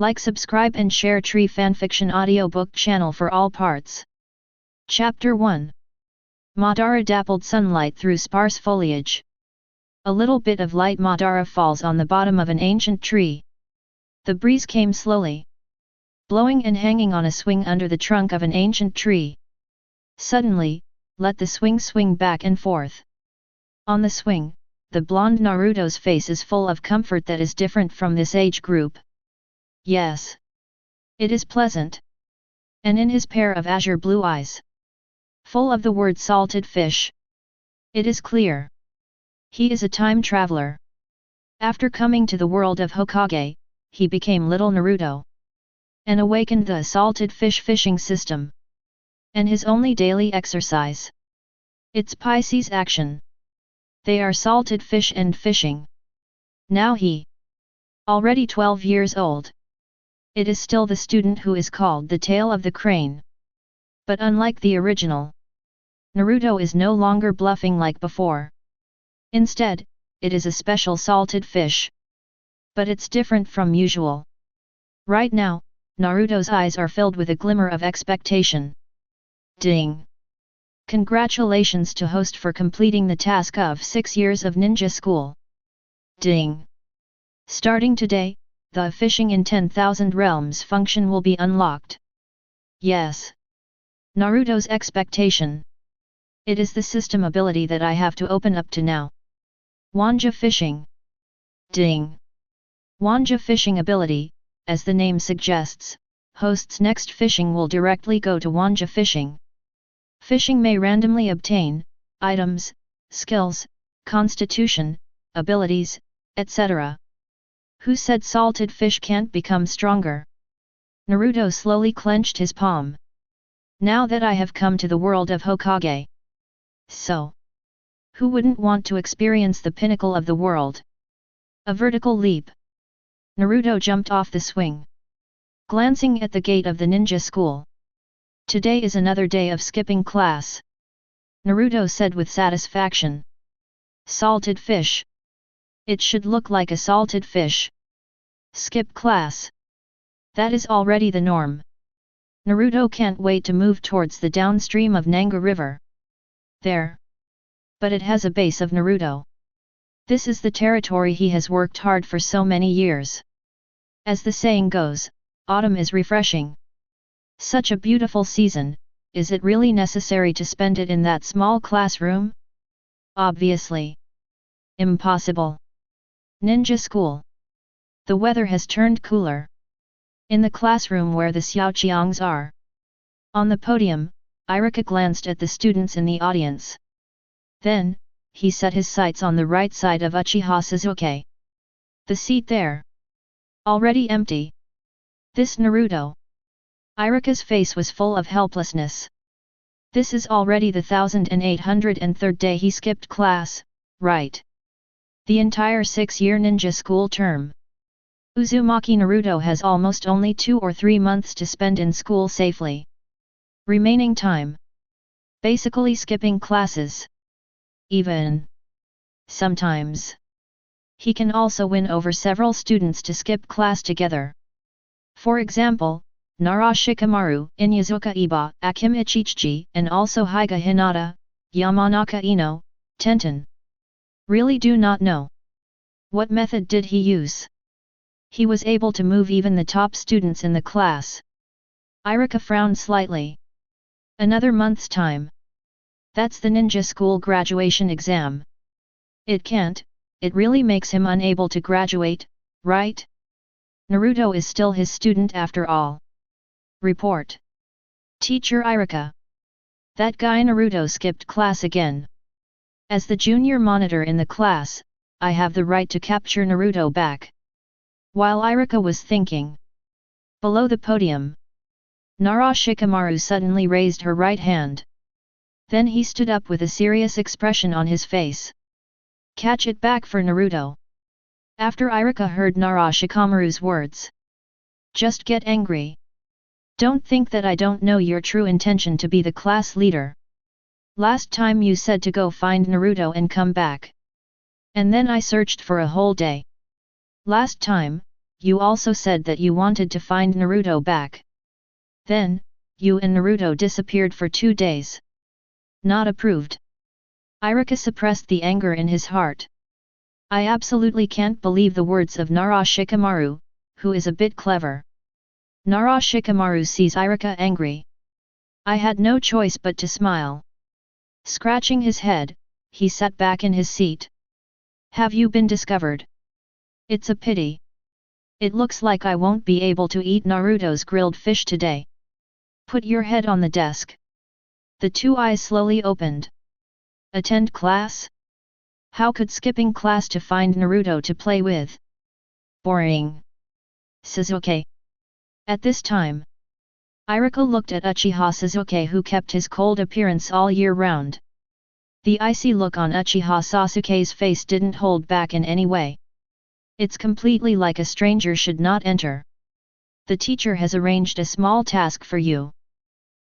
Like, subscribe and share Tree Fanfiction audiobook channel for all parts. Chapter 1. Madara dappled sunlight through sparse foliage. A little bit of light Madara falls on the bottom of an ancient tree. The breeze came slowly, blowing and hanging on a swing under the trunk of an ancient tree. Suddenly, let the swing back and forth. On the swing, the blonde Naruto's face is full of comfort that is different from this age group. Yes, it is pleasant. And in his pair of azure blue eyes, full of the word salted fish, it is clear. He is a time traveler. After coming to the world of Hokage, he became little Naruto, and awakened the salted fish fishing system. And his only daily exercise, it's Pisces action. They are salted fish and fishing. Now he, already 12 years old, it is still the student who is called the tail of the crane. But unlike the original, Naruto is no longer bluffing like before. Instead, it is a special salted fish. But it's different from usual. Right now, Naruto's eyes are filled with a glimmer of expectation. Ding! Congratulations to host for completing the task of 6 years of ninja school. Ding! Starting today, the fishing in 10,000 realms function will be unlocked. Yes. Naruto's expectation. It is the system ability that I have to open up to now. Wanja fishing. Ding! Wanja fishing ability, as the name suggests, host's next fishing will directly go to Wanja fishing. Fishing may randomly obtain items, skills, constitution, abilities, etc. Who said salted fish can't become stronger? Naruto slowly clenched his palm. Now that I have come to the world of Hokage. So, who wouldn't want to experience the pinnacle of the world? A vertical leap. Naruto jumped off the swing, glancing at the gate of the ninja school. Today is another day of skipping class, Naruto said with satisfaction. Salted fish. It should look like a salted fish. Skip class. That is already the norm. Naruto can't wait to move towards the downstream of Nanga River. There. But it has a base of Naruto. This is the territory he has worked hard for so many years. As the saying goes, autumn is refreshing. Such a beautiful season, is it really necessary to spend it in that small classroom? Obviously. Impossible. Ninja school. The weather has turned cooler. In the classroom where the Xiaoqiangs are. On the podium, Iruka glanced at the students in the audience. Then, he set his sights on the right side of Uchiha Sasuke. The seat there. Already empty. This Naruto. Iruka's face was full of helplessness. This is already the 1803rd day he skipped class, right? The entire 6-year ninja school term. Uzumaki Naruto has almost only 2 or 3 months to spend in school safely. Remaining time. Basically skipping classes. Even. Sometimes. He can also win over several students to skip class together. For example, Nara Shikamaru, Inyazuka Iba, Akim Ichichi, and also Higa Hinata, Yamanaka Ino, Tenten. Really do not know. What method did he use? He was able to move even the top students in the class. Iruka frowned slightly. Another month's time. That's the ninja school graduation exam. It really makes him unable to graduate, right? Naruto is still his student after all. Report. Teacher Iruka. That guy Naruto skipped class again. As the junior monitor in the class, I have the right to capture Naruto back. While Iruka was thinking. Below the podium. Nara Shikamaru suddenly raised her right hand. Then he stood up with a serious expression on his face. Catch it back for Naruto. After Iruka heard Nara Shikamaru's words. Just get angry. Don't think that I don't know your true intention to be the class leader. Last time you said to go find Naruto and come back. And then I searched for a whole day. Last time, you also said that you wanted to find Naruto back. Then, you and Naruto disappeared for 2 days. Not approved. Iruka suppressed the anger in his heart. I absolutely can't believe the words of Nara Shikamaru, who is a bit clever. Nara Shikamaru sees Iruka angry. I had no choice but to smile. Scratching his head, he sat back in his seat. Have you been discovered? It's a pity. It looks like I won't be able to eat Naruto's grilled fish today. Put your head on the desk. The 2 eyes slowly opened. Attend class? How could skipping class to find Naruto to play with? Boring. Sasuke. At this time, Iruka looked at Uchiha Sasuke, who kept his cold appearance all year round. The icy look on Uchiha Sasuke's face didn't hold back in any way. It's completely like a stranger should not enter. The teacher has arranged a small task for you.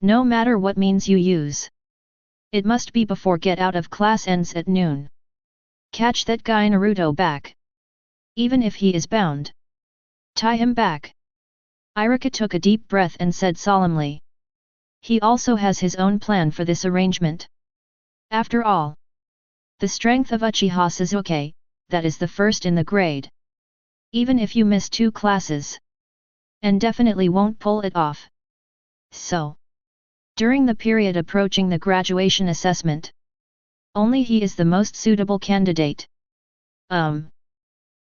No matter what means you use. It must be before get out of class ends at noon. Catch that guy Naruto back. Even if he is bound. Tie him back. Iruka took a deep breath and said solemnly. He also has his own plan for this arrangement. After all, the strength of Uchiha Sasuke, that is the first in the grade. Even if you miss 2 classes. And definitely won't pull it off. So, during the period approaching the graduation assessment, only he is the most suitable candidate. Uchiha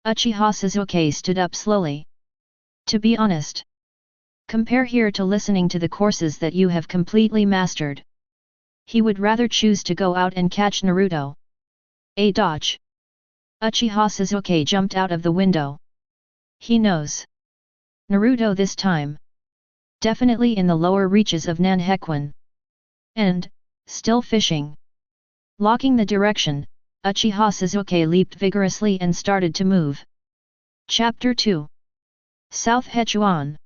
Sasuke stood up slowly. To be honest, compare here to listening to the courses that you have completely mastered. He would rather choose to go out and catch Naruto. A dodge. Uchiha Sasuke jumped out of the window. He knows Naruto this time. Definitely in the lower reaches of Nanhequan. And, still fishing. Locking the direction, Uchiha Sasuke leaped vigorously and started to move. Chapter 2. South Hechuan.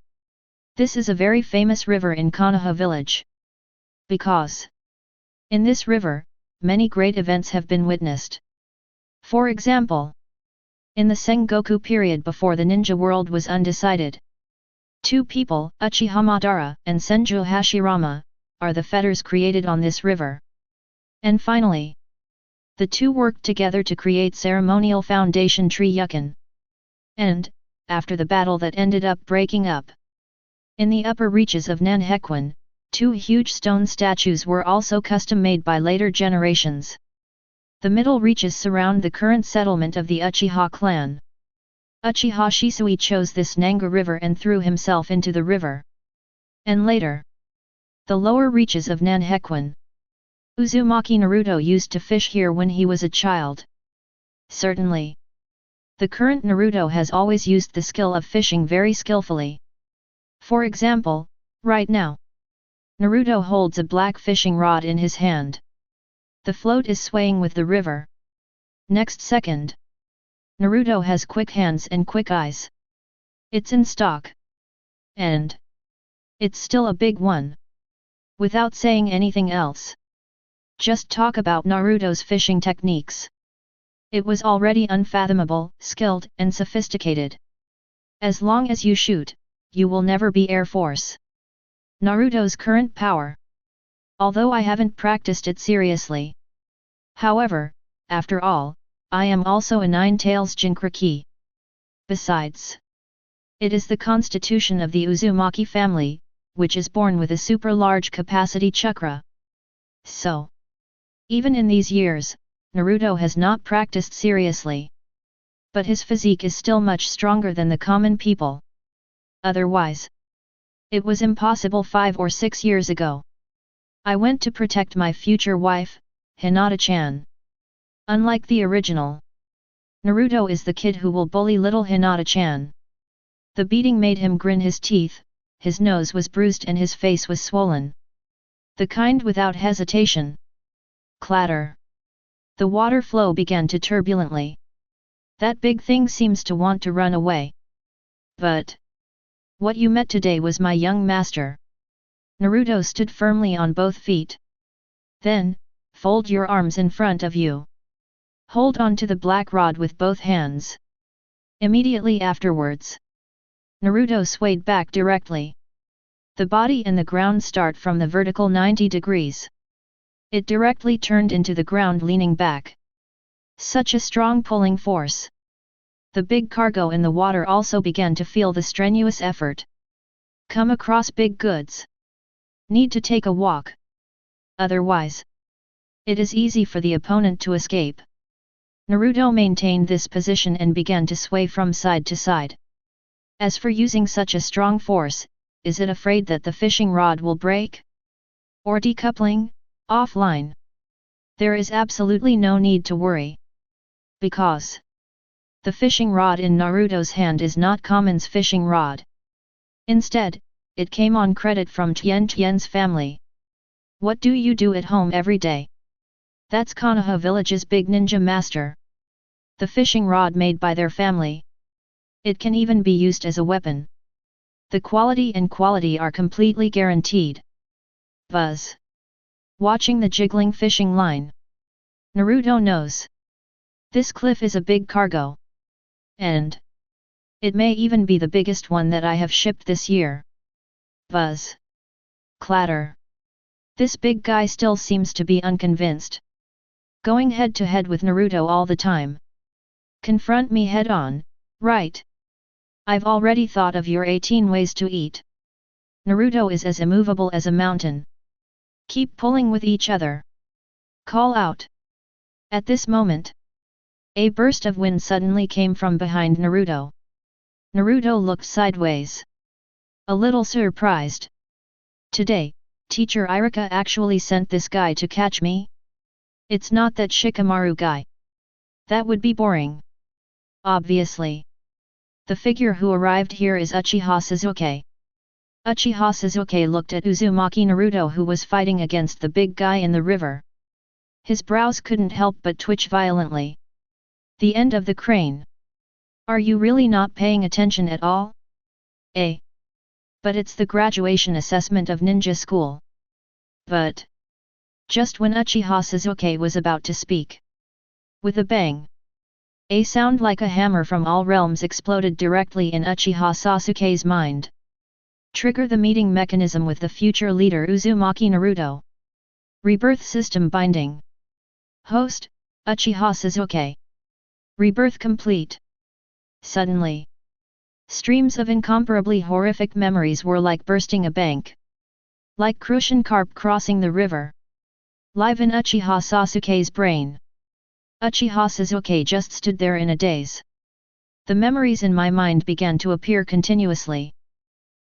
This is a very famous river in Konoha village. Because in this river, many great events have been witnessed. For example, in the Sengoku period before the ninja world was undecided, 2 people, Uchiha Madara and Senju Hashirama, are the fetters created on this river. And finally, the 2 worked together to create ceremonial foundation tree Yukin. And, after the battle that ended up breaking up, in the upper reaches of Nanhequan, 2 huge stone statues were also custom-made by later generations. The middle reaches surround the current settlement of the Uchiha clan. Uchiha Shisui chose this Nanga river and threw himself into the river. And later, the lower reaches of Nanhequan. Uzumaki Naruto used to fish here when he was a child. Certainly, the current Naruto has always used the skill of fishing very skillfully. For example, right now, Naruto holds a black fishing rod in his hand. The float is swaying with the river. Next second, Naruto has quick hands and quick eyes. It's in stock. And it's still a big one. Without saying anything else, just talk about Naruto's fishing techniques. It was already unfathomable, skilled, and sophisticated. As long as you shoot, you will never be Air Force. Naruto's current power. Although I haven't practiced it seriously. However, after all, I am also a 9-tails Jinchuriki. Besides, it is the constitution of the Uzumaki family, which is born with a super large capacity chakra. So, even in these years, Naruto has not practiced seriously. But his physique is still much stronger than the common people. Otherwise, it was impossible 5 or 6 years ago. I went to protect my future wife, Hinata-chan. Unlike the original, Naruto is the kid who will bully little Hinata-chan. The beating made him grin his teeth, his nose was bruised and his face was swollen. The kind without hesitation. Clatter. The water flow began to turbulently. That big thing seems to want to run away. But what you met today was my young master. Naruto stood firmly on both feet. Then, fold your arms in front of you. Hold on to the black rod with both hands. Immediately afterwards, Naruto swayed back directly. The body and the ground start from the vertical 90 degrees. It directly turned into the ground leaning back. Such a strong pulling force. The big cargo in the water also began to feel the strenuous effort. Come across big goods. Need to take a walk. Otherwise, it is easy for the opponent to escape. Naruto maintained this position and began to sway from side to side. As for using such a strong force, is it afraid that the fishing rod will break? Or decoupling, offline? There is absolutely no need to worry. Because the fishing rod in Naruto's hand is not common's fishing rod. Instead, it came on credit from Tien's family. What do you do at home every day? That's Konoha village's big ninja master. The fishing rod made by their family. It can even be used as a weapon. The quality and quality are completely guaranteed. Buzz. Watching the jiggling fishing line. Naruto knows. This cliff is a big cargo. And it may even be the biggest one that I have shipped this year. Buzz. Clatter. This big guy still seems to be unconvinced. Going head to head with Naruto all the time. Confront me head on, right? I've already thought of your 18 ways to eat. Naruto is as immovable as a mountain. Keep pulling with each other. Call out. At this moment, a burst of wind suddenly came from behind Naruto. Naruto looked sideways. A little surprised. Today, Teacher Iruka actually sent this guy to catch me? It's not that Shikamaru guy. That would be boring. Obviously. The figure who arrived here is Uchiha Sasuke. Uchiha Sasuke looked at Uzumaki Naruto who was fighting against the big guy in the river. His brows couldn't help but twitch violently. The end of the crane. Are you really not paying attention at all? But it's the graduation assessment of ninja school. But just when Uchiha Sasuke was about to speak, with a bang, a sound like a hammer from all realms exploded directly in Uchiha Sasuke's mind. Trigger the meeting mechanism with the future leader Uzumaki Naruto. Rebirth system binding. Host, Uchiha Sasuke. Rebirth complete. Suddenly, streams of incomparably horrific memories were like bursting a bank. Like crucian carp crossing the river. Live in Uchiha Sasuke's brain. Uchiha Sasuke just stood there in a daze. The memories in my mind began to appear continuously.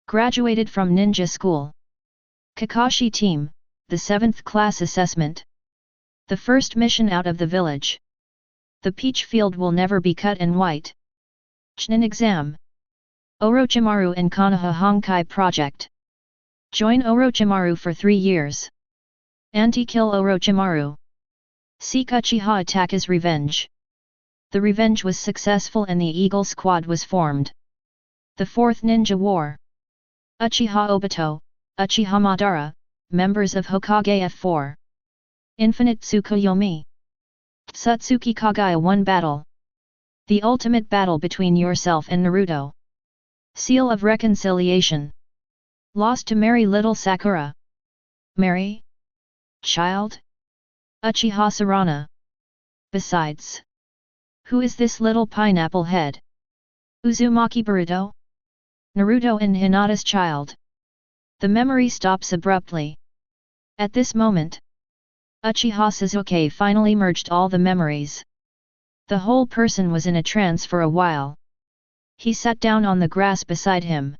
Graduated from ninja school. Kakashi team, the 7th class assessment. The first mission out of the village. The peach field will never be cut and white. Chunin exam. Orochimaru and Konoha Honkai project. Join Orochimaru for 3 years. Anti-kill Orochimaru. Seek Uchiha attack as revenge. The revenge was successful and the Eagle Squad was formed. The 4th Ninja War. Uchiha Obito, Uchiha Madara, members of Hokage F4. Infinite Tsukuyomi. Satsuki Kagaya 1 battle. The ultimate battle between yourself and Naruto. Seal of reconciliation. Lost to marry little Sakura. Marry? Child? Uchiha Sarana. Besides, who is this little pineapple head? Uzumaki Boruto? Naruto and Hinata's child. The memory stops abruptly. At this moment, Uchiha Sasuke finally merged all the memories. The whole person was in a trance for a while. He sat down on the grass beside him.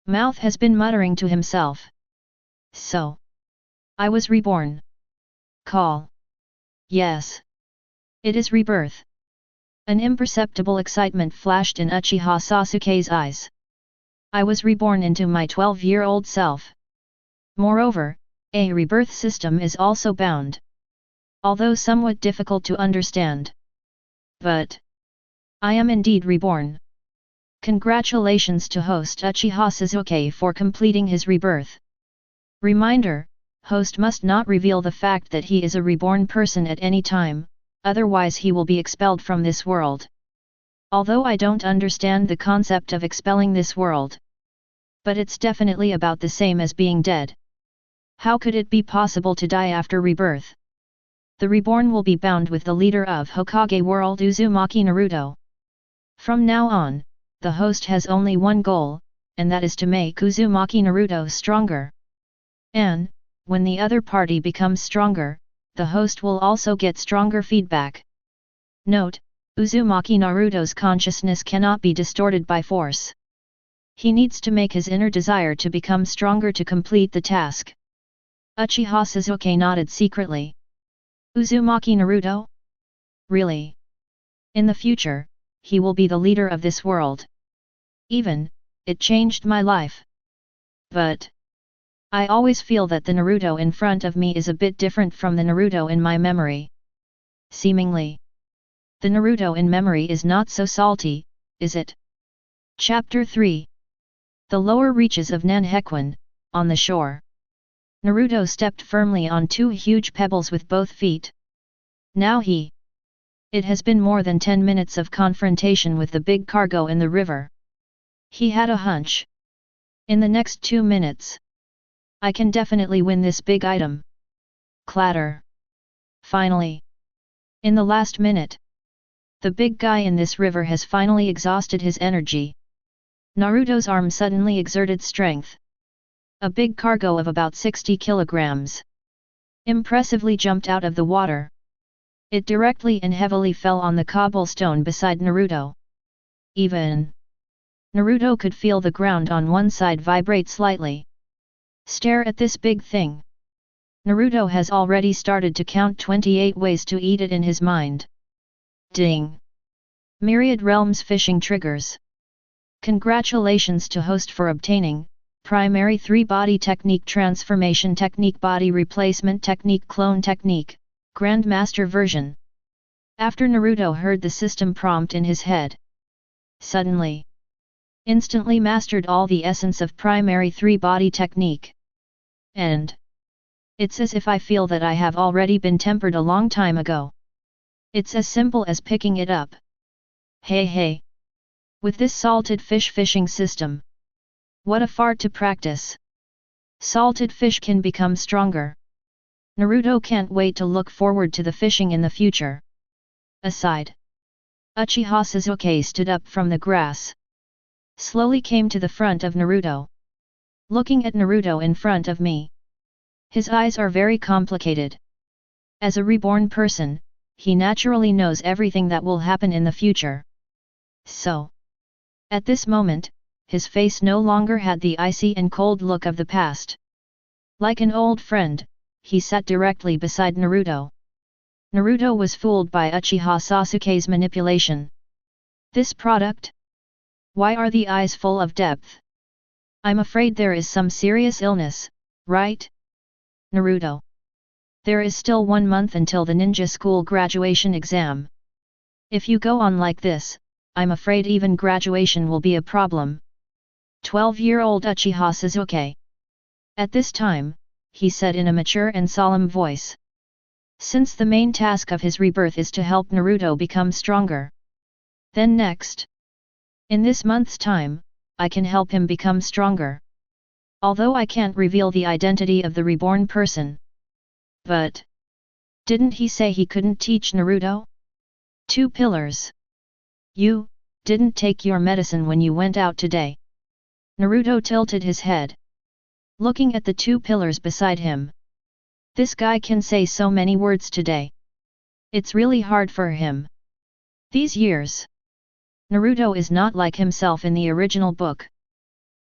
Mouth has been muttering to himself. So, I was reborn. Call. Yes. It is rebirth. An imperceptible excitement flashed in Uchiha Sasuke's eyes. I was reborn into my 12-year-old self. Moreover, a rebirth system is also bound. Although somewhat difficult to understand. But I am indeed reborn. Congratulations to host Uchiha Sasuke for completing his rebirth. Reminder, host must not reveal the fact that he is a reborn person at any time, otherwise he will be expelled from this world. Although I don't understand the concept of expelling this world. But it's definitely about the same as being dead. How could it be possible to die after rebirth? The reborn will be bound with the leader of Hokage world Uzumaki Naruto. From now on, the host has only one goal, and that is to make Uzumaki Naruto stronger. And, when the other party becomes stronger, the host will also get stronger feedback. Note, Uzumaki Naruto's consciousness cannot be distorted by force. He needs to make his inner desire to become stronger to complete the task. Uchiha Sasuke nodded secretly. Uzumaki Naruto? Really? In the future, he will be the leader of this world. Even, it changed my life. But I always feel that the Naruto in front of me is a bit different from the Naruto in my memory. Seemingly, the Naruto in memory is not so salty, is it? Chapter 3. The lower reaches of Nanhequan, on the shore. Naruto stepped firmly on two huge pebbles with both feet. Now It has been more than 10 minutes of confrontation with the big cargo in the river. He had a hunch. In the next 2 minutes, I can definitely win this big item. Clatter. Finally. In the last minute, the big guy in this river has finally exhausted his energy. Naruto's arm suddenly exerted strength. A big cargo of about 60 kilograms impressively jumped out of the water. It directly and heavily fell on the cobblestone beside Naruto. Even Naruto could feel the ground on one side vibrate slightly. Stare at this big thing. Naruto has already started to count 28 ways to eat it in his mind. Ding! Myriad Realms fishing triggers. Congratulations to host for obtaining Primary 3 Body Technique Transformation Technique Body Replacement Technique Clone Technique, Grandmaster version. After Naruto heard the system prompt in his head, suddenly, instantly mastered all the essence of Primary 3 Body Technique. And it's as if I feel that I have already been tempered a long time ago. It's as simple as picking it up. Hey! With this salted fish fishing system, what a fart to practice. Salted fish can become stronger. Naruto can't wait to look forward to the fishing in the future. Aside, Uchiha Sasuke stood up from the grass. Slowly came to the front of Naruto. Looking at Naruto in front of me. His eyes are very complicated. As a reborn person, he naturally knows everything that will happen in the future. So, at this moment, his face no longer had the icy and cold look of the past. Like an old friend, he sat directly beside Naruto. Naruto was fooled by Uchiha Sasuke's manipulation. This product? Why are the eyes full of depth? I'm afraid there is some serious illness, right? Naruto. There is still 1 month until the ninja school graduation exam. If you go on like this, I'm afraid even graduation will be a problem. 12-year-old Uchiha Sasuke. At this time, he said in a mature and solemn voice. Since the main task of his rebirth is to help Naruto become stronger. Then next. In this month's time, I can help him become stronger. Although I can't reveal the identity of the reborn person. But didn't he say he couldn't teach Naruto? 2 pillars. You didn't take your medicine when you went out today. Naruto tilted his head. Looking at the 2 pillars beside him. This guy can say so many words today. It's really hard for him. These years. Naruto is not like himself in the original book.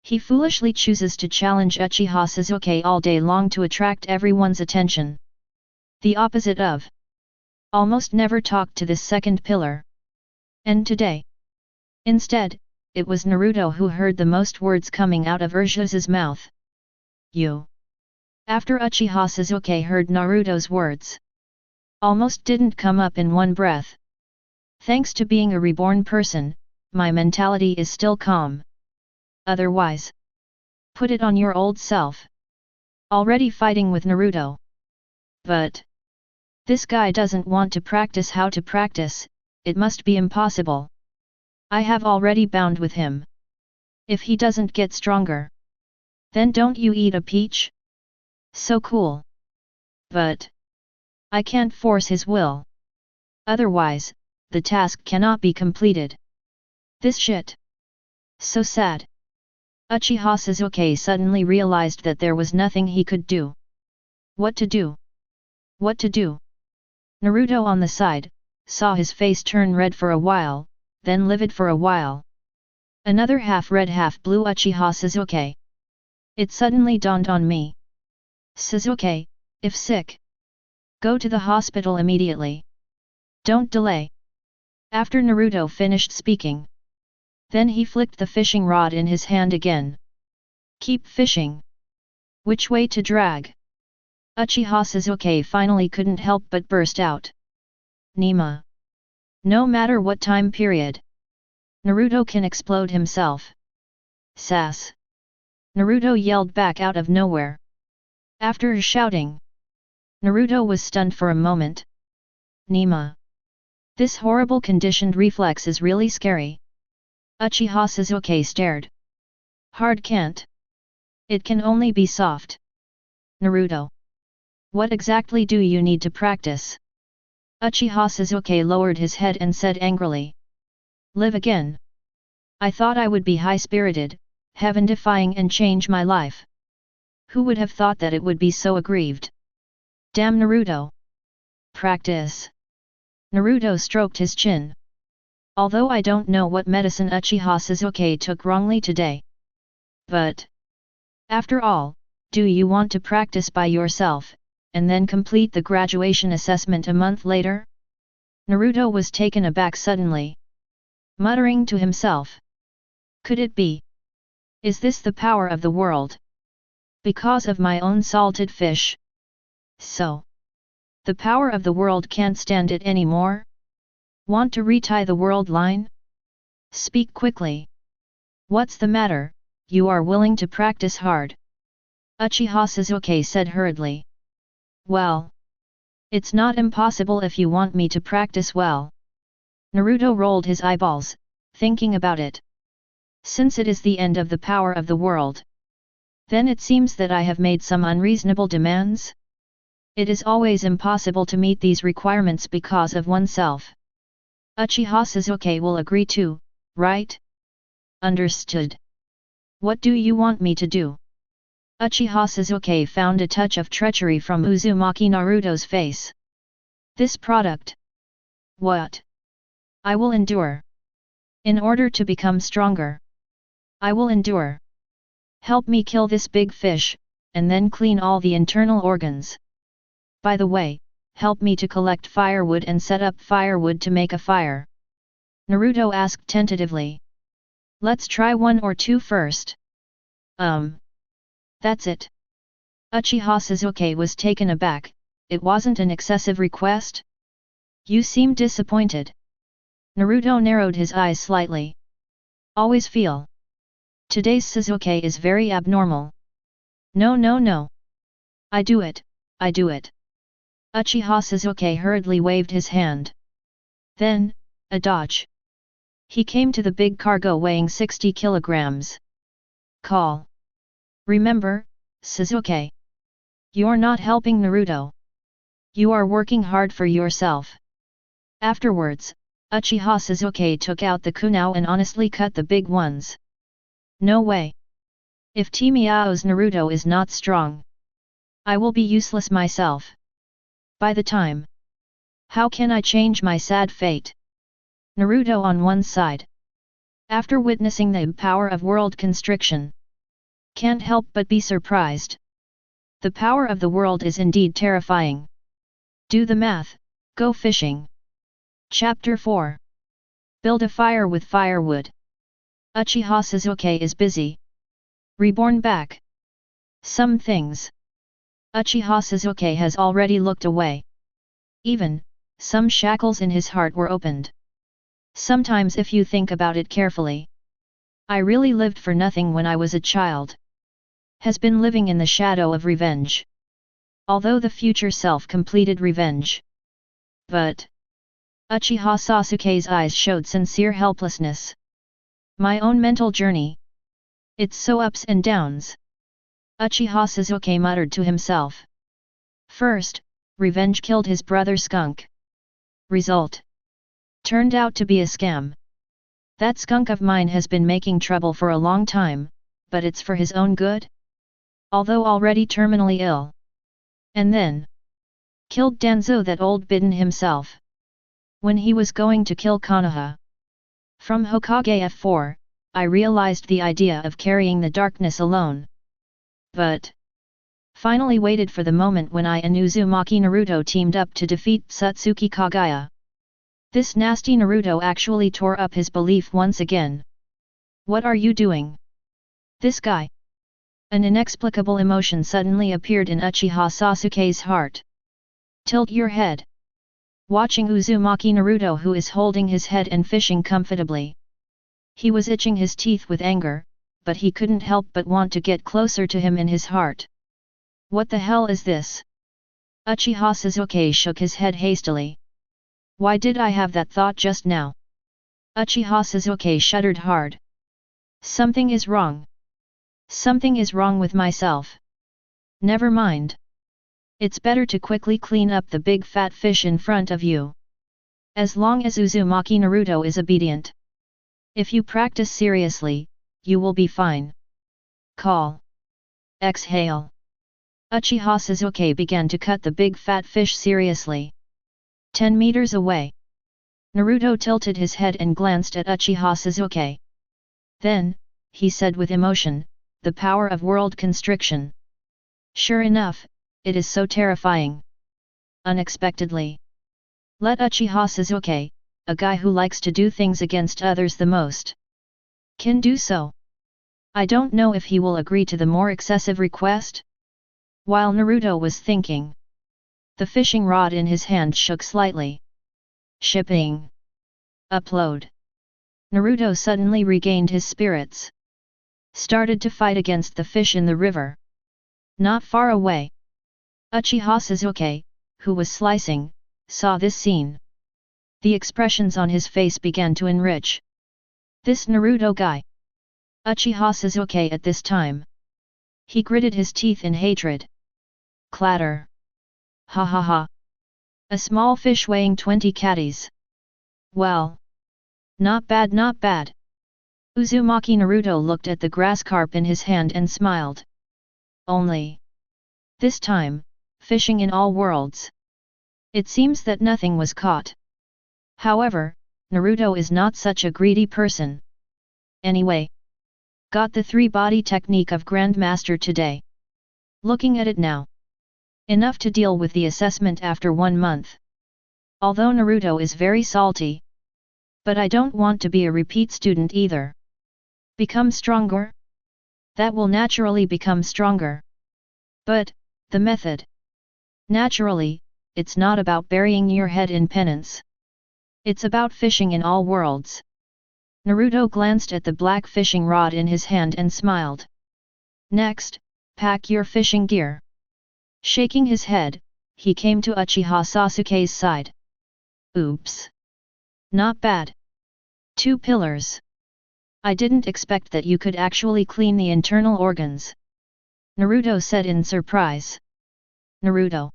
He foolishly chooses to challenge Uchiha Sasuke all day long to attract everyone's attention. The opposite of. Almost never talked to this second pillar. And today. Instead, it was Naruto who heard the most words coming out of Urshus's mouth. You. After Uchiha Sasuke heard Naruto's words. Almost didn't come up in one breath. Thanks to being a reborn person, my mentality is still calm. Otherwise. Put it on your old self. Already fighting with Naruto. But this guy doesn't want to practice how to practice, it must be impossible. I have already bound with him. If he doesn't get stronger, then don't you eat a peach? So cool. But I can't force his will. Otherwise, the task cannot be completed. This shit. So sad. Uchiha Sasuke suddenly realized that there was nothing he could do. What to do? What to do? Naruto on the side, saw his face turn red for a while, then livid for a while. Another half red half blue Uchiha Sasuke. It suddenly dawned on me. Sasuke, if sick, go to the hospital immediately. Don't delay. After Naruto finished speaking, then he flicked the fishing rod in his hand again. Keep fishing. Which way to drag? Uchiha Sasuke finally couldn't help but burst out. Nima. No matter what time period, Naruto can explode himself. Sass. Naruto yelled back out of nowhere. After shouting, Naruto was stunned for a moment. Nima. This horrible conditioned reflex is really scary. Uchiha Sasuke stared. Hard can't. It can only be soft. Naruto. What exactly do you need to practice? Uchiha Sasuke lowered his head and said angrily. Live again. I thought I would be high-spirited, heaven-defying and change my life. Who would have thought that it would be so aggrieved? Damn Naruto. Practice. Naruto stroked his chin. Although I don't know what medicine Uchiha Sasuke took wrongly today. But after all, do you want to practice by yourself, and then complete the graduation assessment a month later? Naruto was taken aback suddenly. Muttering to himself. Could it be? Is this the power of the world? Because of my own salted fish? So, the power of the world can't stand it anymore? Want to retie the world line? Speak quickly. What's the matter, you are willing to practice hard? Uchiha Sasuke said hurriedly. Well, it's not impossible if you want me to practice well. Naruto rolled his eyeballs, thinking about it. Since it is the end of the power of the world, then it seems that I have made some unreasonable demands? It is always impossible to meet these requirements because of oneself. Uchiha Sasuke will agree too, right? Understood. What do you want me to do? Uchiha Sasuke found a touch of treachery from Uzumaki Naruto's face. This product. What? I will endure. In order to become stronger. I will endure. Help me kill this big fish, and then clean all the internal organs. By the way, help me to collect firewood and set up firewood to make a fire. Naruto asked tentatively. Let's try 1 or 2 first. That's it. Uchiha Sasuke was taken aback. It wasn't an excessive request? You seem disappointed. Naruto narrowed his eyes slightly. Always feel. Today's Sasuke is very abnormal. No. I do it. Uchiha Sasuke hurriedly waved his hand. Then, a dodge. He came to the big cargo weighing 60 kilograms. Call. Remember, Sasuke. You're not helping Naruto. You are working hard for yourself. Afterwards, Uchiha Sasuke took out the kunai and honestly cut the big ones. No way. If Miao's Naruto is not strong, I will be useless myself. By the time. How can I change my sad fate? Naruto on one side. After witnessing the power of world constriction, can't help but be surprised. The power of the world is indeed terrifying. Do the math, go fishing. Chapter 4. Build a fire with firewood. Uchiha Sasuke is busy. Reborn back. Some things. Uchiha Sasuke has already looked away. Even, some shackles in his heart were opened. Sometimes if you think about it carefully. I really lived for nothing when I was a child. Has been living in the shadow of revenge. Although the future self completed revenge. But Uchiha Sasuke's eyes showed sincere helplessness. My own mental journey. It's so ups and downs. Uchiha Sasuke muttered to himself. First, revenge killed his brother Skunk. Result. Turned out to be a scam. That skunk of mine has been making trouble for a long time, but it's for his own good? Although already terminally ill. And then killed Danzo, that old bidden himself. When he was going to kill Konoha. From Hokage F4, I realized the idea of carrying the darkness alone. But finally waited for the moment when I and Uzumaki Naruto teamed up to defeat Satsuki Kaguya. This nasty Naruto actually tore up his belief once again. What are you doing? This guy. An inexplicable emotion suddenly appeared in Uchiha Sasuke's heart. Tilt your head. Watching Uzumaki Naruto, who is holding his head and fishing comfortably. He was itching his teeth with anger, but he couldn't help but want to get closer to him in his heart. What the hell is this? Uchiha Sasuke shook his head hastily. Why did I have that thought just now? Uchiha Sasuke shuddered hard. Something is wrong. Something is wrong with myself. Never mind. It's better to quickly clean up the big fat fish in front of you. As long as Uzumaki Naruto is obedient. If you practice seriously, you will be fine. Call. Exhale. Uchiha Sasuke began to cut the big fat fish seriously. 10 meters away. Naruto tilted his head and glanced at Uchiha Sasuke. Then, he said with emotion, the power of world constriction. Sure enough, it is so terrifying. Unexpectedly. Let Uchiha Sasuke, a guy who likes to do things against others the most, can do so. I don't know if he will agree to the more excessive request. While Naruto was thinking, the fishing rod in his hand shook slightly. Shipping. Upload. Naruto suddenly regained his spirits. Started to fight against the fish in the river. Not far away. Uchiha Sasuke, who was slicing, saw this scene. The expressions on his face began to enrich. This Naruto guy. Uchiha Sasuke at this time. He gritted his teeth in hatred. Clatter. Ha ha ha. A small fish weighing 20 catties. Well. Not bad, not bad. Uzumaki Naruto looked at the grass carp in his hand and smiled. Only. This time, fishing in all worlds. It seems that nothing was caught. However, Naruto is not such a greedy person. Anyway. Got the 3-body technique of Grandmaster today. Looking at it now. Enough to deal with the assessment after 1 month. Although Naruto is very salty. But I don't want to be a repeat student either. Become stronger? That will naturally become stronger. But, the method. Naturally, it's not about burying your head in penance. It's about fishing in all worlds. Naruto glanced at the black fishing rod in his hand and smiled. Next, pack your fishing gear. Shaking his head, he came to Uchiha Sasuke's side. Oops. Not bad. 2 pillars. I didn't expect that you could actually clean the internal organs. Naruto said in surprise. Naruto.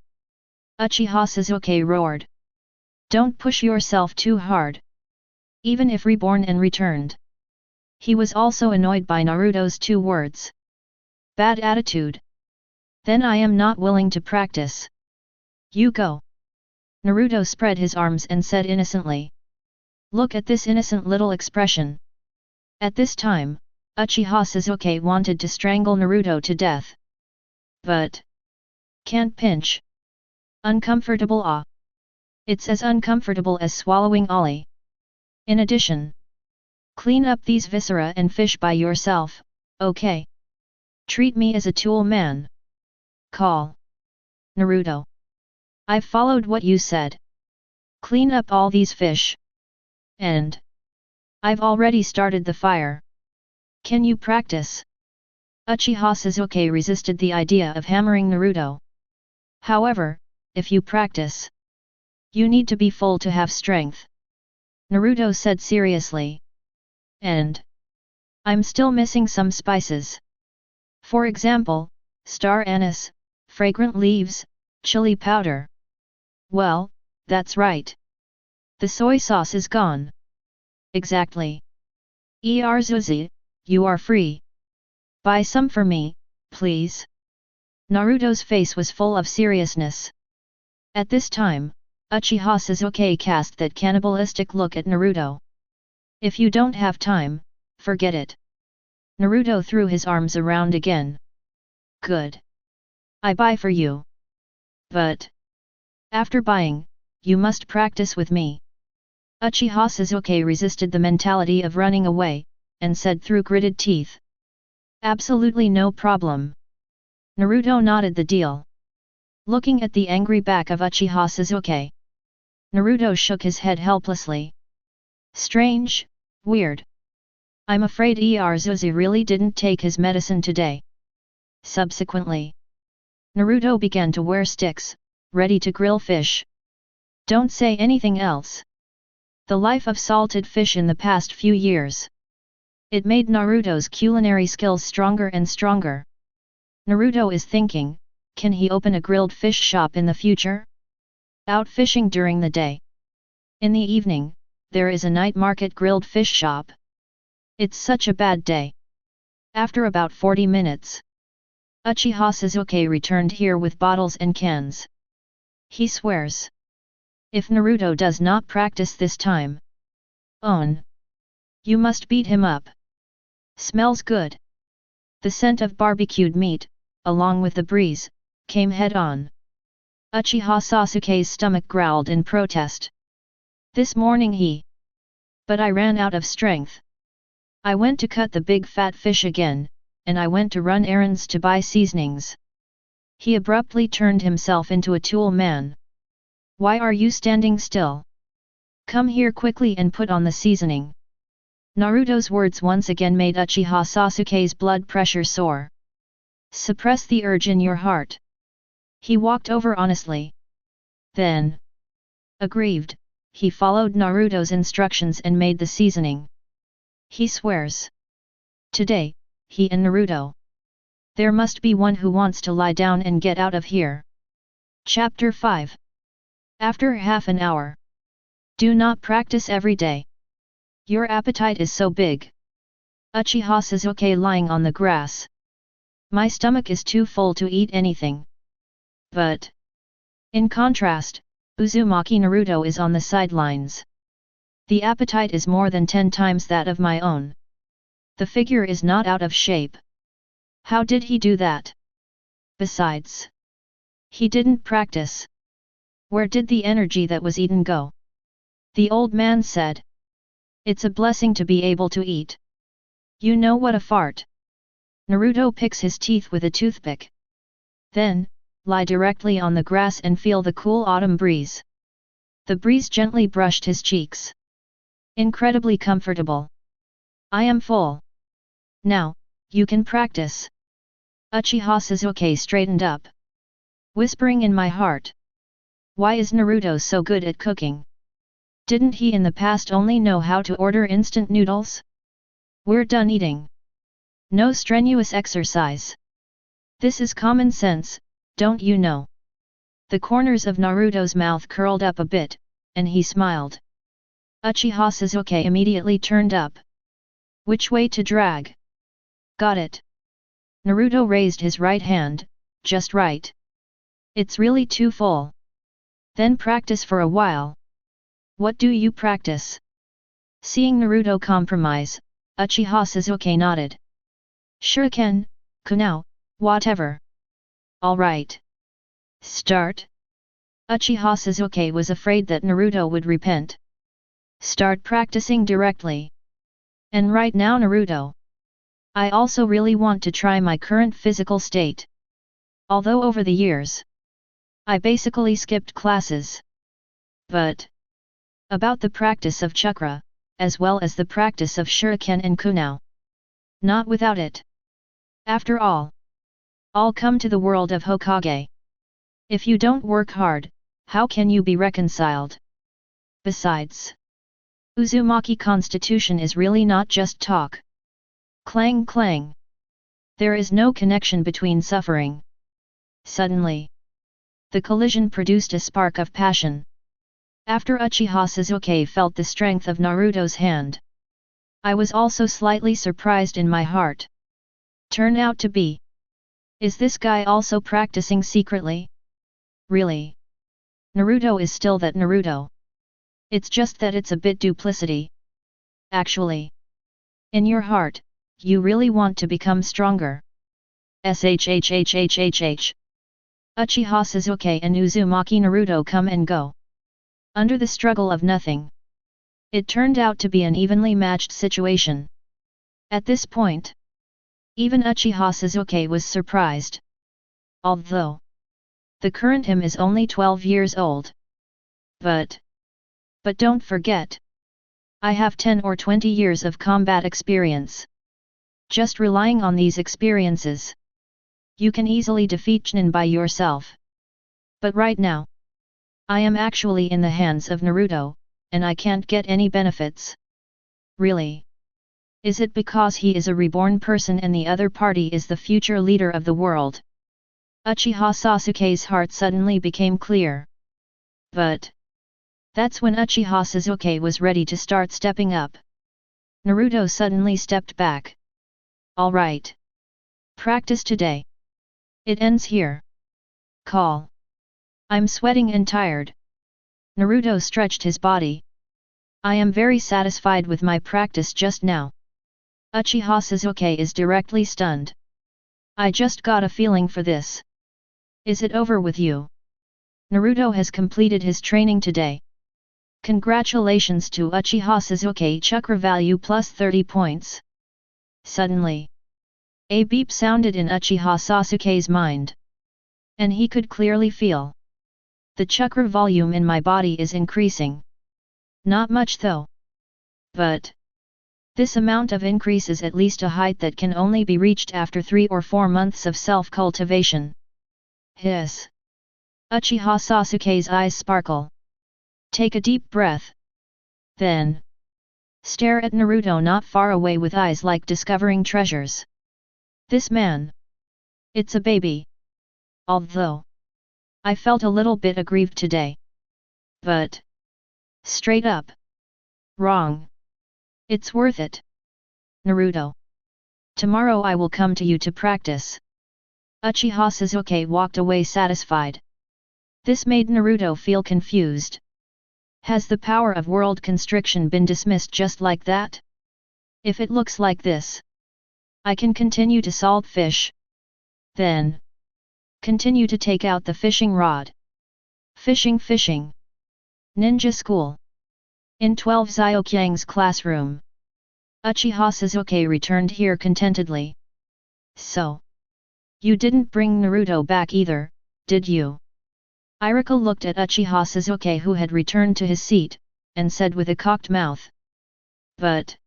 Uchiha Sasuke roared. Don't push yourself too hard. Even if reborn and returned. He was also annoyed by Naruto's 2 words. Bad attitude. Then I am not willing to practice. You go. Naruto spread his arms and said innocently. Look at this innocent little expression. At this time, Uchiha Sasuke wanted to strangle Naruto to death. But can't pinch. Uncomfortable ah. It's as uncomfortable as swallowing Ollie. In addition, clean up these viscera and fish by yourself, okay? Treat me as a tool man. Call. Naruto. I've followed what you said. Clean up all these fish. And I've already started the fire. Can you practice? Uchiha Sasuke resisted the idea of hammering Naruto. However, if you practice, You need to be full to have strength, Naruto said seriously. And I'm still missing some spices. For example, star anise, fragrant leaves, chili powder. Well, that's right. The soy sauce is gone. Exactly. Zuzi, you are free. Buy some for me, please. Naruto's face was full of seriousness. At this time, Uchiha Sasuke cast that cannibalistic look at Naruto. If you don't have time, forget it. Naruto threw his arms around again. Good. I buy for you. But after buying, you must practice with me. Uchiha Sasuke resisted the mentality of running away, and said through gritted teeth. Absolutely no problem. Naruto nodded the deal. Looking at the angry back of Uchiha Sasuke, Naruto shook his head helplessly. Strange, weird. I'm afraid Zuzi really didn't take his medicine today. Subsequently, Naruto began to wear sticks, ready to grill fish. Don't say anything else. The life of salted fish in the past few years. It made Naruto's culinary skills stronger and stronger. Naruto is thinking, can he open a grilled fish shop in the future? Out fishing during the day. In the evening, there is a night market grilled fish shop. It's such a bad day. After about 40 minutes, Uchiha Sasuke returned here with bottles and cans. He swears. If Naruto does not practice this time, you must beat him up. Smells good. The scent of barbecued meat, along with the breeze, came head-on. Uchiha Sasuke's stomach growled in protest. This morning But I ran out of strength. I went to cut the big fat fish again, and I went to run errands to buy seasonings. He abruptly turned himself into a tool man. Why are you standing still? Come here quickly and put on the seasoning. Naruto's words once again made Uchiha Sasuke's blood pressure soar. Suppress the urge in your heart. He walked over honestly. Then, aggrieved, he followed Naruto's instructions and made the seasoning. He swears. Today, he and Naruto. There must be one who wants to lie down and get out of here. Chapter 5. After half an hour. Do not practice every day. Your appetite is so big. Uchiha Sasuke lying on the grass. My stomach is too full to eat anything. But in contrast, Uzumaki Naruto is on the sidelines. The appetite is more than 10 times that of my own. The figure is not out of shape. How did he do that? Besides, he didn't practice. Where did the energy that was eaten go? The old man said. It's a blessing to be able to eat. You know what a fart. Naruto picks his teeth with a toothpick. Then, lie directly on the grass and feel the cool autumn breeze. The breeze gently brushed his cheeks. Incredibly comfortable. I am full. Now, you can practice. Uchiha Sasuke straightened up. Whispering in my heart. Why is Naruto so good at cooking? Didn't he in the past only know how to order instant noodles? We're done eating. No strenuous exercise. This is common sense, don't you know? The corners of Naruto's mouth curled up a bit, and he smiled. Uchiha Sasuke immediately turned up. Which way to drag? Got it. Naruto raised his right hand, just right. It's really too full. Then practice for a while. What do you practice? Seeing Naruto compromise, Uchiha Sasuke nodded. Shuriken, Kunao, whatever. Alright. Start. Uchiha Sasuke was afraid that Naruto would repent. Start practicing directly. And right now Naruto. I also really want to try my current physical state. Although over the years, I basically skipped classes. But about the practice of chakra, as well as the practice of shuriken and kunao. Not without it. After all come to the world of Hokage. If you don't work hard, How can you be reconciled? Besides, Uzumaki constitution is really not just talk. Clang clang. There is no connection between suffering. Suddenly, the collision produced a spark of passion. After Uchiha Sasuke felt the strength of Naruto's hand, I was also slightly surprised in my heart. Turn out to be. Is this guy also practicing secretly? Really? Naruto is still that Naruto. It's just that it's a bit duplicity. Actually, in your heart, you really want to become stronger. Shhhhhhh. Uchiha Sasuke and Uzumaki Naruto come and go. Under the struggle of nothing. It turned out to be an evenly matched situation. At this point, even Uchiha Sasuke was surprised. Although the current him is only 12 years old. But don't forget, I have 10 or 20 years of combat experience. Just relying on these experiences, you can easily defeat Chunin by yourself. But right now, I am actually in the hands of Naruto, and I can't get any benefits. Really? Is it because he is a reborn person and the other party is the future leader of the world? Uchiha Sasuke's heart suddenly became clear. But that's when Uchiha Sasuke was ready to start stepping up. Naruto suddenly stepped back. Alright. Practice today. It ends here. Call. I'm sweating and tired. Naruto stretched his body. I am very satisfied with my practice just now. Uchiha Sasuke is directly stunned. I just got a feeling for this. Is it over with you? Naruto has completed his training today. Congratulations to Uchiha Sasuke, chakra value plus 30 points. Suddenly, a beep sounded in Uchiha Sasuke's mind. And he could clearly feel. The chakra volume in my body is increasing. Not much though. But this amount of increase is at least a height that can only be reached after 3 or 4 months of self-cultivation. Hiss. Uchiha Sasuke's eyes sparkle. Take a deep breath. Then stare at Naruto not far away with eyes like discovering treasures. This man. It's a baby. Although I felt a little bit aggrieved today. But straight up. Wrong. It's worth it. Naruto. Tomorrow I will come to you to practice. Uchiha Sasuke walked away satisfied. This made Naruto feel confused. Has the power of world constriction been dismissed just like that? If it looks like this, I can continue to salt fish. Then continue to take out the fishing rod. Fishing. Ninja school. In 12 Ziokyang's classroom. Uchiha Sasuke returned here contentedly. So, you didn't bring Naruto back either, did you? Iruka looked at Uchiha Sasuke who had returned to his seat, and said with a cocked mouth. But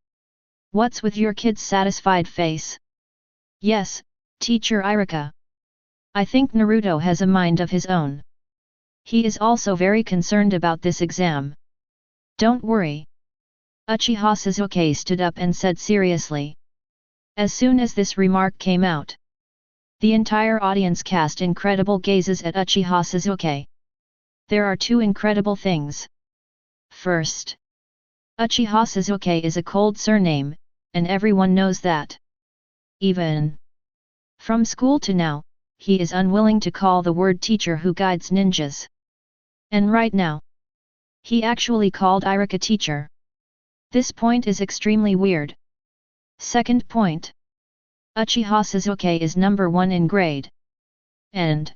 what's with your kid's satisfied face? Yes, teacher Iruka. I think Naruto has a mind of his own. He is also very concerned about this exam. Don't worry. Uchiha Sasuke stood up and said seriously. As soon as this remark came out, the entire audience cast incredible gazes at Uchiha Sasuke. There are 2 incredible things. First, Uchiha Sasuke is a cold surname, and everyone knows that. Even from school to now, he is unwilling to call the word teacher who guides ninjas. And right now, he actually called Iruka teacher. This point is extremely weird. Second point. Uchiha Sasuke is number 1 in grade. And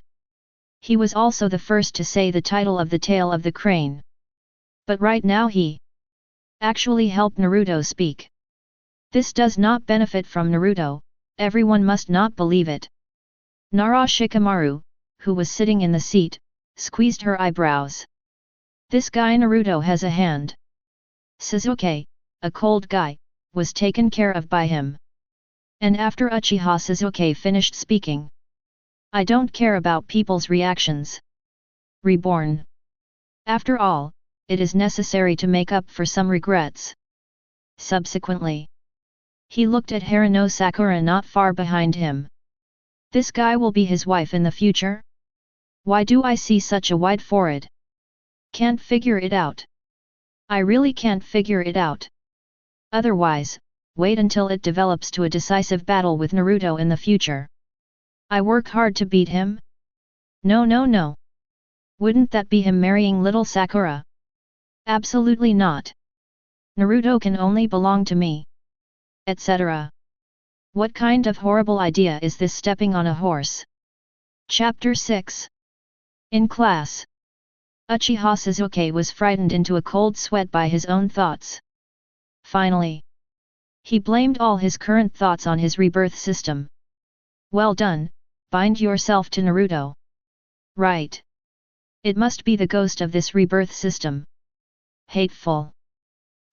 he was also the first to say the title of the tail of the crane. But right now he actually helped Naruto speak. This does not benefit from Naruto, everyone must not believe it. Nara Shikamaru, who was sitting in the seat, squeezed her eyebrows. This guy Naruto has a hand. Sasuke, a cold guy, was taken care of by him. And after Uchiha Sasuke finished speaking, I don't care about people's reactions. Reborn. After all, it is necessary to make up for some regrets. Subsequently, he looked at Haruno Sakura not far behind him. This guy will be his wife in the future? Why do I see such a wide forehead? Can't figure it out. I really can't figure it out. Otherwise, wait until it develops to a decisive battle with Naruto in the future. I work hard to beat him? No. Wouldn't that be him marrying little Sakura? Absolutely not. Naruto can only belong to me. Etc. What kind of horrible idea is this stepping on a horse? Chapter 6. In class, Uchiha Sasuke was frightened into a cold sweat by his own thoughts. Finally, he blamed all his current thoughts on his rebirth system. Well done, bind yourself to Naruto. Right. It must be the ghost of this rebirth system. Hateful.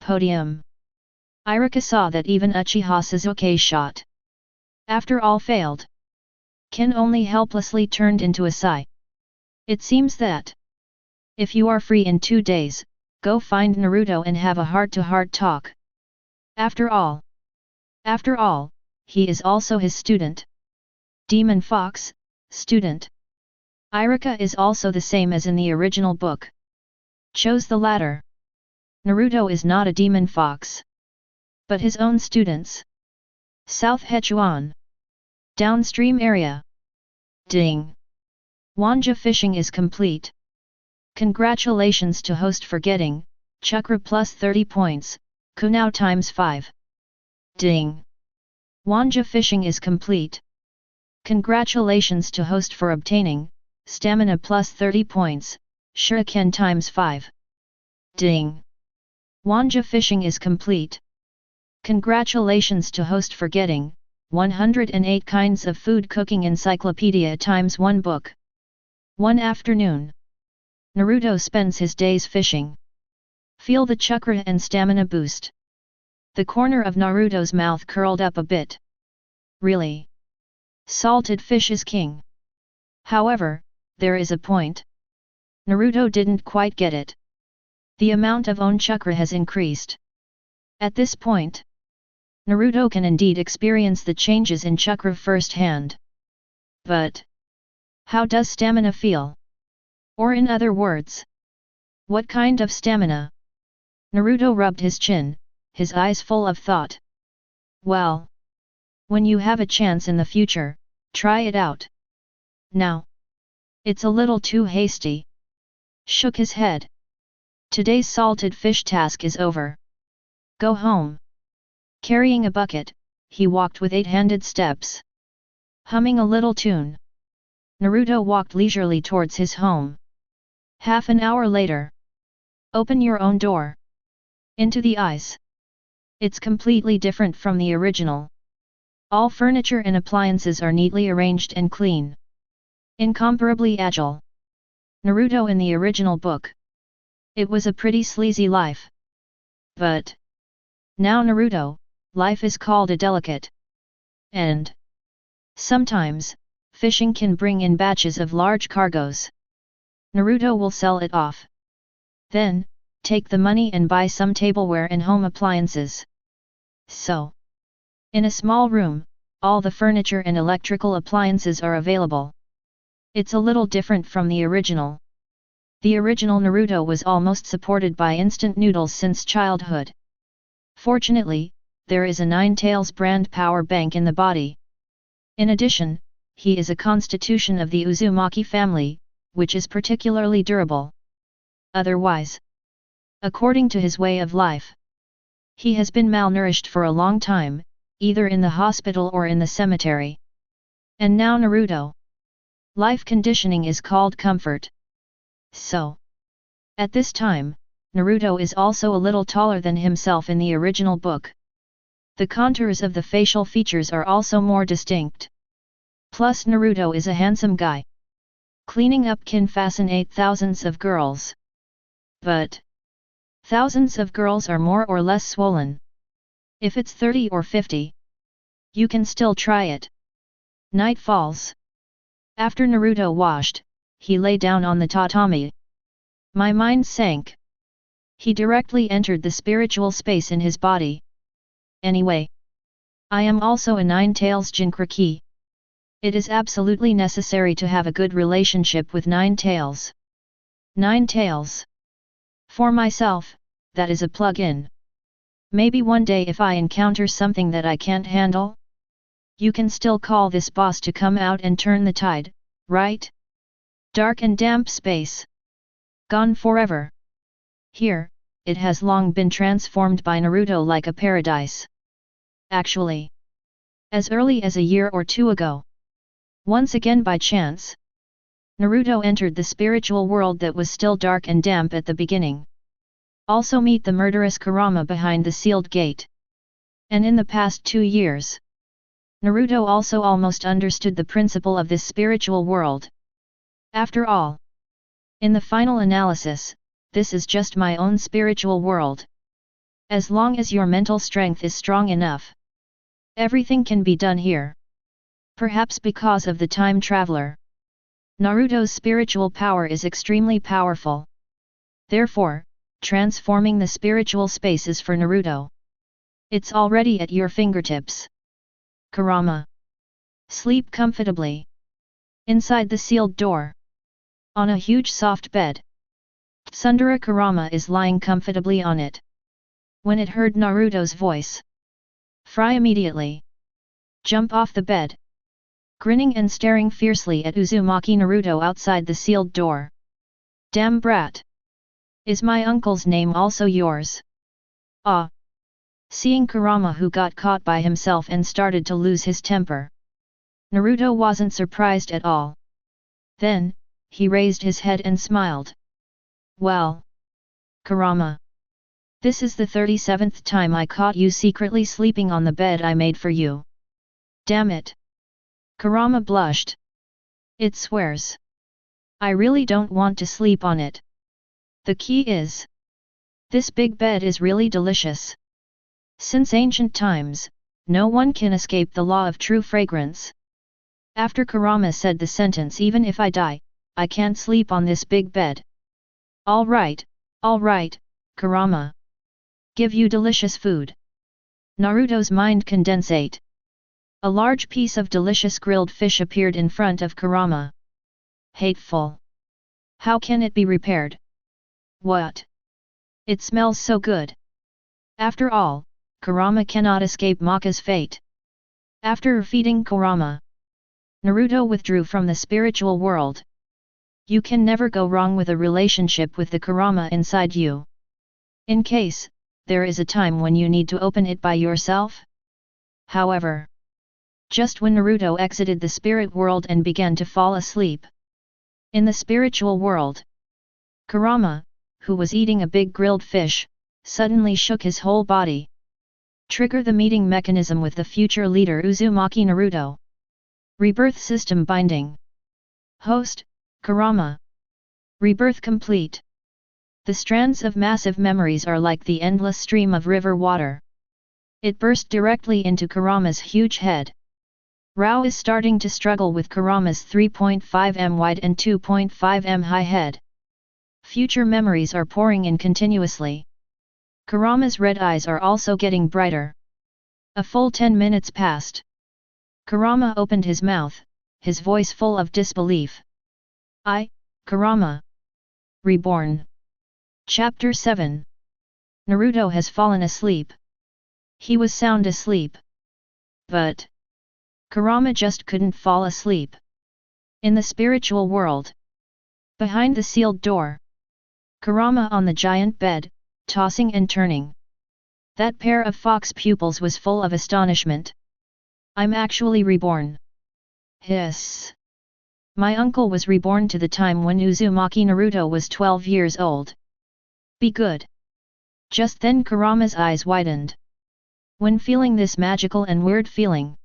Podium. Iruka saw that even Uchiha Sasuke's shot, after all, failed. Ken only helplessly turned into a sigh. It seems that if you are free in 2 days, go find Naruto and have a heart-to-heart talk. After all, he is also his student. Demon Fox, student. Iruka is also the same as in the original book. Chose the latter. Naruto is not a demon fox, but his own students. South Hechuan. Downstream area. Ding. Wanja fishing is complete. Congratulations to host for getting Chakra plus 30 points, Kunao times 5. Ding. Wanja fishing is complete. Congratulations to host for obtaining Stamina plus 30 points, Shuriken times 5. Ding. Wanja fishing is complete. Congratulations to host for getting 108 kinds of food cooking encyclopedia times 1 book. One afternoon, Naruto spends his days fishing. Feel the chakra and stamina boost. The corner of Naruto's mouth curled up a bit. Really? Salted fish is king. However, there is a point. Naruto didn't quite get it. The amount of own chakra has increased. At this point, Naruto can indeed experience the changes in chakra firsthand. But how does stamina feel? Or in other words, what kind of stamina? Naruto rubbed his chin, his eyes full of thought. Well, when you have a chance in the future, try it out. Now, it's a little too hasty. Shook his head. Today's salted fish task is over. Go home. Carrying a bucket, he walked with 8-handed steps. Humming a little tune, Naruto walked leisurely towards his home. Half an hour later. Open your own door. Into the eyes. It's completely different from the original. All furniture and appliances are neatly arranged and clean. Incomparably agile. Naruto in the original book. It was a pretty sleazy life. But now Naruto, life is called a delicate. And sometimes, fishing can bring in batches of large cargoes. Naruto will sell it off. Then, take the money and buy some tableware and home appliances. So, in a small room, all the furniture and electrical appliances are available. It's a little different from the original. The original Naruto was almost supported by instant noodles since childhood. Fortunately, there is a Nine-Tails brand power bank in the body. In addition, he is a constitution of the Uzumaki family, which is particularly durable. Otherwise, according to his way of life, he has been malnourished for a long time, either in the hospital or in the cemetery. And now Naruto. Life conditioning is called comfort. So, at this time, Naruto is also a little taller than himself in the original book. The contours of the facial features are also more distinct. Plus Naruto is a handsome guy. Cleaning up can fascinate thousands of girls. But thousands of girls are more or less swollen. If it's 30 or 50, you can still try it. Night falls. After Naruto washed, he lay down on the tatami. My mind sank. He directly entered the spiritual space in his body. Anyway, I am also a Nine Tails Jinkraki. It is absolutely necessary to have a good relationship with Nine Tails. Nine Tails. For myself, that is a plug-in. Maybe one day if I encounter something that I can't handle, you can still call this boss to come out and turn the tide, right? Dark and damp space. Gone forever. Here, it has long been transformed by Naruto like a paradise. Actually, as early as a year or two ago. Once again by chance, Naruto entered the spiritual world that was still dark and damp at the beginning. Also meet the murderous Kurama behind the sealed gate. And in the past 2 years, Naruto also almost understood the principle of this spiritual world. After all, in the final analysis, this is just my own spiritual world. As long as your mental strength is strong enough, everything can be done here. Perhaps because of the time traveler, Naruto's spiritual power is extremely powerful. Therefore, transforming the spiritual space is for Naruto. It's already at your fingertips. Kurama. Sleep comfortably. Inside the sealed door. On a huge soft bed. Tsundere Kurama is lying comfortably on it. When it heard Naruto's voice, Fry immediately jump off the bed, grinning and staring fiercely at Uzumaki Naruto outside the sealed door. Damn brat! Is my uncle's name also yours? Ah! Seeing Kurama who got caught by himself and started to lose his temper, Naruto wasn't surprised at all. Then, he raised his head and smiled. Well, Kurama. This is the 37th time I caught you secretly sleeping on the bed I made for you. Damn it! Kurama blushed. It swears. I really don't want to sleep on it. The key is, this big bed is really delicious. Since ancient times, no one can escape the law of true fragrance. After Kurama said the sentence, even if I die, I can't sleep on this big bed. All right, Kurama. Give you delicious food. Naruto's mind condensate. A large piece of delicious grilled fish appeared in front of Kurama. Hateful. How can it be repaired? What? It smells so good. After all, Kurama cannot escape Maka's fate. After feeding Kurama, Naruto withdrew from the spiritual world. You can never go wrong with a relationship with the Kurama inside you. In case, there is a time when you need to open it by yourself. However, just when Naruto exited the spirit world and began to fall asleep, in the spiritual world, Kurama, who was eating a big grilled fish, suddenly shook his whole body. Trigger the meeting mechanism with the future leader Uzumaki Naruto. Rebirth system binding. Host, Kurama. Rebirth complete. The strands of massive memories are like the endless stream of river water. It burst directly into Kurama's huge head. Rao is starting to struggle with Kurama's 3.5 m wide and 2.5 m high head. Future memories are pouring in continuously. Kurama's red eyes are also getting brighter. A full 10 minutes passed. Kurama opened his mouth, his voice full of disbelief. Kurama. Reborn. Chapter 7. Naruto has fallen asleep. He was sound asleep. But Kurama just couldn't fall asleep. In the spiritual world, behind the sealed door, Kurama on the giant bed, tossing and turning. That pair of fox pupils was full of astonishment. I'm actually reborn. Hiss. My uncle was reborn to the time when Uzumaki Naruto was 12 years old. Be good. Just then Kurama's eyes widened. When feeling this magical and weird feeling,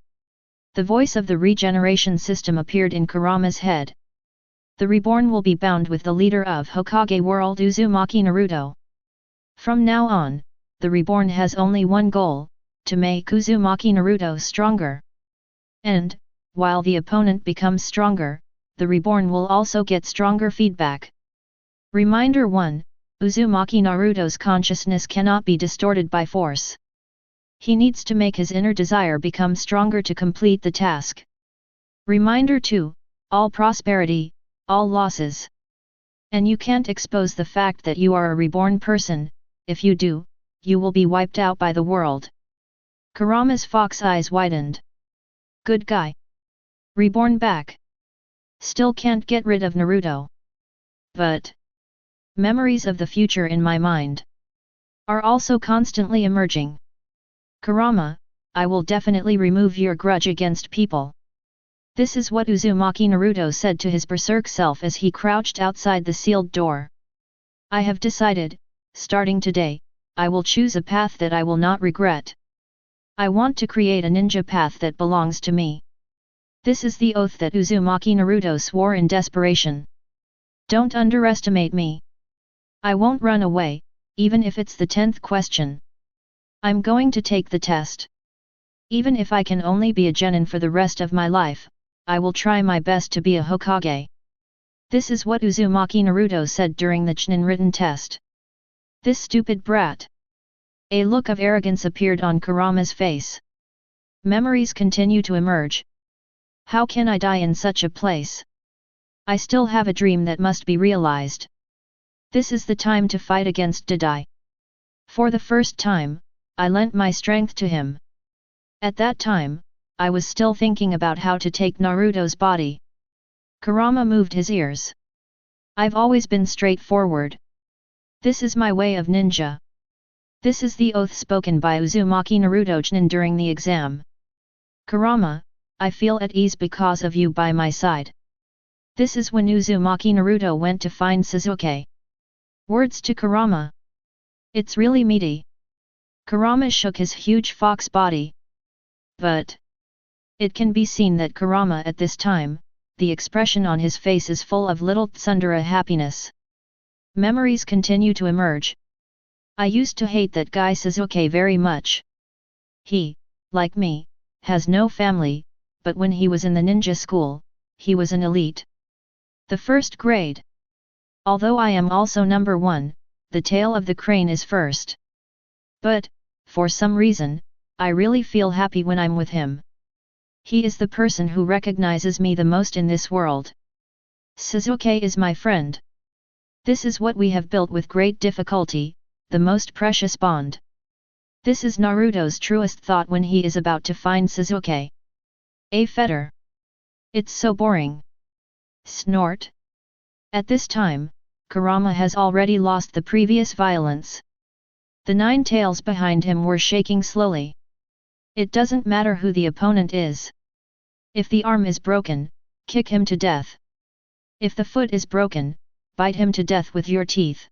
the voice of the regeneration system appeared in Kurama's head. The reborn will be bound with the leader of Hokage world Uzumaki Naruto. From now on, the reborn has only one goal, to make Uzumaki Naruto stronger. And, while the opponent becomes stronger, the reborn will also get stronger feedback. Reminder 1. Uzumaki Naruto's consciousness cannot be distorted by force. He needs to make his inner desire become stronger to complete the task. Reminder 2. All prosperity, all losses. And you can't expose the fact that you are a reborn person. If you do, you will be wiped out by the world. Kurama's fox eyes widened. Good guy. Reborn back. Still can't get rid of Naruto. But memories of the future in my mind are also constantly emerging. Kurama, I will definitely remove your grudge against people. This is what Uzumaki Naruto said to his berserk self as he crouched outside the sealed door. I have decided, starting today, I will choose a path that I will not regret. I want to create a ninja path that belongs to me. This is the oath that Uzumaki Naruto swore in desperation. Don't underestimate me. I won't run away, even if it's the 10th question. I'm going to take the test. Even if I can only be a genin for the rest of my life, I will try my best to be a Hokage. This is what Uzumaki Naruto said during the Chunin written test. This stupid brat. A look of arrogance appeared on Kurama's face. Memories continue to emerge. How can I die in such a place? I still have a dream that must be realized. This is the time to fight against Didai. For the first time, I lent my strength to him. At that time, I was still thinking about how to take Naruto's body. Kurama moved his ears. I've always been straightforward. This is my way of ninja. This is the oath spoken by Uzumaki Naruto Chunin during the exam. Kurama, I feel at ease because of you by my side. This is when Uzumaki Naruto went to find Sasuke. Words to Kurama. It's really meaty. Kurama shook his huge fox body. But it can be seen that Kurama at this time, the expression on his face is full of little tsundere happiness. Memories continue to emerge. I used to hate that guy Sasuke very much. He, like me, has no family, but when he was in the ninja school, he was an elite. The first grade. Although I am also number 1, the tail of the crane is first. But, for some reason, I really feel happy when I'm with him. He is the person who recognizes me the most in this world. Sasuke is my friend. This is what we have built with great difficulty, the most precious bond. This is Naruto's truest thought when he is about to find Sasuke. A fetter. It's so boring. Snort. At this time, Kurama has already lost the previous violence. The 9 tails behind him were shaking slowly. It doesn't matter who the opponent is. If the arm is broken, kick him to death. If the foot is broken, bite him to death with your teeth.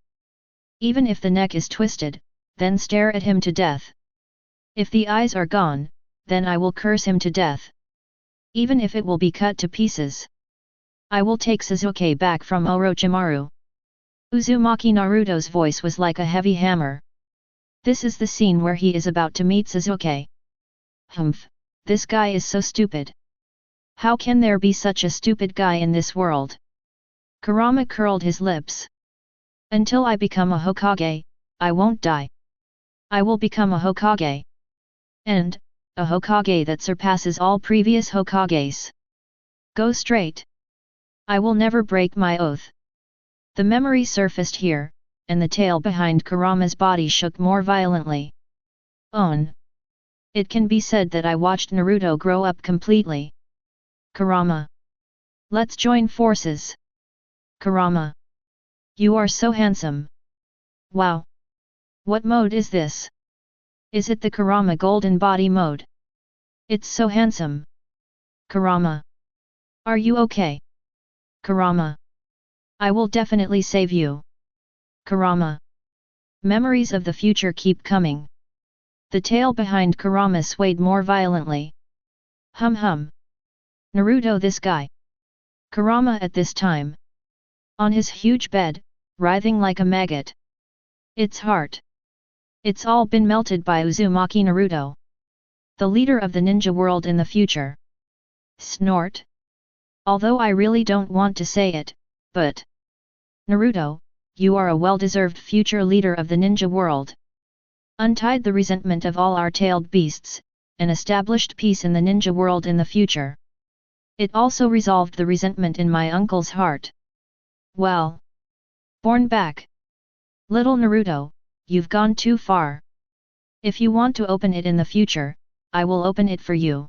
Even if the neck is twisted, then stare at him to death. If the eyes are gone, then I will curse him to death. Even if it will be cut to pieces. I will take Sasuke back from Orochimaru. Uzumaki Naruto's voice was like a heavy hammer. This is the scene where he is about to meet Sasuke. Humph, this guy is so stupid. How can there be such a stupid guy in this world? Kurama curled his lips. Until I become a Hokage, I won't die. I will become a Hokage. And, a Hokage that surpasses all previous Hokages. Go straight. I will never break my oath. The memory surfaced here, and the tail behind Kurama's body shook more violently. On. It can be said that I watched Naruto grow up completely. Kurama. Let's join forces. Kurama. You are so handsome. Wow. What mode is this? Is it the Kurama Golden Body mode? It's so handsome. Kurama. Are you okay? Kurama. I will definitely save you. Kurama. Memories of the future keep coming. The tail behind Kurama swayed more violently. Hum hum. Naruto, this guy. Kurama at this time. On his huge bed, writhing like a maggot. Its heart. It's all been melted by Uzumaki Naruto. The leader of the ninja world in the future. Snort. Although I really don't want to say it, but Naruto, you are a well-deserved future leader of the ninja world. Untied the resentment of all our tailed beasts, and established peace in the ninja world in the future. It also resolved the resentment in my uncle's heart. Well. Born back. Little Naruto, you've gone too far. If you want to open it in the future, I will open it for you.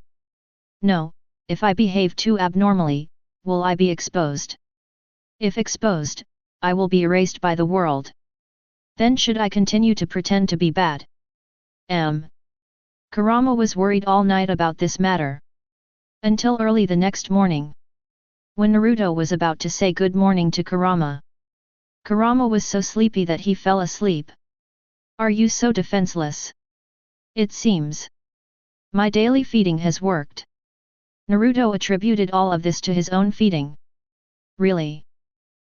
No, if I behave too abnormally, will I be exposed? If exposed, I will be erased by the world. Then should I continue to pretend to be bad? Kurama was worried all night about this matter. Until early the next morning. When Naruto was about to say good morning to Kurama. Kurama was so sleepy that he fell asleep. Are you so defenseless? It seems. My daily feeding has worked. Naruto attributed all of this to his own feeding. Really?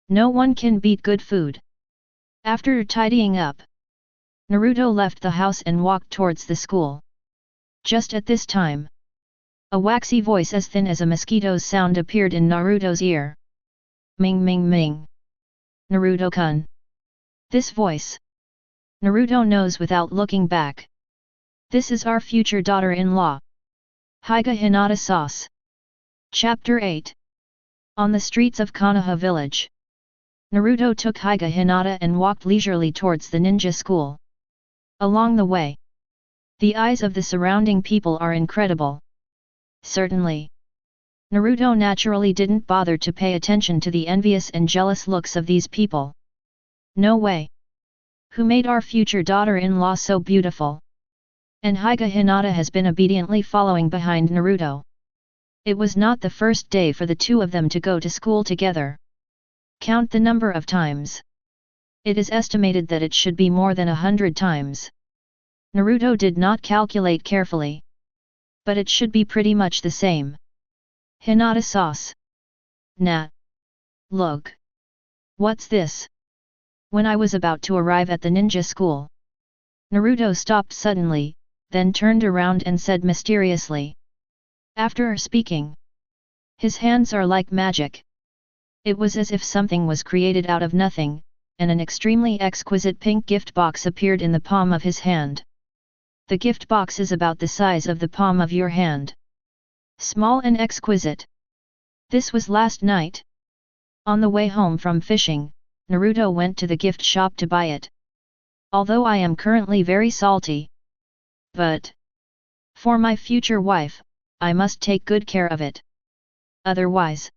No one can beat good food. After tidying up, Naruto left the house and walked towards the school. Just at this time, a waxy voice as thin as a mosquito's sound appeared in Naruto's ear. Ming ming ming. Naruto-kun. This voice. Naruto knows without looking back. This is our future daughter-in-law. Higa Hinata sauce. Chapter 8. On the streets of Konoha village. Naruto took Higa Hinata and walked leisurely towards the ninja school. Along the way, the eyes of the surrounding people are incredible. Certainly. Naruto naturally didn't bother to pay attention to the envious and jealous looks of these people. No way. Who made our future daughter-in-law so beautiful? And Higa Hinata has been obediently following behind Naruto. It was not the first day for the two of them to go to school together. Count the number of times. It is estimated that it should be more than 100 times. Naruto did not calculate carefully. But it should be pretty much the same. Hinata sauce. Nah. Look. What's this? When I was about to arrive at the ninja school, Naruto stopped suddenly, then turned around and said mysteriously. After speaking. His hands are like magic. It was as if something was created out of nothing, and an extremely exquisite pink gift box appeared in the palm of his hand. The gift box is about the size of the palm of your hand. Small and exquisite. This was last night. On the way home from fishing, Naruto went to the gift shop to buy it. Although I am currently very salty. But for my future wife, I must take good care of it. Otherwise,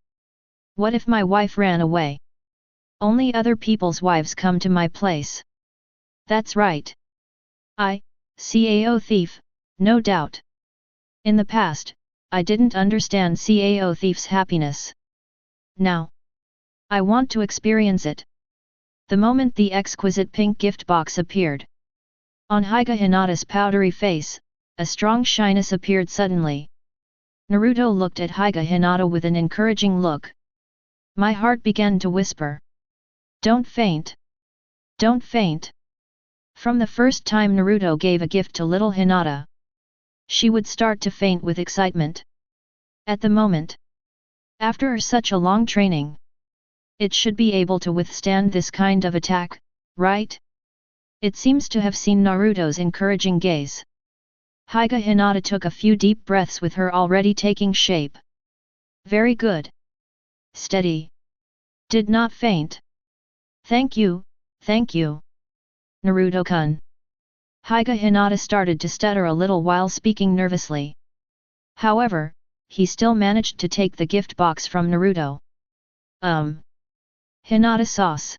what if my wife ran away? Only other people's wives come to my place. That's right. CAO thief, no doubt. In the past, I didn't understand CAO thief's happiness. Now, I want to experience it. The moment the exquisite pink gift box appeared. On Higa Hinata's powdery face, a strong shyness appeared suddenly. Naruto looked at Higa Hinata with an encouraging look. My heart began to whisper. Don't faint. Don't faint. From the first time Naruto gave a gift to little Hinata, she would start to faint with excitement. At the moment, after such a long training, it should be able to withstand this kind of attack, right? It seems to have seen Naruto's encouraging gaze. Higa Hinata took a few deep breaths with her already taking shape. Very good. Steady. Did not faint. Thank you, thank you. Naruto-kun. Higa Hinata started to stutter a little while speaking nervously. However, he still managed to take the gift box from Naruto. Hinata sauce.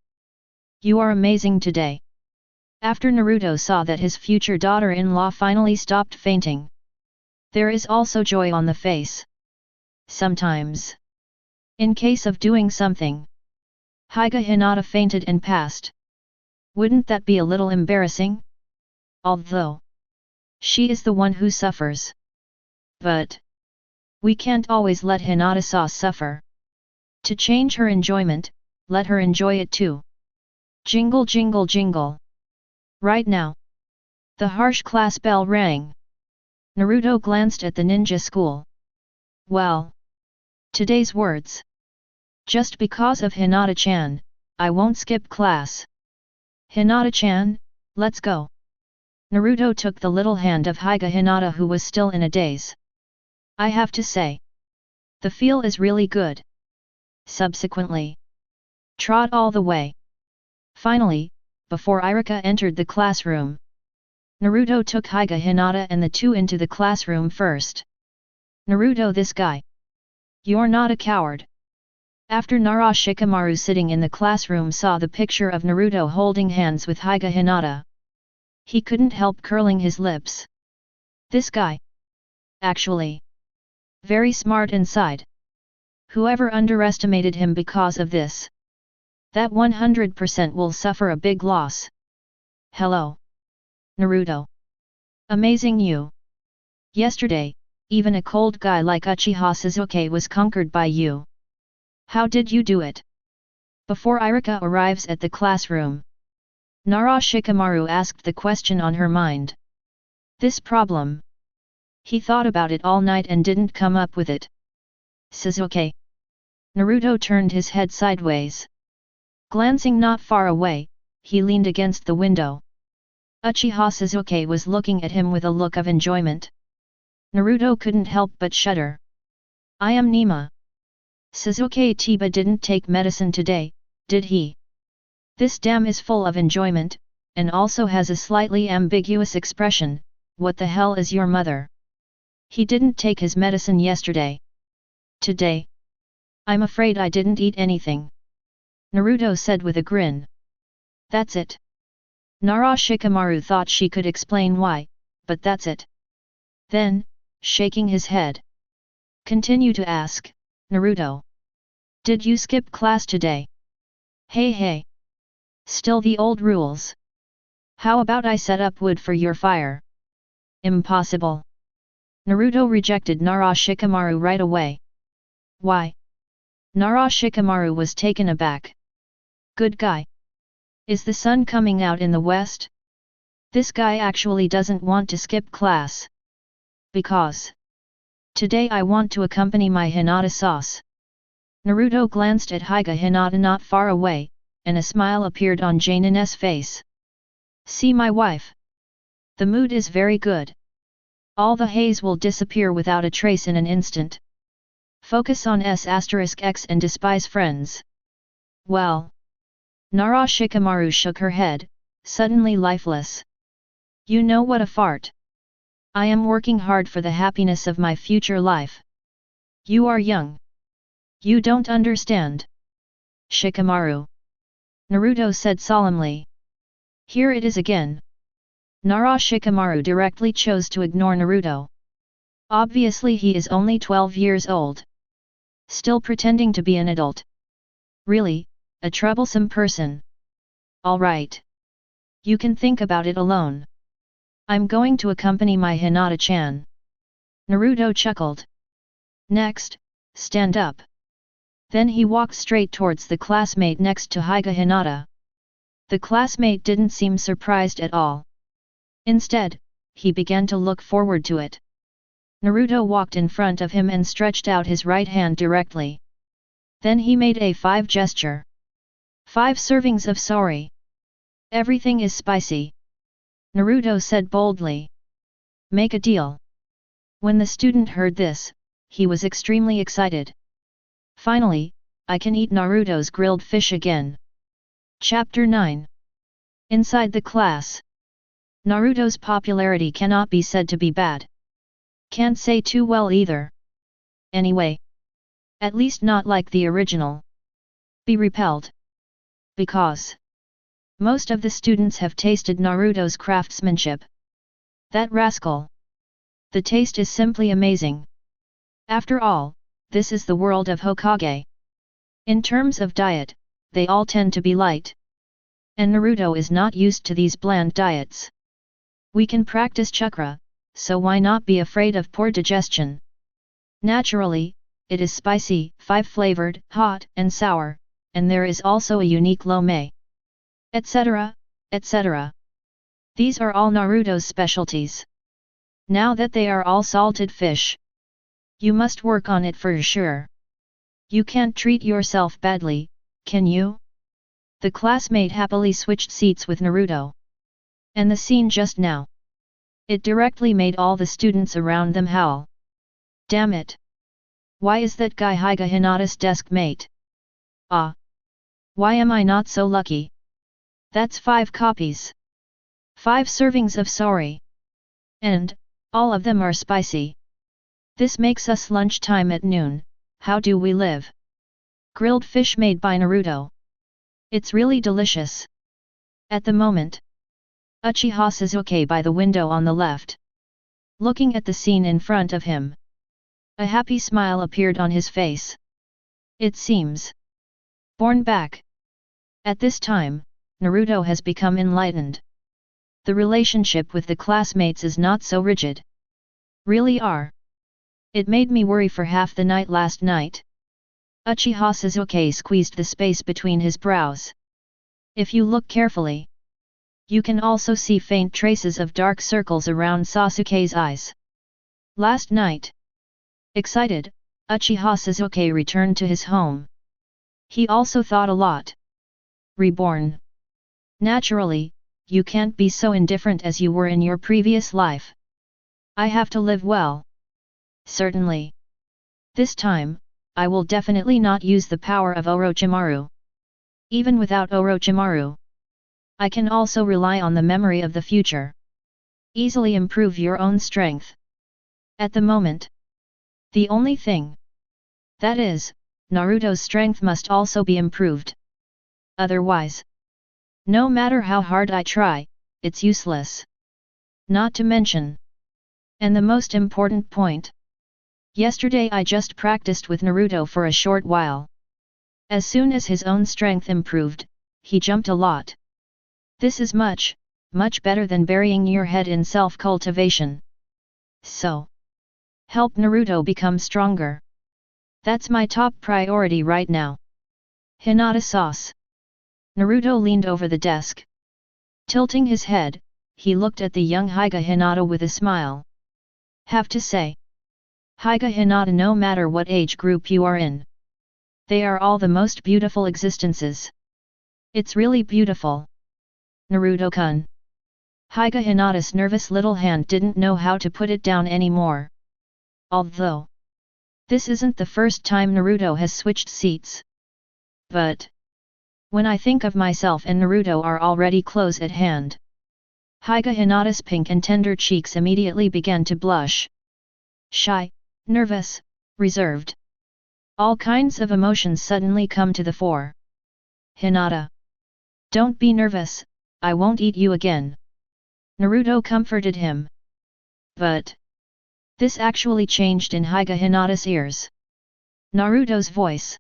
You are amazing today. After Naruto saw that his future daughter-in-law finally stopped fainting, there is also joy on the face. Sometimes, in case of doing something, Higa Hinata fainted and passed. Wouldn't that be a little embarrassing? Although she is the one who suffers. But we can't always let Hinata sauce suffer. To change her enjoyment, let her enjoy it too. Jingle jingle jingle. Right now. The harsh class bell rang. Naruto glanced at the ninja school. Well. Today's words. Just because of Hinata-chan, I won't skip class. Hinata-chan, let's go. Naruto took the little hand of Hinata, who was still in a daze. I have to say, the feel is really good. Subsequently, trot all the way. Finally, before Iruka entered the classroom, Naruto took Hinata and the two into the classroom first. Naruto, this guy. You're not a coward. After Shikamaru sitting in the classroom saw the picture of Naruto holding hands with Hinata, he couldn't help curling his lips. This guy. Actually, very smart inside. Whoever underestimated him because of this, that 100% will suffer a big loss. Hello, Naruto. Amazing you. Yesterday, even a cold guy like Uchiha Sasuke was conquered by you. How did you do it? Before Iruka arrives at the classroom, Shikamaru asked the question on her mind. This problem. He thought about it all night and didn't come up with it. Sasuke. Naruto turned his head sideways. Glancing not far away, he leaned against the window. Uchiha Sasuke was looking at him with a look of enjoyment. Naruto couldn't help but shudder. I am Nima. Sasuke Tiba didn't take medicine today, did he? This dam is full of enjoyment, and also has a slightly ambiguous expression, what the hell is your mother? He didn't take his medicine yesterday. Today? I'm afraid I didn't eat anything. Naruto said with a grin. That's it. Shikamaru thought she could explain why, but that's it. Then, shaking his head. Continue to ask, Naruto. Did you skip class today? Hey. Still the old rules. How about I set up wood for your fire? Impossible. Naruto rejected Shikamaru right away. Why? Shikamaru was taken aback. Good guy. Is the sun coming out in the west? This guy actually doesn't want to skip class. Because today I want to accompany my Hinata sauce. Naruto glanced at Hinata not far away, and a smile appeared on Janin's face. See my wife. The mood is very good. All the haze will disappear without a trace in an instant. Focus on S*X and despise friends. Well. Shikamaru shook her head, suddenly lifeless. You know what a fart. I am working hard for the happiness of my future life. You are young. You don't understand. Shikamaru. Naruto said solemnly. Here it is again. Shikamaru directly chose to ignore Naruto. Obviously he is only 12 years old. Still pretending to be an adult. Really, a troublesome person. Alright. You can think about it alone. I'm going to accompany my Hinata-chan. Naruto chuckled. Next, stand up. Then he walked straight towards the classmate next to Hinata. The classmate didn't seem surprised at all. Instead, he began to look forward to it. Naruto walked in front of him and stretched out his right hand directly. Then he made a 5 gesture. 5 servings of sorry. Everything is spicy. Naruto said boldly. Make a deal. When the student heard this, he was extremely excited. Finally, I can eat Naruto's grilled fish again. Chapter 9. Inside the class. Naruto's popularity cannot be said to be bad. Can't say too well either. Anyway. At least not like the original. Be repelled. Because most of the students have tasted Naruto's craftsmanship. That rascal. The taste is simply amazing. After all, this is the world of Hokage. In terms of diet, they all tend to be light. And Naruto is not used to these bland diets. We can practice chakra, so why not be afraid of poor digestion? Naturally, it is spicy, 5-flavored, hot and sour, and there is also a unique lo mei, etc., etc. These are all Naruto's specialties. Now that they are all salted fish, you must work on it for sure. You can't treat yourself badly, can you? The classmate happily switched seats with Naruto. And the scene just now. It directly made all the students around them howl. Damn it! Why is that guy Higa Hinata's desk mate? Ah! Why am I not so lucky? That's 5 copies. 5 servings of sorry. And, all of them are spicy. This makes us lunchtime at noon, how do we live? Grilled fish made by Naruto. It's really delicious. At the moment. Uchiha Sasuke by the window on the left. Looking at the scene in front of him. A happy smile appeared on his face. It seems. Born back. At this time, Naruto has become enlightened. The relationship with the classmates is not so rigid. Really are. It made me worry for half the night last night. Uchiha Sasuke squeezed the space between his brows. If you look carefully, you can also see faint traces of dark circles around Sasuke's eyes. Last night. Excited, Uchiha Sasuke returned to his home. He also thought a lot. Reborn. Naturally, you can't be so indifferent as you were in your previous life. I have to live well. Certainly. This time, I will definitely not use the power of Orochimaru. Even without Orochimaru, I can also rely on the memory of the future. Easily improve your own strength. At the moment. The only thing. That is, Naruto's strength must also be improved. Otherwise, no matter how hard I try, it's useless. Not to mention. And the most important point. Yesterday I just practiced with Naruto for a short while. As soon as his own strength improved, he jumped a lot. This is much, much better than burying your head in self-cultivation. So, help Naruto become stronger. That's my top priority right now. Hinata sauce. Naruto leaned over the desk. Tilting his head, he looked at the young Higa Hinata with a smile. Have to say. Higa Hinata, no matter what age group you are in. They are all the most beautiful existences. It's really beautiful. Naruto-kun. Higa Hinata's nervous little hand didn't know how to put it down anymore. Although, this isn't the first time Naruto has switched seats. But, when I think of myself and Naruto are already close at hand. Higa Hinata's pink and tender cheeks immediately began to blush. Shy, nervous, reserved. All kinds of emotions suddenly come to the fore. Hinata. Don't be nervous, I won't eat you again. Naruto comforted him. But, this actually changed in Higa Hinata's ears. Naruto's voice.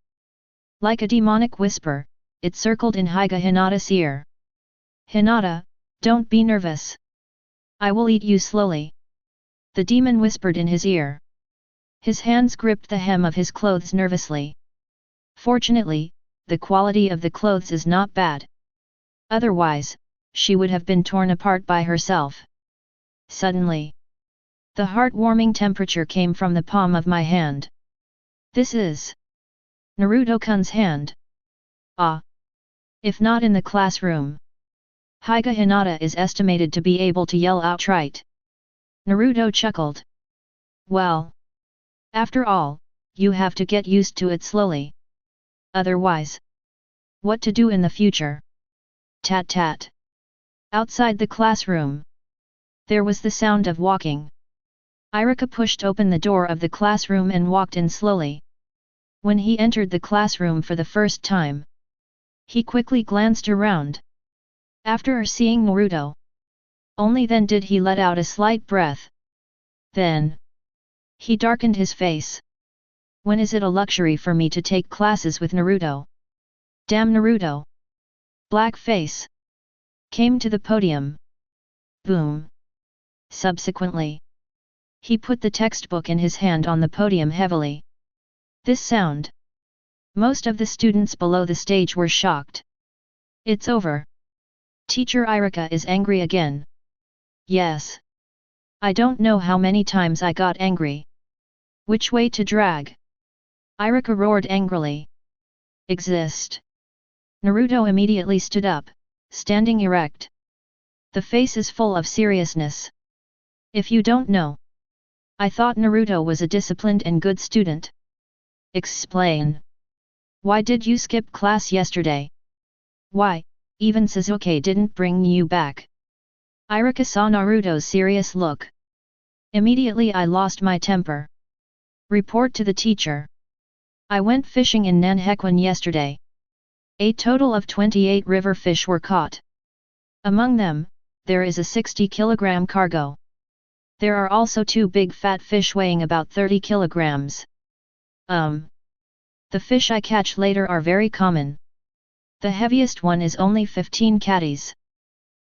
Like a demonic whisper, it circled in Higa Hinata's ear. Hinata, don't be nervous. I will eat you slowly. The demon whispered in his ear. His hands gripped the hem of his clothes nervously. Fortunately, the quality of the clothes is not bad. Otherwise, she would have been torn apart by herself. Suddenly, the heart-warming temperature came from the palm of my hand. This is Naruto-kun's hand. Ah! If not in the classroom. Higa Hinata is estimated to be able to yell outright. Naruto chuckled. Well. After all, you have to get used to it slowly. Otherwise. What to do in the future? Tat tat. Outside the classroom. There was the sound of walking. Iruka pushed open the door of the classroom and walked in slowly. When he entered the classroom for the first time, he quickly glanced around. After seeing Naruto, only then did he let out a slight breath. Then, he darkened his face. When is it a luxury for me to take classes with Naruto? Damn Naruto! Black face. Came to the podium. Boom. Subsequently, he put the textbook in his hand on the podium heavily. This sound. Most of the students below the stage were shocked. It's over. Teacher Iruka is angry again. Yes. I don't know how many times I got angry. Which way to drag? Iruka roared angrily. Exist. Naruto immediately stood up, standing erect. The face is full of seriousness. If you don't know. I thought Naruto was a disciplined and good student. Explain. Why did you skip class yesterday? Why, even Sasuke didn't bring you back. Iruka saw Naruto's serious look. Immediately I lost my temper. Report to the teacher. I went fishing in Nanhekwan yesterday. A total of 28 river fish were caught. Among them, there is a 60-kilogram cargo. There are also 2 big fat fish weighing about 30 kilograms. The fish I catch later are very common. The heaviest one is only 15 catties.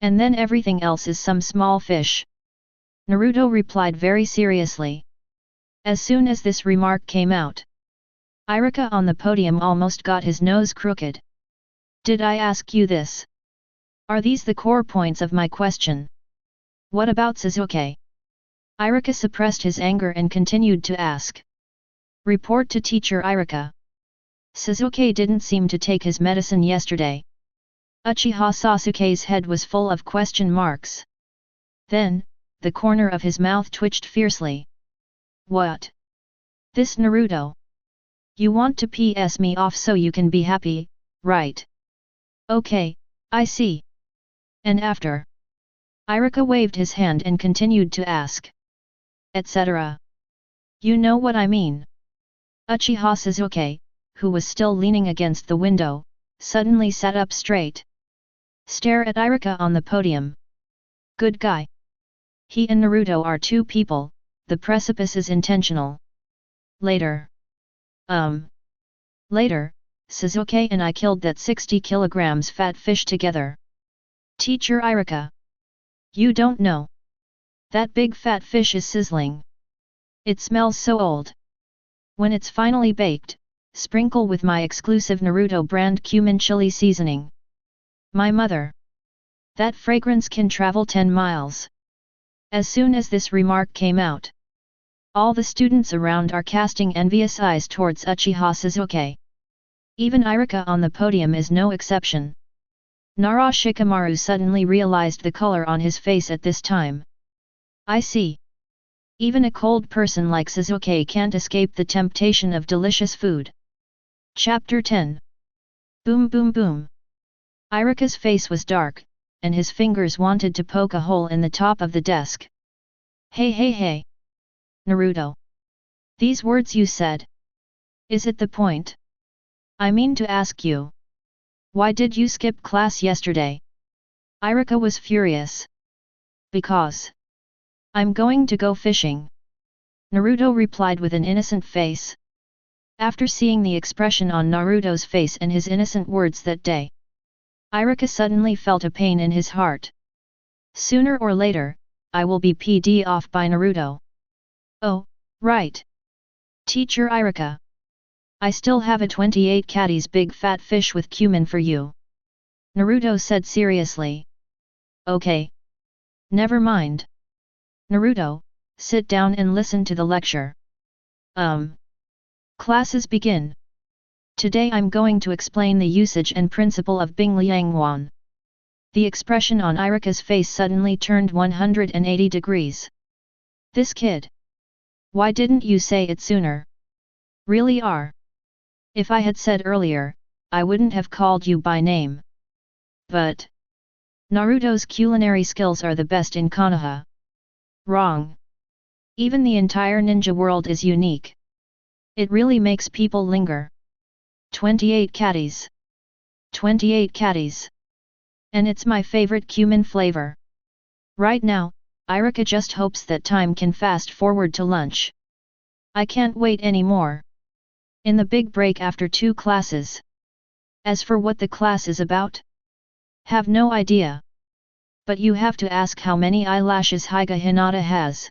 And then everything else is some small fish. Naruto replied very seriously. As soon as this remark came out, Iruka on the podium almost got his nose crooked. Did I ask you this? Are these the core points of my question? What about Sasuke? Iruka suppressed his anger and continued to ask. Report to teacher Iruka. Sasuke didn't seem to take his medicine yesterday. Uchiha Sasuke's head was full of question marks. Then, the corner of his mouth twitched fiercely. What? This Naruto? You want to piss me off so you can be happy, right? Okay, I see. And after? Iruka waved his hand and continued to ask. Etc. You know what I mean. Uchiha Sasuke, who was still leaning against the window, suddenly sat up straight. Stare at Iruka on the podium. Good guy. He and Naruto are 2 people, the precipice is intentional. Later. Later, Sasuke and I killed that 60 kilograms fat fish together. Teacher Iruka. You don't know. That big fat fish is sizzling. It smells so old. When it's finally baked, sprinkle with my exclusive Naruto brand cumin chili seasoning. My mother. That fragrance can travel 10 miles. As soon as this remark came out, all the students around are casting envious eyes towards Uchiha Sasuke. Even Iruka on the podium is no exception. Nara Shikamaru suddenly realized the color on his face at this time. I see. Even a cold person like Sasuke can't escape the temptation of delicious food. Chapter 10. Boom boom boom. Iruka's face was dark, and his fingers wanted to poke a hole in the top of the desk. Hey hey hey. Naruto. These words you said. Is it the point? I mean to ask you. Why did you skip class yesterday? Iruka was furious. Because. I'm going to go fishing. Naruto replied with an innocent face. After seeing the expression on Naruto's face and his innocent words that day, Iruka suddenly felt a pain in his heart. Sooner or later, I will be pd off by Naruto. Oh, right. Teacher Iruka. I still have a 28 catties big fat fish with cumin for you. Naruto said seriously. Okay. Never mind. Naruto, sit down and listen to the lecture. Classes begin. Today I'm going to explain the usage and principle of Bing Liangwan. The expression on Iruka's face suddenly turned 180 degrees. This kid. Why didn't you say it sooner? Really are. If I had said earlier, I wouldn't have called you by name. But Naruto's culinary skills are the best in Konoha. Wrong. Even the entire ninja world is unique. It really makes people linger. 28 catties. 28 catties. And it's my favorite cumin flavor. Right now, Iruka just hopes that time can fast forward to lunch. I can't wait anymore. In the big break after 2 classes. As for what the class is about? Have no idea. But you have to ask how many eyelashes Hyuga Hinata has.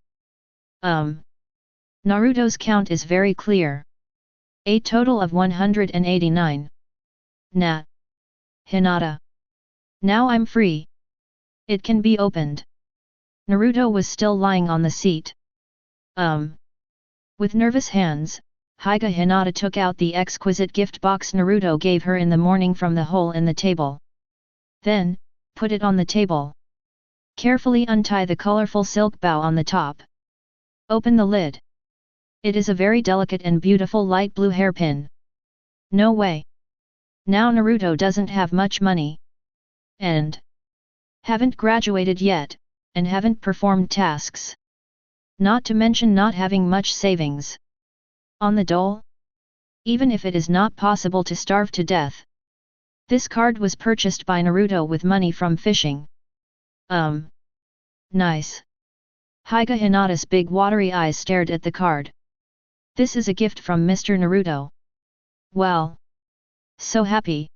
Naruto's count is very clear. A total of 189. Nah. Hinata. Now I'm free. It can be opened. Naruto was still lying on the seat. With nervous hands, Hyga Hinata took out the exquisite gift box Naruto gave her in the morning from the hole in the table. Then, put it on the table. Carefully untie the colorful silk bow on the top. Open the lid. It is a very delicate and beautiful light blue hairpin. No way. Now Naruto doesn't have much money. And haven't graduated yet, and haven't performed tasks. Not to mention not having much savings. On the dole? Even if it is not possible to starve to death. This card was purchased by Naruto with money from fishing. Nice. Hyga Hinata's big watery eyes stared at the card. This is a gift from Mr. Naruto. Well. So happy.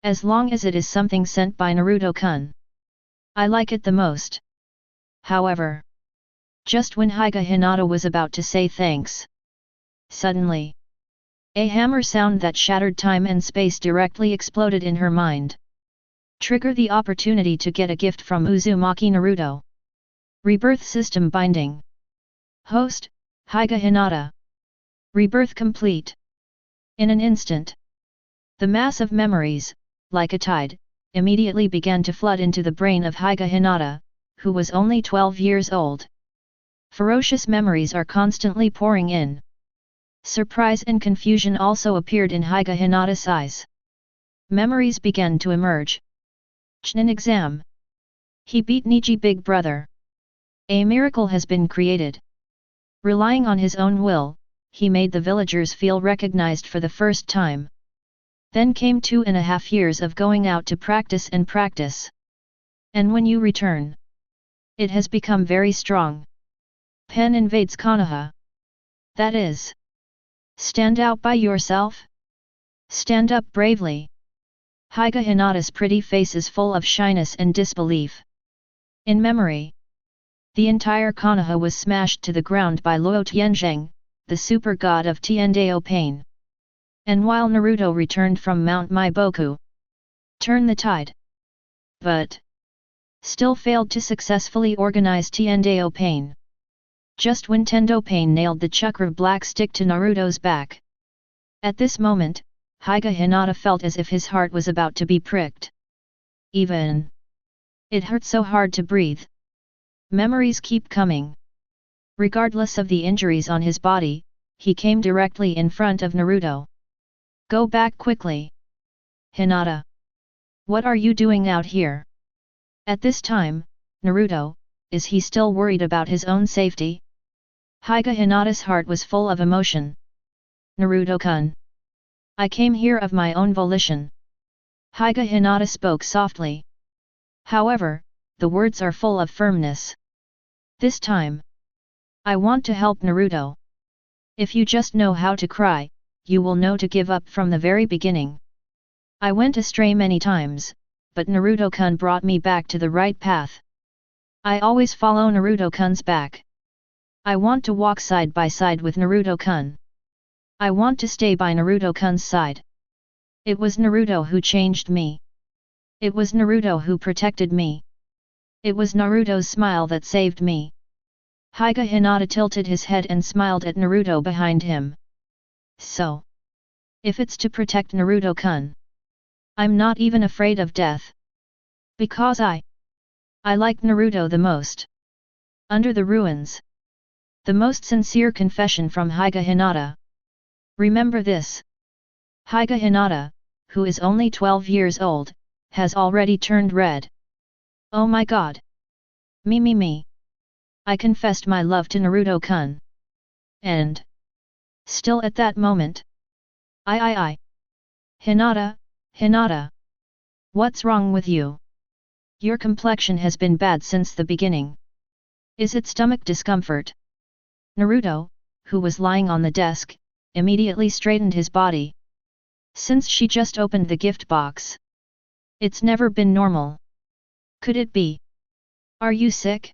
As long as it is something sent by Naruto-kun. I like it the most. However. Just when Hyga Hinata was about to say thanks. Suddenly. A hammer sound that shattered time and space directly exploded in her mind. Trigger the opportunity to get a gift from Uzumaki Naruto. Rebirth System Binding. Host, Hyga Hinata. Rebirth complete. In an instant. The mass of memories, like a tide, immediately began to flood into the brain of Hyga Hinata, who was only 12 years old. Ferocious memories are constantly pouring in. Surprise and confusion also appeared in Hyga Hinata's eyes. Memories began to emerge. Chunin exam. He beat Neji big brother. A miracle has been created. Relying on his own will, he made the villagers feel recognized for the first time. Then came 2.5 years of going out to practice and practice. And when you return, it has become very strong. Pen invades Konoha. That is. Stand out by yourself? Stand up bravely. Hyga Hinata's pretty face is full of shyness and disbelief. In memory. The entire Konoha was smashed to the ground by Luo Tianzheng, the super god of Tiandao pain. And while Naruto returned from Mount Maiboku, turn the tide. But still failed to successfully organize Tiandao pain. Just when Tendo Pain nailed the chakra black stick to Naruto's back. At this moment, Hyga Hinata felt as if his heart was about to be pricked. Even. It hurt so hard to breathe. Memories keep coming. Regardless of the injuries on his body, he came directly in front of Naruto. Go back quickly. Hinata. What are you doing out here? At this time, Naruto, is he still worried about his own safety? Hyga Hinata's heart was full of emotion. Naruto-kun. I came here of my own volition. Hyga Hinata spoke softly. However, the words are full of firmness. This time. I want to help Naruto. If you just know how to cry, you will know to give up from the very beginning. I went astray many times, but Naruto-kun brought me back to the right path. I always follow Naruto-kun's back. I want to walk side by side with Naruto-kun. I want to stay by Naruto-kun's side. It was Naruto who changed me. It was Naruto who protected me. It was Naruto's smile that saved me. Hyga Hinata tilted his head and smiled at Naruto behind him. So. If it's to protect Naruto-kun. I'm not even afraid of death. Because I like Naruto the most. Under the ruins. The most sincere confession from Hyga Hinata. Remember this. Hyga Hinata, who is only 12 years old, has already turned red. Oh my god. Me. I confessed my love to Naruto-kun. And. Still at that moment. I. Hinata. What's wrong with you? Your complexion has been bad since the beginning. Is it stomach discomfort? Naruto, who was lying on the desk, immediately straightened his body. Since she just opened the gift box. It's never been normal. Could it be? Are you sick?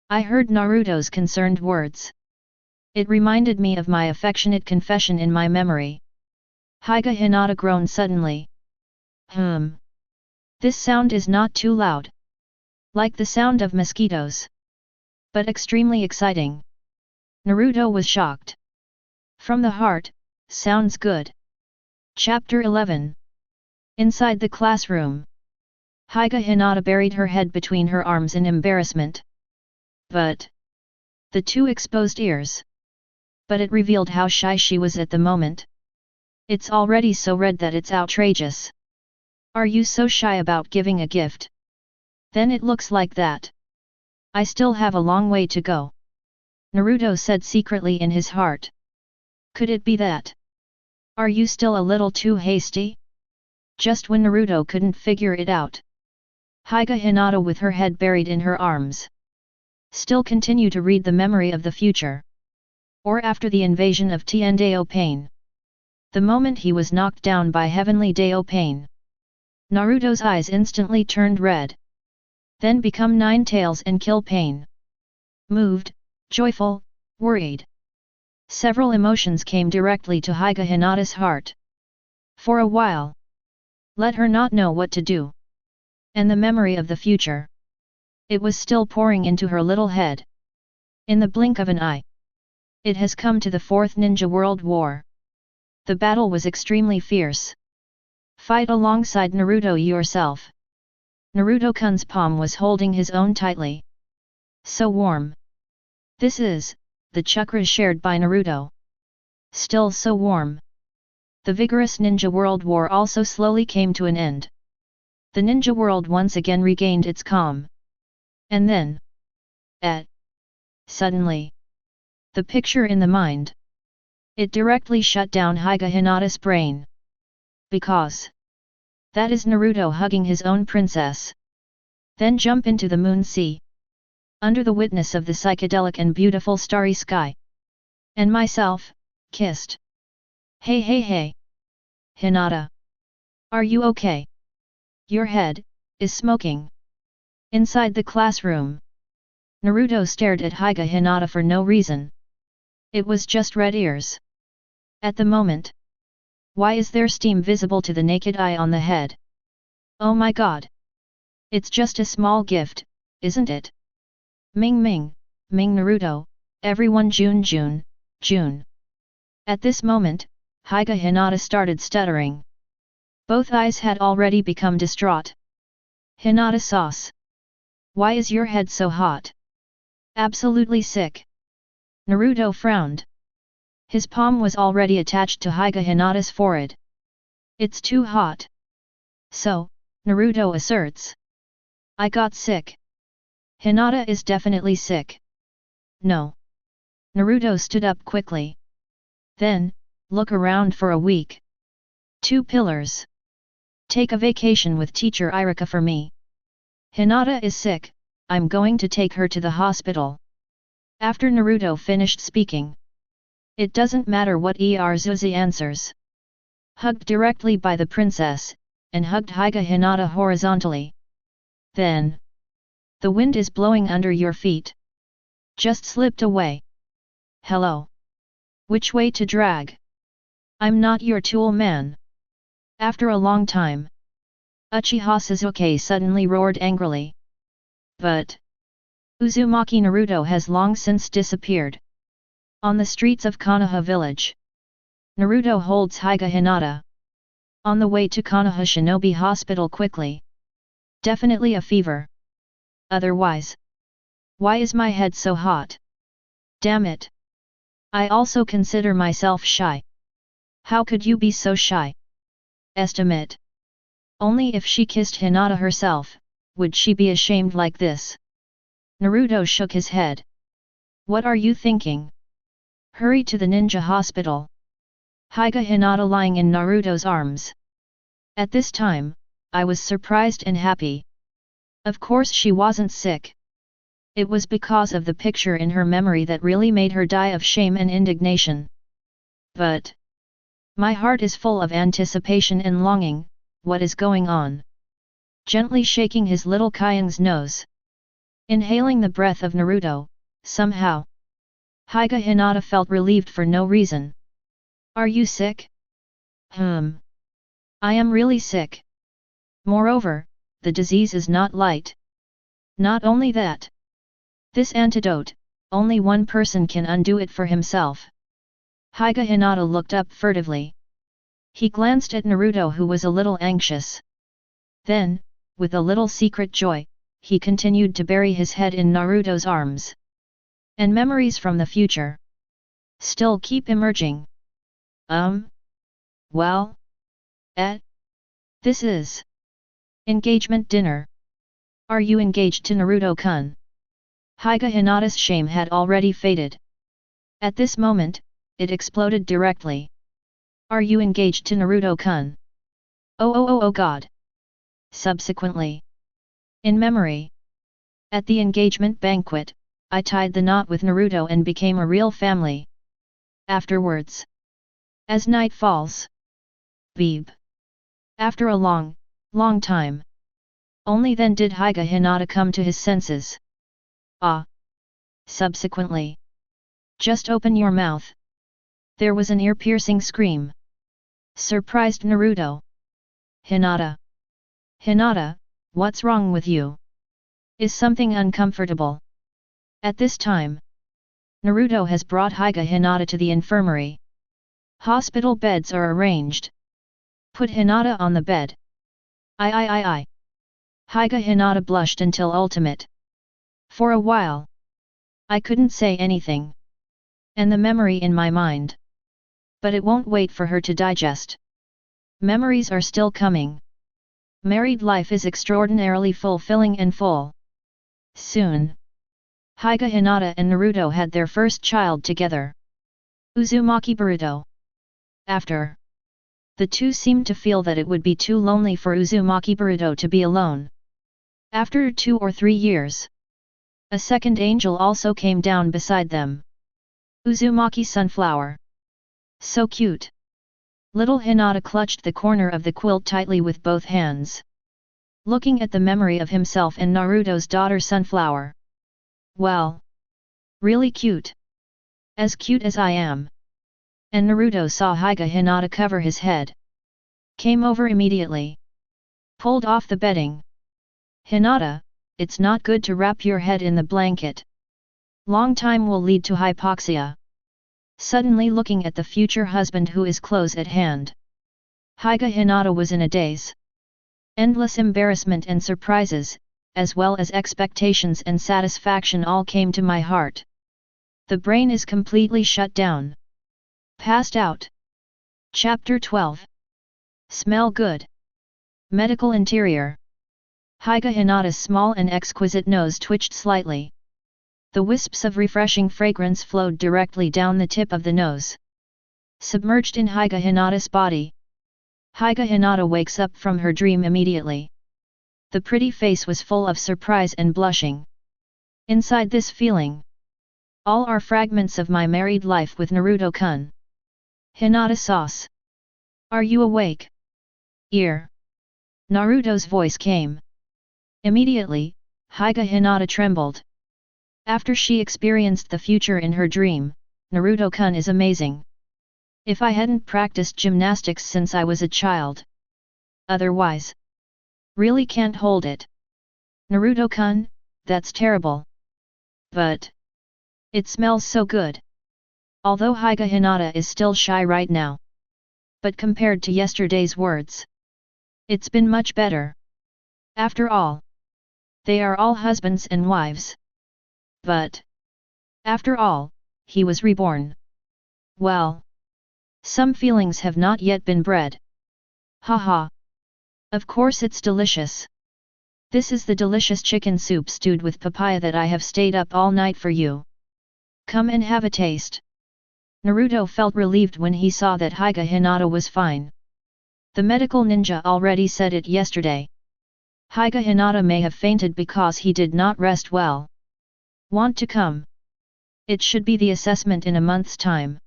I heard Naruto's concerned words. It reminded me of my affectionate confession in my memory. Hyga Hinata groaned suddenly. This sound is not too loud. Like the sound of mosquitoes. But extremely exciting. Naruto was shocked. From the heart, sounds good. Chapter 11. Inside the classroom. Higa Hinata buried her head between her arms in embarrassment. But the two exposed ears. But it revealed how shy she was at the moment. It's already so red that it's outrageous. Are you so shy about giving a gift? Then it looks like that. I still have a long way to go. Naruto said secretly in his heart. Could it be that? Are you still a little too hasty? Just when Naruto couldn't figure it out. Higa Hinata with her head buried in her arms. Still continue to read the memory of the future. Or after the invasion of Tien Dao Pain. The moment he was knocked down by Heavenly Dao Pain. Naruto's eyes instantly turned red. Then become nine tails and kill pain. Moved, joyful, worried. Several emotions came directly to Higa Hinata's heart. For a while. Let her not know what to do. And the memory of the future. It was still pouring into her little head. In the blink of an eye. It has come to the Fourth Ninja World War. The battle was extremely fierce. Fight alongside Naruto yourself. Naruto-kun's palm was holding his own tightly. So warm. This is, the chakras shared by Naruto. Still so warm. The vigorous Ninja World War also slowly came to an end. The Ninja World once again regained its calm. And then... Suddenly. The picture in the mind. It directly shut down Higa Hinata's brain. Because... that is Naruto hugging his own princess. Then jump into the moon sea. Under the witness of the psychedelic and beautiful starry sky. And myself, kissed. Hey. Hinata. Are you okay? Your head, is smoking. Inside the classroom. Naruto stared at Higa Hinata for no reason. It was just red ears. At the moment. Why is there steam visible to the naked eye on the head? Oh my god. It's just a small gift, isn't it? Ming Naruto, everyone June. At this moment, Higa Hinata started stuttering. Both eyes had already become distraught. Hinata sauce. Why is your head so hot? Absolutely sick. Naruto frowned. His palm was already attached to Higa Hinata's forehead. It's too hot. So, Naruto asserts. I got sick. Hinata is definitely sick. No. Naruto stood up quickly. Then, look around for a week. 2 pillars. Take a vacation with teacher Iruka for me. Hinata is sick, I'm going to take her to the hospital. After Naruto finished speaking. It doesn't matter what Zuzi answers. Hugged directly by the princess, and hugged Higa Hinata horizontally. Then. The wind is blowing under your feet. Just slipped away. Hello. Which way to drag? I'm not your tool man. After a long time. Uchiha Sasuke suddenly roared angrily. But. Uzumaki Naruto has long since disappeared. On the streets of Konoha village. Naruto holds Higa Hinata. On the way to Konoha Shinobi Hospital quickly. Definitely a fever. Otherwise. Why is my head so hot? Damn it. I also consider myself shy. How could you be so shy? Estimate. Only if she kissed Hinata herself, would she be ashamed like this? Naruto shook his head. What are you thinking? Hurry to the ninja hospital. Higa Hinata lying in Naruto's arms. At this time, I was surprised and happy. Of course she wasn't sick. It was because of the picture in her memory that really made her die of shame and indignation. But my heart is full of anticipation and longing, what is going on? Gently shaking his little Kyung's nose. Inhaling the breath of Naruto, somehow. Higa Hinata felt relieved for no reason. Are you sick? I am really sick. Moreover, the disease is not light. Not only that. This antidote, only one person can undo it for himself. Hyuga Hinata looked up furtively. He glanced at Naruto, who was a little anxious. Then, with a little secret joy, he continued to bury his head in Naruto's arms. And memories from the future still keep emerging. Well? This is engagement dinner. Are you engaged to Naruto-kun? Hyuga Hinata's shame had already faded. At this moment, it exploded directly. Are you engaged to Naruto-kun? Oh god. Subsequently, in memory, at the engagement banquet, I tied the knot with Naruto and became a real family. Afterwards, as night falls, Beeb. After a long time. Only then did Hyuga Hinata come to his senses. Subsequently. Just open your mouth. There was an ear-piercing scream. Surprised Naruto. Hinata, what's wrong with you? Is something uncomfortable? At this time, Naruto has brought Hyuga Hinata to the infirmary. Hospital beds are arranged. Put Hinata on the bed. I. Hyuga Hinata blushed until ultimate. For a while, I couldn't say anything. And the memory in my mind. But it won't wait for her to digest. Memories are still coming. Married life is extraordinarily fulfilling and full. Soon, Hyuga Hinata and Naruto had their first child together. Uzumaki Boruto. After, the two seemed to feel that it would be too lonely for Uzumaki Boruto to be alone. After 2 or 3 years, a second angel also came down beside them. Uzumaki Sunflower. So cute. Little Hinata clutched the corner of the quilt tightly with both hands. Looking at the memory of himself and Naruto's daughter Sunflower. Well. Really cute. As cute as I am. And Naruto saw Hyuga Hinata cover his head. Came over immediately. Pulled off the bedding. Hinata, it's not good to wrap your head in the blanket. Long time will lead to hypoxia. Suddenly looking at the future husband who is close at hand. Hyuga Hinata was in a daze. Endless embarrassment and surprises, as well as expectations and satisfaction all came to my heart. The brain is completely shut down. Passed out. Chapter 12. Smell good. Medical interior. Hyuga Hinata's small and exquisite nose twitched slightly. The wisps of refreshing fragrance flowed directly down the tip of the nose. Submerged in Hyuga Hinata's body. Hyuga Hinata wakes up from her dream immediately. The pretty face was full of surprise and blushing. Inside this feeling, all are fragments of my married life with Naruto-kun. Hinata sauce. Are you awake? Ear. Naruto's voice came. Immediately, Hyuga Hinata trembled. After she experienced the future in her dream, Naruto-kun is amazing. If I hadn't practiced gymnastics since I was a child. Otherwise. Really can't hold it. Naruto-kun, that's terrible. But. It smells so good. Although Hyuga Hinata is still shy right now. But compared to yesterday's words. It's been much better. After all. They are all husbands and wives. But. After all, he was reborn. Well. Some feelings have not yet been bred. Haha. Of course it's delicious. This is the delicious chicken soup stewed with papaya that I have stayed up all night for you. Come and have a taste. Naruto felt relieved when he saw that Hyuga Hinata was fine. The medical ninja already said it yesterday. Hyuga Hinata may have fainted because he did not rest well. Want to come? It should be the assessment in a month's time.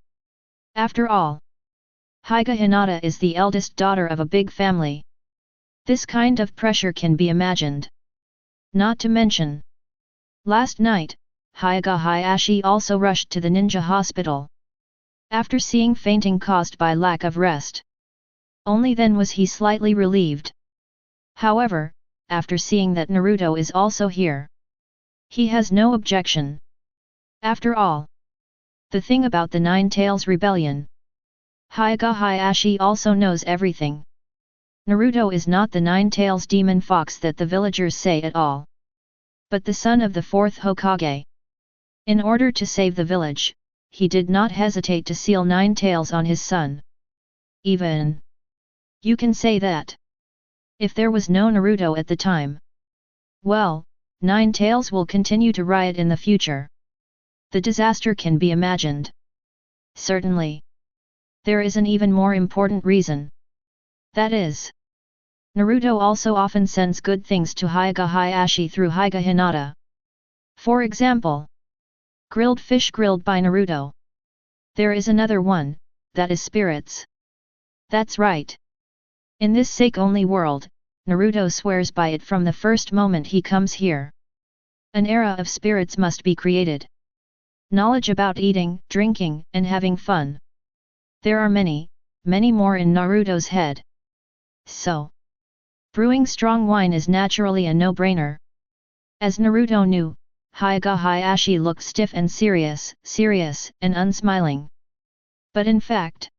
After all, Hyuga Hinata is the eldest daughter of a big family. This kind of pressure can be imagined. Not to mention, last night, Hyuga Hiashi also rushed to the ninja hospital. After seeing fainting caused by lack of rest. Only then was he slightly relieved. However, after seeing that Naruto is also here, he has no objection. After all, The thing about the Nine Tails Rebellion. Hokage Hiashi also knows everything. Naruto is not the Nine Tails demon fox that the villagers say at all, but the son of the fourth Hokage. In order to save the village, he did not hesitate to seal Nine Tails on his son. Even you can say that if there was no Naruto at the time, well, Nine Tails will continue to riot in the future. The disaster can be imagined. Certainly. There is an even more important reason. That is, Naruto also often sends good things to Hokage Hiashi through Hokage Hinata. For example, grilled fish grilled by Naruto. There is another one, that is spirits. That's right. In this sake-only world, Naruto swears by it from the first moment he comes here. An era of spirits must be created. Knowledge about eating, drinking, and having fun. There are many, many more in Naruto's head. So, brewing strong wine is naturally a no-brainer. As Naruto knew, Hokage Hiashi looked stiff and serious, and unsmiling. But in fact,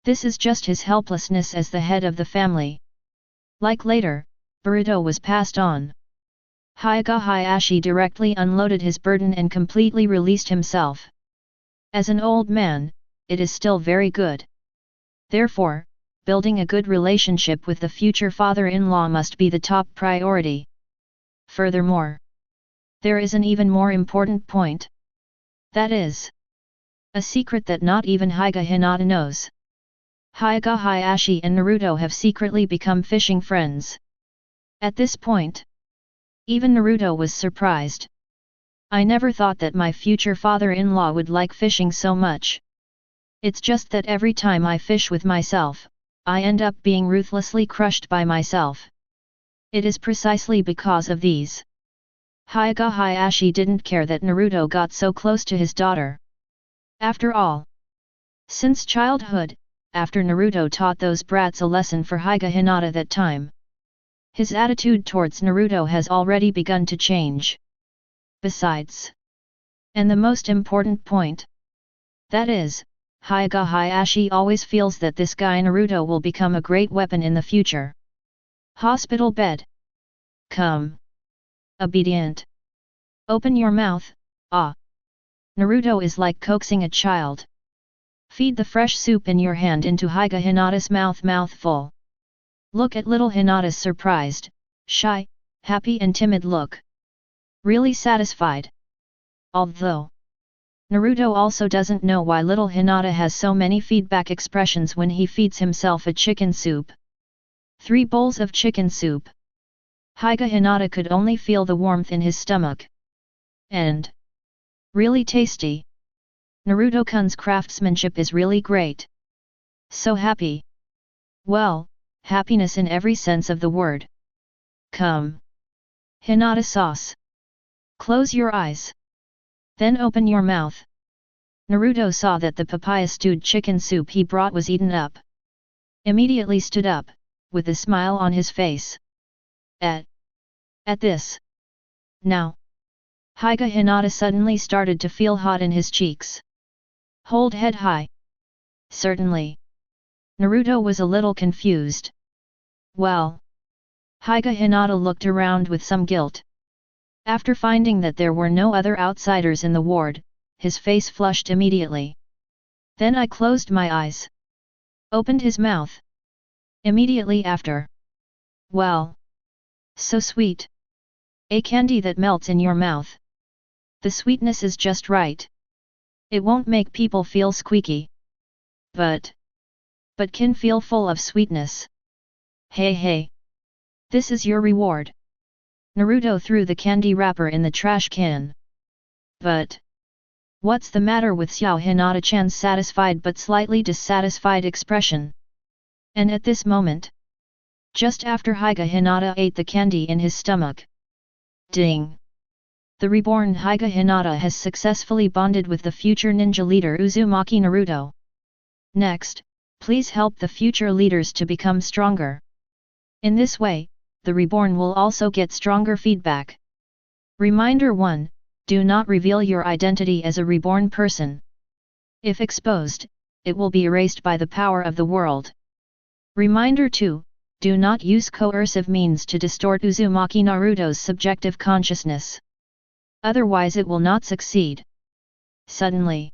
this is just his helplessness as the head of the family. Like later, Boruto was passed on. Hokage Hiashi directly unloaded his burden and completely released himself. As an old man, it is still very good. Therefore, building a good relationship with the future father-in-law must be the top priority. Furthermore, there is an even more important point. That is a secret that not even Hokage Hinata knows. Hokage Hiashi and Naruto have secretly become fishing friends. At this point, even Naruto was surprised. I never thought that my future father-in-law would like fishing so much. It's just that every time I fish with myself, I end up being ruthlessly crushed by myself. It is precisely because of these. Hokage Hiashi didn't care that Naruto got so close to his daughter. After all, since childhood, after Naruto taught those brats a lesson for Hokage Hinata that time, his attitude towards Naruto has already begun to change. Besides, and the most important point, that is, Hokage Hiashi always feels that this guy Naruto will become a great weapon in the future. Hospital bed. Come. Obedient. Open your mouth, ah. Naruto is like coaxing a child. Feed the fresh soup in your hand into Hokage Hinata's mouthful. Look at little Hinata's surprised, shy, happy and timid look. Really satisfied. Although Naruto also doesn't know why little Hinata has so many feedback expressions when he feeds himself a chicken soup. 3 bowls of chicken soup. Hokage Hinata could only feel the warmth in his stomach. And really tasty. Naruto-kun's craftsmanship is really great. So happy. Well, happiness in every sense of the word. Come. Hinata sauce. Close your eyes. Then open your mouth. Naruto saw that the papaya stewed chicken soup he brought was eaten up. Immediately stood up, with a smile on his face. At this. Now. Hokage Hinata suddenly started to feel hot in his cheeks. Hold head high. Certainly. Naruto was a little confused. Well. Hokage Hinata looked around with some guilt. After finding that there were no other outsiders in the ward, his face flushed immediately. Then I closed my eyes. Opened his mouth. Immediately after. Well. So sweet. A candy that melts in your mouth. The sweetness is just right. It won't make people feel squeaky. But can feel full of sweetness. Hey. This is your reward. Naruto threw the candy wrapper in the trash can. But what's the matter with Xiao Hinata-chan's satisfied but slightly dissatisfied expression? And at this moment, just after Hokage Hinata ate the candy in his stomach. Ding! The reborn Hokage Hinata has successfully bonded with the future ninja leader Uzumaki Naruto. Next, please help the future leaders to become stronger. In this way, the reborn will also get stronger feedback. Reminder 1, do not reveal your identity as a reborn person. If exposed, it will be erased by the power of the world. Reminder 2, do not use coercive means to distort Uzumaki Naruto's subjective consciousness. Otherwise it will not succeed. Suddenly,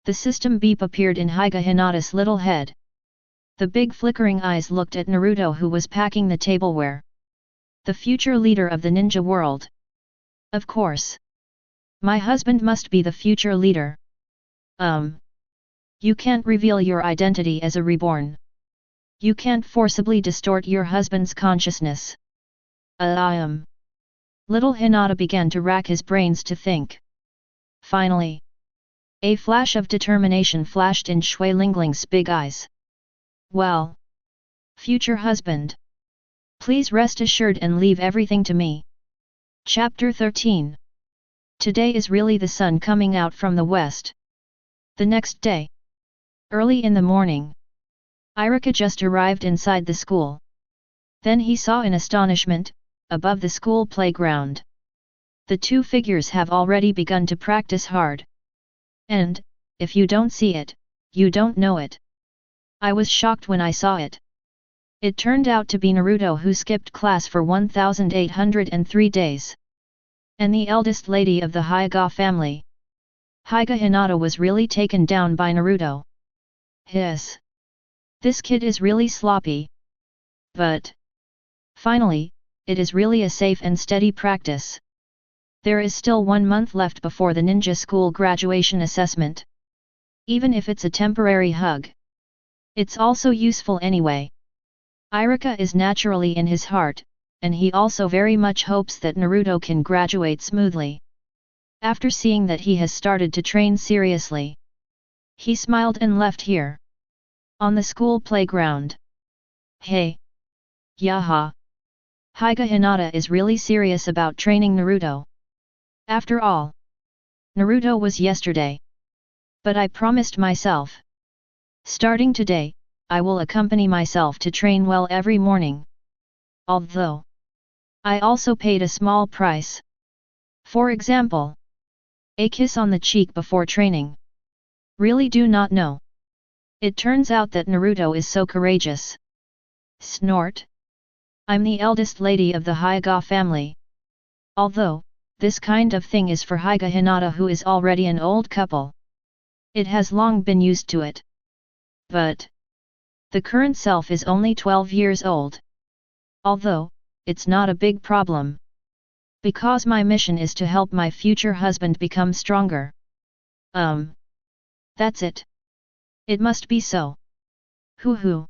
the system beep appeared in Higa Hinata's little head. The big flickering eyes looked at Naruto, who was packing the tableware. The future leader of the ninja world. Of course. My husband must be the future leader. You can't reveal your identity as a reborn. You can't forcibly distort your husband's consciousness. Little Hinata began to rack his brains to think. Finally, a flash of determination flashed in Shui Lingling's big eyes. Well, future husband, please rest assured and leave everything to me. Chapter 13. Today is really the sun coming out from the west. The next day, early in the morning, Iruka just arrived inside the school. Then he saw in astonishment, above the school playground. The two figures have already begun to practice hard. And, if you don't see it, you don't know it. I was shocked when I saw it. It turned out to be Naruto, who skipped class for 1803 days. And the eldest lady of the Hyuga family. Higa Hinata was really taken down by Naruto. Hiss. This kid is really sloppy. But finally, it is really a safe and steady practice. There is still 1 month left before the ninja school graduation assessment. Even if it's a temporary hug, it's also useful anyway. Iruka is naturally in his heart, and he also very much hopes that Naruto can graduate smoothly. After seeing that he has started to train seriously, he smiled and left here. On the school playground. Hey! Yaha! Higa Hinata is really serious about training Naruto. After all, Naruto was yesterday. But I promised myself. Starting today, I will accompany myself to train well every morning. Although, I also paid a small price. For example, a kiss on the cheek before training. Really do not know. It turns out that Naruto is so courageous. Snort. I'm the eldest lady of the Hyuga family. Although, this kind of thing is for Higa Hinata, who is already an old couple. It has long been used to it. But the current self is only 12 years old. Although, it's not a big problem. Because my mission is to help my future husband become stronger. That's it. It must be so. Hoo.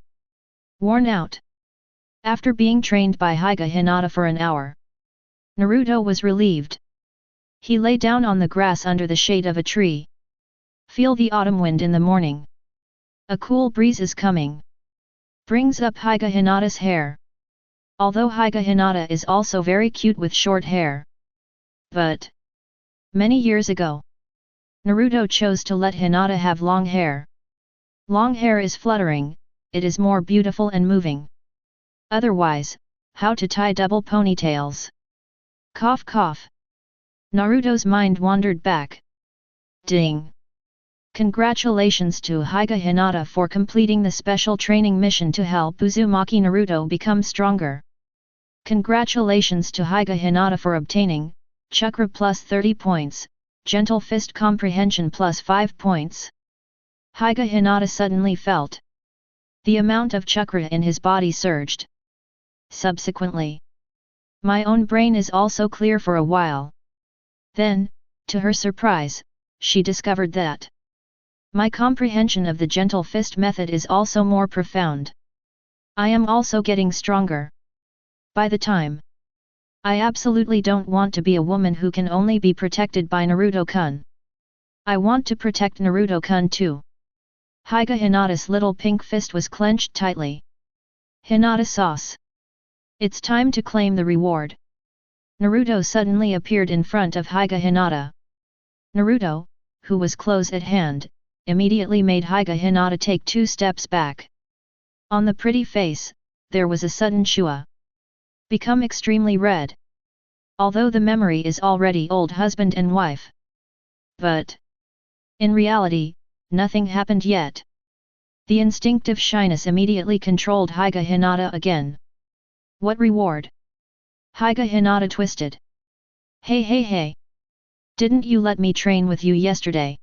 Worn out. After being trained by Higa Hinata for an hour, Naruto was relieved. He lay down on the grass under the shade of a tree. Feel the autumn wind in the morning. A cool breeze is coming. Brings up Higa Hinata's hair. Although Higa Hinata is also very cute with short hair. But many years ago, Naruto chose to let Hinata have long hair. Long hair is fluttering, it is more beautiful and moving. Otherwise, how to tie double ponytails? Cough cough. Naruto's mind wandered back. Ding! Congratulations to Higa Hinata for completing the special training mission to help Uzumaki Naruto become stronger. Congratulations to Higa Hinata for obtaining Chakra plus 30 points, Gentle Fist Comprehension plus 5 points. Higa Hinata suddenly felt the amount of chakra in his body surged. Subsequently, my own brain is also clear for a while. Then, to her surprise, she discovered that my comprehension of the Gentle Fist method is also more profound. I am also getting stronger. By the time, I absolutely don't want to be a woman who can only be protected by Naruto-kun. I want to protect Naruto-kun too. Higa Hinata's little pink fist was clenched tightly. Hinata sauce. It's time to claim the reward. Naruto suddenly appeared in front of Higa Hinata. Naruto, who was close at hand, immediately made Higa Hinata take 2 steps back. On the pretty face, there was a sudden shua. Become extremely red. Although the memory is already old husband and wife. But in reality, nothing happened yet. The instinctive shyness immediately controlled Higa Hinata again. What reward? Higa Hinata twisted. Hey. Didn't you let me train with you yesterday?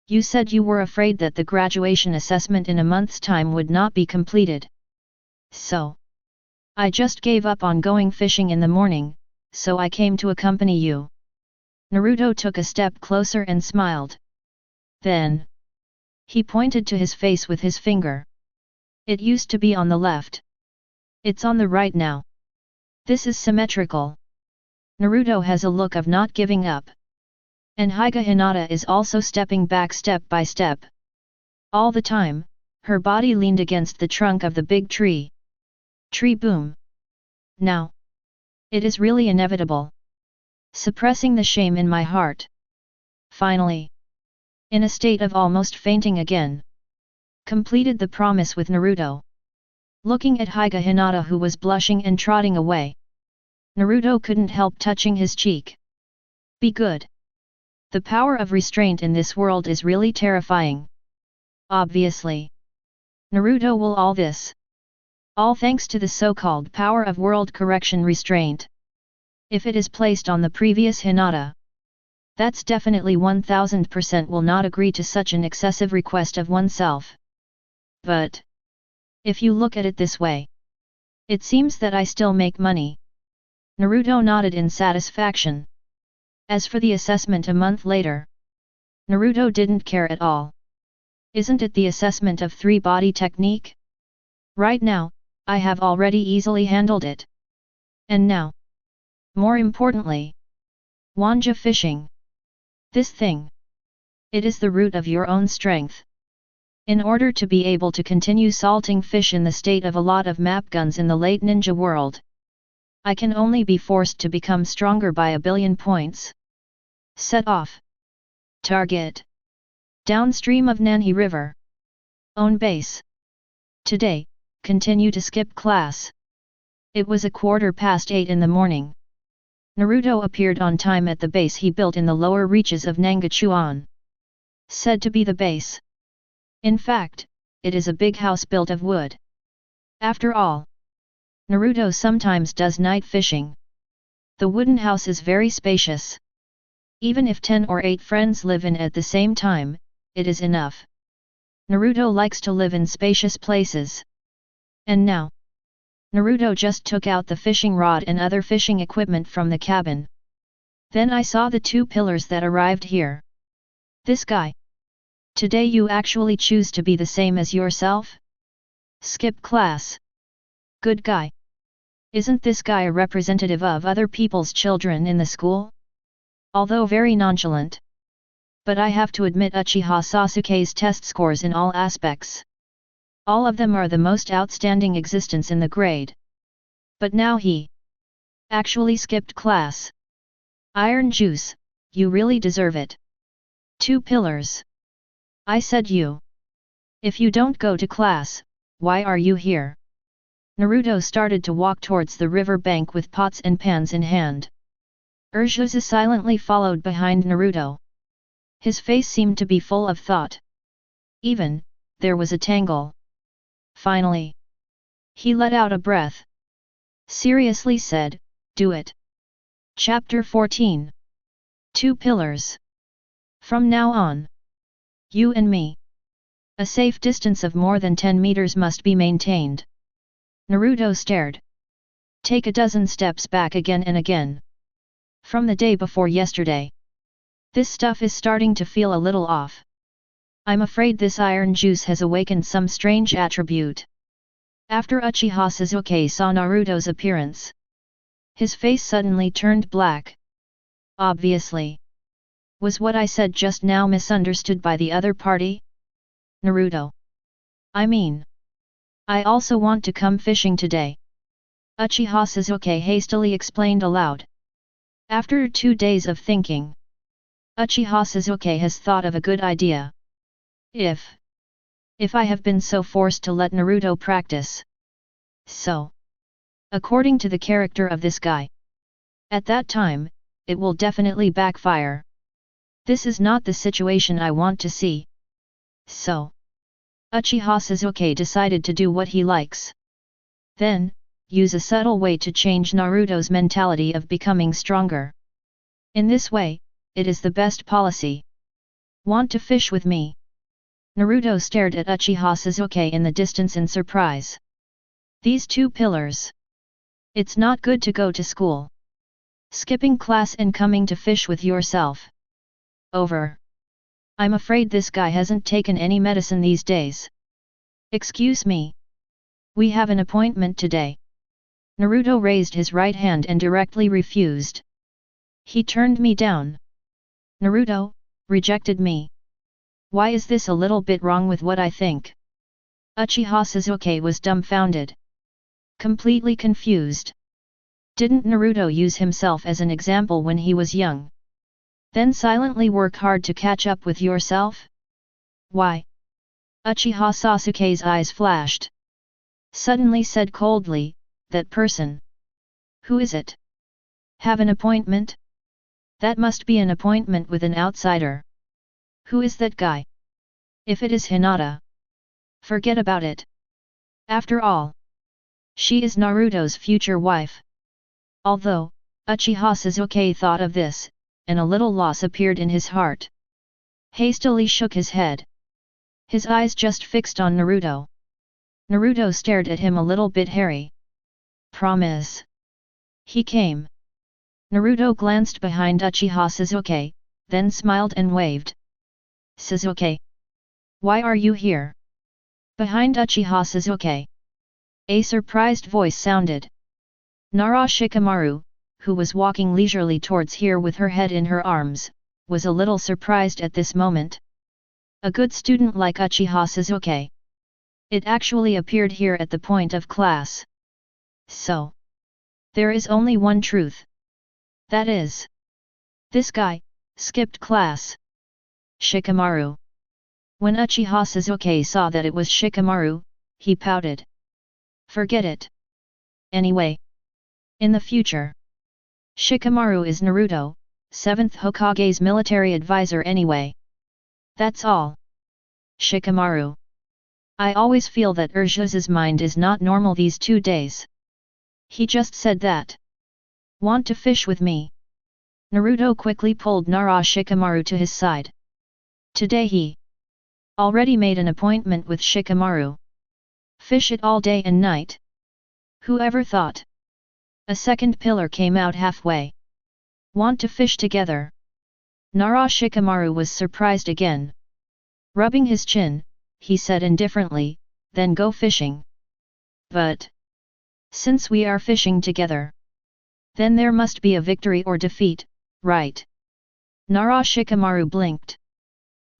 You said you were afraid that the graduation assessment in a month's time would not be completed. So I just gave up on going fishing in the morning, so I came to accompany you. Naruto took a step closer and smiled. Then he pointed to his face with his finger. It used to be on the left. It's on the right now. This is symmetrical. Naruto has a look of not giving up. And Higa Hinata is also stepping back step by step. All the time, her body leaned against the trunk of the big tree. Tree boom. Now. It is really inevitable. Suppressing the shame in my heart. Finally. In a state of almost fainting again. Completed the promise with Naruto. Looking at Higa Hinata who was blushing and trotting away. Naruto couldn't help touching his cheek. Be good. The power of restraint in this world is really terrifying. Obviously. Naruto will all this. All thanks to the so-called power of world correction restraint. If it is placed on the previous Hinata, that's definitely 1000% will not agree to such an excessive request of oneself. But if you look at it this way, it seems that I still make money. Naruto nodded in satisfaction. As for the assessment a month later, Naruto didn't care at all. Isn't it the assessment of 3-body technique? Right now, I have already easily handled it. And now, more importantly, Wanja fishing. This thing. It is the root of your own strength. In order to be able to continue salting fish in the state of a lot of map guns in the late ninja world, I can only be forced to become stronger by 1 billion points. Set off. Target. Downstream of Nanhi River. Own base. Today, continue to skip class. It was 8:15 in the morning. Naruto appeared on time at the base he built in the lower reaches of Nangachuan. Said to be the base. In fact, it is a big house built of wood. After all, Naruto sometimes does night fishing. The wooden house is very spacious. Even if 10 or 8 friends live in at the same time, it is enough. Naruto likes to live in spacious places. And now, Naruto just took out the fishing rod and other fishing equipment from the cabin. Then I saw the 2 pillars that arrived here. This guy. Today you actually choose to be the same as yourself? Skip class. Good guy. Isn't this guy a representative of other people's children in the school? Although very nonchalant. But I have to admit Uchiha Sasuke's test scores in all aspects. All of them are the most outstanding existence in the grade. But now he actually skipped class. Iron Juice, you really deserve it. 2 pillars. I said you. If you don't go to class, why are you here? Naruto started to walk towards the river bank with pots and pans in hand. Urjusa silently followed behind Naruto. His face seemed to be full of thought. Even, there was a tangle. Finally, he let out a breath. Seriously said, do it. Chapter 14. 2 pillars. From now on, you and me. A safe distance of more than 10 meters must be maintained. Naruto stared. Take a dozen steps back again and again. From the day before yesterday. This stuff is starting to feel a little off. I'm afraid this iron juice has awakened some strange attribute. After Uchiha Sasuke saw Naruto's appearance, his face suddenly turned black. Obviously. Was what I said just now misunderstood by the other party? Naruto. I mean, I also want to come fishing today. Uchiha Sasuke hastily explained aloud. After 2 days of thinking, Uchiha Sasuke has thought of a good idea. If I have been so forced to let Naruto practice. So, according to the character of this guy, at that time, it will definitely backfire. This is not the situation I want to see. So, Uchiha Sasuke decided to do what he likes. Then, use a subtle way to change Naruto's mentality of becoming stronger. In this way, it is the best policy. Want to fish with me? Naruto stared at Uchiha Sasuke in the distance in surprise. These two pillars. It's not good to go to school. Skipping class and coming to fish with yourself. Over. I'm afraid this guy hasn't taken any medicine these days. Excuse me. We have an appointment today. Naruto raised his right hand and directly refused. He turned me down. Naruto, rejected me. Why is this a little bit wrong with what I think? Uchiha Sasuke was dumbfounded. Completely confused. Didn't Naruto use himself as an example when he was young? Then silently work hard to catch up with yourself? Why? Uchiha Sasuke's eyes flashed. Suddenly said coldly, that person. Who is it? Have an appointment? That must be an appointment with an outsider. Who is that guy? If it is Hinata, forget about it. After all, she is Naruto's future wife. Although, Uchiha Sasuke thought of this, and a little loss appeared in his heart. Hastily shook his head. His eyes just fixed on Naruto. Naruto stared at him a little bit hairy. Promise. He came. Naruto glanced behind Uchiha Sasuke, then smiled and waved. Sasuke. Why are you here? Behind Uchiha Sasuke. A surprised voice sounded. Nara Shikamaru, who was walking leisurely towards here with her head in her arms, was a little surprised at this moment. A good student like Uchiha Sasuke. It actually appeared here at the point of class. So, there is only one truth. That is, this guy skipped class. Shikamaru. When Uchiha Sasuke saw that it was Shikamaru, he pouted. Forget it. Anyway, in the future, Shikamaru is Naruto, 7th Hokage's military advisor anyway. That's all. Shikamaru. I always feel that Urju's mind is not normal these 2 days. He just said that. Want to fish with me? Naruto quickly pulled Nara Shikamaru to his side. Today he already made an appointment with Shikamaru. Fish it all day and night. Whoever thought? A second pillar came out halfway. Want to fish together? Nara Shikamaru was surprised again. Rubbing his chin, he said indifferently, then go fishing. But since we are fishing together, then there must be a victory or defeat, right? Nara Shikamaru blinked.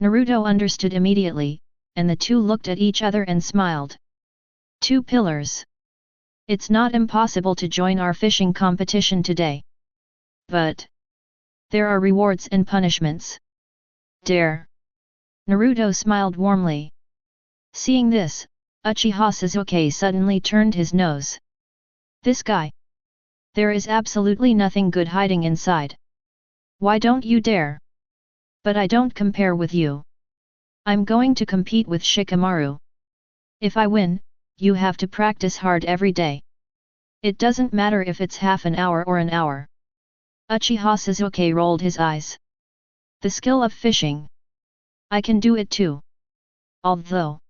Naruto understood immediately, and the two looked at each other and smiled. 2 pillars. It's not impossible to join our fishing competition today. But there are rewards and punishments. Dare. Naruto smiled warmly. Seeing this, Uchiha Sasuke suddenly turned his nose. This guy. There is absolutely nothing good hiding inside. Why don't you dare? But I don't compare with you. I'm going to compete with Shikamaru. If I win, you have to practice hard every day. It doesn't matter if it's half an hour or an hour. Uchiha Sasuke rolled his eyes. The skill of fishing. I can do it too. Although,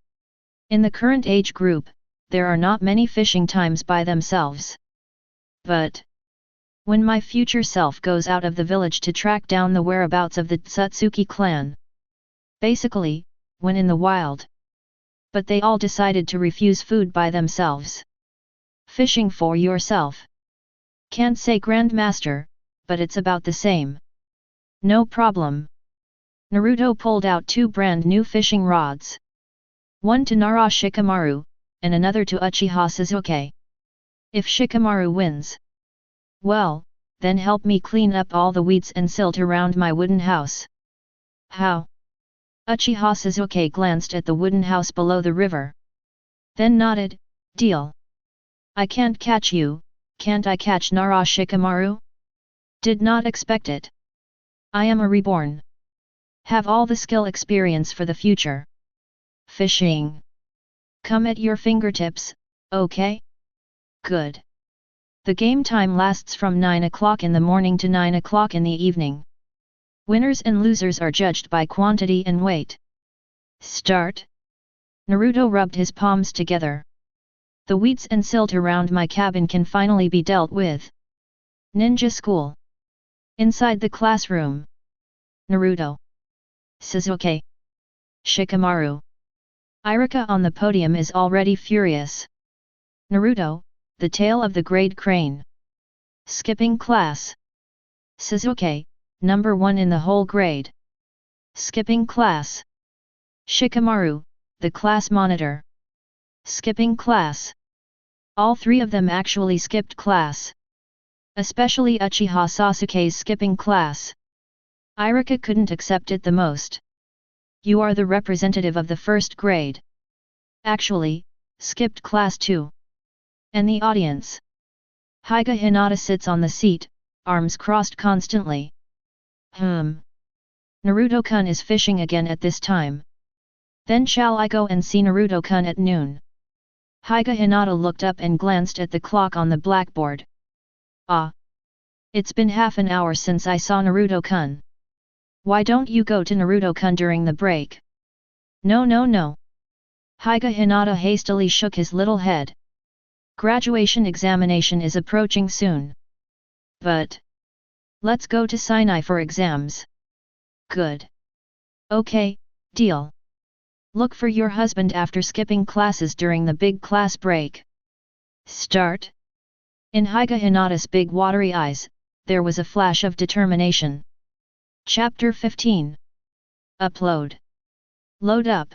in the current age group, there are not many fishing times by themselves. But when my future self goes out of the village to track down the whereabouts of the Tsutsuki clan. Basically, when in the wild. But they all decided to refuse food by themselves. Fishing for yourself. Can't say Grandmaster, but it's about the same. No problem. Naruto pulled out 2 brand new fishing rods. One to Nara Shikamaru, and another to Uchiha Sasuke. If Shikamaru wins, well, then help me clean up all the weeds and silt around my wooden house. How? Uchiha Sasuke glanced at the wooden house below the river. Then nodded, deal. I can't catch you, can't I catch Nara Shikamaru? Did not expect it. I am a reborn. Have all the skill experience for the future. Fishing. Come at your fingertips, okay? Good. The game time lasts from 9 o'clock in the morning to 9 o'clock in the evening. Winners and losers are judged by quantity and weight. Start. Naruto rubbed his palms together. The weeds and silt around my cabin can finally be dealt with. Ninja school. Inside the classroom. Naruto. Sasuke. Shikamaru. Iruka on the podium is already furious. Naruto, the tail of the grade crane. Skipping class. Sasuke, number 1 in the whole grade. Skipping class. Shikamaru, the class monitor. Skipping class. All 3 of them actually skipped class. Especially Uchiha Sasuke's skipping class. Iruka couldn't accept it the most. You are the representative of the first grade. Actually, skipped class too. And the audience. Hinata sits on the seat, arms crossed constantly. Naruto-kun is fishing again at this time. Then shall I go and see Naruto-kun at noon? Hinata looked up and glanced at the clock on the blackboard. Ah! It's been half an hour since I saw Naruto-kun. Why don't you go to Naruto-kun during the break? No. Hinata hastily shook his little head. Graduation examination is approaching soon. But let's go to Sinai for exams. Good. Okay, deal. Look for your husband after skipping classes during the big class break. Start. In Hinata's big watery eyes, there was a flash of determination. Chapter 15. Upload. Load up.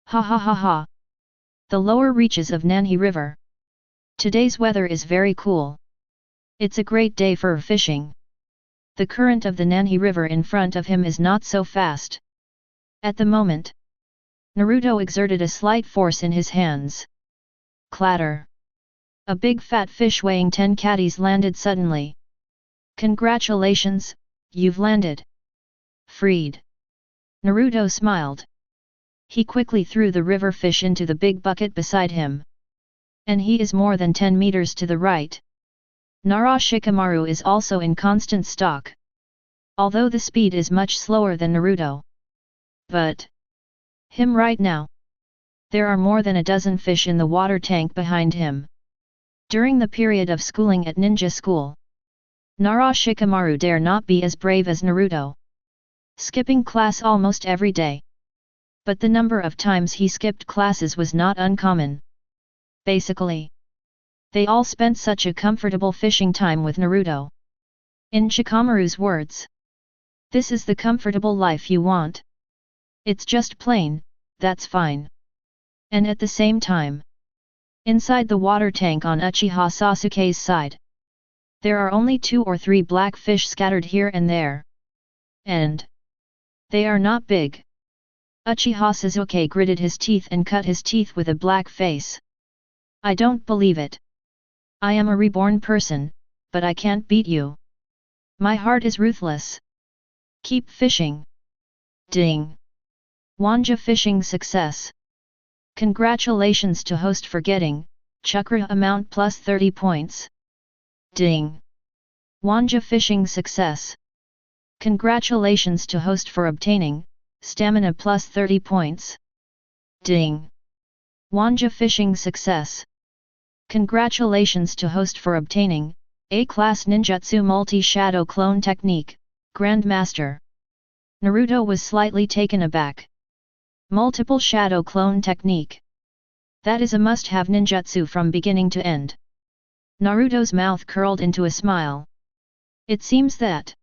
Ha. The lower reaches of Nanhi River. Today's weather is very cool. It's a great day for fishing. The current of the Nanhi River in front of him is not so fast. At the moment, Naruto exerted a slight force in his hands. Clatter. A big fat fish weighing 10 catties landed suddenly. Congratulations, you've landed. Freed. Naruto smiled. He quickly threw the river fish into the big bucket beside him. And he is more than 10 meters to the right. Nara Shikamaru is also in constant stalk. Although the speed is much slower than Naruto. But him right now. There are more than a dozen fish in the water tank behind him. During the period of schooling at ninja school, Nara Shikamaru dare not be as brave as Naruto. Skipping class almost every day. But the number of times he skipped classes was not uncommon. Basically, they all spent such a comfortable fishing time with Naruto. In Shikamaru's words, this is the comfortable life you want. It's just plain, that's fine. And at the same time, inside the water tank on Uchiha Sasuke's side, there are only 2 or 3 black fish scattered here and there. And they are not big. Uchiha Sasuke gritted his teeth and cut his teeth with a black face. I don't believe it. I am a reborn person, but I can't beat you. My heart is ruthless. Keep fishing. Ding. Wanja fishing success. Congratulations to host for getting, chakra amount plus 30 points. Ding. Wanja fishing success. Congratulations to host for obtaining, stamina plus 30 points. Ding. Wanja fishing success. Congratulations to host for obtaining, A-class ninjutsu multi-shadow clone technique, Grandmaster. Naruto was slightly taken aback. Multiple shadow clone technique. That is a must-have ninjutsu from beginning to end. Naruto's mouth curled into a smile. It seems that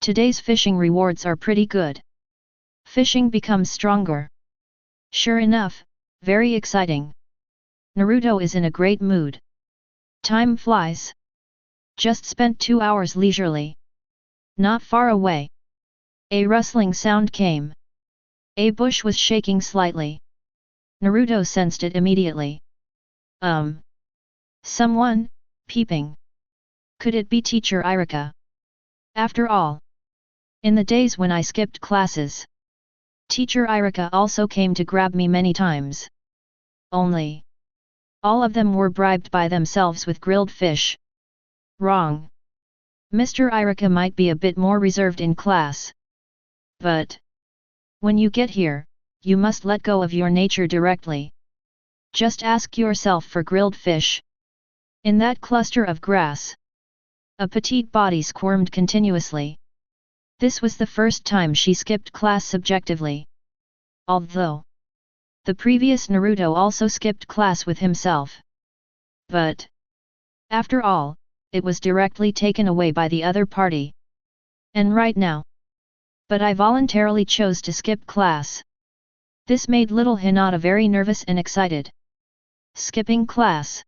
today's fishing rewards are pretty good. Fishing becomes stronger. Sure enough, very exciting. Naruto is in a great mood. Time flies. Just spent 2 hours leisurely. Not far away. A rustling sound came. A bush was shaking slightly. Naruto sensed it immediately. Someone, peeping. Could it be teacher Iruka? After all, in the days when I skipped classes, Teacher Iruka also came to grab me many times. Only. All of them were bribed by themselves with grilled fish. Wrong. Mr. Iruka might be a bit more reserved in class. But when you get here, you must let go of your nature directly. Just ask yourself for grilled fish. In that cluster of grass, a petite body squirmed continuously. This was the first time she skipped class subjectively. Although the previous Naruto also skipped class with himself. But after all, it was directly taken away by the other party. And right now. But I voluntarily chose to skip class. This made little Hinata very nervous and excited. Skipping class.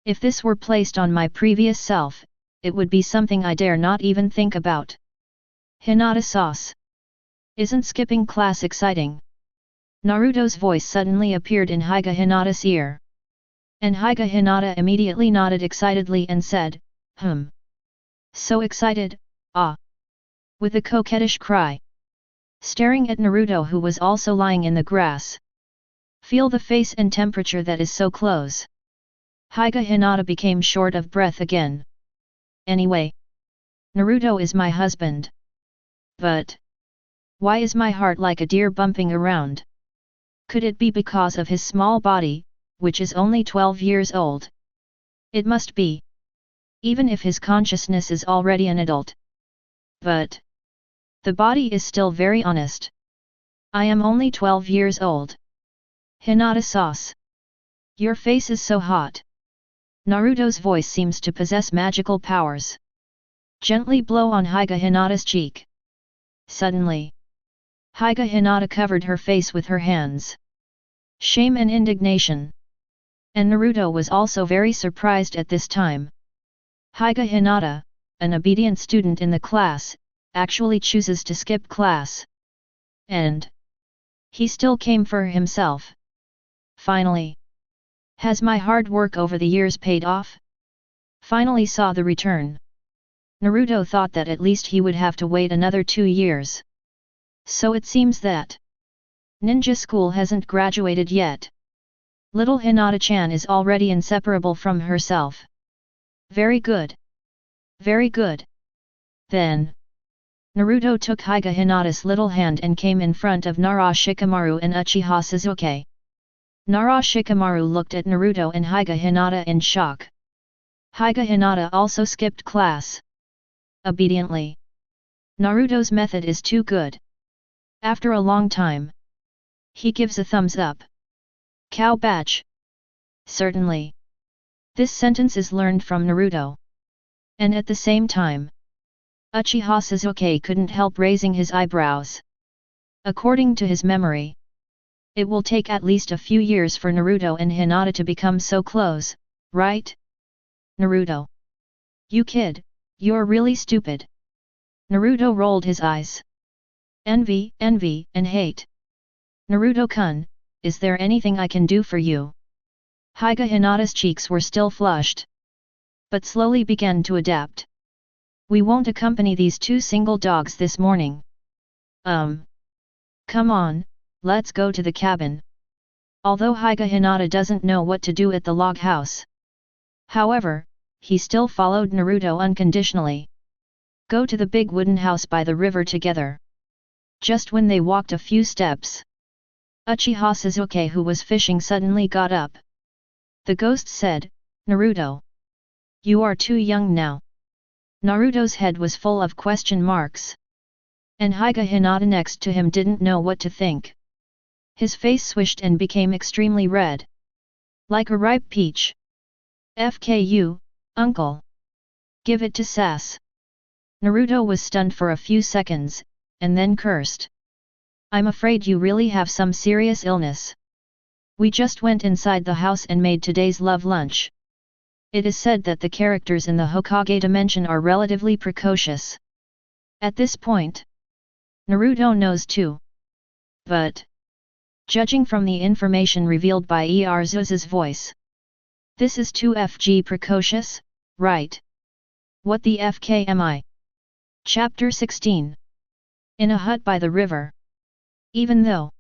If this were placed on my previous self, it would be something I dare not even think about. Hinata sauce. Isn't skipping class exciting? Naruto's voice suddenly appeared in Hyuga Hinata's ear. And Hyuga Hinata immediately nodded excitedly and said, So excited, ah! With a coquettish cry. Staring at Naruto, who was also lying in the grass. Feel the face and temperature that is so close. Hyuga Hinata became short of breath again. Anyway. Naruto is my husband. But why is my heart like a deer bumping around? Could it be because of his small body, which is only 12 years old? It must be. Even if his consciousness is already an adult. But the body is still very honest. I am only 12 years old. Hinata sauce. Your face is so hot. Naruto's voice seems to possess magical powers. Gently blow on Hyuga Hinata's cheek. Suddenly, Hyuga Hinata covered her face with her hands. Shame and indignation. And Naruto was also very surprised at this time. Hyuga Hinata, an obedient student in the class, actually chooses to skip class. And he still came for himself. Finally. Has my hard work over the years paid off? Finally saw the return. Naruto thought that at least he would have to wait another 2 years. So it seems that ninja school hasn't graduated yet. Little Hinata-chan is already inseparable from herself. Very good. Very good. Then Naruto took Hyuga Hinata's little hand and came in front of Nara Shikamaru and Uchiha Sasuke. Nara Shikamaru looked at Naruto and Hyuga Hinata in shock. Hyuga Hinata also skipped class. Obediently. Naruto's method is too good. After a long time, he gives a thumbs up. Cow batch. Certainly. This sentence is learned from Naruto. And at the same time, Uchiha Sasuke couldn't help raising his eyebrows. According to his memory, it will take at least a few years for Naruto and Hinata to become so close, right? Naruto. You kid, you're really stupid. Naruto rolled his eyes. Envy, and hate. Naruto-kun, is there anything I can do for you? Hyuga Hinata's cheeks were still flushed, but slowly began to adapt. We won't accompany these 2 single dogs this morning. Come on, let's go to the cabin. Although Hyuga Hinata doesn't know what to do at the log house. However, he still followed Naruto unconditionally. Go to the big wooden house by the river together. Just when they walked a few steps, Uchiha Sasuke, who was fishing, suddenly got up. The ghost said, Naruto. You are too young now. Naruto's head was full of question marks. And Hyuga Hinata next to him didn't know what to think. His face swished and became extremely red. Like a ripe peach. FKU, uncle. Give it to Sas. Naruto was stunned for a few seconds, and then cursed. I'm afraid you really have some serious illness. We just went inside the house and made today's love lunch. It is said that the characters in the Hokage dimension are relatively precocious. At this point, Naruto knows too. But judging from the information revealed by Erzu's voice, this is too FG precocious, right? What the FK am I? Chapter 16. In a hut by the river. Even though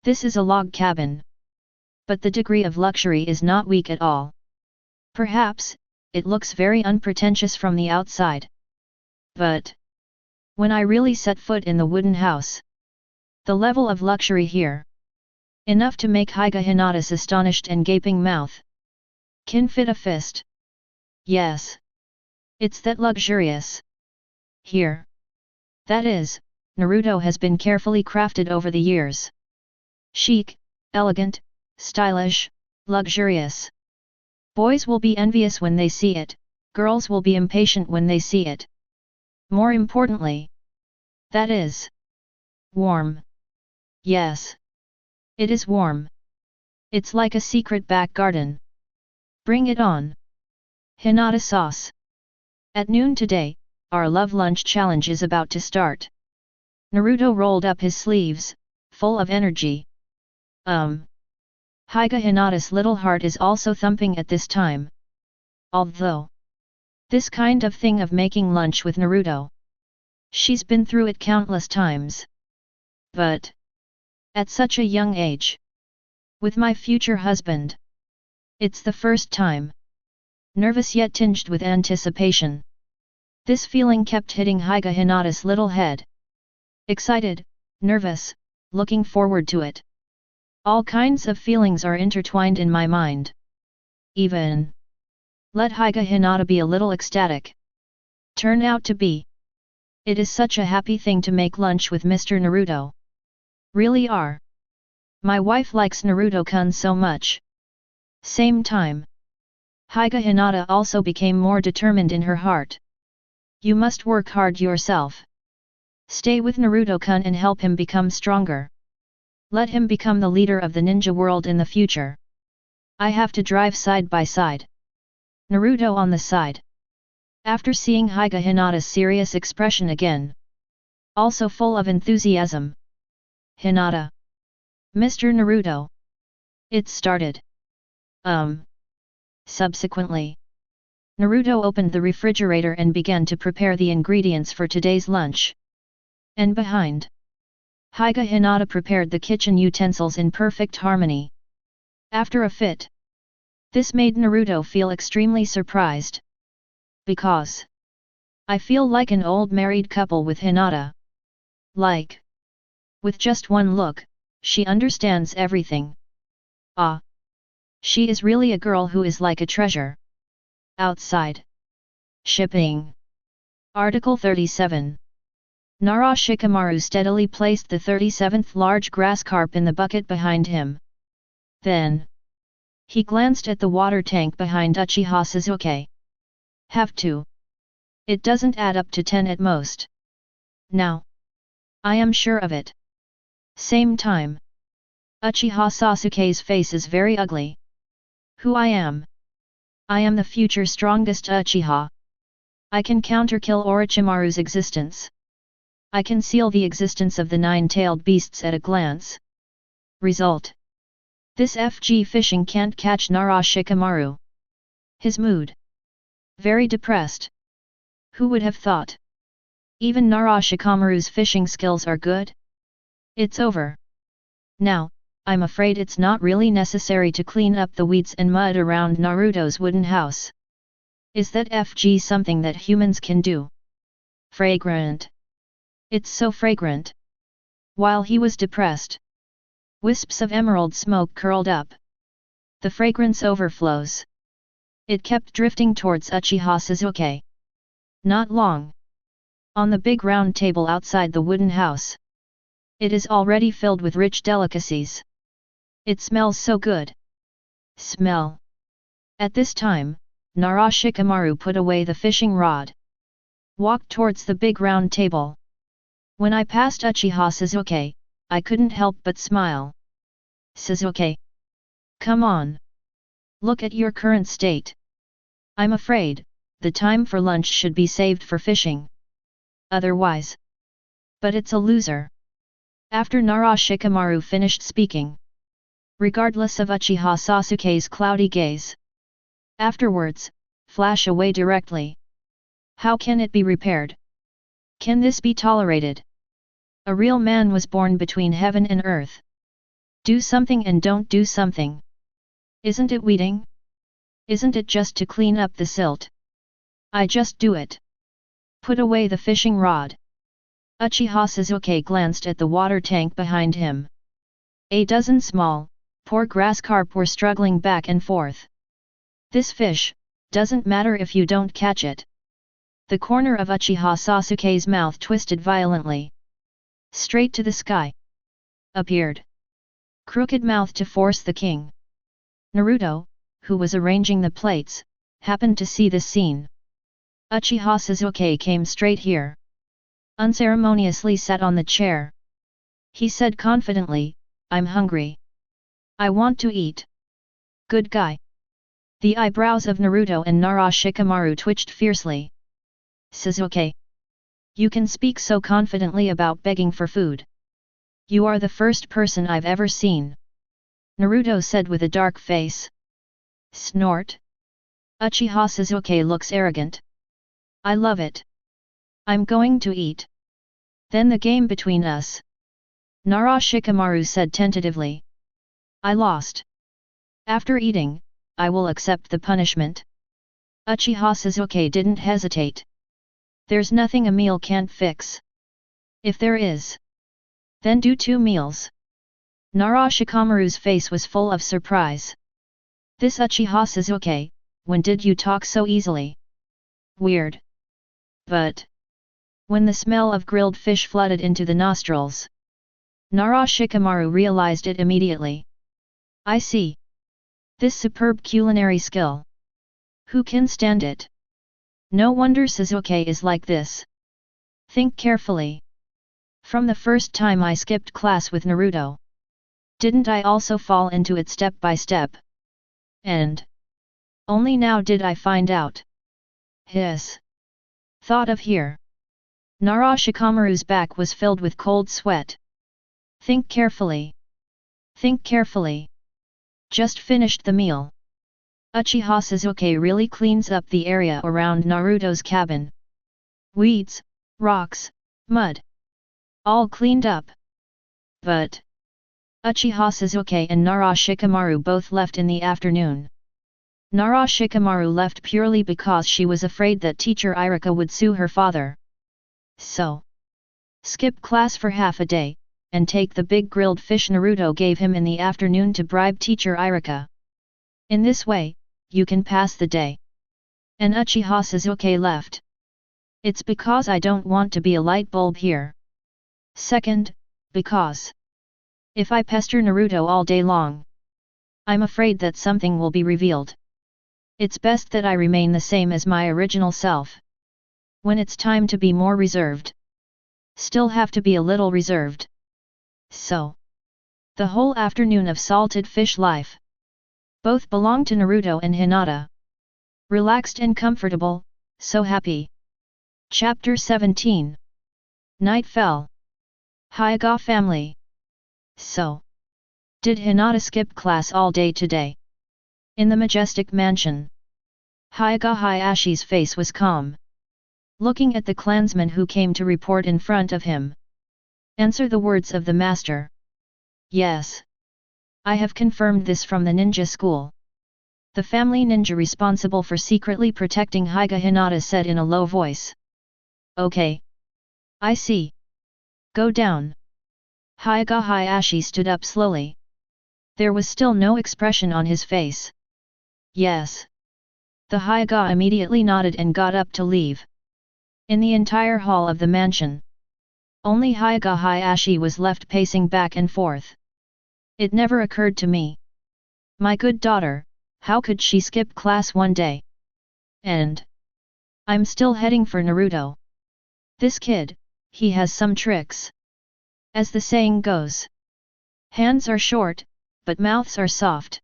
this is a log cabin, but the degree of luxury is not weak at all. Perhaps, it looks very unpretentious from the outside. But when I really set foot in the wooden house, the level of luxury here, enough to make Hinata's astonished and gaping mouth can fit a fist. Yes. It's that luxurious. Here. That is, Naruto has been carefully crafted over the years. Chic, elegant, stylish, luxurious. Boys will be envious when they see it, girls will be impatient when they see it. More importantly, that is warm. Yes. It is warm. It's like a secret back garden. Bring it on. Hinata sauce. At noon today, our love lunch challenge is about to start. Naruto rolled up his sleeves, full of energy. Hinata's little heart is also thumping at this time. Although this kind of thing of making lunch with Naruto, she's been through it countless times. But at such a young age, with my future husband, it's the first time. Nervous yet tinged with anticipation. This feeling kept hitting Hinata's little head. Excited, nervous, looking forward to it. All kinds of feelings are intertwined in my mind. Even let Hinata be a little ecstatic. Turn out to be. It is such a happy thing to make lunch with Mr. Naruto. Really are. My wife likes Naruto-kun so much. Same time. Hinata also became more determined in her heart. You must work hard yourself. Stay with Naruto-kun and help him become stronger. Let him become the leader of the ninja world in the future. I have to drive side by side. Naruto on the side. After seeing Hinata's serious expression again, also full of enthusiasm. Hinata. Mr. Naruto. It started. Subsequently, Naruto opened the refrigerator and began to prepare the ingredients for today's lunch. And behind, Hinata prepared the kitchen utensils in perfect harmony. After a fit, this made Naruto feel extremely surprised. Because I feel like an old married couple with Hinata. Like, with just one look, she understands everything. Ah! She is really a girl who is like a treasure. Outside. Shipping. Article 37. Nara Shikamaru steadily placed the 37th large grass carp in the bucket behind him. Then he glanced at the water tank behind Uchiha Sasuke. Have to. It doesn't add up to 10 at most. Now. I am sure of it. Same time. Uchiha Sasuke's face is very ugly. Who I am? I am the future strongest Uchiha. I can counterkill Orochimaru's existence. I can seal the existence of the nine-tailed beasts at a glance. Result. This FG fishing can't catch Nara Shikamaru. His mood. Very depressed. Who would have thought? Even Nara Shikamaru's fishing skills are good? It's over. Now, I'm afraid it's not really necessary to clean up the weeds and mud around Naruto's wooden house. Is that FG something that humans can do? Fragrant. It's so fragrant. While he was depressed, wisps of emerald smoke curled up. The fragrance overflows. It kept drifting towards Uchiha Sasuke. Not long. On the big round table outside the wooden house. It is already filled with rich delicacies. It smells so good. Smell. At this time, Nara Shikamaru put away the fishing rod. Walked towards the big round table. When I passed Uchiha Sasuke, I couldn't help but smile. Sasuke. Come on. Look at your current state. I'm afraid, the time for lunch should be saved for fishing. Otherwise. But it's a loser. After Nara Shikamaru finished speaking. Regardless of Uchiha Sasuke's cloudy gaze. Afterwards, flash away directly. How can it be repaired? Can this be tolerated? A real man was born between heaven and earth. Do something and don't do something. Isn't it weeding? Isn't it just to clean up the silt? I just do it. Put away the fishing rod. Uchiha Sasuke glanced at the water tank behind him. A dozen small, poor grass carp were struggling back and forth. This fish, doesn't matter if you don't catch it. The corner of Uchiha Sasuke's mouth twisted violently. Straight to the sky appeared crooked mouth to force the king. Naruto, who was arranging the plates, happened to see this scene. Uchiha Sasuke came straight here. Unceremoniously sat on the chair. He said confidently, I'm hungry. I want to eat. Good guy. The eyebrows of Naruto and Nara Shikamaru twitched fiercely. Sasuke. You can speak so confidently about begging for food. You are the first person I've ever seen. Naruto said with a dark face. Snort. Uchiha Sasuke looks arrogant. I love it. I'm going to eat. Then the game between us. Nara Shikamaru said tentatively. I lost. After eating, I will accept the punishment. Uchiha Sasuke didn't hesitate. There's nothing a meal can't fix. If there is, then do 2 meals. Nara Shikamaru's face was full of surprise. This Uchiha Sasuke, when did you talk so easily? Weird. But when the smell of grilled fish flooded into the nostrils, Nara Shikamaru realized it immediately. I see. This superb culinary skill. Who can stand it? No wonder Sasuke is like this. Think carefully. From the first time I skipped class with Naruto, didn't I also fall into it step by step? And only now did I find out. Hiss. Thought of here. Nara Shikamaru's back was filled with cold sweat. Think carefully. Think carefully. Just finished the meal. Uchiha Sasuke really cleans up the area around Naruto's cabin. Weeds, rocks, mud. All cleaned up. But Uchiha Sasuke and Nara Shikamaru both left in the afternoon. Nara Shikamaru left purely because she was afraid that teacher Iruka would sue her father. So, skip class for half a day, and take the big grilled fish Naruto gave him in the afternoon to bribe teacher Iruka. In this way, you can pass the day. And Uchiha Sasuke left. It's because I don't want to be a light bulb here. Second, because if I pester Naruto all day long, I'm afraid that something will be revealed. It's best that I remain the same as my original self. When it's time to be more reserved, still have to be a little reserved. So, the whole afternoon of salted fish life. Both belong to Naruto and Hinata. Relaxed and comfortable, so happy. Chapter 17. Night fell. Hyoga family. So, did Hinata skip class all day today? In the majestic mansion, Hyoga Hiashi's face was calm. Looking at the clansman who came to report in front of him. Answer the words of the master. Yes. I have confirmed this from the ninja school. The family ninja responsible for secretly protecting Hyoga Hinata said in a low voice. Okay. I see. Go down. Hyoga Hiashi stood up slowly. There was still no expression on his face. Yes. The Hyoga immediately nodded and got up to leave. In the entire hall of the mansion, only Hyoga Hiashi was left pacing back and forth. It never occurred to me. My good daughter, how could she skip class one day? And I'm still heading for Naruto. This kid, he has some tricks. As the saying goes, hands are short, but mouths are soft.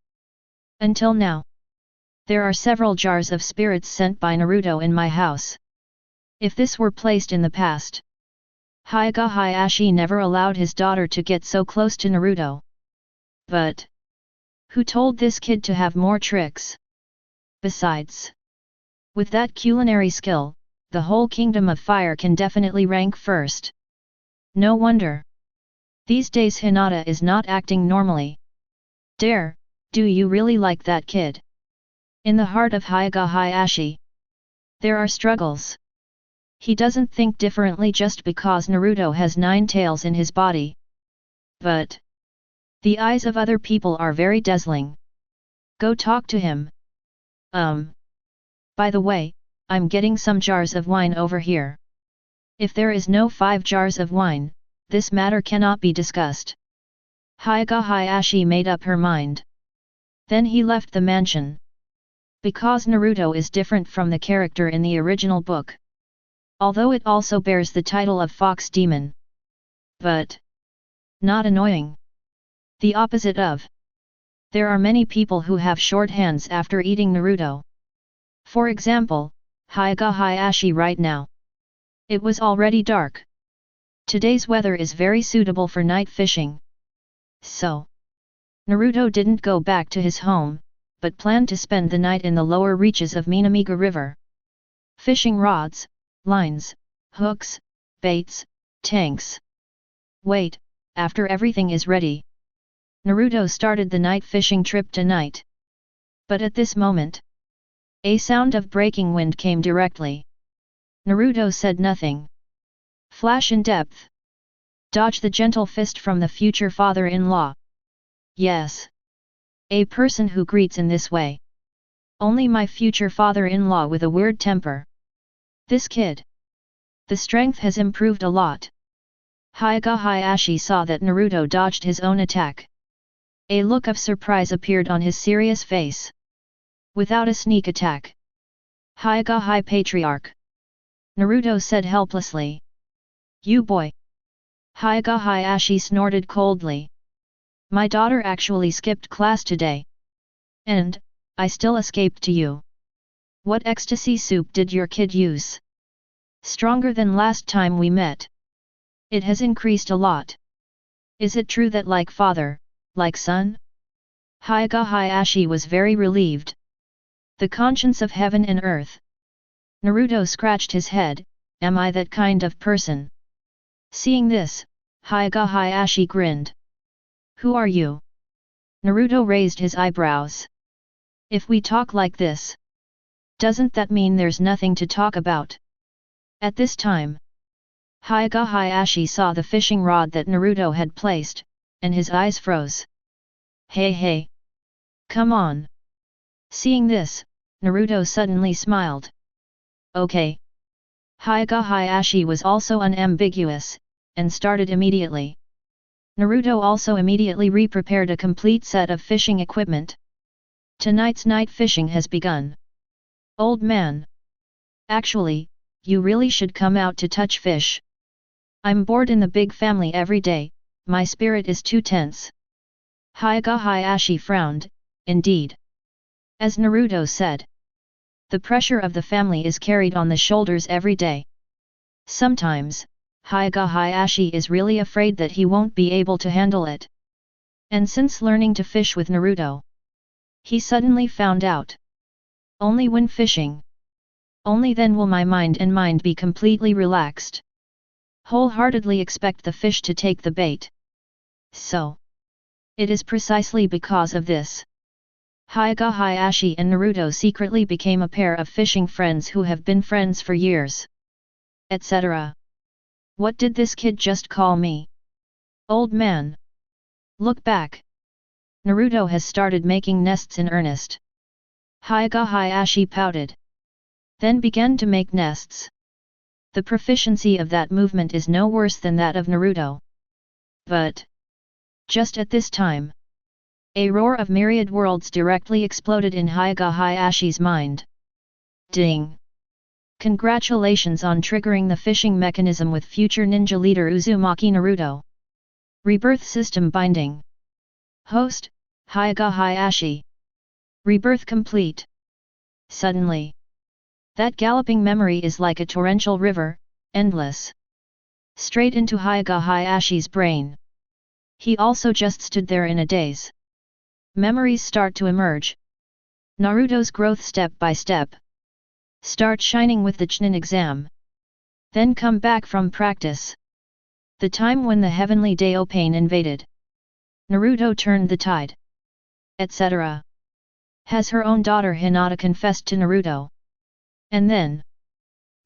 Until now, there are several jars of spirits sent by Naruto in my house. If this were placed in the past, Hyoga Hiashi never allowed his daughter to get so close to Naruto. But who told this kid to have more tricks? Besides, with that culinary skill, the whole kingdom of fire can definitely rank first. No wonder. These days Hinata is not acting normally. Dare, do you really like that kid? In the heart of Hiashi, there are struggles. He doesn't think differently just because Naruto has 9 tails in his body. But the eyes of other people are very dazzling. Go talk to him. By the way, I'm getting some jars of wine over here. If there is no 5 jars of wine, this matter cannot be discussed. Hiashi made up her mind. Then he left the mansion. Because Naruto is different from the character in the original book. Although it also bears the title of Fox Demon. But not annoying. The opposite of. There are many people who have short hands after eating Naruto. For example, Hiashi right now. It was already dark. Today's weather is very suitable for night fishing. So, Naruto didn't go back to his home, but planned to spend the night in the lower reaches of Minamiga River. Fishing rods, lines, hooks, baits, tanks. Wait, after everything is ready. Naruto started the night fishing trip tonight. But at this moment, a sound of breaking wind came directly. Naruto said nothing. Flash in depth. Dodge the gentle fist from the future father-in-law. Yes. A person who greets in this way. Only my future father-in-law with a weird temper. This kid. The strength has improved a lot. Hiashi saw that Naruto dodged his own attack. A look of surprise appeared on his serious face. Without a sneak attack. Hiashi Patriarch. Naruto said helplessly. You boy. Hiashi snorted coldly. My daughter actually skipped class today. And, I still escaped to you. What ecstasy soup did your kid use? Stronger than last time we met. It has increased a lot. Is it true that like father, like son? Hiashi was very relieved. The conscience of heaven and earth. Naruto scratched his head, am I that kind of person? Seeing this, Hiashi grinned. Who are you? Naruto raised his eyebrows. If we talk like this, doesn't that mean there's nothing to talk about? At this time, Hiashi saw the fishing rod that Naruto had placed, and his eyes froze. Hey! Come on! Seeing this, Naruto suddenly smiled. Okay. Hiashi was also unambiguous, and started immediately. Naruto also immediately re-prepared a complete set of fishing equipment. Tonight's night fishing has begun. Old man. Actually, you really should come out to touch fish. I'm bored in the big family every day, my spirit is too tense. Hiashi frowned, indeed. As Naruto said. The pressure of the family is carried on the shoulders every day. Sometimes, Hiashi is really afraid that he won't be able to handle it. And since learning to fish with Naruto, he suddenly found out. Only when fishing. Only then will my mind be completely relaxed. Wholeheartedly expect the fish to take the bait. So. It is precisely because of this. Hiashi and Naruto secretly became a pair of fishing friends who have been friends for years. Etc. What did this kid just call me? Old man. Look back. Naruto has started making nests in earnest. Hiashi pouted. Then began to make nests. The proficiency of that movement is no worse than that of Naruto. But. Just at this time. A roar of myriad worlds directly exploded in Hiashi's mind. Ding! Congratulations on triggering the fishing mechanism with future ninja leader Uzumaki Naruto. Rebirth system binding. Host, Hiashi. Rebirth complete. Suddenly. That galloping memory is like a torrential river, endless. Straight into Hiashi's brain. He also just stood there in a daze. Memories start to emerge. Naruto's growth step by step. Start shining with the Chunin exam. Then come back from practice. The time when the heavenly Dao pain invaded. Naruto turned the tide. Etc. Has her own daughter Hinata confessed to Naruto. And then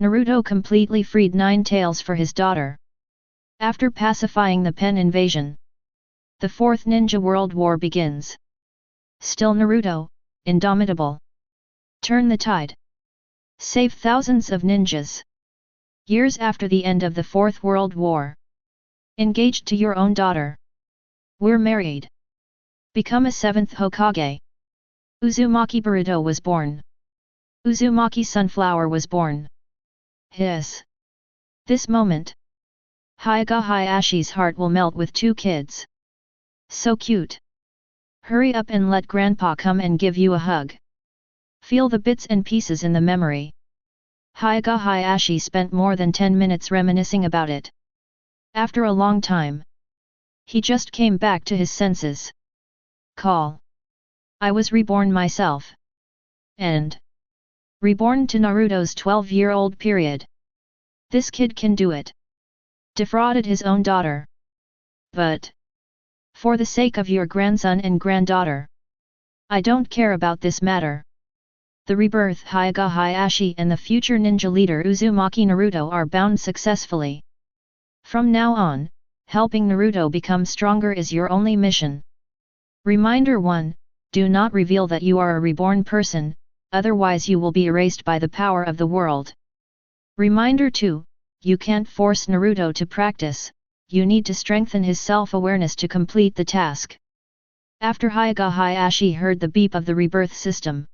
Naruto completely freed 9 tails for his daughter. After pacifying the Pen invasion, the Fourth Ninja World War begins. Still Naruto, indomitable. Turn the tide. Save thousands of ninjas. Years after the end of the Fourth World War. Engaged to your own daughter. We're married. Become a 7th Hokage. Uzumaki Boruto was born. Uzumaki Sunflower was born. Hiss. This moment. Hiashi's heart will melt with 2 kids. So cute. Hurry up and let Grandpa come and give you a hug. Feel the bits and pieces in the memory. Hiashi spent more than 10 minutes reminiscing about it. After a long time, he just came back to his senses. Call. I was reborn myself. And reborn to Naruto's 12-year-old period. This kid can do it. Defrauded his own daughter. But for the sake of your grandson and granddaughter, I don't care about this matter. The Rebirth Hiashi and the future ninja leader Uzumaki Naruto are bound successfully. From now on, helping Naruto become stronger is your only mission. Reminder 1, do not reveal that you are a reborn person, otherwise you will be erased by the power of the world. Reminder 2, you can't force Naruto to practice, you need to strengthen his self-awareness to complete the task. After Hiashi heard the beep of the rebirth system,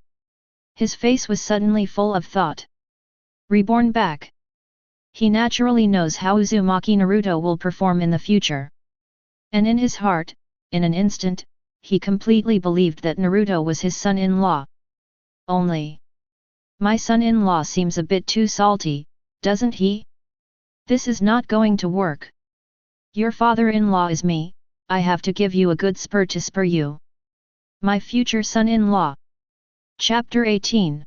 his face was suddenly full of thought. Reborn back. He naturally knows how Uzumaki Naruto will perform in the future. And in his heart, in an instant, he completely believed that Naruto was his son-in-law. Only, my son-in-law seems a bit too salty, doesn't he? This is not going to work. Your father-in-law is me, I have to give you a good spur to spur you. My future son-in-law. Chapter 18.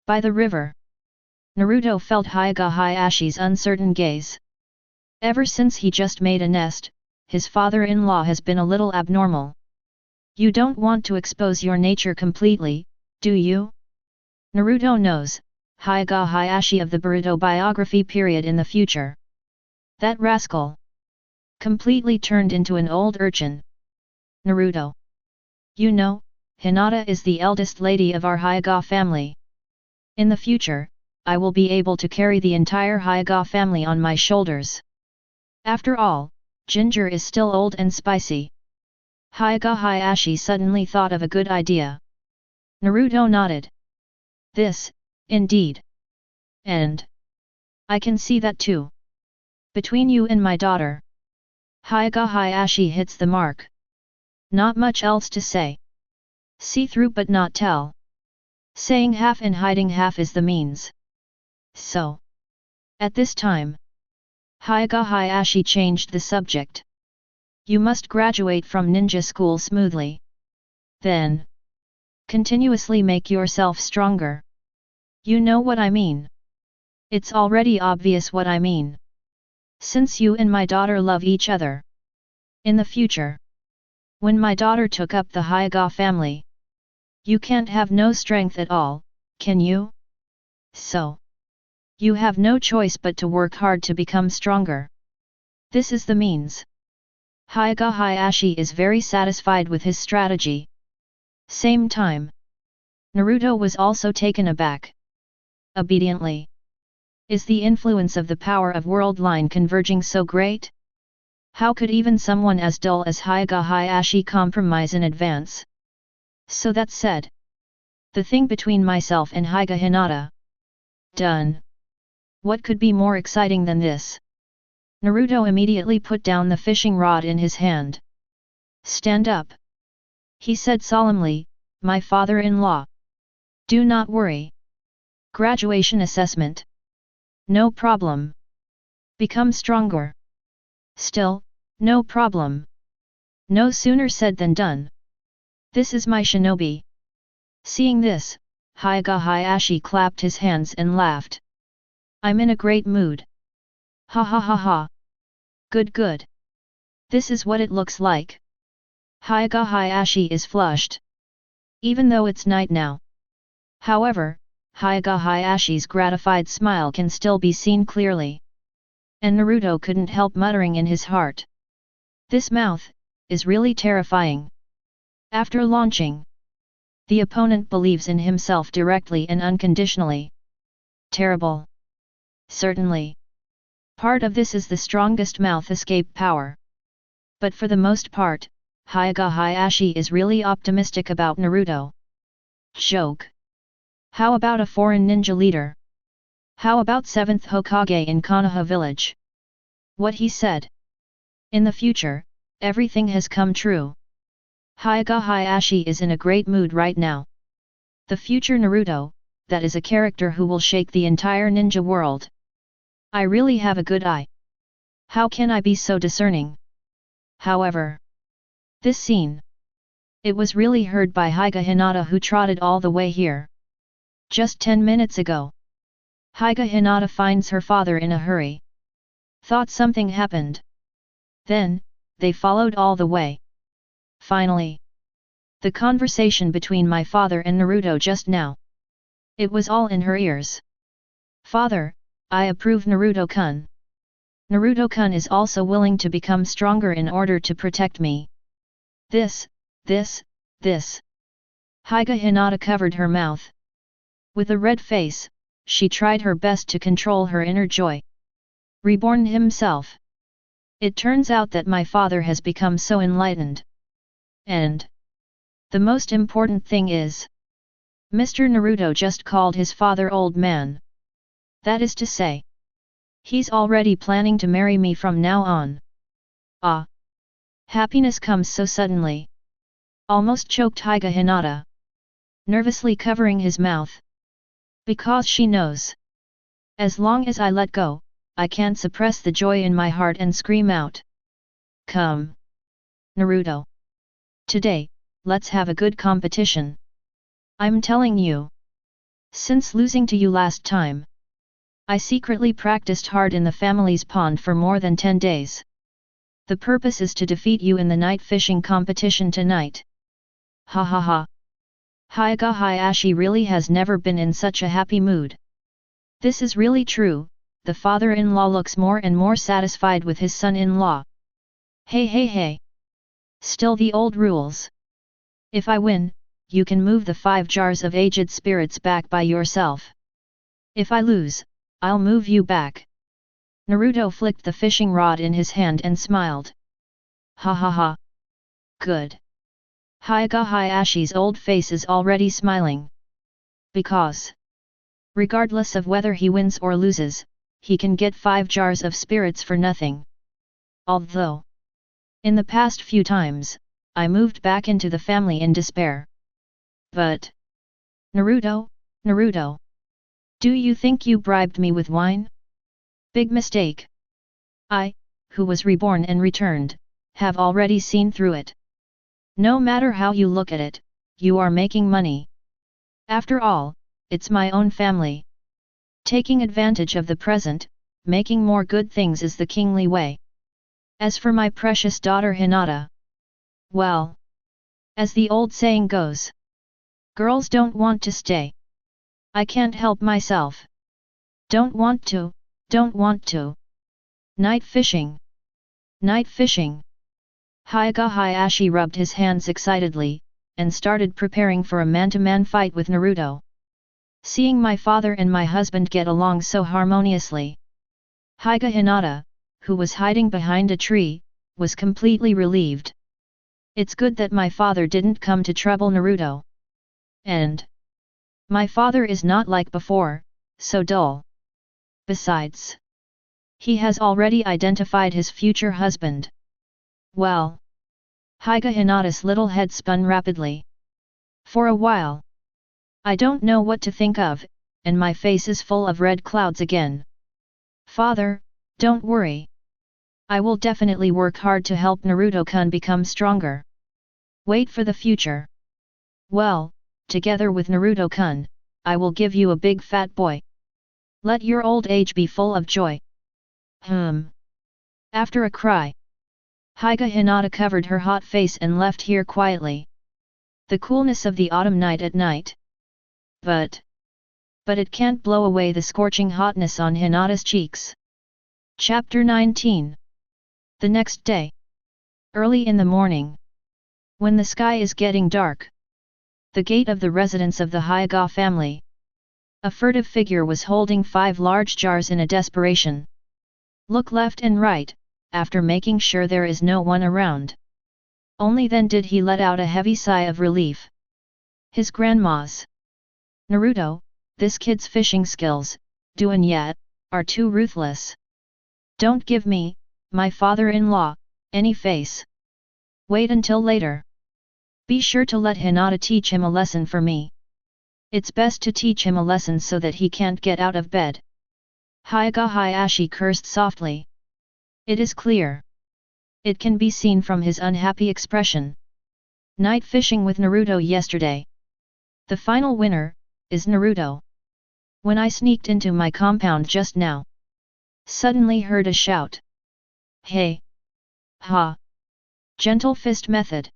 By the river. Naruto felt Hiashi's uncertain gaze. Ever since he just made a nest, his father-in-law has been a little abnormal. You don't want to expose your nature completely, do you? Naruto knows, Hiashi of the Boruto biography period in the future. That rascal completely turned into an old urchin. Naruto. You know, Hinata is the eldest lady of our Hyuga family. In the future, I will be able to carry the entire Hyuga family on my shoulders. After all, ginger is still old and spicy. Hiashi suddenly thought of a good idea. Naruto nodded. This, indeed. And I can see that too. Between you and my daughter, Hiashi hits the mark. Not much else to say. See through but not tell. Saying half and hiding half is the means. So, at this time, Hiashi changed the subject. You must graduate from ninja school smoothly. Then, continuously make yourself stronger. You know what I mean. It's already obvious what I mean. Since you and my daughter love each other. In the future, when my daughter took up the Hyuga family, you can't have no strength at all, can you? So, you have no choice but to work hard to become stronger. This is the means. Hiashi is very satisfied with his strategy. Same time, Naruto was also taken aback. Obediently. Is the influence of the power of world line converging so great? How could even someone as dull as Hiashi compromise in advance? So that said, the thing between myself and Hyuga Hinata. Done. What could be more exciting than this? Naruto immediately put down the fishing rod in his hand. Stand up. He said solemnly, my father-in-law. Do not worry. Graduation assessment. No problem. Become stronger. Still, no problem. No sooner said than done. This is my shinobi. Seeing this, Hiashi clapped his hands and laughed. I'm in a great mood. Ha ha ha ha. Good good. This is what it looks like. Hokage Hiashi is flushed. Even though it's night now. However, Hokage Hiashi's gratified smile can still be seen clearly. And Naruto couldn't help muttering in his heart. This mouth is really terrifying. After launching, the opponent believes in himself directly and unconditionally. Terrible. Certainly. Part of this is the strongest mouth escape power. But for the most part, Hokage Hiashi is really optimistic about Naruto. Joke. How about a foreign ninja leader? How about 7th Hokage in Konoha village? What he said. In the future, everything has come true. Hokage Hiashi is in a great mood right now. The future Naruto, that is a character who will shake the entire ninja world. I really have a good eye. How can I be so discerning? However, this scene. It was really heard by Hokage Hinata who trotted all the way here. Just 10 minutes ago. Hokage Hinata finds her father in a hurry. Thought something happened. Then, they followed all the way. Finally. The conversation between my father and Naruto just now. It was all in her ears. Father, I approve Naruto-kun. Naruto-kun is also willing to become stronger in order to protect me. This. Hokage Hinata covered her mouth. With a red face, she tried her best to control her inner joy. Reborn himself. It turns out that my father has become so enlightened. And the most important thing is, Mr. Naruto just called his father old man. That is to say, he's already planning to marry me from now on. Ah! Happiness comes so suddenly. Almost choked Hokage Hinata. Nervously covering his mouth. Because she knows. As long as I let go, I can't suppress the joy in my heart and scream out. Come! Naruto! Today, let's have a good competition. I'm telling you. Since losing to you last time, I secretly practiced hard in the family's pond for more than 10 days. The purpose is to defeat you in the night fishing competition tonight. Ha ha ha. Hokage Hiashi really has never been in such a happy mood. This is really true, the father-in-law looks more and more satisfied with his son-in-law. Hey. Still the old rules. If I win, you can move the 5 jars of aged spirits back by yourself. If I lose, I'll move you back. Naruto flicked the fishing rod in his hand and smiled. Ha ha ha. Good. Hokage Hiashi's old face is already smiling. Because, regardless of whether he wins or loses, he can get 5 jars of spirits for nothing. Although, in the past few times, I moved back into the family in despair. But, Naruto, do you think you bribed me with wine? Big mistake. I, who was reborn and returned, have already seen through it. No matter how you look at it, you are making money. After all, it's my own family. Taking advantage of the present, making more good things is the kingly way. As for my precious daughter Hinata, well, as the old saying goes, girls don't want to stay. I can't help myself. Don't want to. Night fishing. Hokage Hiashi rubbed his hands excitedly, and started preparing for a man-to-man fight with Naruto. Seeing my father and my husband get along so harmoniously, Hokage Hinata, who was hiding behind a tree, was completely relieved. It's good that my father didn't come to trouble Naruto. And my father is not like before, so dull. Besides, he has already identified his future husband. Well, Hokage Hinata's little head spun rapidly. For a while, I don't know what to think of, and my face is full of red clouds again. Father, don't worry. I will definitely work hard to help Naruto-kun become stronger. Wait for the future. Well, together with Naruto-kun, I will give you a big fat boy. Let your old age be full of joy. After a cry, Higa Hinata covered her hot face and left here quietly. The coolness of the autumn night at night. But it can't blow away the scorching hotness on Hinata's cheeks. Chapter 19. The next day. Early in the morning. When the sky is getting dark. The gate of the residence of the Hyuga family. A furtive figure was holding 5 large jars in a desperation. Look left and right, after making sure there is no one around. Only then did he let out a heavy sigh of relief. His grandma's. Naruto, this kid's fishing skills, doin' yet, are too ruthless. Don't give me, my father-in-law, any face. Wait until later. Be sure to let Hinata teach him a lesson for me. It's best to teach him a lesson so that he can't get out of bed. Hyuga Hiashi cursed softly. It is clear. It can be seen from his unhappy expression. Night fishing with Naruto yesterday. The final winner is Naruto. When I sneaked into my compound just now, suddenly heard a shout. Hey! Ha! Gentle fist method.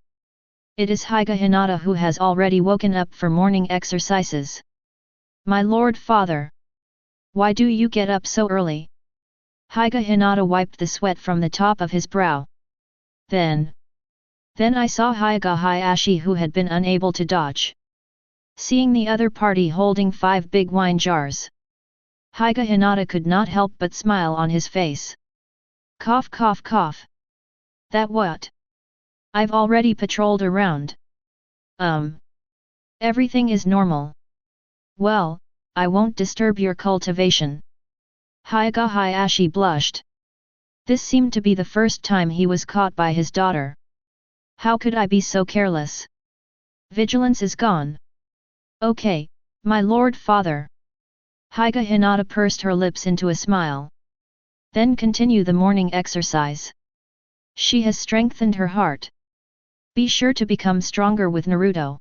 It is Hyuga Hinata who has already woken up for morning exercises. My lord father! Why do you get up so early? Hyuga Hinata wiped the sweat from the top of his brow. Then I saw Hyuga Hiashi who had been unable to dodge. Seeing the other party holding 5 big wine jars, Hyuga Hinata could not help but smile on his face. Cough cough cough. That what? I've already patrolled around. Everything is normal. Well, I won't disturb your cultivation. Hyuga Hiashi blushed. This seemed to be the first time he was caught by his daughter. How could I be so careless? Vigilance is gone. Okay, my lord father. Hyuga Hinata pursed her lips into a smile. Then continue the morning exercise. She has strengthened her heart. Be sure to become stronger with Naruto.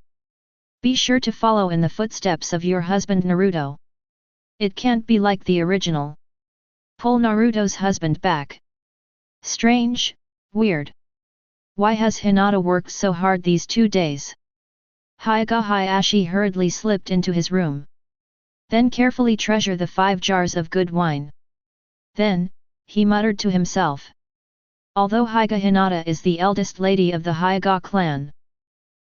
Be sure to follow in the footsteps of your husband Naruto. It can't be like the original. Pull Naruto's husband back. Strange, weird. Why has Hinata worked so hard these 2 days? Hyuga Hiashi hurriedly slipped into his room. Then carefully treasure the 5 jars of good wine. Then, he muttered to himself. Although Hyuga Hinata is the eldest lady of the Hyuga clan.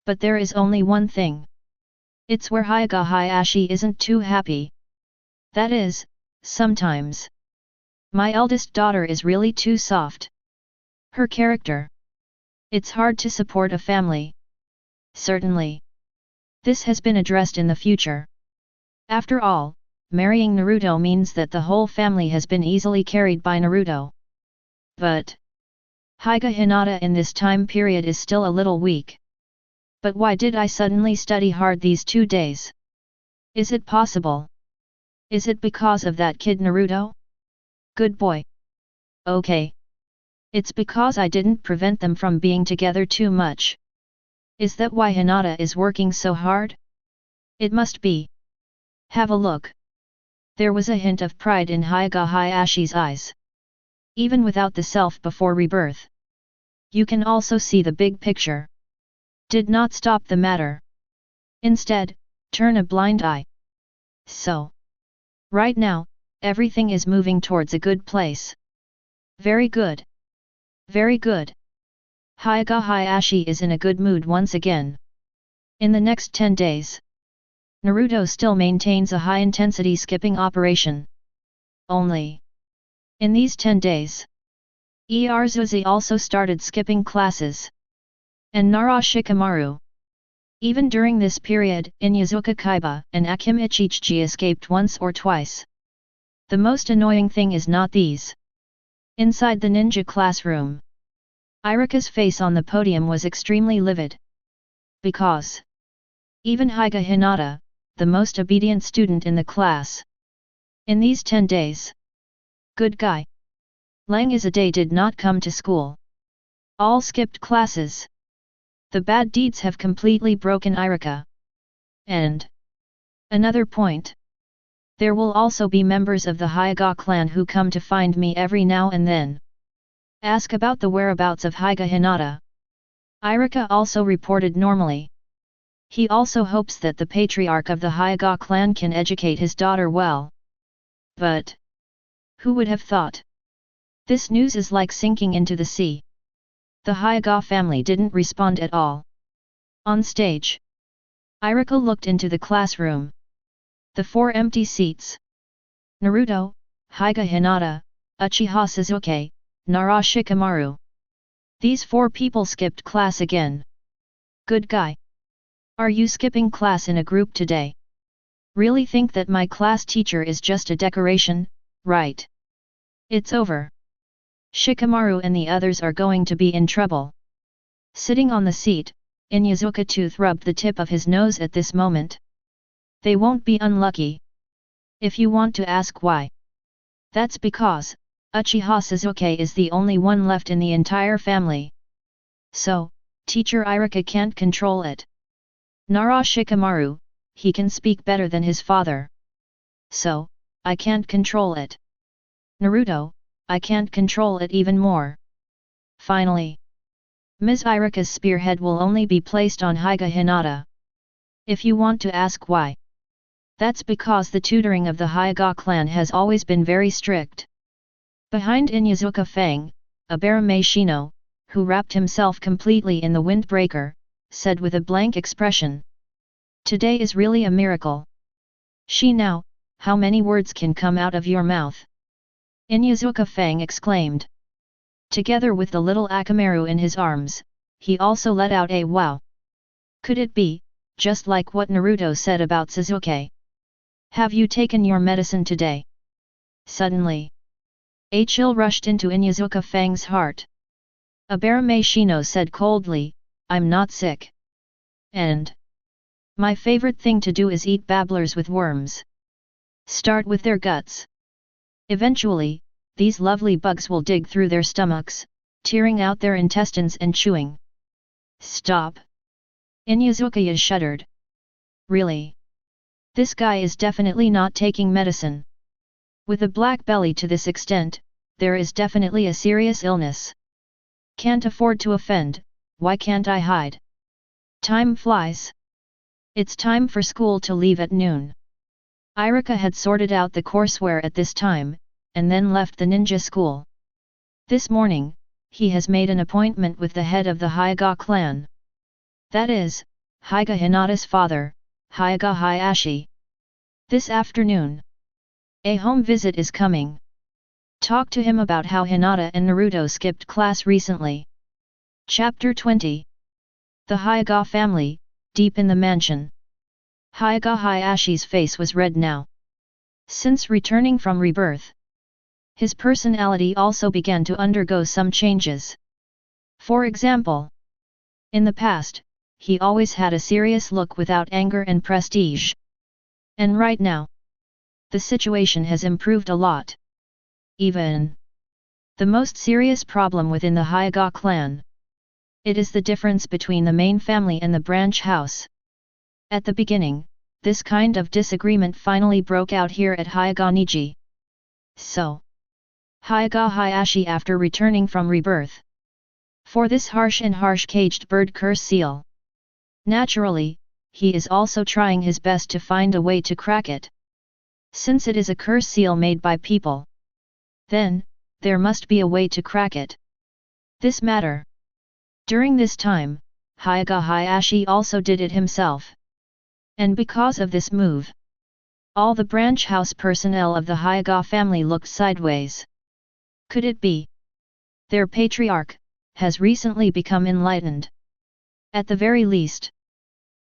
But there is only one thing. It's where Hyuga Hiashi isn't too happy. That is, sometimes. My eldest daughter is really too soft. Her character. It's hard to support a family. Certainly. This has been addressed in the future. After all, marrying Naruto means that the whole family has been easily carried by Naruto. But Hyuga Hinata in this time period is still a little weak. But why did I suddenly study hard these 2 days? Is it possible? Is it because of that kid Naruto? Good boy. Okay. It's because I didn't prevent them from being together too much. Is that why Hinata is working so hard? It must be. Have a look. There was a hint of pride in Hyuga Hiashi's eyes. Even without the self before rebirth. You can also see the big picture. Did not stop the matter. Instead, turn a blind eye. So. Right now, everything is moving towards a good place. Very good. Very good. Hyuga Hiashi is in a good mood once again. In the next 10 days. Naruto still maintains a high-intensity skipping operation. Only. In these 10 days. Iruzuzi also started skipping classes. And Nara Shikamaru. Even during this period, Inyazuka Kaiba and Akime Ichichi escaped once or twice. The most annoying thing is not these. Inside the ninja classroom. Iruka's face on the podium was extremely livid. Because even Hyuga Hinata, the most obedient student in the class. In these 10 days. Good guy. Lang is a day did not come to school. All skipped classes. The bad deeds have completely broken Iruka. And another point. There will also be members of the Hyuga clan who come to find me every now and then. Ask about the whereabouts of Hyuga Hinata. Iruka also reported normally. He also hopes that the patriarch of the Hyuga clan can educate his daughter well. But who would have thought? This news is like sinking into the sea. The Hyuga family didn't respond at all. On stage, Iruka looked into the classroom. The 4 empty seats. Naruto, Hyuga Hinata, Uchiha Sasuke, Nara Shikamaru. These 4 people skipped class again. Good guy. Are you skipping class in a group today? Really think that my class teacher is just a decoration, right? It's over. Shikamaru and the others are going to be in trouble. Sitting on the seat, Inuzuka Tooth rubbed the tip of his nose at this moment. They won't be unlucky. If you want to ask why. That's because Uchiha Sasuke is the only one left in the entire family. So, Teacher Iruka can't control it. Nara Shikamaru, he can speak better than his father. So, I can't control it. Naruto, I can't control it even more. Finally, Ms. Iruka's spearhead will only be placed on Hyuga Hinata. If you want to ask why. That's because the tutoring of the Hyuga clan has always been very strict. Behind Inuzuka Fang, Abarame Shino, who wrapped himself completely in the windbreaker, said with a blank expression. Today is really a miracle. Shino, how many words can come out of your mouth? Inuzuka Fang exclaimed. Together with the little Akamaru in his arms, he also let out a wow. Could it be, just like what Naruto said about Sasuke? Have you taken your medicine today? Suddenly, a chill rushed into Inuzuka Fang's heart. Abarame Shino said coldly, I'm not sick. And my favorite thing to do is eat babblers with worms. Start with their guts. Eventually, these lovely bugs will dig through their stomachs, tearing out their intestines and chewing. Stop. Inuzuka shuddered. Really? This guy is definitely not taking medicine. With a black belly to this extent, there is definitely a serious illness. Can't afford to offend, why can't I hide? Time flies. It's time for school to leave at noon. Iruka had sorted out the courseware at this time, and then left the ninja school. This morning, he has made an appointment with the head of the Hyuga clan. That is, Hyuga Hinata's father, Hyuga Hiashi. This afternoon, a home visit is coming. Talk to him about how Hinata and Naruto skipped class recently. Chapter 20. The Hyuga family, deep in the mansion. Hyuga Hiashi's face was red now. Since returning from Rebirth, his personality also began to undergo some changes. For example, in the past, he always had a serious look without anger and prestige. And right now, the situation has improved a lot. Even the most serious problem within the Hyuga clan. It is the difference between the main family and the branch house. At the beginning, this kind of disagreement finally broke out here at Hyuga Neji. So, Hyuga Hiashi after returning from Rebirth. For this harsh caged bird curse seal. Naturally, he is also trying his best to find a way to crack it. Since it is a curse seal made by people, then, there must be a way to crack it. This matter. During this time, Hyuga Hiashi also did it himself. And because of this move, all the branch house personnel of the Hyuga family looked sideways. Could it be? Their patriarch has recently become enlightened. At the very least,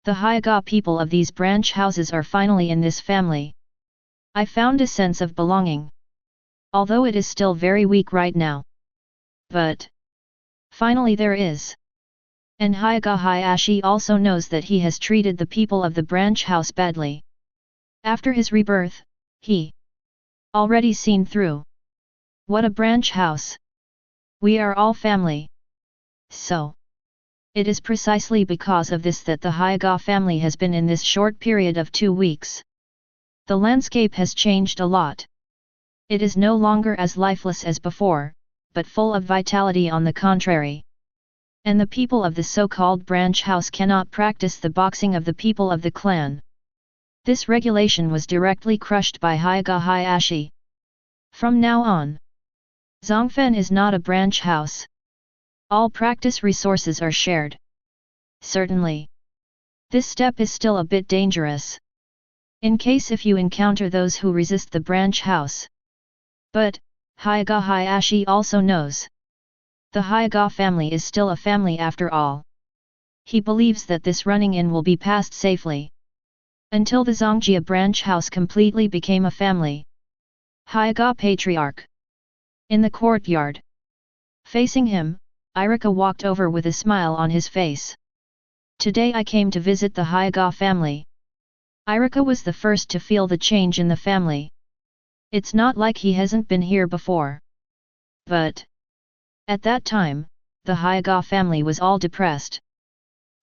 the Hyuga people of these branch houses are finally in this family. I found a sense of belonging. Although it is still very weak right now. But finally there is. And Hyuga Hiashi also knows that he has treated the people of the branch house badly. After his rebirth, he already seen through. What a branch house! We are all family. So, it is precisely because of this that the Hyuga family has been in this short period of 2 weeks. The landscape has changed a lot. It is no longer as lifeless as before, but full of vitality on the contrary. And the people of the so-called branch house cannot practice the boxing of the people of the clan. This regulation was directly crushed by Hokage Hiashi. From now on, Zongfen is not a branch house. All practice resources are shared. Certainly, this step is still a bit dangerous, in case if you encounter those who resist the branch house. But, Hokage Hiashi also knows. The Hokage family is still a family after all. He believes that this running in will be passed safely. Until the Zongjia branch house completely became a family. Hokage Patriarch. In the courtyard, facing him, Iruka walked over with a smile on his face. Today I came to visit the Hokage family. Iruka was the first to feel the change in the family. It's not like he hasn't been here before. But at that time, the Hokage family was all depressed.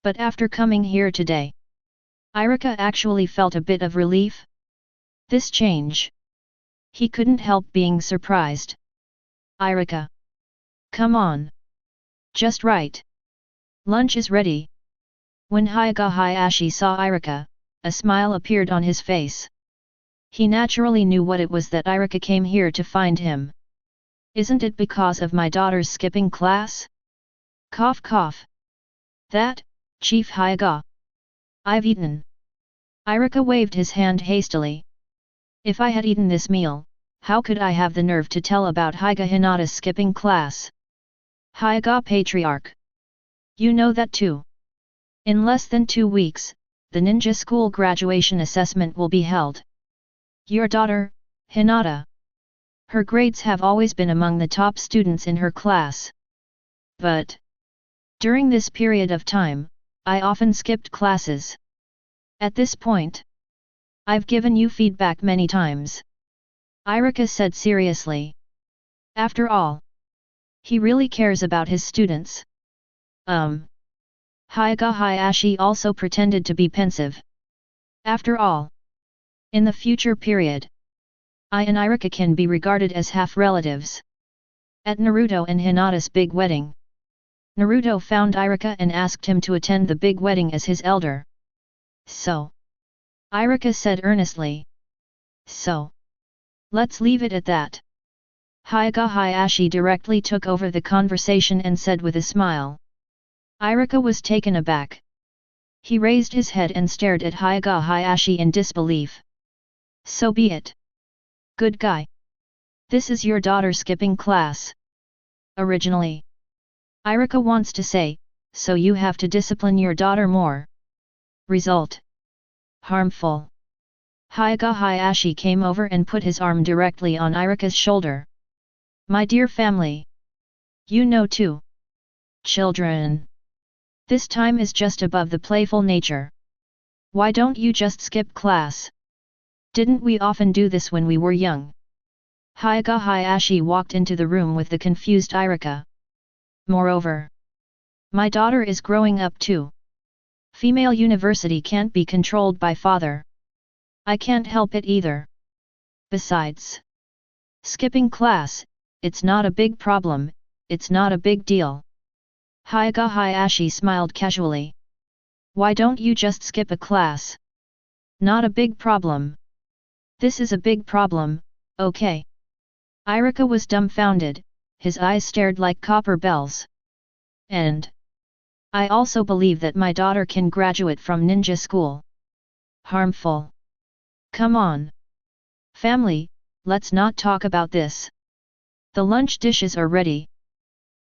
But after coming here today, Iruka actually felt a bit of relief. This change. He couldn't help being surprised. Iruka. Come on. Just right. Lunch is ready. When Hokage Hiashi saw Iruka, a smile appeared on his face. He naturally knew what it was that Iruka came here to find him. Isn't it because of my daughter's skipping class? Cough cough. That, Chief Hokage. I've eaten. Iruka waved his hand hastily. If I had eaten this meal, how could I have the nerve to tell about Hokage Hinata's skipping class? Hokage Patriarch. You know that too. In less than 2 weeks, the ninja school graduation assessment will be held. Your daughter, Hinata. Her grades have always been among the top students in her class. But during this period of time, I often skipped classes. At this point, I've given you feedback many times. Iruka said seriously. After all, he really cares about his students. Hokage Hiashi also pretended to be pensive. After all, in the future period, I and Iruka can be regarded as half-relatives. At Naruto and Hinata's big wedding, Naruto found Iruka and asked him to attend the big wedding as his elder. So, Iruka said earnestly. So, let's leave it at that. Hokage Hiashi directly took over the conversation and said with a smile. Iruka was taken aback. He raised his head and stared at Hokage Hiashi in disbelief. So be it. Good guy. This is your daughter skipping class. Originally, Iruka wants to say, so you have to discipline your daughter more. Result. Harmful. Hokage Hiashi came over and put his arm directly on Iruka's shoulder. My dear family. You know too. Children. This time is just above the playful nature. Why don't you just skip class? Didn't we often do this when we were young? Hokage Hiashi walked into the room with the confused Iruka. Moreover, my daughter is growing up too. Female university can't be controlled by father. I can't help it either. Besides, skipping class, it's not a big problem, it's not a big deal. Hokage Hiashi smiled casually. Why don't you just skip a class? Not a big problem. This is a big problem, okay. Iruka was dumbfounded, his eyes stared like copper bells. And I also believe that my daughter can graduate from ninja school. Harmful. Come on. Family, let's not talk about this. The lunch dishes are ready.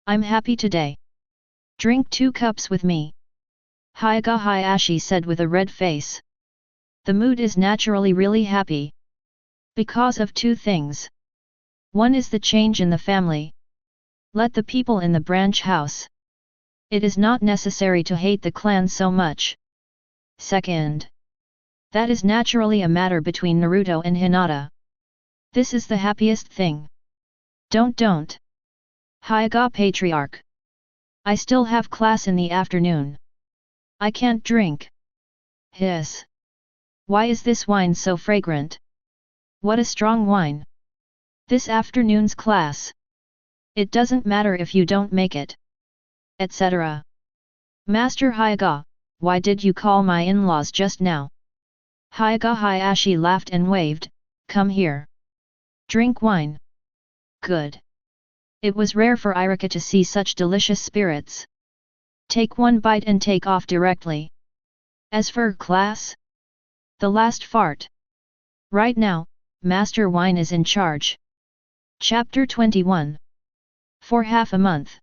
I'm happy today. Drink 2 cups with me. Hokage Hiashi said with a red face. The mood is naturally really happy. Because of 2 things. One is the change in the family. Let the people in the branch house. It is not necessary to hate the clan so much. Second, that is naturally a matter between Naruto and Hinata. This is the happiest thing. Don't. Hokage Patriarch. I still have class in the afternoon. I can't drink. Hiss. Why is this wine so fragrant? What a strong wine. This afternoon's class. It doesn't matter if you don't make it. Etc. Master Hyuga, why did you call my in-laws just now? Hyuga Hiashi laughed and waved, come here. Drink wine. Good. It was rare for Iruka to see such delicious spirits. Take one bite and take off directly. As for class? The last fart. Right now, Master Wine is in charge. Chapter 21. For half a month,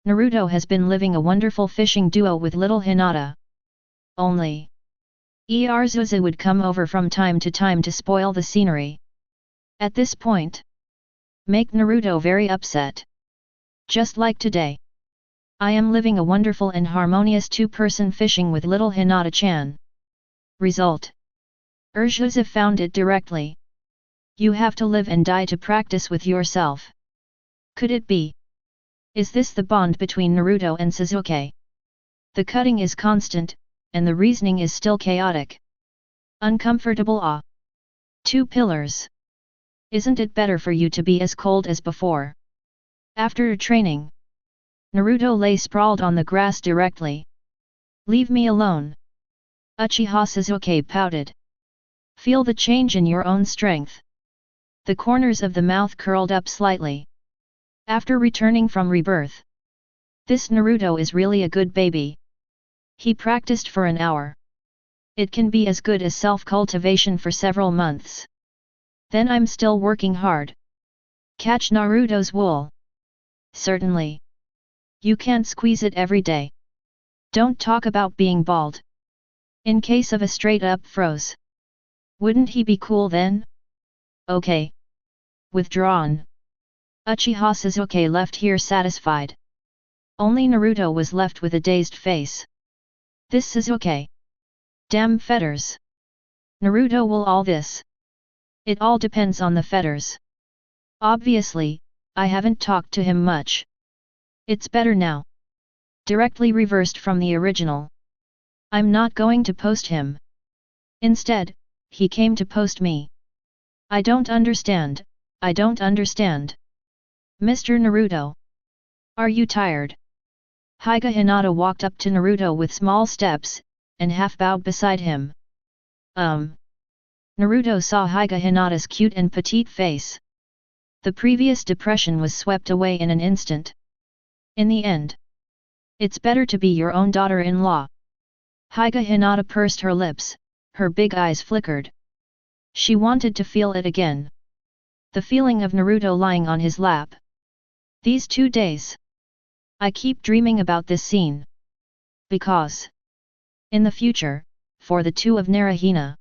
Naruto has been living a wonderful fishing duo with little Hinata. Only Iruka would come over from time to time to spoil the scenery. At this point, make Naruto very upset. Just like today. I am living a wonderful and harmonious two-person fishing with little Hinata-chan. Result. Iruka found it directly. You have to live and die to practice with yourself. Could it be? Is this the bond between Naruto and Sasuke? The cutting is constant, and the reasoning is still chaotic. Uncomfortable ah. Two pillars. Isn't it better for you to be as cold as before? After training, Naruto lay sprawled on the grass directly. Leave me alone. Uchiha Sasuke pouted. Feel the change in your own strength. The corners of the mouth curled up slightly. After returning from Rebirth, this Naruto is really a good baby. He practiced for an hour. It can be as good as self-cultivation for several months. Then I'm still working hard. Catch Naruto's wool. Certainly. You can't squeeze it every day. Don't talk about being bald. In case of a straight-up froze. Wouldn't he be cool then? Okay. Withdrawn. Uchiha Sasuke left here satisfied. Only Naruto was left with a dazed face. This Sasuke. Damn fetters. Naruto will all this. It all depends on the fetters. Obviously, I haven't talked to him much. It's better now. Directly reversed from the original. I'm not going to post him. Instead, he came to post me. I don't understand, I don't understand. Mr. Naruto. Are you tired? Hyuga Hinata walked up to Naruto with small steps, and half bowed beside him. Naruto saw Hyuga Hinata's cute and petite face. The previous depression was swept away in an instant. In the end, it's better to be your own daughter-in-law. Hyuga Hinata pursed her lips, her big eyes flickered. She wanted to feel it again. The feeling of Naruto lying on his lap. These 2 days. I keep dreaming about this scene. Because in the future, for the two of Narahina,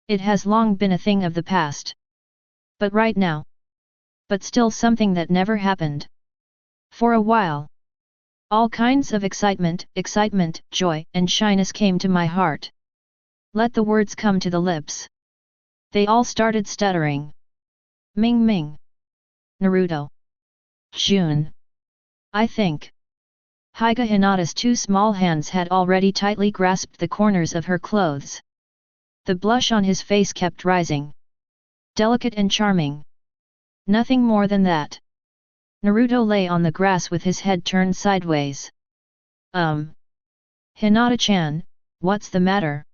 it has long been a thing of the past. But right now. But still something that never happened. For a while. All kinds of excitement, joy, and shyness came to my heart. Let the words come to the lips. They all started stuttering. Ming Ming. Naruto. June. I think. Hyuga Hinata's 2 small hands had already tightly grasped the corners of her clothes. The blush on his face kept rising. Delicate and charming. Nothing more than that. Naruto lay on the grass with his head turned sideways. Hinata-chan, what's the matter?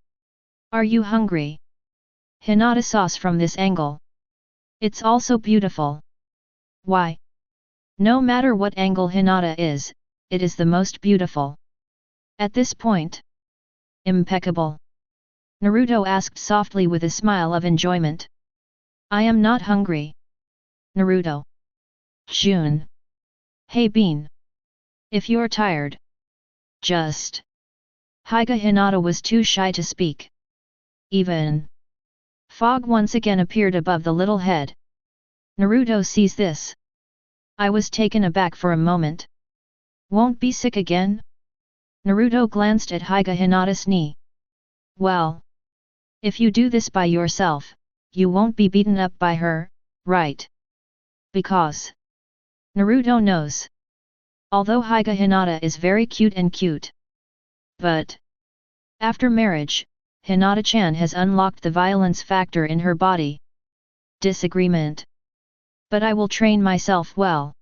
Are you hungry? Hinata sauce from this angle. It's also beautiful. Why? No matter what angle Hinata is, it is the most beautiful. At this point. Impeccable. Naruto asked softly with a smile of enjoyment. I am not hungry. Naruto. June. Hey Bean. If you're tired. Just. Hyuga Hinata was too shy to speak. Even. Fog once again appeared above the little head. Naruto sees this. I was taken aback for a moment. Won't be sick again? Naruto glanced at Hyuga Hinata's knee. Well. If you do this by yourself, you won't be beaten up by her, right? Because. Naruto knows. Although Hyuga Hinata is very cute. But. After marriage, Hinata-chan has unlocked the violence factor in her body. Disagreement. But I will train myself well.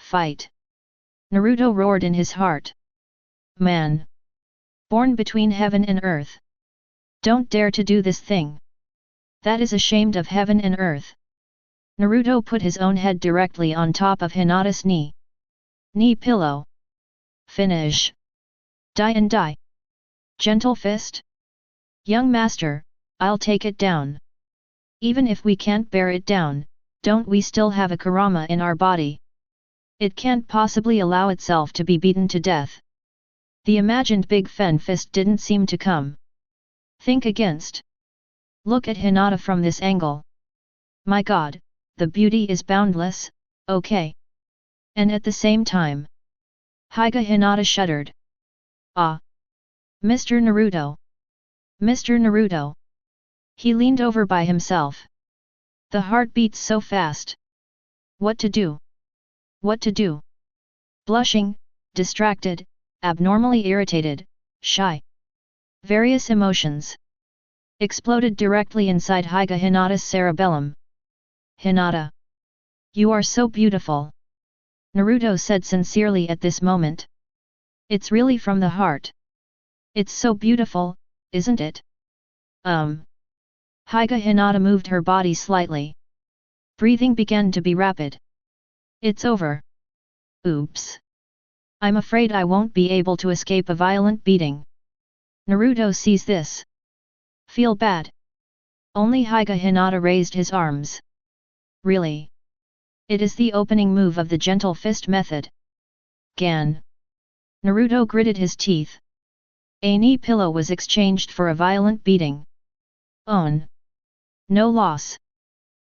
Fight! Naruto roared in his heart. Man! Born between heaven and earth! Don't dare to do this thing! That is ashamed of heaven and earth! Naruto put his own head directly on top of Hinata's knee. Knee pillow. Finish! Die and die! Gentle fist? Young master, I'll take it down. Even if we can't bear it down, don't we still have a Kurama in our body? It can't possibly allow itself to be beaten to death. The imagined big fen fist didn't seem to come. Think against. Look at Hinata from this angle. My god, the beauty is boundless, okay. And at the same time, Hyuga Hinata shuddered. Ah! Mr. Naruto! Mr. Naruto! He leaned over by himself. The heart beats so fast. What to do? What to do? Blushing, distracted, abnormally irritated, shy. Various emotions exploded directly inside Hyuga Hinata's cerebellum. Hinata! You are so beautiful! Naruto said sincerely at this moment. It's really from the heart. It's so beautiful, isn't it? Hyuga Hinata moved her body slightly. Breathing began to be rapid. It's over. Oops. I'm afraid I won't be able to escape a violent beating. Naruto sees this. Feel bad. Only Hyuga Hinata raised his arms. Really? It is the opening move of the gentle fist method. Gan. Naruto gritted his teeth. A knee pillow was exchanged for a violent beating. On. No loss.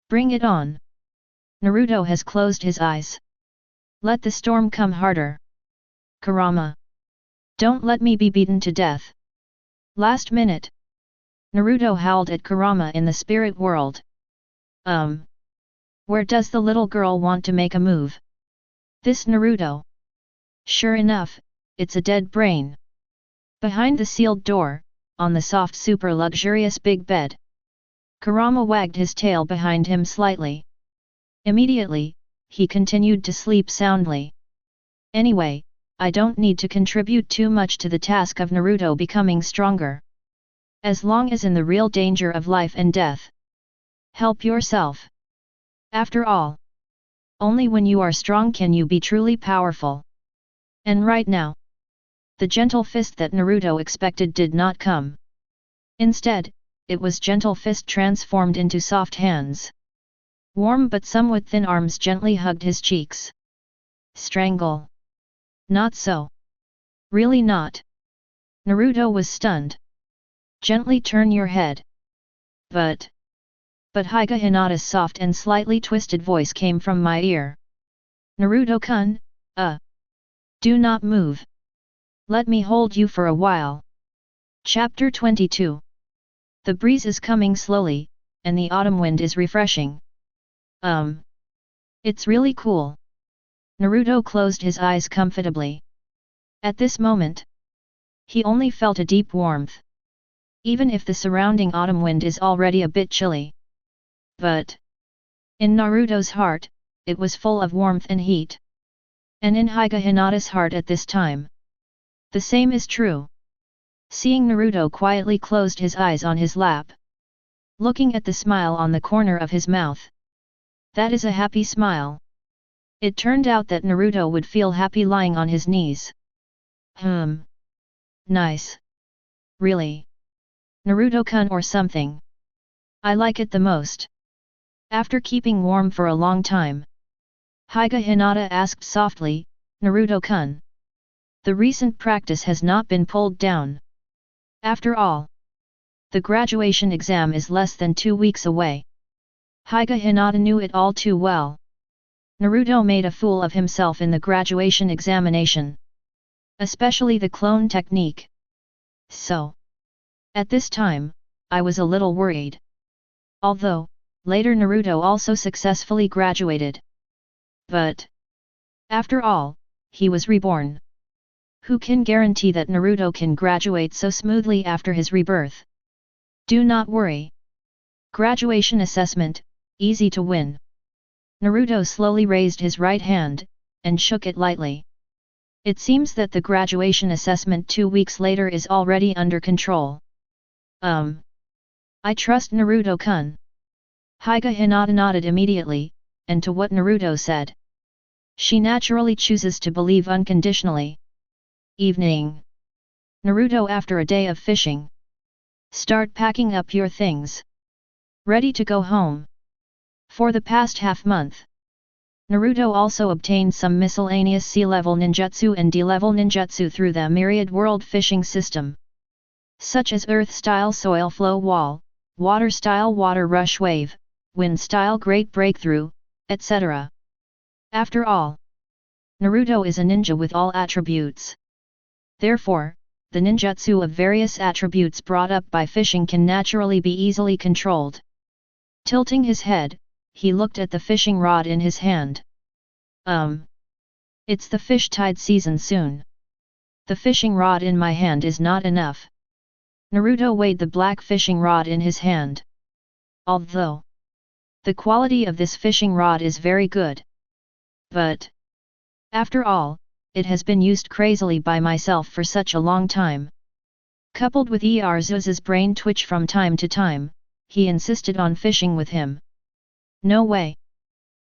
Bring it on. Naruto has closed his eyes. Let the storm come harder. Kurama. Don't let me be beaten to death. Last minute. Naruto howled at Kurama in the spirit world. Where does the little girl want to make a move? This Naruto. Sure enough, it's a dead brain. Behind the sealed door, on the soft super luxurious big bed. Kurama wagged his tail behind him slightly. Immediately, he continued to sleep soundly. Anyway, I don't need to contribute too much to the task of Naruto becoming stronger. As long as in the real danger of life and death. Help yourself. After all, only when you are strong can you be truly powerful. And right now, the gentle fist that Naruto expected did not come. Instead, it was gentle fist transformed into soft hands. Warm but somewhat thin arms gently hugged his cheeks. Strangle. Not so. Really not. Naruto was stunned. Gently turn your head. But Hyuga Hinata's soft and slightly twisted voice came from my ear. Naruto-kun, do not move. Let me hold you for a while. Chapter 22. The breeze is coming slowly, and the autumn wind is refreshing. It's really cool. Naruto closed his eyes comfortably. At this moment, he only felt a deep warmth. Even if the surrounding autumn wind is already a bit chilly. But in Naruto's heart, it was full of warmth and heat. And in Hyuga Hinata's heart at this time, the same is true. Seeing Naruto quietly closed his eyes on his lap. Looking at the smile on the corner of his mouth. That is a happy smile. It turned out that Naruto would feel happy lying on his knees. Nice. Really. Naruto-kun or something. I like it the most. After keeping warm for a long time, Hyuga Hinata asked softly, Naruto-kun. The recent practice has not been pulled down. After all, the graduation exam is less than 2 weeks away. Hyuga Hinata knew it all too well. Naruto made a fool of himself in the graduation examination. Especially the clone technique. So, at this time, I was a little worried. Although, later Naruto also successfully graduated. But, after all, he was reborn. Who can guarantee that Naruto can graduate so smoothly after his rebirth? Do not worry. Graduation assessment, easy to win. Naruto slowly raised his right hand, and shook it lightly. It seems that the graduation assessment 2 weeks later is already under control. I trust Naruto-kun. Hinata nodded immediately, and to what Naruto said. She naturally chooses to believe unconditionally. Evening. Naruto, after a day of fishing. Start packing up your things. Ready to go home. For the past half-month, Naruto also obtained some miscellaneous C-level ninjutsu and D-level ninjutsu through the myriad world fishing system. Such as Earth-style soil flow wall, Water-style water rush wave, Wind-style great breakthrough, etc. After all, Naruto is a ninja with all attributes. Therefore, the ninjutsu of various attributes brought up by fishing can naturally be easily controlled. Tilting his head, he looked at the fishing rod in his hand. It's the fish tide season soon. The fishing rod in my hand is not enough. Naruto weighed the black fishing rod in his hand. Although the quality of this fishing rod is very good. But after all, it has been used crazily by myself for such a long time. Coupled with Erzu's brain twitch from time to time, he insisted on fishing with him. No way.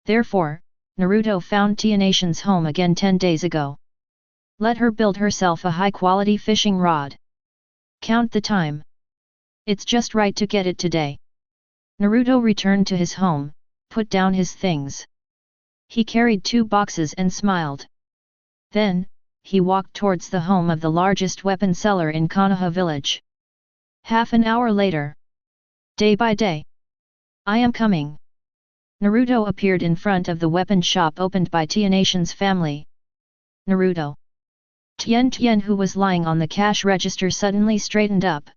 Therefore, Naruto found Tsunade's home again 10 days ago. Let her build herself a high-quality fishing rod. Count the time. It's just right to get it today. Naruto returned to his home, put down his things. He carried 2 boxes and smiled. Then, he walked towards the home of the largest weapon seller in Konoha village. Half an hour later. Day by day. I am coming. Naruto appeared in front of the weapon shop opened by Tsunade's family. Naruto. Tien, who was lying on the cash register, suddenly straightened up.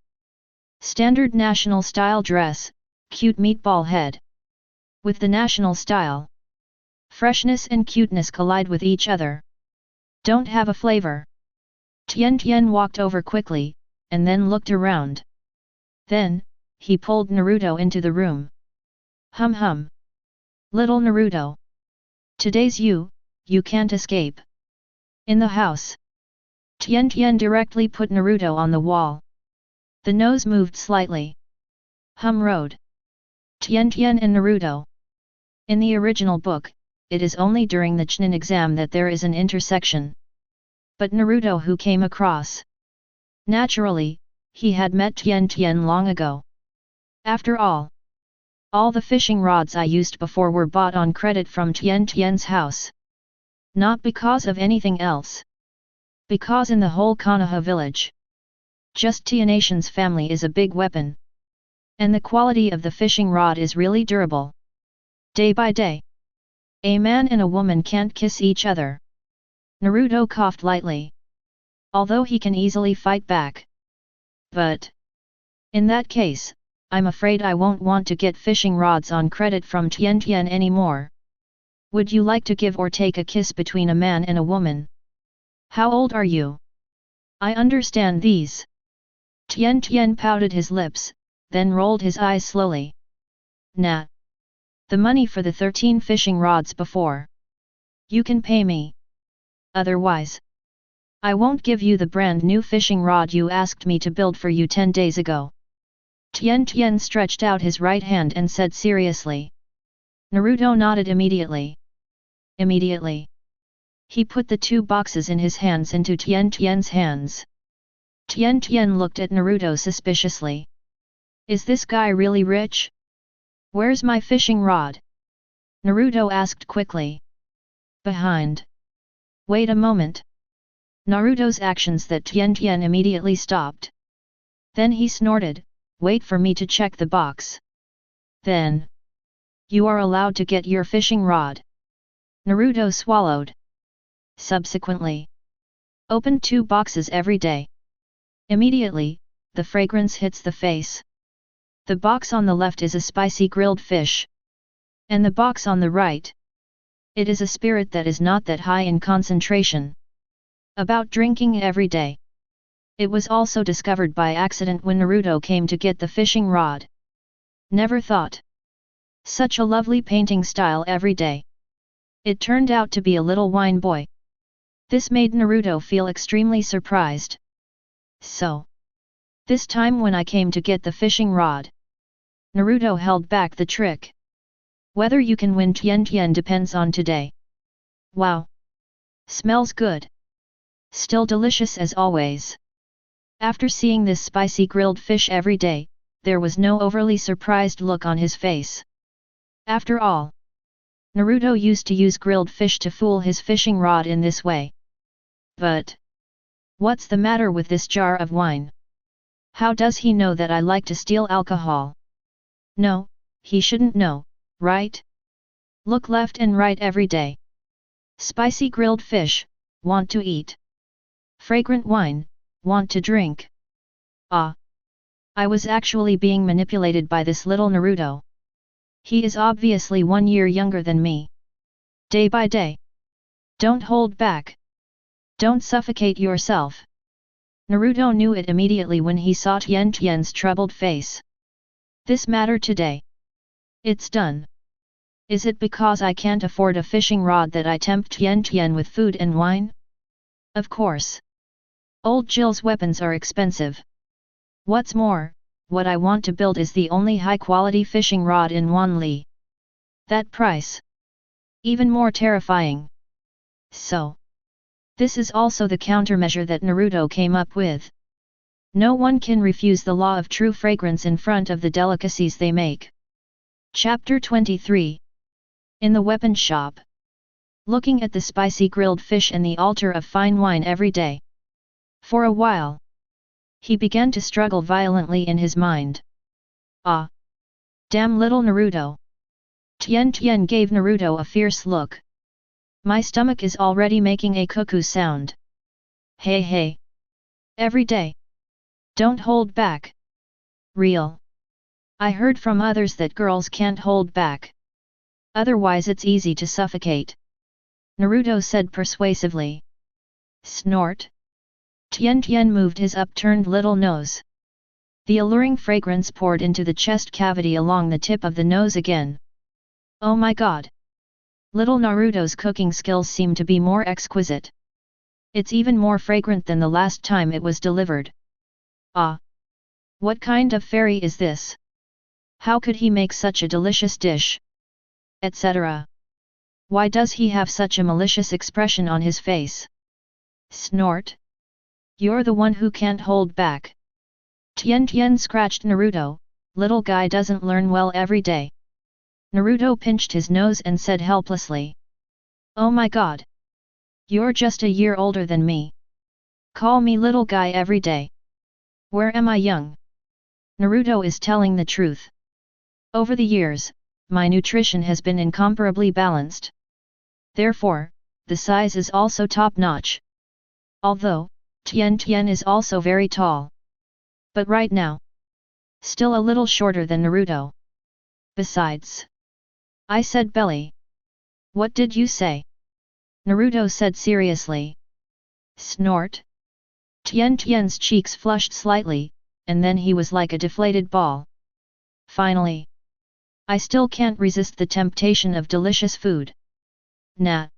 Standard national style dress, cute meatball head. With the national style, freshness and cuteness collide with each other. Don't have a flavor. Tien walked over quickly, and then looked around. Then, he pulled Naruto into the room. Hum. Little Naruto. Today's you can't escape. In the house. Tien directly put Naruto on the wall. The nose moved slightly. Road. Tien and Naruto. In the original book, it is only during the Chunin exam that there is an intersection. But Naruto who came across. Naturally, he had met Tien long ago. After all the fishing rods I used before were bought on credit from Tien's house. Not because of anything else. Because in the whole Konoha village, just Tsunade's family is a big weapon. And the quality of the fishing rod is really durable. Day by day, a man and a woman can't kiss each other. Naruto coughed lightly. Although he can easily fight back. But in that case, I'm afraid I won't want to get fishing rods on credit from Tien anymore. Would you like to give or take a kiss between a man and a woman? How old are you? I understand these. Tien pouted his lips, then rolled his eyes slowly. Nah. The money for the 13 fishing rods before. You can pay me. Otherwise, I won't give you the brand new fishing rod you asked me to build for you 10 days ago. Tien stretched out his right hand and said seriously. Naruto nodded immediately. Immediately. He put the 2 boxes in his hands into Tien's hands. Tien looked at Naruto suspiciously. Is this guy really rich? Where's my fishing rod? Naruto asked quickly. Behind. Wait a moment. Naruto's actions that Tien immediately stopped. Then he snorted, wait for me to check the box. Then. You are allowed to get your fishing rod. Naruto swallowed. Subsequently. Opened 2 boxes every day. Immediately, the fragrance hits the face. The box on the left is a spicy grilled fish. And the box on the right. It is a spirit that is not that high in concentration. About drinking every day. It was also discovered by accident when Naruto came to get the fishing rod. Never thought. Such a lovely painting style every day. It turned out to be a little wine boy. This made Naruto feel extremely surprised. So, this time when I came to get the fishing rod, Naruto held back the trick. Whether you can win Tenten depends on today. Wow! Smells good. Still delicious as always. After seeing this spicy grilled fish every day, there was no overly surprised look on his face. After all, Naruto used to use grilled fish to fool his fishing rod in this way. But what's the matter with this jar of wine? How does he know that I like to steal alcohol? No, he shouldn't know, right? Look left and right every day. Spicy grilled fish, want to eat. Fragrant wine, want to drink. Ah! I was actually being manipulated by this little Naruto. He is obviously 1 year younger than me. Day by day. Don't hold back. Don't suffocate yourself. Naruto knew it immediately when he saw Tenten's troubled face. This matter today. It's done. Is it because I can't afford a fishing rod that I tempt Tenten with food and wine? Of course. Old Jill's weapons are expensive. What's more, what I want to build is the only high-quality fishing rod in Wanli. That price. Even more terrifying. So, this is also the countermeasure that Naruto came up with. No one can refuse the law of true fragrance in front of the delicacies they make. Chapter 23. In the weapon shop. Looking at the spicy grilled fish and the altar of fine wine every day. For a while, he began to struggle violently in his mind. Ah! Damn little Naruto! Tenten gave Naruto a fierce look. My stomach is already making a cuckoo sound. Hey hey! Every day! Don't hold back! Real! I heard from others that girls can't hold back. Otherwise it's easy to suffocate. Naruto said persuasively. Snort! Tenten moved his upturned little nose. The alluring fragrance poured into the chest cavity along the tip of the nose again. Oh my god! Little Naruto's cooking skills seem to be more exquisite. It's even more fragrant than the last time it was delivered. Ah! What kind of fairy is this? How could he make such a delicious dish? Etc. Why does he have such a malicious expression on his face? Snort! You're the one who can't hold back. Tenten scratched Naruto, little guy doesn't learn well every day. Naruto pinched his nose and said helplessly. Oh my god! You're just a year older than me. Call me little guy every day. Where am I young? Naruto is telling the truth. Over the years, my nutrition has been incomparably balanced. Therefore, the size is also top-notch. Although, Tenten is also very tall. But right now, still a little shorter than Naruto. Besides, I said belly. What did you say? Naruto said seriously. Snort. Tenten's cheeks flushed slightly, and then he was like a deflated ball. Finally, I still can't resist the temptation of delicious food. Nah.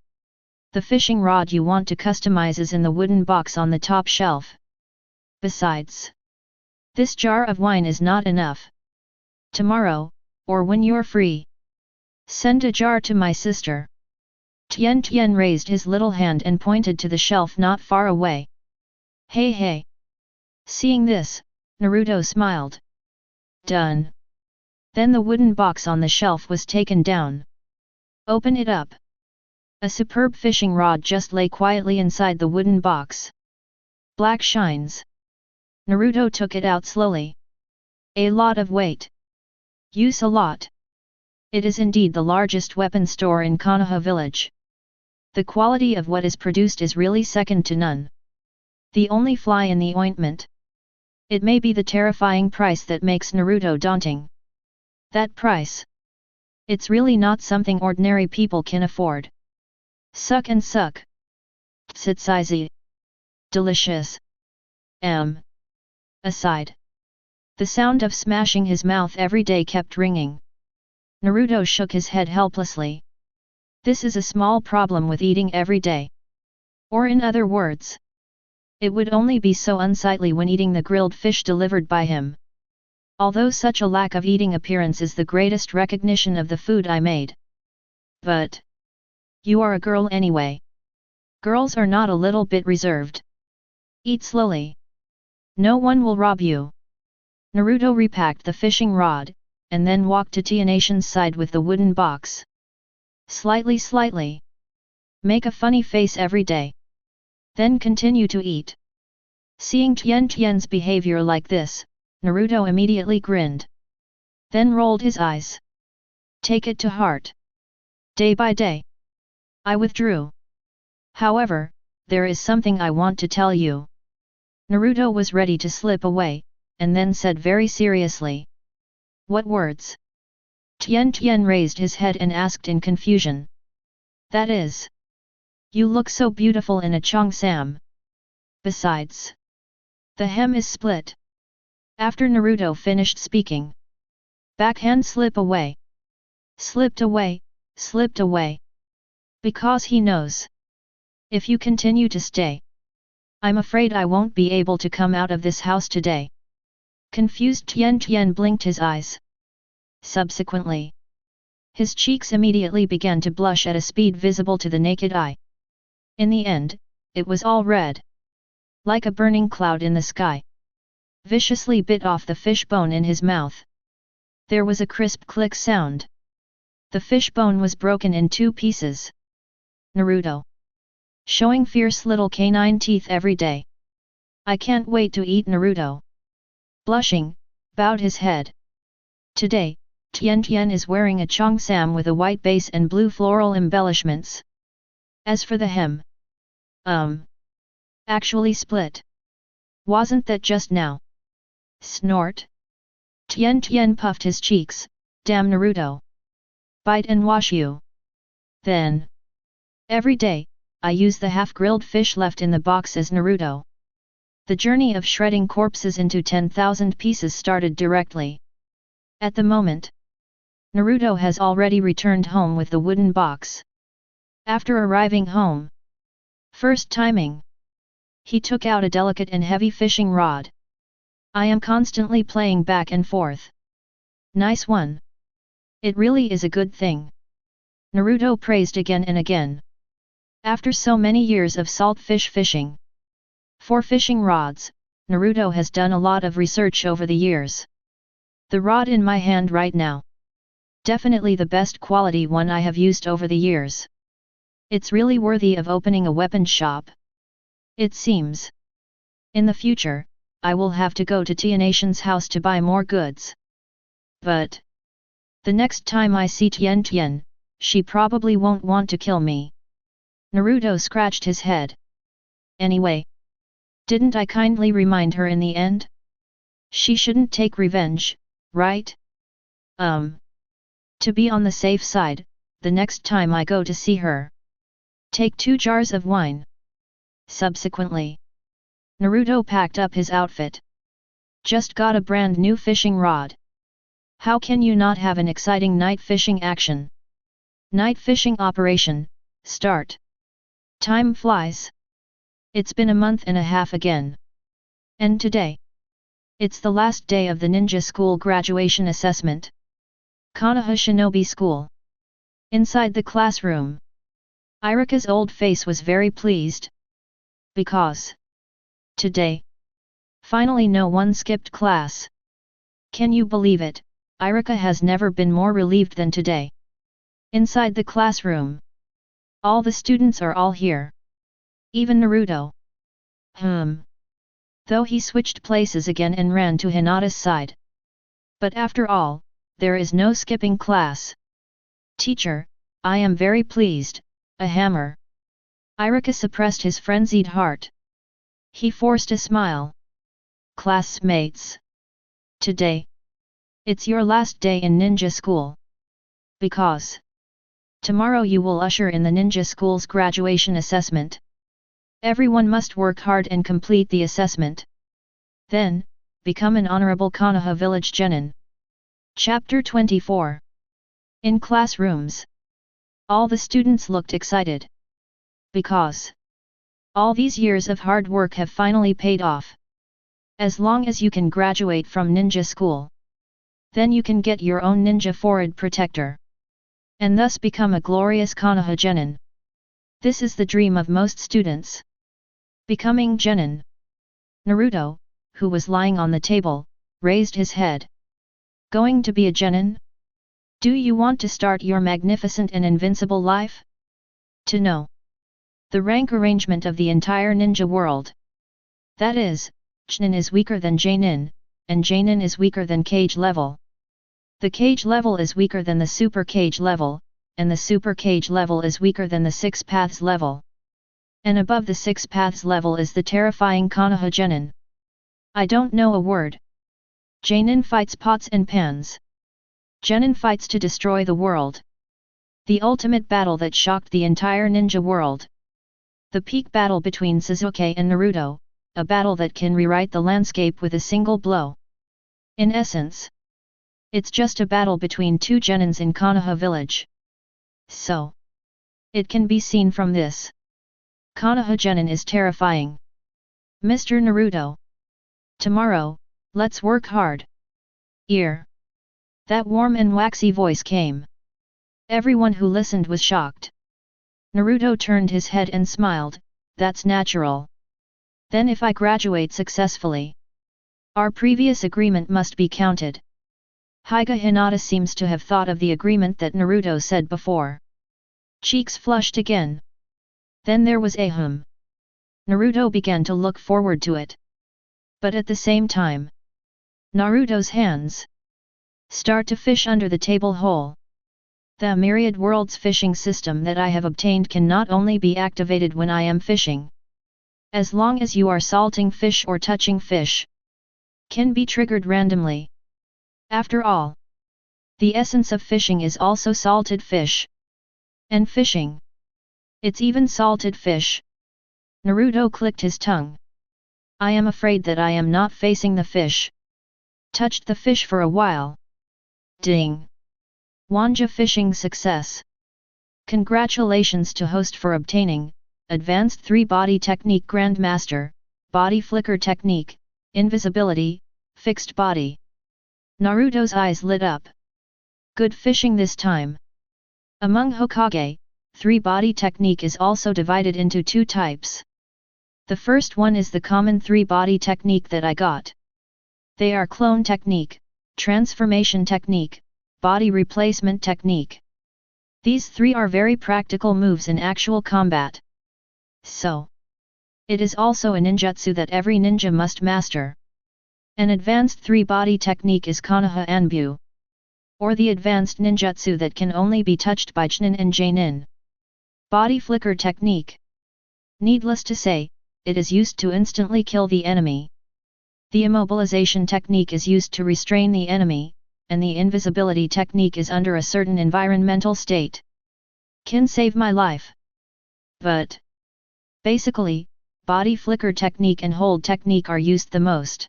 The fishing rod you want to customize is in the wooden box on the top shelf. Besides, this jar of wine is not enough. Tomorrow, or when you're free, send a jar to my sister. Tenten raised his little hand and pointed to the shelf not far away. Hey hey! Seeing this, Naruto smiled. Done. Then the wooden box on the shelf was taken down. Open it up. A superb fishing rod just lay quietly inside the wooden box. Black shines. Naruto took it out slowly. A lot of weight. Use a lot. It is indeed the largest weapon store in Konoha village. The quality of what is produced is really second to none. The only fly in the ointment. It may be the terrifying price that makes Naruto daunting. That price. It's really not something ordinary people can afford. Suck and suck. Tsitsaizi. Delicious. Aside. The sound of smashing his mouth every day kept ringing. Naruto shook his head helplessly. This is a small problem with eating every day. Or in other words, it would only be so unsightly when eating the grilled fish delivered by him. Although such a lack of eating appearance is the greatest recognition of the food I made. But you are a girl anyway. Girls are not a little bit reserved. Eat slowly. No one will rob you. Naruto repacked the fishing rod, and then walked to Tsunade's side with the wooden box. Slightly. Make a funny face every day. Then continue to eat. Seeing Ten's behavior like this, Naruto immediately grinned. Then rolled his eyes. Take it to heart. Day by day. I withdrew. However, there is something I want to tell you. Naruto was ready to slip away, and then said very seriously. What words? Tien raised his head and asked in confusion. That is. You look so beautiful in a cheongsam. Besides, the hem is split. After Naruto finished speaking, backhand slip away. Slipped away. Because he knows. If you continue to stay, I'm afraid I won't be able to come out of this house today. Confused Tien blinked his eyes. Subsequently, his cheeks immediately began to blush at a speed visible to the naked eye. In the end, it was all red. Like a burning cloud in the sky. Viciously bit off the fish bone in his mouth. There was a crisp click sound. The fish bone was broken in 2 pieces. Naruto. Showing fierce little canine teeth every day. I can't wait to eat Naruto. Blushing, bowed his head. Today, Tien is wearing a cheongsam with a white base and blue floral embellishments. As for the hem. Actually split. Wasn't that just now? Snort. Tien puffed his cheeks. Damn Naruto. Bite and wash you. Then. Every day, I use the half-grilled fish left in the box as Naruto. The journey of shredding corpses into 10,000 pieces started directly. At the moment, Naruto has already returned home with the wooden box. After arriving home, first timing, he took out a delicate and heavy fishing rod. I am constantly playing back and forth. Nice one. It really is a good thing. Naruto praised again and again. After so many years of salt fish fishing. For fishing rods, Naruto has done a lot of research over the years. The rod in my hand right now. Definitely the best quality one I have used over the years. It's really worthy of opening a weapon shop. It seems. In the future, I will have to go to Tsunade's house to buy more goods. But the next time I see Tien, she probably won't want to kill me. Naruto scratched his head. Anyway, didn't I kindly remind her in the end? She shouldn't take revenge, right? To be on the safe side, the next time I go to see her, take 2 jars of wine. Subsequently, Naruto packed up his outfit. Just got a brand new fishing rod. How can you not have an exciting night fishing action? Night fishing operation, start. Time flies. It's been a month and a half again. And today, it's the last day of the ninja school graduation assessment. Konoha Shinobi School. Inside the classroom, Iruka's old face was very pleased. Because today, finally no one skipped class. Can you believe it? Iruka has never been more relieved than today. Inside the classroom, all the students are all here. Even Naruto. Though he switched places again and ran to Hinata's side. But after all, there is no skipping class. Teacher, I am very pleased, a hammer. Iruka suppressed his frenzied heart. He forced a smile. Classmates. Today, it's your last day in ninja school. Because tomorrow you will usher in the ninja school's graduation assessment. Everyone must work hard and complete the assessment. Then, become an honorable Konoha village genin. Chapter 24. In classrooms. All the students looked excited. Because all these years of hard work have finally paid off. As long as you can graduate from ninja school, then you can get your own ninja forehead protector. And thus become a glorious Konoha genin. This is the dream of most students. Becoming genin. Naruto, who was lying on the table, raised his head. Going to be a genin? Do you want to start your magnificent and invincible life? To know the rank arrangement of the entire ninja world. That is, Chunin is weaker than Jainin, and Jainin is weaker than Kage level. The Kage level is weaker than the Super Kage level, and the Super Kage level is weaker than the Six Paths level. And above the Six Paths level is the terrifying Konoha genin. I don't know a word. Jainin fights pots and pans. Genin fights to destroy the world. The ultimate battle that shocked the entire ninja world. The peak battle between Sasuke and Naruto, a battle that can rewrite the landscape with a single blow. In essence, it's just a battle between two genins in Konoha village. So, it can be seen from this. Konoha genin is terrifying. Mr. Naruto. Tomorrow, let's work hard. Ear. That warm and waxy voice came. Everyone who listened was shocked. Naruto turned his head and smiled, that's natural. Then if I graduate successfully, our previous agreement must be counted. Hinata seems to have thought of the agreement that Naruto said before. Cheeks flushed again. Then there was Ahum. Naruto began to look forward to it. But at the same time, Naruto's hands start to fish under the table hole. The myriad worlds fishing system that I have obtained can not only be activated when I am fishing. As long as you are salting fish or touching fish, can be triggered randomly. After all, the essence of fishing is also salted fish. And fishing. It's even salted fish. Naruto clicked his tongue. I am afraid that I am not facing the fish. Touched the fish for a while. Ding! Wanja fishing success. Congratulations to host for obtaining Advanced 3-Body Technique Grandmaster, Body Flicker Technique, Invisibility, Fixed Body. Naruto's eyes lit up. Good fishing this time. Among Hokage, 3-Body Technique is also divided into two types. The first one is the common 3-Body Technique that I got. They are Clone Technique, Transformation Technique, Body Replacement Technique. These three are very practical moves in actual combat. So, it is also a ninjutsu that every ninja must master. An advanced 3-body technique is Konoha Anbu, or the advanced ninjutsu that can only be touched by Chunin and Jainin. Body Flicker Technique. Needless to say, it is used to instantly kill the enemy. The immobilization technique is used to restrain the enemy, and the invisibility technique is under a certain environmental state. Can save my life. But basically, body flicker technique and hold technique are used the most.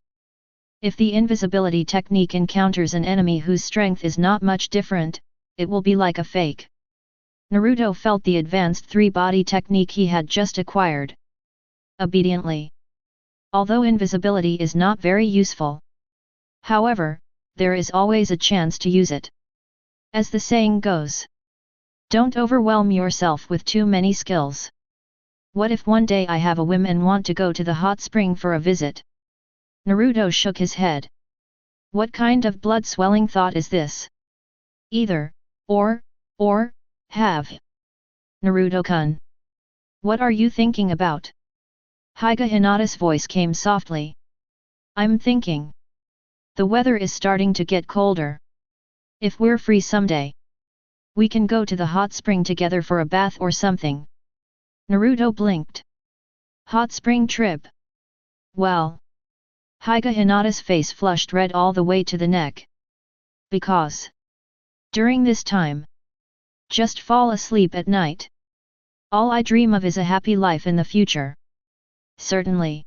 If the invisibility technique encounters an enemy whose strength is not much different, it will be like a fake. Naruto felt the advanced 3-body technique he had just acquired. Obediently. Although invisibility is not very useful. However, there is always a chance to use it. As the saying goes, don't overwhelm yourself with too many skills. What if one day I have a whim and want to go to the hot spring for a visit? Naruto shook his head. What kind of blood-swelling thought is this? Either, or, have. Naruto-kun. What are you thinking about? Hinata's voice came softly. I'm thinking. The weather is starting to get colder. If we're free someday, we can go to the hot spring together for a bath or something. Naruto blinked. Hot spring trip? Well. Hinata's face flushed red all the way to the neck. Because during this time, just fall asleep at night. All I dream of is a happy life in the future. Certainly.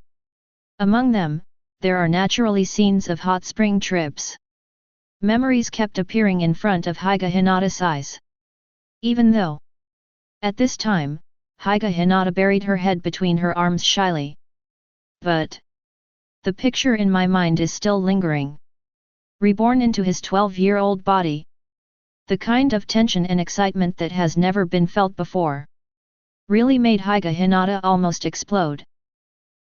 Among them, there are naturally scenes of hot spring trips. Memories kept appearing in front of Hinata's eyes. Even though At this time, Hinata buried her head between her arms shyly. But the picture in my mind is still lingering. Reborn into his 12-year-old body. The kind of tension and excitement that has never been felt before really made Hinata almost explode.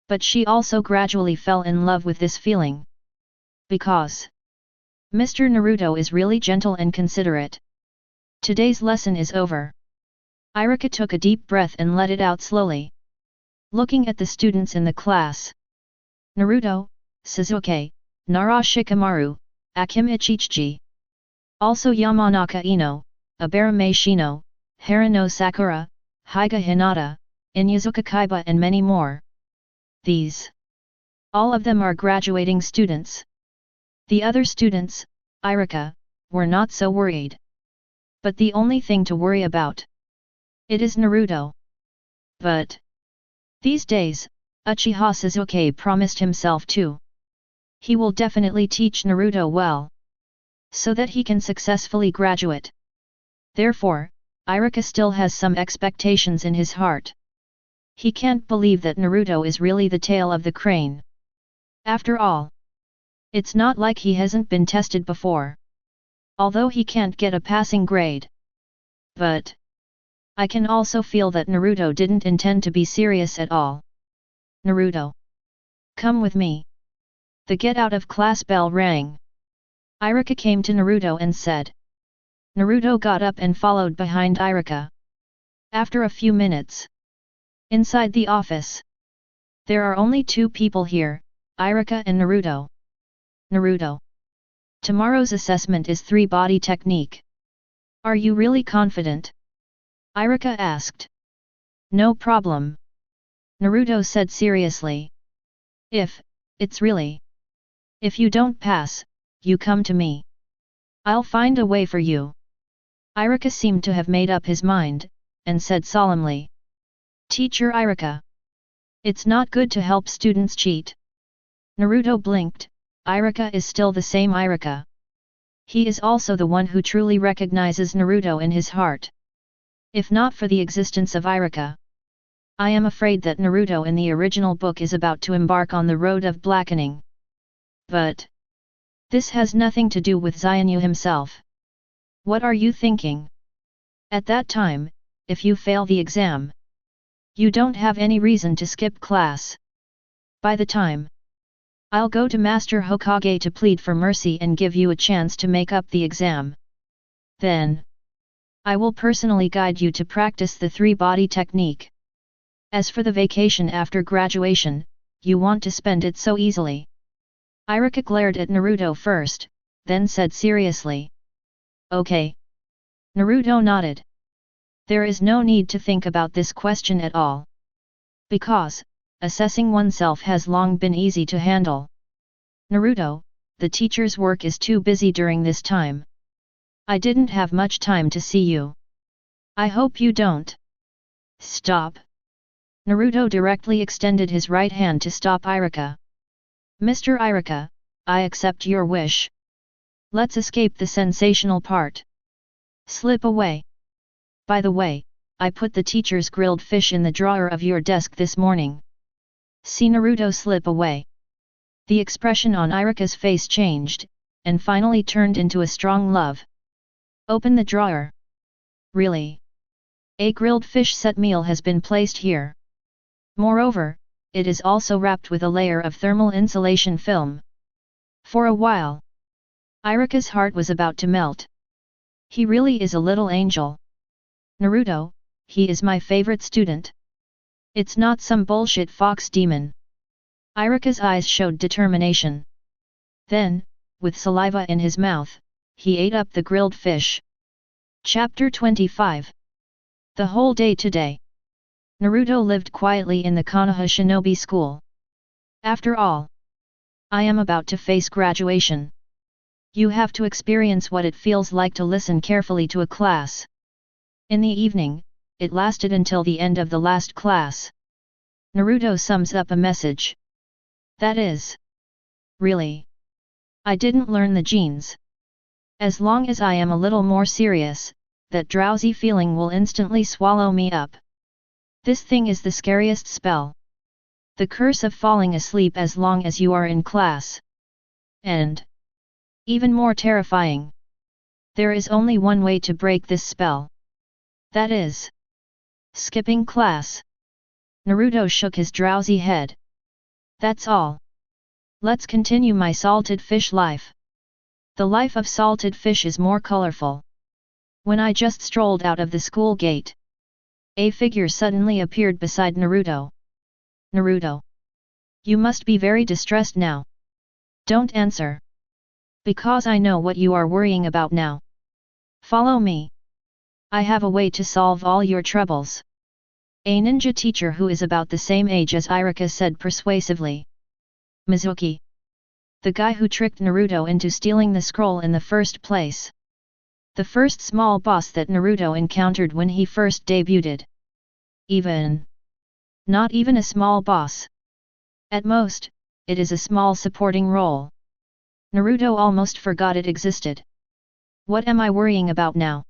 But she also gradually fell in love with this feeling. Because Mr. Naruto is really gentle and considerate. Today's lesson is over. Iruka took a deep breath and let it out slowly. Looking at the students in the class. Naruto, Sasuke, Nara Shikamaru, Akime Ichichi. Also Yamanaka Ino, Abarame Shino, Harano Sakura, Hinata, Inuzuka Kaiba and many more. These. All of them are graduating students. The other students, Iruka, were not so worried. But the only thing to worry about. It is Naruto. But these days, Uchiha Sasuke promised himself to. He will definitely teach Naruto well. So that he can successfully graduate. Therefore, Iruka still has some expectations in his heart. He can't believe that Naruto is really the tail of the crane. After all, it's not like he hasn't been tested before. Although he can't get a passing grade. But I can also feel that Naruto didn't intend to be serious at all. Naruto, come with me. The get out of class bell rang. Iruka came to Naruto and said. Naruto got up and followed behind Iruka. After a few minutes. Inside the office. There are only two people here, Iruka and Naruto. Naruto. Tomorrow's assessment is 3-body technique. Are you really confident? Iruka asked. No problem. Naruto said seriously. It's really. If you don't pass, you come to me. I'll find a way for you. Iruka seemed to have made up his mind, and said solemnly. Teacher Iruka. It's not good to help students cheat. Naruto blinked. Iruka is still the same Iruka. He is also the one who truly recognizes Naruto in his heart. If not for the existence of Iruka, I am afraid that Naruto in the original book is about to embark on the road of blackening. But this has nothing to do with Xianyu himself. What are you thinking? At that time, if you fail the exam, you don't have any reason to skip class. By the time, I'll go to Master Hokage to plead for mercy and give you a chance to make up the exam. Then, I will personally guide you to practice the 3-body technique. As for the vacation after graduation, you want to spend it so easily. Iruka glared at Naruto first, then said seriously. Okay. Naruto nodded. There is no need to think about this question at all. Because, assessing oneself has long been easy to handle. Naruto, the teacher's work is too busy during this time. I didn't have much time to see you. I hope you don't. Stop. Naruto directly extended his right hand to stop Iruka. Mr. Iruka, I accept your wish. Let's escape the sensational part. Slip away. By the way, I put the teacher's grilled fish in the drawer of your desk this morning. See Naruto slip away. The expression on Iruka's face changed, and finally turned into a strong love. Open the drawer. Really? A grilled fish set meal has been placed here. Moreover, it is also wrapped with a layer of thermal insulation film. For a while, Iruka's heart was about to melt. He really is a little angel. Naruto, he is my favorite student. It's not some bullshit fox demon. Iruka's eyes showed determination. Then, with saliva in his mouth, he ate up the grilled fish. Chapter 25. The whole day today. Naruto lived quietly in the Konoha Shinobi School. After all, I am about to face graduation. You have to experience what it feels like to listen carefully to a class. In the evening, it lasted until the end of the last class. Naruto sums up a message. That is. Really. I didn't learn the genes. As long as I am a little more serious, that drowsy feeling will instantly swallow me up. This thing is the scariest spell. The curse of falling asleep as long as you are in class. And even more terrifying. There is only one way to break this spell. That is skipping class. Naruto shook his drowsy head. That's all. Let's continue my salted fish life. The life of salted fish is more colorful. When I just strolled out of the school gate, a figure suddenly appeared beside Naruto. Naruto. You must be very distressed now. Don't answer. Because I know what you are worrying about now. Follow me. I have a way to solve all your troubles. A ninja teacher who is about the same age as Iruka said persuasively. Mizuki. The guy who tricked Naruto into stealing the scroll in the first place. The first small boss that Naruto encountered when he first debuted. Not even a small boss. At most, it is a small supporting role. Naruto almost forgot it existed. What am I worrying about now?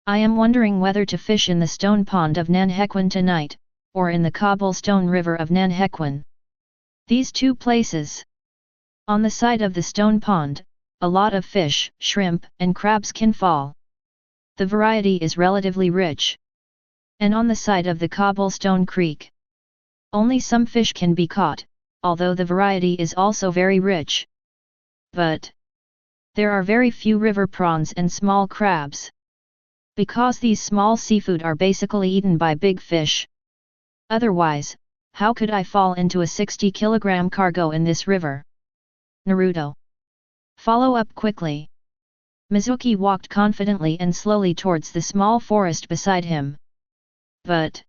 I am wondering whether to fish in the stone pond of Nanhequan tonight, or in the cobblestone river of Nanhequan. These two places. On the side of the stone pond, a lot of fish, shrimp, and crabs can fall. The variety is relatively rich. And on the side of the cobblestone creek, only some fish can be caught, although the variety is also very rich. But there are very few river prawns and small crabs. Because these small seafood are basically eaten by big fish. Otherwise, how could I fall into a 60-kilogram cargo in this river? Naruto. Follow up quickly. Mizuki walked confidently and slowly towards the small forest beside him. But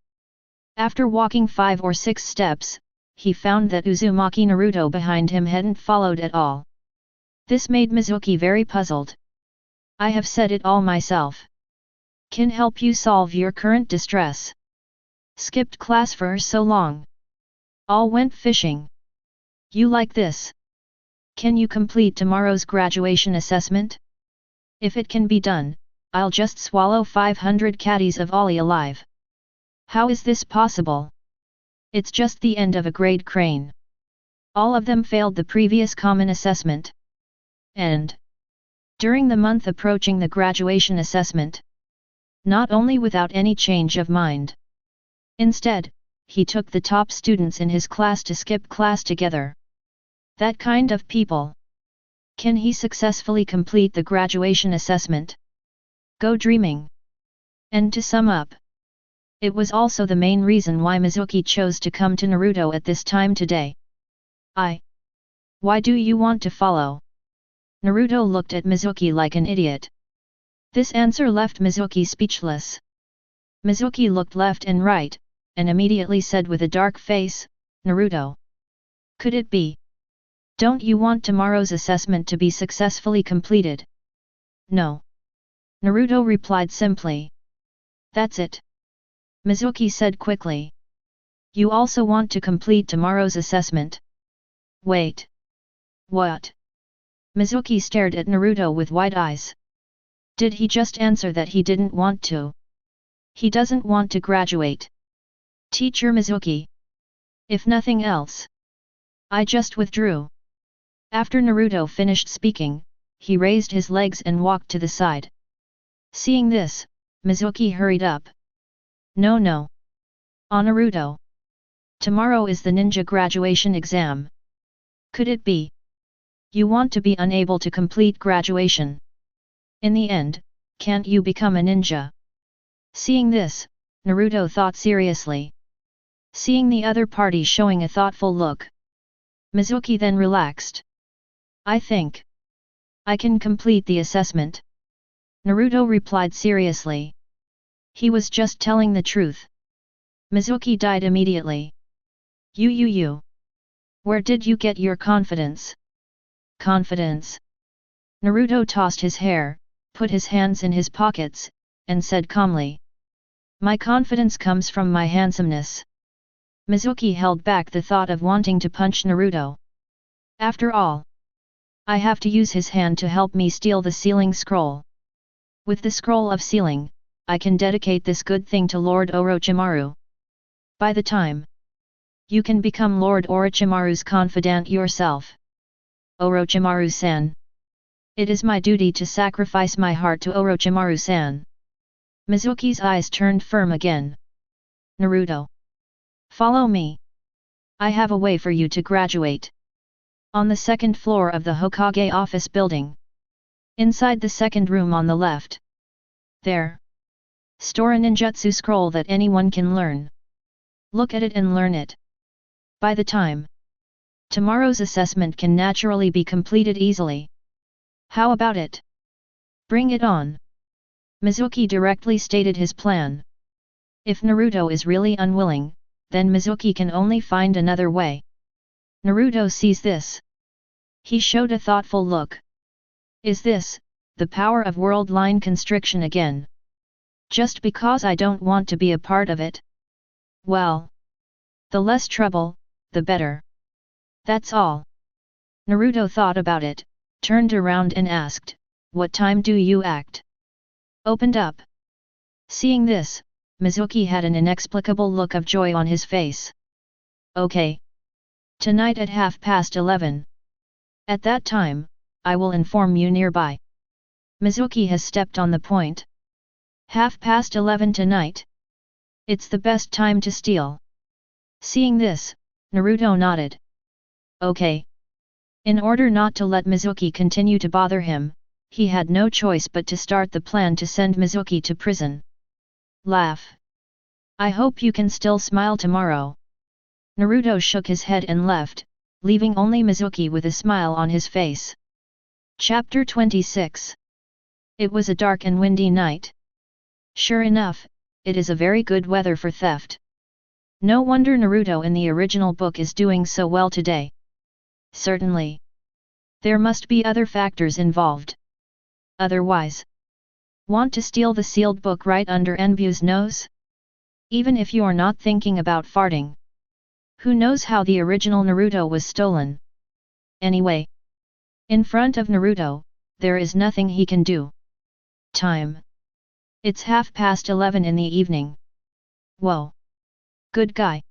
after walking 5 or 6 steps, he found that Uzumaki Naruto behind him hadn't followed at all. This made Mizuki very puzzled. I have said it all myself. Can help you solve your current distress. Skipped class for so long. All went fishing. You like this? Can you complete tomorrow's graduation assessment? If it can be done, I'll just swallow 500 caddies of Ollie alive. How is this possible? It's just the end of a grade crane. All of them failed the previous common assessment. And during the month approaching the graduation assessment, not only without any change of mind. Instead, he took the top students in his class to skip class together. That kind of people. Can he successfully complete the graduation assessment? Go dreaming. And to sum up, it was also the main reason why Mizuki chose to come to Naruto at this time today. Why do you want to follow? Naruto looked at Mizuki like an idiot. This answer left Mizuki speechless. Mizuki looked left and right, and immediately said with a dark face, Naruto. Could it be? Don't you want tomorrow's assessment to be successfully completed? No. Naruto replied simply. That's it. Mizuki said quickly. You also want to complete tomorrow's assessment? Wait. What? Mizuki stared at Naruto with wide eyes. Did he just answer that he didn't want to? He doesn't want to graduate. Teacher Mizuki. If nothing else, I just withdrew. After Naruto finished speaking, he raised his legs and walked to the side. Seeing this, Mizuki hurried up. No. Naruto. Tomorrow is the ninja graduation exam. Could it be? You want to be unable to complete graduation. In the end, can't you become a ninja? Seeing this, Naruto thought seriously. Seeing the other party showing a thoughtful look, Mizuki then relaxed. I think I can complete the assessment. Naruto replied seriously. He was just telling the truth. Mizuki died immediately. You. Where did you get your confidence? Confidence? Naruto tossed his hair, put his hands in his pockets, and said calmly. My confidence comes from my handsomeness. Mizuki held back the thought of wanting to punch Naruto. After all, I have to use his hand to help me steal the sealing scroll. With the scroll of sealing, I can dedicate this good thing to Lord Orochimaru. By the time you can become Lord Orochimaru's confidant yourself. Orochimaru-san. It is my duty to sacrifice my heart to Orochimaru-san. Mizuki's eyes turned firm again. Naruto. Follow me. I have a way for you to graduate. On the second floor of the Hokage office building. Inside the second room on the left. There. Store a ninjutsu scroll that anyone can learn. Look at it and learn it. By the time tomorrow's assessment can naturally be completed easily. How about it? Bring it on. Mizuki directly stated his plan. If Naruto is really unwilling, then Mizuki can only find another way. Naruto sees this. He showed a thoughtful look. Is this the power of world line constriction again? Just because I don't want to be a part of it? Well, the less trouble, the better. That's all. Naruto thought about it, turned around and asked, what time do you act? Opened up. Seeing this, Mizuki had an inexplicable look of joy on his face. Okay. Tonight at 11:30. At that time, I will inform you nearby. Mizuki has stepped on the point. 11:30 tonight? It's the best time to steal. Seeing this, Naruto nodded. Okay. In order not to let Mizuki continue to bother him, he had no choice but to start the plan to send Mizuki to prison. Laugh. I hope you can still smile tomorrow. Naruto shook his head and left, leaving only Mizuki with a smile on his face. Chapter 26. It was a dark and windy night. Sure enough, it is a very good weather for theft. No wonder Naruto in the original book is doing so well today. Certainly. There must be other factors involved. Otherwise, want to steal the sealed book right under Enbu's nose? Even if you're not thinking about farting. Who knows how the original Naruto was stolen? Anyway. In front of Naruto, there is nothing he can do. Time. It's 11:30 in the evening. Whoa. Good guy.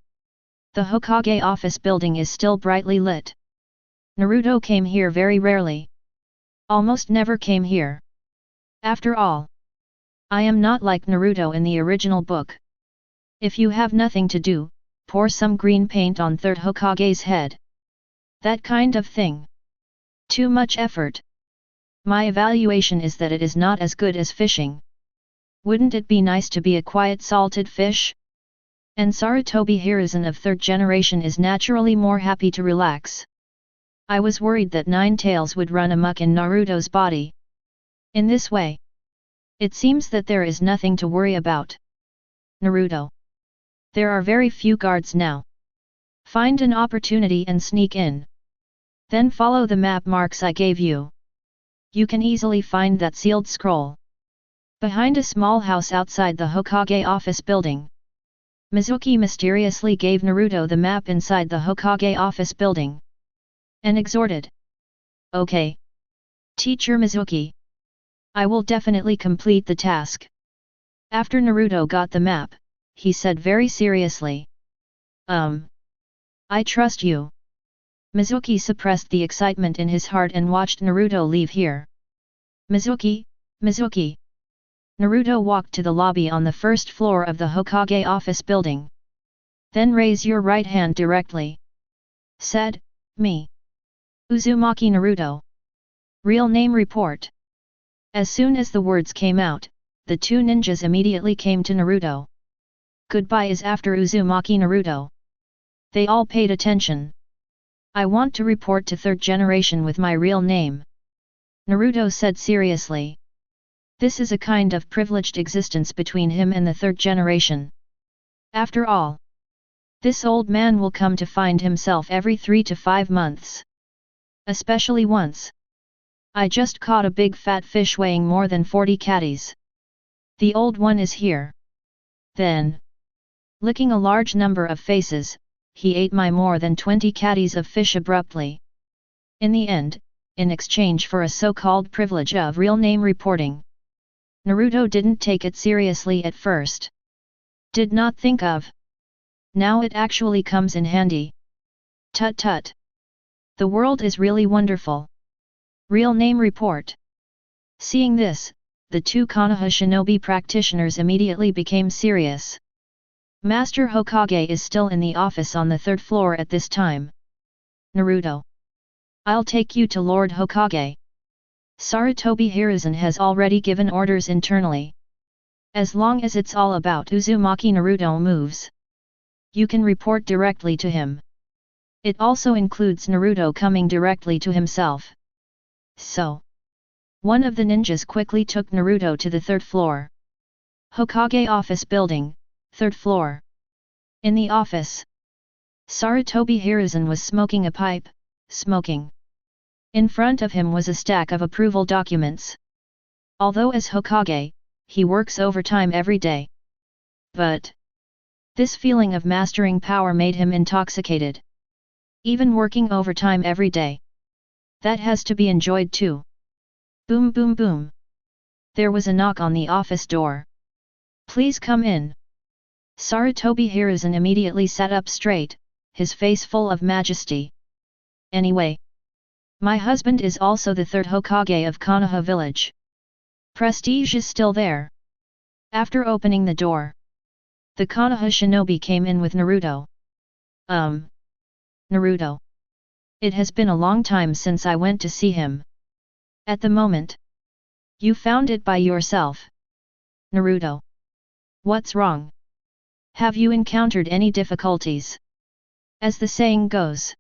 The Hokage office building is still brightly lit. Naruto came here very rarely. Almost never came here. After all, I am not like Naruto in the original book. If you have nothing to do, pour some green paint on third Hokage's head. That kind of thing. Too much effort. My evaluation is that it is not as good as fishing. Wouldn't it be nice to be a quiet salted fish? And Sarutobi Hiruzen of third generation is naturally more happy to relax. I was worried that Nine Tails would run amok in Naruto's body. In this way, it seems that there is nothing to worry about. Naruto. There are very few guards now. Find an opportunity and sneak in. Then follow the map marks I gave you. You can easily find that sealed scroll. Behind a small house outside the Hokage office building. Mizuki mysteriously gave Naruto the map inside the Hokage office building. And exhorted. Okay. Teacher Mizuki. I will definitely complete the task. After Naruto got the map, he said very seriously. I trust you. Mizuki suppressed the excitement in his heart and watched Naruto leave here. Mizuki, Mizuki. Naruto walked to the lobby on the first floor of the Hokage office building. Then raise your right hand directly. Said, me. Uzumaki Naruto. Real name report. As soon as the words came out, the two ninjas immediately came to Naruto. Goodbye is after Uzumaki Naruto. They all paid attention. I want to report to third generation with my real name. Naruto said seriously. This is a kind of privileged existence between him and the third generation. After all, this old man will come to find himself every 3 to 5 months. Especially once. I just caught a big fat fish weighing more than 40 catties. The old one is here. Then, licking a large number of faces, he ate my more than 20 catties of fish abruptly. In the end, in exchange for a so-called privilege of real name reporting. Naruto didn't take it seriously at first. Did not think of. Now it actually comes in handy. Tut tut. The world is really wonderful. Real name report. Seeing this, the two Konoha shinobi practitioners immediately became serious. Master Hokage is still in the office on the third floor at this time. Naruto. I'll take you to Lord Hokage. Sarutobi Hiruzen has already given orders internally. As long as it's all about Uzumaki Naruto moves, you can report directly to him. It also includes Naruto coming directly to himself. So, one of the ninjas quickly took Naruto to the third floor. Hokage office building, third floor. In the office, Sarutobi Hiruzen was smoking a pipe, smoking. In front of him was a stack of approval documents. Although as Hokage, he works overtime every day. But this feeling of mastering power made him intoxicated. Even working overtime every day. That has to be enjoyed too. Boom boom boom. There was a knock on the office door. Please come in. Sarutobi Hiruzen immediately sat up straight, his face full of majesty. Anyway. My husband is also the third Hokage of Konoha village. Prestige is still there. After opening the door, the Konoha shinobi came in with Naruto. Naruto. It has been a long time since I went to see him. At the moment, you found it by yourself. Naruto. What's wrong? Have you encountered any difficulties? As the saying goes,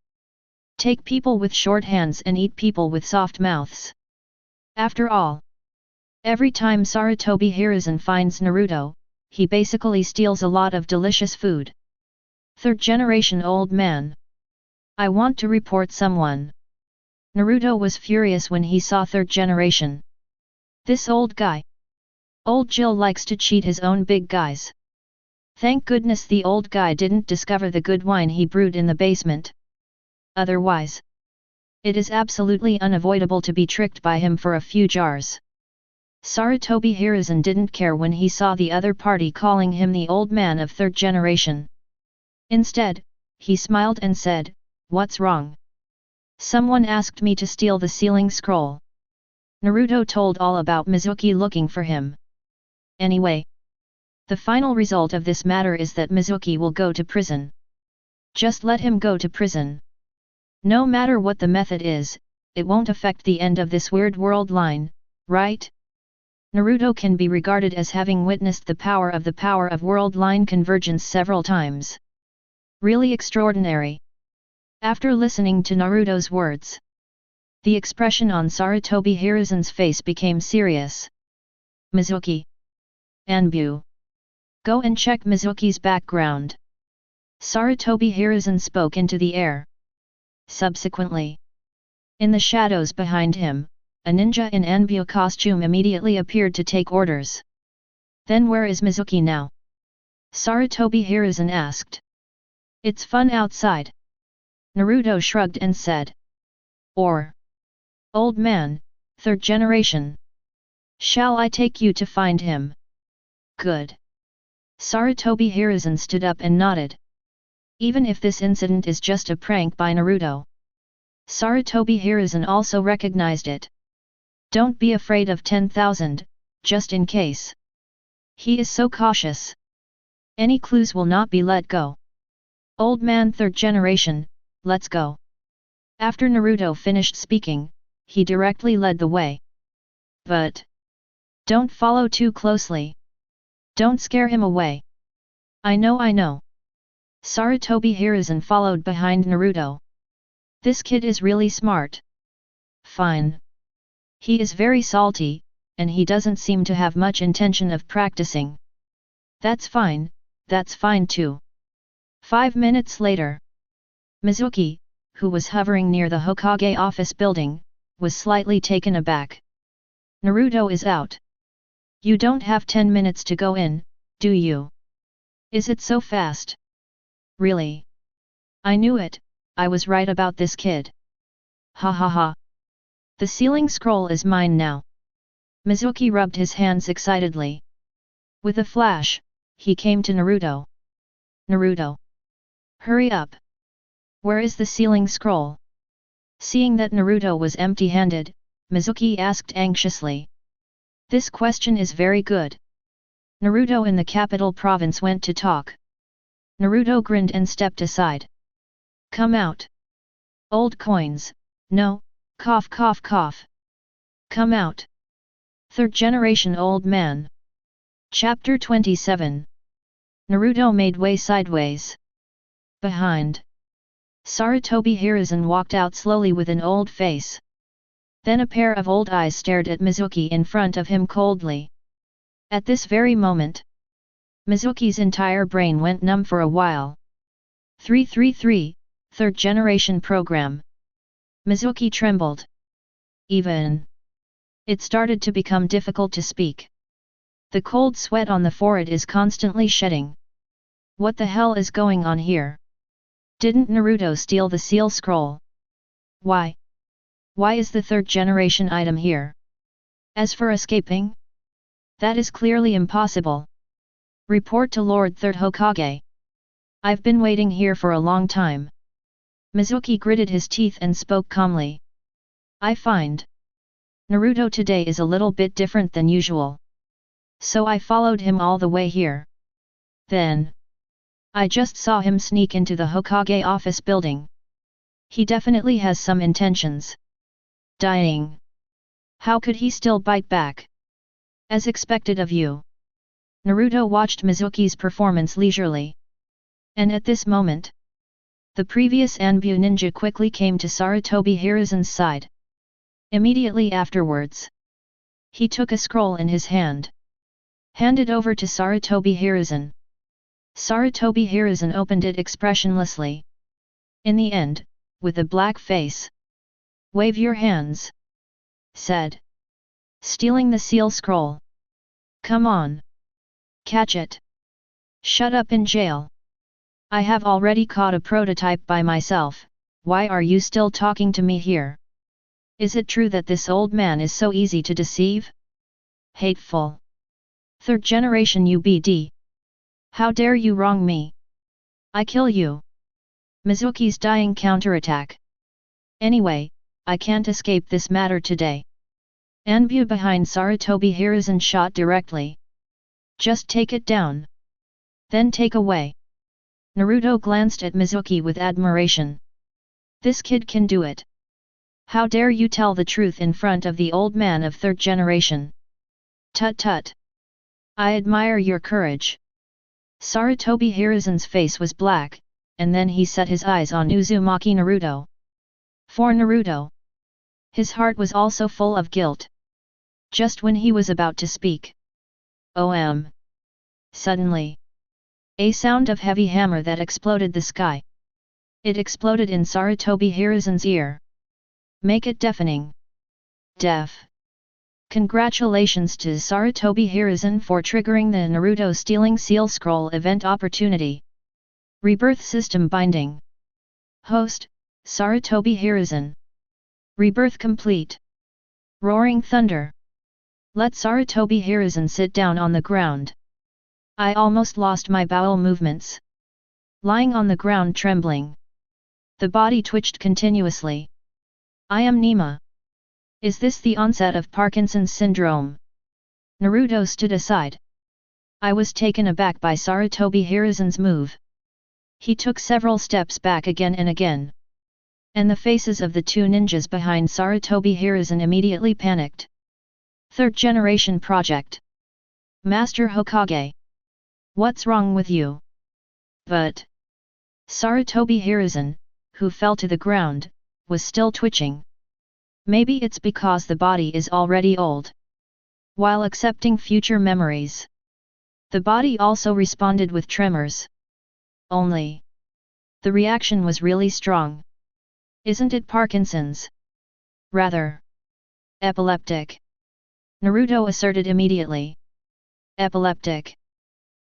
take people with short hands and eat people with soft mouths. After all, every time Sarutobi Hiruzen finds Naruto, he basically steals a lot of delicious food. Third generation old man. I want to report someone. Naruto was furious when he saw third generation. This old guy. Old Jill likes to cheat his own big guys. Thank goodness the old guy didn't discover the good wine he brewed in the basement. Otherwise, it is absolutely unavoidable to be tricked by him for a few jars. Sarutobi Hiruzen didn't care when he saw the other party calling him the old man of third generation. Instead, he smiled and said, "What's wrong?" Someone asked me to steal the sealing scroll. Naruto told all about Mizuki looking for him. Anyway, the final result of this matter is that Mizuki will go to prison. Just let him go to prison. No matter what the method is, it won't affect the end of this weird world line, right? Naruto can be regarded as having witnessed the power of world line convergence several times. Really extraordinary. After listening to Naruto's words, the expression on Sarutobi Hiruzen's face became serious. Mizuki. Anbu. Go and check Mizuki's background. Sarutobi Hiruzen spoke into the air. Subsequently, in the shadows behind him, a ninja in Anbu costume immediately appeared to take orders. Then where is Mizuki now? Sarutobi Hiruzen asked. It's fun outside. Naruto shrugged and said. Or. Old man, third generation. Shall I take you to find him? Good. Sarutobi Hiruzen stood up and nodded. Even if this incident is just a prank by Naruto, Sarutobi Hiruzen also recognized it. Don't be afraid of 10,000, just in case. He is so cautious. Any clues will not be let go. Old man third generation, let's go. After Naruto finished speaking, he directly led the way. But don't follow too closely. Don't scare him away. I know. Sarutobi Hiruzen followed behind Naruto. This kid is really smart. Fine. He is very salty, and he doesn't seem to have much intention of practicing. That's fine too. 5 minutes later, Mizuki, who was hovering near the Hokage office building, was slightly taken aback. Naruto is out. You don't have 10 minutes to go in, do you? Is it so fast? Really? I knew it, I was right about this kid. Ha ha ha. The sealing scroll is mine now. Mizuki rubbed his hands excitedly. With a flash, he came to Naruto. Naruto! Hurry up! Where is the sealing scroll? Seeing that Naruto was empty-handed, Mizuki asked anxiously. This question is very good. Naruto in the capital province went to talk. Naruto grinned and stepped aside. Come out. Old coins, no, cough cough cough. Come out. Third generation old man. Chapter 27. Naruto made way sideways. Behind. Sarutobi Hiruzen walked out slowly with an old face. Then a pair of old eyes stared at Mizuki in front of him coldly. At this very moment, Mizuki's entire brain went numb for a while. 333, Third Generation Program. Mizuki trembled. Even. It started to become difficult to speak. The cold sweat on the forehead is constantly shedding. What the hell is going on here? Didn't Naruto steal the seal scroll? Why? Why is the third generation item here? As for escaping? That is clearly impossible. Report to Lord Third Hokage. I've been waiting here for a long time. Mizuki gritted his teeth and spoke calmly. I find Naruto today is a little bit different than usual. So I followed him all the way here. Then I just saw him sneak into the Hokage office building. He definitely has some intentions. Dying. How could he still bite back? As expected of you. Naruto watched Mizuki's performance leisurely. And at this moment, the previous Anbu ninja quickly came to Sarutobi Hiruzen's side. Immediately afterwards, he took a scroll in his hand. Handed over to Sarutobi Hiruzen. Sarutobi Hiruzen opened it expressionlessly. In the end, with a black face. Wave your hands. Said. Stealing the seal scroll. Come on. Catch it. Shut up in jail. I have already caught a prototype by myself, why are you still talking to me here? Is it true that this old man is so easy to deceive? Hateful. Third generation UBD. How dare you wrong me? I kill you. Mizuki's dying counterattack. Anyway, I can't escape this matter today. Anbu behind Sarutobi Hiruzen shot directly. Just take it down. Then take away. Naruto glanced at Mizuki with admiration. This kid can do it. How dare you tell the truth in front of the old man of third generation? Tut tut. I admire your courage. Sarutobi Hiruzen's face was black, and then he set his eyes on Uzumaki Naruto. For Naruto. His heart was also full of guilt. Just when he was about to speak. Suddenly. A sound of heavy hammer that exploded the sky. It exploded in Sarutobi Hiruzen's ear. Make it deafening. Deaf. Congratulations to Sarutobi Hiruzen for triggering the Naruto stealing seal scroll event opportunity. Rebirth system binding. Host, Sarutobi Hiruzen. Rebirth complete. Roaring thunder. Let Sarutobi Hiruzen sit down on the ground. I almost lost my bowel movements. Lying on the ground trembling. The body twitched continuously. I am Nima. Is this the onset of Parkinson's syndrome? Naruto stood aside. I was taken aback by Sarutobi Hiruzen's move. He took several steps back again and again. And the faces of the two ninjas behind Sarutobi Hiruzen immediately panicked. Third generation project. Master Hokage. What's wrong with you? But Sarutobi Hiruzen, who fell to the ground, was still twitching. Maybe it's because the body is already old. While accepting future memories, the body also responded with tremors. Only the reaction was really strong. Isn't it Parkinson's? Rather epileptic. Naruto asserted immediately. Epileptic.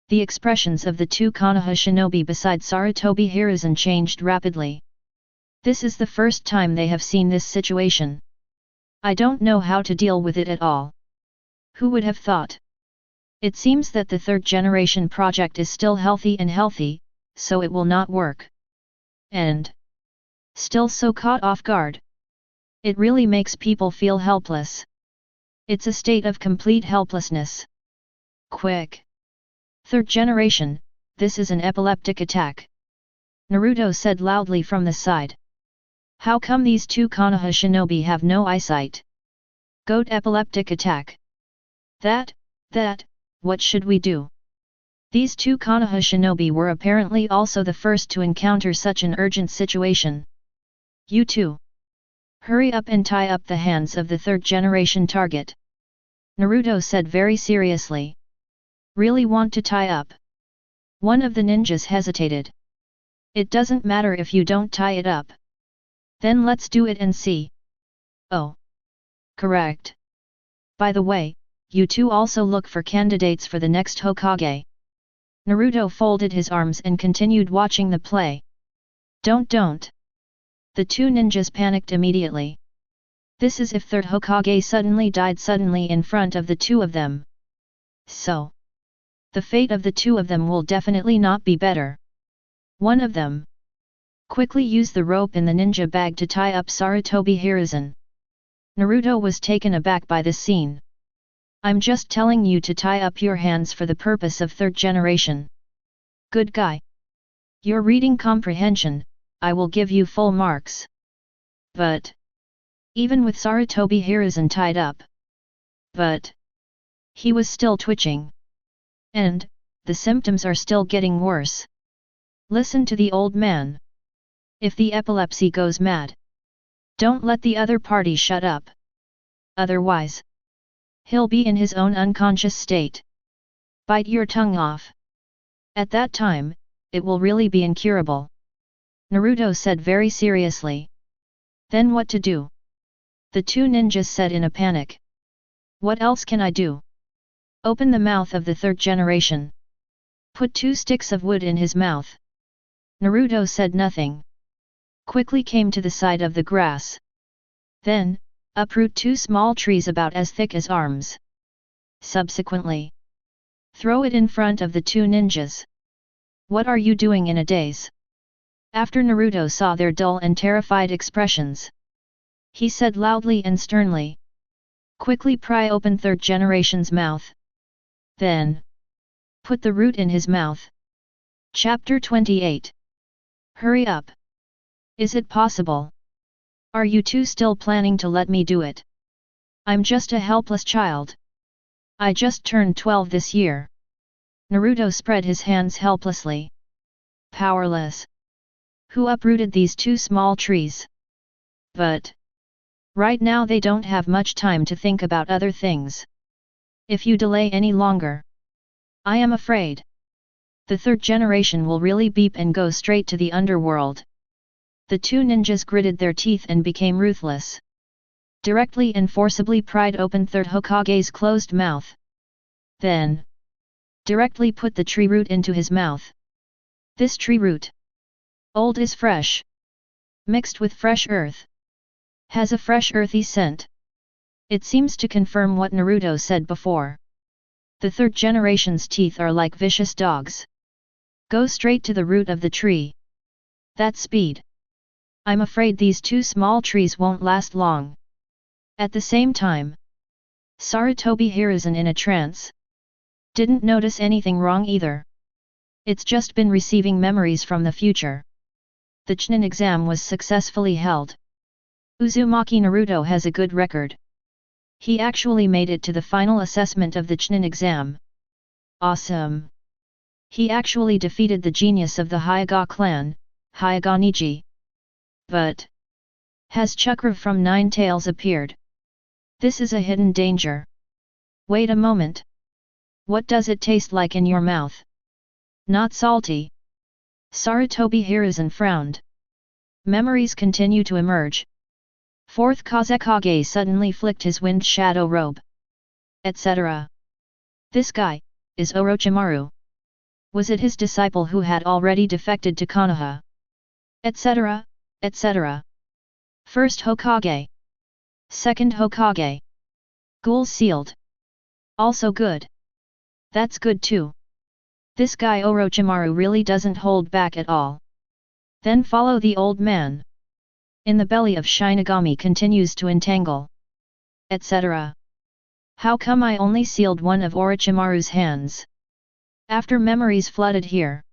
The expressions of the two Konoha shinobi beside Sarutobi Hiruzen changed rapidly. This is the first time they have seen this situation. I don't know how to deal with it at all. Who would have thought? It seems that the third generation project is still healthy, so it will not work. And still so caught off guard. It really makes people feel helpless. It's a state of complete helplessness. Quick! Third generation, this is an epileptic attack. Naruto said loudly from the side. How come these two Konoha shinobi have no eyesight? Goat epileptic attack. That, what should we do? These two Konoha shinobi were apparently also the first to encounter such an urgent situation. You two. Hurry up and tie up the hands of the third generation target. Naruto said very seriously. Really want to tie up? One of the ninjas hesitated. It doesn't matter if you don't tie it up. Then let's do it and see. Oh. Correct. By the way, you two also look for candidates for the next Hokage. Naruto folded his arms and continued watching the play. Don't. The two ninjas panicked immediately. This is if third Hokage suddenly died in front of the two of them. So, the fate of the two of them will definitely not be better. One of them quickly used the rope in the ninja bag to tie up Sarutobi Hiruzen. Naruto was taken aback by this scene. I'm just telling you to tie up your hands for the purpose of third generation. Good guy. Your reading comprehension, I will give you full marks. But even with Sarutobi Hiruzen tied up, but he was still twitching. And the symptoms are still getting worse. Listen to the old man. If the epilepsy goes mad, don't let the other party shut up. Otherwise, he'll be in his own unconscious state. Bite your tongue off. At that time, it will really be incurable. Naruto said very seriously. Then what to do? The two ninjas said in a panic. What else can I do? Open the mouth of the third generation. Put 2 sticks of wood in his mouth. Naruto said nothing. Quickly came to the side of the grass. Then, uproot 2 small trees about as thick as arms. Subsequently, throw it in front of the two ninjas. What are you doing in a daze? After Naruto saw their dull and terrified expressions, he said loudly and sternly. Quickly pry open third generation's mouth. Then, put the root in his mouth. Chapter 28. Hurry up. Is it possible? Are you two still planning to let me do it? I'm just a helpless child. I just turned 12 this year. Naruto spread his hands helplessly. Powerless. Who uprooted these 2 small trees? But right now they don't have much time to think about other things. If you delay any longer, I am afraid the third generation will really beep and go straight to the underworld. The two ninjas gritted their teeth and became ruthless. Directly and forcibly pried open third Hokage's closed mouth. Then, directly put the tree root into his mouth. This tree root, old is fresh, mixed with fresh earth, has a fresh earthy scent. It seems to confirm what Naruto said before. The third generation's teeth are like vicious dogs. Go straight to the root of the tree. That speed. I'm afraid these 2 small trees won't last long. At the same time, Sarutobi Hiruzen in a trance didn't notice anything wrong either. It's just been receiving memories from the future. The Chunin exam was successfully held. Uzumaki Naruto has a good record. He actually made it to the final assessment of the Chunin exam. Awesome! He actually defeated the genius of the Hyuga clan, Hyuga Neji. But has Chakra from 9 Tails appeared? This is a hidden danger. Wait a moment. What does it taste like in your mouth? Not salty. Sarutobi Hiruzen frowned. Memories continue to emerge. 4th Kazekage suddenly flicked his wind shadow robe. Etc. This guy is Orochimaru. Was it his disciple who had already defected to Konoha? Etc. Etc. First Hokage. Second Hokage. Ghoul sealed. Also good. That's good too. This guy Orochimaru really doesn't hold back at all. Then follow the old man. In the belly of Shinigami continues to entangle. Etc. How come I only sealed one of Orochimaru's hands? After memories flooded here.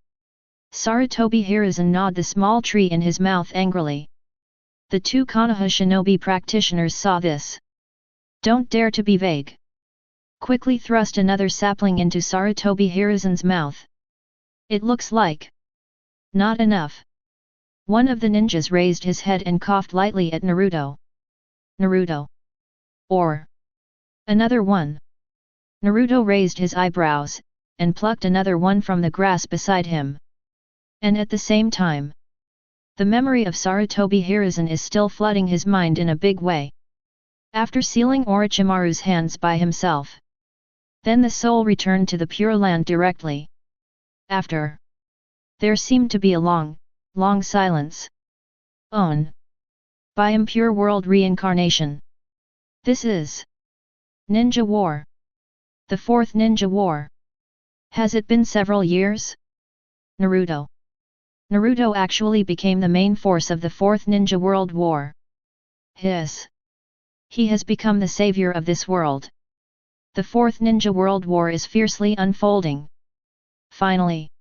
Sarutobi Hiruzen gnawed the small tree in his mouth angrily. The two Konoha shinobi practitioners saw this. Don't dare to be vague. Quickly thrust another sapling into Sarutobi Hiruzen's mouth. It looks like. Not enough. One of the ninjas raised his head and coughed lightly at Naruto. Naruto. Or. Another one. Naruto raised his eyebrows, and plucked another one from the grass beside him. And at the same time, the memory of Sarutobi Hiruzen is still flooding his mind in a big way. After sealing Orochimaru's hands by himself, then the soul returned to the Pure Land directly. After, there seemed to be a long silence. On. By impure world reincarnation. This is Ninja War. The fourth Ninja War. Has it been several years? Naruto. Naruto actually became the main force of the fourth Ninja World War. He has become the savior of this world. The fourth Ninja World War is fiercely unfolding. Finally,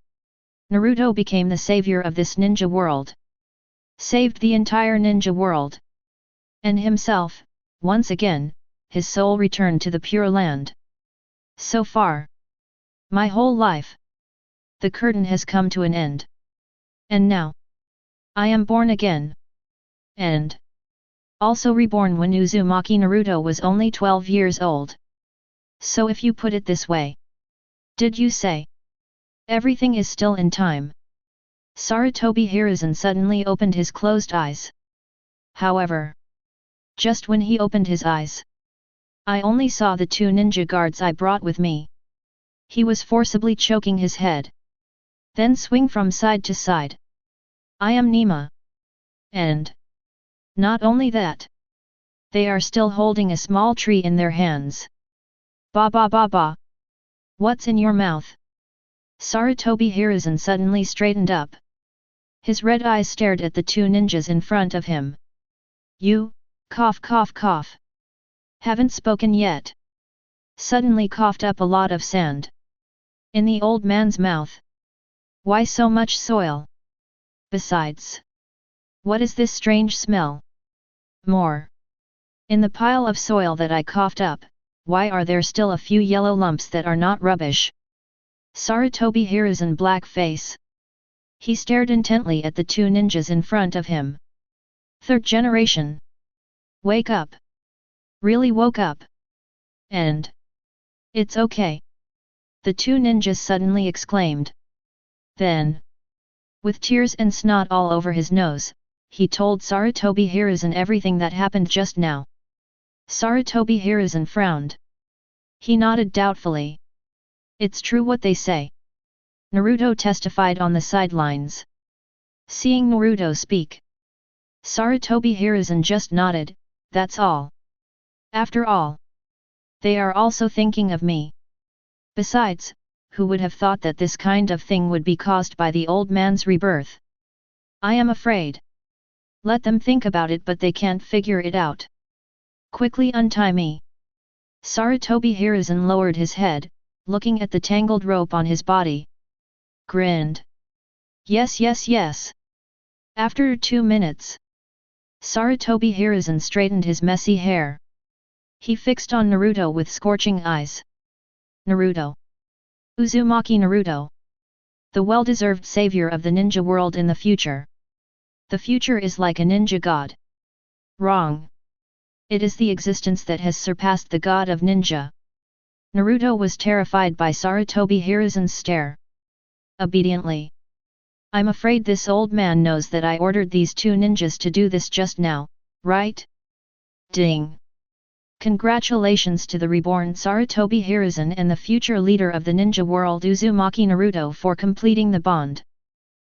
Naruto became the savior of this ninja world. Saved the entire ninja world. And himself, once again, his soul returned to the Pure Land. So far, my whole life, the curtain has come to an end. And now, I am born again. And also reborn when Uzumaki Naruto was only 12 years old. So if you put it this way. Did you say? Everything is still in time. Sarutobi Hiruzen suddenly opened his closed eyes. However, just when he opened his eyes, I only saw the two ninja guards I brought with me. He was forcibly choking his head. Then swing from side to side. I am Nima. And not only that, they are still holding a small tree in their hands. Ba ba ba ba. What's in your mouth? Sarutobi Hiruzen suddenly straightened up. His red eyes stared at the two ninjas in front of him. You, cough cough cough. Haven't spoken yet. Suddenly coughed up a lot of sand. In the old man's mouth. Why so much soil? Besides, what is this strange smell? More. In the pile of soil that I coughed up, why are there still a few yellow lumps that are not rubbish? Sarutobi Hiruzen black face. He stared intently at the two ninjas in front of him. Third generation. Wake up. Really woke up. And it's okay. The two ninjas suddenly exclaimed. Then, with tears and snot all over his nose, he told Sarutobi Hiruzen everything that happened just now. Sarutobi Hiruzen frowned. He nodded doubtfully. It's true what they say. Naruto testified on the sidelines. Seeing Naruto speak, Sarutobi Hiruzen just nodded, that's all. After all, they are also thinking of me. Besides, who would have thought that this kind of thing would be caused by the old man's rebirth? I am afraid. Let them think about it, but they can't figure it out. Quickly untie me. Sarutobi Hiruzen lowered his head, looking at the tangled rope on his body. Grinned. Yes yes yes. After 2 minutes, Sarutobi Hiruzen straightened his messy hair. He fixed on Naruto with scorching eyes. Naruto. Uzumaki Naruto. The well-deserved savior of the ninja world in the future. The future is like a ninja god. Wrong. It is the existence that has surpassed the god of ninja. Naruto was terrified by Sarutobi Hiruzen's stare. Obediently. I'm afraid this old man knows that I ordered these two ninjas to do this just now, right? Ding! Congratulations to the reborn Sarutobi Hiruzen and the future leader of the ninja world Uzumaki Naruto for completing the bond.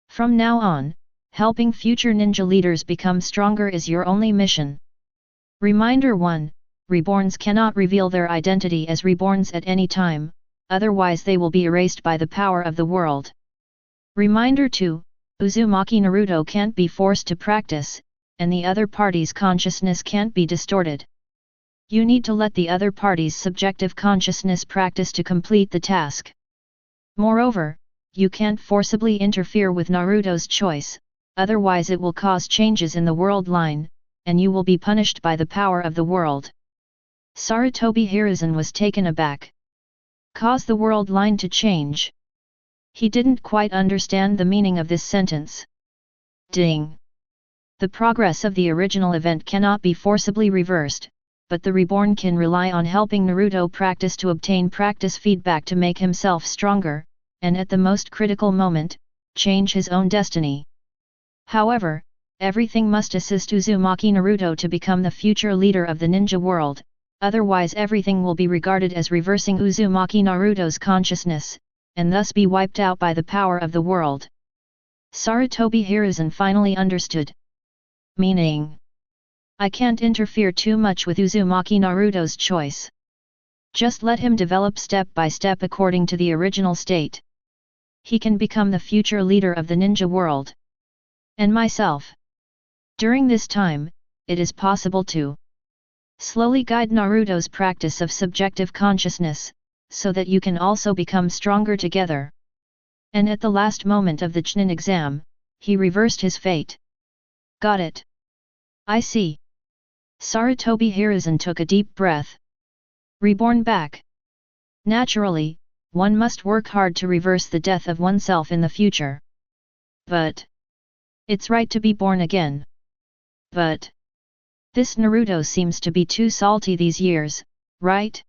From now on, helping future ninja leaders become stronger is your only mission. Reminder 1. reborns cannot reveal their identity as reborns at any time, otherwise they will be erased by the power of the world. Reminder 2, Uzumaki Naruto can't be forced to practice, and the other party's consciousness can't be distorted. You need to let the other party's subjective consciousness practice to complete the task. Moreover, you can't forcibly interfere with Naruto's choice, otherwise it will cause changes in the world line, and you will be punished by the power of the world. Sarutobi Hiruzen was taken aback. Cause the world line to change. He didn't quite understand the meaning of this sentence. Ding! The progress of the original event cannot be forcibly reversed, but the reborn can rely on helping Naruto practice to obtain practice feedback to make himself stronger, and at the most critical moment, change his own destiny. However, everything must assist Uzumaki Naruto to become the future leader of the ninja world, otherwise everything will be regarded as reversing Uzumaki Naruto's consciousness, and thus be wiped out by the power of the world. Sarutobi Hiruzen finally understood. Meaning, I can't interfere too much with Uzumaki Naruto's choice. Just let him develop step by step according to the original state. He can become the future leader of the ninja world. And myself. During this time, it is possible to slowly guide Naruto's practice of subjective consciousness, so that you can also become stronger together. And at the last moment of the Chunin exam, he reversed his fate. Got it. I see. Sarutobi Hiruzen took a deep breath. Reborn back. Naturally, one must work hard to reverse the death of oneself in the future. But it's right to be born again. But this Naruto seems to be too salty these years, right?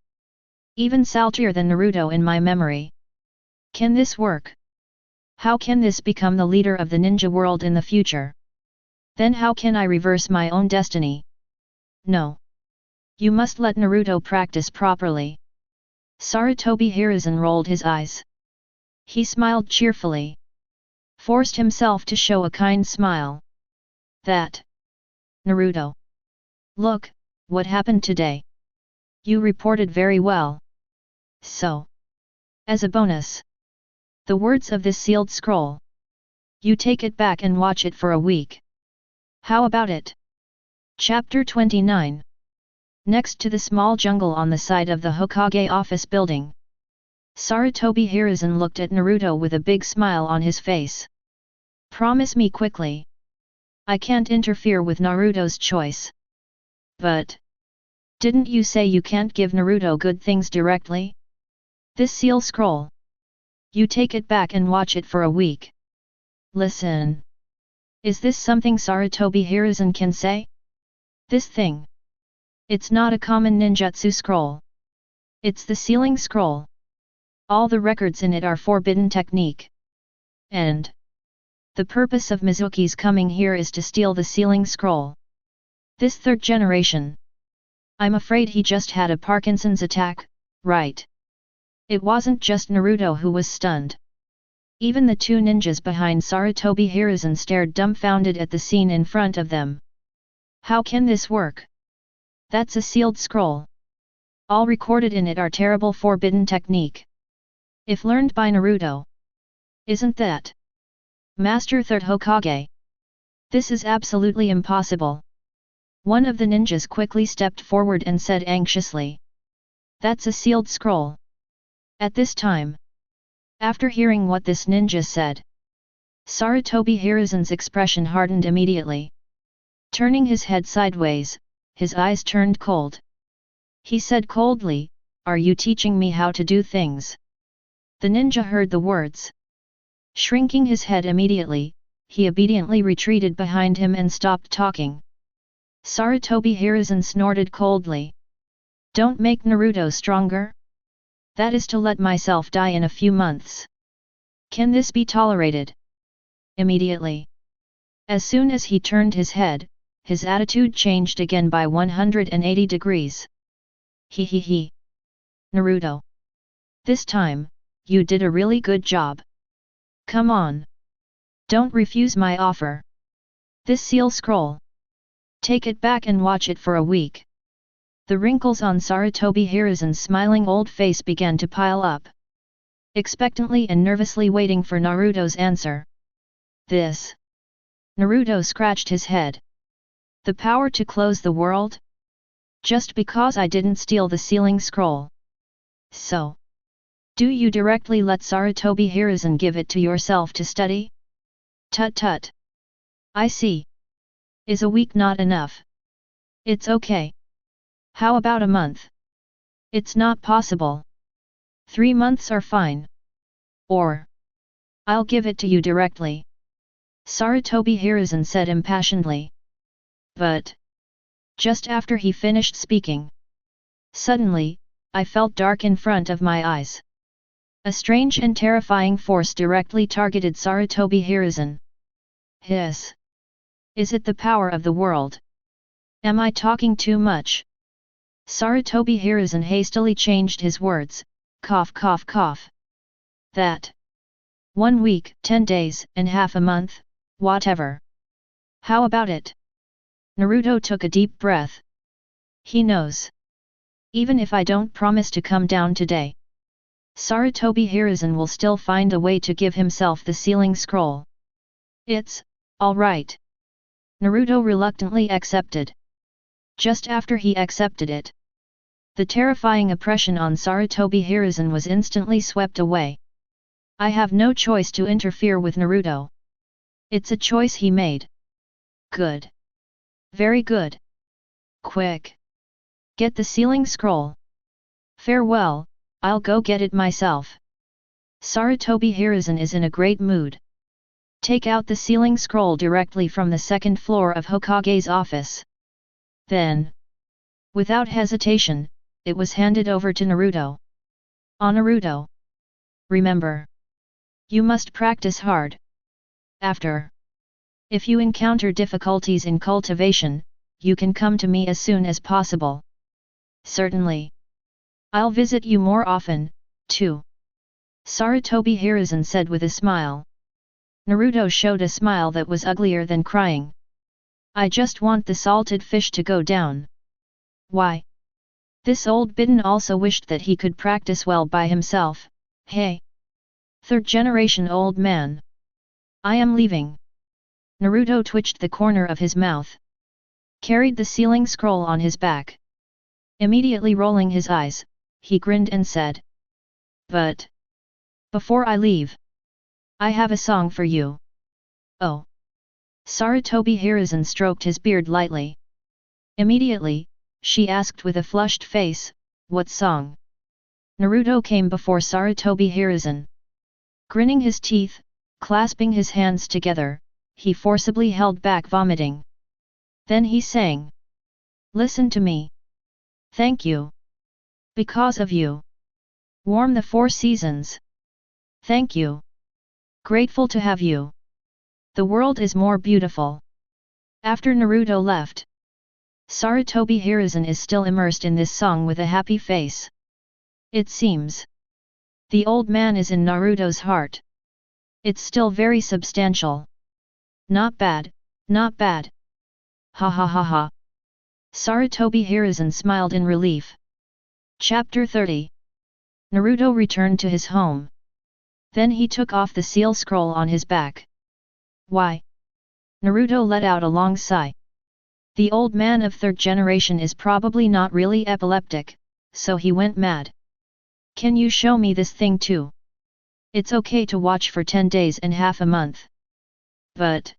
Even saltier than Naruto in my memory. Can this work? How can this become the leader of the ninja world in the future? Then how can I reverse my own destiny? No. You must let Naruto practice properly. Sarutobi Hiruzen rolled his eyes. He smiled cheerfully. Forced himself to show a kind smile. That. Naruto. Look, what happened today? You reported very well. So. As a bonus. The words of this sealed scroll. You take it back and watch it for a week. How about it? Chapter 29. Next to the small jungle on the side of the Hokage office building. Sarutobi Hiruzen looked at Naruto with a big smile on his face. Promise me quickly. I can't interfere with Naruto's choice. But didn't you say you can't give Naruto good things directly? This seal scroll. You take it back and watch it for a week. Listen. Is this something Sarutobi Hiruzen can say? This thing. It's not a common ninjutsu scroll. It's the sealing scroll. All the records in it are forbidden technique. And the purpose of Mizuki's coming here is to steal the sealing scroll. This third generation. I'm afraid he just had a Parkinson's attack, right? It wasn't just Naruto who was stunned. Even the two ninjas behind Sarutobi Hiruzen stared dumbfounded at the scene in front of them. How can this work? That's a sealed scroll. All recorded in it are terrible forbidden technique. If learned by Naruto. Isn't that Master Third Hokage? This is absolutely impossible. One of the ninjas quickly stepped forward and said anxiously. That's a sealed scroll. At this time. After hearing what this ninja said, Sarutobi Hiruzen's expression hardened immediately. Turning his head sideways, his eyes turned cold. He said coldly, "Are you teaching me how to do things?" The ninja heard the words. Shrinking his head immediately, he obediently retreated behind him and stopped talking. Sarutobi Hiruzen snorted coldly. Don't make Naruto stronger? That is to let myself die in a few months. Can this be tolerated? Immediately. As soon as he turned his head, his attitude changed again by 180 degrees. He. Naruto. This time, you did a really good job. Come on. Don't refuse my offer. This seal scroll. Take it back and watch it for a week. The wrinkles on Sarutobi Hiruzen's smiling old face began to pile up. Expectantly and nervously waiting for Naruto's answer. This. Naruto scratched his head. The power to close the world? Just because I didn't steal the sealing scroll. So. Do you directly let Sarutobi Hiruzen give it to yourself to study? Tut tut. I see. Is a week not enough? It's okay. How about a month? It's not possible. 3 months are fine. Or. I'll give it to you directly. Sarutobi Hiruzen said impassionedly. But. Just after he finished speaking. Suddenly, I felt dark in front of my eyes. A strange and terrifying force directly targeted Sarutobi Hiruzen. Hiss. Is it the power of the world? Am I talking too much? Sarutobi Hiruzen hastily changed his words, cough cough cough. That. 1 week, 10 days, and half a month, whatever. How about it? Naruto took a deep breath. He knows. Even if I don't promise to come down today, Sarutobi Hiruzen will still find a way to give himself the sealing scroll. It's, alright. Naruto reluctantly accepted. Just after he accepted it, the terrifying oppression on Sarutobi Hiruzen was instantly swept away. I have no choice to interfere with Naruto. It's a choice he made. Good. Very good. Quick. Get the sealing scroll. Farewell, I'll go get it myself. Sarutobi Hiruzen is in a great mood. Take out the sealing scroll directly from the second floor of Hokage's office. Then, without hesitation, it was handed over to Naruto. Naruto. Remember. You must practice hard. After. If you encounter difficulties in cultivation, you can come to me as soon as possible. Certainly. I'll visit you more often, too. Sarutobi Hiruzen said with a smile. Naruto showed a smile that was uglier than crying. I just want the salted fish to go down. Why? This old bidden also wished that he could practice well by himself. Hey! 3rd generation old man. I am leaving. Naruto twitched the corner of his mouth. Carried the sealing scroll on his back. Immediately rolling his eyes, he grinned and said. But. Before I leave. I have a song for you. Oh. Sarutobi Hiruzen stroked his beard lightly. Immediately, she asked with a flushed face, what song? Naruto came before Sarutobi Hiruzen. Grinning his teeth, clasping his hands together, he forcibly held back vomiting. Then he sang. Listen to me. Thank you. Because of you. Warm the 4 seasons. Thank you. Grateful to have you. The world is more beautiful. After Naruto left, Sarutobi Hiruzen is still immersed in this song with a happy face. It seems. The old man is in Naruto's heart. It's still very substantial. Not bad, not bad. Ha ha ha ha. Sarutobi Hiruzen smiled in relief. Chapter 30. Naruto returned to his home. Then he took off the seal scroll on his back. Why? Naruto let out a long sigh. The old man of 3rd generation is probably not really epileptic, so he went mad. Can you show me this thing too? It's okay to watch for 10 days and half a month. But.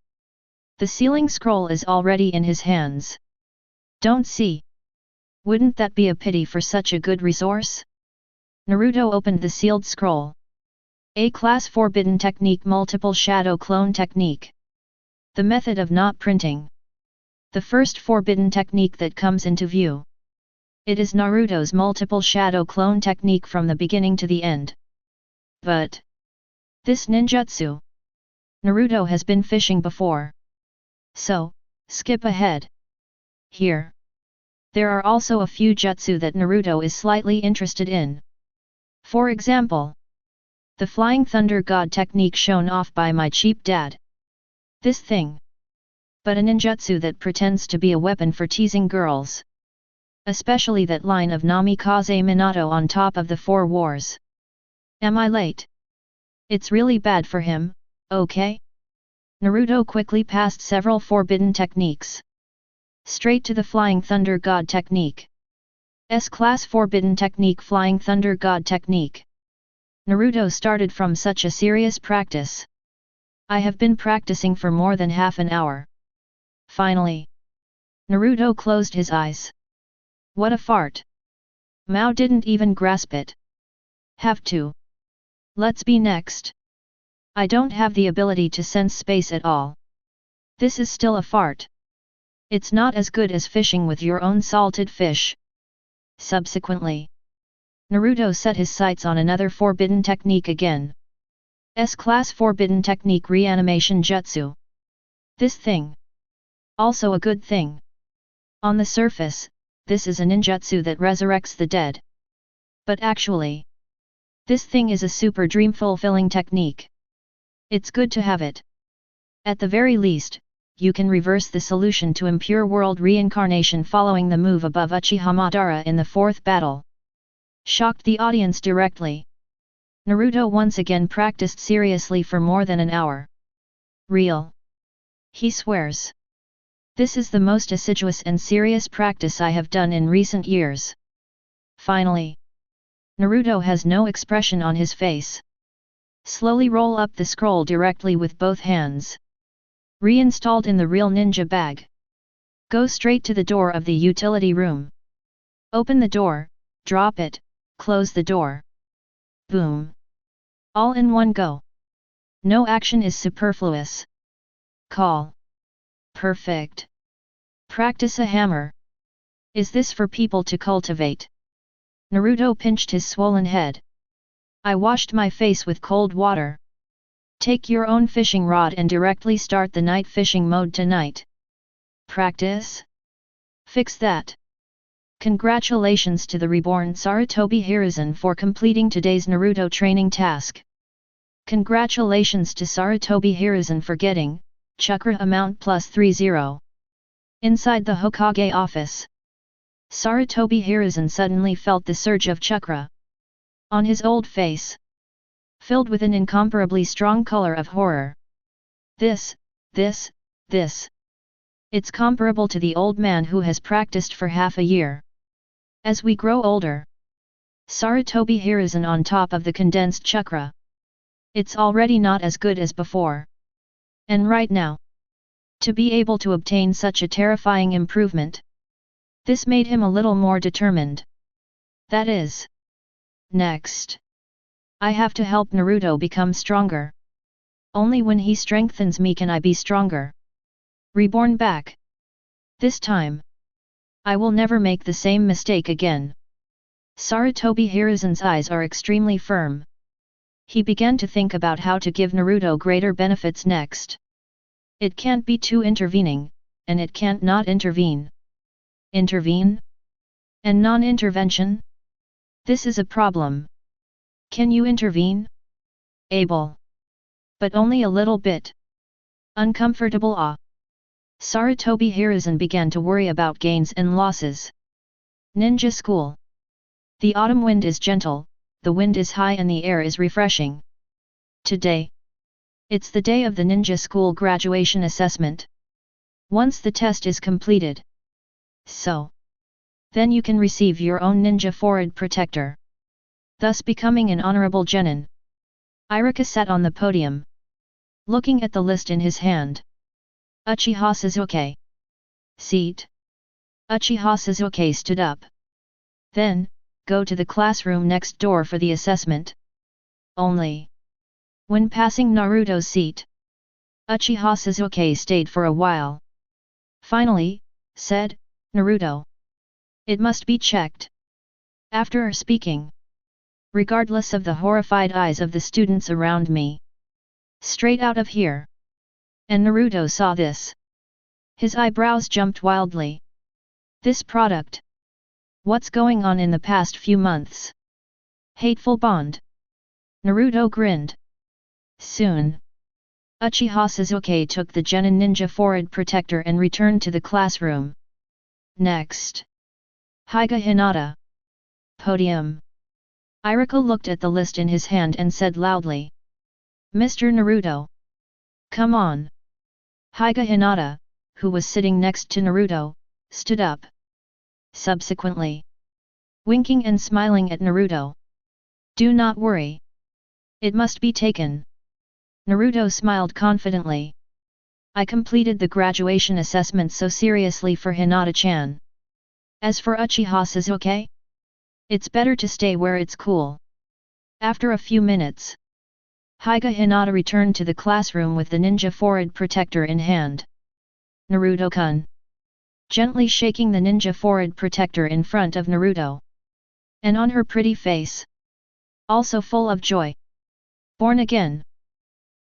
The sealing scroll is already in his hands. Don't see. Wouldn't that be a pity for such a good resource? Naruto opened the sealed scroll. A-class forbidden technique, multiple shadow clone technique. The method of not printing. The first forbidden technique that comes into view. It is Naruto's multiple shadow clone technique from the beginning to the end. But. This ninjutsu. Naruto has been fishing before. So, skip ahead. Here. There are also a few jutsu that Naruto is slightly interested in. For example. The Flying Thunder God technique shown off by my cheap dad. This thing. But a ninjutsu that pretends to be a weapon for teasing girls. Especially that line of Namikaze Minato on top of the four wars. Am I late? It's really bad for him, okay? Naruto quickly passed several forbidden techniques. Straight to the Flying Thunder God technique. S-Class Forbidden Technique Flying Thunder God Technique. Naruto started from such a serious practice. I have been practicing for more than half an hour. Finally. Naruto closed his eyes. What a fart. Mao didn't even grasp it. Have to. Let's be next. I don't have the ability to sense space at all. This is still a fart. It's not as good as fishing with your own salted fish. Subsequently, Naruto set his sights on another forbidden technique again. S-Class Forbidden Technique Reanimation Jutsu. This thing. Also a good thing. On the surface, this is a ninjutsu that resurrects the dead. But actually, this thing is a super dream-fulfilling technique. It's good to have it. At the very least, you can reverse the solution to impure world reincarnation following the move above Uchiha Madara in the fourth battle. Shocked the audience directly. Naruto once again practiced seriously for more than an hour. Real. He swears. This is the most assiduous and serious practice I have done in recent years. Finally. Naruto has no expression on his face. Slowly roll up the scroll directly with both hands. Reinstalled in the real ninja bag. Go straight to the door of the utility room. Open the door, drop it, close the door. Boom. All in one go. No action is superfluous. Call. Perfect. Practice a hammer. Is this for people to cultivate? Naruto pinched his swollen head. I washed my face with cold water. Take your own fishing rod and directly start the night fishing mode tonight. Practice? Fix that. Congratulations to the reborn Sarutobi Hiruzen for completing today's Naruto training task. Congratulations to Sarutobi Hiruzen for getting chakra amount plus 30. Inside the Hokage office, Sarutobi Hiruzen suddenly felt the surge of chakra. On his old face, filled with an incomparably strong color of horror. This. It's comparable to the old man who has practiced for half a year. As we grow older, Sarutobi Hiruzen on top of the condensed chakra. It's already not as good as before. And right now, to be able to obtain such a terrifying improvement, this made him a little more determined. That is. Next. I have to help Naruto become stronger. Only when he strengthens me can I be stronger. Reborn back. This time, I will never make the same mistake again. Sarutobi Hiruzen's eyes are extremely firm. He began to think about how to give Naruto greater benefits next. It can't be too intervening, and it can't not intervene. Intervene? And non-intervention? This is a problem. Can you intervene? Able. But only a little bit. Uncomfortable. Sarutobi Hiruzen began to worry about gains and losses. Ninja School. The autumn wind is gentle, the wind is high and the air is refreshing. Today. It's the day of the ninja school graduation assessment. Once the test is completed. So. Then you can receive your own ninja forehead protector. Thus becoming an honorable genin. Iruka sat on the podium. Looking at the list in his hand. Uchiha Sasuke. Seat. Uchiha Sasuke stood up. Then, go to the classroom next door for the assessment. Only. When passing Naruto's seat, Uchiha Sasuke stayed for a while. Finally, said, Naruto. It must be checked. After speaking. Regardless of the horrified eyes of the students around me. Straight out of here. And Naruto saw this. His eyebrows jumped wildly. This product. What's going on in the past few months? Hateful bond. Naruto grinned. Soon. Uchiha Sasuke took the Genin Ninja forehead protector and returned to the classroom. Next. Higa Hinata. Podium. Iruka looked at the list in his hand and said loudly. Mr. Naruto. Come on. Higa Hinata, who was sitting next to Naruto, stood up. Subsequently, winking and smiling at Naruto. Do not worry. It must be taken. Naruto smiled confidently. I completed the graduation assessment so seriously for Hinata-chan. As for Uchiha Sasuke? It's better to stay where it's cool. After a few minutes, Higa Hinata returned to the classroom with the ninja forehead protector in hand. Naruto-kun. Gently shaking the ninja forehead protector in front of Naruto. And on her pretty face, also full of joy. Born again.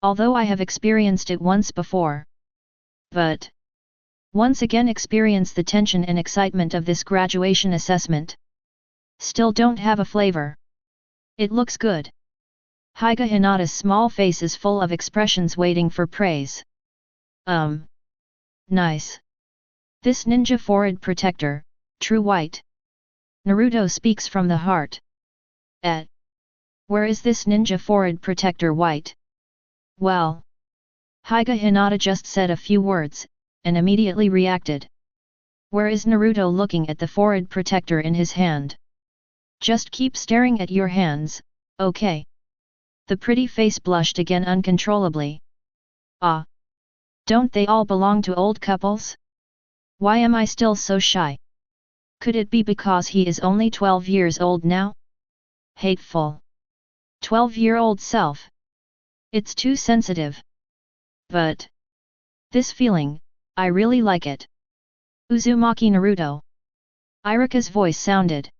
Although I have experienced it once before. But once again experience the tension and excitement of this graduation assessment. Still don't have a flavor. It looks good. Higa Hinata's small face is full of expressions waiting for praise. Nice. This ninja forehead protector, true white. Naruto speaks from the heart. Where is this ninja forehead protector white? Well. Higa Hinata just said a few words, and immediately reacted. Where is Naruto looking at the forehead protector in his hand? Just keep staring at your hands, okay? The pretty face blushed again uncontrollably. Ah! Don't they all belong to old couples? Why am I still so shy? Could it be because he is only 12 years old now? Hateful. 12-year-old self. It's too sensitive. But this feeling, I really like it. Uzumaki Naruto. Iruka's voice sounded.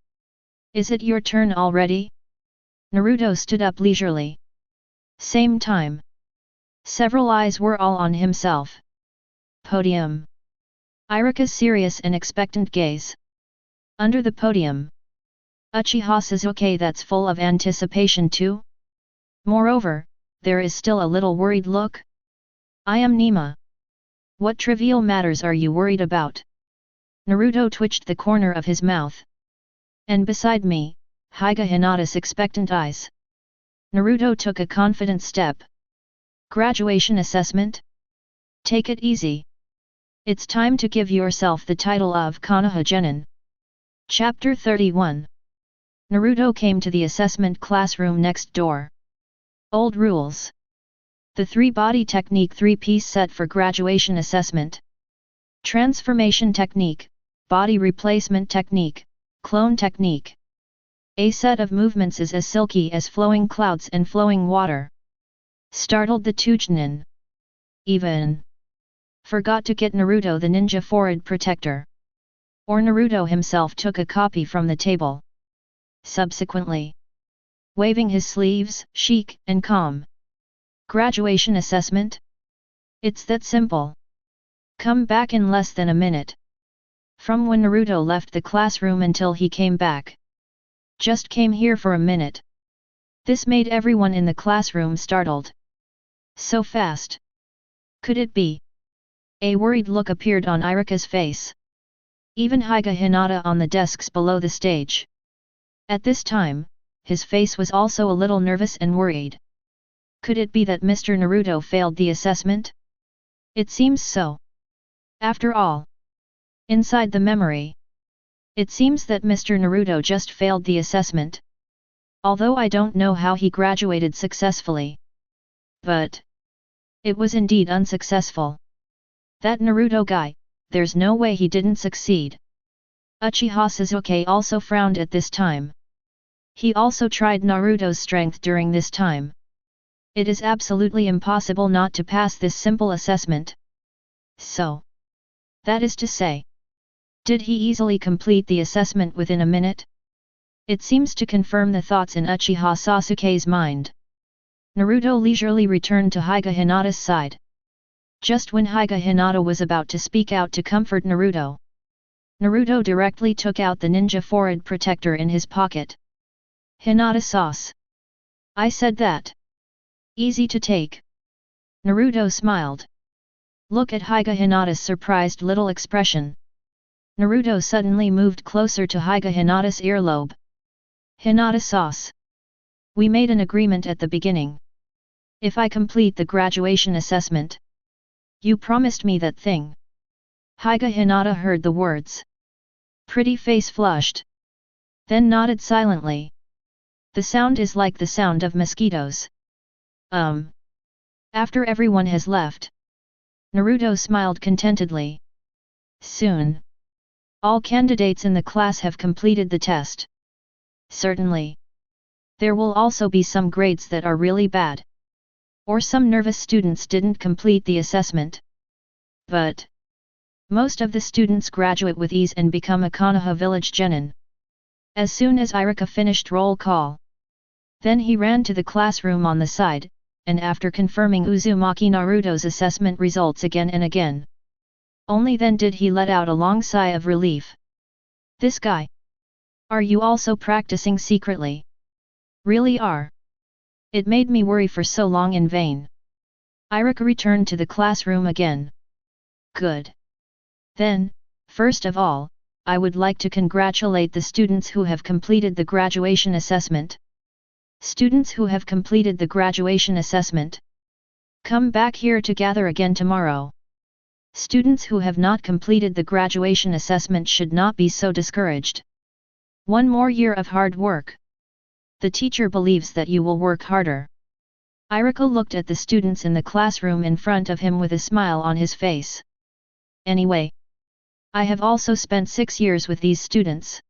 Is it your turn already? Naruto stood up leisurely. Same time. Several eyes were all on himself. Podium. Iruka's serious and expectant gaze. Under the podium. Uchiha Sasuke that's full of anticipation too? Moreover, there is still a little worried look. I am Nima. What trivial matters are you worried about? Naruto twitched the corner of his mouth. And beside me, Higa Hinata's expectant eyes. Naruto took a confident step. Graduation assessment? Take it easy. It's time to give yourself the title of Konoha Genin. Chapter 31. Naruto came to the assessment classroom next door. Old rules. The 3-body technique 3-piece set for graduation assessment. Transformation technique, body replacement technique, clone technique. A set of movements is as silky as flowing clouds and flowing water. Startled the Tujinin. Even forgot to get Naruto the ninja forehead protector. Or Naruto himself took a copy from the table. Subsequently, waving his sleeves, chic and calm. Graduation assessment? It's that simple. Come back in less than a minute. From when Naruto left the classroom until he came back. Just came here for a minute. This made everyone in the classroom startled. So fast. Could it be? A worried look appeared on Iruka's face. Even Higa Hinata on the desks below the stage. At this time, his face was also a little nervous and worried. Could it be that Mr. Naruto failed the assessment? It seems so. After all, inside the memory, it seems that Mr. Naruto just failed the assessment. Although I don't know how he graduated successfully. But it was indeed unsuccessful. That Naruto guy, there's no way he didn't succeed. Uchiha Sasuke also frowned at this time. He also tried Naruto's strength during this time. It is absolutely impossible not to pass this simple assessment. So, that is to say, did he easily complete the assessment within a minute? It seems to confirm the thoughts in Uchiha Sasuke's mind. Naruto leisurely returned to Higa Hinata's side. Just when Higa Hinata was about to speak out to comfort Naruto, Naruto directly took out the ninja forehead protector in his pocket. Hinata sauce. I said that. Easy to take. Naruto smiled. Look at Higa Hinata's surprised little expression. Naruto suddenly moved closer to Hinata's earlobe. Hinata-sauce. We made an agreement at the beginning. If I complete the graduation assessment, you promised me that thing. Hinata heard the words. Pretty face flushed. Then nodded silently. The sound is like the sound of mosquitoes. After everyone has left. Naruto smiled contentedly. Soon. All candidates in the class have completed the test. Certainly. There will also be some grades that are really bad. Or some nervous students didn't complete the assessment. But most of the students graduate with ease and become a Konoha village genin. As soon as Iruka finished roll call. Then he ran to the classroom on the side, and after confirming Uzumaki Naruto's assessment results again and again. Only then did he let out a long sigh of relief. This guy. Are you also practicing secretly? Really are. It made me worry for so long in vain. Iruka returned to the classroom again. Good. Then, first of all, I would like to congratulate the students who have completed the graduation assessment. Students who have completed the graduation assessment. Come back here to gather again tomorrow. Students who have not completed the graduation assessment should not be so discouraged. One more year of hard work. The teacher believes that you will work harder. Iruka looked at the students in the classroom in front of him with a smile on his face. Anyway, I have also spent 6 years with these students.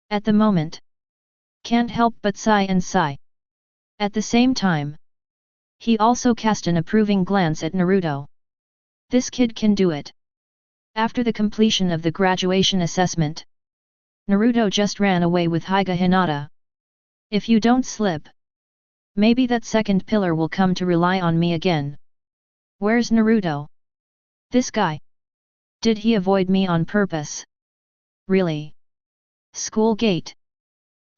At the moment, can't help but sigh and sigh. At the same time, he also cast an approving glance at Naruto. This kid can do it. After the completion of the graduation assessment, Naruto just ran away with Hinata. If you don't slip, maybe that second pillar will come to rely on me again. Where's Naruto? This guy. Did he avoid me on purpose? Really? School gate.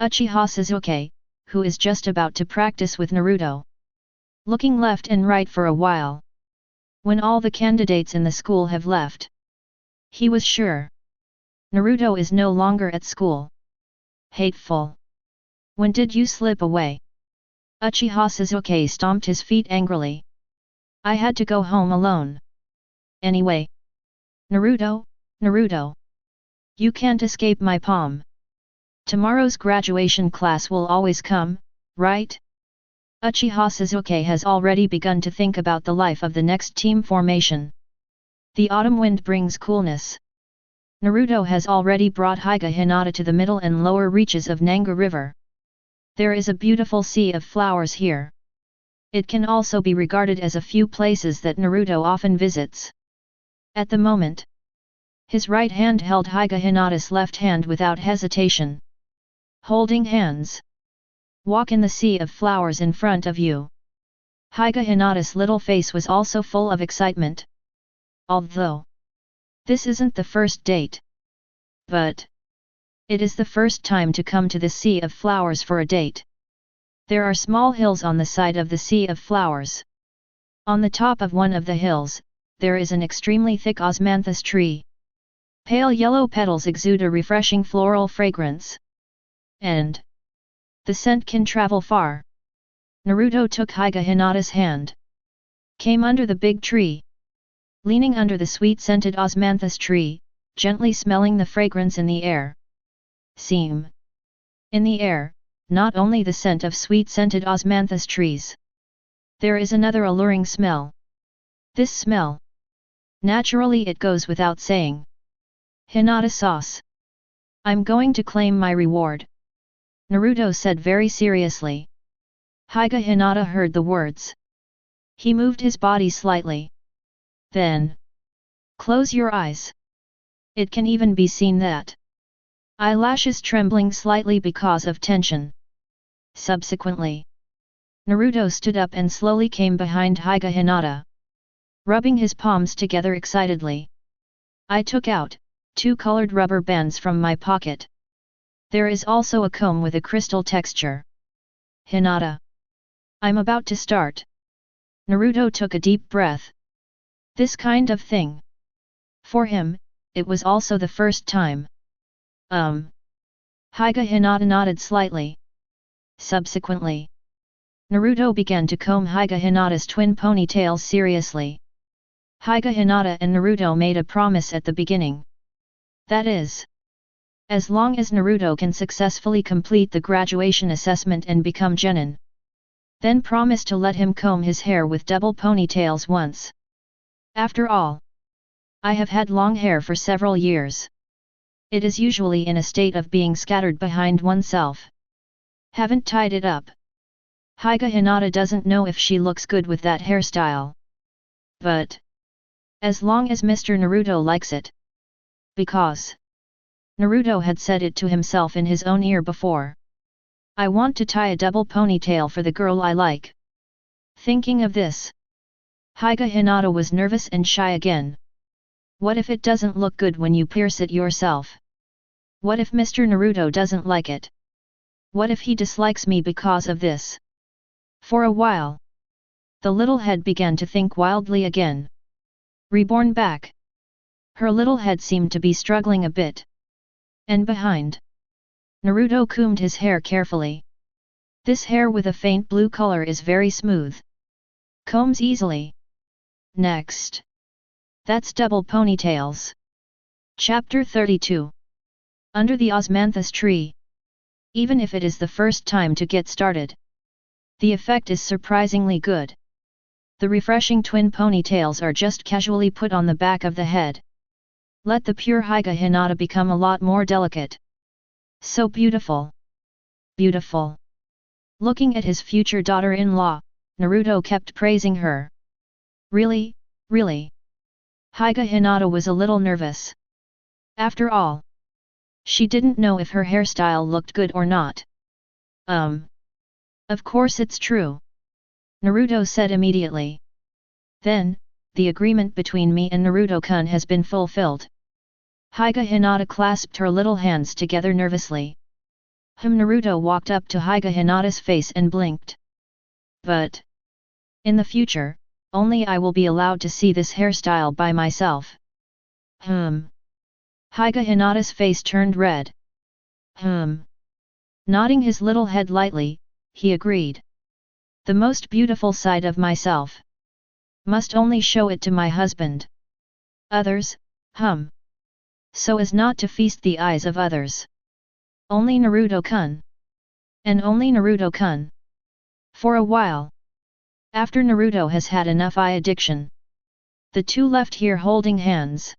Uchiha Sasuke, who is just about to practice with Naruto. Looking left and right for a while. When all the candidates in the school have left. He was sure. Naruto is no longer at school. Hateful. When did you slip away? Uchiha Sasuke stomped his feet angrily. I had to go home alone. Anyway. Naruto, Naruto. You can't escape my palm. Tomorrow's graduation class will always come, right? Uchiha Sasuke has already begun to think about the life of the next team formation. The autumn wind brings coolness. Naruto has already brought Hinata to the middle and lower reaches of Nanga River. There is a beautiful sea of flowers here. It can also be regarded as a few places that Naruto often visits. At the moment, his right hand held Hinata's left hand without hesitation. Holding hands. Walk in the sea of flowers in front of you. Hinata's little face was also full of excitement. Although this isn't the first date. But it is the first time to come to the sea of flowers for a date. There are small hills on the side of the sea of flowers. On the top of one of the hills, there is an extremely thick osmanthus tree. Pale yellow petals exude a refreshing floral fragrance. And the scent can travel far. Naruto took Hinata's hand. Came under the big tree. Leaning under the sweet-scented osmanthus tree, gently smelling the fragrance in the air. Seem. In the air, not only the scent of sweet-scented osmanthus trees. There is another alluring smell. This smell. Naturally it goes without saying. Hinata sauce. I'm going to claim my reward. Naruto said very seriously. Hinata heard the words. He moved his body slightly. Then. Close your eyes. It can even be seen that. Eyelashes trembling slightly because of tension. Subsequently. Naruto stood up and slowly came behind Hinata. Rubbing his palms together excitedly. I took out 2 colored rubber bands from my pocket. There is also a comb with a crystal texture. Hinata. I'm about to start. Naruto took a deep breath. This kind of thing. For him, it was also the first time. Hinata nodded slightly. Subsequently, Naruto began to comb Hinata's twin ponytails seriously. Hinata and Naruto made a promise at the beginning. That is, as long as Naruto can successfully complete the graduation assessment and become genin, then promise to let him comb his hair with double ponytails once. After all, I have had long hair for several years. It is usually in a state of being scattered behind oneself. Haven't tied it up. Hinata doesn't know if she looks good with that hairstyle. But as long as Mr. Naruto likes it. Because Naruto had said it to himself in his own ear before. I want to tie a double ponytail for the girl I like. Thinking of this, Hinata was nervous and shy again. What if it doesn't look good when you pierce it yourself? What if Mr. Naruto doesn't like it? What if he dislikes me because of this? For a while, the little head began to think wildly again. Reborn back. Her little head seemed to be struggling a bit. And behind, Naruto combed his hair carefully. This hair with a faint blue color is very smooth. Combs easily. Next. That's double ponytails. Chapter 32. Under the osmanthus tree. Even if it is the first time to get started, the effect is surprisingly good. The refreshing twin ponytails are just casually put on the back of the head. Let the pure Hinata become a lot more delicate. So beautiful. Beautiful. Looking at his future daughter-in-law, Naruto kept praising her. Really, really. Hinata was a little nervous. After all, she didn't know if her hairstyle looked good or not. Of course it's true. Naruto said immediately. Then, the agreement between me and Naruto-kun has been fulfilled. Hinata clasped her little hands together nervously. Naruto walked up to Hinata's face and blinked. But in the future, only I will be allowed to see this hairstyle by myself. Hinata's face turned red. Nodding his little head lightly, he agreed. The most beautiful side of myself. Must only show it to my husband. Others, so as not to feast the eyes of others. Only Naruto-kun. And only Naruto-kun. For a while. After Naruto has had enough eye addiction. The two left here holding hands.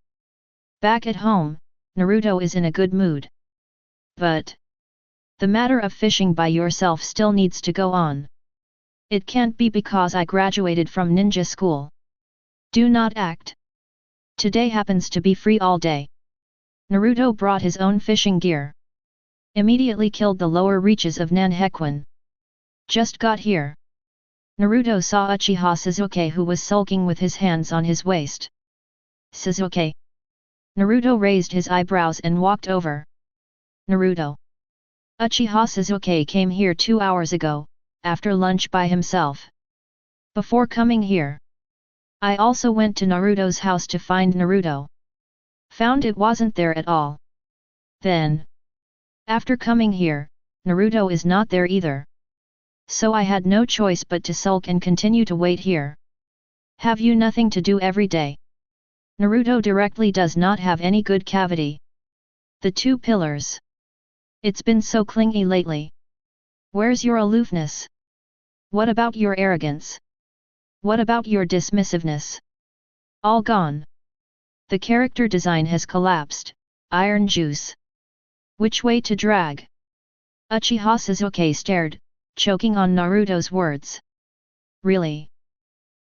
Back at home, Naruto is in a good mood. But the matter of fishing by yourself still needs to go on. It can't be because I graduated from ninja school. Do not act. Today happens to be free all day. Naruto brought his own fishing gear. Immediately killed the lower reaches of Nanhekwan. Just got here. Naruto saw Uchiha Sasuke who was sulking with his hands on his waist. Sasuke. Naruto raised his eyebrows and walked over. Naruto. Uchiha Sasuke came here 2 hours ago, after lunch by himself. Before coming here, I also went to Naruto's house to find Naruto. Found it wasn't there at all. Then, after coming here, Naruto is not there either. So I had no choice but to sulk and continue to wait here. Have you nothing to do every day? Naruto directly does not have any good cavity. The two pillars. It's been so clingy lately. Where's your aloofness? What about your arrogance? What about your dismissiveness? All gone. The character design has collapsed. Iron juice. Which way to drag? Uchiha Sasuke stared, choking on Naruto's words. Really?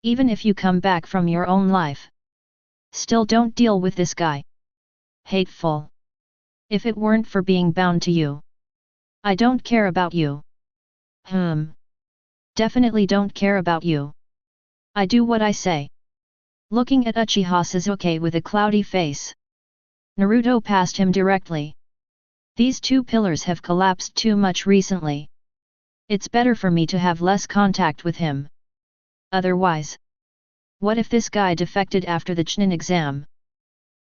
Even if you come back from your own life, still don't deal with this guy. Hateful. If it weren't for being bound to you, I don't care about you. Definitely don't care about you. I do what I say. Looking at Uchiha Sasuke with a cloudy face, Naruto passed him directly. These two pillars have collapsed too much recently. It's better for me to have less contact with him. Otherwise, what if this guy defected after the Chunin exam?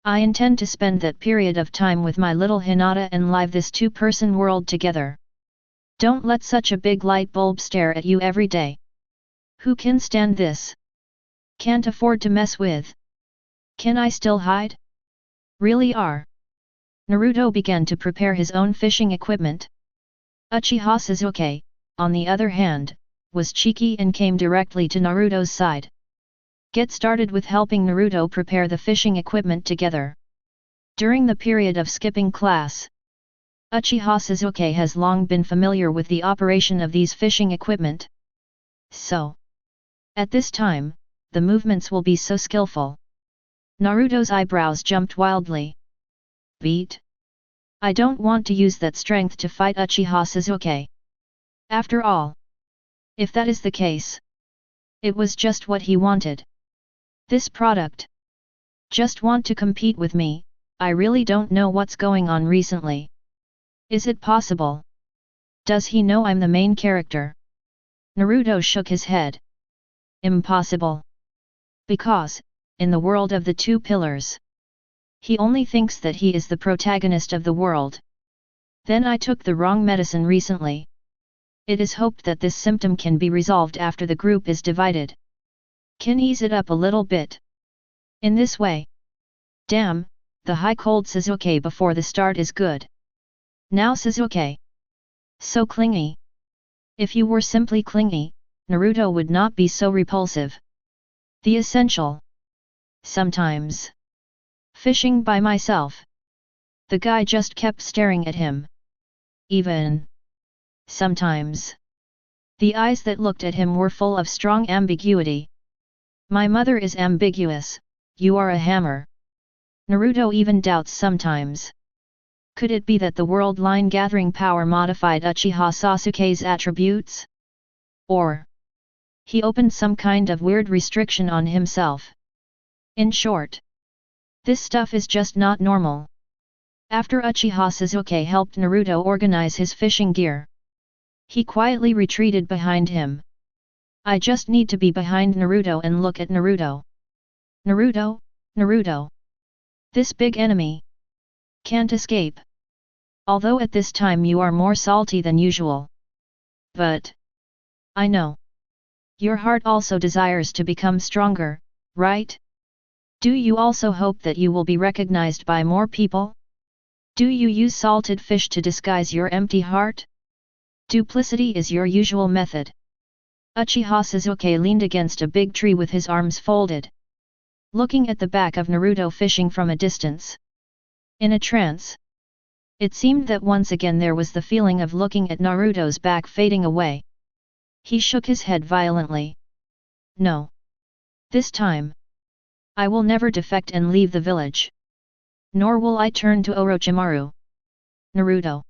I intend to spend that period of time with my little Hinata and live this two-person world together. Don't let such a big light bulb stare at you every day. Who can stand this? Can't afford to mess with. Can I still hide? Really are. Naruto began to prepare his own fishing equipment. Uchiha Sasuke, on the other hand, was cheeky and came directly to Naruto's side. Get started with helping Naruto prepare the fishing equipment together. During the period of skipping class, Uchiha Sasuke has long been familiar with the operation of these fishing equipment. So, at this time, the movements will be so skillful. Naruto's eyebrows jumped wildly. Beat? I don't want to use that strength to fight Uchiha Sasuke. After all, if that is the case, it was just what he wanted. This product. Just want to compete with me. I really don't know what's going on recently. Is it possible? Does he know I'm the main character? Naruto shook his head. Impossible. Because, in the world of the two pillars, he only thinks that he is the protagonist of the world. Then I took the wrong medicine recently. It is hoped that this symptom can be resolved after the group is divided. Can ease it up a little bit. In this way. Damn, the high cold Sasuke before the start is good. Now Sasuke. So clingy. If you were simply clingy, Naruto would not be so repulsive. The essential. Sometimes. Fishing by myself. The guy just kept staring at him. Even. Sometimes. The eyes that looked at him were full of strong ambiguity. My mother is ambiguous, you are a hammer. Naruto even doubts sometimes. Could it be that the world line gathering power modified Uchiha Sasuke's attributes? Or he opened some kind of weird restriction on himself. In short, this stuff is just not normal. After Uchiha Sasuke helped Naruto organize his fishing gear, he quietly retreated behind him. I just need to be behind Naruto and look at Naruto. Naruto, Naruto. This big enemy can't escape. Although at this time you are more salty than usual. But I know. Your heart also desires to become stronger, right? Do you also hope that you will be recognized by more people? Do you use salted fish to disguise your empty heart? Duplicity is your usual method. Uchiha Sasuke leaned against a big tree with his arms folded, looking at the back of Naruto fishing from a distance. In a trance. It seemed that once again there was the feeling of looking at Naruto's back fading away. He shook his head violently. No. This time. I will never defect and leave the village. Nor will I turn to Orochimaru. Naruto.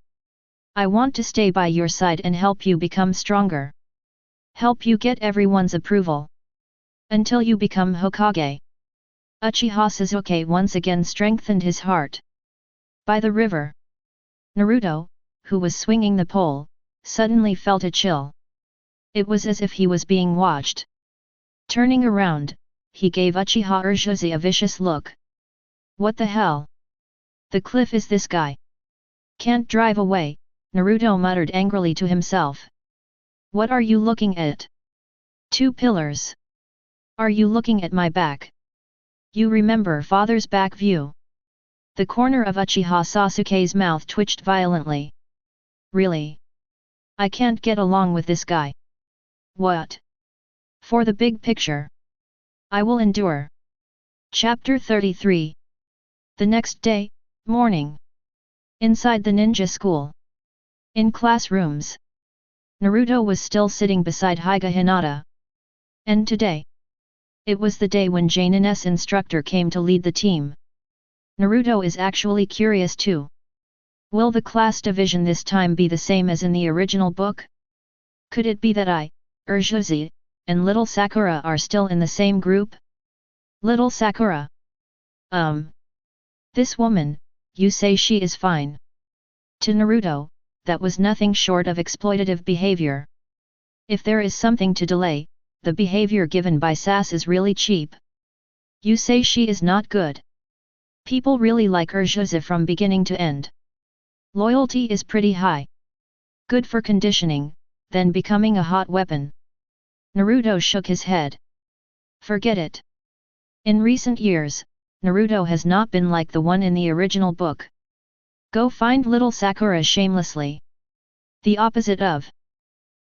I want to stay by your side and help you become stronger. Help you get everyone's approval. Until you become Hokage. Uchiha Sasuke once again strengthened his heart. By the river. Naruto, who was swinging the pole, suddenly felt a chill. It was as if he was being watched. Turning around, he gave Uchiha Iruka a vicious look. What the hell? The cliff is this guy. Can't drive away, Naruto muttered angrily to himself. What are you looking at? Two pillars. Are you looking at my back? You remember father's back view? The corner of Uchiha Sasuke's mouth twitched violently. Really? I can't get along with this guy. What? For the big picture. I will endure. Chapter 33. The next day, morning. Inside the ninja school. In classrooms. Naruto was still sitting beside Hyuga Hinata. And today. It was the day when Janin's instructor came to lead the team. Naruto is actually curious too. Will the class division this time be the same as in the original book? Could it be that Iruka, and little Sakura are still in the same group? Little Sakura? This woman, you say she is fine. To Naruto, that was nothing short of exploitative behavior. If there is something to delay, the behavior given by Sas is really cheap. You say she is not good. People really like Urjuza from beginning to end. Loyalty is pretty high. Good for conditioning, then becoming a hot weapon. Naruto shook his head. Forget it. In recent years, Naruto has not been like the one in the original book. Go find little Sakura shamelessly. The opposite of.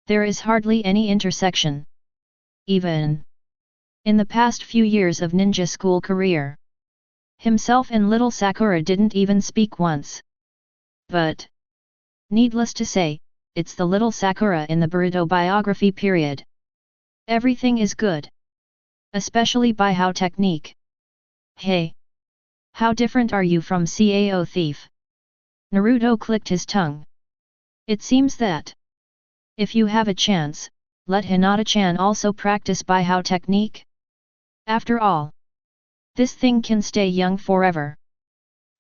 There is hardly any intersection. Even in the past few years of ninja school career, himself and little Sakura didn't even speak once. But, needless to say, it's the little Sakura in the Boruto biography period. Everything is good. Especially by how technique. Hey! How different are you from Cao Thief? Naruto clicked his tongue. It seems that if you have a chance, let Hinata-chan also practice by how technique. After all, this thing can stay young forever.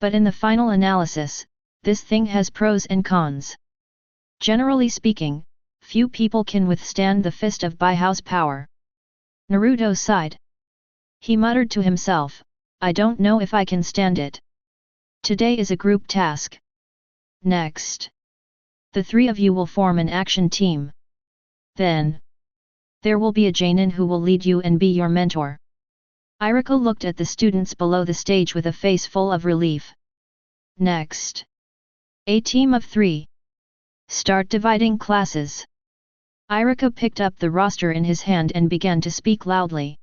But in the final analysis, this thing has pros and cons. Generally speaking, few people can withstand the fist of Baihao's power. Naruto sighed. He muttered to himself, I don't know if I can stand it. Today is a group task. Next, the three of you will form an action team. Then, there will be a Jainin who will lead you and be your mentor. Iruka looked at the students below the stage with a face full of relief. Next, a team of 3. Start dividing classes. Iruka picked up the roster in his hand and began to speak loudly.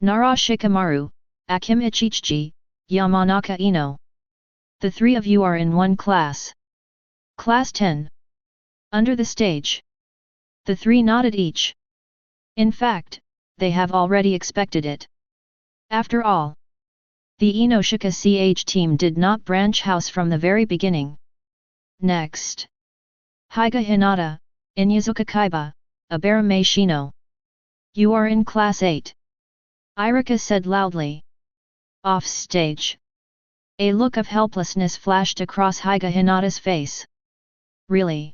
Nara Shikamaru, Akim Ichichi, Yamanaka Ino. The 3 of you are in one class. Class 10. Under the stage. The 3 nodded each. In fact, they have already expected it. After all, the Inoshika CH team did not branch house from the very beginning. Next, Higa Hinata, Inyazuka Kaiba, Abarame Shino. You are in class 8. Iruka said loudly. Off stage. A look of helplessness flashed across Higa Hinata's face. Really?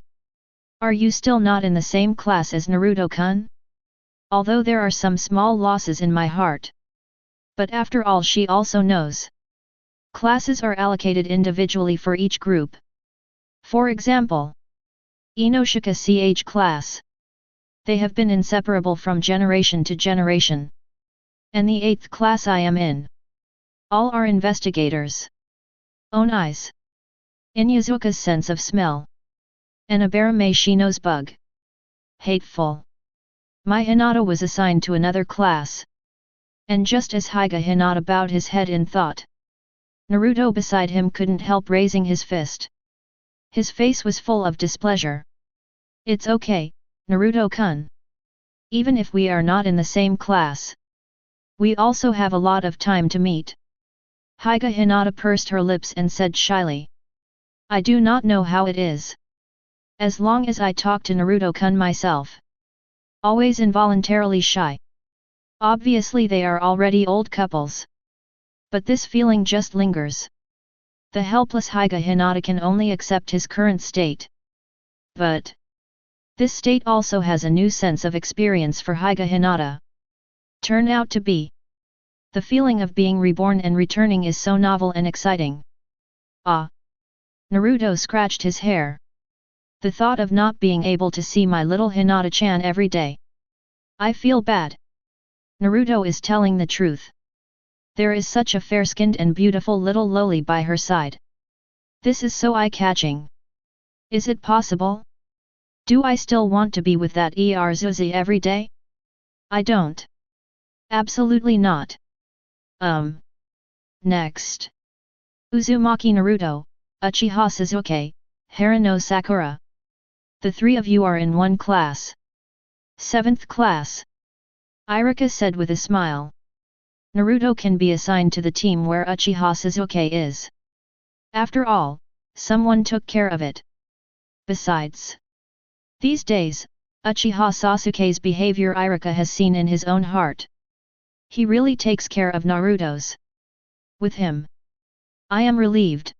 Are you still not in the same class as Naruto-kun? Although there are some small losses in my heart. But after all, she also knows. Classes are allocated individually for each group. For example, Inoshika CH class. They have been inseparable from generation to generation. And the 8th class I am in. All are investigators. Own eyes. Inyazuka's sense of smell. And Abarame Shino's bug. Hateful. My Hinata was assigned to another class. And just as Higa Hinata bowed his head in thought, Naruto beside him couldn't help raising his fist. His face was full of displeasure. It's okay, Naruto-kun. Even if we are not in the same class, we also have a lot of time to meet. Higa Hinata pursed her lips and said shyly. I do not know how it is. As long as I talk to Naruto-kun myself. Always involuntarily shy. Obviously they are already old couples. But this feeling just lingers. The helpless Higa Hinata can only accept his current state. But this state also has a new sense of experience for Higa Hinata. Turn out to be. The feeling of being reborn and returning is so novel and exciting. Ah! Naruto scratched his hair. The thought of not being able to see my little Hinata-chan every day. I feel bad. Naruto is telling the truth. There is such a fair-skinned and beautiful little loli by her side. This is so eye-catching. Is it possible? Do I still want to be with that Zuzi every day? I don't. Absolutely not. Next. Uzumaki Naruto, Uchiha Sasuke, Harano Sakura. The 3 of you are in one class. 7th class. Iruka said with a smile. Naruto can be assigned to the team where Uchiha Sasuke is. After all, someone took care of it. Besides, these days, Uchiha Sasuke's behavior Iruka has seen in his own heart. He really takes care of Naruto's. With him, I am relieved.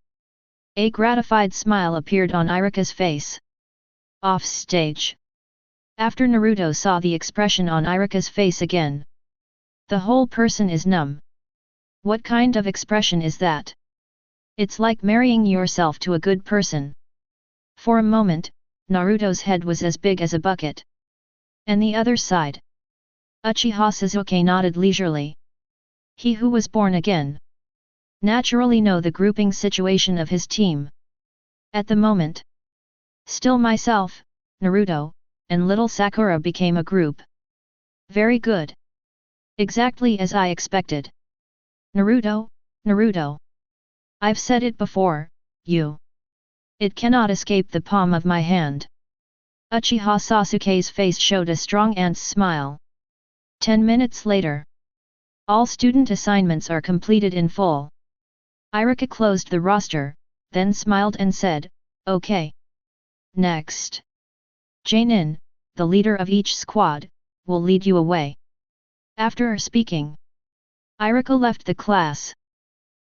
A gratified smile appeared on Iruka's face. Off stage. After Naruto saw the expression on Iruka's face again, the whole person is numb. What kind of expression is that? It's like marrying yourself to a good person. For a moment, Naruto's head was as big as a bucket. And the other side? Uchiha Sasuke nodded leisurely. He who was born again naturally know the grouping situation of his team. At the moment, still myself, Naruto, and little Sakura became a group. Very good. Exactly as I expected. Naruto, Naruto. I've said it before, you. It cannot escape the palm of my hand. Uchiha Sasuke's face showed a strong ant's smile. 10 minutes later. All student assignments are completed in full. Iruka closed the roster, then smiled and said, okay. Next. Jainin, the leader of each squad, will lead you away. After speaking, Iruka left the class.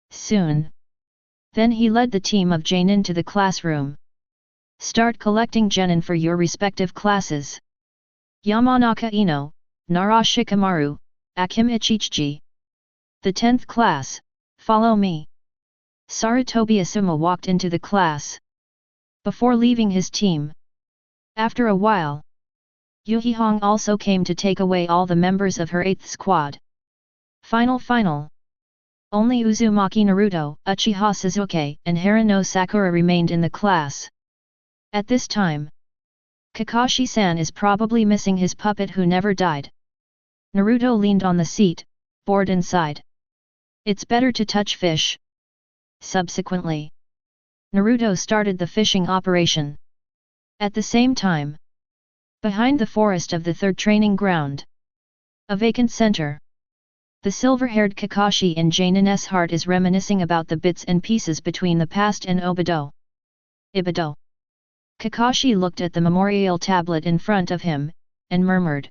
Soon. Then he led the team of Jainin to the classroom. Start collecting genin for your respective classes. Yamanaka Ino, Nara Shikamaru, Akim Ichichi. The 10th class, follow me. Sarutobi Asuma walked into the class. Before leaving his team. After a while, Yuhihong also came to take away all the members of her 8th squad. Final. Only Uzumaki Naruto, Uchiha Sasuke, and Harano Sakura remained in the class. At this time, Kakashi-san is probably missing his puppet who never died. Naruto leaned on the seat, bored inside. It's better to touch fish. Subsequently, Naruto started the fishing operation. At the same time, behind the forest of the 3rd training ground, a vacant center. The silver-haired Kakashi in Jainin's heart is reminiscing about the bits and pieces between the past and Obito. Ibito. Kakashi looked at the memorial tablet in front of him, and murmured.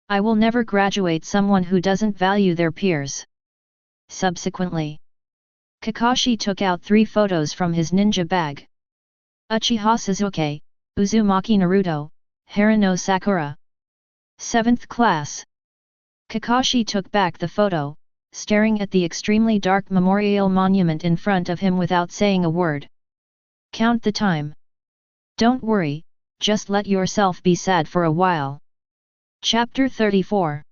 I will never graduate someone who doesn't value their peers. Subsequently, Kakashi took out 3 photos from his ninja bag. Uchiha Sasuke, Uzumaki Naruto, Harano Sakura. 7th class. Kakashi took back the photo, staring at the extremely dark memorial monument in front of him without saying a word. Count the time. Don't worry, just let yourself be sad for a while. Chapter 34.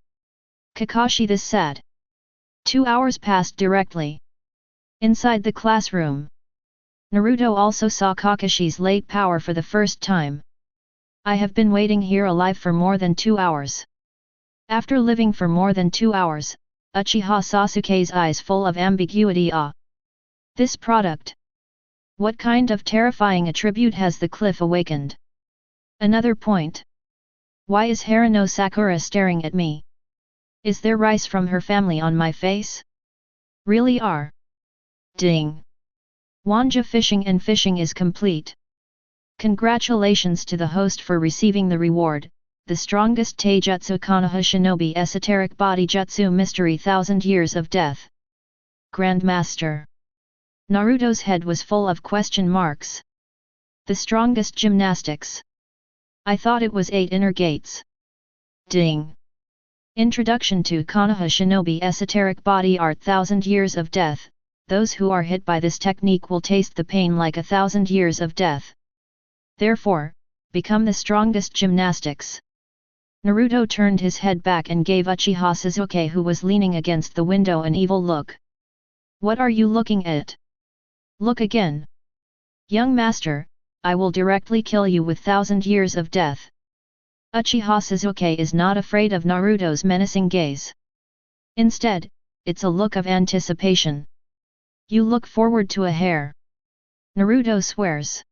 Kakashi this sad. 2 hours passed directly. Inside the classroom, Naruto also saw Kakashi's late power for the first time. I have been waiting here alive for more than 2 hours. After living for more than 2 hours, Uchiha Sasuke's eyes full of ambiguity. This product. What kind of terrifying attribute has the cliff awakened? Another point. Why is Harano Sakura staring at me? Is there rice from her family on my face? Really are. Ding. Wanja fishing and fishing is complete. Congratulations to the host for receiving the reward, the strongest Taijutsu Konoha Shinobi Esoteric Body Jutsu Mystery 1000 Years of Death. Grandmaster. Naruto's head was full of question marks. The strongest gymnastics. I thought it was 8 inner gates. Ding. Introduction to Konoha Shinobi Esoteric Body Art 1000 Years of Death. Those who are hit by this technique will taste the pain like 1000 years of death. Therefore, become the strongest gymnastics. Naruto turned his head back and gave Uchiha Sasuke, who was leaning against the window, an evil look. What are you looking at? Look again. Young master, I will directly kill you with 1000 years of death. Uchiha Sasuke is not afraid of Naruto's menacing gaze. Instead, it's a look of anticipation. You look forward to a hair. Naruto swears.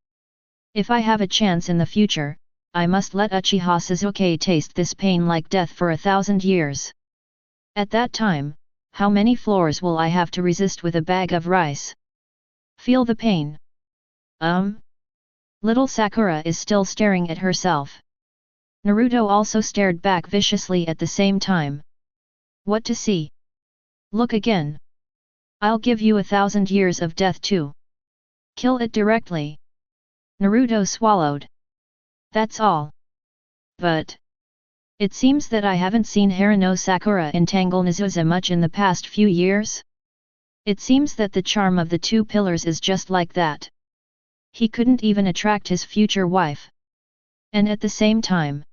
If I have a chance in the future, I must let Uchiha Sasuke taste this pain like death for 1000 years. At that time, how many floors will I have to resist with a bag of rice? Feel the pain. Little Sakura is still staring at herself. Naruto also stared back viciously at the same time. What to see? Look again. I'll give you 1000 years of death too. Kill it directly. Naruto swallowed. That's all. But it seems that I haven't seen Harano Sakura entangle Nezusa much in the past few years. It seems that the charm of the two pillars is just like that. He couldn't even attract his future wife. And at the same time,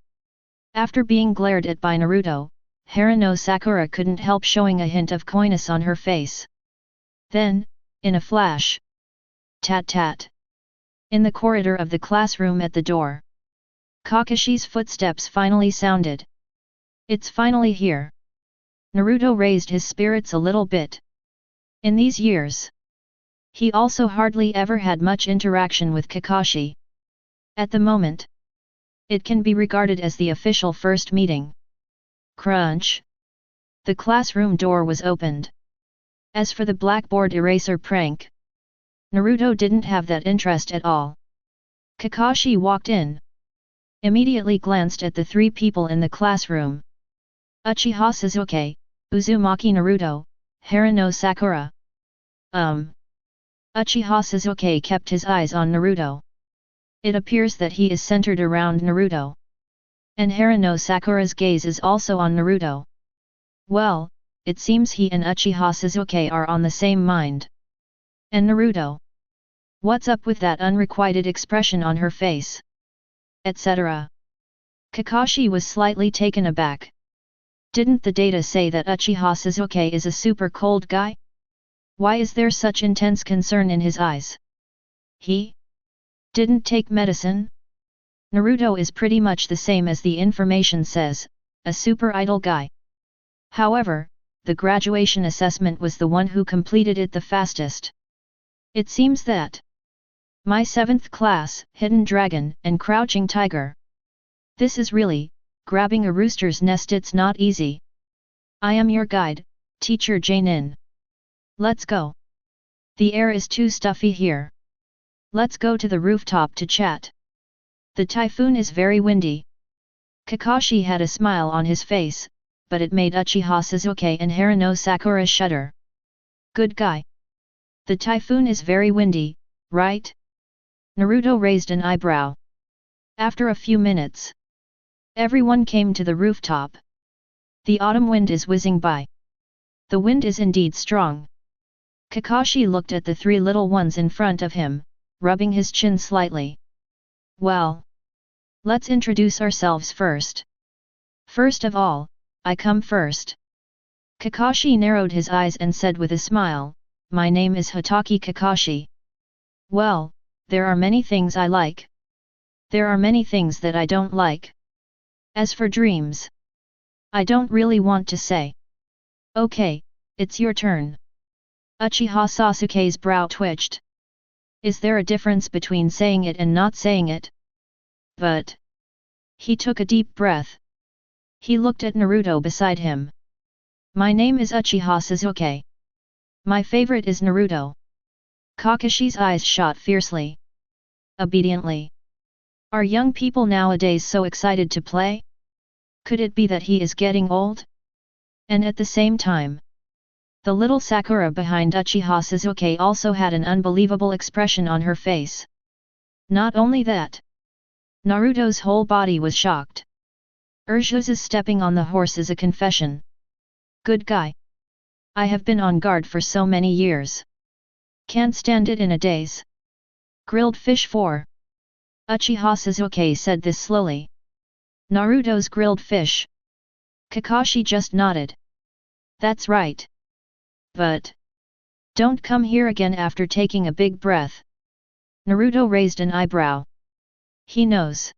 after being glared at by Naruto, Haruno Sakura couldn't help showing a hint of coyness on her face. Then, in a flash, tat-tat. In the corridor of the classroom at the door, Kakashi's footsteps finally sounded. It's finally here. Naruto raised his spirits a little bit. In these years, he also hardly ever had much interaction with Kakashi. At the moment, it can be regarded as the official first meeting. Crunch! The classroom door was opened. As for the blackboard eraser prank, Naruto didn't have that interest at all. Kakashi walked in. Immediately glanced at the three people in the classroom. Uchiha Sasuke, Uzumaki Naruto, Haruno Sakura. Uchiha Sasuke kept his eyes on Naruto. It appears that he is centered around Naruto. And Haruno Sakura's gaze is also on Naruto. Well, it seems he and Uchiha Sasuke are on the same mind. And Naruto? What's up with that unrequited expression on her face? Etc. Kakashi was slightly taken aback. Didn't the data say that Uchiha Sasuke is a super cold guy? Why is there such intense concern in his eyes? He didn't take medicine? Naruto is pretty much the same as the information says, a super idle guy. However, the graduation assessment was the one who completed it the fastest. It seems that my 7th class, Hidden Dragon and Crouching Tiger. This is really, grabbing a rooster's nest. It's not easy. I am your guide, Teacher Jainin. Let's go. The air is too stuffy here. Let's go to the rooftop to chat. The typhoon is very windy. Kakashi had a smile on his face, but it made Uchiha Sasuke and Haruno Sakura shudder. Good guy. The typhoon is very windy, right? Naruto raised an eyebrow. After a few minutes, everyone came to the rooftop. The autumn wind is whizzing by. The wind is indeed strong. Kakashi looked at the three little ones in front of him, rubbing his chin slightly. Well, let's introduce ourselves first. First of all, I come first. Kakashi narrowed his eyes and said with a smile, my name is Hatake Kakashi. Well, there are many things I like. There are many things that I don't like. As for dreams, I don't really want to say. Okay, it's your turn. Uchiha Sasuke's brow twitched. Is there a difference between saying it and not saying it? But he took a deep breath. He looked at Naruto beside him. My name is Uchiha Sasuke. My favorite is Naruto. Kakashi's eyes shot fiercely. Obediently. Are young people nowadays so excited to play? Could it be that he is getting old? And at the same time, the little Sakura behind Uchiha Sasuke also had an unbelievable expression on her face. Not only that, Naruto's whole body was shocked. Urzu's stepping on the horse is a confession. Good guy. I have been on guard for so many years. Can't stand it in a daze. Grilled fish 4. Uchiha Sasuke said this slowly. Naruto's grilled fish. Kakashi just nodded. That's right. But don't come here again. After taking a big breath, Naruto raised an eyebrow. He knows.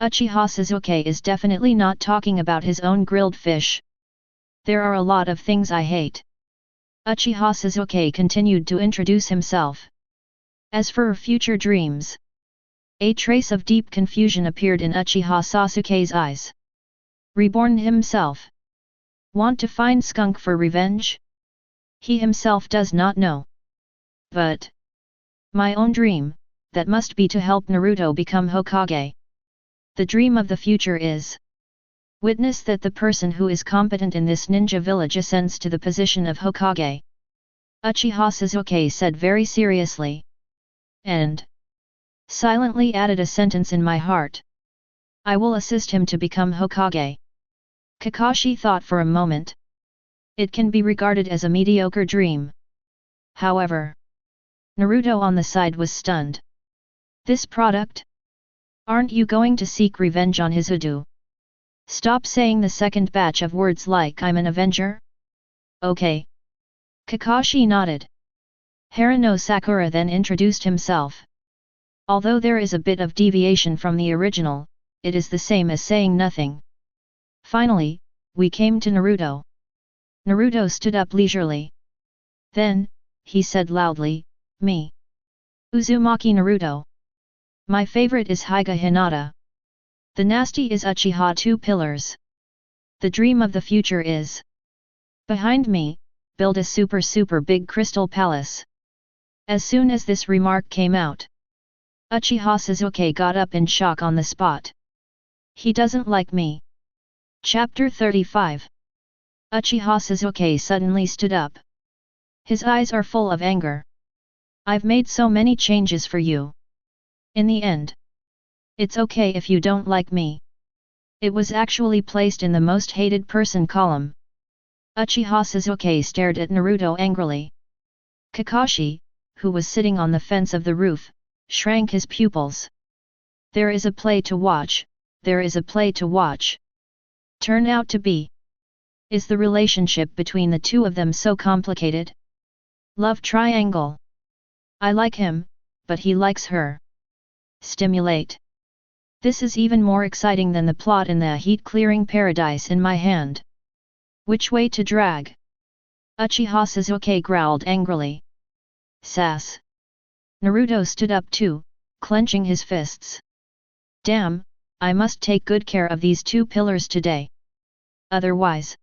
Uchiha Sasuke is definitely not talking about his own grilled fish. There are a lot of things I hate. Uchiha Sasuke continued to introduce himself. As for her future dreams, a trace of deep confusion appeared in Uchiha Sasuke's eyes. Reborn himself. Want to find skunk for revenge? He himself does not know. But my own dream, that must be to help Naruto become Hokage. The dream of the future is witness that the person who is competent in this ninja village ascends to the position of Hokage. Uchiha Sasuke said very seriously. And silently added a sentence in my heart. I will assist him to become Hokage. Kakashi thought for a moment. It can be regarded as a mediocre dream. However, Naruto on the side was stunned. This product? Aren't you going to seek revenge on Hizudu? Stop saying the second batch of words like I'm an avenger? Okay. Kakashi nodded. Haruno Sakura then introduced himself. Although there is a bit of deviation from the original, it is the same as saying nothing. Finally, we came to Naruto. Naruto stood up leisurely. Then, he said loudly, me. Uzumaki Naruto. My favorite is Hyuga Hinata. The nasty is Uchiha 2 Pillars. The dream of the future is. Behind me, build a super big crystal palace. As soon as this remark came out, Uchiha Sasuke got up in shock on the spot. He doesn't like me. Chapter 35. Uchiha Sasuke suddenly stood up. His eyes are full of anger. I've made so many changes for you. In the end, it's okay if you don't like me. It was actually placed in the most hated person column. Uchiha Sasuke stared at Naruto angrily. Kakashi, who was sitting on the fence of the roof, shrank his pupils. There is a play to watch, there is a play to watch. Turn out to be. Is the relationship between the two of them so complicated? Love triangle. I like him, but he likes her. Stimulate. This is even more exciting than the plot in the heat-clearing paradise in my hand. Which way to drag? Uchiha Sasuke growled angrily. Sass. Naruto stood up too, clenching his fists. Damn, I must take good care of these 2 pillars today. Otherwise,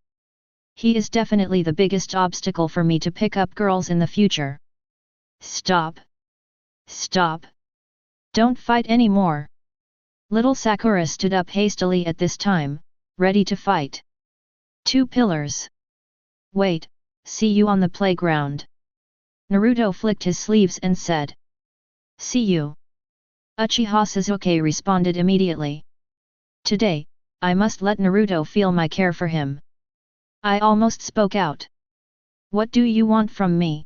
he is definitely the biggest obstacle for me to pick up girls in the future. Stop. Stop. Don't fight anymore. Little Sakura stood up hastily at this time, ready to fight. 2 pillars. Wait, see you on the playground. Naruto flicked his sleeves and said. See you. Uchiha Sasuke responded immediately. Today, I must let Naruto feel my care for him. I almost spoke out. What do you want from me?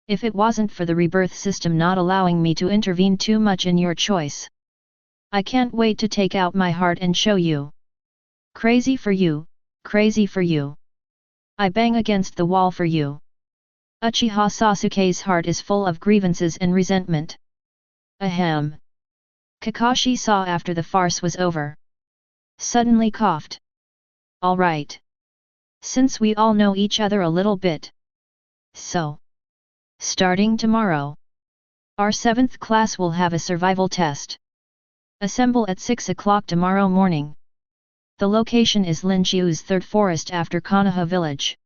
If it wasn't for the rebirth system not allowing me to intervene too much in your choice, I can't wait to take out my heart and show you. Crazy for you, crazy for you. I bang against the wall for you. Uchiha Sasuke's heart is full of grievances and resentment. Ahem. Kakashi saw after the farce was over. Suddenly coughed. All right. Since we all know each other a little bit. So. Starting tomorrow. Our 7th class will have a survival test. Assemble at 6 o'clock tomorrow morning. The location is Linqiu's 3rd forest after Konoha village.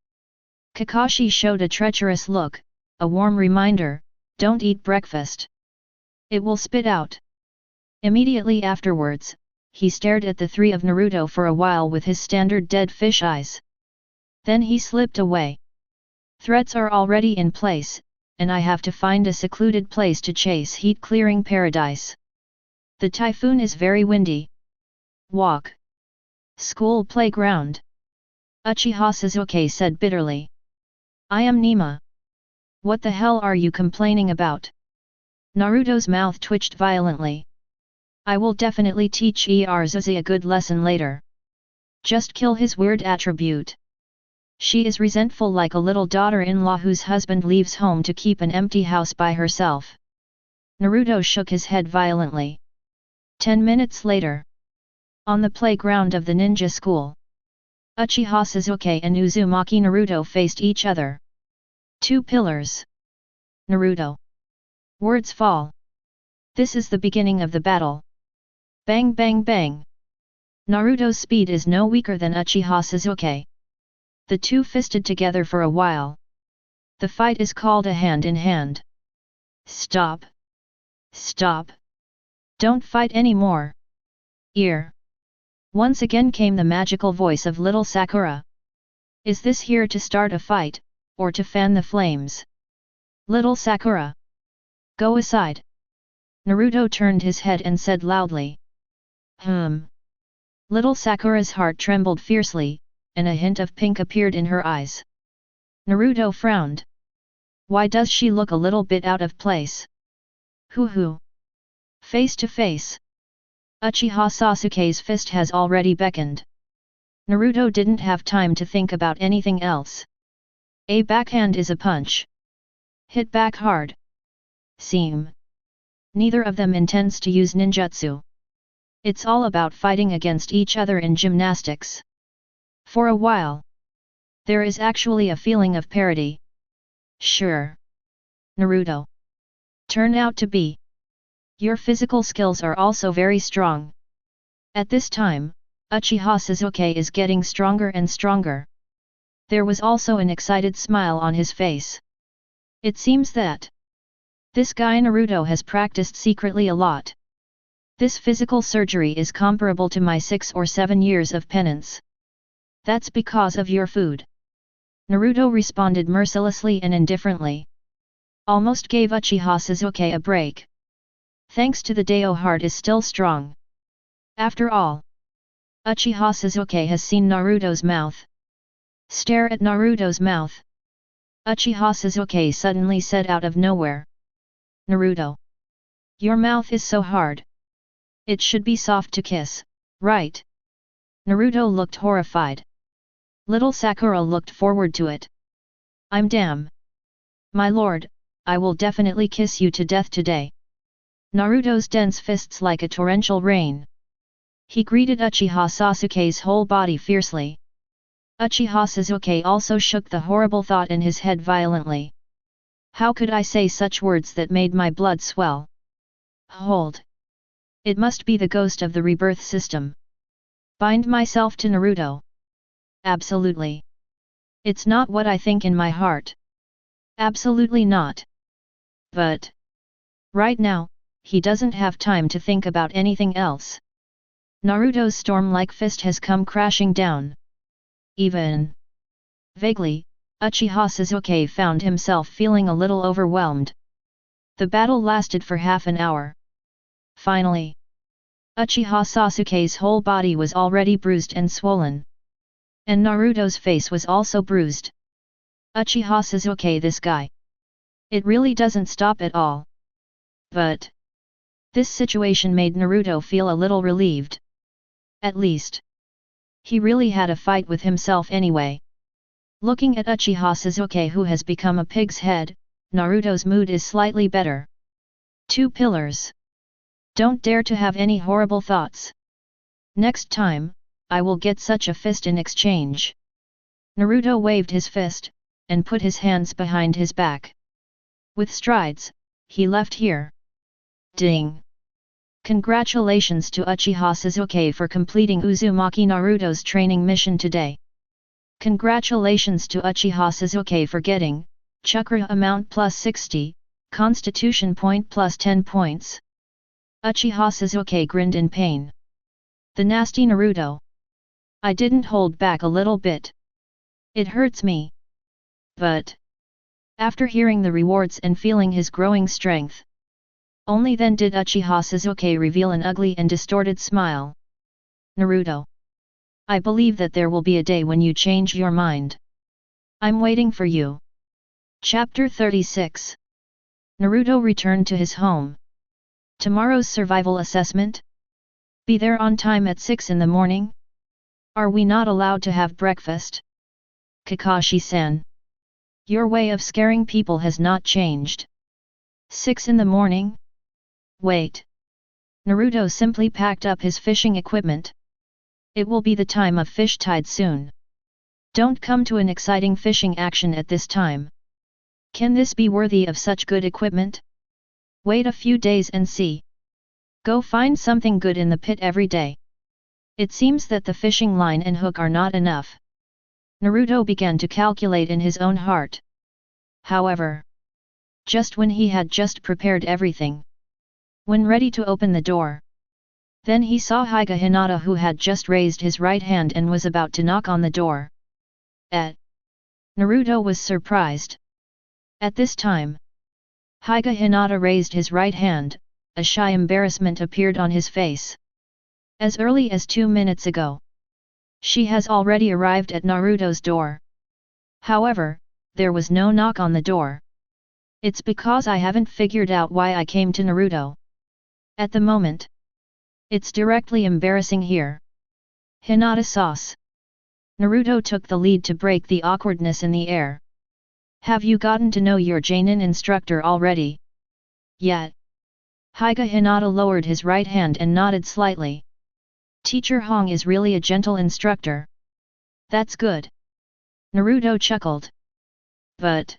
Kakashi showed a treacherous look, a warm reminder, don't eat breakfast. It will spit out. Immediately afterwards, he stared at the 3 of Naruto for a while with his standard dead fish eyes. Then he slipped away. Threats are already in place, and I have to find a secluded place to chase heat-clearing paradise. The typhoon is very windy. Walk. School playground. Uchiha Sasuke said bitterly. I am Nima. What the hell are you complaining about? Naruto's mouth twitched violently. I will definitely teach Zuzi a good lesson later. Just kill his weird attribute. She is resentful like a little daughter-in-law whose husband leaves home to keep an empty house by herself. Naruto shook his head violently. 10 minutes later. On the playground of the ninja school. Uchiha Sasuke and Uzumaki Naruto faced each other. 2 pillars. Naruto. Words fall. This is the beginning of the battle. Bang bang bang. Naruto's speed is no weaker than Uchiha Sasuke. The two fisted together for a while. The fight is called a hand-in-hand. Stop. Stop. Don't fight anymore. Ear. Once again came the magical voice of little Sakura. Is this here to start a fight, or to fan the flames? Little Sakura. Go aside. Naruto turned his head and said loudly. Little Sakura's heart trembled fiercely, and a hint of pink appeared in her eyes. Naruto frowned. Why does she look a little bit out of place? Hoo. Face to face. Uchiha Sasuke's fist has already beckoned. Naruto didn't have time to think about anything else. A backhand is a punch. Hit back hard. Seam. Neither of them intends to use ninjutsu. It's all about fighting against each other in gymnastics. For a while, there is actually a feeling of parity. Sure. Naruto. Turn out to be. Your physical skills are also very strong. At this time, Uchiha Sasuke is getting stronger and stronger. There was also an excited smile on his face. It seems that this guy Naruto has practiced secretly a lot. This physical surgery is comparable to my 6 or 7 years of penance. That's because of your food. Naruto responded mercilessly and indifferently. Almost gave Uchiha Sasuke a break. Thanks to the Dao heart is still strong. After all, Uchiha Sasuke has seen Naruto's mouth. Stare at Naruto's mouth. Uchiha Sasuke suddenly said out of nowhere. Naruto. Your mouth is so hard. It should be soft to kiss, right? Naruto looked horrified. Little Sakura looked forward to it. I'm damn. My lord, I will definitely kiss you to death today. Naruto's dense fists like a torrential rain. He greeted Uchiha Sasuke's whole body fiercely. Uchiha Sasuke also shook the horrible thought in his head violently. How could I say such words that made my blood swell? Hold. It must be the ghost of the rebirth system. Bind myself to Naruto. Absolutely. It's not what I think in my heart. Absolutely not. But right now, he doesn't have time to think about anything else. Naruto's storm-like fist has come crashing down. Even vaguely, Uchiha Sasuke found himself feeling a little overwhelmed. The battle lasted for half an hour. Finally, Uchiha Sasuke's whole body was already bruised and swollen. And Naruto's face was also bruised. Uchiha Sasuke, this guy. It really doesn't stop at all. But this situation made Naruto feel a little relieved. At least, he really had a fight with himself anyway. Looking at Uchiha Sasuke, who has become a pig's head, Naruto's mood is slightly better. 2 pillars. Don't dare to have any horrible thoughts. Next time, I will get such a fist in exchange. Naruto waved his fist, and put his hands behind his back. With strides, he left here. Ding! Congratulations to Uchiha Sasuke for completing Uzumaki Naruto's training mission today. Congratulations to Uchiha Sasuke for getting Chakra amount plus 60, Constitution point plus 10 points. Uchiha Sasuke grinned in pain. The nasty Naruto. I didn't hold back a little bit. It hurts me. But after hearing the rewards and feeling his growing strength, only then did Uchiha Sasuke reveal an ugly and distorted smile. Naruto. I believe that there will be a day when you change your mind. I'm waiting for you. Chapter 36. Naruto returned to his home. Tomorrow's survival assessment? Be there on time at 6 in the morning? Are we not allowed to have breakfast? Kakashi-san. Your way of scaring people has not changed. 6 in the morning? Wait. Naruto simply packed up his fishing equipment. It will be the time of fish tide soon. Don't come to an exciting fishing action at this time. Can this be worthy of such good equipment? Wait a few days and see. Go find something good in the pit every day. It seems that the fishing line and hook are not enough. Naruto began to calculate in his own heart. However, just when he had just prepared everything, when ready to open the door, then he saw Hinata, who had just raised his right hand and was about to knock on the door. Naruto was surprised. At this time, Hinata raised his right hand, a shy embarrassment appeared on his face. As early as 2 minutes ago, she has already arrived at Naruto's door. However, there was no knock on the door. It's because I haven't figured out why I came to Naruto. At the moment. It's directly embarrassing here. Hinata sauce. Naruto took the lead to break the awkwardness in the air. Have you gotten to know your Jonin instructor already? Yet. Hyuga Hinata lowered his right hand and nodded slightly. Teacher Hong is really a gentle instructor. That's good. Naruto chuckled. But.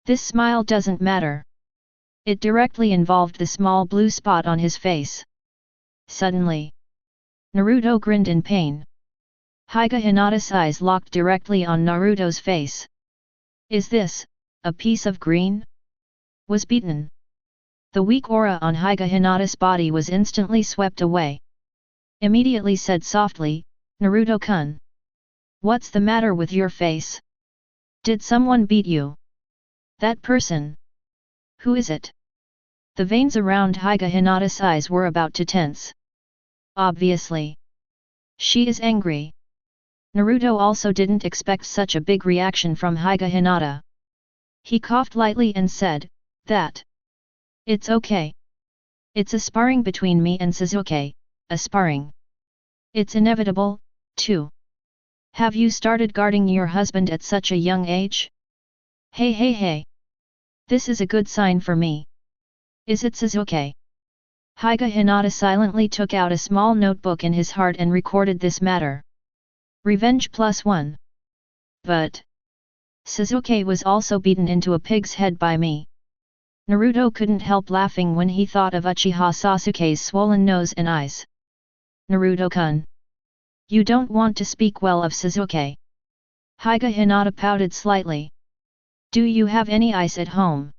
This smile doesn't matter. It directly involved the small blue spot on his face. Suddenly. Naruto grinned in pain. Hyuga Hinata's eyes locked directly on Naruto's face. Is this, a piece of green? Was beaten. The weak aura on Hyuga Hinata's body was instantly swept away. Immediately said softly, Naruto-kun. What's the matter with your face? Did someone beat you? That person. Who is it? The veins around Hyuga Hinata's eyes were about to tense. Obviously. She is angry. Naruto also didn't expect such a big reaction from Hyuga Hinata. He coughed lightly and said, that. It's okay. It's a sparring between me and Sasuke, a sparring. It's inevitable, too. Have you started guarding your husband at such a young age? Hey. This is a good sign for me. Is it Sasuke? Hyuga Hinata silently took out a small notebook in his heart and recorded this matter. Revenge +1. But. Sasuke was also beaten into a pig's head by me. Naruto couldn't help laughing when he thought of Uchiha Sasuke's swollen nose and eyes. Naruto-kun. You don't want to speak well of Sasuke. Hyuga Hinata pouted slightly. Do you have any ice at home?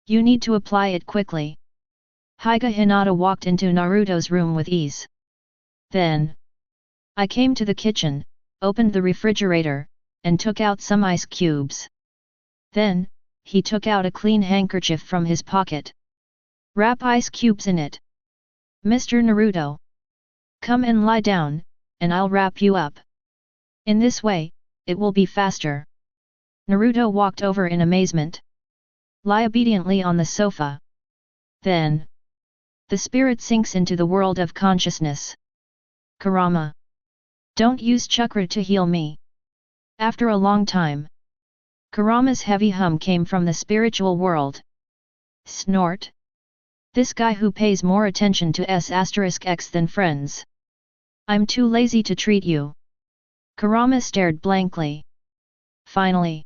You need to apply it quickly. Hyuga Hinata walked into Naruto's room with ease. Then. I came to the kitchen, opened the refrigerator, and took out some ice cubes. Then, he took out a clean handkerchief from his pocket. Wrap ice cubes in it. Mr. Naruto. Come and lie down, and I'll wrap you up. In this way, it will be faster. Naruto walked over in amazement. Lie obediently on the sofa. Then. The spirit sinks into the world of consciousness. Kurama. Don't use chakra to heal me. After a long time. Kurama's heavy hum came from the spiritual world. Snort. This guy who pays more attention to S*X than friends. I'm too lazy to treat you. Kurama stared blankly. Finally.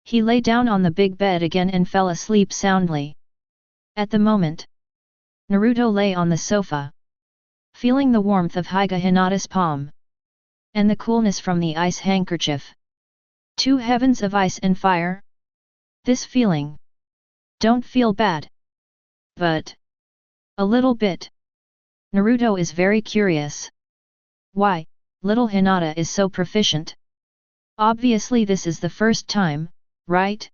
He lay down on the big bed again and fell asleep soundly. At the moment. Naruto lay on the sofa. Feeling the warmth of Hyuga Hinata's palm. And the coolness from the ice handkerchief. Two heavens of ice and fire? This feeling. Don't feel bad. But. A little bit. Naruto is very curious. Why, little Hinata is so proficient? Obviously this is the first time, right?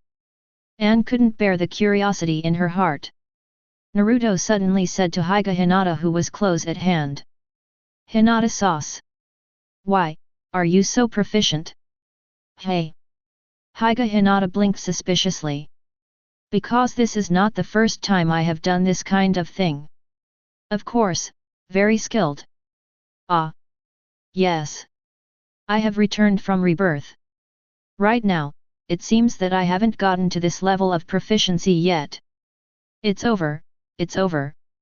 Anne couldn't bear the curiosity in her heart. Naruto suddenly said to Hyuga Hinata who was close at hand. Hinata sauce. Why, are you so proficient? Hey. Hyuga Hinata blinked suspiciously. Because this is not the first time I have done this kind of thing. Of course, very skilled. Ah. Yes. I have returned from Rebirth. Right now, it seems that I haven't gotten to this level of proficiency yet. It's over,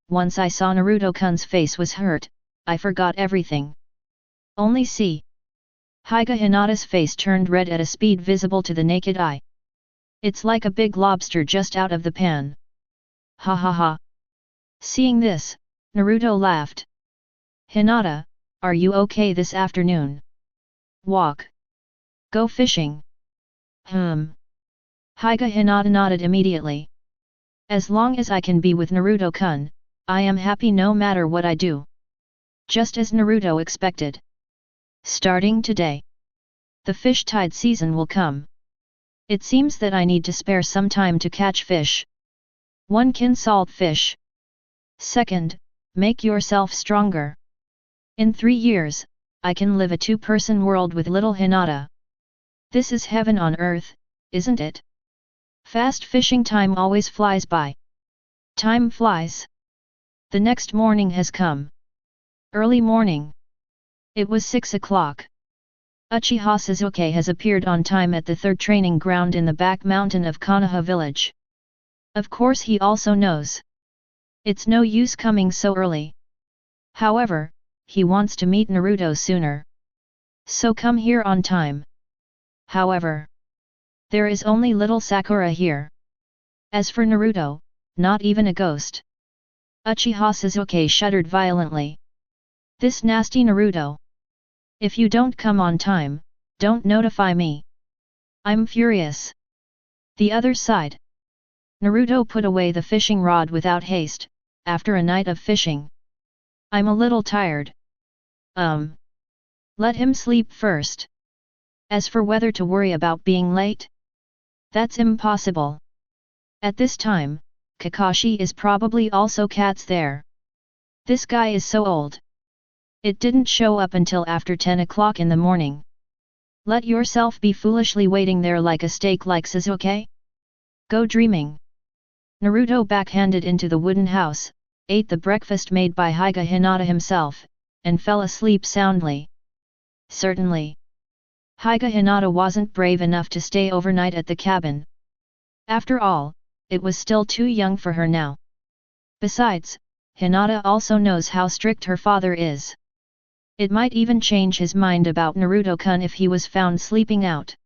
once I saw Naruto-kun's face was hurt, I forgot everything. Only see. Hyuga Hinata's face turned red at a speed visible to the naked eye. It's like a big lobster just out of the pan. Ha ha ha. Seeing this, Naruto laughed. Hinata, are you okay this afternoon? Walk. Go fishing. Hyuga Hinata nodded immediately. As long as I can be with Naruto-kun, I am happy no matter what I do. Just as Naruto expected. Starting today. The fish tide season will come. It seems that I need to spare some time to catch fish. 1 can salt fish. Second, make yourself stronger. In 3 years, I can live a 2-person world with little Hinata. This is heaven on earth, isn't it? Fast fishing time always flies by. Time flies. The next morning has come. Early morning. It was 6 o'clock. Uchiha Sasuke has appeared on time at the third training ground in the back mountain of Konoha village. Of course he also knows. It's no use coming so early. However, he wants to meet Naruto sooner. So come here on time. However, there is only little Sakura here. As for Naruto, not even a ghost. Uchiha Sasuke shuddered violently. This nasty Naruto. If you don't come on time, don't notify me. I'm furious. The other side. Naruto put away the fishing rod without haste, after a night of fishing. I'm a little tired. Let him sleep first. As for whether to worry about being late, that's impossible. At this time, Kakashi is probably also cats there. This guy is so old. It didn't show up until after 10 o'clock in the morning. Let yourself be foolishly waiting there like a steak like Sasuke? Go dreaming. Naruto backhanded into the wooden house, ate the breakfast made by Hinata himself, and fell asleep soundly. Certainly. Hinata wasn't brave enough to stay overnight at the cabin. After all, it was still too young for her now. Besides, Hinata also knows how strict her father is. It might even change his mind about Naruto-kun if he was found sleeping out.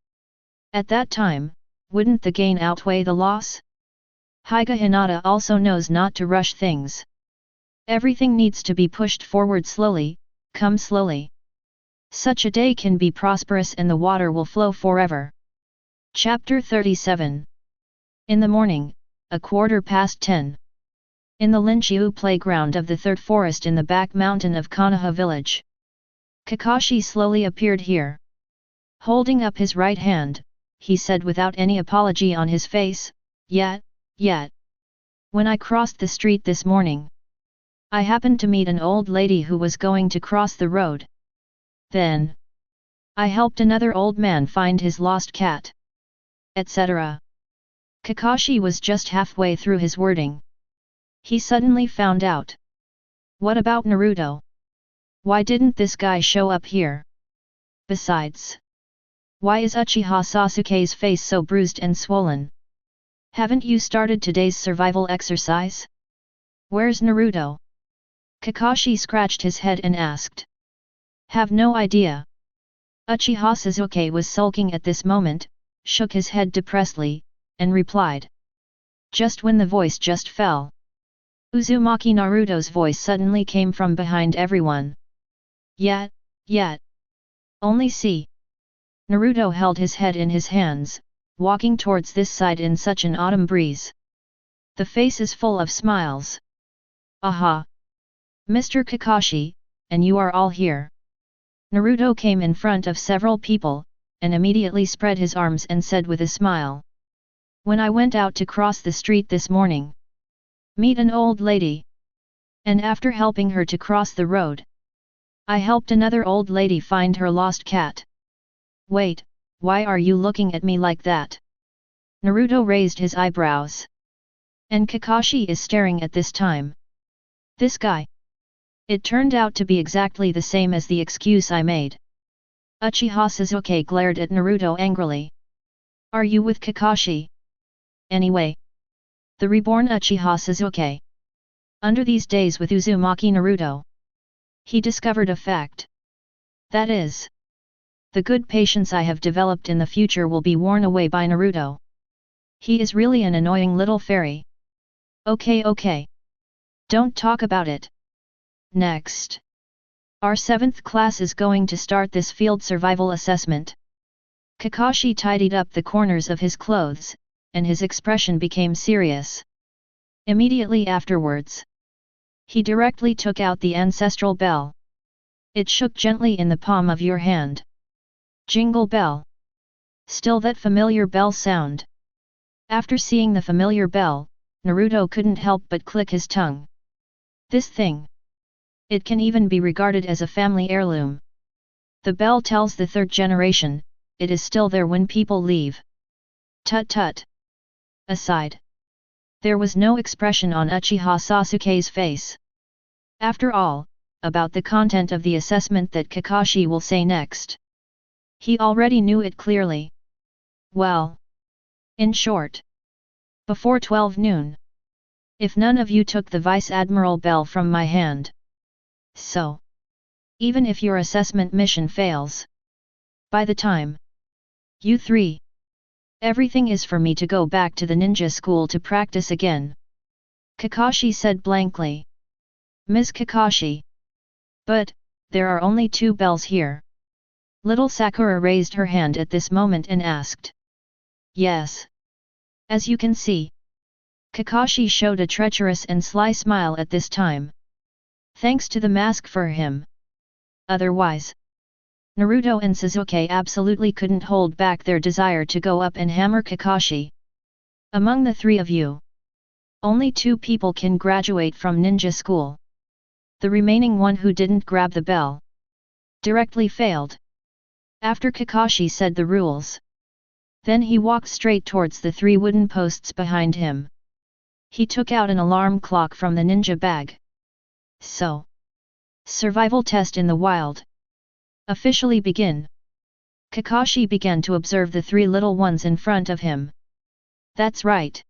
At that time, wouldn't the gain outweigh the loss? Hinata also knows not to rush things. Everything needs to be pushed forward slowly, come slowly. Such a day can be prosperous and the water will flow forever. Chapter 37. In the morning, 10:15. In the Linchiu playground of the third forest in the back mountain of Konoha village. Kakashi slowly appeared here. Holding up his right hand, he said without any apology on his face, Yet. When I crossed the street this morning, I happened to meet an old lady who was going to cross the road. Then, I helped another old man find his lost cat. Etc. Kakashi was just halfway through his wording. He suddenly found out. What about Naruto? Why didn't this guy show up here? Besides, why is Uchiha Sasuke's face so bruised and swollen? Haven't you started today's survival exercise? Where's Naruto? Kakashi scratched his head and asked. Have no idea. Uchiha Sasuke was sulking at this moment, shook his head depressedly, and replied. Just when the voice just fell. Uzumaki Naruto's voice suddenly came from behind everyone. Yet. Only see. Naruto held his head in his hands, walking towards this side in such an autumn breeze. The face is full of smiles. Aha! Mr. Kakashi, and you are all here. Naruto came in front of several people, and immediately spread his arms and said with a smile. When I went out to cross the street this morning. Meet an old lady. And after helping her to cross the road, I helped another old lady find her lost cat. Wait, why are you looking at me like that? Naruto raised his eyebrows. And Kakashi is staring at this time. This guy. It turned out to be exactly the same as the excuse I made. Uchiha Sasuke glared at Naruto angrily. Are you with Kakashi? Anyway. The reborn Uchiha Sasuke. Under these days with Uzumaki Naruto. He discovered a fact. That is. The good patience I have developed in the future will be worn away by Naruto. He is really an annoying little fairy. Okay. Don't talk about it. Next. Our 7th class is going to start this field survival assessment. Kakashi tidied up the corners of his clothes, and his expression became serious. Immediately afterwards, he directly took out the ancestral bell. It shook gently in the palm of your hand. Jingle bell. Still that familiar bell sound. After seeing the familiar bell, Naruto couldn't help but click his tongue. This thing. It can even be regarded as a family heirloom. The bell tells the third generation, it is still there when people leave. Tut. Aside. There was no expression on Uchiha Sasuke's face. After all, about the content of the assessment that Kakashi will say next. He already knew it clearly. Well. In short. Before 12 noon. If none of you took the Vice Admiral bell from my hand. So. Even if your assessment mission fails. By the time. You three. Everything is for me to go back to the ninja school to practice again. Kakashi said blankly. Ms. Kakashi. But, there are only 2 bells here. Little Sakura raised her hand at this moment and asked. Yes. As you can see. Kakashi showed a treacherous and sly smile at this time. Thanks to the mask for him. Otherwise. Naruto and Sasuke absolutely couldn't hold back their desire to go up and hammer Kakashi. Among the 3 of you. Only 2 people can graduate from ninja school. The remaining one who didn't grab the bell. Directly failed. After Kakashi said the rules. Then he walked straight towards the 3 wooden posts behind him. He took out an alarm clock from the ninja bag. So. Survival test in the wild. Officially begin. Kakashi began to observe the 3 little ones in front of him. That's right.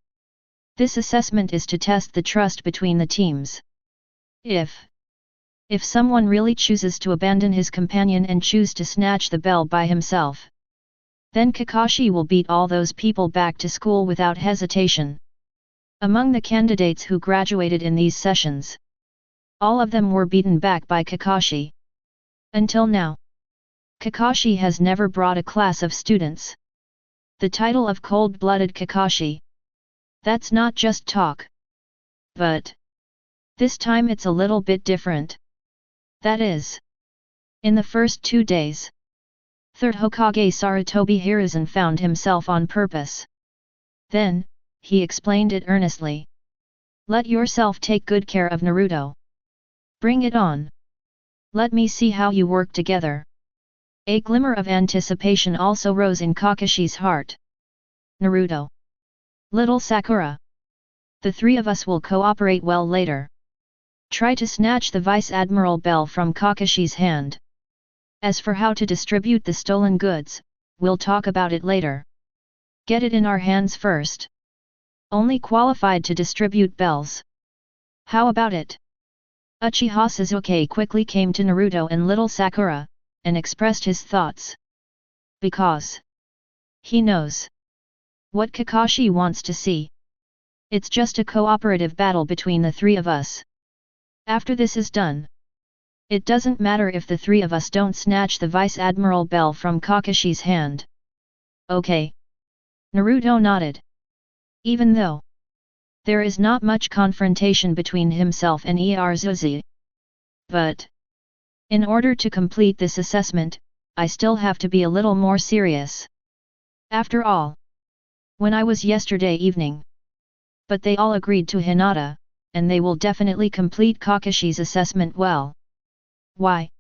This assessment is to test the trust between the teams. If someone really chooses to abandon his companion and choose to snatch the bell by himself, then Kakashi will beat all those people back to school without hesitation. Among the candidates who graduated in these sessions, all of them were beaten back by Kakashi. Until now, Kakashi has never brought a class of students. The title of cold-blooded Kakashi. That's not just talk. But this time it's a little bit different. That is. In the first 2 days. 3rd Hokage Sarutobi Hiruzen found himself on purpose. Then, he explained it earnestly. Let yourself take good care of Naruto. Bring it on. Let me see how you work together. A glimmer of anticipation also rose in Kakashi's heart. Naruto. Little Sakura. The 3 of us will cooperate well later. Try to snatch the Vice Admiral bell from Kakashi's hand. As for how to distribute the stolen goods, we'll talk about it later. Get it in our hands first. Only qualified to distribute bells. How about it? Uchiha Sasuke quickly came to Naruto and little Sakura, and expressed his thoughts. Because he knows what Kakashi wants to see. It's just a cooperative battle between the 3 of us. After this is done, it doesn't matter if the 3 of us don't snatch the Vice Admiral bell from Kakashi's hand. Okay. Naruto nodded. Even though there is not much confrontation between himself and Iruka. But in order to complete this assessment, I still have to be a little more serious. After all, when I was yesterday evening. But they all agreed to Hinata, and they will definitely complete Kakashi's assessment well. Why?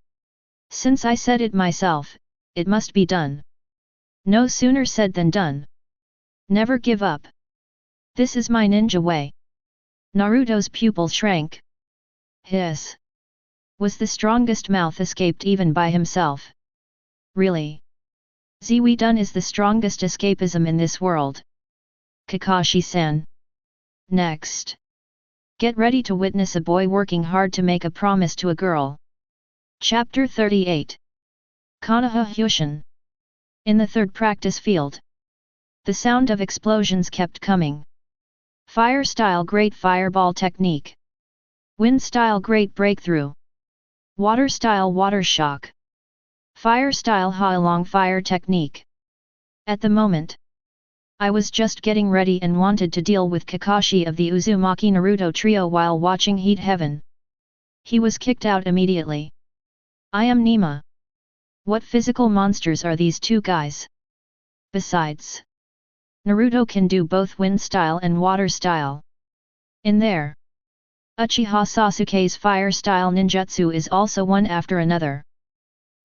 Since I said it myself, it must be done. No sooner said than done. Never give up. This is my ninja way. Naruto's pupils shrank. His was the strongest mouth escaped even by himself. Really? Ziwi-dun is the strongest escapism in this world. Kakashi-san. Next. Get ready to witness a boy working hard to make a promise to a girl. Chapter 38. Konoha Hyushin. In the 3rd practice field. The sound of explosions kept coming. Fire style great fireball technique. Wind style great breakthrough. Water style water shock. Fire style ha long fire technique. At the moment, I was just getting ready and wanted to deal with Kakashi of the Uzumaki Naruto trio while watching Heat Heaven. He was kicked out immediately. I am Nima. What physical monsters are these 2 guys? Besides, Naruto can do both wind style and water style. In there, Uchiha Sasuke's fire style ninjutsu is also one after another.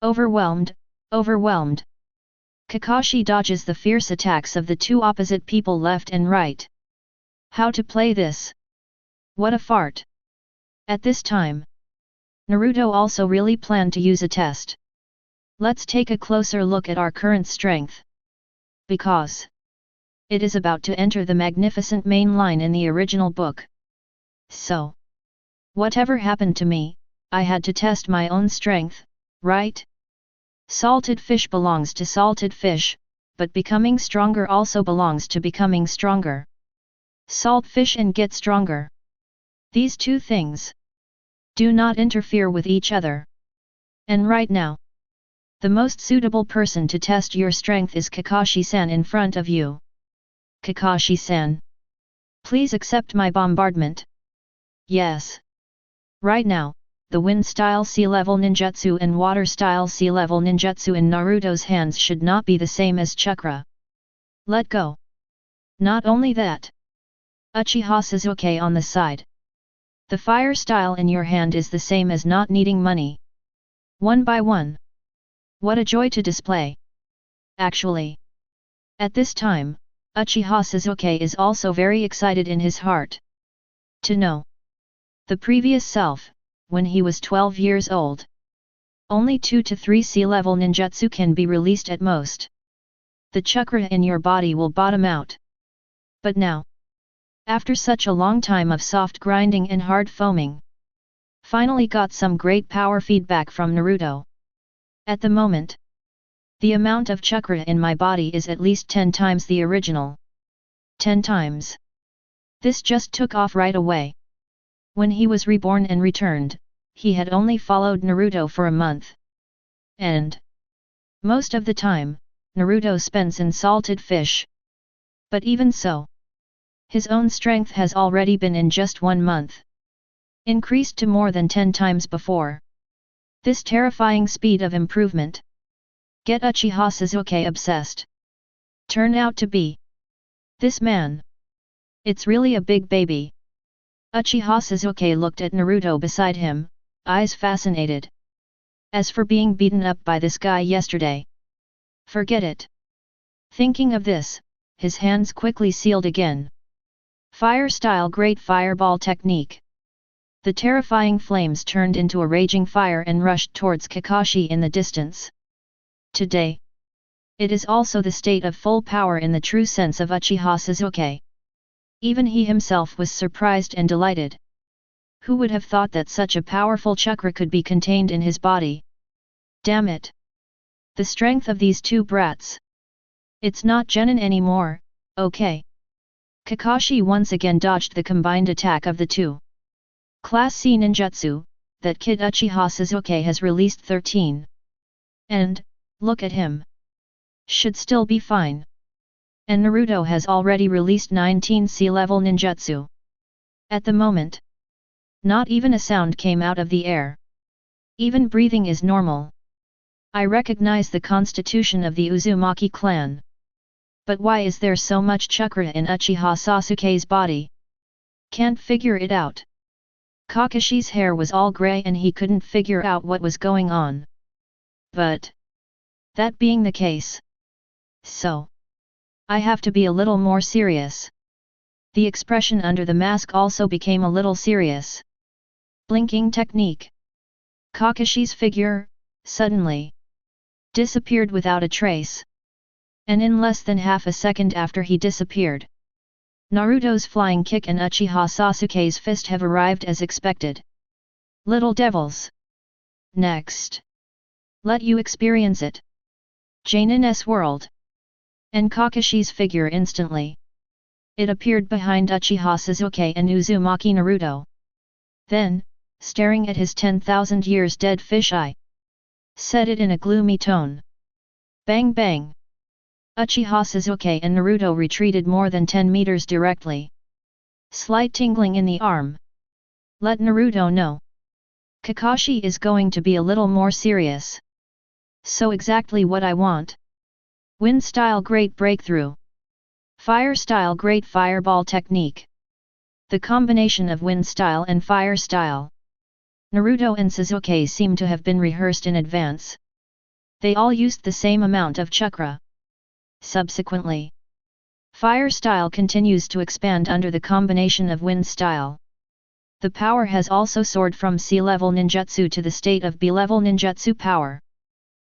Overwhelmed. Kakashi dodges the fierce attacks of the 2 opposite people left and right. How to play this? What a fart! At this time, Naruto also really planned to use a test. Let's take a closer look at our current strength. Because it is about to enter the magnificent main line in the original book. So, whatever happened to me, I had to test my own strength, right? Salted fish belongs to salted fish, but becoming stronger also belongs to becoming stronger. Salt fish and get stronger. These two things do not interfere with each other. And right now, the most suitable person to test your strength is Kakashi-san in front of you. Kakashi-san, please accept my bombardment. Yes. Right now, the wind-style sea-level ninjutsu and water-style sea-level ninjutsu in Naruto's hands should not be the same as chakra. Let go. Not only that. Uchiha Sasuke on the side. The fire style in your hand is the same as not needing money. One by one. What a joy to display. Actually, at this time, Uchiha Sasuke is also very excited in his heart. To know the previous self, when he was 12 years old. Only 2 to 3 sea-level ninjutsu can be released at most. The chakra in your body will bottom out. But now, after such a long time of soft grinding and hard foaming, finally got some great power feedback from Naruto. At the moment, the amount of chakra in my body is at least 10 times the original. 10 times. This just took off right away. When he was reborn and returned, he had only followed Naruto for a month. And most of the time, Naruto spends in salted fish. But even so, his own strength has already been in just 1 month increased to more than 10 times before. This terrifying speed of improvement get Uchiha Sasuke obsessed. Turn out to be this man. It's really a big baby. Uchiha Sasuke looked at Naruto beside him, eyes fascinated. As for being beaten up by this guy yesterday, forget it. Thinking of this, his hands quickly sealed again. Fire style great fireball technique. The terrifying flames turned into a raging fire and rushed towards Kakashi in the distance. Today, it is also the state of full power in the true sense of Uchiha Sasuke. Even he himself was surprised and delighted. Who would have thought that such a powerful chakra could be contained in his body? Damn it! The strength of these two brats. It's not genin anymore, okay. Kakashi once again dodged the combined attack of the two. Class C ninjutsu, that kid Uchiha Sasuke has released 13. And, look at him. Should still be fine. And Naruto has already released 19 sea-level ninjutsu. At the moment, not even a sound came out of the air. Even breathing is normal. I recognize the constitution of the Uzumaki clan. But why is there so much chakra in Uchiha Sasuke's body? Can't figure it out. Kakashi's hair was all grey and he couldn't figure out what was going on. But that being the case, so I have to be a little more serious. The expression under the mask also became a little serious. Blinking technique. Kakashi's figure, suddenly, disappeared without a trace. And in less than half a second after he disappeared, Naruto's flying kick and Uchiha Sasuke's fist have arrived as expected. Little devils! Next! Let you experience it! Janin's world! And Kakashi's figure instantly. It appeared behind Uchiha Sasuke and Uzumaki Naruto. Then, staring at his 10,000 years dead fish eye, said it in a gloomy tone. Bang bang! Uchiha Sasuke and Naruto retreated more than 10 meters directly. Slight tingling in the arm. Let Naruto know. Kakashi is going to be a little more serious. So exactly what I want. Wind style great breakthrough. Fire style great fireball technique. The combination of wind style and fire style. Naruto and Sasuke seem to have been rehearsed in advance. They all used the same amount of chakra. Subsequently, Fire style continues to expand under the combination of wind style. The power has also soared from C-level ninjutsu to the state of B-level ninjutsu power.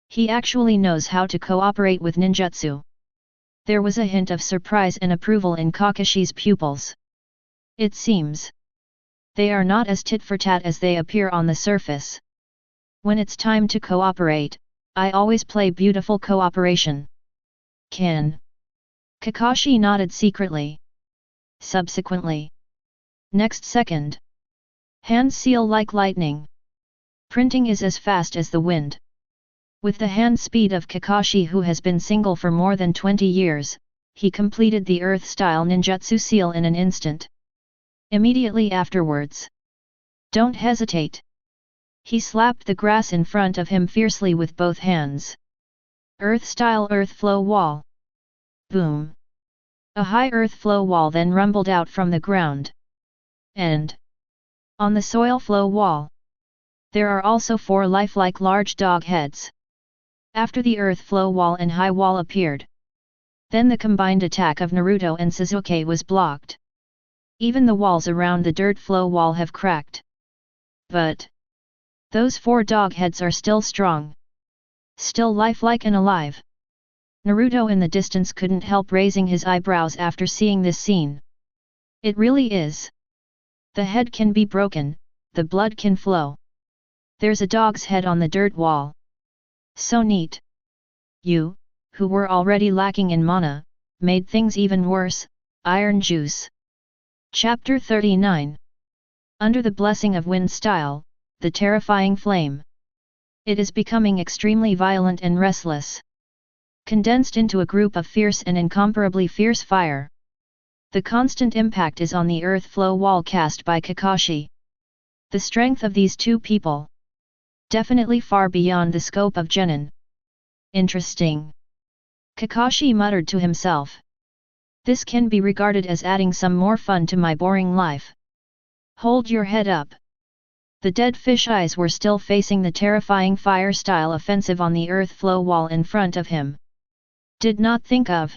He actually knows how to cooperate with ninjutsu. There was a hint of surprise and approval in Kakashi's pupils. It seems they are not as tit-for-tat as they appear on the surface. When it's time to cooperate, I always play beautiful cooperation. Kin. Kakashi nodded secretly. Subsequently. Next second. Hands seal like lightning. Printing is as fast as the wind. With the hand speed of Kakashi, who has been single for more than 20 years, he completed the earth-style ninjutsu seal in an instant. Immediately afterwards. Don't hesitate. He slapped the grass in front of him fiercely with both hands. Earth-style earth flow wall. Boom. A high earth flow wall then rumbled out from the ground. And on the soil flow wall, there are also 4 lifelike large dog heads. After the earth flow wall and high wall appeared, then the combined attack of Naruto and Sasuke was blocked. Even the walls around the dirt flow wall have cracked. But those 4 dog heads are still strong. Still lifelike and alive. Naruto in the distance couldn't help raising his eyebrows after seeing this scene. It really is. The head can be broken, the blood can flow. There's a dog's head on the dirt wall. So neat. You, who were already lacking in mana, made things even worse. Iron Juice. Chapter 39. Under the blessing of wind style, the terrifying flame. It is becoming extremely violent and restless. Condensed into a group of fierce and incomparably fierce fire. The constant impact is on the earth flow wall cast by Kakashi. The strength of these 2 people. Definitely far beyond the scope of genin. Interesting. Kakashi muttered to himself. This can be regarded as adding some more fun to my boring life. Hold your head up. The dead fish eyes were still facing the terrifying fire-style offensive on the earth flow wall in front of him. Did not think of.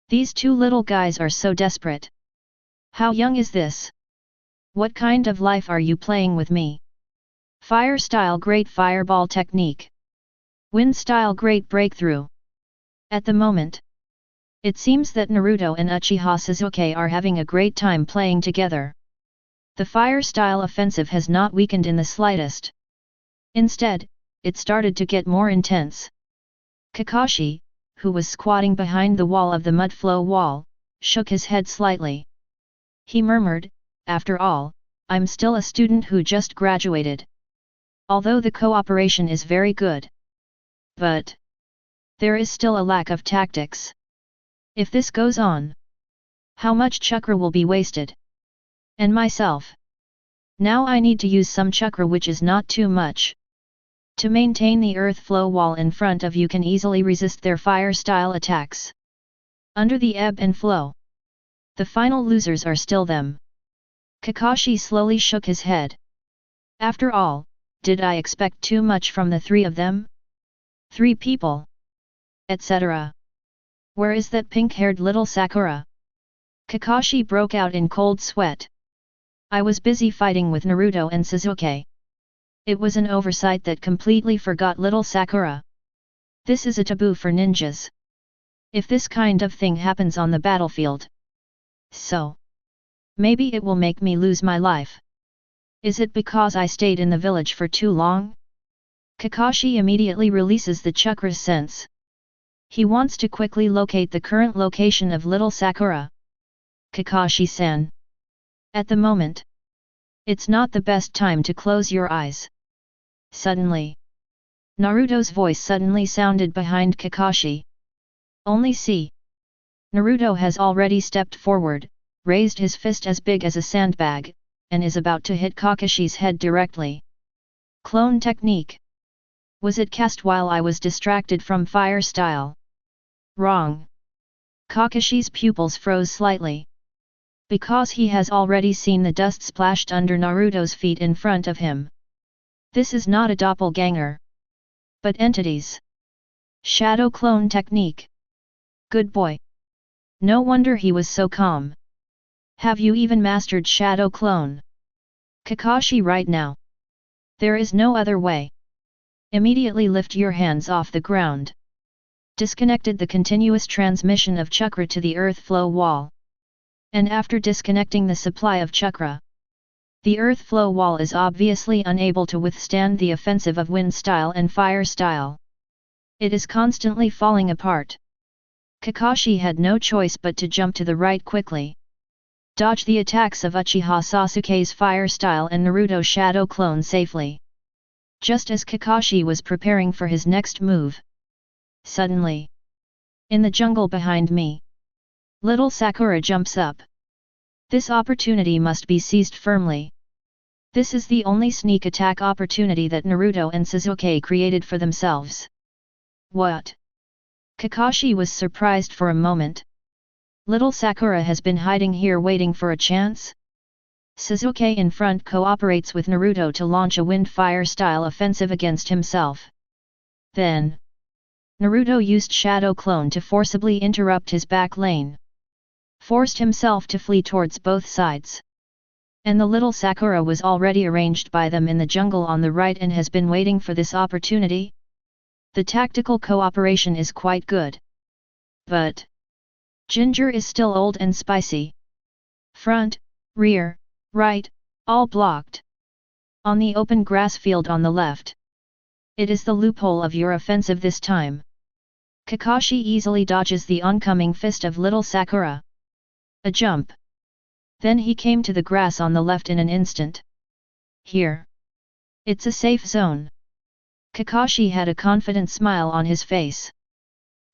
These 2 little guys are so desperate. How young is this? What kind of life are you playing with me? Fire style great fireball technique. Wind style great breakthrough. At the moment, it seems that Naruto and Uchiha Sasuke are having a great time playing together. The fire style offensive has not weakened in the slightest. Instead, it started to get more intense. Kakashi, who was squatting behind the wall of the mud flow wall, shook his head slightly. He murmured, after all, I'm still a student who just graduated. Although the cooperation is very good. But there is still a lack of tactics. If this goes on, how much chakra will be wasted? And myself. Now I need to use some chakra, which is not too much. To maintain the earth flow wall in front of you can easily resist their fire-style attacks. Under the ebb and flow, the final losers are still them. Kakashi slowly shook his head. After all, did I expect too much from the 3 of them? 3 people. Etc. Where is that pink-haired little Sakura? Kakashi broke out in cold sweat. I was busy fighting with Naruto and Sasuke. It was an oversight that completely forgot little Sakura. This is a taboo for ninjas. If this kind of thing happens on the battlefield, so maybe it will make me lose my life. Is it because I stayed in the village for too long? Kakashi immediately releases the chakra sense. He wants to quickly locate the current location of little Sakura. Kakashi-san. At the moment, it's not the best time to close your eyes. Suddenly, Naruto's voice suddenly sounded behind Kakashi. Only see. Naruto has already stepped forward, raised his fist as big as a sandbag, and is about to hit Kakashi's head directly. Clone technique. Was it cast while I was distracted from fire style? Wrong. Kakashi's pupils froze slightly. Because he has already seen the dust splashed under Naruto's feet in front of him. This is not a doppelganger, but entities. Shadow clone technique. Good boy. No wonder he was so calm. Have you even mastered Shadow Clone? Kakashi, right now. There is no other way. Immediately lift your hands off the ground. Disconnected the continuous transmission of chakra to the earth flow wall. And after disconnecting the supply of chakra, the earth flow wall is obviously unable to withstand the offensive of wind style and fire style. It is constantly falling apart. Kakashi had no choice but to jump to the right quickly. Dodge the attacks of Uchiha Sasuke's fire style and Naruto Shadow Clone safely. Just as Kakashi was preparing for his next move. Suddenly, in the jungle behind me, little Sakura jumps up. This opportunity must be seized firmly. This is the only sneak attack opportunity that Naruto and Sasuke created for themselves. What? Kakashi was surprised for a moment. Little Sakura has been hiding here waiting for a chance? Sasuke in front cooperates with Naruto to launch a wind-fire style offensive against himself. Then, Naruto used Shadow Clone to forcibly interrupt his back lane. Forced himself to flee towards both sides. And the little Sakura was already arranged by them in the jungle on the right and has been waiting for this opportunity. The tactical cooperation is quite good. But ginger is still old and spicy. Front, rear, right, all blocked. On the open grass field on the left. It is the loophole of your offensive this time. Kakashi easily dodges the oncoming fist of little Sakura. A jump. Then he came to the grass on the left in an instant. Here. It's a safe zone. Kakashi had a confident smile on his face.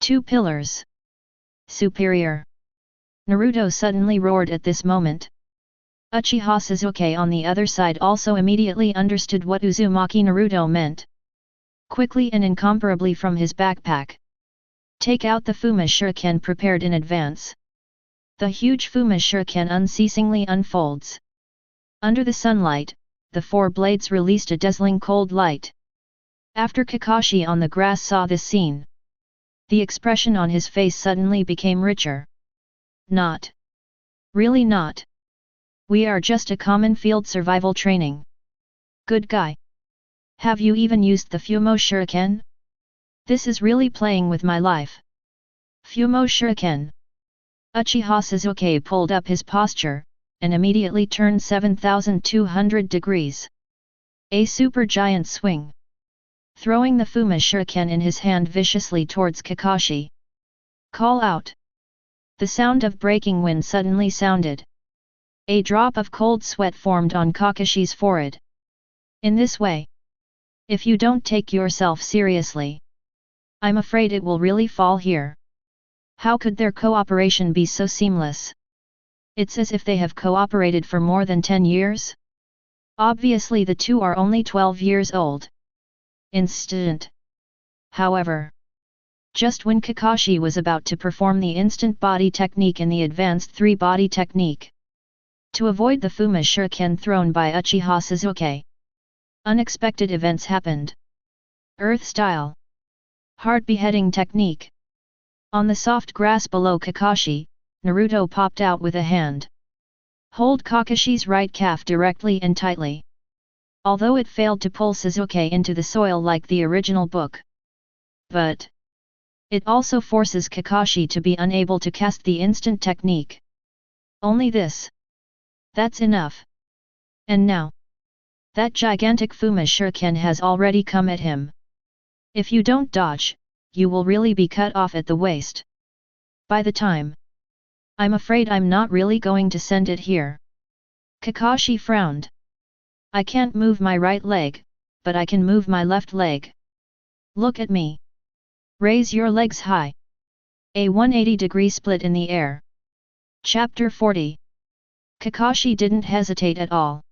2 pillars. Superior. Naruto suddenly roared at this moment. Uchiha Sasuke on the other side also immediately understood what Uzumaki Naruto meant. Quickly and incomparably from his backpack. Take out the Fuma Shuriken prepared in advance. The huge Fuma Shuriken unceasingly unfolds. Under the sunlight, the 4 blades released a dazzling cold light. After Kakashi on the grass saw this scene, the expression on his face suddenly became richer. Not. Really not. We are just a common field survival training. Good guy. Have you even used the Fumo Shuriken? This is really playing with my life. Fumo Shuriken. Uchiha Sasuke pulled up his posture, and immediately turned 7,200 degrees. A super giant swing. Throwing the Fuma Shuriken in his hand viciously towards Kakashi. Call out. The sound of breaking wind suddenly sounded. A drop of cold sweat formed on Kakashi's forehead. In this way, if you don't take yourself seriously, I'm afraid it will really fall here. How could their cooperation be so seamless? It's as if they have cooperated for more than 10 years? Obviously the two are only 12 years old. Instant. However, just when Kakashi was about to perform the instant body technique and the advanced 3-body technique, to avoid the Fuma Shuriken thrown by Uchiha Sasuke, unexpected events happened. Earth style. Hard beheading technique. On the soft grass below Kakashi, Naruto popped out with a hand. Hold Kakashi's right calf directly and tightly. Although it failed to pull Sasuke into the soil like the original book. But it also forces Kakashi to be unable to cast the instant technique. Only this. That's enough. And now, that gigantic Fuma Shuriken has already come at him. If you don't dodge, you will really be cut off at the waist. By the time, I'm afraid I'm not really going to send it here. Kakashi frowned. I can't move my right leg, but I can move my left leg. Look at me. Raise your legs high. A 180-degree split in the air. Chapter 40. Kakashi didn't hesitate at all.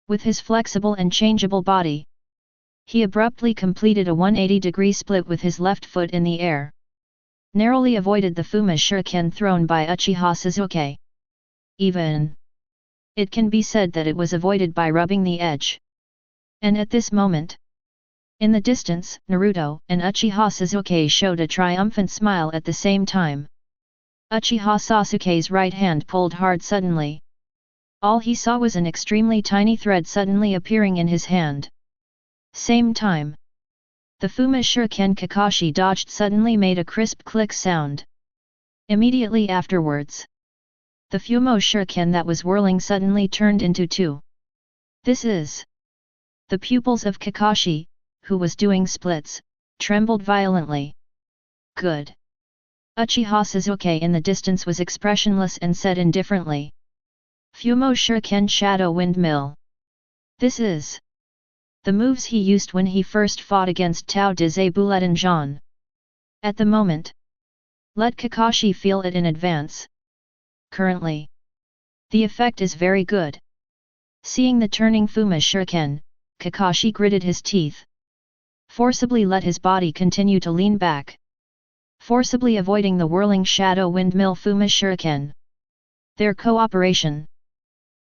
With his flexible and changeable body, he abruptly completed a 180-degree split with his left foot in the air. Narrowly avoided the Fuma Shuriken thrown by Uchiha Sasuke. Even it can be said that it was avoided by rubbing the edge. And at this moment, in the distance, Naruto and Uchiha Sasuke showed a triumphant smile at the same time. Uchiha Sasuke's right hand pulled hard suddenly. All he saw was an extremely tiny thread suddenly appearing in his hand. Same time. The Fuma Shuriken Kakashi dodged suddenly made a crisp click sound. Immediately afterwards, the Fumo Shuriken that was whirling suddenly turned into two. This is. The pupils of Kakashi, who was doing splits, trembled violently. Good. Uchiha Sasuke in the distance was expressionless and said indifferently. Fumo Shuriken Shadow Windmill. This is. The moves he used when he first fought against Tao de Zabuletan Jean. At the moment. Let Kakashi feel it in advance. Currently. The effect is very good. Seeing the turning Fuma Shuriken, Kakashi gritted his teeth. Forcibly let his body continue to lean back. Forcibly avoiding the whirling shadow windmill Fuma Shuriken. Their cooperation.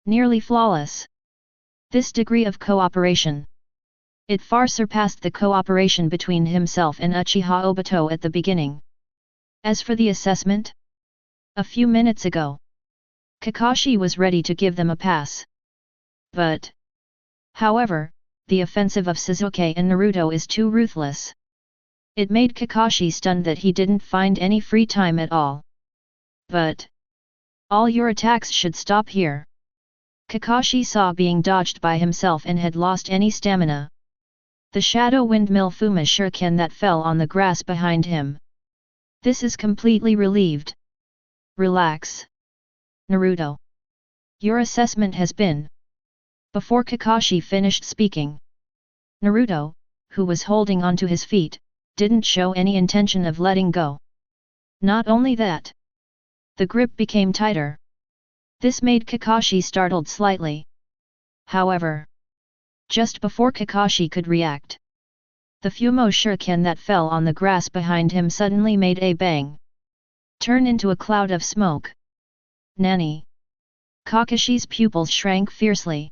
Nearly flawless. This degree of cooperation. It far surpassed the cooperation between himself and Uchiha Obito at the beginning. As for the assessment? A few minutes ago, Kakashi was ready to give them a pass. But, however, the offensive of Sasuke and Naruto is too ruthless. It made Kakashi stunned that he didn't find any free time at all. But, all your attacks should stop here. Kakashi saw being dodged by himself and had lost any stamina. The shadow windmill Fuma Shuriken that fell on the grass behind him. This is completely relieved. Relax. Naruto. Your assessment has been. Before Kakashi finished speaking, Naruto, who was holding onto his feet, didn't show any intention of letting go. Not only that, the grip became tighter. This made Kakashi startled slightly. However, just before Kakashi could react, the Fumo Shuriken that fell on the grass behind him suddenly made a bang. Turn into a cloud of smoke. Nani? Kakashi's pupils shrank fiercely.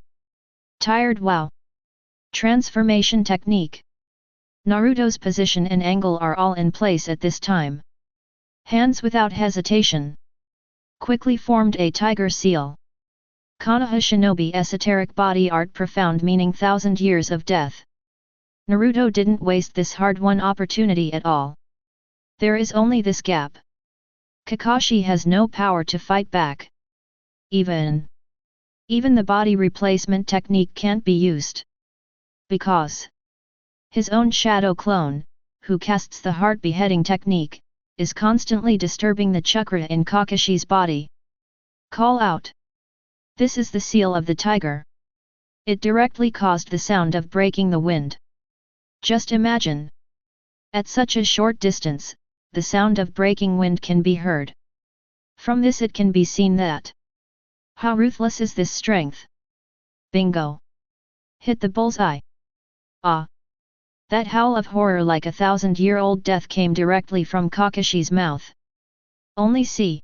Tired wow. Transformation technique. Naruto's position and angle are all in place at this time. Hands without hesitation. Quickly formed a tiger seal. Konoha Shinobi esoteric body art profound meaning 1000 years of death. Naruto didn't waste this hard-won opportunity at all. There is only this gap. Kakashi has no power to fight back. Even the body replacement technique can't be used. Because his own shadow clone, who casts the heart beheading technique, is constantly disturbing the chakra in Kakashi's body. Call out. This is the seal of the tiger. It directly caused the sound of breaking the wind. Just imagine. At such a short distance, the sound of breaking wind can be heard. From this it can be seen that. How ruthless is this strength? Bingo! Hit the bullseye. Ah! That howl of horror like a 1000-year-old death came directly from Kakashi's mouth. Only see.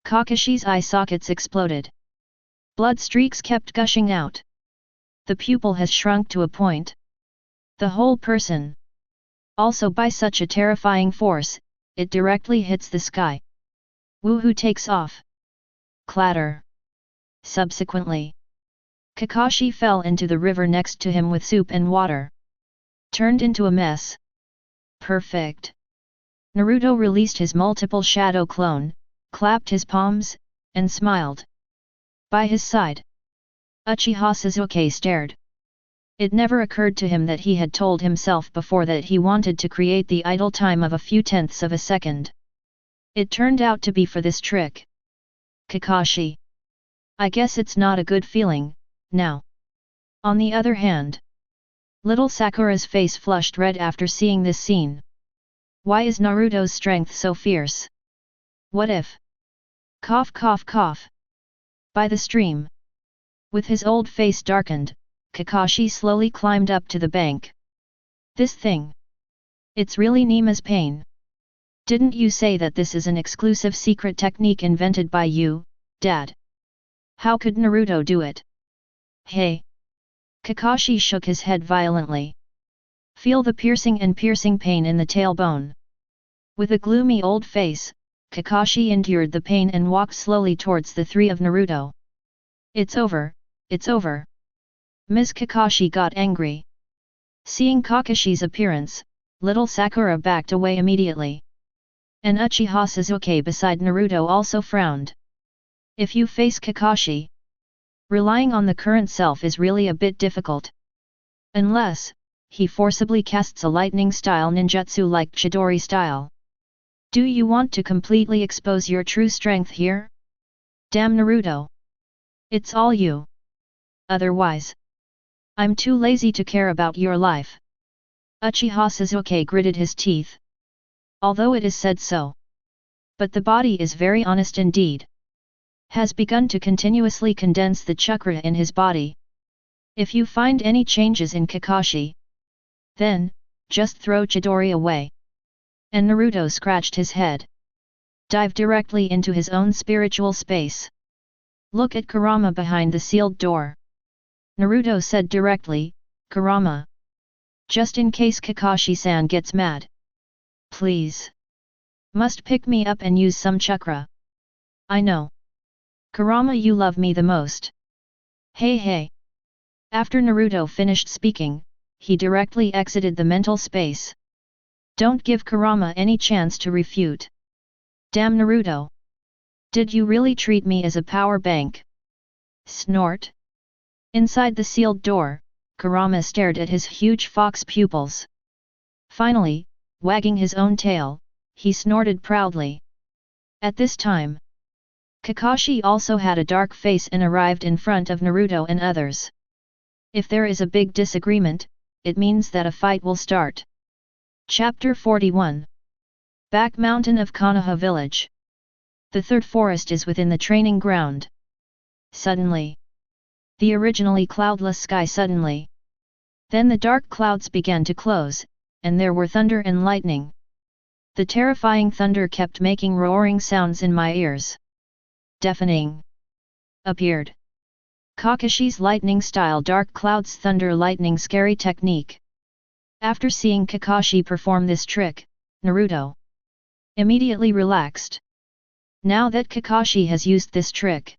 Kakashi's eye sockets exploded. Blood streaks kept gushing out. The pupil has shrunk to a point. The whole person. Also by such a terrifying force, it directly hits the sky. Woohoo takes off. Clatter. Subsequently, Kakashi fell into the river next to him with soup and water. Turned into a mess. Perfect. Naruto released his multiple shadow clone, clapped his palms, and smiled. By his side, Uchiha Sasuke stared. It never occurred to him that he had told himself before that he wanted to create the idle time of a few tenths of a second. It turned out to be for this trick. Kakashi. I guess it's not a good feeling, now. On the other hand, little Sakura's face flushed red after seeing this scene. Why is Naruto's strength so fierce? What if? Cough cough cough. By the stream. With his old face darkened, Kakashi slowly climbed up to the bank. This thing. It's really Nima's pain. Didn't you say that this is an exclusive secret technique invented by you, Dad? How could Naruto do it? Hey! Kakashi shook his head violently. Feel the piercing pain in the tailbone. With a gloomy old face, Kakashi endured the pain and walked slowly towards the three of Naruto. It's over, it's over. Ms. Kakashi got angry. Seeing Kakashi's appearance, little Sakura backed away immediately. And Uchiha Sasuke beside Naruto also frowned. If you face Kakashi, relying on the current self is really a bit difficult. Unless, he forcibly casts a lightning-style ninjutsu like Chidori style. Do you want to completely expose your true strength here? Damn Naruto! It's all you. Otherwise, I'm too lazy to care about your life. Uchiha Sasuke gritted his teeth. Although it is said so. But the body is very honest indeed. Has begun to continuously condense the chakra in his body. If you find any changes in Kakashi, then, just throw Chidori away. And Naruto scratched his head. Dive directly into his own spiritual space. Look at Kurama behind the sealed door. Naruto said directly, Kurama. Just in case Kakashi-san gets mad. Please. Must pick me up and use some chakra. I know. Kurama, you love me the most. Hey hey. After Naruto finished speaking, he directly exited the mental space. Don't give Kurama any chance to refute. Damn Naruto. Did you really treat me as a power bank? Snort. Inside the sealed door, Kurama stared at his huge fox pupils. Finally, wagging his own tail, he snorted proudly. At this time, Kakashi also had a dark face and arrived in front of Naruto and others. If there is a big disagreement, it means that a fight will start. Chapter 41. Back Mountain of Konoha Village. The third forest is within the training ground. Suddenly, the originally cloudless sky suddenly. Then the dark clouds began to close, and there were thunder and lightning. The terrifying thunder kept making roaring sounds in my ears. Deafening. Appeared. Kakashi's lightning-style dark clouds thunder lightning scary technique. After seeing Kakashi perform this trick, Naruto immediately relaxed. Now that Kakashi has used this trick.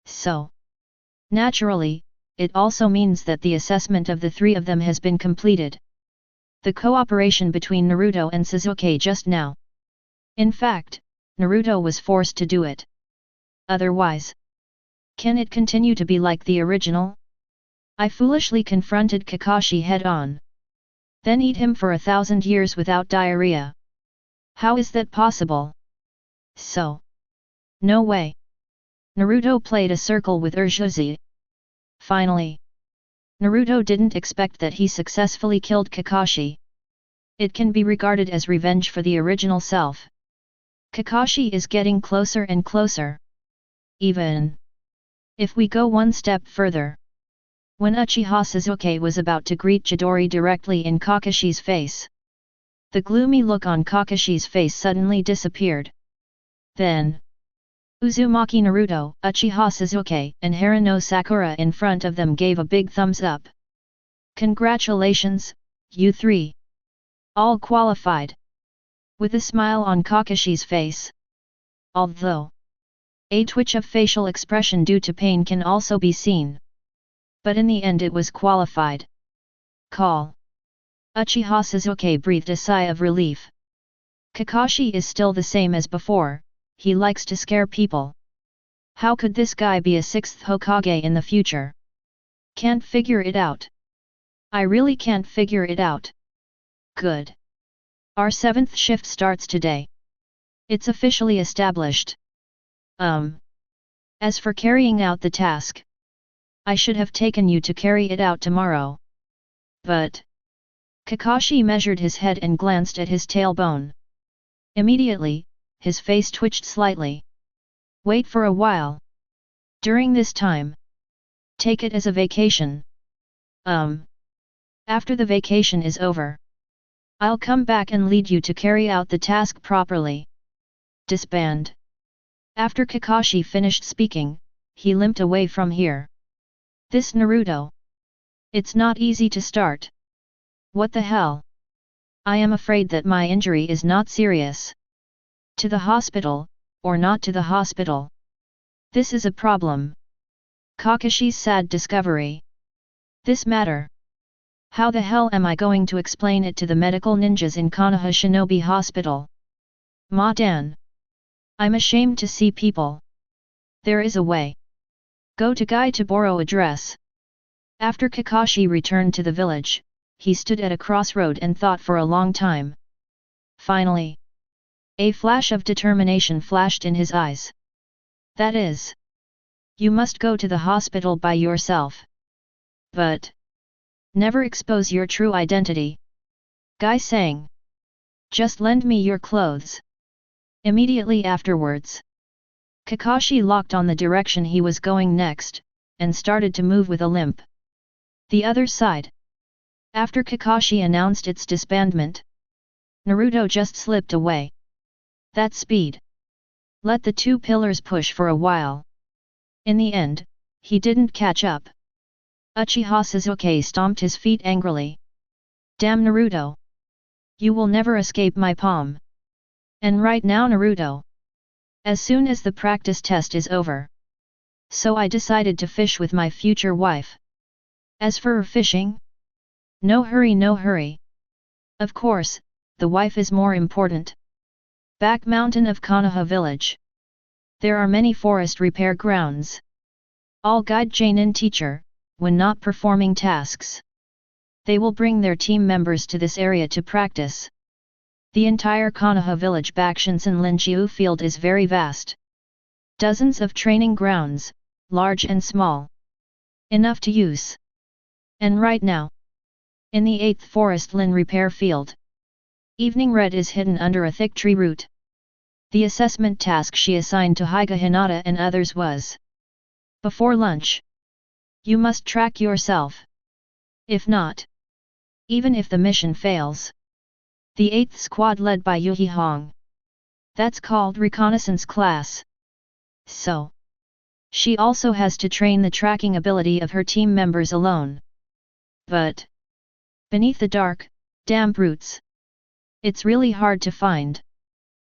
So, naturally, it also means that the assessment of the three of them has been completed. The cooperation between Naruto and Sasuke just now. In fact, Naruto was forced to do it. Otherwise, can it continue to be like the original? I foolishly confronted Kakashi head-on. Then eat him for 1,000 years without diarrhea. How is that possible? So. No way. Naruto played a circle with Urzuzi. Finally. Naruto didn't expect that he successfully killed Kakashi. It can be regarded as revenge for the original self. Kakashi is getting closer and closer. Even if we go one step further. When Uchiha Sasuke was about to greet Chidori directly in Kakashi's face, the gloomy look on Kakashi's face suddenly disappeared. Then, Uzumaki Naruto, Uchiha Sasuke, and Haruno Sakura in front of them gave a big thumbs up. Congratulations, you three! All qualified! With a smile on Kakashi's face. Although a twitch of facial expression due to pain can also be seen. But in the end it was qualified. Call. Uchiha Sasuke breathed a sigh of relief. Kakashi is still the same as before, he likes to scare people. How could this guy be a sixth Hokage in the future? Can't figure it out. I really can't figure it out. Good. Our 7th shift starts today. It's officially established. As for carrying out the task, I should have taken you to carry it out tomorrow. But Kakashi measured his head and glanced at his tailbone. Immediately, his face twitched slightly. Wait for a while. During this time, take it as a vacation. After the vacation is over, I'll come back and lead you to carry out the task properly. Disband. After Kakashi finished speaking, he limped away from here. This Naruto. It's not easy to start. What the hell? I am afraid that my injury is not serious. To the hospital, or not to the hospital? This is a problem. Kakashi's sad discovery. This matter. How the hell am I going to explain it to the medical ninjas in Konoha Shinobi Hospital? Ma-dan. I'm ashamed to see people. There is a way. Go to Gai Taboro address. After Kakashi returned to the village, he stood at a crossroad and thought for a long time. Finally, a flash of determination flashed in his eyes. That is, you must go to the hospital by yourself. But never expose your true identity. Guy sang. Just lend me your clothes. Immediately afterwards, Kakashi locked on the direction he was going next, and started to move with a limp. The other side. After Kakashi announced its disbandment, Naruto just slipped away. That speed. Let the two pillars push for a while. In the end, he didn't catch up. Uchiha Sasuke stomped his feet angrily. Damn Naruto! You will never escape my palm. And right now Naruto. As soon as the practice test is over. So I decided to fish with my future wife. As for fishing? No hurry, no hurry. Of course, the wife is more important. Back mountain of Konoha village. There are many forest repair grounds. All guide Jainin teacher, when not performing tasks. They will bring their team members to this area to practice. The entire Konoha village Bakshinsen Linjiu field is very vast. Dozens of training grounds, large and small. Enough to use. And right now, in the 8th Forest Lin repair field, Evening Red is hidden under a thick tree root. The assessment task she assigned to Higa Hinata and others was: before lunch, you must track yourself. If not, even if the mission fails, the 8th squad led by Yuhi Hong. That's called reconnaissance class. So, she also has to train the tracking ability of her team members alone. But beneath the dark, damp roots, it's really hard to find.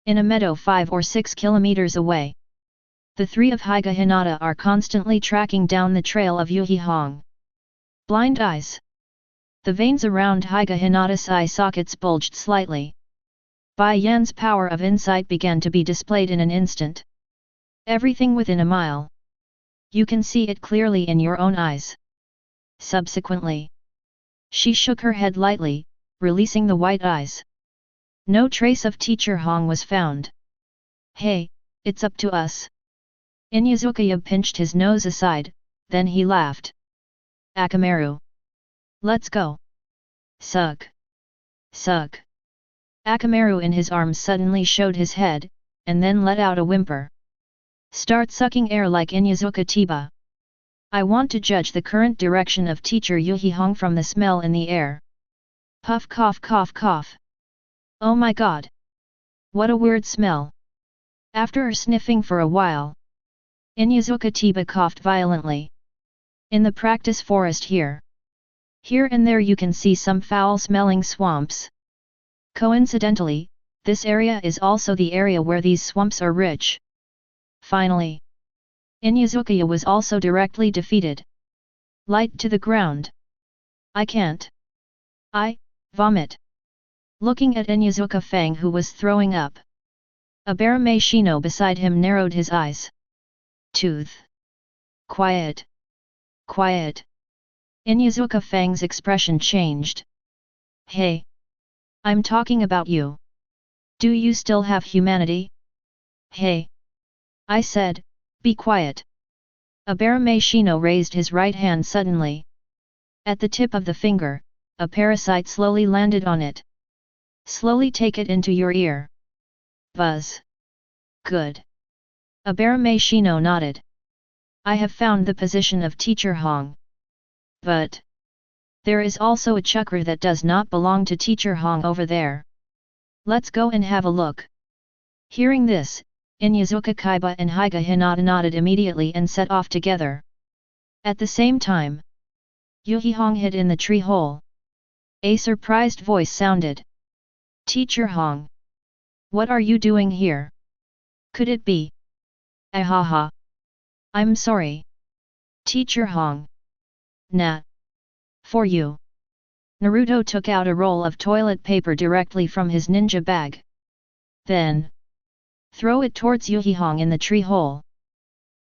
In a meadow 5 or 6 kilometers away, the three of Higa Hinata are constantly tracking down the trail of Yuhi Hong. Blind eyes. The veins around Higa Hinata's eye sockets bulged slightly. Bai Yan's power of insight began to be displayed in an instant. Everything within a mile. You can see it clearly in your own eyes. Subsequently, she shook her head lightly, releasing the white eyes. No trace of Teacher Hong was found. Hey, it's up to us. Inazukaya pinched his nose aside, then he laughed. Akamaru. Let's go. Sug. Sug. Akamaru in his arms suddenly showed his head, and then let out a whimper. Start sucking air like Inyazuka Tiba. I want to judge the current direction of teacher Yuhi Hong from the smell in the air. Puff cough cough cough. Oh my god! What a weird smell! After sniffing for a while, Inyazuka Tiba coughed violently. In the practice forest here and there you can see some foul-smelling swamps. Coincidentally, this area is also the area where these swamps are rich. Finally, Inazukaya was also directly defeated. Light to the ground. I can't. Vomit. Looking at Inyazuka Fang who was throwing up. Abarame Shino beside him narrowed his eyes. Tooth. Quiet. Quiet. Inyazuka Fang's expression changed. Hey! I'm talking about you. Do you still have humanity? Hey! I said, be quiet. Abarame Shino raised his right hand suddenly. At the tip of the finger, a parasite slowly landed on it. Slowly take it into your ear. Buzz. Good. Abarame Shino nodded. I have found the position of Teacher Hong. But there is also a chakra that does not belong to Teacher Hong over there. Let's go and have a look. Hearing this, Inyazuka Kaiba and Higa Hinata nodded immediately and set off together. At the same time, Yuhi Hong hid in the tree hole. A surprised voice sounded. Teacher Hong. What are you doing here? Could it be? Ahaha. I'm sorry. Teacher Hong. Nah. For you. Naruto took out a roll of toilet paper directly from his ninja bag. Then throw it towards Yuhihong in the tree hole.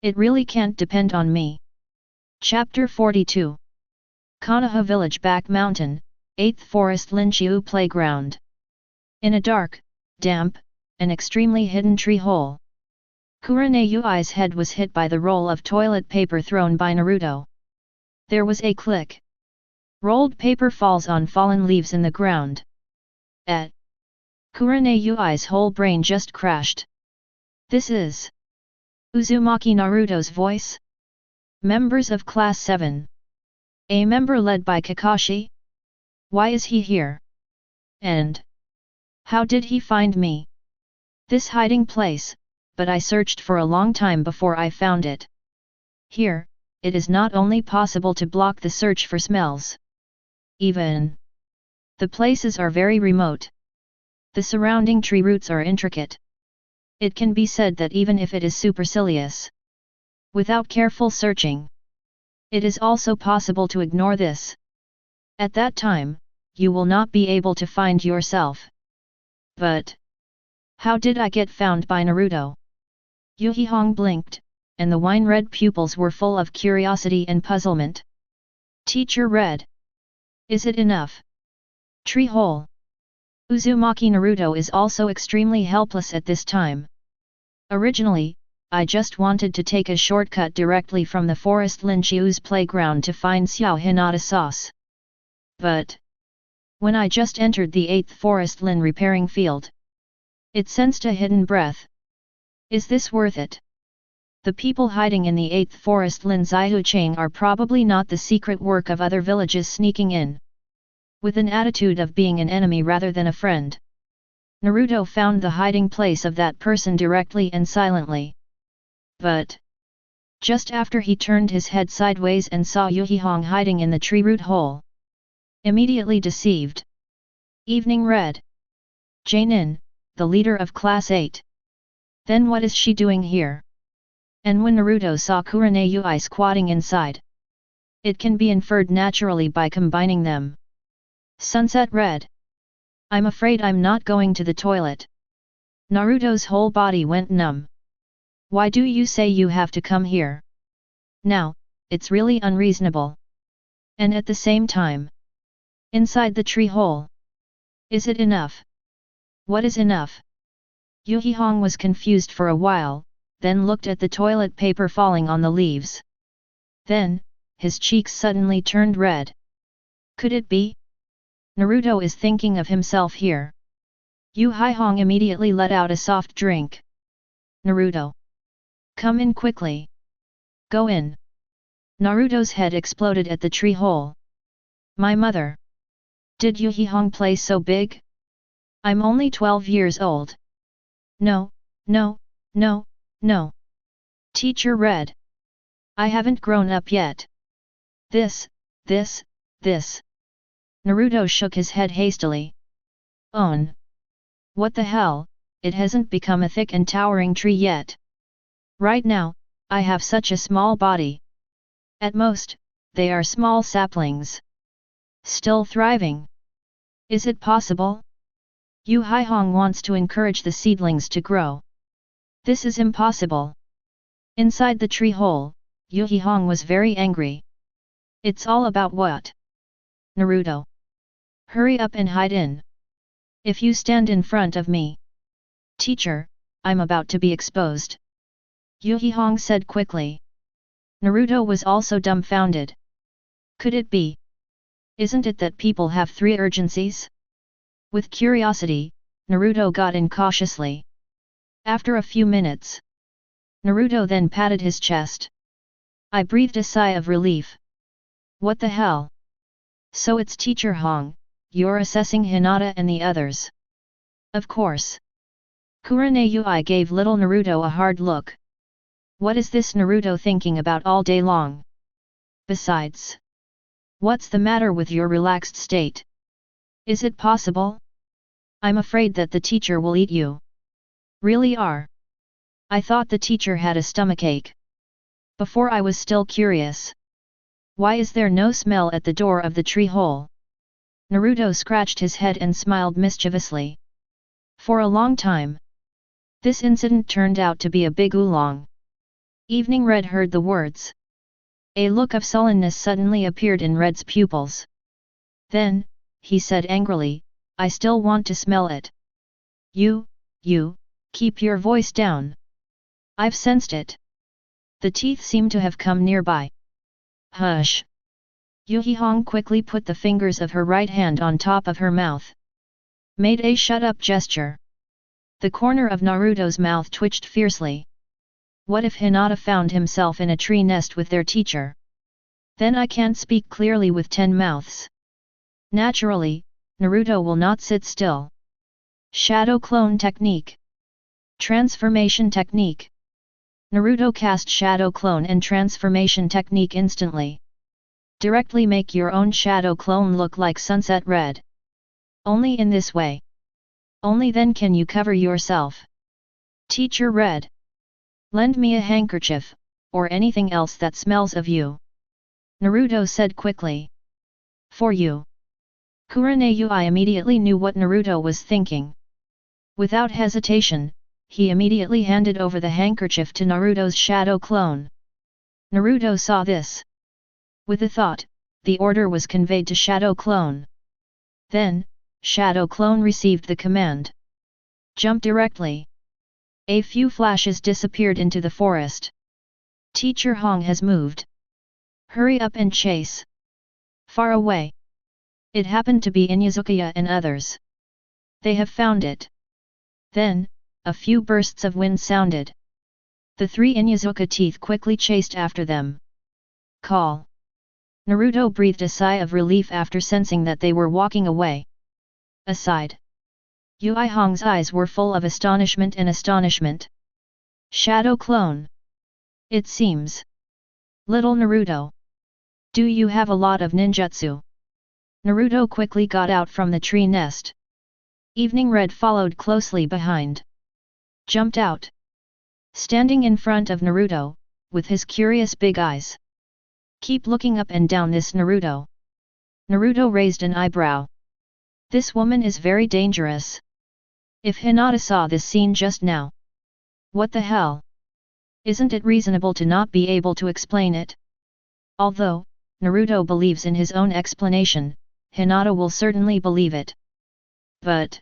It really can't depend on me. Chapter 42. Konoha Village Back Mountain, 8th Forest Linshiu Playground. In a dark, damp, and extremely hidden tree hole, Kurane Yui's head was hit by the roll of toilet paper thrown by Naruto. There was a click. Rolled paper falls on fallen leaves in the ground. Kurane Yui's whole brain just crashed. This is Uzumaki Naruto's voice? Members of Class 7. A member led by Kakashi? Why is he here? And how did he find me? This hiding place, but I searched for a long time before I found it. Here, it is not only possible to block the search for smells. Even the places are very remote. The surrounding tree roots are intricate. It can be said that even if it is supercilious, without careful searching, it is also possible to ignore this. At that time, you will not be able to find yourself. But how did I get found by Naruto? Yuhihong blinked, and the wine-red pupils were full of curiosity and puzzlement. Teacher read. Is it enough? Tree hole. Uzumaki Naruto is also extremely helpless at this time. Originally, I just wanted to take a shortcut directly from the Forest Linshiu's playground to find Xiao Hinata sauce. But when I just entered the 8th Forest Lin repairing field, it sensed a hidden breath. Is this worth it? The people hiding in the 8th Forest Lin Zaihuchang are probably not the secret work of other villages sneaking in with an attitude of being an enemy rather than a friend. Naruto found the hiding place of that person directly and silently. But just after he turned his head sideways and saw Yuhihong hiding in the tree root hole, immediately deceived. Evening read. Jainin, the leader of Class 8. Then what is she doing here? And when Naruto saw Kurane Yui squatting inside, it can be inferred naturally by combining them. Sunset read. I'm afraid I'm not going to the toilet. Naruto's whole body went numb. Why do you say you have to come here? Now, it's really unreasonable. And at the same time, inside the tree hole. Is it enough? What is enough? Yuhihong was confused for a while, then looked at the toilet paper falling on the leaves. Then, his cheeks suddenly turned red. Could it be? Naruto is thinking of himself here. Yuhihong immediately let out a soft drink. Naruto. Come in quickly. Go in. Naruto's head exploded at the tree hole. My mother. Did Yuhihong play so big? I'm only 12 years old. No, no, no, no. Teacher read. I haven't grown up yet. This. Naruto shook his head hastily. On. What the hell, it hasn't become a thick and towering tree yet. Right now, I have such a small body. At most, they are small saplings. Still thriving. Is it possible? Yuhihong wants to encourage the seedlings to grow. This is impossible. Inside the tree hole, Yuhihong was very angry. It's all about what? Naruto. Hurry up and hide in. If you stand in front of me. Teacher, I'm about to be exposed. Yuhihong said quickly. Naruto was also dumbfounded. Could it be? Isn't it that people have 3 urgencies? With curiosity, Naruto got in cautiously. After a few minutes, Naruto then patted his chest. I breathed a sigh of relief. What the hell? So it's Teacher Hong, you're assessing Hinata and the others. Of course. Kurane Yui gave little Naruto a hard look. What is this Naruto thinking about all day long? Besides, what's the matter with your relaxed state? Is it possible? I'm afraid that the teacher will eat you. Really are. I thought the teacher had a stomachache. Before I was still curious. Why is there no smell at the door of the tree hole? Naruto scratched his head and smiled mischievously. For a long time. This incident turned out to be a big oolong. Evening Red heard the words. A look of sullenness suddenly appeared in Red's pupils. Then, he said angrily, I still want to smell it. You, keep your voice down. I've sensed it. The teeth seem to have come nearby. Hush. Yuhihong quickly put the fingers of her right hand on top of her mouth. Made a shut-up gesture. The corner of Naruto's mouth twitched fiercely. What if Hinata found himself in a tree nest with their teacher? Then I can't speak clearly with 10 mouths. Naturally, Naruto will not sit still. Shadow Clone Technique. Transformation Technique. Naruto cast Shadow Clone and Transformation Technique instantly. Directly make your own shadow clone look like Sunset Red. Only in this way. Only then can you cover yourself. Teacher Red. Lend me a handkerchief, or anything else that smells of you. Naruto said quickly. For you. Kurama immediately knew what Naruto was thinking. Without hesitation, he immediately handed over the handkerchief to Naruto's shadow clone. Naruto saw this. With a thought, the order was conveyed to Shadow Clone. Then, Shadow Clone received the command. Jump directly. A few flashes disappeared into the forest. Teacher Hong has moved. Hurry up and chase. Far away. It happened to be Inyazuka and others. They have found it. Then, a few bursts of wind sounded. The 3 Inyazuka teeth quickly chased after them. Call. Naruto breathed a sigh of relief after sensing that they were walking away. Aside. Yuihong's eyes were full of astonishment. Shadow Clone. It seems. Little Naruto. Do you have a lot of ninjutsu? Naruto quickly got out from the tree nest. Evening Red followed closely behind. Jumped out. Standing in front of Naruto, with his curious big eyes. Keep looking up and down this Naruto. Naruto raised an eyebrow. This woman is very dangerous. If Hinata saw this scene just now. What the hell? Isn't it reasonable to not be able to explain it? Although, Naruto believes in his own explanation, Hinata will certainly believe it. But,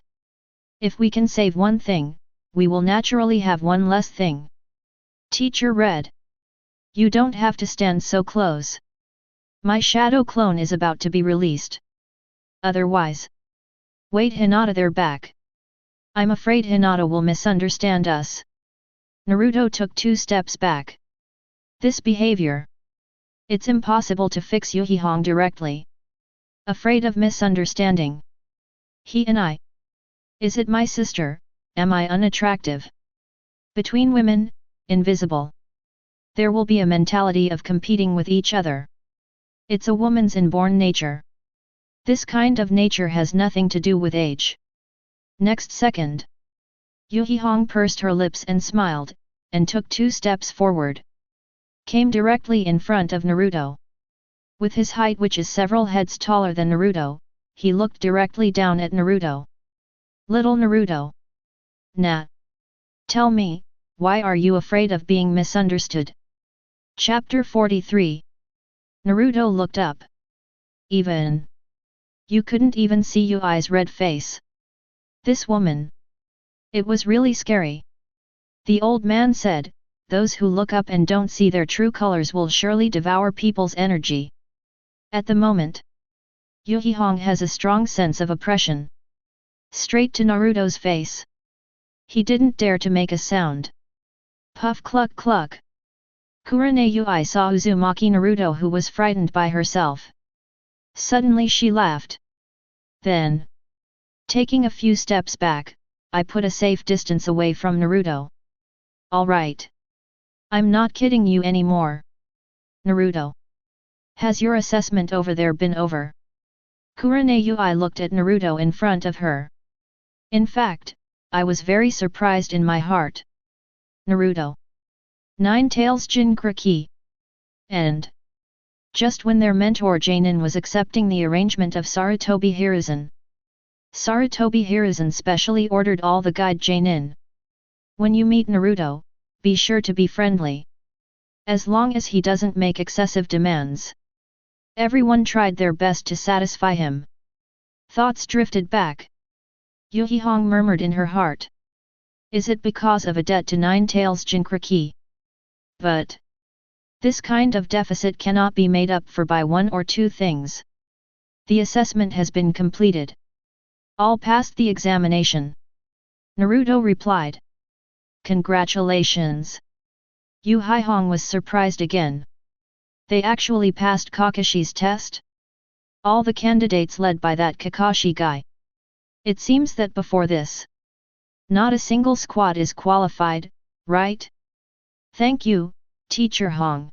if we can save one thing, we will naturally have one less thing. Teacher Red. You don't have to stand so close. My shadow clone is about to be released. Otherwise. Wait, Hinata, they're back. I'm afraid Hinata will misunderstand us. Naruto took 2 steps back. This behavior. It's impossible to fix Yuihong directly. Afraid of misunderstanding. He and I. Is it my sister, am I unattractive? Between women, invisible. There will be a mentality of competing with each other. It's a woman's inborn nature. This kind of nature has nothing to do with age. Next second. Yuihong pursed her lips and smiled, and took 2 steps forward. Came directly in front of Naruto. With his height, which is several heads taller than Naruto, he looked directly down at Naruto. Little Naruto. Nah. Tell me, why are you afraid of being misunderstood? Chapter 43. Naruto looked up. Even. You couldn't even see Yui's red face. This woman. It was really scary. The old man said, those who look up and don't see their true colors will surely devour people's energy. At the moment, Yuihong has a strong sense of oppression. Straight to Naruto's face. He didn't dare to make a sound. Puff cluck cluck. Kurane Yui saw Uzumaki Naruto, who was frightened by herself. Suddenly she laughed. Then, taking a few steps back, I put a safe distance away from Naruto. Alright. I'm not kidding you anymore. Naruto. Has your assessment over there been over? Kurane Yui looked at Naruto in front of her. In fact, I was very surprised in my heart. Naruto. Nine Tails Jinchuriki. And just when their mentor Jainin was accepting the arrangement of Sarutobi Hiruzen, Sarutobi Hiruzen specially ordered all the guide Jainin. When you meet Naruto, be sure to be friendly. As long as he doesn't make excessive demands. Everyone tried their best to satisfy him. Thoughts drifted back. Yu Hihong murmured in her heart. Is it because of a debt to Nine Tails Jinchuriki? But this kind of deficit cannot be made up for by one or two things. The assessment has been completed. All passed the examination. Naruto replied. Congratulations. Yu Hihong was surprised again. They actually passed Kakashi's test? All the candidates led by that Kakashi guy. It seems that before this, not a single squad is qualified, right? Thank you, Teacher Hong.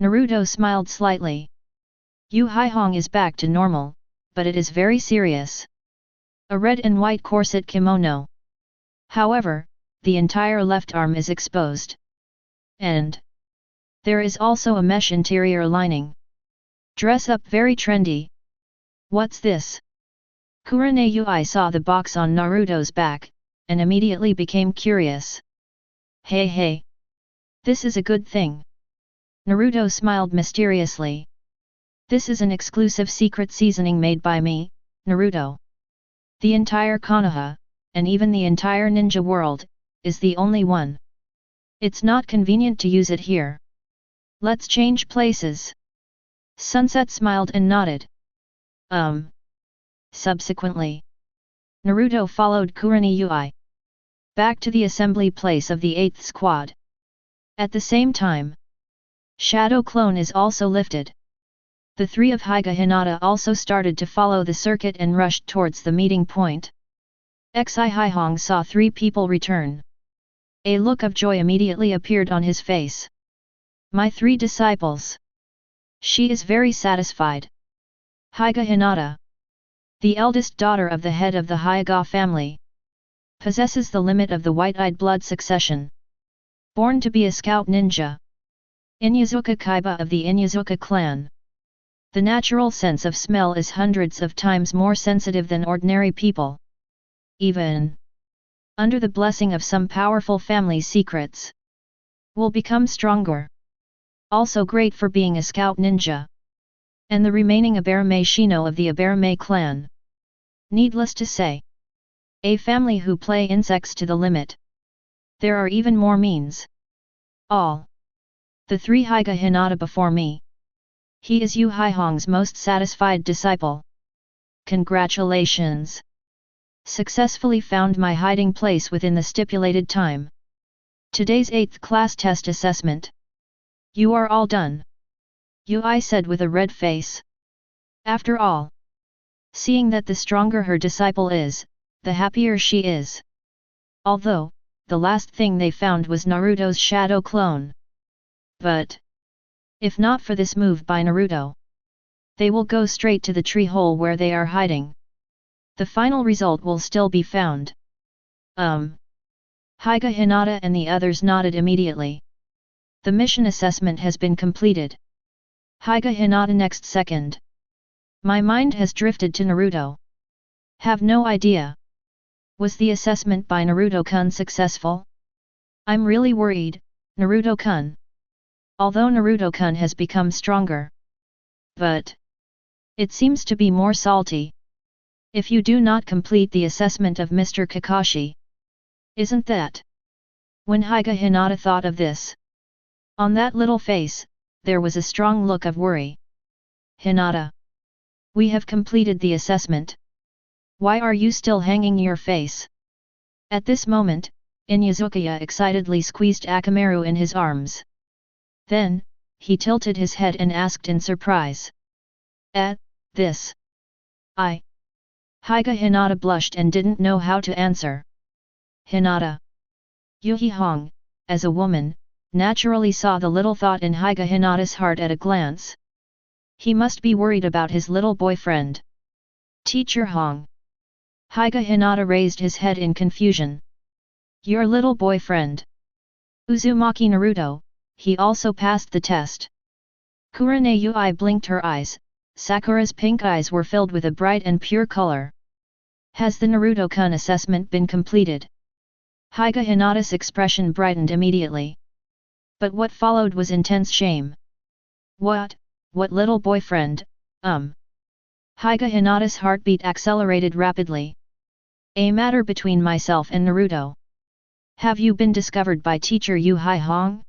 Naruto smiled slightly. Yu Hihong is back to normal, but it is very serious. A red and white corset kimono. However, the entire left arm is exposed. And there is also a mesh interior lining. Dress up very trendy. What's this? Kurane Yui saw the box on Naruto's back, and immediately became curious. Hey. This is a good thing. Naruto smiled mysteriously. This is an exclusive secret seasoning made by me, Naruto. The entire Konoha, and even the entire ninja world, is the only one. It's not convenient to use it here. Let's change places. Sunset smiled and nodded. Subsequently, Naruto followed Kurane Yui back to the assembly place of the 8th squad. At the same time, Shadow Clone is also lifted. The three of Hinata also started to follow the circuit and rushed towards the meeting point. Xi Hihong saw three people return. A look of joy immediately appeared on his face. My three disciples. She is very satisfied. Hinata, the eldest daughter of the head of the Hyuga family, possesses the limit of the white-eyed blood succession. Born to be a scout ninja. Inyazuka Kaiba of the Inyazuka clan. The natural sense of smell is hundreds of times more sensitive than ordinary people. Even under the blessing of some powerful family secrets, will become stronger. Also great for being a scout ninja. And the remaining Abarame Shino of the Abarame clan. Needless to say, a family who play insects to the limit. There are even more means. All. The three Hinata before me. He is Yu Hihong's most satisfied disciple. Congratulations! Successfully found my hiding place within the stipulated time. Today's 8th class test assessment. You are all done. Yui said with a red face. After all, seeing that the stronger her disciple is, the happier she is. Although, the last thing they found was Naruto's shadow clone. But if not for this move by Naruto, they will go straight to the tree hole where they are hiding. The final result will still be found. Hinata and the others nodded immediately. The mission assessment has been completed. Hinata next second. My mind has drifted to Naruto. Have no idea. Was the assessment by Naruto-kun successful? I'm really worried, Naruto-kun. Although Naruto-kun has become stronger. But it seems to be more salty. If you do not complete the assessment of Mr. Kakashi. Isn't that? When Hinata thought of this, on that little face, there was a strong look of worry. Hinata. We have completed the assessment. Why are you still hanging your face? At this moment, Inyazuka excitedly squeezed Akamaru in his arms. Then, he tilted his head and asked in surprise. At this, Hinata blushed and didn't know how to answer. Hinata. Yu Hihong, as a woman, naturally saw the little thought in Hinata's heart at a glance. He must be worried about his little boyfriend. Teacher Hong. Hinata raised his head in confusion. Your little boyfriend. Uzumaki Naruto, he also passed the test. Kurane Yui blinked her eyes, Sakura's pink eyes were filled with a bright and pure color. Has the Naruto-kun assessment been completed? Hinata's expression brightened immediately. But what followed was intense shame. What little boyfriend, Hinata's heartbeat accelerated rapidly. A matter between myself and Naruto. Have you been discovered by teacher Yu Hong?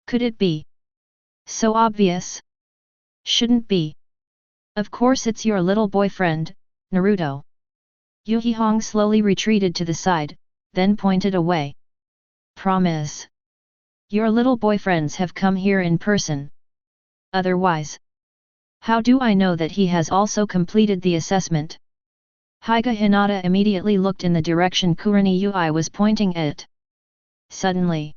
Could it be so obvious? Shouldn't be. Of course it's your little boyfriend, Naruto. Yu Hong slowly retreated to the side, then pointed away. Promise. Your little boyfriends have come here in person. Otherwise, how do I know that he has also completed the assessment? Hinata immediately looked in the direction Kurane Yui was pointing at. Suddenly.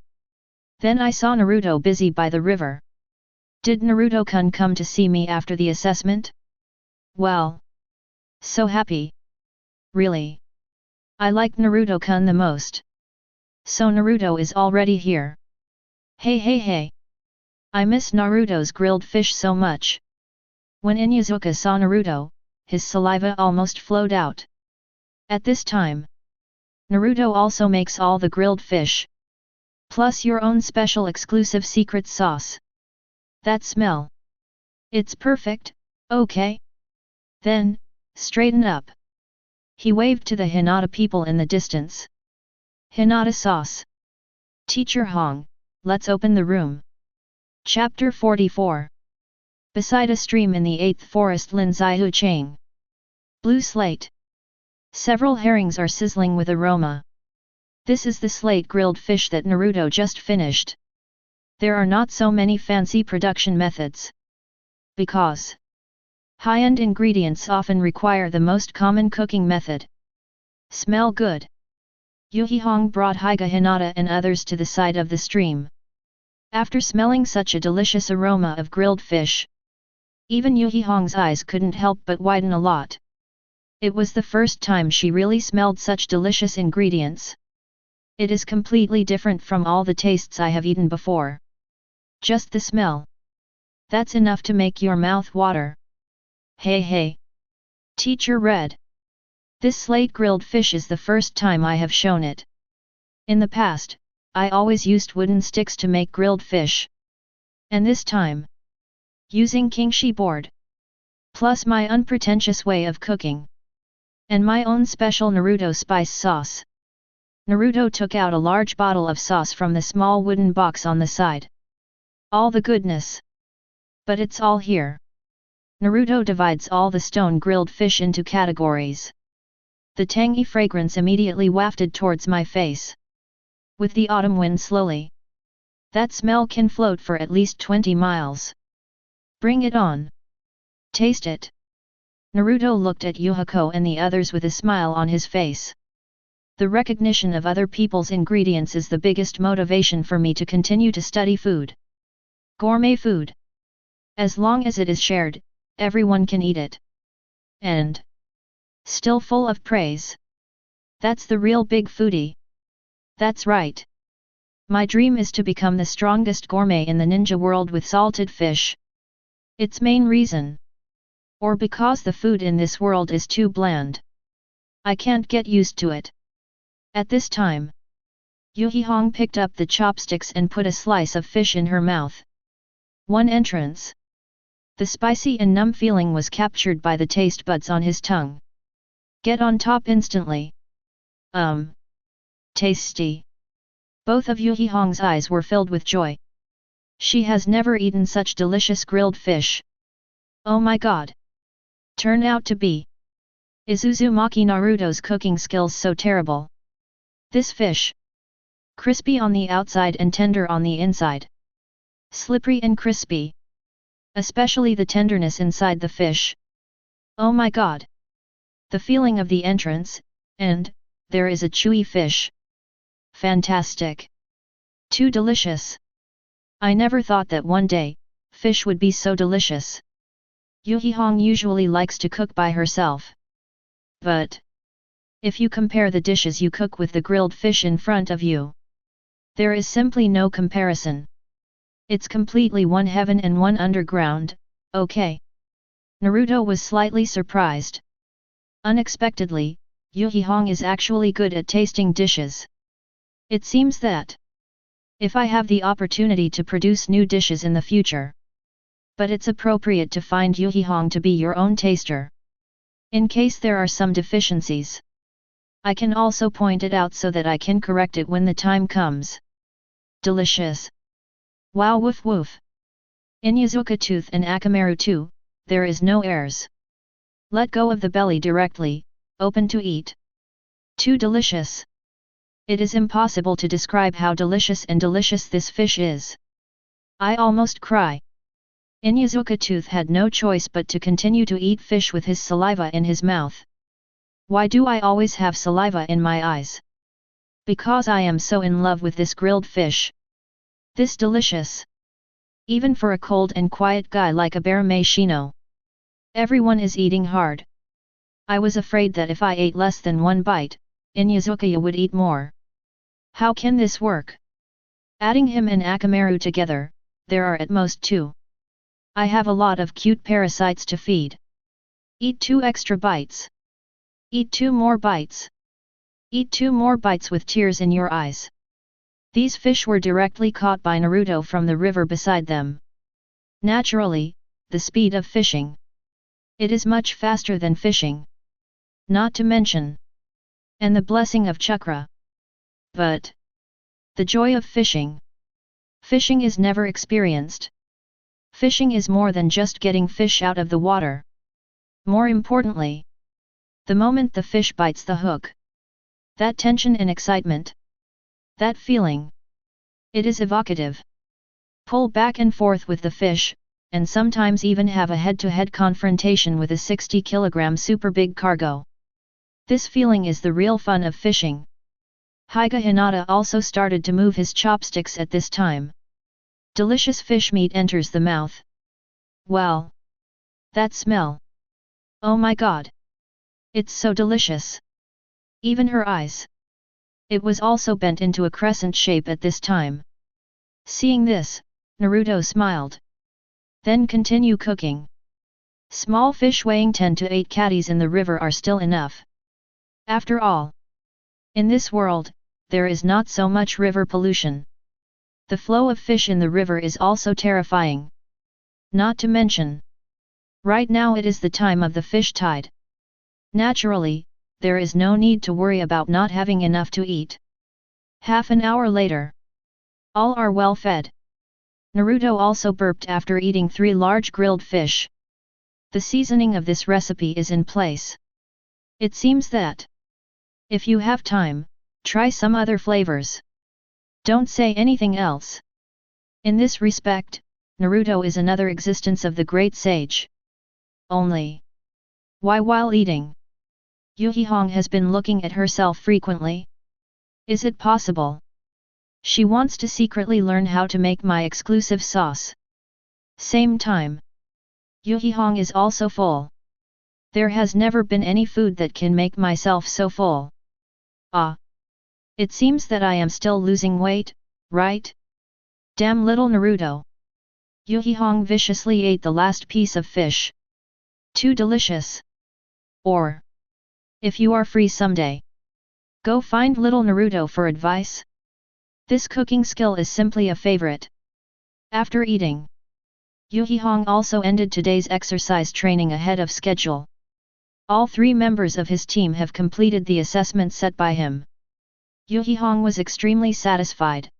Then I saw Naruto busy by the river. Did Naruto-kun come to see me after the assessment? Well. So happy. Really. I like Naruto-kun the most. So Naruto is already here. Hey. I miss Naruto's grilled fish so much. When Inuzuka saw Naruto, his saliva almost flowed out. At this time, Naruto also makes all the grilled fish. Plus your own special exclusive secret sauce. That smell. It's perfect, okay? Then, straighten up. He waved to the Hinata people in the distance. Hinata sauce. Teacher Hong, let's open the room. Chapter 44. Beside a stream in the 8th forest Linzaihu Chang. Blue slate. Several herrings are sizzling with aroma. This is the slate grilled fish that Naruto just finished. There are not so many fancy production methods. Because high-end ingredients often require the most common cooking method. Smell good. Yu Hong brought Hinata and others to the side of the stream. After smelling such a delicious aroma of grilled fish, even Yu Hong's eyes couldn't help but widen a lot. It was the first time she really smelled such delicious ingredients. It is completely different from all the tastes I have eaten before. Just the smell. That's enough to make your mouth water. Hey. Teacher Red. This slate grilled fish is the first time I have shown it. In the past, I always used wooden sticks to make grilled fish. And this time, using kingshi board. Plus my unpretentious way of cooking. And my own special Naruto spice sauce. Naruto took out a large bottle of sauce from the small wooden box on the side. All the goodness. But it's all here. Naruto divides all the stone grilled fish into categories. The tangy fragrance immediately wafted towards my face. With the autumn wind slowly. That smell can float for at least 20 miles. Bring it on. Taste it. Naruto looked at Yuhiko and the others with a smile on his face. The recognition of other people's ingredients is the biggest motivation for me to continue to study food. Gourmet food. As long as it is shared, everyone can eat it. And still full of praise. That's the real big foodie. That's right. My dream is to become the strongest gourmet in the ninja world with salted fish. Its main reason. Or because the food in this world is too bland. I can't get used to it. At this time, Yu Hong picked up the chopsticks and put a slice of fish in her mouth. One entrance. The spicy and numb feeling was captured by the taste buds on his tongue. Get on top instantly. Tasty. Both of Yu Hong's eyes were filled with joy. She has never eaten such delicious grilled fish. Oh my god. Turn out to be. Is Uzumaki Naruto's cooking skills so terrible? This fish. Crispy on the outside and tender on the inside. Slippery and crispy. Especially the tenderness inside the fish. Oh my god. The feeling of the entrance, and there is a chewy fish. Fantastic. Too delicious. I never thought that one day, fish would be so delicious. Yu Hong usually likes to cook by herself. But If you compare the dishes you cook with the grilled fish in front of you, there is simply no comparison. It's completely one heaven and one underground, okay? Naruto was slightly surprised. Unexpectedly, Yuhihong is actually good at tasting dishes. It seems that if I have the opportunity to produce new dishes in the future, but it's appropriate to find Yuhihong to be your own taster. In case there are some deficiencies, I can also point it out so that I can correct it when the time comes. Delicious. Wow, woof woof. In Yazuka Tooth and Akamaru too, there is no airs. Let go of the belly directly, open to eat. Too delicious. It is impossible to describe how delicious this fish is. I almost cry. Inyazuka Tooth had no choice but to continue to eat fish with his saliva in his mouth. Why do I always have saliva in my eyes? Because I am so in love with this grilled fish. This delicious. Even for a cold and quiet guy like a Barame Shino. Everyone is eating hard. I was afraid that if I ate less than one bite, Inyazuka would eat more. How can this work? Adding him and Akamaru together, there are at most 2. I have a lot of cute parasites to feed. Eat 2 extra bites. Eat 2 more bites. Eat 2 more bites with tears in your eyes. These fish were directly caught by Naruto from the river beside them. Naturally, the speed of fishing. It is much faster than fishing. Not to mention. And the blessing of chakra. But the joy of fishing. Fishing is never experienced. Fishing is more than just getting fish out of the water. More importantly, the moment the fish bites the hook. That tension and excitement. That feeling. It is evocative. Pull back and forth with the fish, and sometimes even have a head-to-head confrontation with a 60-kilogram super big cargo. This feeling is the real fun of fishing. Higa Hinata also started to move his chopsticks at this time. Delicious fish meat enters the mouth. Wow! That smell! Oh my god! It's so delicious! Even her eyes. It was also bent into a crescent shape at this time. Seeing this, Naruto smiled. Then continue cooking. Small fish weighing 10 to 8 catties in the river are still enough. After all, in this world, there is not so much river pollution. The flow of fish in the river is also terrifying. Not to mention, right now it is the time of the fish tide. Naturally, there is no need to worry about not having enough to eat. Half an hour later, all are well fed. Naruto also burped after eating 3 large grilled fish. The seasoning of this recipe is in place. It seems that if you have time, try some other flavors. Don't say anything else. In this respect, Naruto is another existence of the great sage. Only. Why while eating? Yuhihong has been looking at herself frequently. Is it possible? She wants to secretly learn how to make my exclusive sauce. Same time. Yuhihong is also full. There has never been any food that can make myself so full. Ah. It seems that I am still losing weight, right? Damn little Naruto. Yuhihong viciously ate the last piece of fish. Too delicious. Or, if you are free someday, go find little Naruto for advice. This cooking skill is simply a favorite. After eating, Yuhihong also ended today's exercise training ahead of schedule. All 3 members of his team have completed the assessment set by him. Yuhihong was extremely satisfied.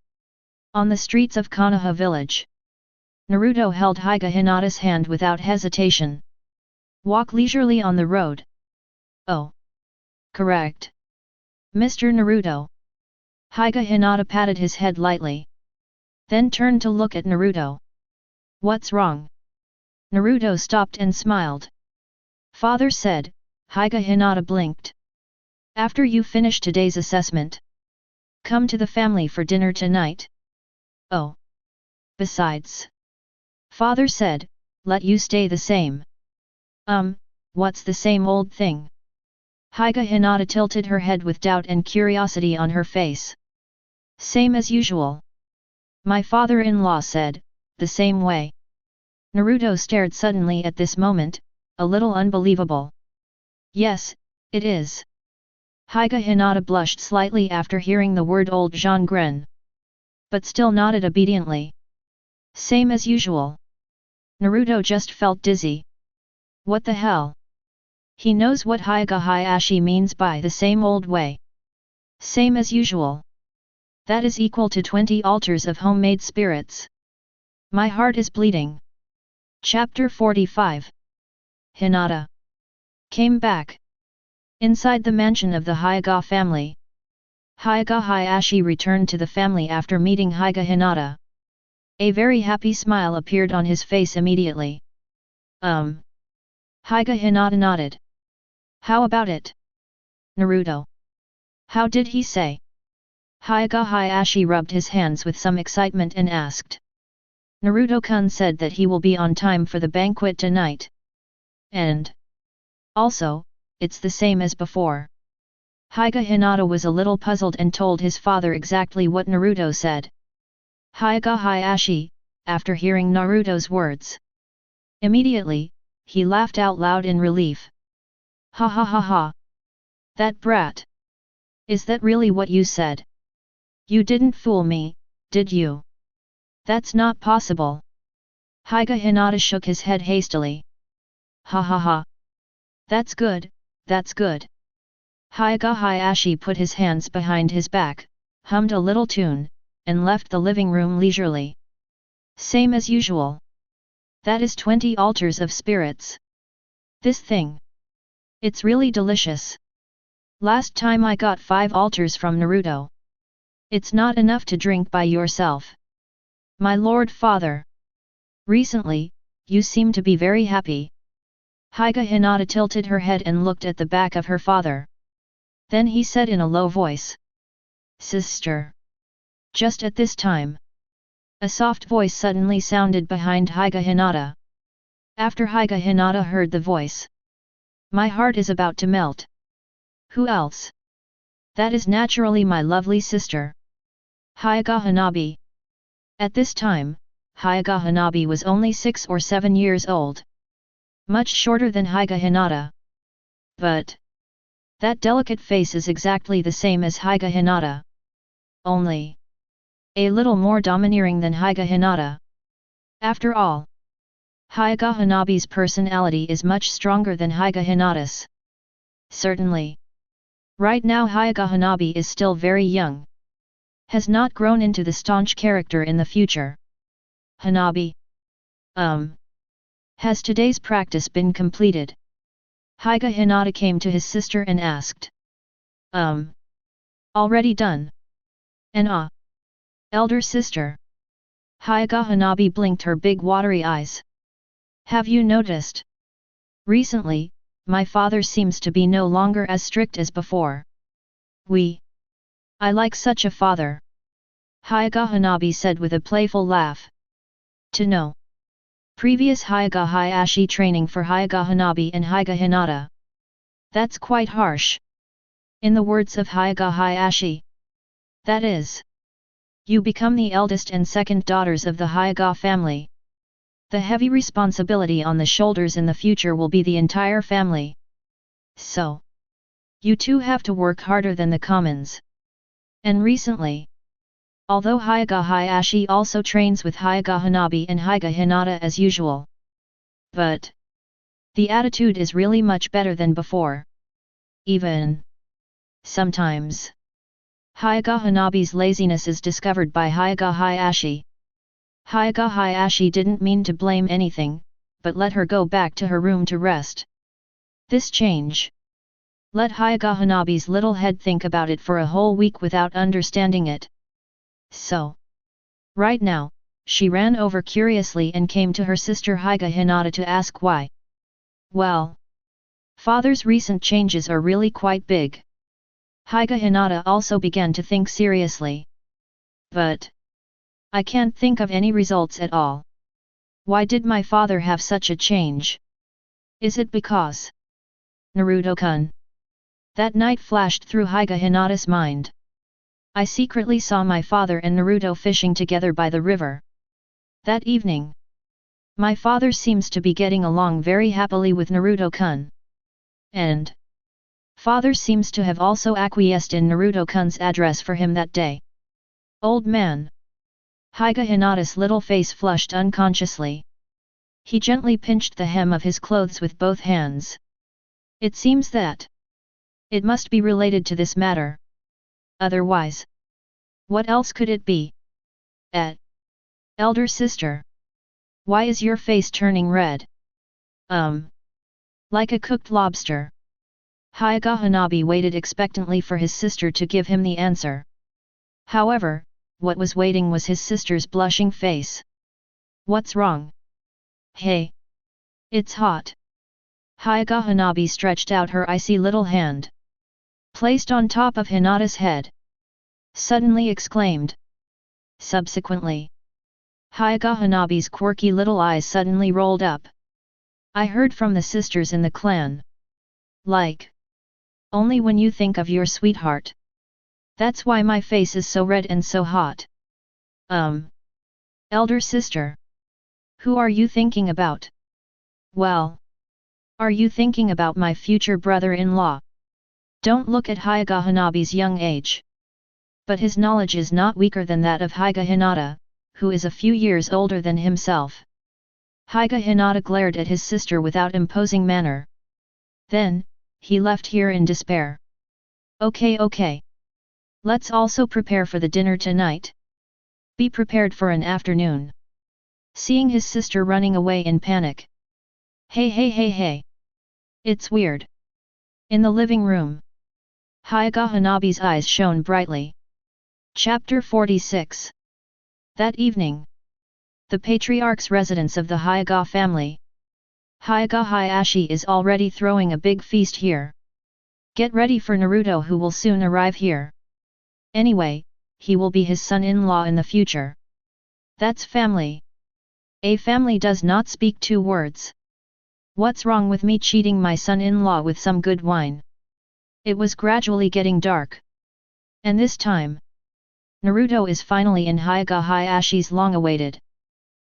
On the streets of Konoha village, Naruto held Higa Hinata's hand without hesitation. Walk leisurely on the road. Oh. Correct. Mr. Naruto. Higa Hinata patted his head lightly. Then turned to look at Naruto. What's wrong? Naruto stopped and smiled. Father said, Higa Hinata blinked. After you finish today's assessment, come to the family for dinner tonight. Oh. Besides. Father said, let you stay the same. What's the same old thing? Higa Hinata tilted her head with doubt and curiosity on her face. Same as usual. My father-in-law said, the same way. Naruto stared suddenly at this moment, a little unbelievable. Yes, it is. Higa Hinata blushed slightly after hearing the word old Zhongren. But still nodded obediently. Same as usual. Naruto just felt dizzy. What the hell? He knows what Hokage Hiashi means by the same old way. Same as usual. That is equal to 20 altars of homemade spirits. My heart is bleeding. Chapter 45. Hinata came back. Inside the mansion of the Hokage family. Hokage Hiashi returned to the family after meeting Higa Hinata. A very happy smile appeared on his face immediately. Higa Hinata nodded. How about it? Naruto. How did he say? Hokage Hiashi rubbed his hands with some excitement and asked. Naruto-kun said that he will be on time for the banquet tonight. And also, it's the same as before. Higa Hinata was a little puzzled and told his father exactly what Naruto said. Hokage Hiashi, after hearing Naruto's words. Immediately, he laughed out loud in relief. Ha ha ha ha. That brat. Is that really what you said? You didn't fool me, did you? That's not possible. Higa Hinata shook his head hastily. Ha ha ha. That's good, that's good. Hokage Hiashi put his hands behind his back, hummed a little tune, and left the living room leisurely. Same as usual. That is 20 altars of spirits. This thing. It's really delicious. Last time I got 5 altars from Naruto. It's not enough to drink by yourself. My lord father. Recently, you seem to be very happy. Higa Hinata tilted her head and looked at the back of her father. Then he said in a low voice. Sister. Just at this time. A soft voice suddenly sounded behind Higa Hinata. After Higa Hinata heard the voice. My heart is about to melt. Who else? That is naturally my lovely sister. Hyuga Hanabi. At this time, Hyuga Hanabi was only 6 or 7 years old. Much shorter than Hyuga Hinata. But that delicate face is exactly the same as Hyuga Hinata. Only a little more domineering than Hyuga Hinata. After all, Hyuga Hanabi's personality is much stronger than Hyuga Hinata's. Certainly. Right now Hyuga Hanabi is still very young. Has not grown into the staunch character in the future. Hanabi. Has today's practice been completed? Hyuga Hinata came to his sister and asked. Already done. And elder sister. Hyuga Hanabi blinked her big watery eyes. Have you noticed? Recently, my father seems to be no longer as strict as before. I like such a father. Hyuga Hanabi said with a playful laugh. To know. Previous Hyuga Hiashi training for Hyuga Hanabi and Hyuga Hinata. That's quite harsh. In the words of Hyuga Hiashi. That is. You become the eldest and second daughters of the Hyuga family. The heavy responsibility on the shoulders in the future will be the entire family. So. You two have to work harder than the commons. And recently. Although Hyuga Hiashi also trains with Hyuga Hanabi and Hyuga Hinata as usual. But the attitude is really much better than before. Even sometimes Hyuga Hanabi's laziness is discovered by Hyuga Hiashi. Hyuga Hiashi didn't mean to blame anything, but let her go back to her room to rest. This change. Let Hyuga Hanabi's little head think about it for a whole week without understanding it. So. Right now, she ran over curiously and came to her sister Hyuga Hinata to ask why. Well. Father's recent changes are really quite big. Hyuga Hinata also began to think seriously. But I can't think of any results at all. Why did my father have such a change? Is it because Naruto-kun That night flashed through Hyuga Hinata's mind. I secretly saw my father and Naruto fishing together by the river. That evening, my father seems to be getting along very happily with Naruto-kun. And father seems to have also acquiesced in Naruto-kun's address for him that day. Old man. Hyuga Hinata's little face flushed unconsciously. He gently pinched the hem of his clothes with both hands. It seems that it must be related to this matter. Otherwise, what else could it be? Elder sister. Why is your face turning red? Like a cooked lobster. Hyuga Hanabi waited expectantly for his sister to give him the answer. However, what was waiting was his sister's blushing face. What's wrong? Hey! It's hot. Hyuga Hanabi stretched out her icy little hand. Placed on top of Hinata's head. Suddenly exclaimed. Subsequently, Hyuga Hanabi's quirky little eyes suddenly rolled up. I heard from the sisters in the clan. Like, only when you think of your sweetheart. That's why my face is so red and so hot. Elder sister. Who are you thinking about? Well, are you thinking about my future brother-in-law? Don't look at Hyuga Hanabi's young age. But his knowledge is not weaker than that of Hyuga Hinata, who is a few years older than himself. Hyuga Hinata glared at his sister without imposing manner. Then, he left here in despair. Okay. Let's also prepare for the dinner tonight. Be prepared for an afternoon. Seeing his sister running away in panic. Hey. It's weird. In the living room. Hyuga Hanabi's eyes shone brightly. Chapter 46. That evening, the patriarch's residence of the Hyuga family. Hyuga Hiashi is already throwing a big feast here. Get ready for Naruto, who will soon arrive here. Anyway, he will be his son-in-law in the future. That's family. A family does not speak two words. What's wrong with me cheating my son-in-law with some good wine? It was gradually getting dark. And this time, Naruto is finally in Hyuga Hiashi's long-awaited.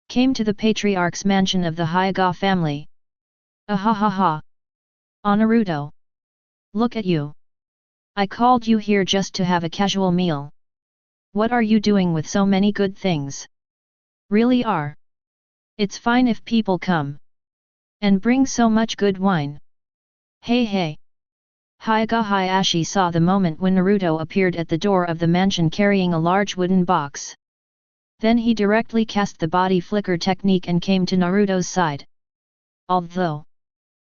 Came to the patriarch's mansion of the Hyuga family. Ah, Naruto. Look at you. I called you here just to have a casual meal. What are you doing with so many good things? Really are. It's fine if people come and bring so much good wine. Hey. Hyuga Hiashi saw the moment when Naruto appeared at the door of the mansion carrying a large wooden box. Then he directly cast the body flicker technique and came to Naruto's side. Although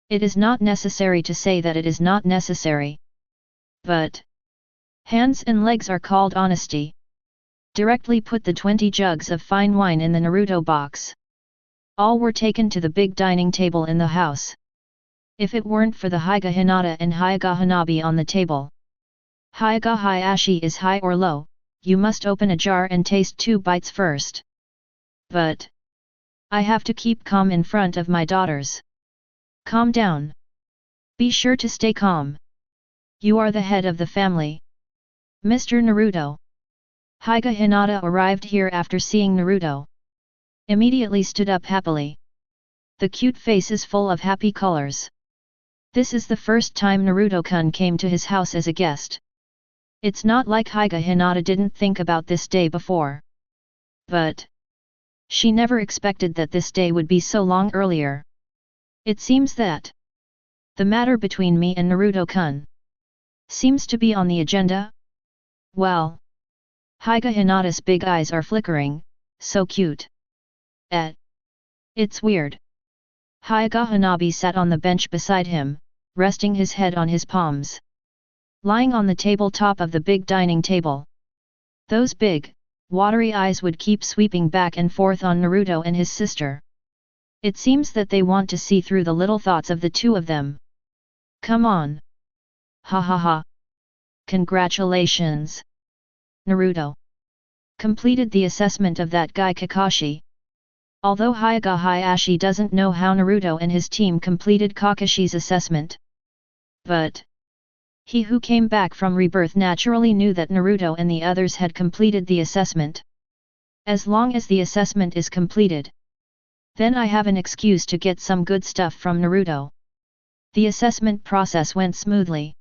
it is not necessary to say that it is not necessary. But hands and legs are called honesty. Directly put the 20 jugs of fine wine in the Naruto box. All were taken to the big dining table in the house. If it weren't for the Hyuga Hinata and Hyuga Hanabi on the table. Hyuga Hiashi is high or low, you must open a jar and taste 2 bites first. But I have to keep calm in front of my daughters. Calm down. Be sure to stay calm. You are the head of the family. Mr. Naruto. Hyuga Hinata arrived here after seeing Naruto. Immediately stood up happily. The cute face is full of happy colors. This is the first time Naruto-kun came to his house as a guest. It's not like Hyuga Hinata didn't think about this day before. But she never expected that this day would be so long earlier. It seems that the matter between me and Naruto-kun seems to be on the agenda. Well, Hyuga Hinata's big eyes are flickering, so cute. It's weird. Hyuga Hanabi sat on the bench beside him, resting his head on his palms. Lying on the tabletop of the big dining table. Those big, watery eyes would keep sweeping back and forth on Naruto and his sister. It seems that they want to see through the little thoughts of the two of them. Come on. Ha. Congratulations. Naruto completed the assessment of that guy Kakashi. Although Hyuga Hiashi doesn't know how Naruto and his team completed Kakashi's assessment. But He who came back from Rebirth naturally knew that Naruto and the others had completed the assessment. As long as the assessment is completed, then I have an excuse to get some good stuff from Naruto. The assessment process went smoothly.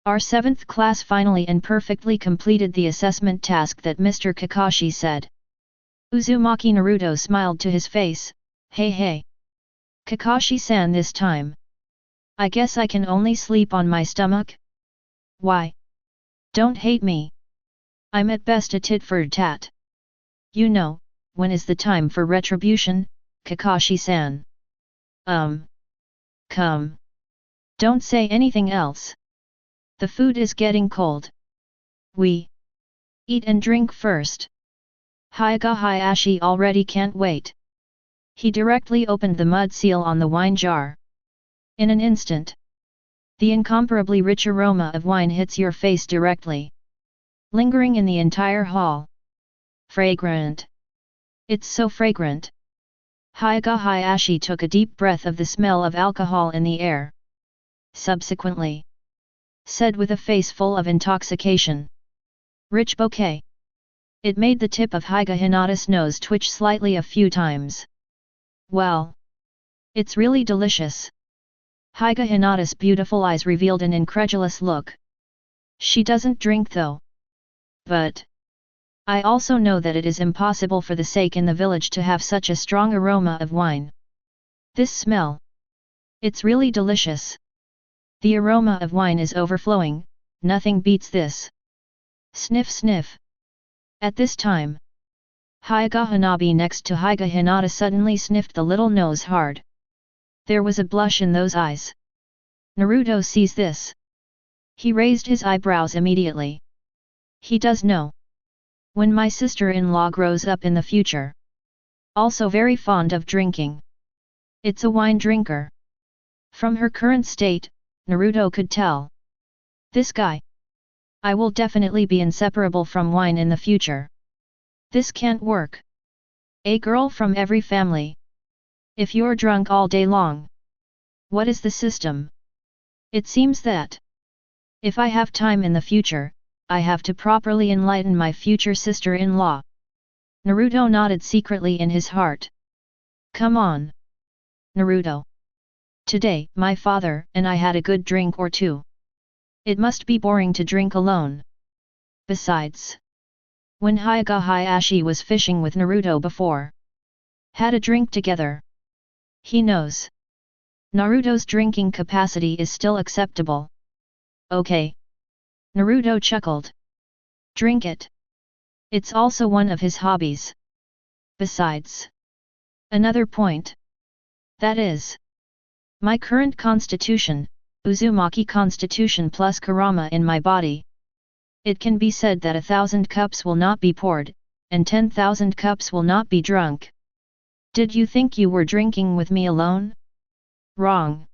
Our 7th class finally and perfectly completed the assessment task that Mr. Kakashi said. Uzumaki Naruto smiled to his face, hey. Kakashi-san, this time I guess I can only sleep on my stomach? Why? Don't hate me. I'm at best a tit-for-tat. You know, when is the time for retribution, Kakashi-san? Come. Don't say anything else. The food is getting cold. We eat and drink first. Hiashi already can't wait. He directly opened the mud seal on the wine jar. In an instant, the incomparably rich aroma of wine hits your face directly, lingering in the entire hall. Fragrant. It's so fragrant. Hiashi took a deep breath of the smell of alcohol in the air. Subsequently, said with a face full of intoxication, rich bouquet. It made the tip of Hinata's nose twitch slightly a few times. Well, it's really delicious. Hinata's beautiful eyes revealed an incredulous look. She doesn't drink though. But I also know that it is impossible for the sake in the village to have such a strong aroma of wine. This smell. It's really delicious. The aroma of wine is overflowing, nothing beats this. Sniff sniff. At this time, Hanabi next to Hinata suddenly sniffed the little nose hard. There was a blush in those eyes. Naruto sees this. He raised his eyebrows immediately. He does know. When my sister-in-law grows up in the future, also very fond of drinking, it's a wine drinker. From her current state, Naruto could tell. This guy. I will definitely be inseparable from wine in the future. This can't work. A girl from every family. If you're drunk all day long, what is the system? It seems that if I have time in the future, I have to properly enlighten my future sister-in-law. Naruto nodded secretly in his heart. Come on, Naruto. Today, my father and I had a good drink or two. It must be boring to drink alone. Besides, when Hiashi was fishing with Naruto before, had a drink together, he knows. Naruto's drinking capacity is still acceptable. Okay. Naruto chuckled. Drink it. It's also one of his hobbies. Besides, another point. That is, my current constitution, Uzumaki constitution plus Kurama in my body. It can be said that 1,000 cups will not be poured, and 10,000 cups will not be drunk. Did you think you were drinking with me alone? Wrong.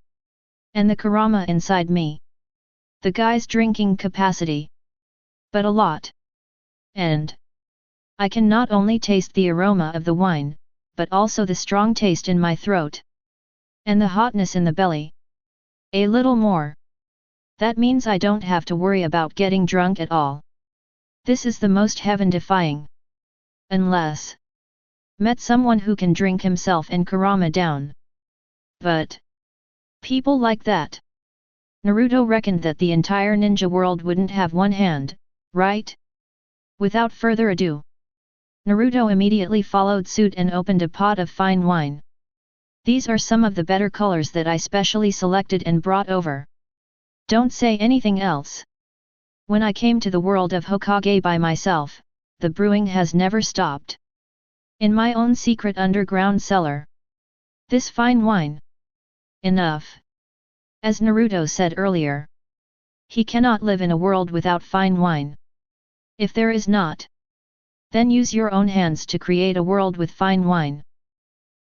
And the Kurama inside me. The guy's drinking capacity. But a lot. And I can not only taste the aroma of the wine, but also the strong taste in my throat. And the hotness in the belly. A little more. That means I don't have to worry about getting drunk at all. This is the most heaven-defying. Unless met someone who can drink himself and Kurama down. But people like that. Naruto reckoned that the entire ninja world wouldn't have one hand, right? Without further ado, Naruto immediately followed suit and opened a pot of fine wine. These are some of the better colors that I specially selected and brought over. Don't say anything else. When I came to the world of Hokage by myself, the brewing has never stopped. In my own secret underground cellar. This fine wine. Enough. As Naruto said earlier, he cannot live in a world without fine wine. If there is not, then use your own hands to create a world with fine wine.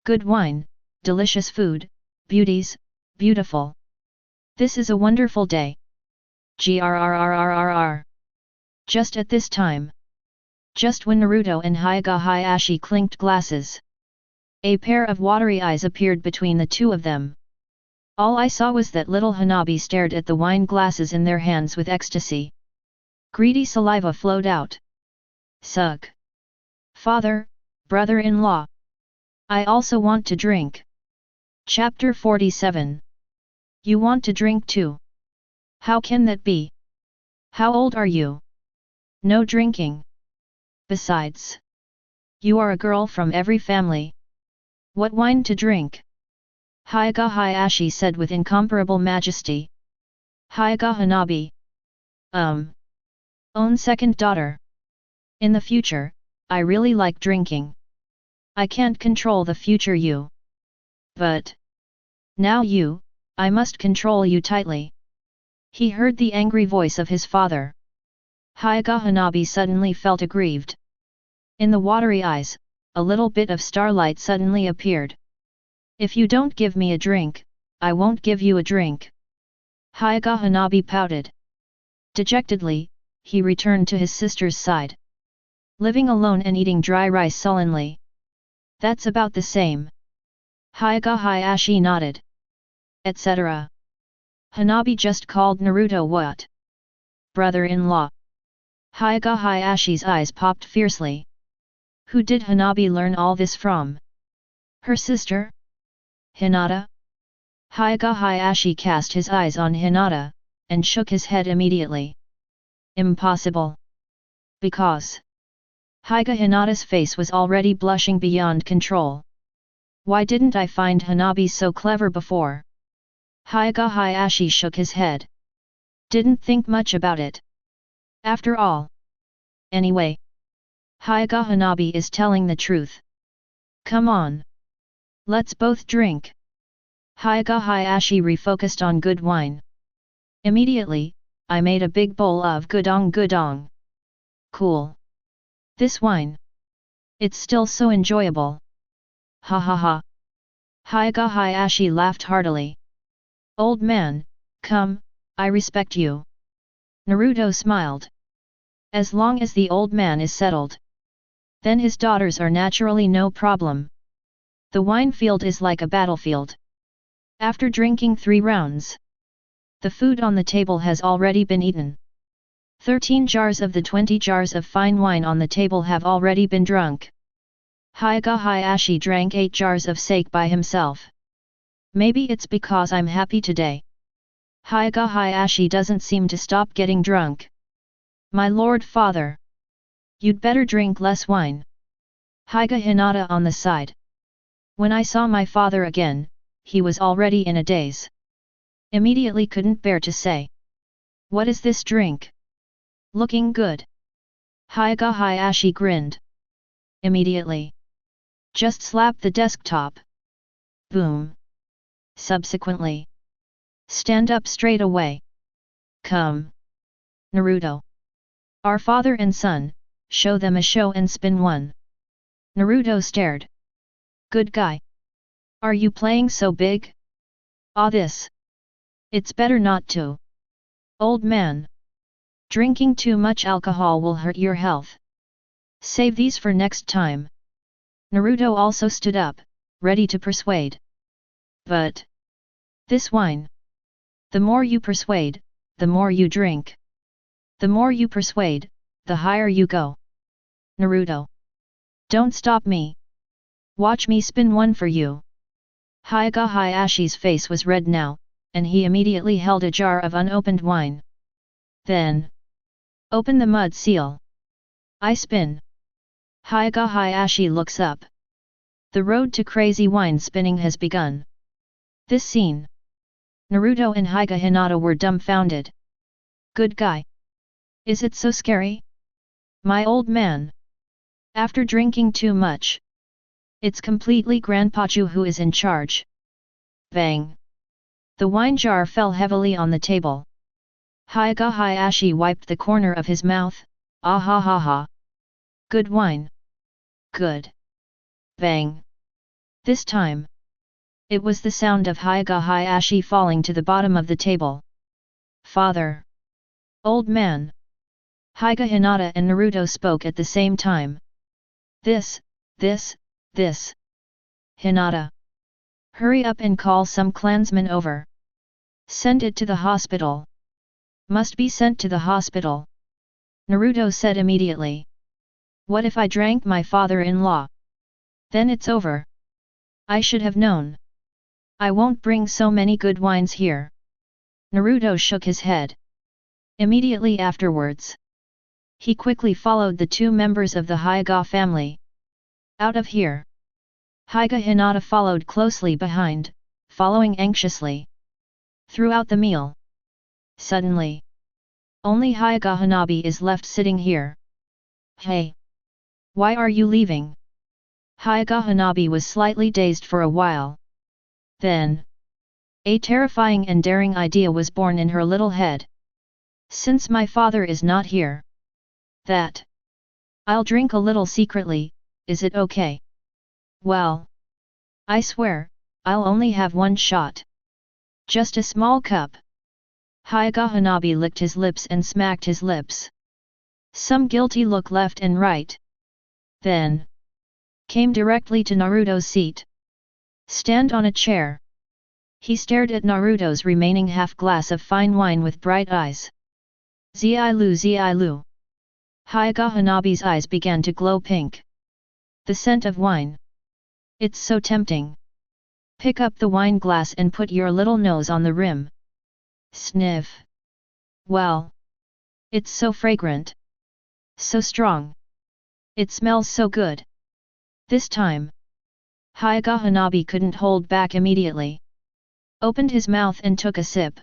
Good wine, delicious food, beauties, beautiful. This is a wonderful day. Grrrrrrrr. Just at this time. Just when Naruto and Hiashi clinked glasses, a pair of watery eyes appeared between the two of them. All I saw was that little Hanabi stared at the wine glasses in their hands with ecstasy. Greedy saliva flowed out. Sug. Father, brother-in-law. I also want to drink. Chapter 47. You want to drink too? How can that be? How old are you? No drinking. Besides, you are a girl from every family. What wine to drink? Hyuga Hiashi said with incomparable majesty. Hyuga Hanabi. Own second daughter. In the future, I really like drinking. I can't control the future you. But now you, I must control you tightly. He heard the angry voice of his father. Hyuga Hanabi suddenly felt aggrieved. In the watery eyes, a little bit of starlight suddenly appeared. If you don't give me a drink, I won't give you a drink. Hyuga Hanabi pouted. Dejectedly, he returned to his sister's side. Living alone and eating dry rice sullenly. That's about the same. Hyuga Hiashi nodded. Etc. Hanabi just called Naruto what? Brother-in-law. Hyuga Hiashi's eyes popped fiercely. Who did Hanabi learn all this from? Her sister? Hinata? Hyuga Hiashi cast his eyes on Hinata, and shook his head immediately. Impossible. Because Hyuga Hinata's face was already blushing beyond control. Why didn't I find Hanabi so clever before? Hyuga Hiashi shook his head. Didn't think much about it. After all. Anyway. Hyuga Hanabi is telling the truth. Come on. Let's both drink. Hyuga Hiashi refocused on good wine. Immediately, I made a big bowl of gudong. Cool. This wine. It's still so enjoyable. Ha ha ha. Hyuga Hiashi laughed heartily. Old man, come, I respect you. Naruto smiled. As long as the old man is settled, then his daughters are naturally no problem. The wine field is like a battlefield. After drinking 3 rounds, the food on the table has already been eaten. 13 jars of the 20 jars of fine wine on the table have already been drunk. Hyuga Hiashi drank 8 jars of sake by himself. Maybe it's because I'm happy today. Hyuga Hiashi doesn't seem to stop getting drunk. My lord father. You'd better drink less wine. Hyuga Hinata on the side. When I saw my father again, he was already in a daze. Immediately couldn't bear to say. What is this drink? Looking good. Hyuga Hiashi grinned. Immediately. Just slap the desktop. Boom. Subsequently. Stand up straight away. Come. Naruto. Our father and son, show them a show and spin one. Naruto stared. Good guy. Are you playing so big? Ah this. It's better not to. Old man. Drinking too much alcohol will hurt your health. Save these for next time. Naruto also stood up, ready to persuade. But this wine. The more you persuade, the more you drink. The more you persuade, the higher you go. Naruto. Don't stop me. Watch me spin one for you. Hyuga Hiashi's face was red now, and he immediately held a jar of unopened wine. Then. Open the mud seal. I spin. Hyuga Hiashi looks up. The road to crazy wine spinning has begun. This scene. Naruto and Hyuga Hinata were dumbfounded. Good guy. Is it so scary? My old man. After drinking too much. It's completely Grandpachu who is in charge. Bang. The wine jar fell heavily on the table. Hyuga Hiashi wiped the corner of his mouth. Ah ha ha ha. Good wine. Good. Bang. This time. It was the sound of Hyuga Hiashi falling to the bottom of the table. Father. Old man. Hyuga Hinata and Naruto spoke at the same time. This. Hinata. Hurry up and call some clansmen over. Send it to the hospital. Must be sent to the hospital. Naruto said immediately. What if I drank my father-in-law? Then it's over. I should have known. I won't bring so many good wines here. Naruto shook his head. Immediately afterwards, he quickly followed the two members of the Hyuga family out of here. Hyuga Hinata followed closely behind, following anxiously. Throughout the meal, suddenly, only Hyuga Hanabi is left sitting here. Hey! Why are you leaving? Hyuga Hanabi was slightly dazed for a while. Then, a terrifying and daring idea was born in her little head. Since my father is not here, that I'll drink a little secretly, is it okay? Well, I swear, I'll only have one shot. Just a small cup. Hyuga Hanabi licked his lips and smacked his lips. Some guilty look left and right. Then, came directly to Naruto's seat. Stand on a chair. He stared at Naruto's remaining half glass of fine wine with bright eyes. Zilu Zilu. Hyuga Hanabi's eyes began to glow pink. The scent of wine. It's so tempting. Pick up the wine glass and put your little nose on the rim. Sniff. Well. It's so fragrant. So strong. It smells so good. This time, Hyuga Hanabi couldn't hold back immediately. Opened his mouth and took a sip.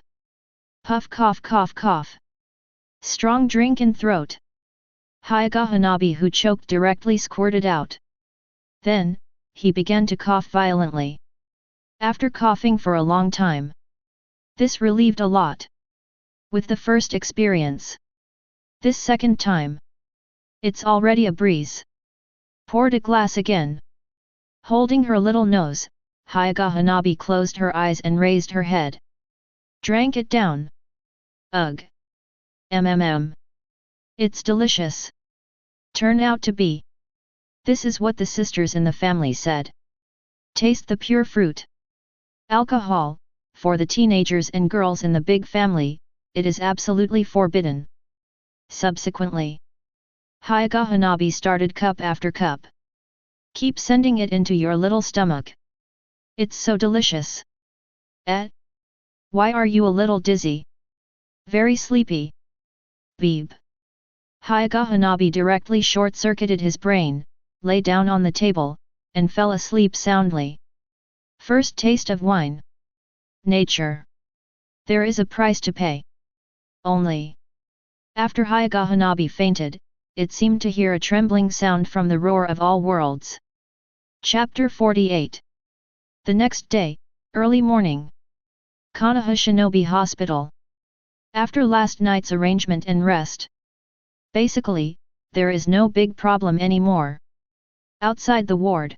Puff cough cough cough. Strong drink in throat. Hyuga Hanabi, who choked, directly squirted out. Then, he began to cough violently. After coughing for a long time, this relieved a lot. With the first experience. This second time, it's already a breeze. Poured a glass again. Holding her little nose, Hyuga Hanabi closed her eyes and raised her head. Drank it down. Ugh. MMM. It's delicious. Turn out to be. This is what the sisters in the family said. Taste the pure fruit. Alcohol, for the teenagers and girls in the big family, it is absolutely forbidden. Subsequently, Hyuga Hanabi started cup after cup. Keep sending it into your little stomach. It's so delicious. Why are you a little dizzy? Very sleepy. Beeb. Hyuga Hanabi directly short-circuited his brain, lay down on the table, and fell asleep soundly. First taste of wine. Nature. There is a price to pay. Only. After Hyuga Hanabi fainted, it seemed to hear a trembling sound from the roar of all worlds. Chapter 48. The next day, early morning. Konoha Shinobi Hospital. After last night's arrangement and rest. Basically, there is no big problem anymore. Outside the ward,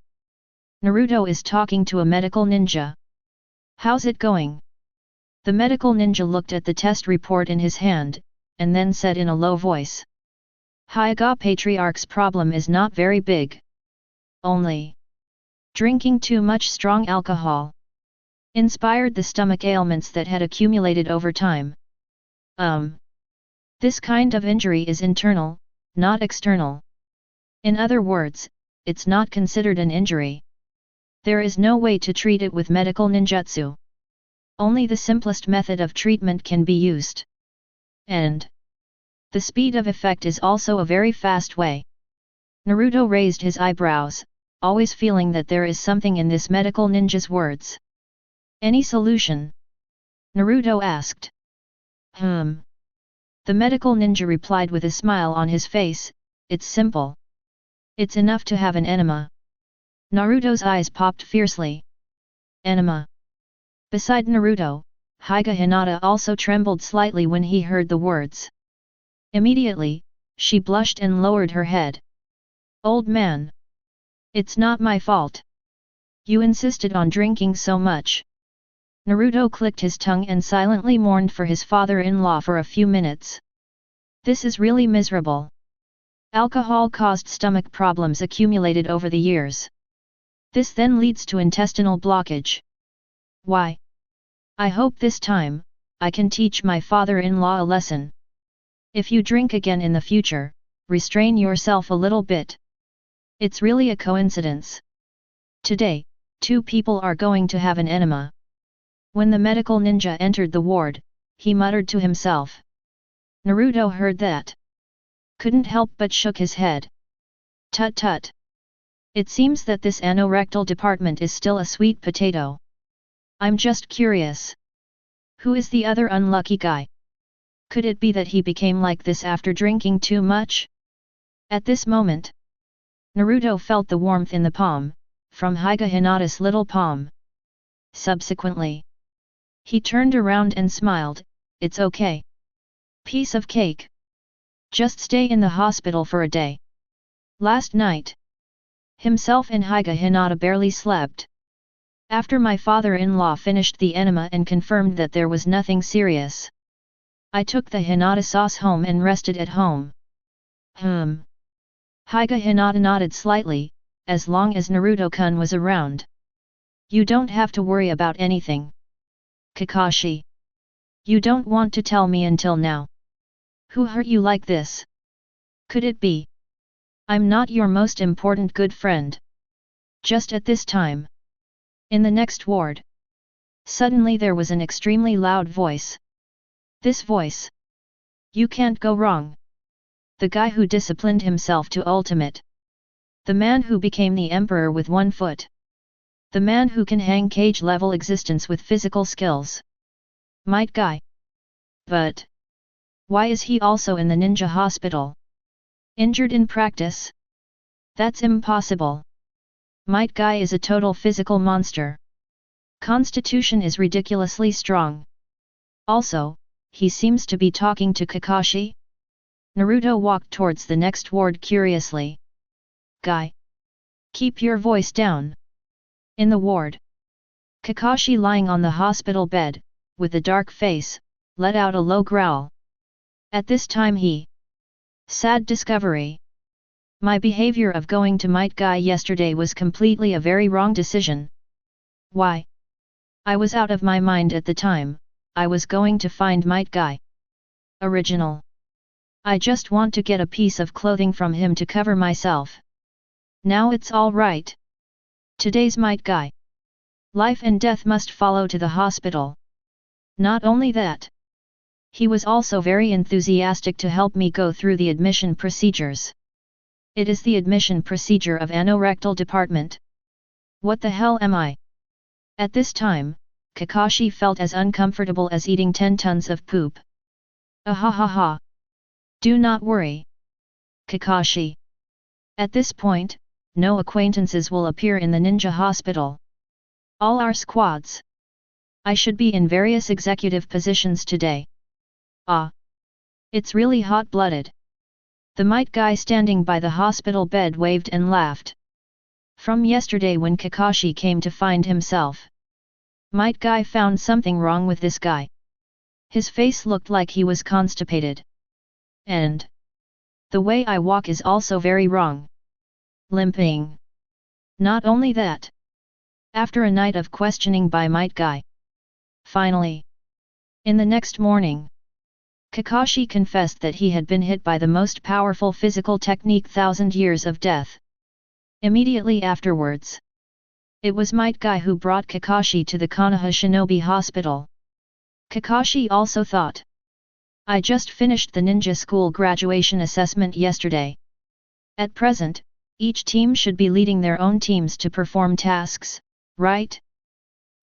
Naruto is talking to a medical ninja. How's it going? The medical ninja looked at the test report in his hand, and then said in a low voice. Hyuga Patriarch's problem is not very big. Only drinking too much strong alcohol inspired the stomach ailments that had accumulated over time. This kind of injury is internal, not external. In other words, it's not considered an injury. There is no way to treat it with medical ninjutsu. Only the simplest method of treatment can be used. And the speed of effect is also a very fast way. Naruto raised his eyebrows, always feeling that there is something in this medical ninja's words. Any solution? Naruto asked. The medical ninja replied with a smile on his face, it's simple. It's enough to have an enema. Naruto's eyes popped fiercely. Enema. Beside Naruto, Hyuga Hinata also trembled slightly when he heard the words. Immediately, she blushed and lowered her head. Old man. It's not my fault. You insisted on drinking so much. Naruto clicked his tongue and silently mourned for his father-in-law for a few minutes. This is really miserable. Alcohol-caused stomach problems accumulated over the years. This then leads to intestinal blockage. Why? I hope this time, I can teach my father-in-law a lesson. If you drink again in the future, restrain yourself a little bit. It's really a coincidence. Today, 2 people are going to have an enema. When the medical ninja entered the ward, he muttered to himself. Naruto heard that. Couldn't help but shook his head. Tut tut. It seems that this anorectal department is still a sweet potato. I'm just curious. Who is the other unlucky guy? Could it be that he became like this after drinking too much? At this moment, Naruto felt the warmth in the palm, from Hinata's little palm. Subsequently, he turned around and smiled, it's okay. Piece of cake. Just stay in the hospital for a day. Last night, himself and Hinata barely slept. After my father-in-law finished the enema and confirmed that there was nothing serious, I took the Hinata sauce home and rested at home. Hinata nodded slightly, as long as Naruto-kun was around. You don't have to worry about anything. Kakashi. You don't want to tell me until now. Who hurt you like this? Could it be? I'm not your most important good friend. Just at this time. In the next ward. Suddenly there was an extremely loud voice. This voice. You can't go wrong. The guy who disciplined himself to ultimate. The man who became the emperor with 1 foot. The man who can hang cage-level existence with physical skills. Might Guy. But why is he also in the ninja hospital? Injured in practice? That's impossible. Might Guy is a total physical monster. Constitution is ridiculously strong. Also, he seems to be talking to Kakashi. Naruto walked towards the next ward curiously. Guy. Keep your voice down. In the ward. Kakashi lying on the hospital bed, with a dark face, let out a low growl. At this time he. Sad discovery. My behavior of going to Might Guy yesterday was completely a very wrong decision. Why? I was out of my mind at the time, I was going to find Might Guy. Original. I just want to get a piece of clothing from him to cover myself. Now it's all right. Today's Might Guy. Life and death must follow to the hospital. Not only that. He was also very enthusiastic to help me go through the admission procedures. It is the admission procedure of anorectal department. What the hell am I? At this time, Kakashi felt as uncomfortable as eating 10 tons of poop. Ahahaha. Do not worry. Kakashi. At this point, no acquaintances will appear in the ninja hospital. All are squads. I should be in various executive positions today. Ah. It's really hot-blooded. The Might Guy standing by the hospital bed waved and laughed. From yesterday when Kakashi came to find himself, Might Guy found something wrong with this guy. His face looked like he was constipated. And the way I walk is also very wrong. Limping. Not only that. After a night of questioning by Might Guy. Finally. In the next morning. Kakashi confessed that he had been hit by the most powerful physical technique 1000 Years of Death. Immediately afterwards. It was Might Guy who brought Kakashi to the Konoha Shinobi Hospital. Kakashi also thought. I just finished the ninja school graduation assessment yesterday. At present, each team should be leading their own teams to perform tasks, right?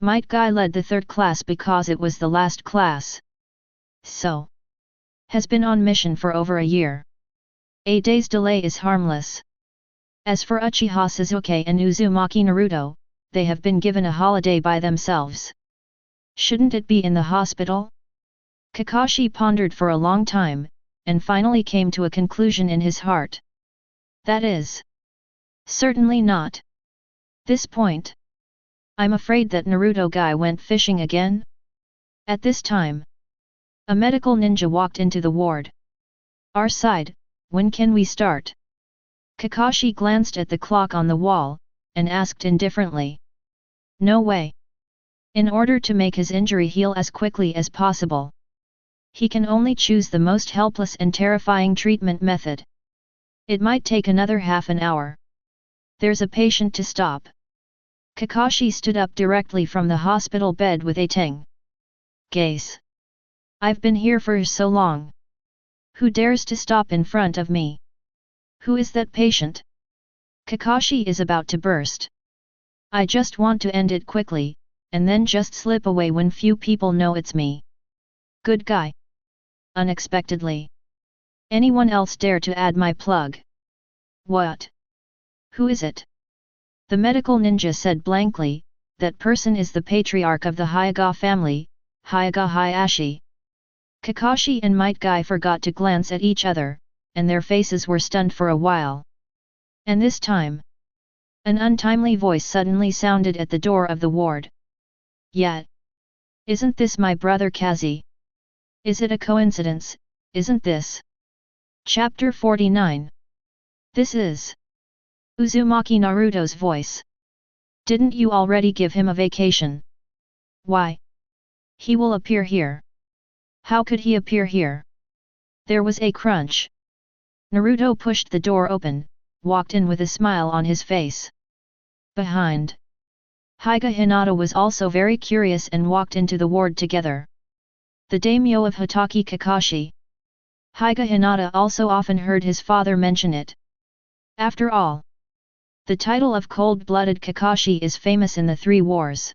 Might Guy led the 3rd class because it was the last class. So. Has been on mission for over a year. A day's delay is harmless. As for Uchiha Sasuke and Uzumaki Naruto, they have been given a holiday by themselves. Shouldn't it be in the hospital? Kakashi pondered for a long time, and finally came to a conclusion in his heart. That is. Certainly not. This point. I'm afraid that Naruto guy went fishing again? At this time. A medical ninja walked into the ward. Our side, when can we start? Kakashi glanced at the clock on the wall, and asked indifferently. No way. In order to make his injury heal as quickly as possible, he can only choose the most helpless and terrifying treatment method. It might take another half an hour. There's a patient to stop. Kakashi stood up directly from the hospital bed with a tang gaze. I've been here for so long. Who dares to stop in front of me? Who is that patient? Kakashi is about to burst. I just want to end it quickly, and then just slip away when few people know it's me. Good guy. Unexpectedly. Anyone else dare to add my plug? What? Who is it? The medical ninja said blankly, that person is the patriarch of the Hokage family, Hokage Hiashi. Kakashi and Might Guy forgot to glance at each other, and their faces were stunned for a while. And this time, an untimely voice suddenly sounded at the door of the ward. Yet, isn't this my brother Kazi? Is it a coincidence, isn't this? Chapter 49. This is Uzumaki Naruto's voice. Didn't you already give him a vacation? Why? He will appear here. How could he appear here? There was a crunch. Naruto pushed the door open, walked in with a smile on his face. Behind, Hokage Hinata was also very curious and walked into the ward together. The daimyo of Hotaki Kakashi. Hokage Hinata also often heard his father mention it. After all, the title of cold-blooded Kakashi is famous in the Three Wars.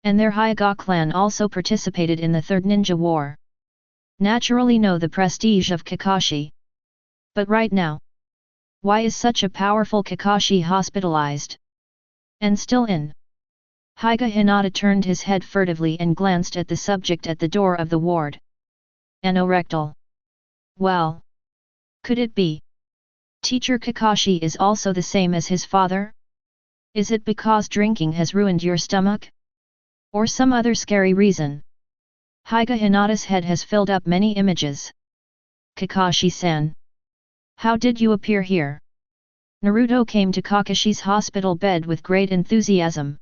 And their Hokage clan also participated in the Third Ninja War. Naturally know the prestige of Kakashi. But right now, why is such a powerful Kakashi hospitalized? And still in? Hokage Hinata turned his head furtively and glanced at the subject at the door of the ward. Anorectal. Well, could it be? Teacher Kakashi is also the same as his father? Is it because drinking has ruined your stomach? Or some other scary reason? Hokage Hinata's head has filled up many images. Kakashi-san. How did you appear here? Naruto came to Kakashi's hospital bed with great enthusiasm.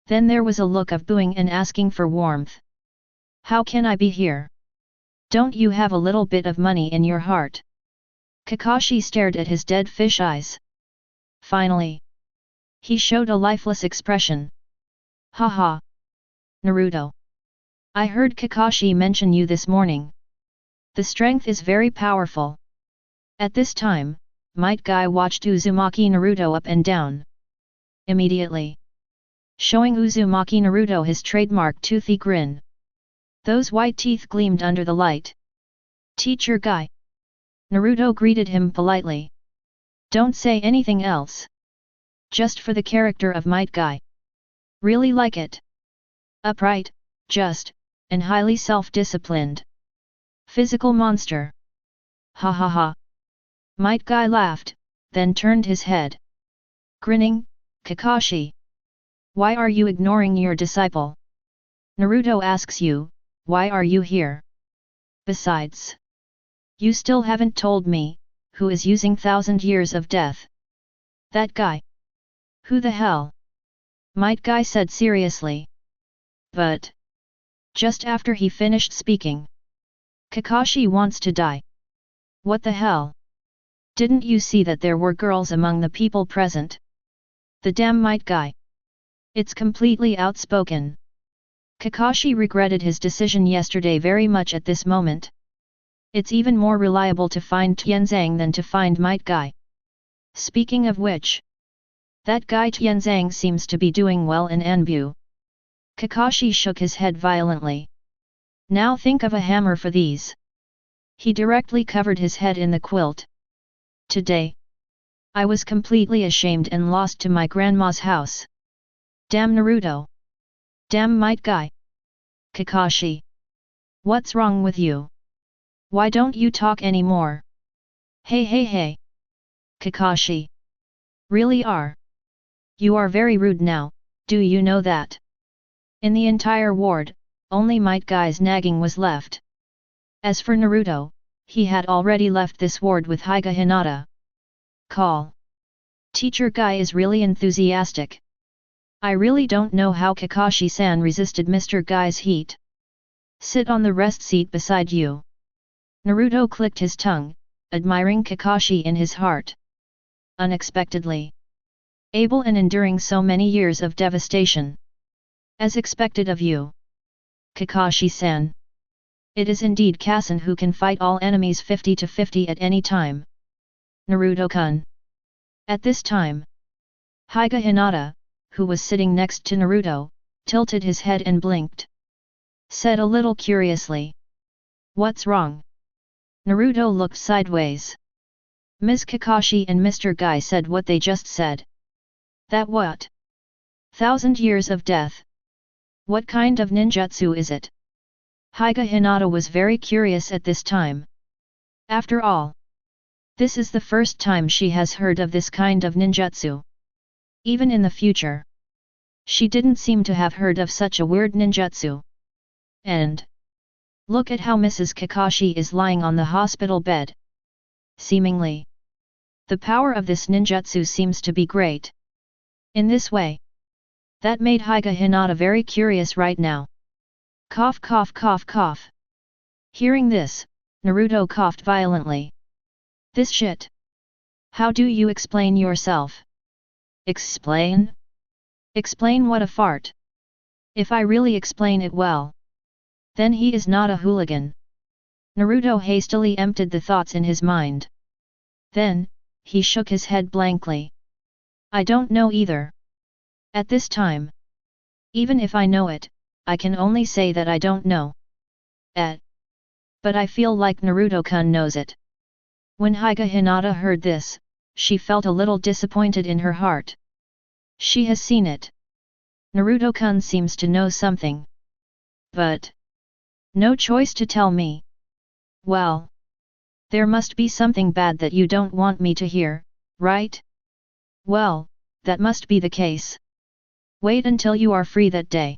Then there was a look of booing and asking for warmth. How can I be here? Don't you have a little bit of money in your heart? Kakashi stared at his dead fish eyes. Finally, he showed a lifeless expression. Haha. Naruto. I heard Kakashi mention you this morning. The strength is very powerful. At this time, Might Guy watched Uzumaki Naruto up and down. Immediately, showing Uzumaki Naruto his trademark toothy grin. Those white teeth gleamed under the light. Teacher Guy. Naruto greeted him politely. Don't say anything else. Just for the character of Might Guy. Really like it. Upright, just, and highly self-disciplined. Physical monster. Ha ha ha. Might Guy laughed, then turned his head. Grinning, Kakashi. Why are you ignoring your disciple? Naruto asks you, why are you here? Besides, you still haven't told me, who is using 1,000 years of death? That guy. Who the hell? Might Guy said seriously. But, just after he finished speaking, Kakashi wants to die. What the hell? Didn't you see that there were girls among the people present? The damn Might Guy. It's completely outspoken. Kakashi regretted his decision yesterday very much at this moment. It's even more reliable to find Tianzang than to find Might Guy. Speaking of which, that guy Tianzang seems to be doing well in Anbu. Kakashi shook his head violently. Now think of a hammer for these. He directly covered his head in the quilt. Today, I was completely ashamed and lost to my grandma's house. Damn Naruto. Damn Might Guy. Kakashi. What's wrong with you? Why don't you talk anymore? Hey hey hey. Kakashi. Really are. You are very rude now, do you know that? In the entire ward, only Might Guy's nagging was left. As for Naruto, he had already left this ward with Hokage Hinata. Call. Teacher Guy is really enthusiastic. I really don't know how Kakashi-san resisted Mr. Guy's heat. Sit on the rest seat beside you. Naruto clicked his tongue, admiring Kakashi in his heart. Unexpectedly able and enduring so many years of devastation. As expected of you, Kakashi-san. It is indeed Kasen who can fight all enemies 50 to 50 at any time. Naruto-kun. At this time, Hyuga Hinata, who was sitting next to Naruto, tilted his head and blinked. Said a little curiously. What's wrong? Naruto looked sideways. Ms. Kakashi and Mr. Guy said what they just said. That what? 1,000 years of death. What kind of ninjutsu is it? Hyuga Hinata was very curious at this time. After all, this is the first time she has heard of this kind of ninjutsu. Even in the future, she didn't seem to have heard of such a weird ninjutsu. And look at how Mrs. Kakashi is lying on the hospital bed. Seemingly, the power of this ninjutsu seems to be great. In this way, that made Hyuga Hinata very curious right now. Cough cough cough cough. Hearing this, Naruto coughed violently. This shit. How do you explain yourself? Explain? Explain what a fart. If I really explain it well, then he is not a hooligan. Naruto hastily emptied the thoughts in his mind. Then, he shook his head blankly. I don't know either. At this time, even if I know it, I can only say that I don't know. But I feel like Naruto-kun knows it. When Hyuga Hinata heard this, she felt a little disappointed in her heart. She has seen it. Naruto-kun seems to know something. But no choice to tell me. Well, there must be something bad that you don't want me to hear, right? Well, that must be the case. Wait until you are free that day.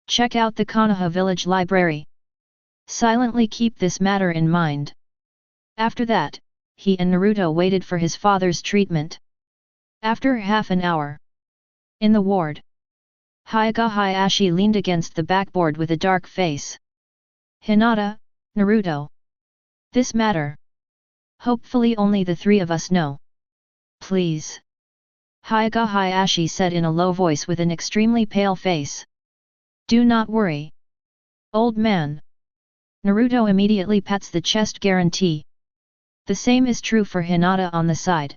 Check out the Konoha village library. Silently keep this matter in mind. After that, he and Naruto waited for his father's treatment. After half an hour, in the ward, Hyuga Hiashi leaned against the backboard with a dark face. Hinata, Naruto. This matter. Hopefully only the three of us know. Please. Hyuga Hiashi said in a low voice with an extremely pale face. Do not worry. Old man. Naruto immediately pats the chest guarantee. The same is true for Hinata on the side.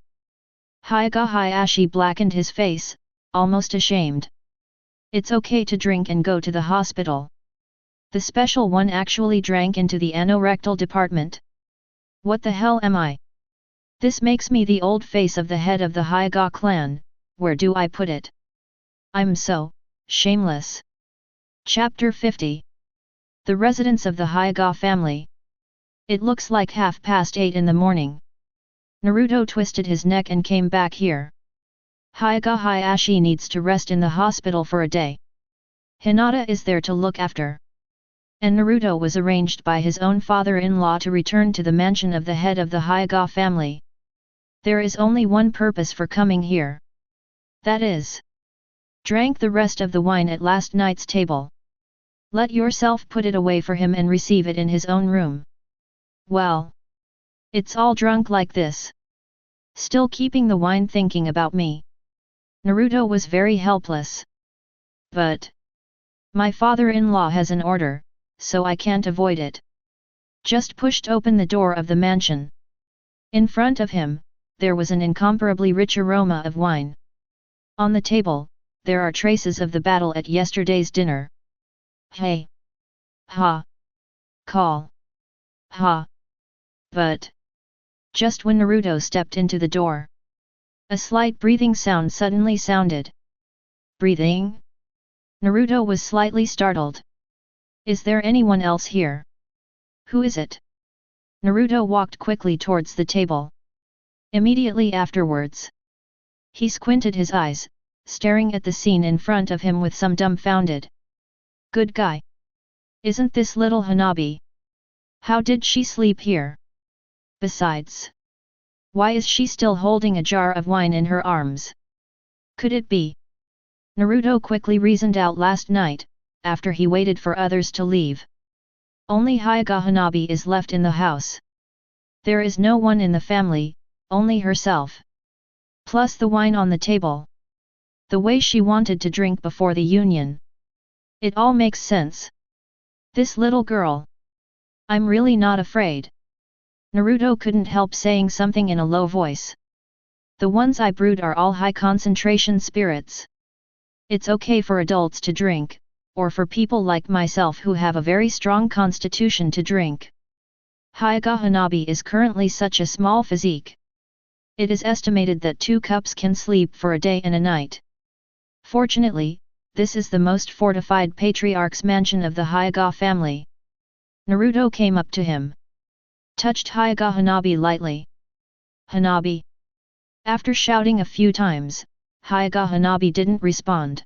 Hyuga Hiashi blackened his face, almost ashamed. It's okay to drink and go to the hospital. The special one actually drank into the anorectal department. What the hell am I? This makes me the old face of the head of the Hyuga clan, where do I put it? I'm so shameless. Chapter 50. The residence of the Hyuga family. It looks like 8:30 in the morning. Naruto twisted his neck and came back here. Hyuga Hiashi needs to rest in the hospital for a day. Hinata is there to look after. And Naruto was arranged by his own father-in-law to return to the mansion of the head of the Hyuga family. There is only one purpose for coming here. That is, drank the rest of the wine at last night's table. Let yourself put it away for him and receive it in his own room. Well, it's all drunk like this. Still keeping the wine thinking about me. Naruto was very helpless. But my father-in-law has an order, so I can't avoid it. Just pushed open the door of the mansion. In front of him, there was an incomparably rich aroma of wine. On the table, there are traces of the battle at yesterday's dinner. Hey! Ha! Call! Ha! But just when Naruto stepped into the door, a slight breathing sound suddenly sounded. Breathing? Naruto was slightly startled. Is there anyone else here? Who is it? Naruto walked quickly towards the table. Immediately afterwards, he squinted his eyes, staring at the scene in front of him with some dumbfounded. Good guy. Isn't this little Hanabi? How did she sleep here? Besides, why is she still holding a jar of wine in her arms? Could it be Naruto quickly reasoned out last night, after he waited for others to leave. Only Hyuga Hanabi is left in the house. There is no one in the family, only herself. Plus the wine on the table. The way she wanted to drink before the union. It all makes sense. This little girl. I'm really not afraid. Naruto couldn't help saying something in a low voice. The ones I brewed are all high concentration spirits. It's okay for adults to drink, or for people like myself who have a very strong constitution to drink. Hyuga Hanabi is currently such a small physique. It is estimated that 2 cups can sleep for a day and a night. Fortunately, this is the most fortified patriarch's mansion of the Hyuga family. Naruto came up to him. Touched Hyuga Hanabi lightly. Hanabi. After shouting a few times, Hyuga Hanabi didn't respond.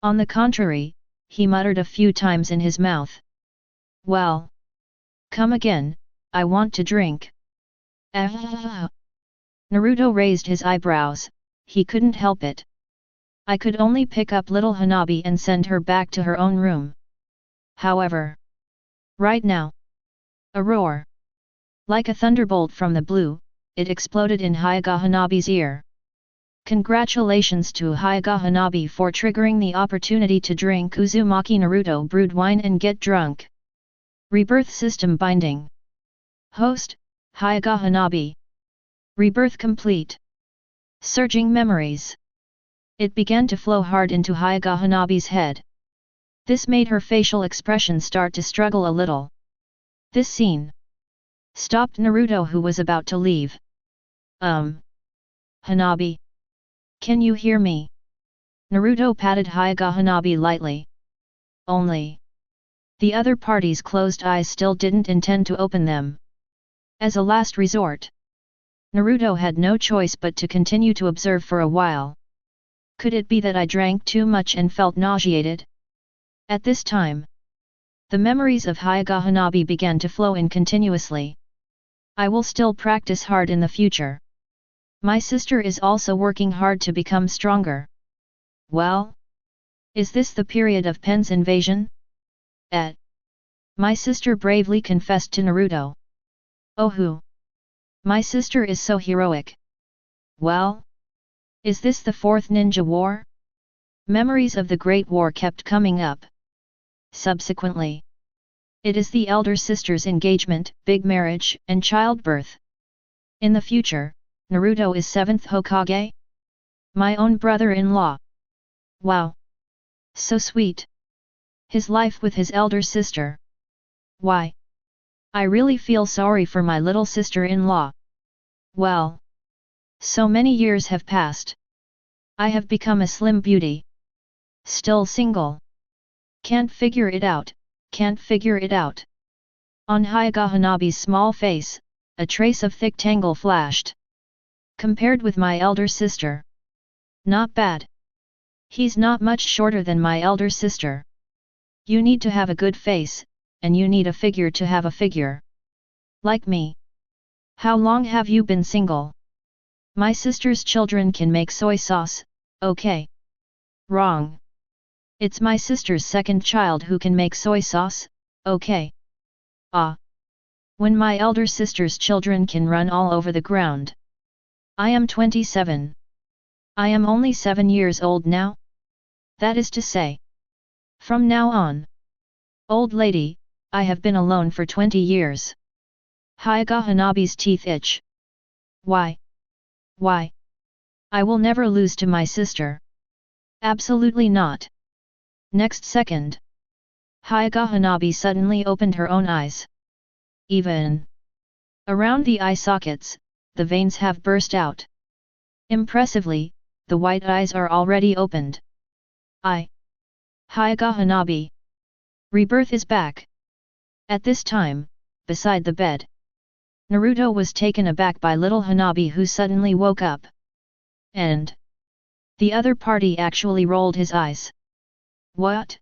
On the contrary, he muttered a few times in his mouth. Well. Come again, I want to drink. Naruto raised his eyebrows, he couldn't help it. I could only pick up little Hanabi and send her back to her own room. However. Right now. A roar. Like a thunderbolt from the blue, it exploded in Hyuga Hanabi's ear. Congratulations to Hyuga Hanabi for triggering the opportunity to drink Uzumaki Naruto brewed wine and get drunk. Rebirth system binding. Host, Hyuga Hanabi. Rebirth complete. Surging memories. It began to flow hard into Hyuga Hanabi's head. This made her facial expression start to struggle a little. This scene stopped Naruto, who was about to leave. Hanabi. Can you hear me? Naruto patted Hyuga Hanabi lightly. Only. The other party's closed eyes still didn't intend to open them. As a last resort, Naruto had no choice but to continue to observe for a while. Could it be that I drank too much and felt nauseated? At this time, the memories of Hyuga Hanabi began to flow in continuously. I will still practice hard in the future. My sister is also working hard to become stronger. Well? Is this the period of Pen's invasion? My sister bravely confessed to Naruto. Oh who? My sister is so heroic. Well? Is this the 4th Ninja War? Memories of the Great War kept coming up. Subsequently, it is the elder sister's engagement, big marriage, and childbirth. In the future, Naruto is 7th Hokage? My own brother-in-law. Wow! So sweet. His life with his elder sister. Why? I really feel sorry for my little sister-in-law. Well. So many years have passed. I have become a slim beauty. Still single. Can't figure it out, can't figure it out. On Hyuga Hanabi's small face, a trace of thick tangle flashed. Compared with my elder sister. Not bad. He's not much shorter than my elder sister. You need to have a good face, and you need a figure to have a figure. Like me. How long have you been single? My sister's children can make soy sauce, okay. Wrong. It's my sister's second child who can make soy sauce, okay. When my elder sister's children can run all over the ground. I am 27. I am only 7 years old now. That is to say. From now on. Old lady, I have been alone for 20 years. Hyuga Hanabi's teeth itch. Why? Why? I will never lose to my sister. Absolutely not. Next second. Hyuga Hanabi suddenly opened her own eyes. Even around the eye sockets, the veins have burst out. Impressively, the white eyes are already opened. Hyuga Hanabi. Rebirth is back. At this time, beside the bed, Naruto was taken aback by little Hanabi, who suddenly woke up. And the other party actually rolled his eyes. What?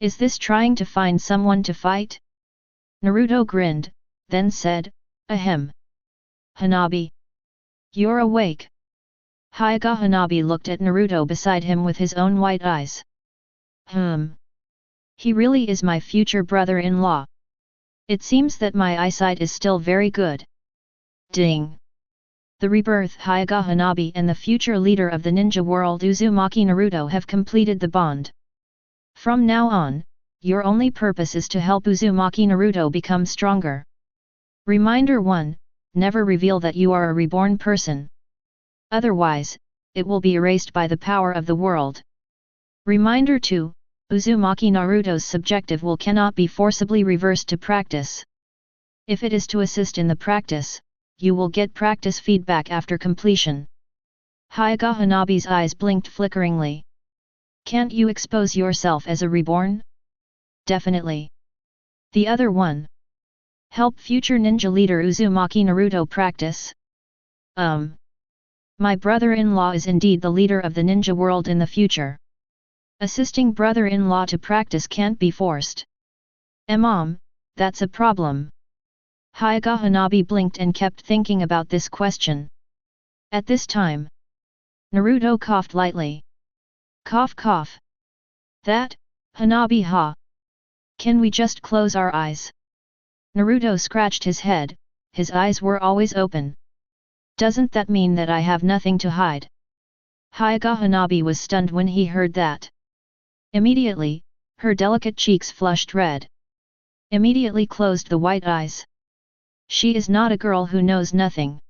Is this trying to find someone to fight? Naruto grinned, then said, Ahem. Hanabi. You're awake. Hyuga Hanabi looked at Naruto beside him with his own white eyes. He really is my future brother-in-law. It seems that my eyesight is still very good. Ding! The Rebirth Hyuga Hanabi and the future leader of the ninja world Uzumaki Naruto have completed the bond. From now on, your only purpose is to help Uzumaki Naruto become stronger. Reminder 1, never reveal that you are a reborn person. Otherwise, it will be erased by the power of the world. Reminder 2, Uzumaki Naruto's subjective will cannot be forcibly reversed to practice. If it is to assist in the practice, you will get practice feedback after completion. Hyuga Hanabi's eyes blinked flickeringly. Can't you expose yourself as a reborn? Definitely. The other one. Help future ninja leader Uzumaki Naruto practice? My brother-in-law is indeed the leader of the ninja world in the future. Assisting brother-in-law to practice can't be forced. That's a problem. Hyuga Hanabi blinked and kept thinking about this question. At this time, Naruto coughed lightly. Cough cough. That, Hanabi ha. Can we just close our eyes? Naruto scratched his head, his eyes were always open. Doesn't that mean that I have nothing to hide? Hyuga Hanabi was stunned when he heard that. Immediately, her delicate cheeks flushed red. Immediately closed the white eyes. She is not a girl who knows nothing.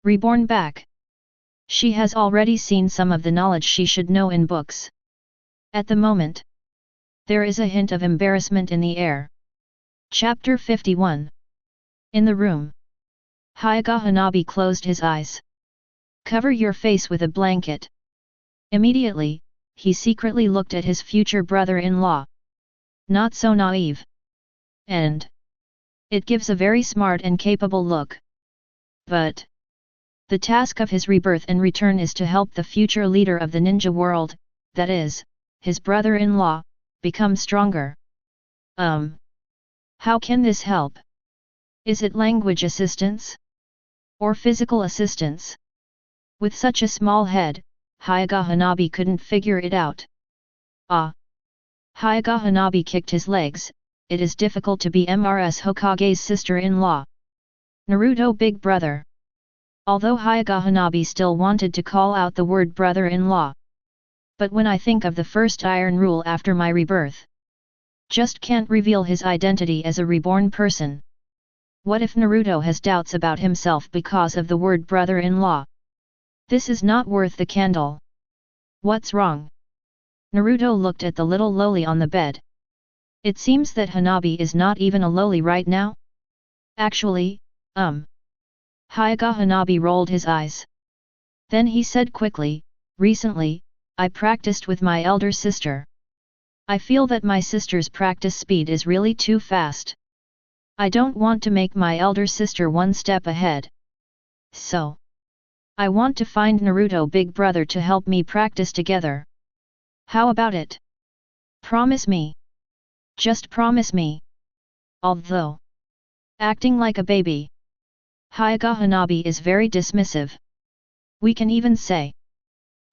Reborn back. She has already seen some of the knowledge she should know in books. At the moment, there is a hint of embarrassment in the air. Chapter 51. In the room. Hyuga Hanabi closed his eyes. Cover your face with a blanket. Immediately, he secretly looked at his future brother-in-law. Not so naive. And it gives a very smart and capable look. But the task of his rebirth and return is to help the future leader of the ninja world, that is, his brother-in-law, become stronger. How can this help? Is it language assistance? Or physical assistance? With such a small head, Hyuga Hanabi couldn't figure it out. Hyuga Hanabi kicked his legs. It is difficult to be Mrs. Hokage's sister-in-law. Naruto big brother. Although Hyuga Hanabi still wanted to call out the word brother-in-law. But when I think of the first iron rule after my rebirth, just can't reveal his identity as a reborn person. What if Naruto has doubts about himself because of the word brother-in-law? This is not worth the candle. What's wrong? Naruto looked at the little loli on the bed. It seems that Hanabi is not even a loli right now? Actually, Hyuga Hanabi rolled his eyes. Then he said quickly, recently, I practiced with my elder sister. I feel that my sister's practice speed is really too fast. I don't want to make my elder sister one step ahead. So, I want to find Naruto big brother to help me practice together. How about it? Promise me. Just promise me. Although acting like a baby. Hyuga Hanabi is very dismissive. We can even say,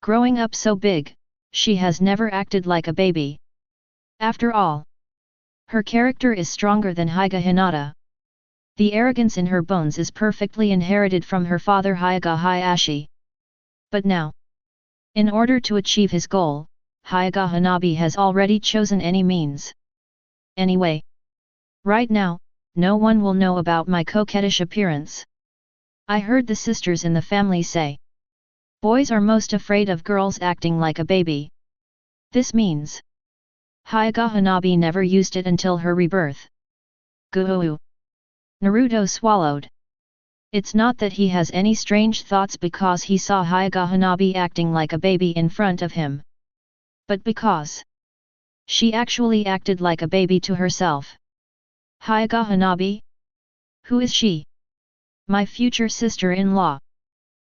growing up so big, she has never acted like a baby. After all, her character is stronger than Hyuga Hinata. The arrogance in her bones is perfectly inherited from her father Hyuga Hiashi. But now, in order to achieve his goal, Hyuga Hanabi has already chosen any means. Anyway, right now, no one will know about my coquettish appearance. I heard the sisters in the family say, boys are most afraid of girls acting like a baby. This means Hyuga Hanabi never used it until her rebirth. Goo. Naruto swallowed. It's not that he has any strange thoughts because he saw Hyuga Hanabi acting like a baby in front of him. But because she actually acted like a baby to herself. Hyuga Hanabi? Who is she? My future sister-in-law.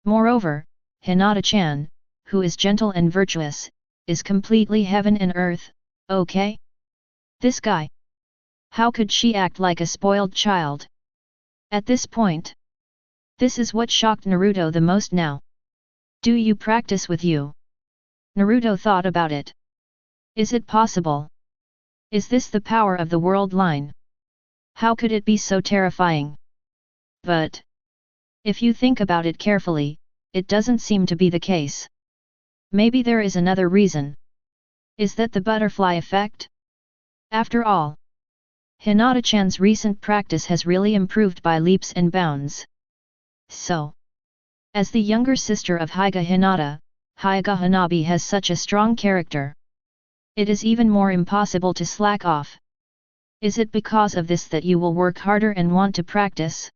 Moreover, Hinata-chan, who is gentle and virtuous, is completely heaven and earth, okay? This guy. How could she act like a spoiled child? At this point, this is what shocked Naruto the most now. Do you practice with you? Naruto thought about it. Is it possible? Is this the power of the world line? How could it be so terrifying? But if you think about it carefully, it doesn't seem to be the case. Maybe there is another reason. Is that the butterfly effect? After all, Hinata-chan's recent practice has really improved by leaps and bounds. So, as the younger sister of Hyuga Hinata, Hyuga Hanabi has such a strong character. It is even more impossible to slack off. Is it because of this that you will work harder and want to practice?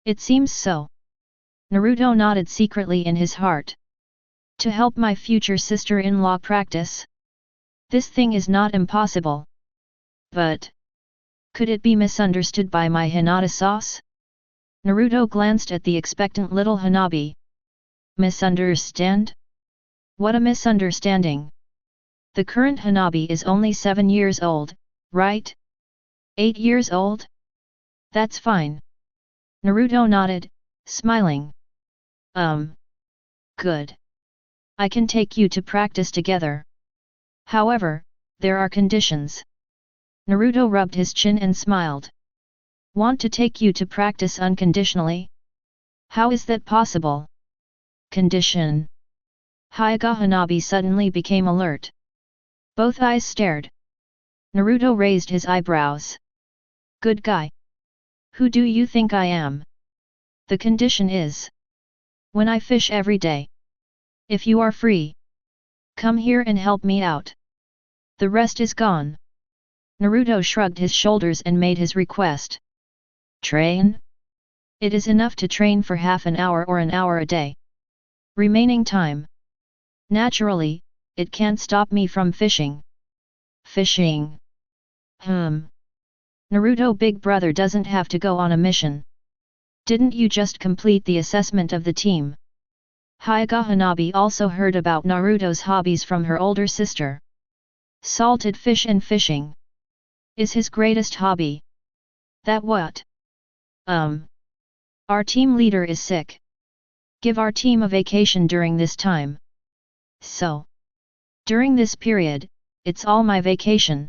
It seems so. Naruto nodded secretly in his heart. To help my future sister-in-law practice? This thing is not impossible. But could it be misunderstood by my Hinata sauce? Naruto glanced at the expectant little Hanabi. Misunderstand? What a misunderstanding. The current Hanabi is only 7 years old, right? 8 years old? That's fine. Naruto nodded, smiling. Good. I can take you to practice together. However, there are conditions. Naruto rubbed his chin and smiled. Want to take you to practice unconditionally? How is that possible? Condition. Hyuga Hanabi suddenly became alert. Both eyes stared. Naruto raised his eyebrows. Good guy. Who do you think I am? The condition is when I fish every day. If you are free, come here and help me out. The rest is gone. Naruto shrugged his shoulders and made his request. Train? It is enough to train for half an hour or an hour a day. Remaining time. Naturally, it can't stop me from fishing. Fishing. Naruto big brother doesn't have to go on a mission. Didn't you just complete the assessment of the team? Hyuga Hanabi also heard about Naruto's hobbies from her older sister. Salted fish and fishing is his greatest hobby. That what? Our team leader is sick. Give our team a vacation during this time. So, during this period, it's all my vacation.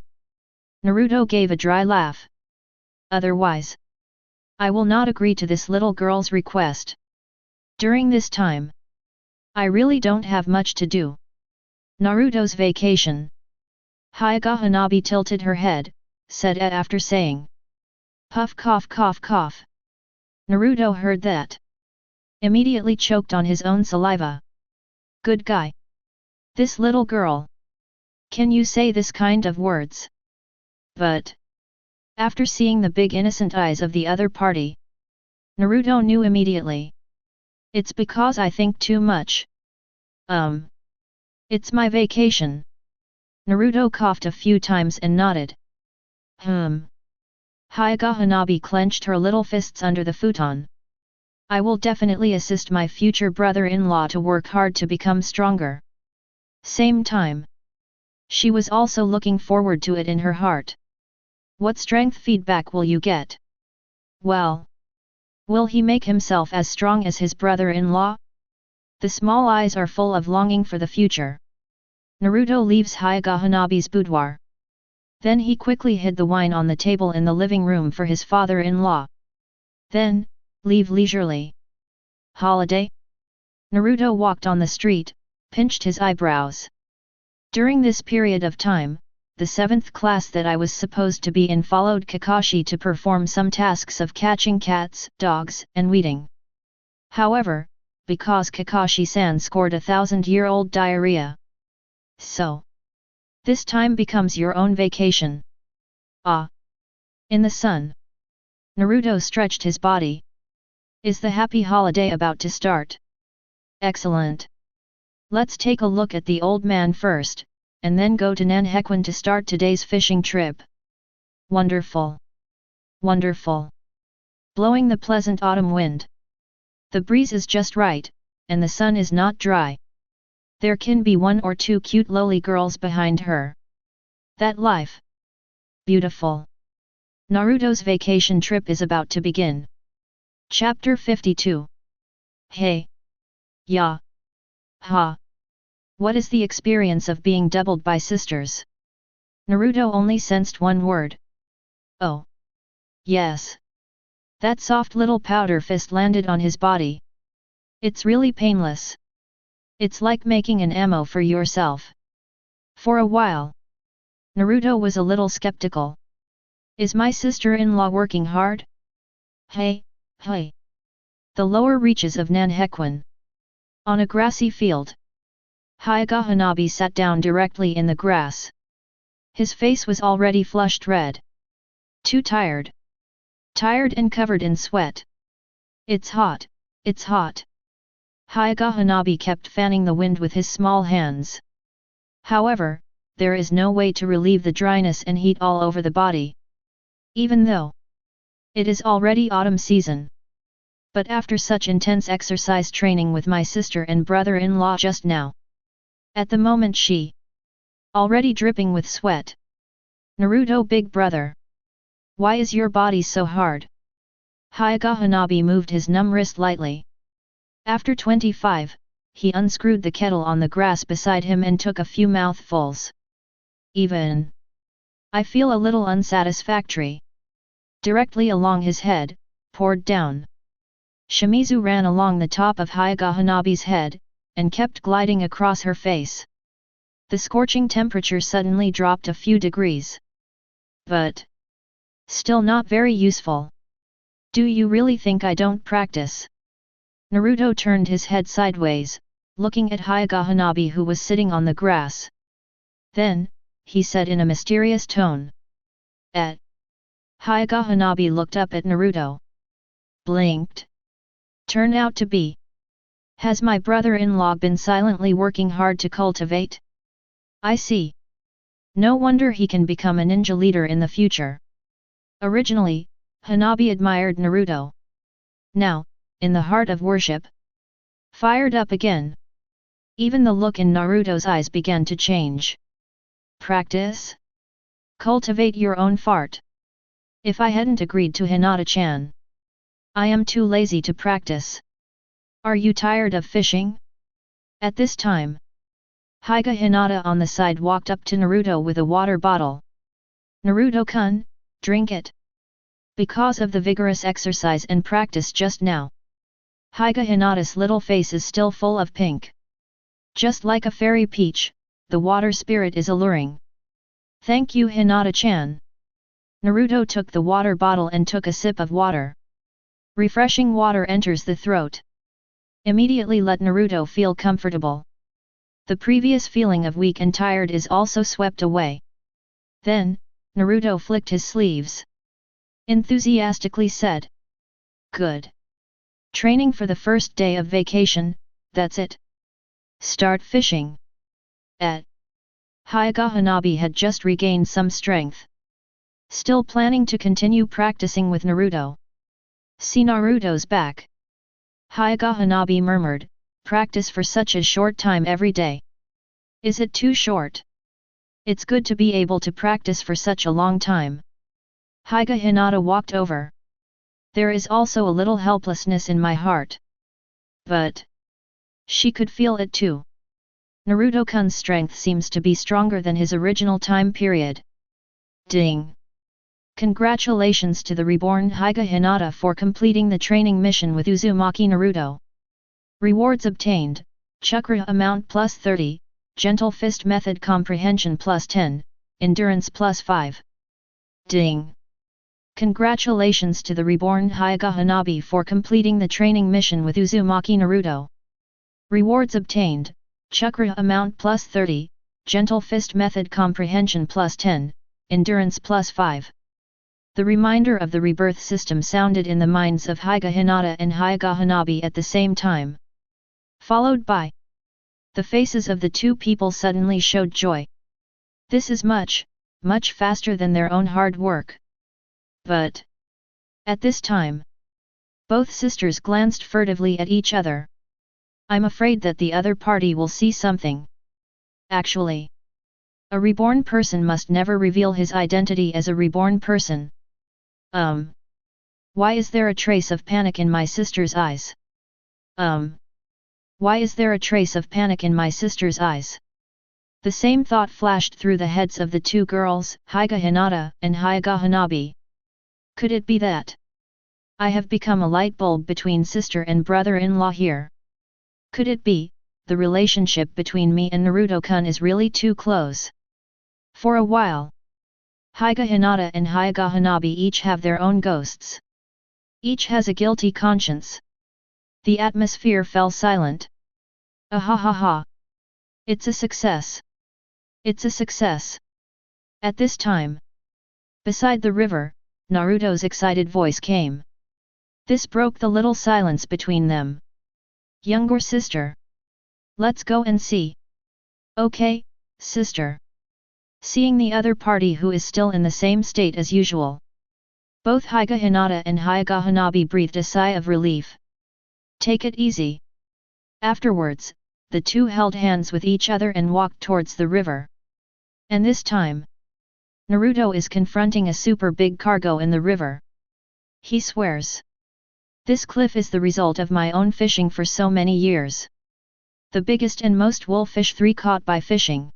Naruto gave a dry laugh. Otherwise, I will not agree to this little girl's request. During this time, I really don't have much to do. Naruto's vacation. Hyuga Hanabi tilted her head, said it after saying. Puff cough cough cough. Naruto heard that. Immediately choked on his own saliva. Good guy. This little girl. Can you say this kind of words? But after seeing the big innocent eyes of the other party, Naruto knew immediately. It's because I think too much. It's my vacation. Naruto coughed a few times and nodded. Hyuga Hanabi clenched her little fists under the futon. I will definitely assist my future brother-in-law to work hard to become stronger. Same time, she was also looking forward to it in her heart. What strength feedback will you get? Well, will he make himself as strong as his brother-in-law? The small eyes are full of longing for the future. Naruto leaves Hyuga Hanabi's boudoir. Then he quickly hid the wine on the table in the living room for his father-in-law. Then, leave leisurely. Holiday? Naruto walked on the street, pinched his eyebrows. During this period of time, the 7th class that I was supposed to be in followed Kakashi to perform some tasks of catching cats, dogs, and weeding. However, because Kakashi-san scored 1,000-year-old diarrhea. So, this time becomes your own vacation. Ah! In the sun. Naruto stretched his body. Is the happy holiday about to start? Excellent. Let's take a look at the old man first, and then go to Nanhekwan to start today's fishing trip. Wonderful. Wonderful. Blowing the pleasant autumn wind. The breeze is just right, and the sun is not dry. There can be 1 or 2 cute lowly girls behind her. That life. Beautiful. Naruto's vacation trip is about to begin. Chapter 52. Hey. Ya. Ha! What is the experience of being doubled by sisters? Naruto only sensed one word. Oh! Yes! That soft little powder fist landed on his body. It's really painless. It's like making an ammo for yourself. For a while, Naruto was a little skeptical. Is my sister-in-law working hard? Hey, hey! The lower reaches of Nanhekwan. On a grassy field, Hyuga Hanabi sat down directly in the grass. His face was already flushed red. Too tired. Tired and covered in sweat. It's hot, it's hot. Hyuga Hanabi kept fanning the wind with his small hands. However, there is no way to relieve the dryness and heat all over the body. Even though it is already autumn season. But after such intense exercise training with my sister and brother-in-law just now. At the moment she already dripping with sweat. Naruto big brother. Why is your body so hard? Hyuga Hanabi moved his numb wrist lightly. After 25, he unscrewed the kettle on the grass beside him and took a few mouthfuls. Even I feel a little unsatisfactory. Directly along his head, poured down. Shimizu ran along the top of Hyuga Hanabi's head, and kept gliding across her face. The scorching temperature suddenly dropped a few degrees. But still not very useful. Do you really think I don't practice? Naruto turned his head sideways, looking at Hyuga Hanabi who was sitting on the grass. Then, he said in a mysterious tone. Hyuga Hanabi looked up at Naruto. Blinked. Turned out to be. Has my brother-in-law been silently working hard to cultivate? I see. No wonder he can become a ninja leader in the future. Originally, Hanabi admired Naruto. Now, in the heart of worship, fired up again. Even the look in Naruto's eyes began to change. Practice? Cultivate your own fart. If I hadn't agreed to Hinata-chan, I am too lazy to practice. Are you tired of fishing? At this time, Hyuga Hinata on the side walked up to Naruto with a water bottle. Naruto-kun, drink it. Because of the vigorous exercise and practice just now, Hyuga Hinata's little face is still full of pink. Just like a fairy peach, the water spirit is alluring. Thank you Hinata-chan. Naruto took the water bottle and took a sip of water. Refreshing water enters the throat. Immediately let Naruto feel comfortable. The previous feeling of weak and tired is also swept away. Then, Naruto flicked his sleeves. Enthusiastically said. Good. Training for the first day of vacation, that's it. Start fishing. Hyuga Hanabi had just regained some strength. Still planning to continue practicing with Naruto. See Naruto's back. Hyuga Hanabi murmured, practice for such a short time every day. Is it too short? It's good to be able to practice for such a long time. Hyuga Hinata walked over. There is also a little helplessness in my heart. But she could feel it too. Naruto-kun's strength seems to be stronger than his original time period. Ding! Congratulations to the reborn Hyuga Hinata for completing the training mission with Uzumaki Naruto. Rewards obtained, Chakra amount plus 30, Gentle Fist Method Comprehension plus 10, Endurance plus 5. Ding! Congratulations to the reborn Hyuga Hanabi for completing the training mission with Uzumaki Naruto. Rewards obtained, Chakra amount plus 30, Gentle Fist Method Comprehension plus 10, Endurance plus 5. The reminder of the rebirth system sounded in the minds of Hyuga Hinata and Hyuga Hanabi at the same time. Followed by the faces of the two people suddenly showed joy. This is much, much faster than their own hard work. But at this time, both sisters glanced furtively at each other. I'm afraid that the other party will see something. Actually, a reborn person must never reveal his identity as a reborn person. Why is there a trace of panic in my sister's eyes? Why is there a trace of panic in my sister's eyes? The same thought flashed through the heads of the two girls, Hyuga Hinata and Hyuga Hanabi. Could it be that I have become a light bulb between sister and brother-in-law here? Could it be, the relationship between me and Naruto-kun is really too close? For a while, Hyuga Hinata and Hyuga Hanabi each have their own ghosts. Each has a guilty conscience. The atmosphere fell silent. Ha. It's a success. It's a success. At this time, beside the river, Naruto's excited voice came. This broke the little silence between them. Younger sister. Let's go and see. Okay, sister. Seeing the other party who is still in the same state as usual. Both Hyuga Hinata and Hyuga Hanabi breathed a sigh of relief. Take it easy. Afterwards, the two held hands with each other and walked towards the river. And this time, Naruto is confronting a super big cargo in the river. He swears. This cliff is the result of my own fishing for so many years. The biggest and most wolfish 3 caught by fishing.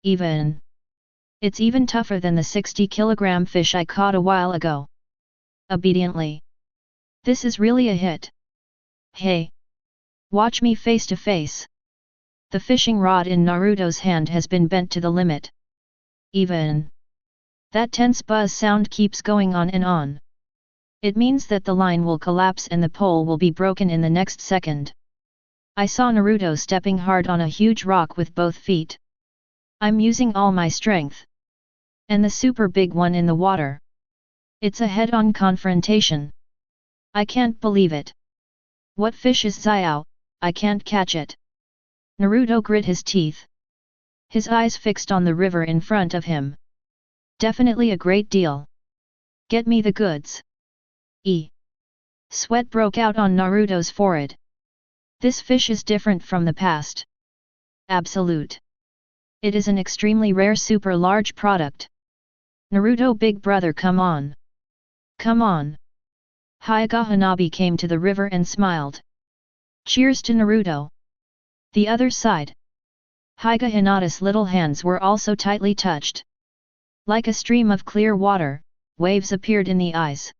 It's even tougher than the 60-kilogram fish I caught a while ago. Obediently. This is really a hit. Hey! Watch me face to face. The fishing rod in Naruto's hand has been bent to the limit. That tense buzz sound keeps going on and on. It means that the line will collapse and the pole will be broken in the next second. I saw Naruto stepping hard on a huge rock with both feet. I'm using all my strength. And the super big one in the water. It's a head-on confrontation. I can't believe it. What fish is Xiao? I can't catch it. Naruto grit his teeth. His eyes fixed on the river in front of him. Definitely a great deal. Get me the goods. Sweat broke out on Naruto's forehead. This fish is different from the past. Absolute. It is an extremely rare super large product. Naruto big brother, come on. Come on. Hyuga Hanabi came to the river and smiled. Cheers to Naruto. The other side. Hyuga Hinata's little hands were also tightly touched. Like a stream of clear water, waves appeared in the eyes.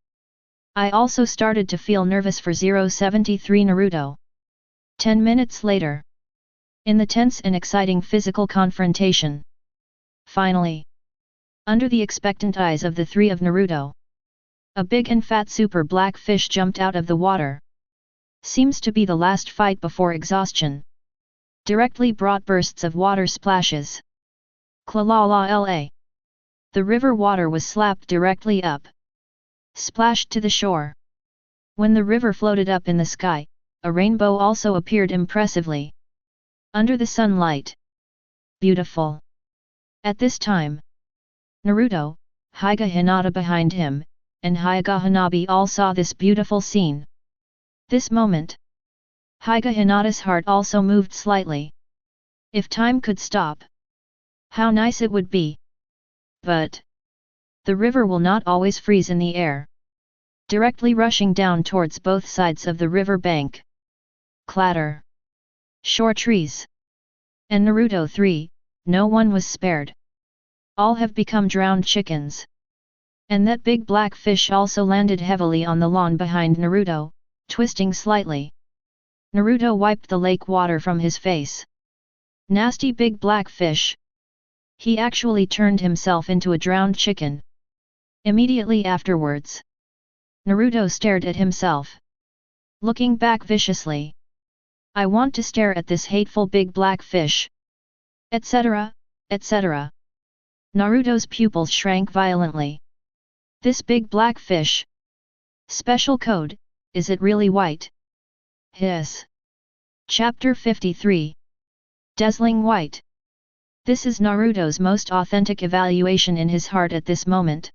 I also started to feel nervous for 073 Naruto. 10 minutes later. In the tense and exciting physical confrontation. Finally. Under the expectant eyes of the three of Naruto. A big and fat super black fish jumped out of the water. Seems to be the last fight before exhaustion. Directly brought bursts of water splashes. Kla-la-la-la. The river water was slapped directly up. Splashed to the shore. When the river floated up in the sky, a rainbow also appeared impressively. Under the sunlight. Beautiful. At this time, Naruto, Hyuga Hinata behind him, and Hyuga Hanabi all saw this beautiful scene. This moment, Hyuga Hinata's heart also moved slightly. If time could stop, how nice it would be. But the river will not always freeze in the air. Directly rushing down towards both sides of the river bank. Clatter. Shore trees. And Naruto 3, no one was spared. All have become drowned chickens. And that big black fish also landed heavily on the lawn behind Naruto, twisting slightly. Naruto wiped the lake water from his face. Nasty big black fish. He actually turned himself into a drowned chicken. Immediately afterwards, Naruto stared at himself. Looking back viciously. I want to stare at this hateful big black fish. Etc., etc. Naruto's pupils shrank violently. This big black fish. Special code, is it really white? Hiss. Chapter 53. Dazzling white. This is Naruto's most authentic evaluation in his heart at this moment.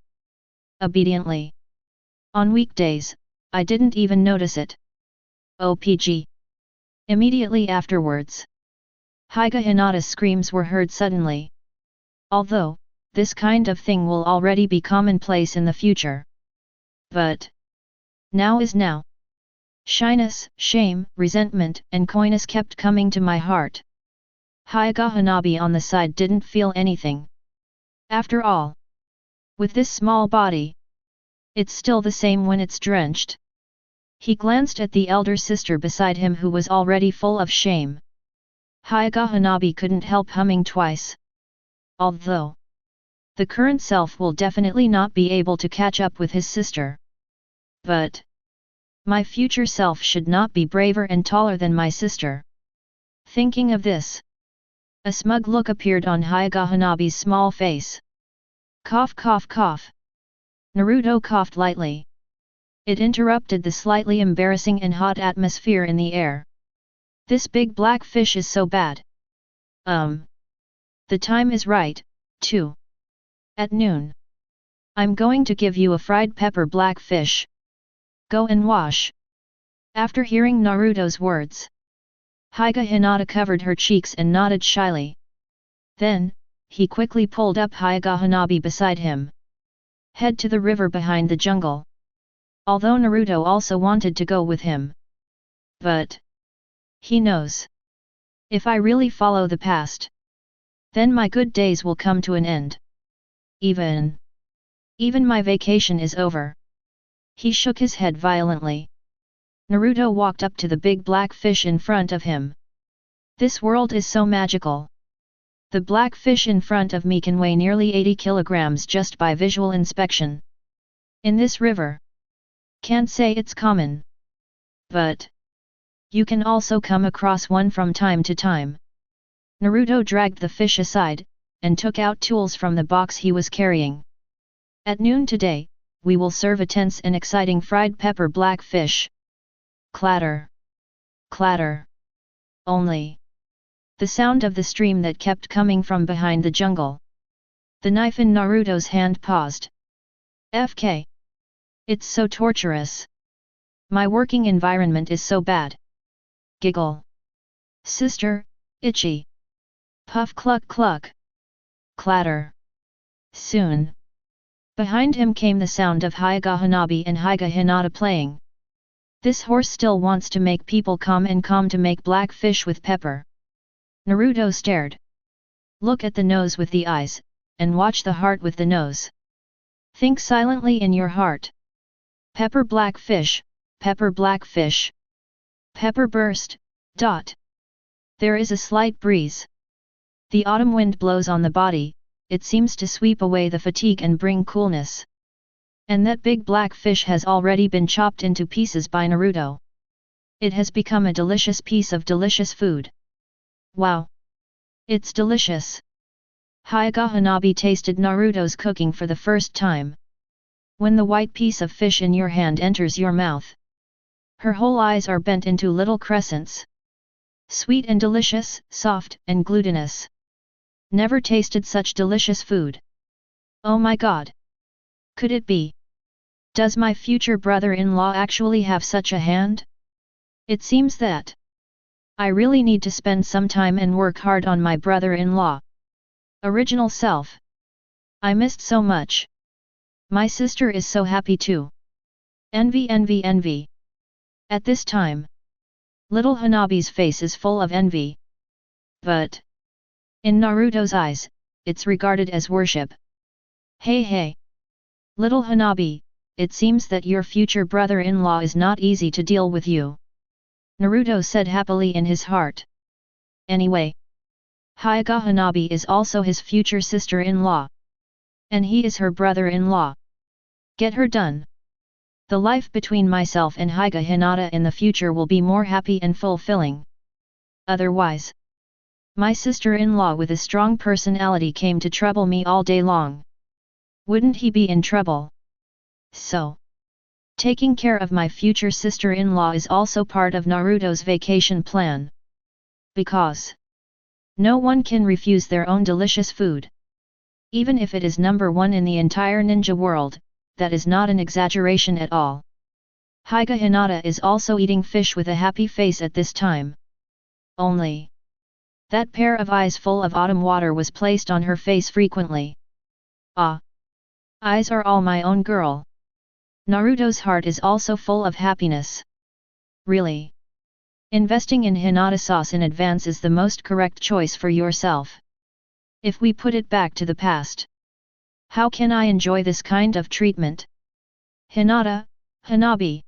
Obediently. On weekdays, I didn't even notice it. OPG. Immediately afterwards, Hyuga Hinata's screams were heard suddenly. Although, this kind of thing will already be commonplace in the future. But now is now. Shyness, shame, resentment, and coyness kept coming to my heart. Hyuga Hanabi on the side didn't feel anything. After all, with this small body, it's still the same when it's drenched. He glanced at the elder sister beside him who was already full of shame. Hyuga Hanabi couldn't help humming twice. Although the current self will definitely not be able to catch up with his sister. But my future self should not be braver and taller than my sister. Thinking of this, a smug look appeared on Hyuga Hanabi's small face. Cough cough cough. Naruto coughed lightly. It interrupted the slightly embarrassing and hot atmosphere in the air. This big black fish is so bad. The time is right, too. At noon. I'm going to give you a fried pepper black fish. Go and wash. After hearing Naruto's words, Hyuga Hinata covered her cheeks and nodded shyly. Then, he quickly pulled up Hyuga Hanabi beside him. Head to the river behind the jungle. Although Naruto also wanted to go with him. But he knows, if I really follow the past, then my good days will come to an end. Even my vacation is over. He shook his head violently. Naruto walked up to the big black fish in front of him. This world is so magical. The black fish in front of me can weigh nearly 80 kilograms just by visual inspection. In this river, can't say it's common. But you can also come across one from time to time. Naruto dragged the fish aside, and took out tools from the box he was carrying. At noon today, we will serve a tense and exciting fried pepper black fish. Clatter. Clatter. Only the sound of the stream that kept coming from behind the jungle. The knife in Naruto's hand paused. FK. It's so torturous. My working environment is so bad. Giggle. Sister, itchy. Puff cluck cluck. Clatter. Soon. Behind him came the sound of Hyuga Hanabi and Hyuga Hinata playing. This horse still wants to make people calm to make black fish with pepper. Naruto stared. Look at the nose with the eyes, and watch the heart with the nose. Think silently in your heart. Pepper black fish, pepper black fish. Pepper burst, dot. There is a slight breeze. The autumn wind blows on the body, it seems to sweep away the fatigue and bring coolness. And that big black fish has already been chopped into pieces by Naruto. It has become a delicious piece of delicious food. Wow! It's delicious! Hyuga Hanabi tasted Naruto's cooking for the first time. When the white piece of fish in your hand enters your mouth, her whole eyes are bent into little crescents. Sweet and delicious, soft and glutinous. Never tasted such delicious food. Oh my god! Could it be? Does my future brother-in-law actually have such a hand? It seems that I really need to spend some time and work hard on my brother-in-law. Original self. I missed so much. My sister is so happy too. Envy envy envy. At this time, little Hanabi's face is full of envy. But in Naruto's eyes, it's regarded as worship. Hey hey! Little Hanabi, it seems that your future brother-in-law is not easy to deal with you. Naruto said happily in his heart. Anyway, Hyuga Hanabi is also his future sister-in-law. And he is her brother-in-law. Get her done. The life between myself and Hyuga Hinata in the future will be more happy and fulfilling. Otherwise, my sister-in-law with a strong personality came to trouble me all day long. Wouldn't he be in trouble? So, taking care of my future sister-in-law is also part of Naruto's vacation plan. Because no one can refuse their own delicious food. Even if it is number one in the entire ninja world, that is not an exaggeration at all. Hyuga Hinata is also eating fish with a happy face at this time. Only that pair of eyes full of autumn water was placed on her face frequently. Ah! Eyes are all my own girl. Naruto's heart is also full of happiness. Really? Investing in Hinata sauce in advance is the most correct choice for yourself. If we put it back to the past, how can I enjoy this kind of treatment? Hinata, Hanabi.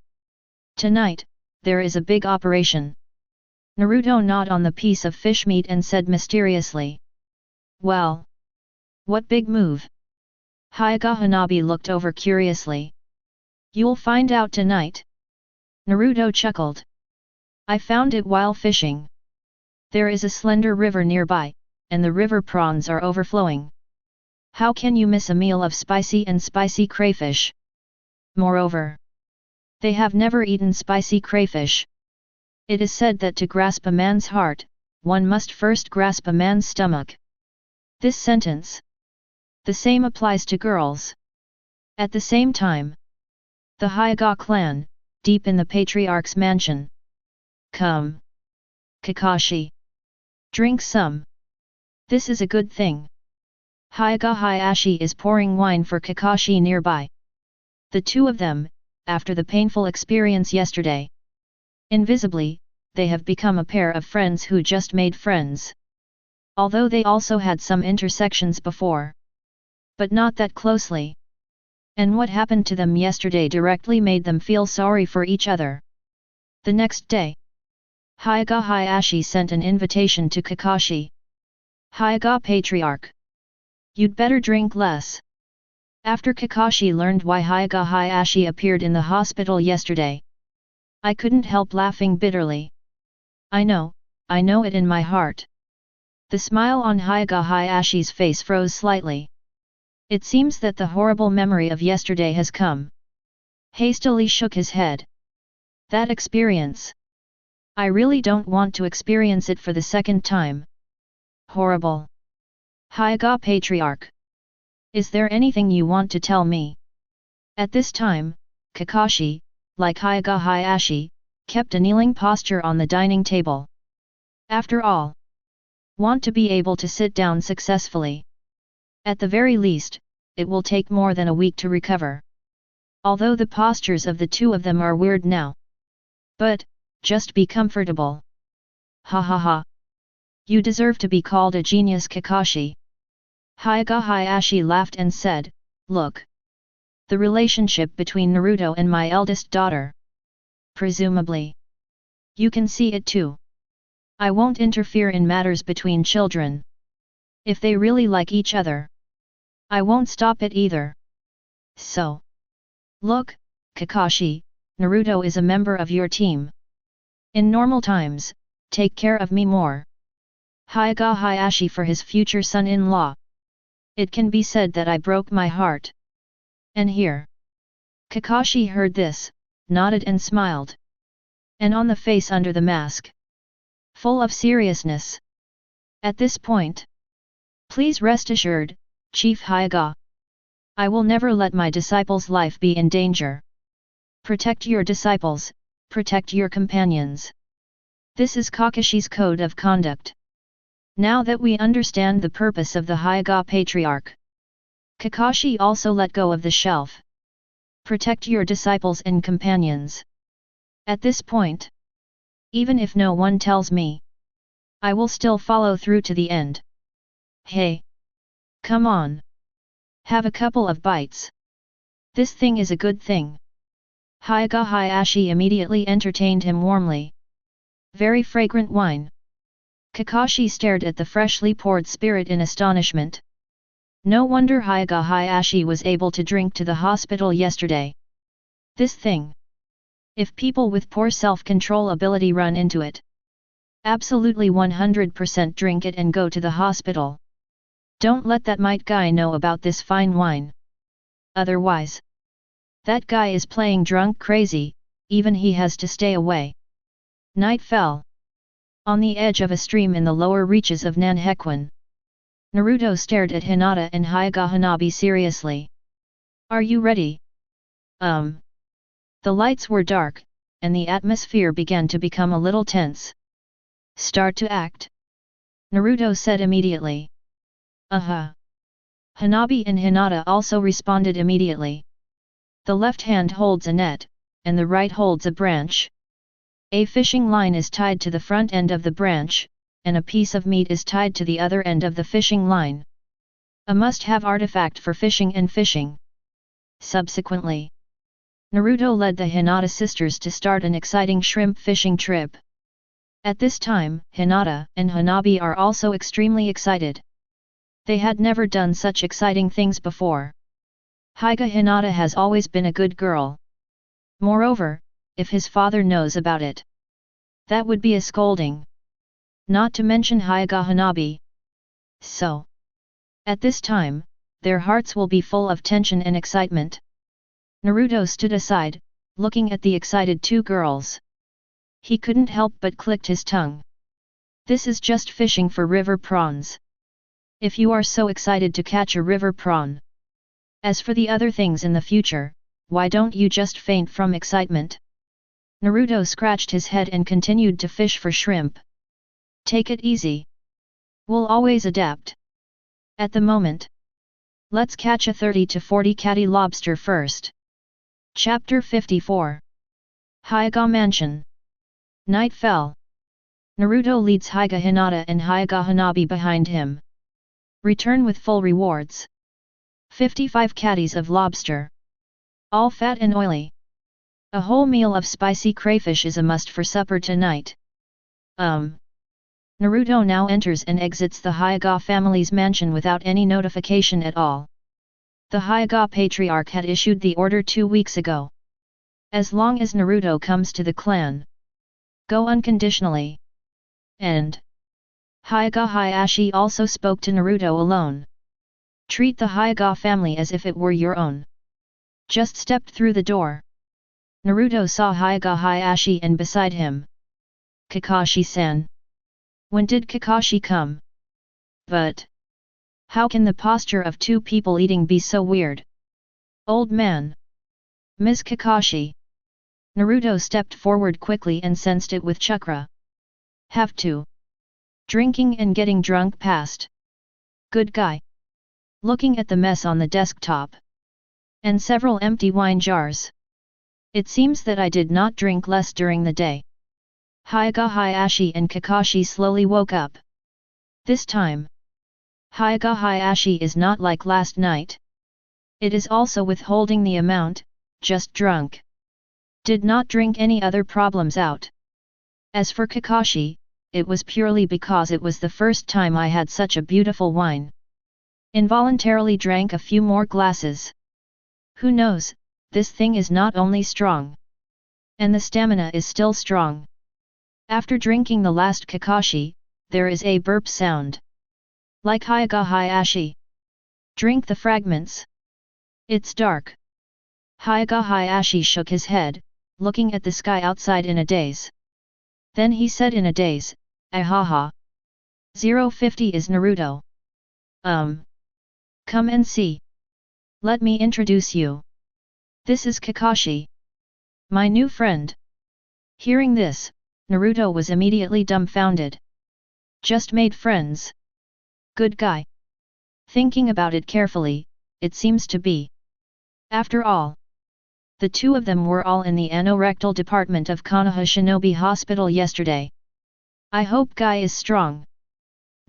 Tonight, there is a big operation. Naruto gnawed on the piece of fish meat and said mysteriously. Well. What big move? Hyuga Hanabi looked over curiously. You'll find out tonight. Naruto chuckled. I found it while fishing. There is a slender river nearby, and the river prawns are overflowing. How can you miss a meal of spicy crayfish? Moreover, they have never eaten spicy crayfish. It is said that to grasp a man's heart, one must first grasp a man's stomach. This sentence. The same applies to girls. At the same time, the Hyuga clan, deep in the patriarch's mansion. Come. Kakashi. Drink some. This is a good thing. Hyuga Hiashi is pouring wine for Kakashi nearby. The two of them, after the painful experience yesterday. Invisibly, they have become a pair of friends who just made friends. Although they also had some intersections before. But not that closely. And what happened to them yesterday directly made them feel sorry for each other. The next day, Hyuga Hiashi sent an invitation to Kakashi. Hyuga Patriarch. You'd better drink less. After Kakashi learned why Hyuga Hiashi appeared in the hospital yesterday, I couldn't help laughing bitterly. I know it in my heart. The smile on Hyuga Hiashi's face froze slightly. It seems that the horrible memory of yesterday has come. Hastily shook his head. That experience. I really don't want to experience it for the second time. Horrible. Hyuga Patriarch. Is there anything you want to tell me? At this time, Kakashi, like Hyuga Hiashi, kept a kneeling posture on the dining table. After all, want to be able to sit down successfully. At the very least, it will take more than a week to recover. Although the postures of the two of them are weird now. But, just be comfortable. Ha ha ha. You deserve to be called a genius, Kakashi. Hyuga Hiashi laughed and said, look. The relationship between Naruto and my eldest daughter. Presumably. You can see it too. I won't interfere in matters between children. If they really like each other, I won't stop it either. So. Look, Kakashi, Naruto is a member of your team. In normal times, take care of me more. Hyuga Hiashi for his future son-in-law. It can be said that I broke my heart. And here. Kakashi heard this, nodded and smiled. And on the face under the mask. Full of seriousness. At this point. Please rest assured, Chief Hyuga. I will never let my disciples' life be in danger. Protect your disciples, protect your companions. This is Kakashi's code of conduct. Now that we understand the purpose of the Hyuga Patriarch, Kakashi also let go of the shelf. Protect your disciples and companions. At this point, even if no one tells me, I will still follow through to the end. Hey! Come on! Have a couple of bites. This thing is a good thing. Hyuga Hiashi immediately entertained him warmly. Very fragrant wine. Kakashi stared at the freshly poured spirit in astonishment. No wonder Hyuga Hiashi was able to drink to the hospital yesterday. This thing. If people with poor self-control ability run into it, absolutely 100% drink it and go to the hospital. Don't let that might guy know about this fine wine. Otherwise, that guy is playing drunk crazy, even he has to stay away. Night fell. On the edge of a stream in the lower reaches of Nanhekwan, Naruto stared at Hinata and Hyuga Hanabi seriously. Are you ready? The lights were dark, and the atmosphere began to become a little tense. Start to act? Naruto said immediately. Hanabi and Hinata also responded immediately. The left hand holds a net, and the right holds a branch. A fishing line is tied to the front end of the branch, and a piece of meat is tied to the other end of the fishing line. A must-have artifact for fishing and fishing. Subsequently, Naruto led the Hinata sisters to start an exciting shrimp fishing trip. At this time, Hinata and Hanabi are also extremely excited. They had never done such exciting things before. Hyuga Hinata has always been a good girl. Moreover, if his father knows about it, that would be a scolding. Not to mention Hyuga Hanabi. So, at this time, their hearts will be full of tension and excitement. Naruto stood aside, looking at the excited two girls. He couldn't help but clicked his tongue. This is just fishing for river prawns. If you are so excited to catch a river prawn. As for the other things in the future, why don't you just faint from excitement? Naruto scratched his head and continued to fish for shrimp. Take it easy. We'll always adapt. At the moment, let's catch a 30 to 40 catty lobster first. Chapter 54. Hyuga Mansion. Night fell. Naruto leads Hyuga Hinata and Hyuga Hanabi behind him. Return with full rewards. 55 catties of lobster. All fat and oily. A whole meal of spicy crayfish is a must for supper tonight. Naruto now enters and exits the Hyuga family's mansion without any notification at all. The Hyuga patriarch had issued the order 2 weeks ago. As long as Naruto comes to the clan, go unconditionally. And Hyuga Hiashi also spoke to Naruto alone. Treat the Hyuga family as if it were your own. Just stepped through the door. Naruto saw Hyuga Hiashi and beside him, Kakashi-san. When did Kakashi come? But how can the posture of two people eating be so weird? Old man. Ms. Kakashi. Naruto stepped forward quickly and sensed it with chakra. Have to. Drinking and getting drunk past. Good guy. Looking at the mess on the desktop. And several empty wine jars. It seems that I did not drink less during the day. Hyuga Hiashi and Kakashi slowly woke up. This time, Hyuga Hiashi is not like last night. It is also withholding the amount, just drunk. Did not drink any other problems out. As for Kakashi, it was purely because it was the first time I had such a beautiful wine. Involuntarily drank a few more glasses. Who knows, this thing is not only strong. And the stamina is still strong. After drinking the last Kakashi, there is a burp sound. Like Hyuga Hiashi. Drink the fragments. It's dark. Hyuga Hiashi shook his head, looking at the sky outside in a daze. Then he said in a daze, Ahaha. 050 is Naruto. Come and see. Let me introduce you. This is Kakashi. My new friend. Hearing this, Naruto was immediately dumbfounded. Just made friends. Good guy. Thinking about it carefully, it seems to be. After all, the two of them were all in the anorectal department of Konoha Shinobi Hospital yesterday. I hope guy is strong.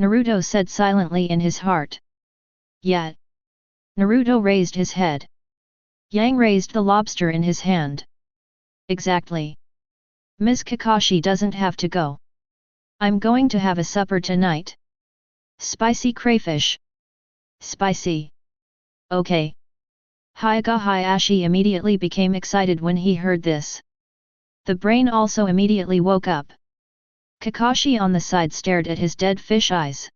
Naruto said silently in his heart. Yet. Naruto raised his head. Yang raised the lobster in his hand. Exactly. Ms. Kakashi doesn't have to go. I'm going to have a supper tonight. Spicy crayfish. Spicy. Okay. Hyuga Hiashi immediately became excited when he heard this. The brain also immediately woke up. Kakashi on the side stared at his dead fish eyes.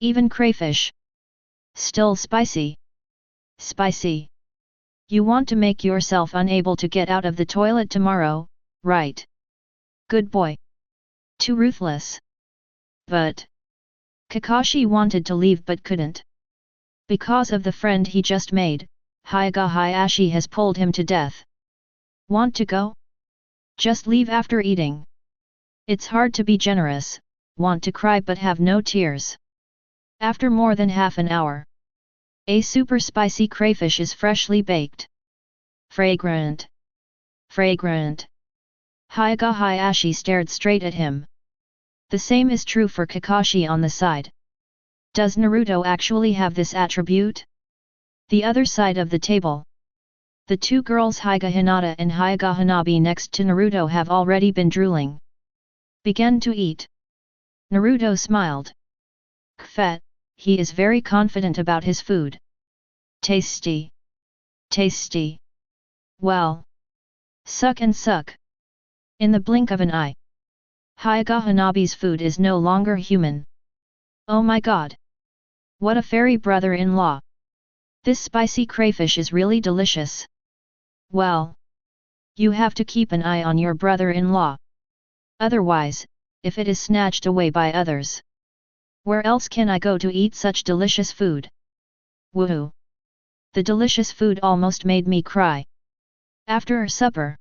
Even crayfish. Still spicy. Spicy. You want to make yourself unable to get out of the toilet tomorrow, right? Good boy. Too ruthless. But Kakashi wanted to leave but couldn't. Because of the friend he just made, Hyuga Hiashi has pulled him to death. Want to go? Just leave after eating. It's hard to be generous, want to cry but have no tears. After more than half an hour, a super spicy crayfish is freshly baked. Fragrant. Fragrant. Hyoga Hiashi stared straight at him. The same is true for Kakashi on the side. Does Naruto actually have this attribute? The other side of the table. The two girls Hyuga Hinata and Hyuga Hanabi next to Naruto have already been drooling. Began to eat. Naruto smiled. Kfet, he is very confident about his food. Tasty. Tasty. Well. Suck and suck. In the blink of an eye. Hyuga Hanabi's food is no longer human. Oh my god. What a fairy brother-in-law. This spicy crayfish is really delicious. Well. You have to keep an eye on your brother-in-law. Otherwise, if it is snatched away by others. Where else can I go to eat such delicious food? Woohoo! The delicious food almost made me cry. After her supper.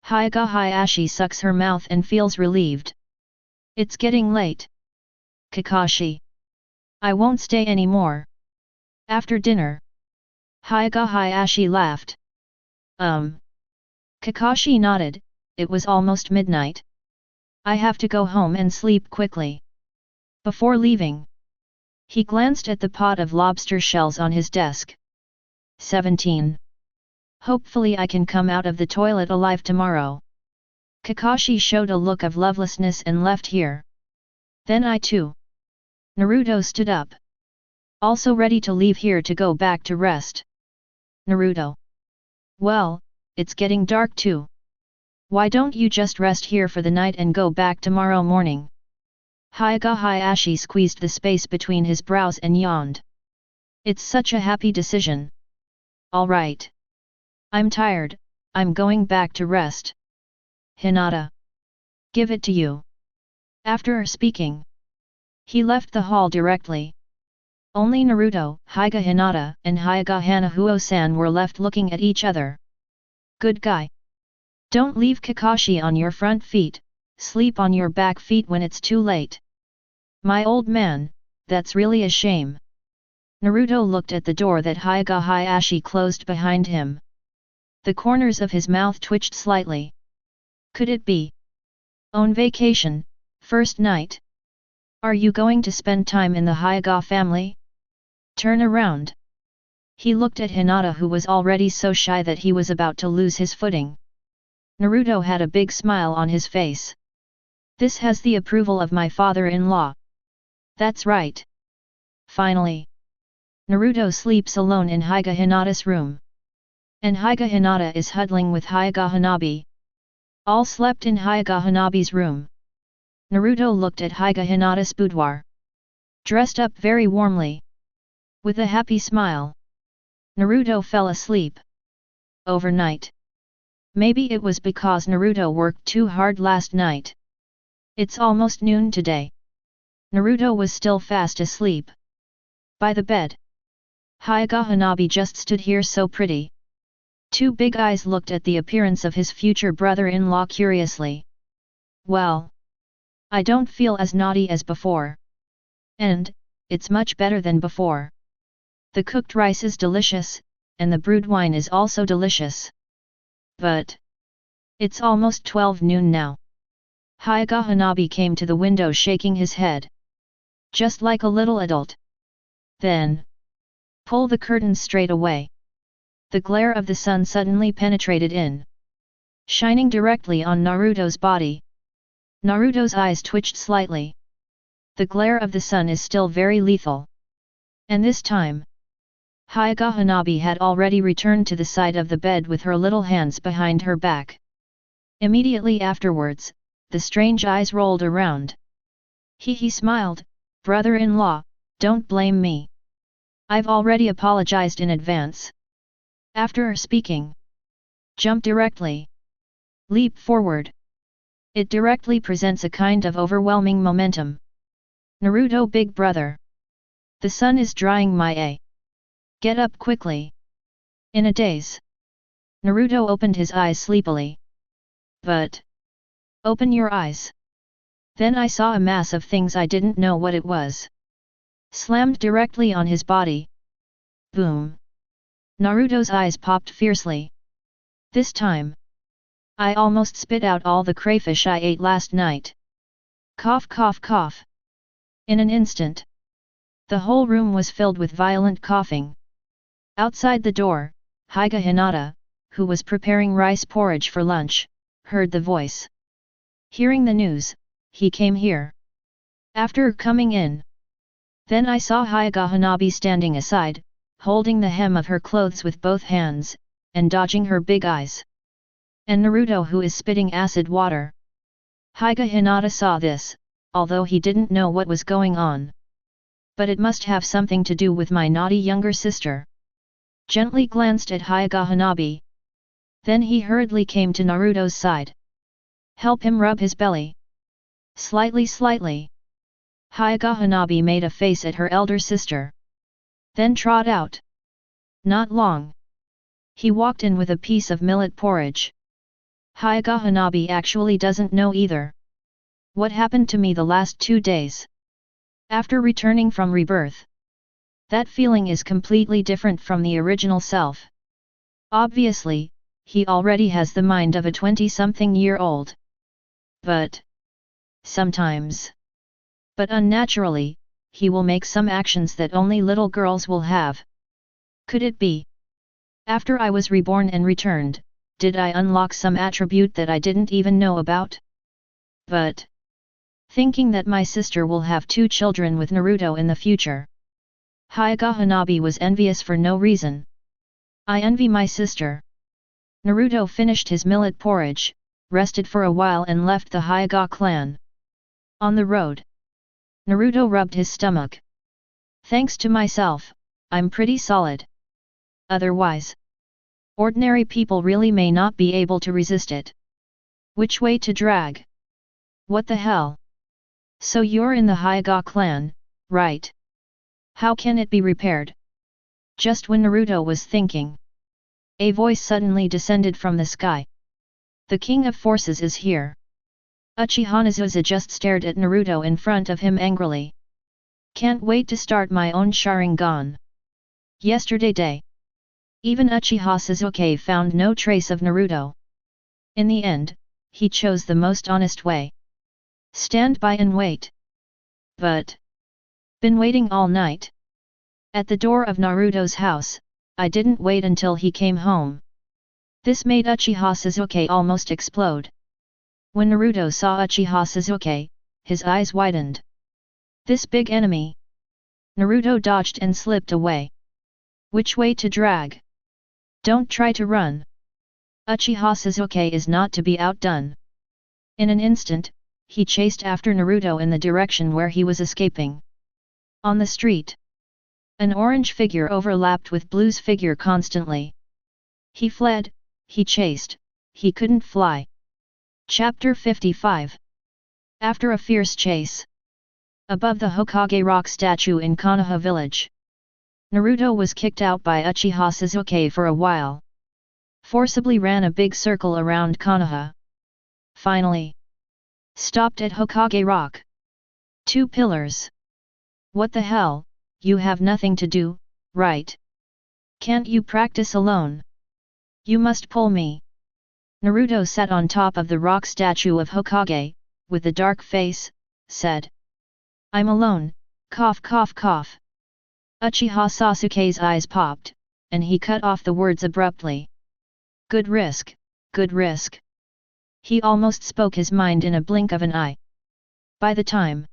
Hyuga Hiashi sucks her mouth and feels relieved. It's getting late. Kakashi. I won't stay anymore. After dinner. Hyuga Hiashi laughed. Kakashi nodded, it was almost midnight. I have to go home and sleep quickly. Before leaving. He glanced at the pot of lobster shells on his desk. 17. Hopefully I can come out of the toilet alive tomorrow. Kakashi showed a look of lovelessness and left here. Then I too. Naruto stood up. Also ready to leave here to go back to rest. Naruto. Well, it's getting dark too. Why don't you just rest here for the night and go back tomorrow morning? Hyuga Hiashi squeezed the space between his brows and yawned. It's such a happy decision. Alright. I'm tired, I'm going back to rest. Hinata. Give it to you. After speaking. He left the hall directly. Only Naruto, Hyuga Hinata, and Hyuga Hanahuo-san were left looking at each other. Good guy. Don't leave Kakashi on your front feet, sleep on your back feet when it's too late. My old man, that's really a shame. Naruto looked at the door that Hyuga Hiashi closed behind him. The corners of his mouth twitched slightly. Could it be? On vacation, first night? Are you going to spend time in the Hyuga family? Turn around. He looked at Hinata, who was already so shy that he was about to lose his footing. Naruto had a big smile on his face. This has the approval of my father-in-law. That's right. Finally. Naruto sleeps alone in Hyuga Hinata's room. And Hyuga Hinata is huddling with Hyuga Hanabi. All slept in Hyuga Hanabi's room. Naruto looked at Hyuga Hinata's boudoir. Dressed up very warmly. With a happy smile. Naruto fell asleep. Overnight. Maybe it was because Naruto worked too hard last night. It's almost noon today. Naruto was still fast asleep. By the bed. Hyuga Hanabi just stood here so pretty. Two big eyes looked at the appearance of his future brother-in-law curiously. Well. I don't feel as naughty as before. And, it's much better than before. The cooked rice is delicious, and the brewed wine is also delicious. But. It's almost 12 noon now. Hyuga Hanabi came to the window shaking his head. Just like a little adult. Then. Pull the curtains straight away. The glare of the sun suddenly penetrated in. Shining directly on Naruto's body. Naruto's eyes twitched slightly. The glare of the sun is still very lethal. And this time. Hyuga Hanabi had already returned to the side of the bed with her little hands behind her back. Immediately afterwards, the strange eyes rolled around. He smiled, brother-in-law, don't blame me. I've already apologized in advance. After speaking. Jump directly. Leap forward. It directly presents a kind of overwhelming momentum. Naruto big brother. The sun is drying my eye. Get up quickly. In a daze. Naruto opened his eyes sleepily. But. Open your eyes. Then I saw a mass of things I didn't know what it was. Slammed directly on his body. Boom. Naruto's eyes popped fiercely. This time. I almost spit out all the crayfish I ate last night. Cough cough cough. In an instant, the whole room was filled with violent coughing. Outside the door, Hyuga Hinata, who was preparing rice porridge for lunch, heard the voice. Hearing the news, he came here. After coming in, then I saw Hyuga Hanabi standing aside, holding the hem of her clothes with both hands, and dodging her big eyes. And Naruto who is spitting acid water. Hyuga Hinata saw this, although he didn't know what was going on. But it must have something to do with my naughty younger sister. Gently glanced at Hyuga Hanabi. Then he hurriedly came to Naruto's side. Help him rub his belly. Slightly. Hyuga Hanabi made a face at her elder sister. Then trot out. Not long. He walked in with a piece of millet porridge. Hyuga Hanabi actually doesn't know either. What happened to me the last 2 days? After returning from Rebirth. That feeling is completely different from the original self. Obviously, he already has the mind of a 20-something-year-old. But sometimes. But unnaturally, he will make some actions that only little girls will have. Could it be? After I was reborn and returned, did I unlock some attribute that I didn't even know about? But thinking that my sister will have 2 children with Naruto in the future. Hyuga Hanabi was envious for no reason. I envy my sister. Naruto finished his millet porridge, rested for a while and left the Hyuga clan. On the road, Naruto rubbed his stomach. Thanks to myself, I'm pretty solid. Otherwise, ordinary people really may not be able to resist it. Which way to drag? What the hell? So you're in the Hyuga clan, right? How can it be repaired? Just when Naruto was thinking, a voice suddenly descended from the sky. The King of Forces is here. Uchiha Nezusa just stared at Naruto in front of him angrily. Can't wait to start my own Sharingan. Yesterday day. Even Uchiha Sasuke found no trace of Naruto. In the end, he chose the most honest way. Stand by and wait. But been waiting all night. At the door of Naruto's house, I didn't wait until he came home. This made Uchiha Sasuke almost explode. When Naruto saw Uchiha Sasuke, his eyes widened. This big enemy. Naruto dodged and slipped away. Which way to drag? Don't try to run. Uchiha Sasuke is not to be outdone. In an instant, he chased after Naruto in the direction where he was escaping. On the street, an orange figure overlapped with Blue's figure constantly. He fled, he chased, he couldn't fly. Chapter 55. After a fierce chase. Above the Hokage rock statue in Konoha village, Naruto was kicked out by Uchiha Sasuke for a while. Forcibly ran a big circle around Konoha. Finally, stopped at Hokage rock. 2 pillars. What the hell, you have nothing to do, right? Can't you practice alone? You must pull me. Naruto sat on top of the rock statue of Hokage, with a dark face, said. I'm alone, cough cough cough. Uchiha Sasuke's eyes popped, and he cut off the words abruptly. Good risk, good risk. He almost spoke his mind in a blink of an eye. By the time.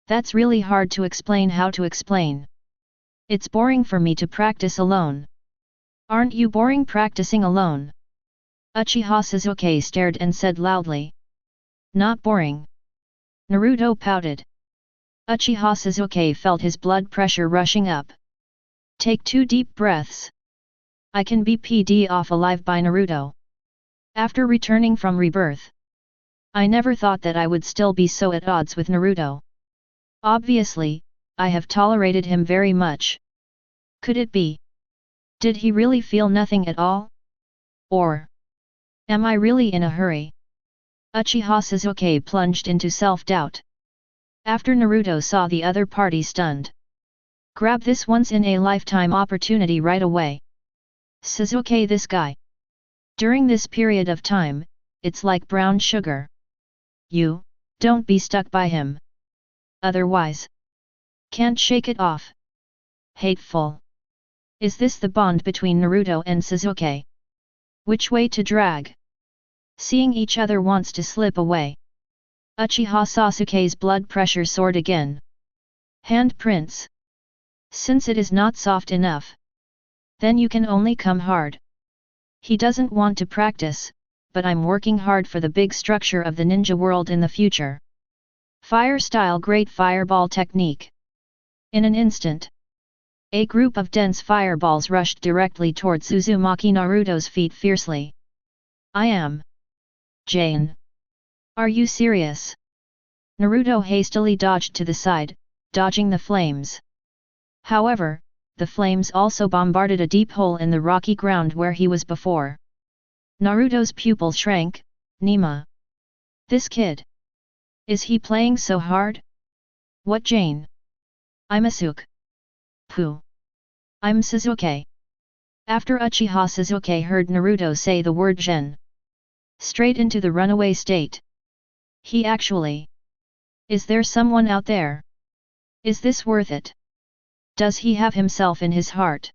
That's really hard to explain how to explain. It's boring for me to practice alone. Aren't you boring practicing alone? Uchiha Sasuke stared and said loudly. Not boring. Naruto pouted. Uchiha Sasuke felt his blood pressure rushing up. Take 2 deep breaths. I can be PD off alive by Naruto. After returning from Rebirth, I never thought that I would still be so at odds with Naruto. Obviously, I have tolerated him very much. Could it be? Did he really feel nothing at all? Or am I really in a hurry? Uchiha Sasuke plunged into self-doubt. After Naruto saw the other party stunned. Grab this once-in-a-lifetime opportunity right away. Sasuke, this guy. During this period of time, it's like brown sugar. You, don't be stuck by him. Otherwise, can't shake it off. Hateful. Is this the bond between Naruto and Sasuke? Which way to drag? Seeing each other wants to slip away. Uchiha Sasuke's blood pressure soared again. Handprints. Since it is not soft enough, then you can only come hard. He doesn't want to practice, but I'm working hard for the big structure of the ninja world in the future. Fire style great fireball technique. In an instant, a group of dense fireballs rushed directly towards Uzumaki Naruto's feet fiercely. I am. Jane. Are you serious? Naruto hastily dodged to the side, dodging the flames. However, the flames also bombarded a deep hole in the rocky ground where he was before. Naruto's pupil shrank. Nima. This kid. Is he playing so hard? What Jane? I'm Asuke. Pooh. I'm Sasuke. After Uchiha Sasuke heard Naruto say the word Gen, straight into the runaway state. He actually. Is there someone out there? Is this worth it? Does he have himself in his heart?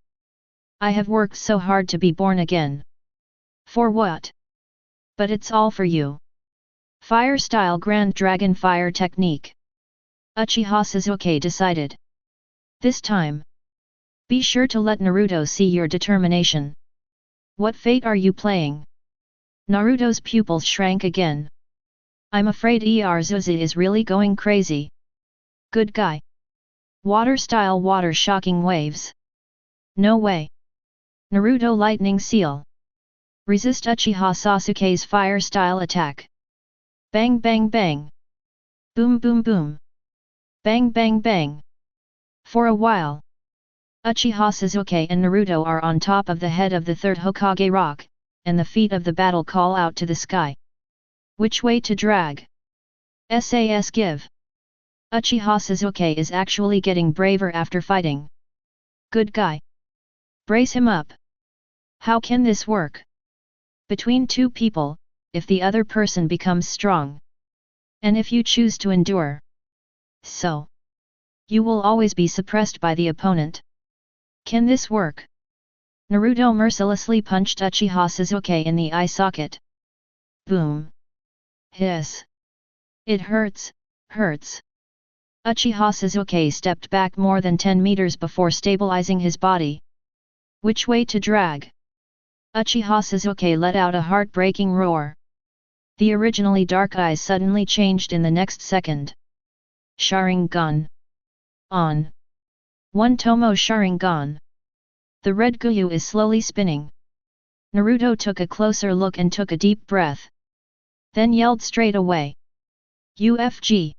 I have worked so hard to be born again. For what? But it's all for you. Fire style Grand Dragon Fire technique. Uchiha Sasuke decided. This time, be sure to let Naruto see your determination. What fate are you playing? Naruto's pupils shrank again. I'm afraid Zuzi is really going crazy. Good guy. Water style water shocking waves. No way. Naruto lightning seal. Resist Uchiha Sasuke's fire style attack. Bang bang bang. Boom boom boom. Bang bang bang. For a while, Uchiha Sasuke and Naruto are on top of the head of the third Hokage rock, and the feet of the battle call out to the sky. Which way to drag? SAS give. Uchiha Sasuke is actually getting braver after fighting. Good guy. Brace him up. How can this work? Between two people, if the other person becomes strong. And if you choose to endure. So. You will always be suppressed by the opponent. Can this work? Naruto mercilessly punched Uchiha Sasuke in the eye socket. Boom. Hiss. It hurts, hurts. Uchiha Sasuke stepped back more than 10 meters before stabilizing his body. Which way to drag? Uchiha Sasuke let out a heartbreaking roar. The originally dark eyes suddenly changed in the next second. Sharingan. On. One Tomo Sharingan. The red Guyu is slowly spinning. Naruto took a closer look and took a deep breath. Then yelled straight away. UFG.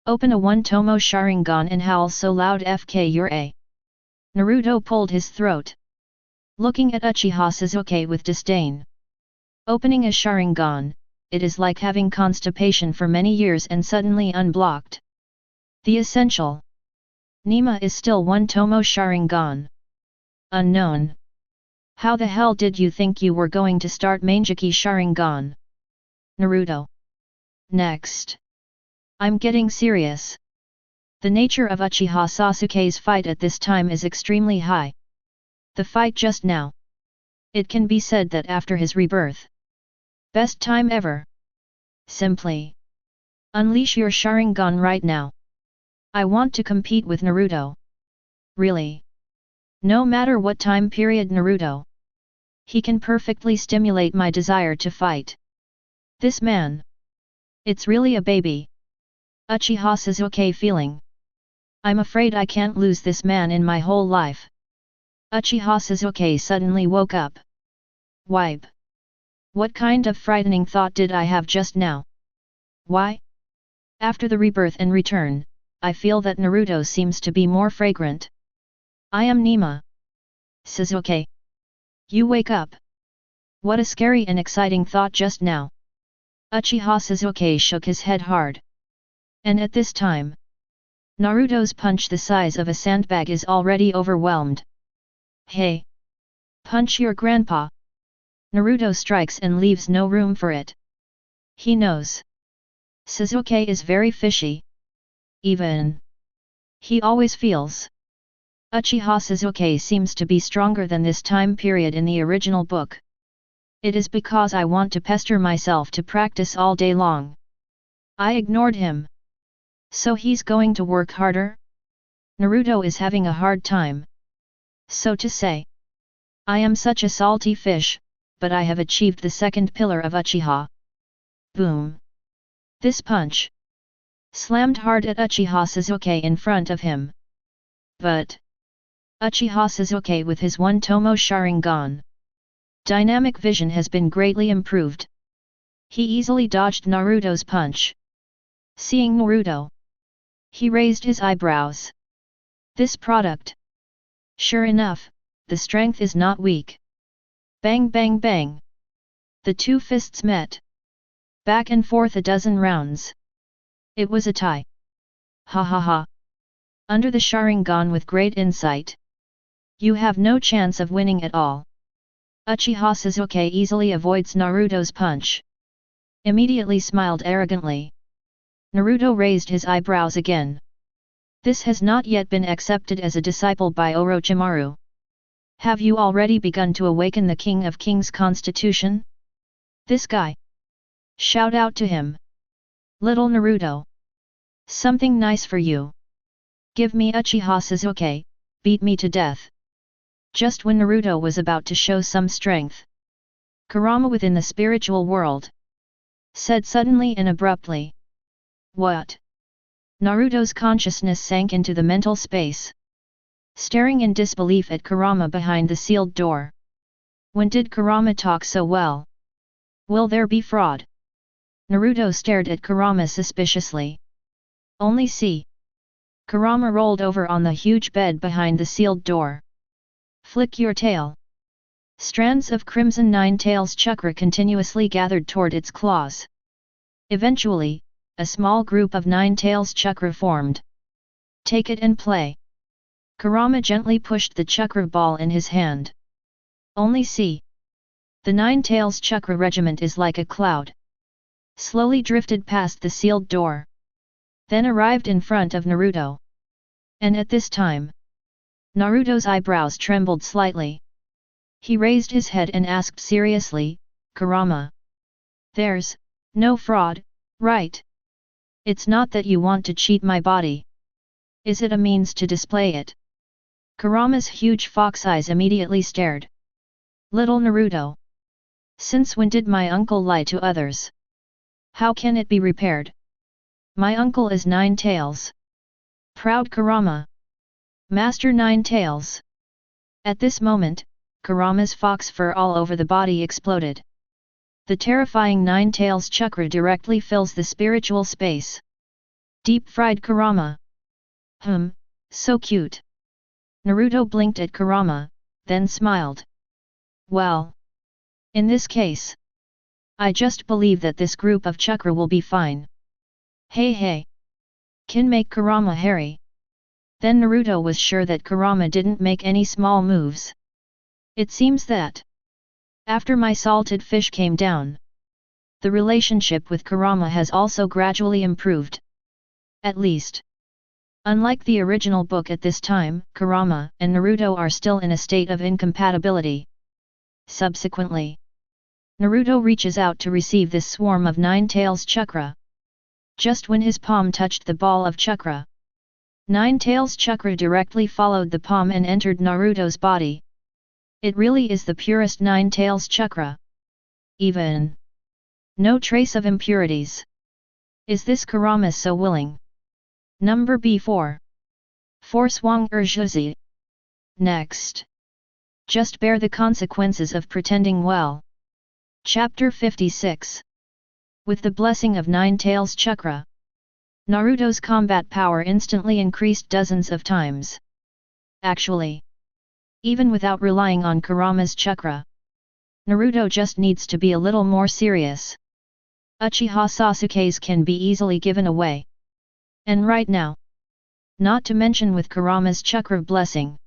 Open a one Tomo Sharingan and howl so loud FK you're a. Naruto pulled his throat. Looking at Uchiha Sasuke with disdain. Opening a Sharingan, it is like having constipation for many years and suddenly unblocked. The essential. Nima is still one Tomo Sharingan. Unknown. How the hell did you think you were going to start Manjiki Sharingan? Naruto. Next. I'm getting serious. The nature of Uchiha Sasuke's fight at this time is extremely high. The fight just now. It can be said that after his rebirth. Best time ever. Simply. Unleash your Sharingan right now. I want to compete with Naruto. Really? No matter what time period Naruto. He can perfectly stimulate my desire to fight. This man. It's really a baby. Uchiha Sasuke feeling. I'm afraid I can't lose this man in my whole life. Uchiha Sasuke suddenly woke up. Wipe. What kind of frightening thought did I have just now? Why? After the rebirth and return, I feel that Naruto seems to be more fragrant. I am Nima. Sasuke. You wake up. What a scary and exciting thought just now. Uchiha Sasuke shook his head hard. And at this time, Naruto's punch the size of a sandbag is already overwhelmed. Hey! Punch your grandpa! Naruto strikes and leaves no room for it. He knows. Sasuke is very fishy. Even. He always feels. Uchiha Sasuke seems to be stronger than this time period in the original book. It is because I want to pester myself to practice all day long. I ignored him. So he's going to work harder? Naruto is having a hard time. So to say. I am such a salty fish, but I have achieved the second pillar of Uchiha. Boom. This punch slammed hard at Uchiha Sasuke in front of him. But Uchiha Sasuke with his one Tomo Sharingan dynamic vision has been greatly improved. He easily dodged Naruto's punch. Seeing Naruto, he raised his eyebrows. This product. Sure enough, the strength is not weak. Bang bang bang. The two fists met. Back and forth a dozen rounds. It was a tie. Ha ha ha. Under the Sharingan with great insight. You have no chance of winning at all. Uchiha Sasuke easily avoids Naruto's punch. Immediately smiled arrogantly. Naruto raised his eyebrows again. This has not yet been accepted as a disciple by Orochimaru. Have you already begun to awaken the King of Kings constitution? This guy. Shout out to him. Little Naruto. Something nice for you. Give me Uchiha Sasuke, beat me to death. Just when Naruto was about to show some strength, Kurama within the spiritual world said suddenly and abruptly. What? Naruto's consciousness sank into the mental space, staring in disbelief at Kurama behind the sealed door. When did Kurama talk so well? Will there be fraud? Naruto stared at Kurama suspiciously. Only see. Kurama rolled over on the huge bed behind the sealed door. Flick your tail. Strands of crimson nine-tails chakra continuously gathered toward its claws. Eventually, a small group of nine-tails chakra formed. Take it and play. Kurama gently pushed the chakra ball in his hand. Only see. The nine-tails chakra regiment is like a cloud. Slowly drifted past the sealed door. Then arrived in front of Naruto. And at this time, Naruto's eyebrows trembled slightly. He raised his head and asked seriously, Kurama. There's no fraud, right? It's not that you want to cheat my body. Is it a means to display it? Kurama's huge fox eyes immediately stared. Little Naruto. Since when did my uncle lie to others? How can it be repaired? My uncle is Nine Tails. Proud Kurama. Master Nine Tails. At this moment, Kurama's fox fur all over the body exploded. The terrifying Nine Tails chakra directly fills the spiritual space. Deep-fried Kurama. So cute. Naruto blinked at Kurama, then smiled. Well. In this case, I just believe that this group of chakra will be fine. Hey. Can make Kurama hairy. Then Naruto was sure that Kurama didn't make any small moves. It seems that after my salted fish came down, the relationship with Kurama has also gradually improved. At least. Unlike the original book at this time, Kurama and Naruto are still in a state of incompatibility. Subsequently, Naruto reaches out to receive this swarm of Nine Tails chakra. Just when his palm touched the ball of chakra, Nine Tails chakra directly followed the palm and entered Naruto's body. It really is the purest Nine Tails chakra. Even no trace of impurities. Is this Kurama so willing? Number B4. Forswang Urjuzi. Next. Just bear the consequences of pretending well. Chapter 56. With the blessing of Nine Tails chakra, Naruto's combat power instantly increased dozens of times. Actually, even without relying on Kurama's chakra, Naruto just needs to be a little more serious. Uchiha Sasuke's can be easily given away. And right now. Not to mention with Kurama's chakra blessing.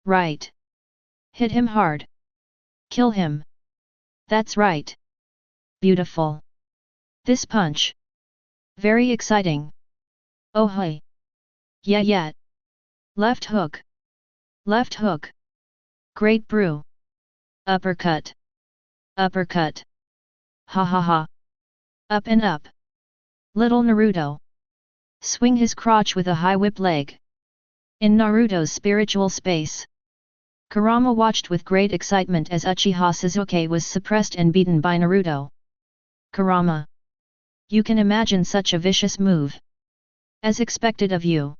Right. Hit him hard. Kill him. That's right. Beautiful. This punch. Very exciting. Oh hey. Yeah. Left hook. Left hook. Great brew. Uppercut. Uppercut. Ha ha ha. Up and up. Little Naruto. Swing his crotch with a high whip leg. In Naruto's spiritual space. Kurama watched with great excitement as Uchiha Sasuke was suppressed and beaten by Naruto. Kurama. You can imagine such a vicious move. As expected of you.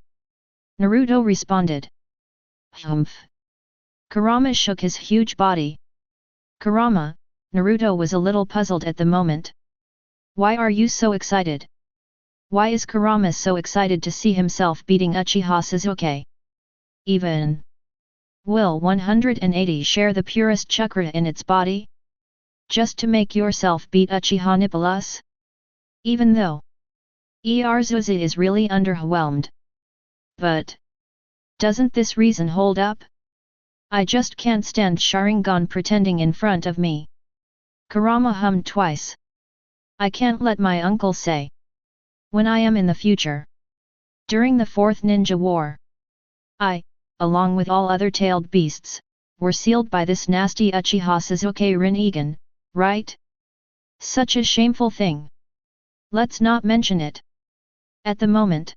Naruto responded. Humph. Kurama shook his huge body. Kurama, Naruto was a little puzzled at the moment. Why are you so excited? Why is Kurama so excited to see himself beating Uchiha Sasuke? Even. Will 180 share the purest chakra in its body? Just to make yourself beat Uchiha Nippolas? Even though Erzuzi is really underwhelmed. But doesn't this reason hold up? I just can't stand Sharingan pretending in front of me. Kurama hummed twice. I can't let my uncle say. When I am in the future. During the Fourth Ninja War. I, along with all other tailed beasts, were sealed by this nasty Uchiha Sasuke Rinnegan, right? Such a shameful thing. Let's not mention it. At the moment.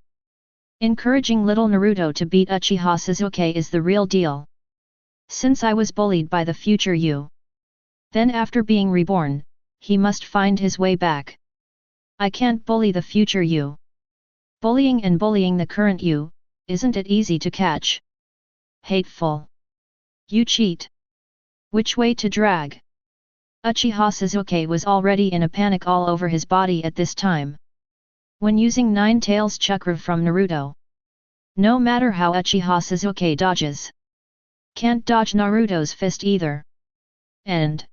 Encouraging little Naruto to beat Uchiha Sasuke is the real deal. Since I was bullied by the future you. Then after being reborn, he must find his way back. I can't bully the future you. Bullying and bullying the current you, isn't it easy to catch? Hateful. You cheat. Which way to drag? Uchiha Sasuke was already in a panic all over his body at this time. When using Nine Tails Chakra from Naruto. No matter how Uchiha Sasuke dodges. Can't dodge Naruto's fist either. And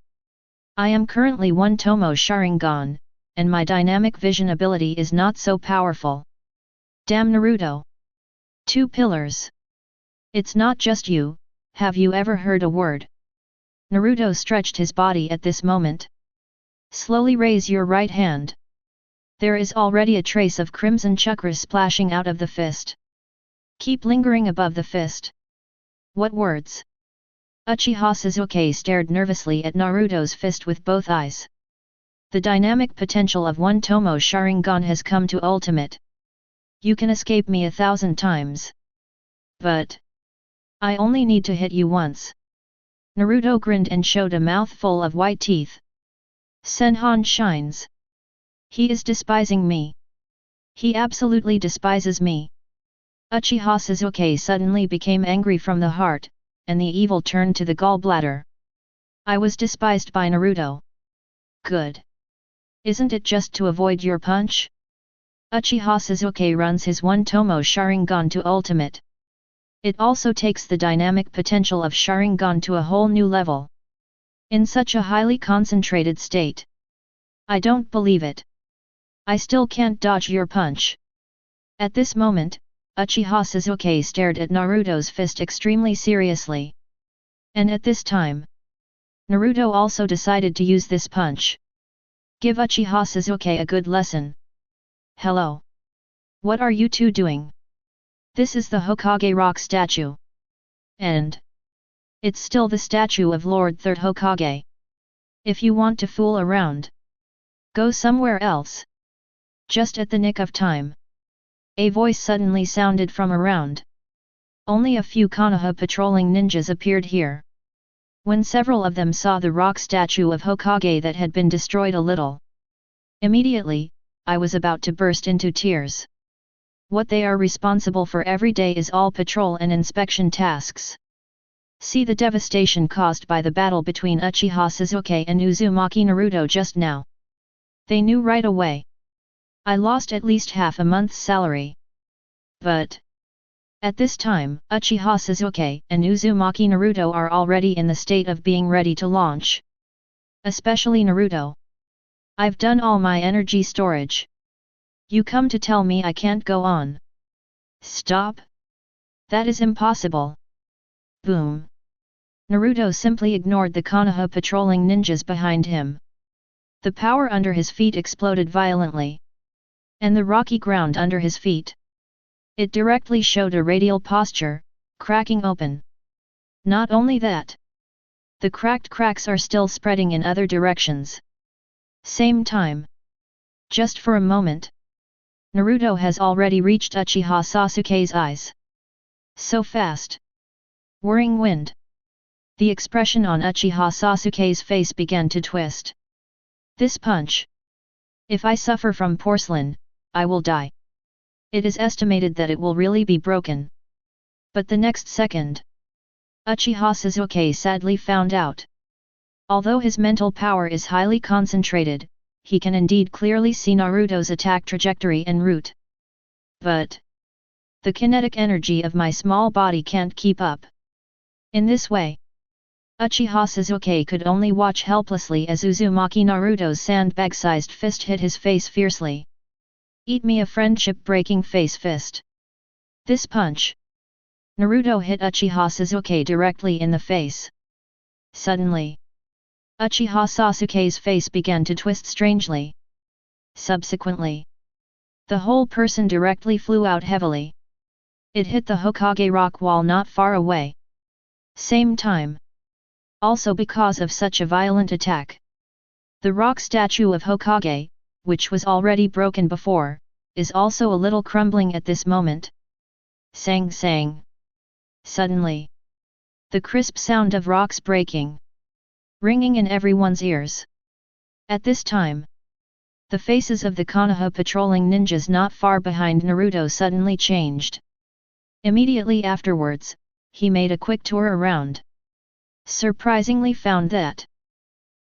I am currently one Tomo Sharingan, and my dynamic vision ability is not so powerful. Damn Naruto. Two pillars. It's not just you, have you ever heard a word? Naruto stretched his body at this moment. Slowly raise your right hand. There is already a trace of crimson chakra splashing out of the fist. Keep lingering above the fist. What words? Uchiha Sasuke stared nervously at Naruto's fist with both eyes. The dynamic potential of one Tomo Sharingan has come to ultimate. You can escape me 1,000 times. But I only need to hit you once. Naruto grinned and showed a mouthful of white teeth. Senhan shines. He is despising me. He absolutely despises me. Uchiha Sasuke suddenly became angry from the heart, and the evil turned to the gallbladder. I was despised by Naruto. Good. Isn't it just to avoid your punch? Uchiha Sasuke runs his one Tomo Sharingan to ultimate. It also takes the dynamic potential of Sharingan to a whole new level. In such a highly concentrated state. I don't believe it. I still can't dodge your punch. At this moment, Uchiha Sasuke stared at Naruto's fist extremely seriously. And at this time, Naruto also decided to use this punch. Give Uchiha Sasuke a good lesson. Hello. What are you two doing? This is the Hokage rock statue. And it's still the statue of Lord Third Hokage. If you want to fool around, go somewhere else. Just at the nick of time. A voice suddenly sounded from around. Only a few Konoha patrolling ninjas appeared here. When several of them saw the rock statue of Hokage that had been destroyed a little. Immediately, I was about to burst into tears. What they are responsible for every day is all patrol and inspection tasks. See the devastation caused by the battle between Uchiha Sasuke and Uzumaki Naruto just now. They knew right away. I lost at least half a month's salary. But at this time, Uchiha Sasuke and Uzumaki Naruto are already in the state of being ready to launch. Especially Naruto. I've done all my energy storage. You come to tell me I can't go on. Stop? That is impossible. Boom. Naruto simply ignored the Konoha patrolling ninjas behind him. The power under his feet exploded violently. And the rocky ground under his feet. It directly showed a radial posture, cracking open. Not only that. The cracked cracks are still spreading in other directions. Same time. Just for a moment. Naruto has already reached Uchiha Sasuke's eyes. So fast. Whirring wind. The expression on Uchiha Sasuke's face began to twist. This punch. If I suffer from porcelain, I will die. It is estimated that it will really be broken. But the next second, Uchiha Sasuke sadly found out. Although his mental power is highly concentrated, he can indeed clearly see Naruto's attack trajectory en route. But the kinetic energy of my small body can't keep up. In this way, Uchiha Sasuke could only watch helplessly as Uzumaki Naruto's sandbag-sized fist hit his face fiercely. Eat me a friendship-breaking face fist. This punch. Naruto hit Uchiha Sasuke directly in the face. Suddenly, Uchiha Sasuke's face began to twist strangely. Subsequently, the whole person directly flew out heavily. It hit the Hokage rock wall not far away. Same time. Also because of such a violent attack. The rock statue of Hokage, which was already broken before, is also a little crumbling at this moment. Sang sang. Suddenly, the crisp sound of rocks breaking, ringing in everyone's ears. At this time, the faces of the Konoha patrolling ninjas not far behind Naruto suddenly changed. Immediately afterwards, he made a quick tour around. Surprisingly found that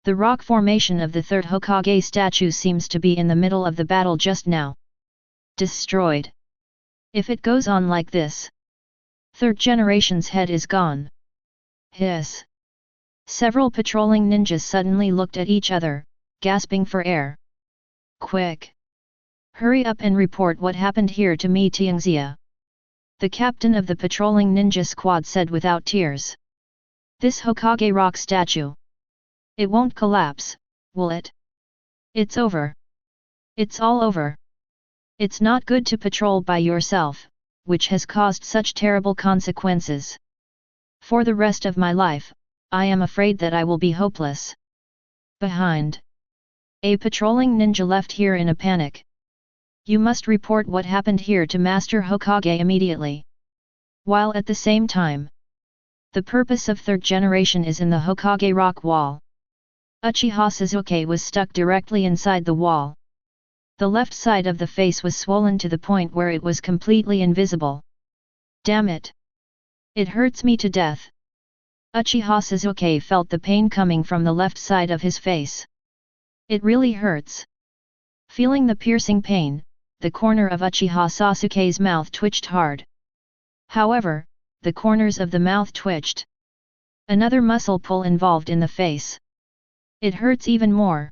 the rock formation of the third Hokage statue seems to be in the middle of the battle just now. Destroyed. If it goes on like this, third generation's head is gone. Hiss. Several patrolling ninjas suddenly looked at each other, gasping for air. Quick! Hurry up and report what happened here to me, Tianxia. The captain of the patrolling ninja squad said without tears. This Hokage rock statue. It won't collapse, will it? It's over. It's all over. It's not good to patrol by yourself, which has caused such terrible consequences. For the rest of my life, I am afraid that I will be hopeless. Behind. A patrolling ninja left here in a panic. You must report what happened here to Master Hokage immediately. While at the same time, the purpose of third generation is in the Hokage rock wall. Uchiha Sasuke was stuck directly inside the wall. The left side of the face was swollen to the point where it was completely invisible. Damn it! It hurts me to death. Uchiha Sasuke felt the pain coming from the left side of his face. It really hurts. Feeling the piercing pain, the corner of Uchiha Sasuke's mouth twitched hard. However, the corners of the mouth twitched. Another muscle pull involved in the face. It hurts even more.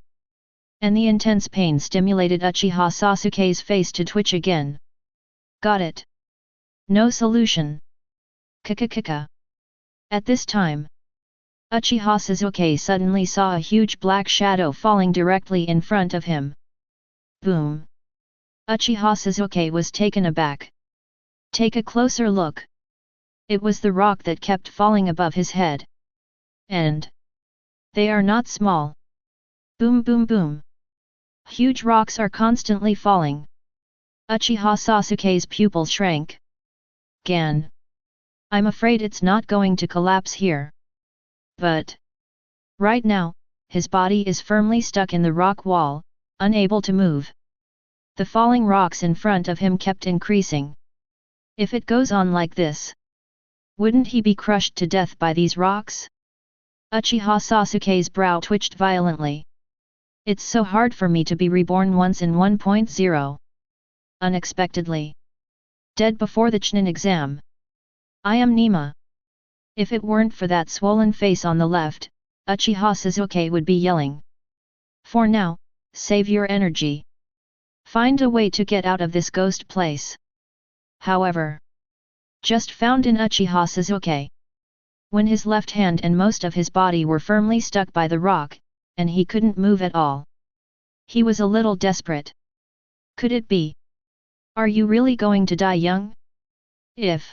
And the intense pain stimulated Uchiha Sasuke's face to twitch again. Got it. No solution. Kaka. At this time, Uchiha Sasuke suddenly saw a huge black shadow falling directly in front of him. Boom. Uchiha Sasuke was taken aback. Take a closer look. It was the rock that kept falling above his head. And they are not small. Boom boom boom. Huge rocks are constantly falling. Uchiha Sasuke's pupil shrank. Gan. I'm afraid it's not going to collapse here. But right now, his body is firmly stuck in the rock wall, unable to move. The falling rocks in front of him kept increasing. If it goes on like this, wouldn't he be crushed to death by these rocks? Uchiha Sasuke's brow twitched violently. It's so hard for me to be reborn once in 1.0. Unexpectedly. Dead before the Chunin exam. I am Nima. If it weren't for that swollen face on the left, Uchiha Sasuke would be yelling. For now, save your energy. Find a way to get out of this ghost place. However, just found in Uchiha Sasuke. When his left hand and most of his body were firmly stuck by the rock, and he couldn't move at all. He was a little desperate. Could it be? Are you really going to die young? If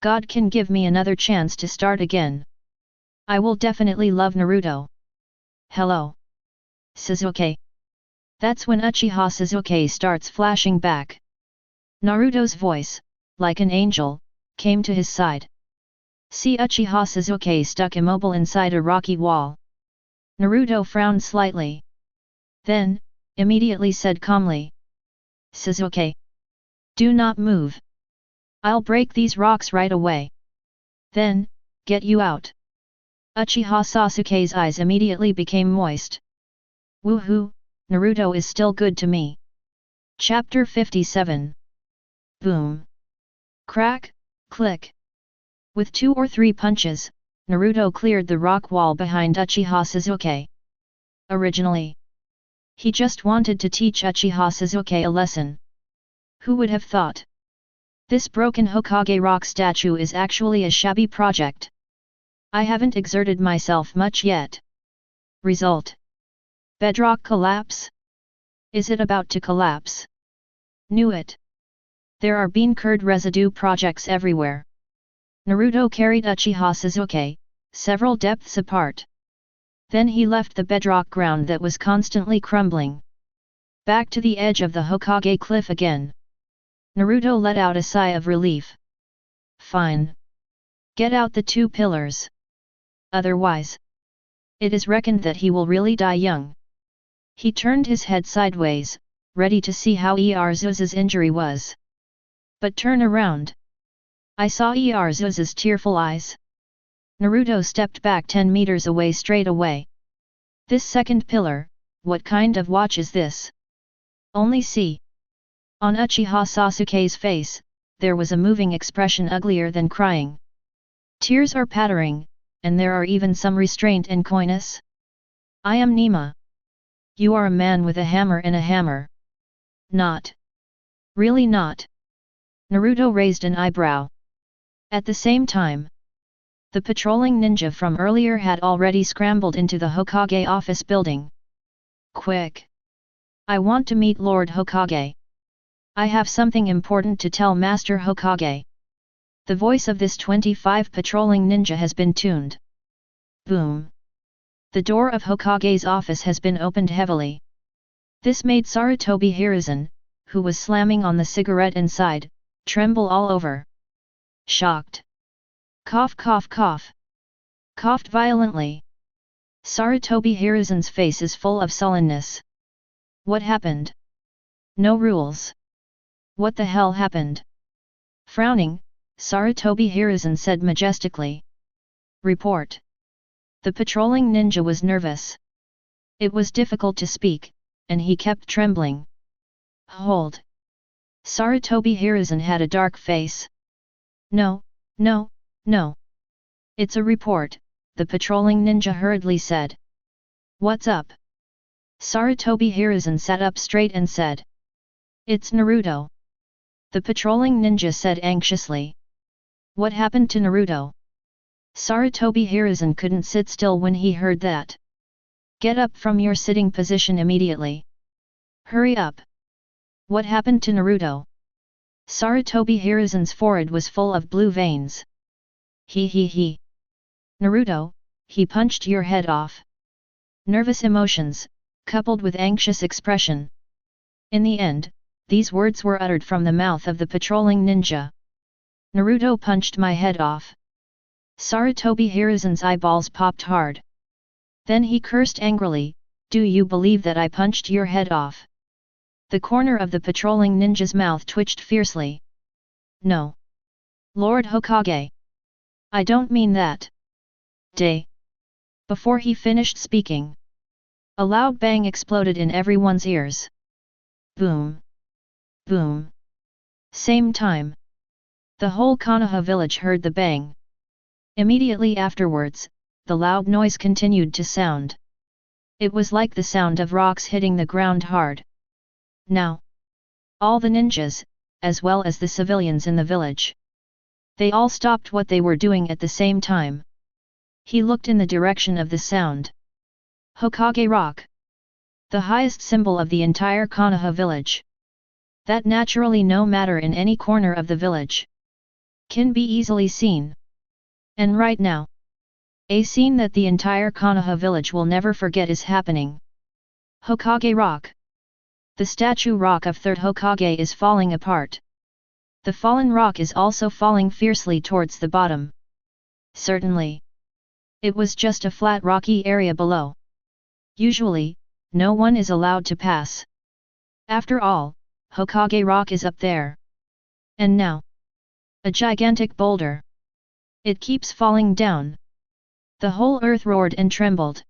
God can give me another chance to start again, I will definitely love Naruto. Hello, Sasuke. That's when Uchiha Sasuke starts flashing back. Naruto's voice, like an angel, came to his side. See Uchiha Sasuke stuck immobile inside a rocky wall. Naruto frowned slightly. Then, immediately said calmly. Sasuke, do not move. I'll break these rocks right away. Then, get you out. Uchiha Sasuke's eyes immediately became moist. Woohoo, Naruto is still good to me. Chapter 57. Boom. Crack, click. With 2 or 3 punches, Naruto cleared the rock wall behind Uchiha Sasuke. Originally, he just wanted to teach Uchiha Sasuke a lesson. Who would have thought? This broken Hokage rock statue is actually a shabby project. I haven't exerted myself much yet. Result. Bedrock collapse? Is it about to collapse? Knew it. There are bean curd residue projects everywhere. Naruto carried Uchiha Sasuke, several depths apart. Then he left the bedrock ground that was constantly crumbling. Back to the edge of the Hokage cliff again. Naruto let out a sigh of relief. Fine. Get out the 2 pillars. Otherwise, it is reckoned that he will really die young. He turned his head sideways, ready to see how Iruka's injury was. But turn around. I saw Iruka's tearful eyes. Naruto stepped back 10 meters away straight away. This second pillar, what kind of watch is this? Only see. On Uchiha Sasuke's face, there was a moving expression uglier than crying. Tears are pattering, and there are even some restraint and coyness. I am Nima. You are a man with a hammer and a hammer. Not. Really not. Naruto raised an eyebrow. At the same time, the patrolling ninja from earlier had already scrambled into the Hokage office building. Quick! I want to meet Lord Hokage. I have something important to tell Master Hokage. The voice of this 25 patrolling ninja has been tuned. Boom! The door of Hokage's office has been opened heavily. This made Sarutobi Hiruzen, who was slamming on the cigarette inside, tremble all over. Shocked. Cough cough cough. Coughed violently. Sarutobi Hiruzen's face is full of sullenness. What happened? No rules. What the hell happened? Frowning, Sarutobi Hiruzen said majestically. Report. The patrolling ninja was nervous. It was difficult to speak, and he kept trembling. Hold. Sarutobi Hiruzen had a dark face. No, no, no. It's a report, the patrolling ninja hurriedly said. What's up? Sarutobi Hiruzen sat up straight and said. It's Naruto. The patrolling ninja said anxiously. What happened to Naruto? Sarutobi Hiruzen couldn't sit still when he heard that. Get up from your sitting position immediately. Hurry up. What happened to Naruto? Sarutobi Hiruzen's forehead was full of blue veins. He. Naruto, he punched your head off. Nervous emotions, coupled with anxious expression. In the end, these words were uttered from the mouth of the patrolling ninja. Naruto punched my head off. Sarutobi Hiruzen's eyeballs popped hard. Then he cursed angrily, do you believe that I punched your head off? The corner of the patrolling ninja's mouth twitched fiercely. No. Lord Hokage. I don't mean that. Day. Before he finished speaking, a loud bang exploded in everyone's ears. Boom. Boom. Same time. The whole Konoha village heard the bang. Immediately afterwards, the loud noise continued to sound. It was like the sound of rocks hitting the ground hard. Now, all the ninjas, as well as the civilians in the village, they all stopped what they were doing at the same time. He looked in the direction of the sound. Hokage Rock. The highest symbol of the entire Konoha village. That naturally no matter in any corner of the village can be easily seen. And right now, a scene that the entire Konoha village will never forget is happening. Hokage Rock. The statue rock of third Hokage is falling apart. The fallen rock is also falling fiercely towards the bottom. Certainly. It was just a flat rocky area below. Usually, no one is allowed to pass. After all, Hokage Rock is up there. And now, a gigantic boulder. It keeps falling down. The whole earth roared and trembled.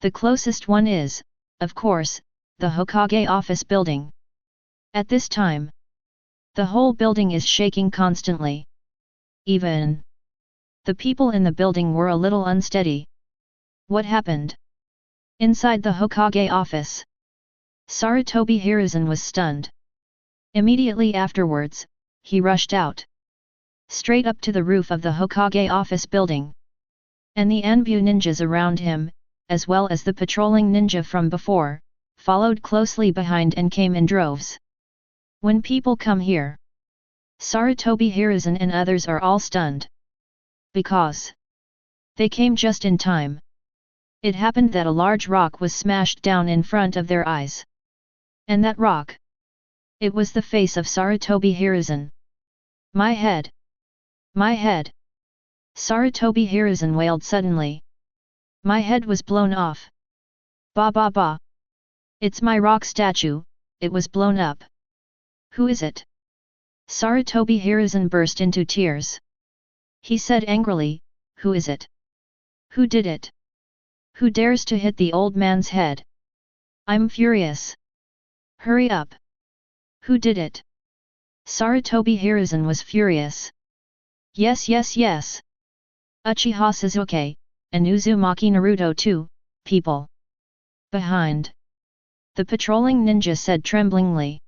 The closest one is, of course, the Hokage office building. At this time, the whole building is shaking constantly. Even the people in the building were a little unsteady. What happened? Inside the Hokage office, Sarutobi Hiruzen was stunned. Immediately afterwards, he rushed out. Straight up to the roof of the Hokage office building. And the Anbu ninjas around him, as well as the patrolling ninja from before, followed closely behind and came in droves. When people come here, Sarutobi Hiruzen and others are all stunned. Because they came just in time. It happened that a large rock was smashed down in front of their eyes. And that rock? It was the face of Sarutobi Hiruzen. My head! My head! Sarutobi Hiruzen wailed suddenly. My head was blown off. Ba ba ba! It's my rock statue, it was blown up. Who is it? Sarutobi Hiruzen burst into tears. He said angrily, who is it? Who did it? Who dares to hit the old man's head? I'm furious. Hurry up! Who did it? Sarutobi Hiruzen was furious. Yes yes yes! Uchiha Sasuke, and Uzumaki Naruto too, people. Behind. The patrolling ninja said tremblingly.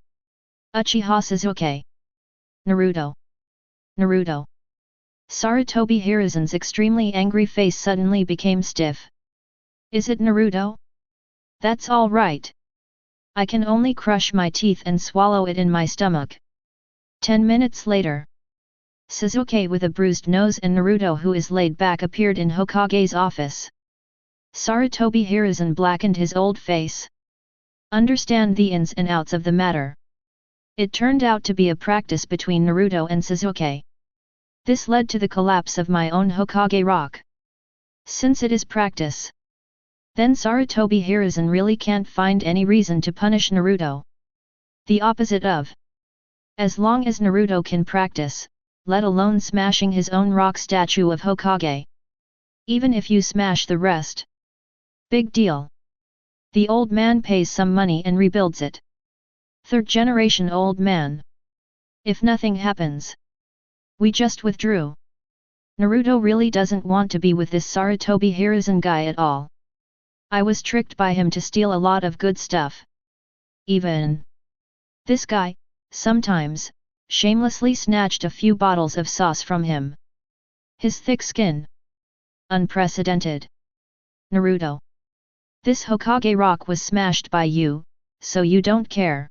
Uchiha Sasuke. Naruto. Naruto. Sarutobi Hiruzen's extremely angry face suddenly became stiff. Is it Naruto? That's all right. I can only crush my teeth and swallow it in my stomach. 10 minutes later, Sasuke with a bruised nose and Naruto who is laid back appeared in Hokage's office. Sarutobi Hiruzen blackened his old face. Understand the ins and outs of the matter. It turned out to be a practice between Naruto and Sasuke. This led to the collapse of my own Hokage Rock. Since it is practice, then Sarutobi Hiruzen really can't find any reason to punish Naruto. The opposite of. As long as Naruto can practice, let alone smashing his own rock statue of Hokage. Even if you smash the rest. Big deal. The old man pays some money and rebuilds it. Third generation old man. If nothing happens, we just withdrew. Naruto really doesn't want to be with this Sarutobi Hiruzen guy at all. I was tricked by him to steal a lot of good stuff. Even this guy, sometimes, shamelessly snatched a few bottles of sauce from him. His thick skin. Unprecedented. Naruto. This Hokage Rock was smashed by you, so you don't care.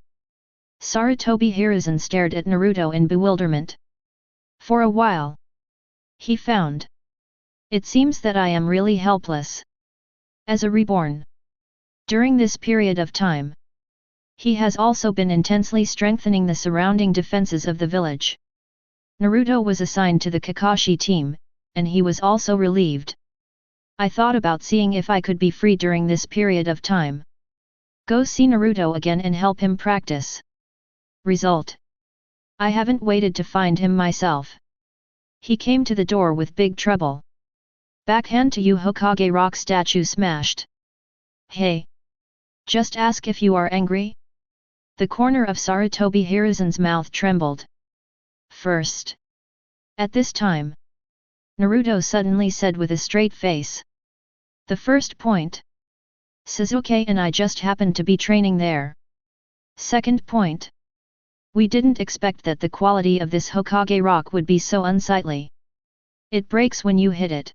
Sarutobi Hiruzen stared at Naruto in bewilderment. For a while, he found. It seems that I am really helpless. As a reborn. During this period of time, he has also been intensely strengthening the surrounding defenses of the village. Naruto was assigned to the Kakashi team, and he was also relieved. I thought about seeing if I could be free during this period of time. Go see Naruto again and help him practice. Result. I haven't waited to find him myself. He came to the door with big trouble. Backhand to you Hokage Rock statue smashed. Hey! Just ask if you are angry? The corner of Sarutobi Hiruzen's mouth trembled. First. At this time, Naruto suddenly said with a straight face. The first point. Sasuke and I just happened to be training there. Second point. We didn't expect that the quality of this Hokage Rock would be so unsightly. It breaks when you hit it.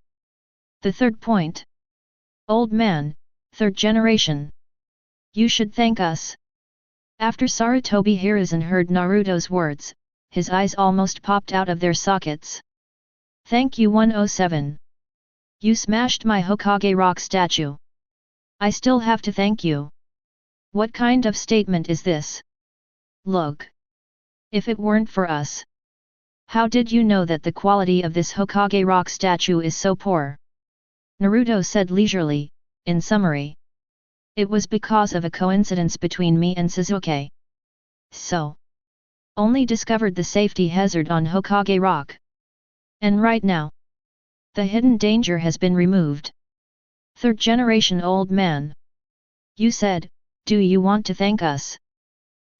The third point. Old man, third generation. You should thank us. After Sarutobi Hiruzen heard Naruto's words, his eyes almost popped out of their sockets. Thank you 107. You smashed my Hokage rock statue. I still have to thank you. What kind of statement is this? Look. If it weren't for us. How did you know that the quality of this Hokage rock statue is so poor? Naruto said leisurely, in summary. It was because of a coincidence between me and Sasuke. So. Only discovered the safety hazard on Hokage rock. And right now. The hidden danger has been removed. Third generation old man. You said, do you want to thank us?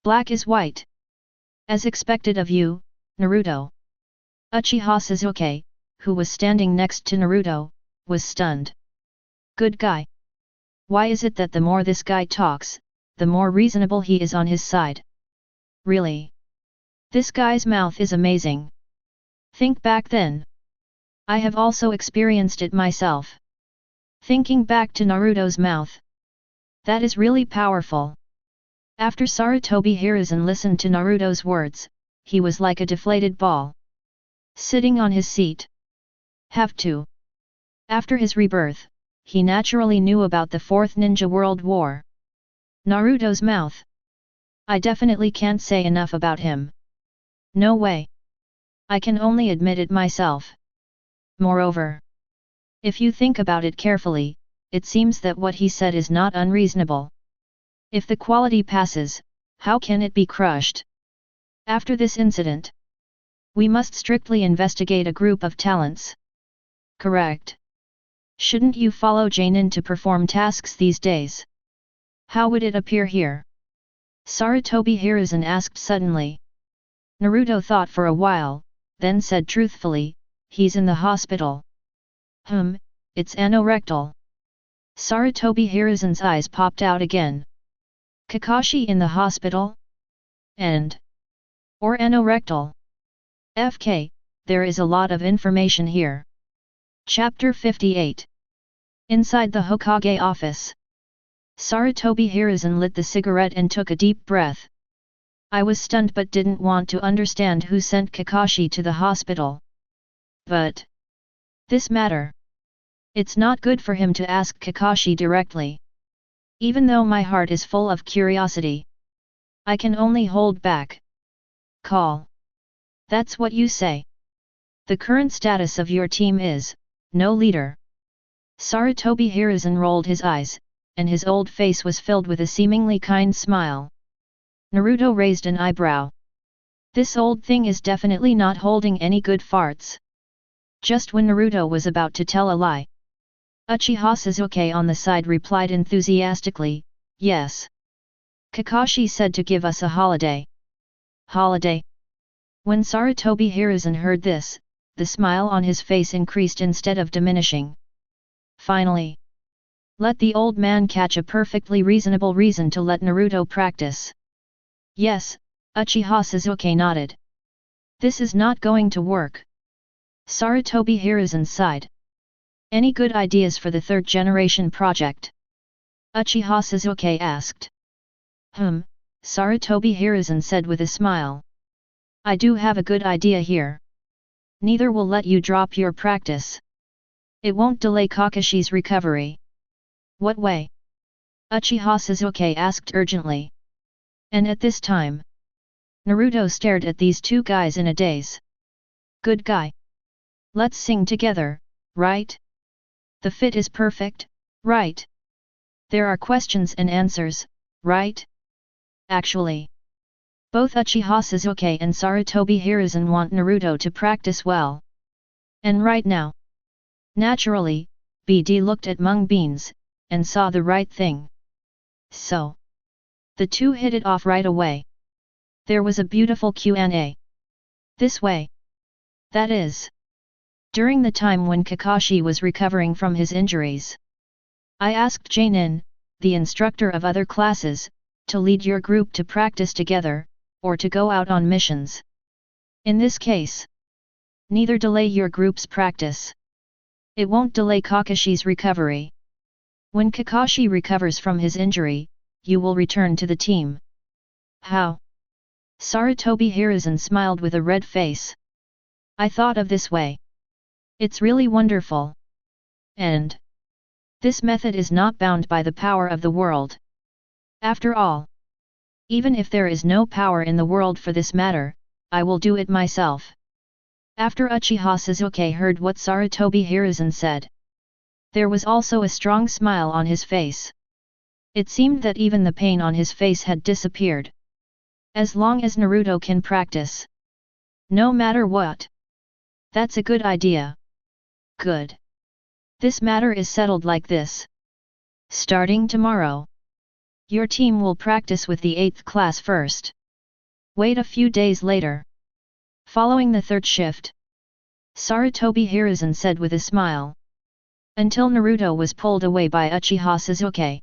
Black is white. As expected of you, Naruto. Uchiha Sasuke, who was standing next to Naruto, was stunned. Good guy. Why is it that the more this guy talks, the more reasonable he is on his side? Really? This guy's mouth is amazing. Think back then. I have also experienced it myself. Thinking back to Naruto's mouth. That is really powerful. After Sarutobi Hiruzen listened to Naruto's words, he was like a deflated ball. Sitting on his seat. Have to. After his rebirth, he naturally knew about the Fourth Ninja World War. Naruto's mouth. I definitely can't say enough about him. No way. I can only admit it myself. Moreover. If you think about it carefully, it seems that what he said is not unreasonable. If the quality passes, how can it be crushed? After this incident, we must strictly investigate a group of talents. Correct. Shouldn't you follow Janin to perform tasks these days? How would it appear here? Sarutobi Hiruzen asked suddenly. Naruto thought for a while, then said truthfully, he's in the hospital. It's anorectal. Sarutobi Hiruzen's eyes popped out again. Kakashi in the hospital? Or anorectal? FK, there is a lot of information here. Chapter 58. Inside the Hokage office. Sarutobi Hiruzen lit the cigarette and took a deep breath. I was stunned but didn't want to understand who sent Kakashi to the hospital. But this matter. It's not good for him to ask Kakashi directly. Even though my heart is full of curiosity, I can only hold back. Call. That's what you say. The current status of your team is, no leader. Sarutobi Hiruzen rolled his eyes, and his old face was filled with a seemingly kind smile. Naruto raised an eyebrow. This old thing is definitely not holding any good farts. Just when Naruto was about to tell a lie, Uchiha Sasuke on the side replied enthusiastically, yes. Kakashi said to give us a holiday. Holiday? When Sarutobi Hiruzen heard this, the smile on his face increased instead of diminishing. Finally. Let the old man catch a perfectly reasonable reason to let Naruto practice. Yes, Uchiha Sasuke nodded. This is not going to work. Sarutobi Hiruzen sighed. Any good ideas for the third generation project? Uchiha Sasuke asked. Sarutobi Hiruzen said with a smile. I do have a good idea here. Neither will let you drop your practice. It won't delay Kakashi's recovery. What way? Uchiha Sasuke asked urgently. And at this time, Naruto stared at these two guys in a daze. Good guy. Let's sing together, right? The fit is perfect, right? There are questions and answers, right? Actually, both Uchiha Sasuke and Sarutobi Hiruzen want Naruto to practice well. And right now. Naturally, BD looked at Mung Beans, and saw the right thing. So. The two hit it off right away. There was a beautiful Q&A. This way. That is. During the time when Kakashi was recovering from his injuries, I asked Janin, the instructor of other classes, to lead your group to practice together, or to go out on missions. In this case, neither delay your group's practice. It won't delay Kakashi's recovery. When Kakashi recovers from his injury, you will return to the team. How? Sarutobi Hiruzen smiled with a red face. I thought of this way. It's really wonderful. And this method is not bound by the power of the world. After all, even if there is no power in the world for this matter, I will do it myself. After Uchiha Sasuke heard what Sarutobi Hiruzen said, there was also a strong smile on his face. It seemed that even the pain on his face had disappeared. As long as Naruto can practice, no matter what. That's a good idea. Good. This matter is settled like this. Starting tomorrow, your team will practice with the 8th class first. Wait a few days later. Following the third shift, Sarutobi Hiruzen said with a smile. Until Naruto was pulled away by Uchiha Sasuke.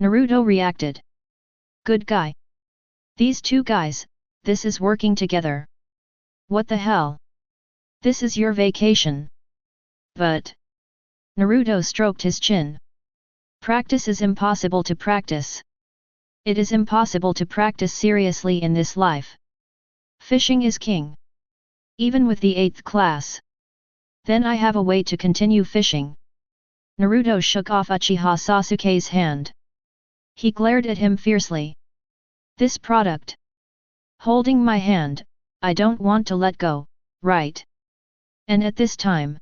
Naruto reacted. Good guy. These two guys, this is working together. What the hell? This is your vacation. But Naruto stroked his chin. Practice is impossible to practice. It is impossible to practice seriously in this life. Fishing is king. Even with the 8th class. Then I have a way to continue fishing. Naruto shook off Uchiha Sasuke's hand. He glared at him fiercely. This product. Holding my hand, I don't want to let go, right? And at this time,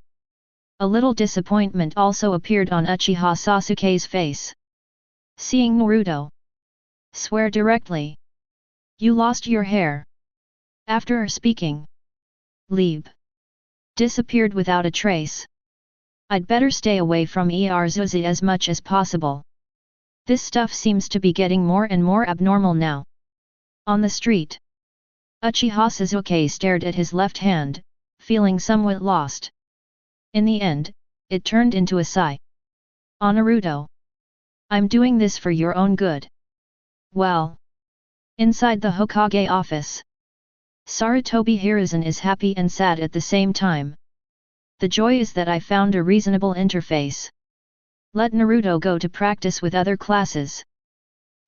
a little disappointment also appeared on Uchiha Sasuke's face. Seeing Naruto. Swear directly. You lost your hair. After speaking, Lieb disappeared without a trace. I'd better stay away from Erzuzi as much as possible. This stuff seems to be getting more and more abnormal now. On the street, Uchiha Sasuke stared at his left hand, feeling somewhat lost. In the end, it turned into a sigh. Naruto. I'm doing this for your own good. Well. Inside the Hokage office, Sarutobi Hiruzen is happy and sad at the same time. The joy is that I found a reasonable interface. Let Naruto go to practice with other classes.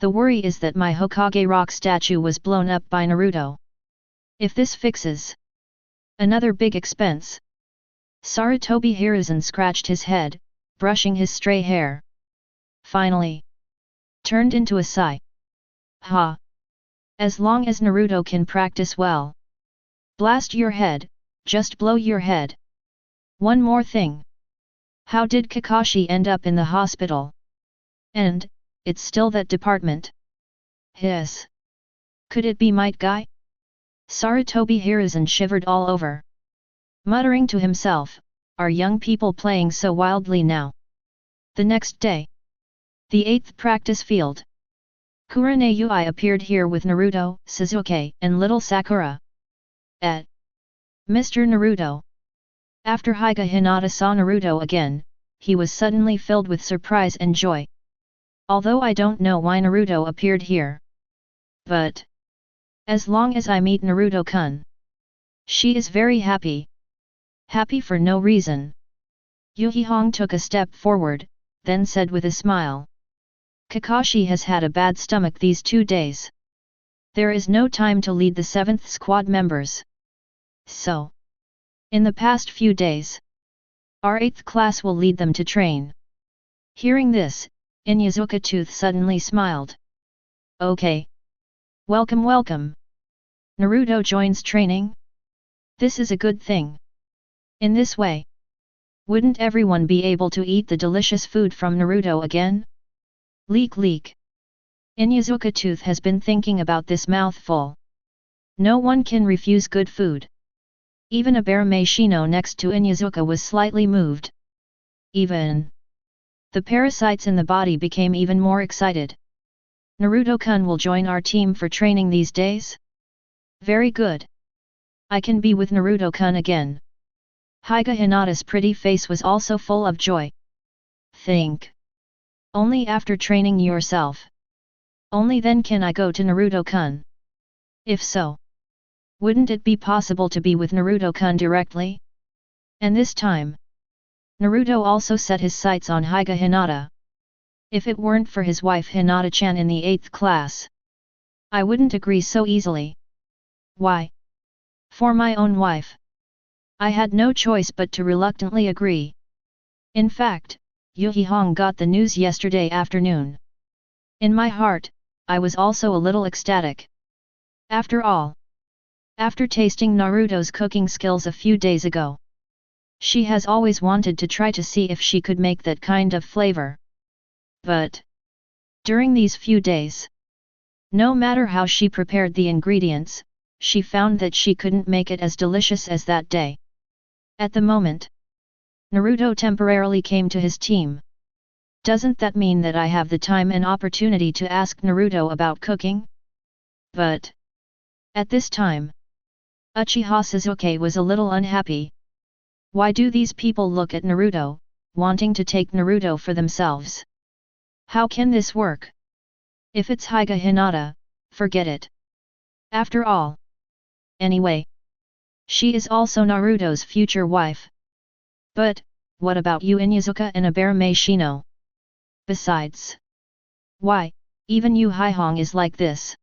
The worry is that my Hokage rock statue was blown up by Naruto. If this fixes another big expense. Sarutobi Hiruzen scratched his head, brushing his stray hair. Finally, turned into a sigh. Ha! As long as Naruto can practice well. Blast your head, just blow your head. One more thing. How did Kakashi end up in the hospital? And, it's still that department. Hiss. Could it be Might Guy? Sarutobi Hiruzen shivered all over. Muttering to himself, are young people playing so wildly now? The next day. The 8th practice field. Kurenai appeared here with Naruto, Sasuke, and little Sakura. Mr. Naruto. After Higa Hinata saw Naruto again, he was suddenly filled with surprise and joy. Although I don't know why Naruto appeared here. But as long as I meet Naruto-kun, she is very happy. Happy for no reason. Yuhihong took a step forward, then said with a smile. Kakashi has had a bad stomach these 2 days. There is no time to lead the 7th squad members. So, in the past few days, our 8th class will lead them to train. Hearing this, Inuzuka Tooth suddenly smiled. Okay. Welcome, welcome. Naruto joins training? This is a good thing. In this way, wouldn't everyone be able to eat the delicious food from Naruto again? Leek leek. Inuzuka Tooth has been thinking about this mouthful. No one can refuse good food. Even a Baramashino next to Inuzuka was slightly moved. Even the parasites in the body became even more excited. Naruto-kun will join our team for training these days? Very good. I can be with Naruto-kun again. Higa Hinata's pretty face was also full of joy. Think. Only after training yourself. Only then can I go to Naruto-kun. If so, wouldn't it be possible to be with Naruto-kun directly? And this time, Naruto also set his sights on Higa Hinata. If it weren't for his wife Hinata-chan in the 8th class, I wouldn't agree so easily. Why? For my own wife. I had no choice but to reluctantly agree. In fact, Yuhihong got the news yesterday afternoon. In my heart, I was also a little ecstatic. After all, after tasting Naruto's cooking skills a few days ago, she has always wanted to try to see if she could make that kind of flavor. But during these few days, no matter how she prepared the ingredients, she found that she couldn't make it as delicious as that day. At the moment, Naruto temporarily came to his team. Doesn't that mean that I have the time and opportunity to ask Naruto about cooking? But at this time, Uchiha Sasuke was a little unhappy. Why do these people look at Naruto, wanting to take Naruto for themselves? How can this work? If it's Higa Hinata, forget it. After all. Anyway, she is also Naruto's future wife. But, what about you Inuzuka and Abarame Shino? Besides, why, even Yu Haihong is like this.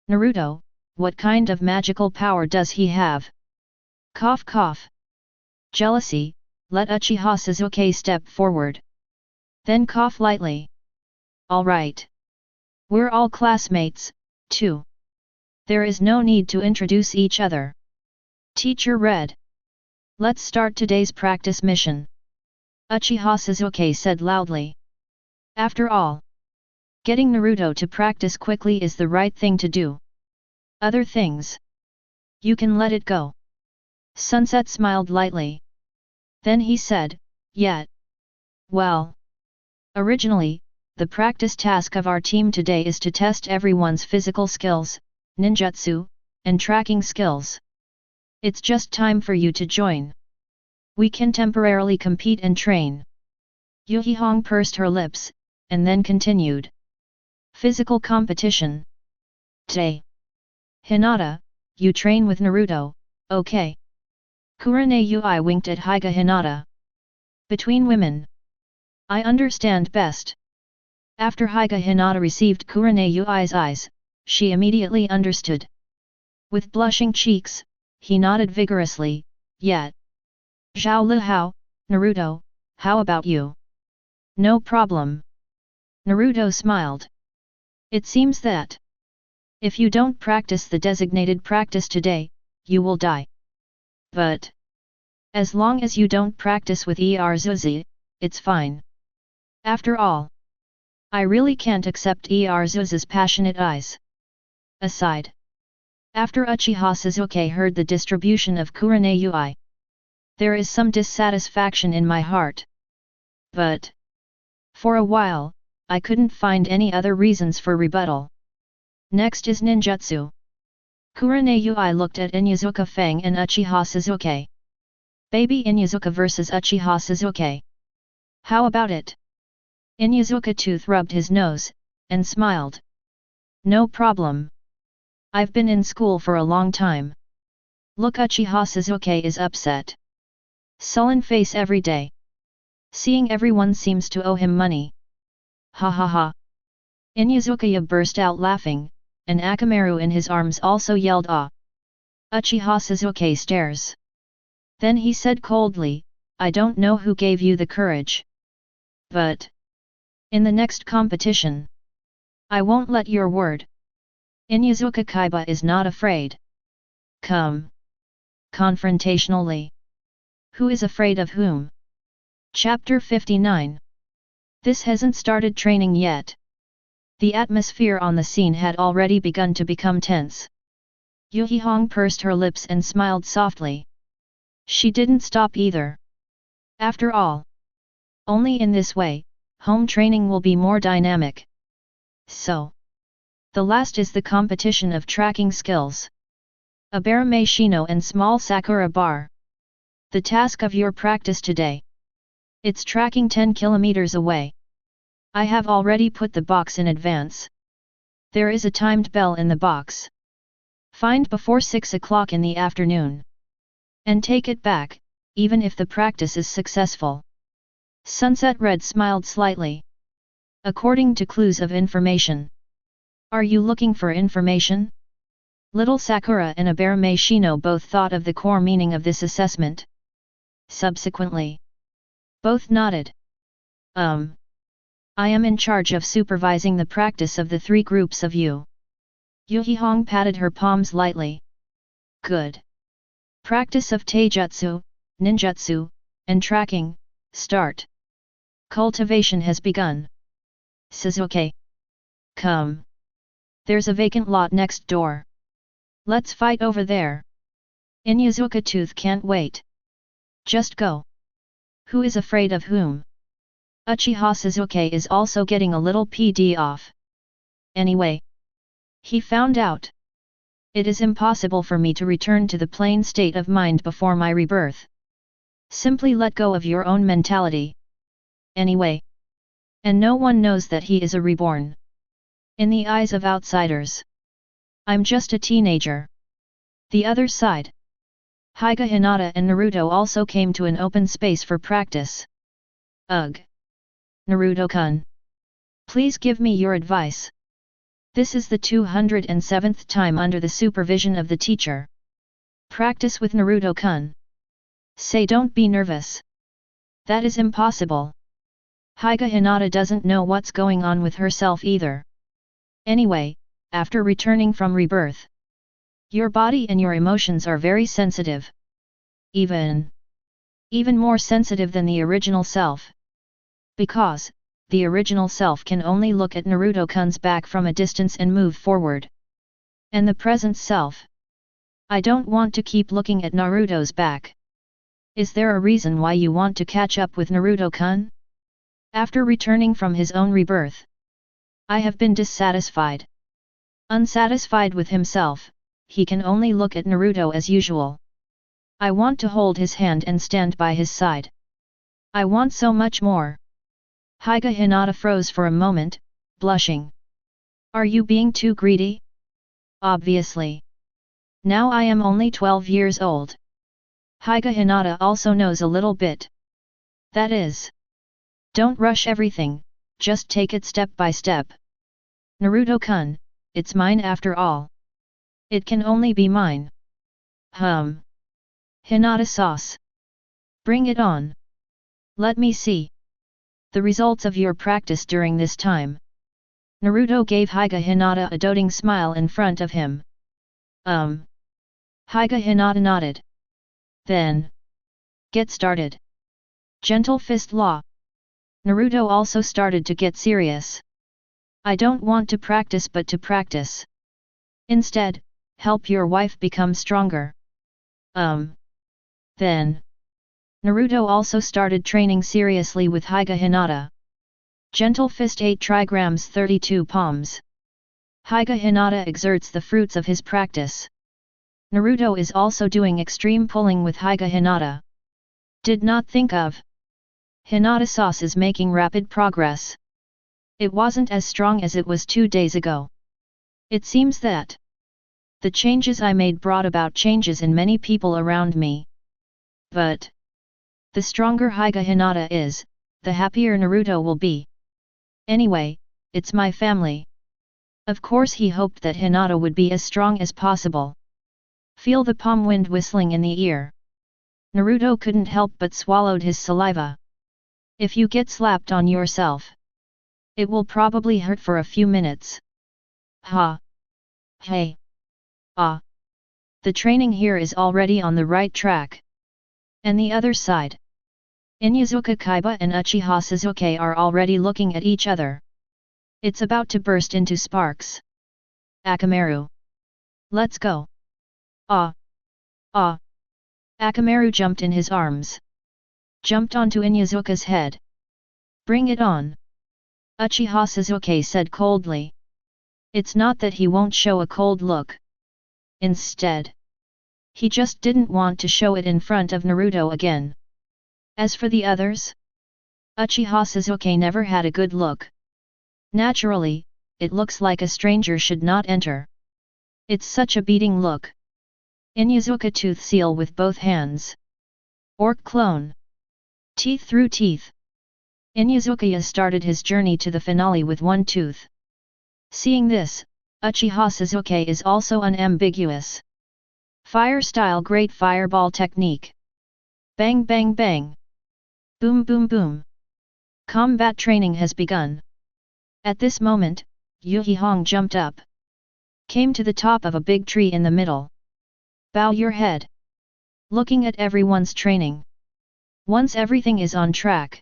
Naruto, what kind of magical power does he have? Cough cough. Jealousy, let Uchiha Sasuke step forward. Then cough lightly. Alright. We're all classmates, too. There is no need to introduce each other. Teacher read. Let's start today's practice mission. Uchiha Sasuke said loudly. After all, getting Naruto to practice quickly is the right thing to do. Other things, you can let it go. Sunset smiled lightly. Then he said, yet. Well, originally, the practice task of our team today is to test everyone's physical skills, ninjutsu, and tracking skills. It's just time for you to join. We can temporarily compete and train. Yuhihong pursed her lips, and then continued. Physical competition. Today. Hinata, you train with Naruto, okay? Kurane Ui winked at Higa Hinata. Between women. I understand best. After Higa Hinata received Kurane Ui's eyes, she immediately understood. With blushing cheeks, he nodded vigorously, yet. Zhao Lihao, Naruto, how about you? No problem. Naruto smiled. It seems that if you don't practice the designated practice today, you will die. But as long as you don't practice with Erzuzi, it's fine. After all, I really can't accept Erzuzi's passionate eyes. Aside. After Uchiha Sasuke heard the distribution of Kurane Ui, there is some dissatisfaction in my heart. But for a while, I couldn't find any other reasons for rebuttal. Next is ninjutsu. Kurane Ui looked at Inuzuka Fang and Uchiha Sasuke. Baby Inuzuka vs Uchiha Sasuke. How about it? Inuzuka Tooth rubbed his nose, and smiled. No problem. I've been in school for a long time. Look, Uchiha Sasuke is upset. Sullen face every day. Seeing everyone seems to owe him money. Ha ha ha. Inuzuka burst out laughing, and Akamaru in his arms also yelled ah. Uchiha Sasuke stares. Then he said coldly, I don't know who gave you the courage. But in the next competition, I won't let your word. Inuzuka Kaiba is not afraid. Come. Confrontationally. Who is afraid of whom? Chapter 59. This hasn't started training yet. The atmosphere on the scene had already begun to become tense. Yuhihong pursed her lips and smiled softly. She didn't stop either. After all, only in this way, home training will be more dynamic. So, the last is the competition of tracking skills. Abarame Shino and Small Sakura Bar. The task of your practice today. It's tracking 10 kilometers away. I have already put the box in advance. There is a timed bell in the box. Find before 6 o'clock in the afternoon. And take it back, even if the practice is successful. Sunset Red smiled slightly. according to clues of information. Are you looking for information? Little Sakura and Aberame Shino both thought of the core meaning of this assessment. Subsequently, both nodded. I am in charge of supervising the practice of the three groups of you. Yuhihong patted her palms lightly. Good. Practice of taijutsu, ninjutsu, and tracking, start. Cultivation has begun. Sasuke. Come. There's a vacant lot next door. Let's fight over there. Inuzuka Tooth can't wait. Just go. Who is afraid of whom? Uchiha Sasuke is also getting a little PD off. Anyway. He found out. It is impossible for me to return to the plain state of mind before my rebirth. Simply let go of your own mentality. Anyway. And no one knows that he is a reborn. In the eyes of outsiders. I'm just a teenager. The other side. Hyuga Hinata and Naruto also came to an open space for practice. Ugh. Naruto-kun. Please give me your advice. This is the 207th time under the supervision of the teacher. Practice with Naruto-kun. Say don't be nervous. That is impossible. Hyuga Hinata doesn't know what's going on with herself either. Anyway, after returning from rebirth, your body and your emotions are very sensitive. Even more sensitive than the original self. Because, the original self can only look at Naruto-kun's back from a distance and move forward. And the present self. I don't want to keep looking at Naruto's back. Is there a reason why you want to catch up with Naruto-kun? After returning from his own rebirth, I have been dissatisfied. Unsatisfied with himself, he can only look at Naruto as usual. I want to hold his hand and stand by his side. I want so much more. Hyuga Hinata froze for a moment, blushing. Are you being too greedy? Obviously. Now I am only 12 years old. Hyuga Hinata also knows a little bit. That is. Don't rush everything, just take it step by step. Naruto-kun, it's mine after all. It can only be mine. Hinata sauce. Bring it on. Let me see the results of your practice during this time. Naruto gave Hyuga Hinata a doting smile in front of him. Hyuga Hinata nodded. Then. Get started. Gentle fist law. Naruto also started to get serious. I don't want to practice but to practice. Instead, help your wife become stronger. Then. Naruto also started training seriously with Hyuga Hinata. Gentle fist 8 trigrams 32 palms. Hyuga Hinata exerts the fruits of his practice. Naruto is also doing extreme pulling with Hyuga Hinata. Did not think of. Hinata sauce is making rapid progress. It wasn't as strong as it was 2 days ago. It seems that the changes I made brought about changes in many people around me. But the stronger Hyuga Hinata is, the happier Naruto will be. Anyway, it's my family. Of course he hoped that Hinata would be as strong as possible. Feel the palm wind whistling in the ear. Naruto couldn't help but swallowed his saliva. If you get slapped on yourself, it will probably hurt for a few minutes. Ha! Hey! Ah! The training here is already on the right track. And the other side. Inuzuka Kaiba and Uchiha Sasuke are already looking at each other. It's about to burst into sparks. Akamaru. Let's go. Ah! Ah! Akamaru jumped in his arms. Jumped onto Inuzuka's head. Bring it on. Uchiha Sasuke said coldly. It's not that he won't show a cold look. Instead, he just didn't want to show it in front of Naruto again. As for the others, Uchiha Sasuke never had a good look. Naturally, it looks like a stranger should not enter. It's such a beating look. Inuzuka tooth seal with both hands. Orc clone. Teeth through teeth. Inuyasha started his journey to the finale with one tooth. Seeing this, Uchiha Sasuke is also unambiguous. Fire style great fireball technique. Bang bang bang. Boom boom boom. Combat training has begun. At this moment, Yuhihong jumped up. Came to the top of a big tree in the middle. Bow your head. Looking at everyone's training. Once everything is on track.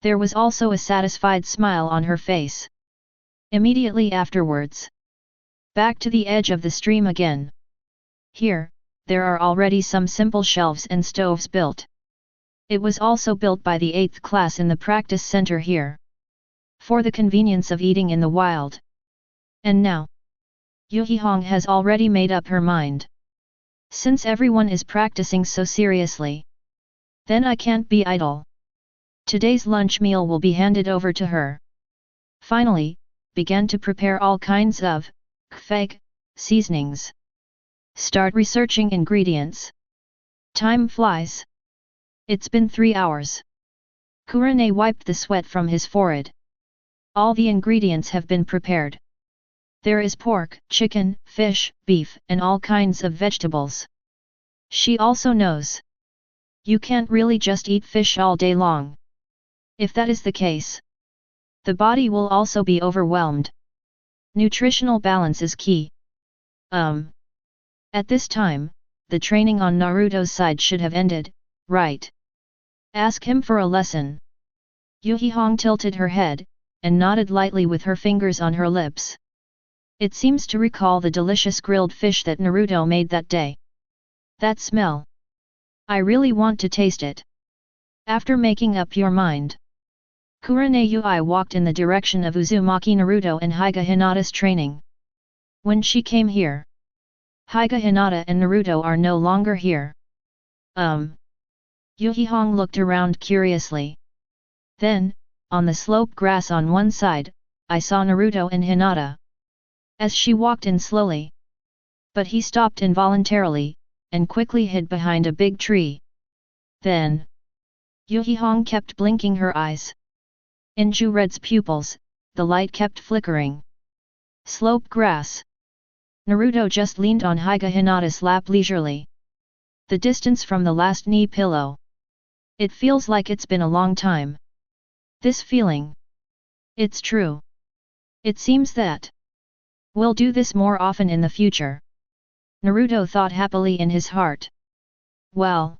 There was also a satisfied smile on her face. Immediately afterwards. Back to the edge of the stream again. Here, there are already some simple shelves and stoves built. It was also built by the 8th class in the practice center here. For the convenience of eating in the wild. And now, Yuhihong has already made up her mind. Since everyone is practicing so seriously, then I can't be idle. Today's lunch meal will be handed over to her. Finally, began to prepare all kinds of fake seasonings. Start researching ingredients. Time flies. It's been 3 hours. Kurama wiped the sweat from his forehead. All the ingredients have been prepared. There is pork, chicken, fish, beef, and all kinds of vegetables. She also knows. You can't really just eat fish all day long. If that is the case, the body will also be overwhelmed. Nutritional balance is key. At this time, the training on Naruto's side should have ended, right? Ask him for a lesson. Yuhihong tilted her head, and nodded lightly with her fingers on her lips. It seems to recall the delicious grilled fish that Naruto made that day. That smell. I really want to taste it. After making up your mind, Kurama walked in the direction of Uzumaki Naruto and Higa Hinata's training. When she came here, Higa Hinata and Naruto are no longer here. Yuhihong looked around curiously. Then, on the slope grass on one side, I saw Naruto and Hinata. As she walked in slowly. But he stopped involuntarily, and quickly hid behind a big tree. Then, Yuhihong kept blinking her eyes. In Jured's pupils, the light kept flickering. Slope grass. Naruto just leaned on Higa Hinata's lap leisurely. The distance from the last knee pillow. It feels like it's been a long time. This feeling. It's true. It seems that we'll do this more often in the future. Naruto thought happily in his heart. Well,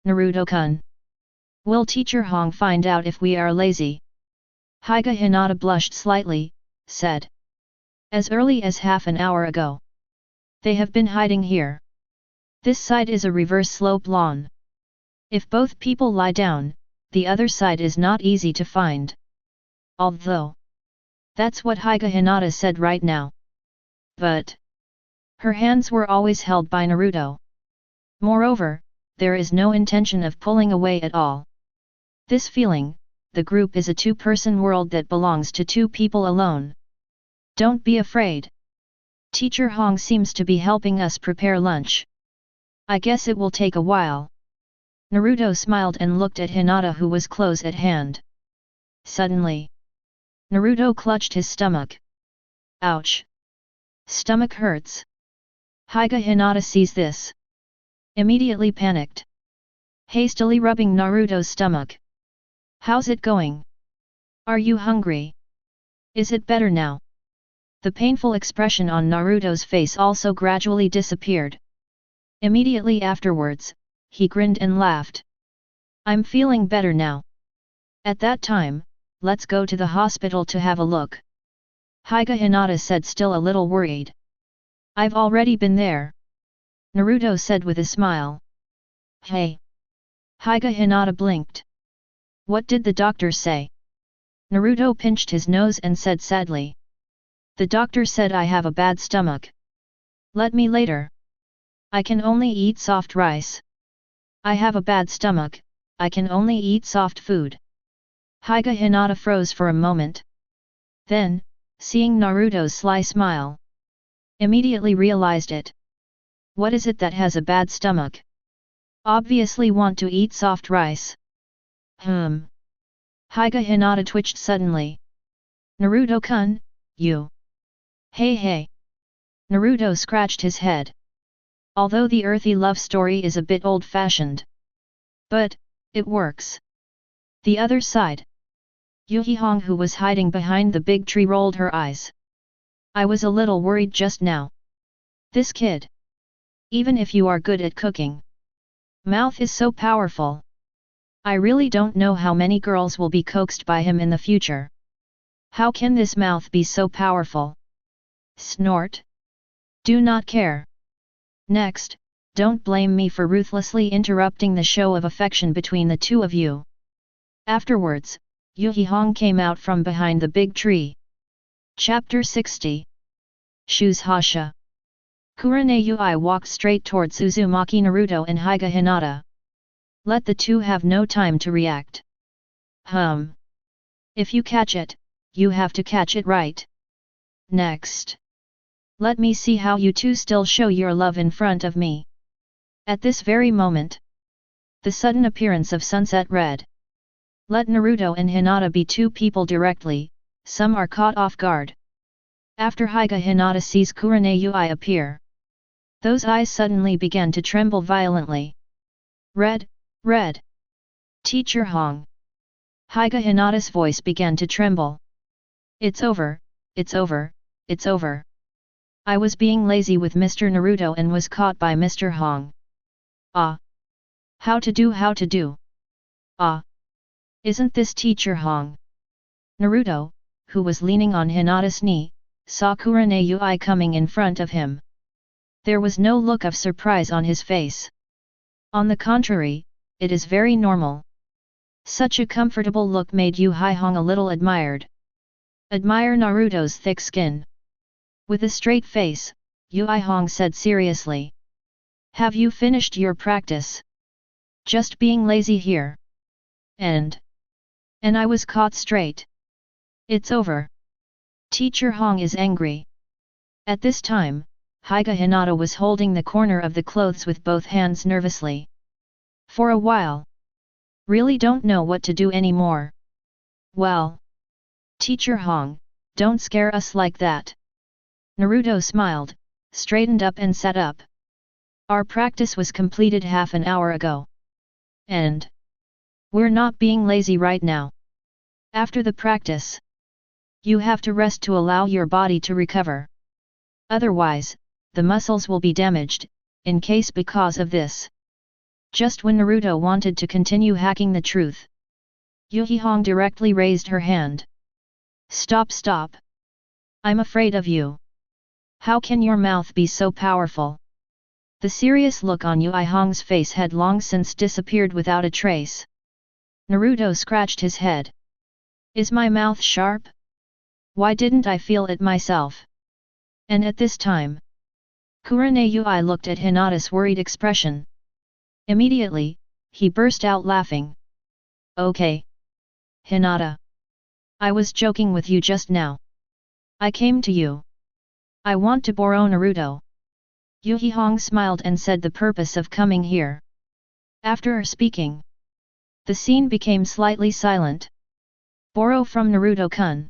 Naruto-kun. Will Teacher Hong find out if we are lazy? Higa Hinata blushed slightly, said. As early as half an hour ago. They have been hiding here. This side is a reverse slope lawn. If both people lie down, the other side is not easy to find. Although, that's what Higa Hinata said right now. But her hands were always held by Naruto. Moreover, there is no intention of pulling away at all. This feeling, the group is a two-person world that belongs to two people alone. Don't be afraid. Teacher Hong seems to be helping us prepare lunch. I guess it will take a while. Naruto smiled and looked at Hinata, who was close at hand. Suddenly, Naruto clutched his stomach. Ouch! Stomach hurts. Higa Hinata sees this. Immediately panicked. Hastily rubbing Naruto's stomach. How's it going? Are you hungry? Is it better now? The painful expression on Naruto's face also gradually disappeared. Immediately afterwards, he grinned and laughed. I'm feeling better now. At that time, let's go to the hospital to have a look. Higa Hinata said, still a little worried. I've already been there. Naruto said with a smile. Hey! Higa Hinata blinked. What did the doctor say? Naruto pinched his nose and said sadly. The doctor said I have a bad stomach. Let me later. I can only eat soft rice. I have a bad stomach, I can only eat soft food. Higa Hinata froze for a moment. Then, seeing Naruto's sly smile, immediately realized it. What is it that has a bad stomach? Obviously want to eat soft rice. Higa Hinata twitched suddenly. Naruto-kun, you. Hey hey. Naruto scratched his head. Although the earthy love story is a bit old-fashioned. But, it works. The other side. Yuhihong, who was hiding behind the big tree, rolled her eyes. I was a little worried just now. This kid. Even if you are good at cooking. Mouth is so powerful. I really don't know how many girls will be coaxed by him in the future. How can this mouth be so powerful? Snort. Do not care. Next, don't blame me for ruthlessly interrupting the show of affection between the two of you. Afterwards, Yuhihong came out from behind the big tree. Chapter 60. Shu's Hasha. Kurane Yui walked straight towards Uzumaki Naruto and Higa Hinata. Let the two have no time to react. If you catch it, you have to catch it right. Next. Let me see how you two still show your love in front of me. At this very moment. The sudden appearance of Sunset Red. Let Naruto and Hinata be two people directly, some are caught off guard. After Higa Hinata sees Kurane Yui appear. Those eyes suddenly began to tremble violently. Red. Teacher Hong. Higa Hinata's voice began to tremble. It's over. I was being lazy with Mr. Naruto and was caught by Mr. Hong. How to do? Isn't this Teacher Hong? Naruto, who was leaning on Hinata's knee, saw Kurane Yui coming in front of him. There was no look of surprise on his face. On the contrary, it is very normal. Such a comfortable look made Yui Hong a little admired. Admire Naruto's thick skin. With a straight face, Yui Hong said seriously. Have you finished your practice? Just being lazy here. And I was caught straight. It's over. Teacher Hong is angry. At this time, Higa Hinata was holding the corner of the clothes with both hands nervously. For a while. Really don't know what to do anymore. Well. Teacher Hong, don't scare us like that. Naruto smiled, straightened up and sat up. Our practice was completed half an hour ago. And we're not being lazy right now. After the practice, you have to rest to allow your body to recover. Otherwise, the muscles will be damaged, in case because of this. Just when Naruto wanted to continue hacking the truth, Yuhihong directly raised her hand. Stop. I'm afraid of you. How can your mouth be so powerful? The serious look on Yuhihong's face had long since disappeared without a trace. Naruto scratched his head. Is my mouth sharp? Why didn't I feel it myself? And at this time, Kurane Yui looked at Hinata's worried expression. Immediately, he burst out laughing. Okay. Hinata. I was joking with you just now. I came to you. I want to borrow Naruto. Yuhihong smiled and said the purpose of coming here. After speaking, the scene became slightly silent. Borrow from Naruto-kun.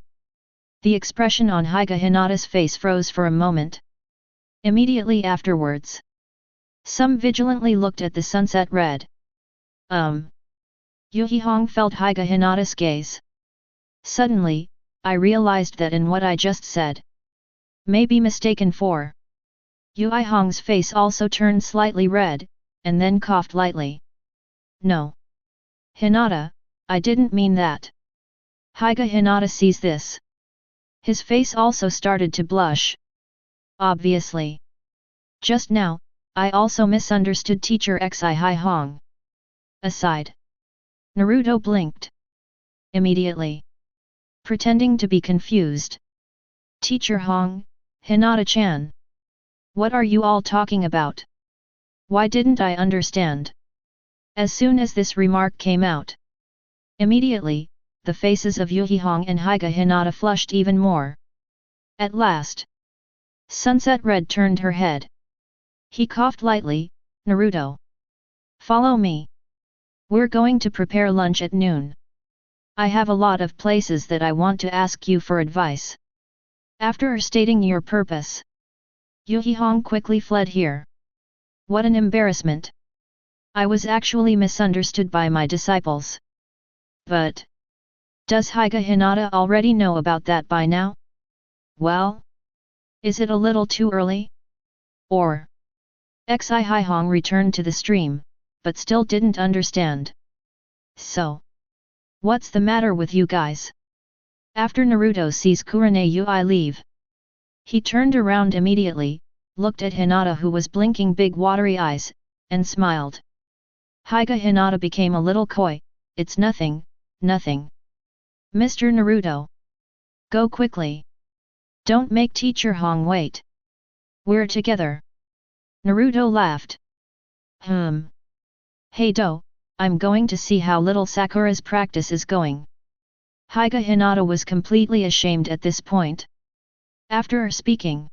The expression on Higa Hinata's face froze for a moment. Immediately afterwards, some vigilantly looked at the Sunset Red. Yuhihong felt Higa Hinata's gaze. Suddenly, I realized that in what I just said may be mistaken for. Yuhihong's face also turned slightly red, and then coughed lightly. No. Hinata, I didn't mean that. Higa Hinata sees this. His face also started to blush. Obviously. Just now, I also misunderstood Teacher Xi Hong. Aside. Naruto blinked. Immediately. Pretending to be confused. Teacher Hong, Hinata-chan. What are you all talking about? Why didn't I understand? As soon as this remark came out, immediately, the faces of Yuhihong and Higa Hinata flushed even more. At last, Sunset Red turned her head. He coughed lightly. Naruto. Follow me. We're going to prepare lunch at noon. I have a lot of places that I want to ask you for advice. After stating your purpose, Yuhihong quickly fled here. What an embarrassment. I was actually misunderstood by my disciples. But does Hinata already know about that by now? Well, is it a little too early? Or Hong returned to the stream, but still didn't understand. So, what's the matter with you guys? After Naruto sees Kurane Ui leave, he turned around immediately, looked at Hinata who was blinking big watery eyes, and smiled. Hinata became a little coy. It's nothing, nothing. Mr. Naruto. Go quickly. Don't make Teacher Hong wait. We're together. Naruto laughed. Hey Do, I'm going to see how little Sakura's practice is going. Hinata was completely ashamed at this point. After speaking,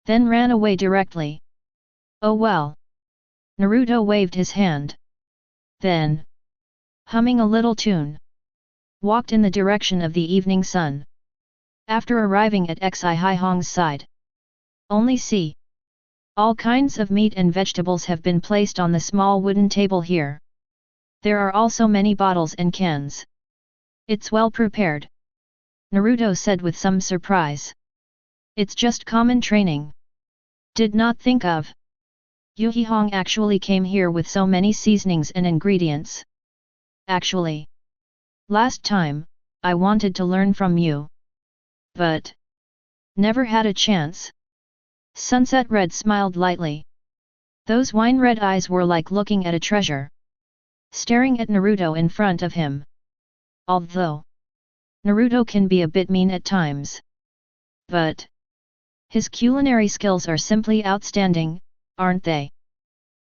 then ran away directly. Oh well. Naruto waved his hand. Then, humming a little tune, walked in the direction of the evening sun. After arriving at Hong's side, only see. All kinds of meat and vegetables have been placed on the small wooden table here. There are also many bottles and cans. It's well prepared. Naruto said with some surprise. It's just common training. Did not think of. Yuhihong actually came here with so many seasonings and ingredients. Actually, last time, I wanted to learn from you. But never had a chance. Sunset Red smiled lightly. Those wine-red eyes were like looking at a treasure, staring at Naruto in front of him. Although Naruto can be a bit mean at times, but his culinary skills are simply outstanding, aren't they?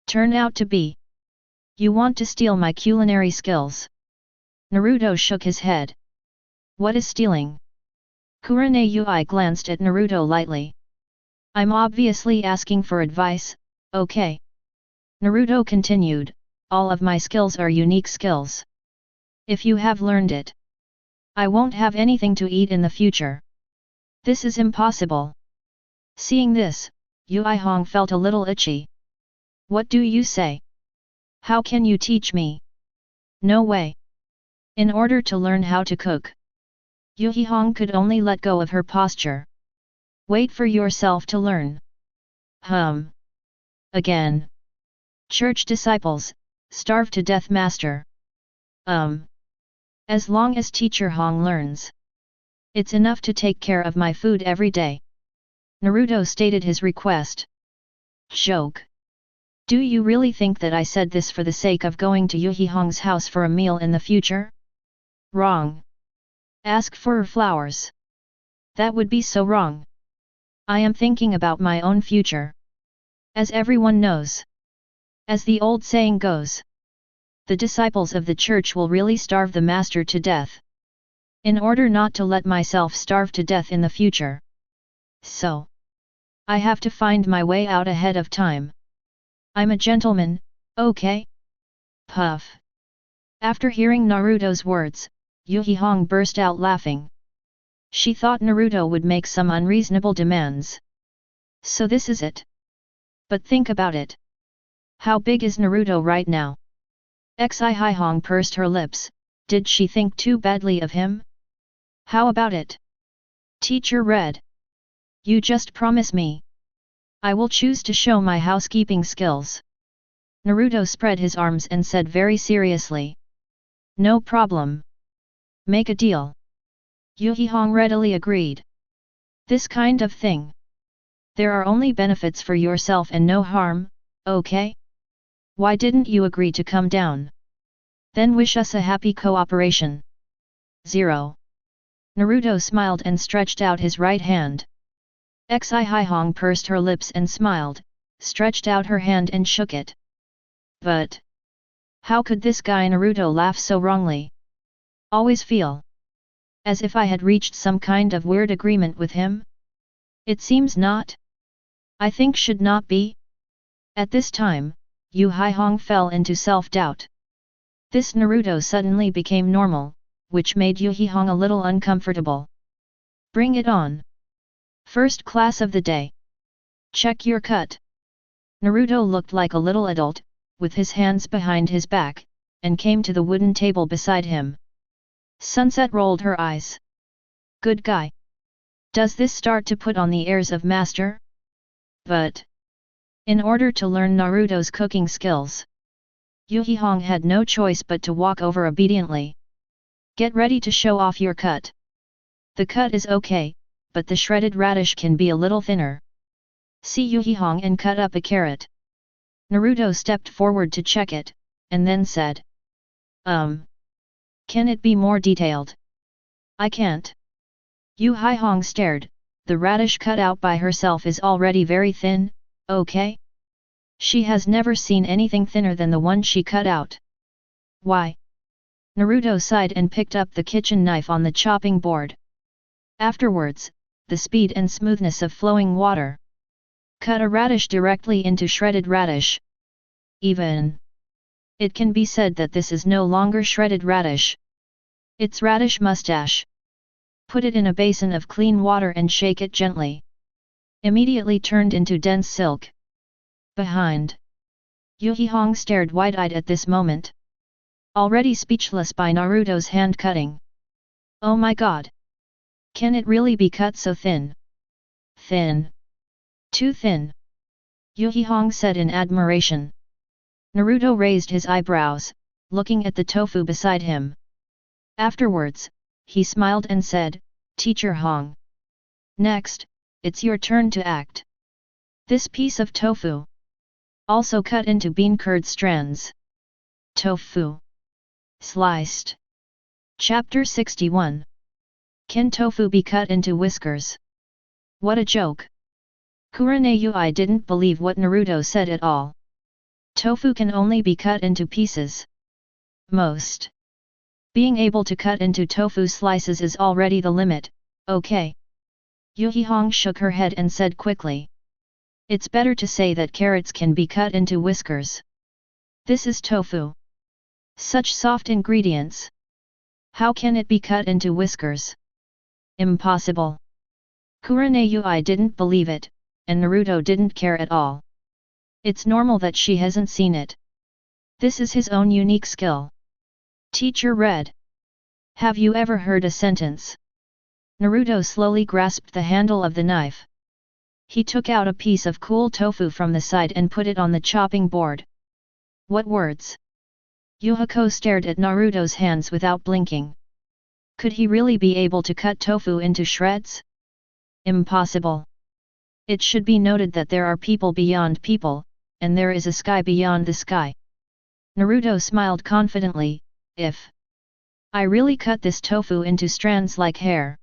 Turn out to be. You want to steal my culinary skills? Naruto shook his head. What is stealing? Kurane Ui glanced at Naruto lightly. I'm obviously asking for advice, okay? Naruto continued, all of my skills are unique skills. If you have learned it, I won't have anything to eat in the future. This is impossible. Seeing this, Yuhihong felt a little itchy. What do you say? How can you teach me? No way. In order to learn how to cook, Yuhihong could only let go of her posture. Wait for yourself to learn. Again. Church disciples, starve to death master. As long as Teacher Hong learns, it's enough to take care of my food every day. Naruto stated his request. Joke. Do you really think that I said this for the sake of going to Yuhihong's house for a meal in the future? Wrong. Ask for flowers. That would be so wrong. I am thinking about my own future. As everyone knows. As the old saying goes, the disciples of the church will really starve the master to death. In order not to let myself starve to death in the future. So, I have to find my way out ahead of time. I'm a gentleman, okay? Puff. After hearing Naruto's words, Yuhihong burst out laughing. She thought Naruto would make some unreasonable demands. So this is it. But think about it. How big is Naruto right now? Hong pursed her lips. Did she think too badly of him? How about it? Teacher Red. You just promise me. I will choose to show my housekeeping skills. Naruto spread his arms and said very seriously. No problem. Make a deal. Yuhihong readily agreed. This kind of thing. There are only benefits for yourself and no harm, okay? Why didn't you agree to come down? Then wish us a happy cooperation. 0. Naruto smiled and stretched out his right hand. Hong pursed her lips and smiled, stretched out her hand and shook it. But how could this guy Naruto laugh so wrongly? Always feel as if I had reached some kind of weird agreement with him? It seems not. I think should not be. At this time, Yuhihong fell into self-doubt. This Naruto suddenly became normal, which made Yu Hihong a little uncomfortable. Bring it on. First class of the day. Check your cut. Naruto looked like a little adult, with his hands behind his back, and came to the wooden table beside him. Sunset rolled her eyes. Good guy. Does this start to put on the airs of master? But in order to learn Naruto's cooking skills, Yu Hihong had no choice but to walk over obediently. Get ready to show off your cut. The cut is okay, but the shredded radish can be a little thinner. See Yu Hihong and cut up a carrot. Naruto stepped forward to check it, and then said, Can it be more detailed? I can't. Yu Hihong stared. The radish cut out by herself is already very thin, okay? She has never seen anything thinner than the one she cut out. Why? Naruto sighed and picked up the kitchen knife on the chopping board. Afterwards, the speed and smoothness of flowing water. Cut a radish directly into shredded radish. Even it can be said that this is no longer shredded radish. It's radish mustache. Put it in a basin of clean water and shake it gently. Immediately turned into dense silk. Behind. Yu Hihong stared wide-eyed at this moment. Already speechless by Naruto's hand-cutting. Oh my god! Can it really be cut so thin? Thin. Too thin. Yu Hihong said in admiration. Naruto raised his eyebrows, looking at the tofu beside him. Afterwards, he smiled and said, Teacher Hong. Next, it's your turn to act. This piece of tofu. Also cut into bean curd strands. Tofu. Sliced. Chapter 61. Can tofu be cut into whiskers? What a joke. Kurama didn't believe what Naruto said at all. Tofu can only be cut into pieces. Most. Being able to cut into tofu slices is already the limit, okay. Yu Hihong shook her head and said quickly. It's better to say that carrots can be cut into whiskers. This is tofu. Such soft ingredients. How can it be cut into whiskers? Impossible. Kurama didn't believe it, and Naruto didn't care at all. It's normal that she hasn't seen it. This is his own unique skill. Teacher read. Have you ever heard a sentence? Naruto slowly grasped the handle of the knife. He took out a piece of cool tofu from the side and put it on the chopping board. What words? Yuhiko stared at Naruto's hands without blinking. Could he really be able to cut tofu into shreds? Impossible. It should be noted that there are people beyond people, and there is a sky beyond the sky. Naruto smiled confidently, if I really cut this tofu into strands like hair.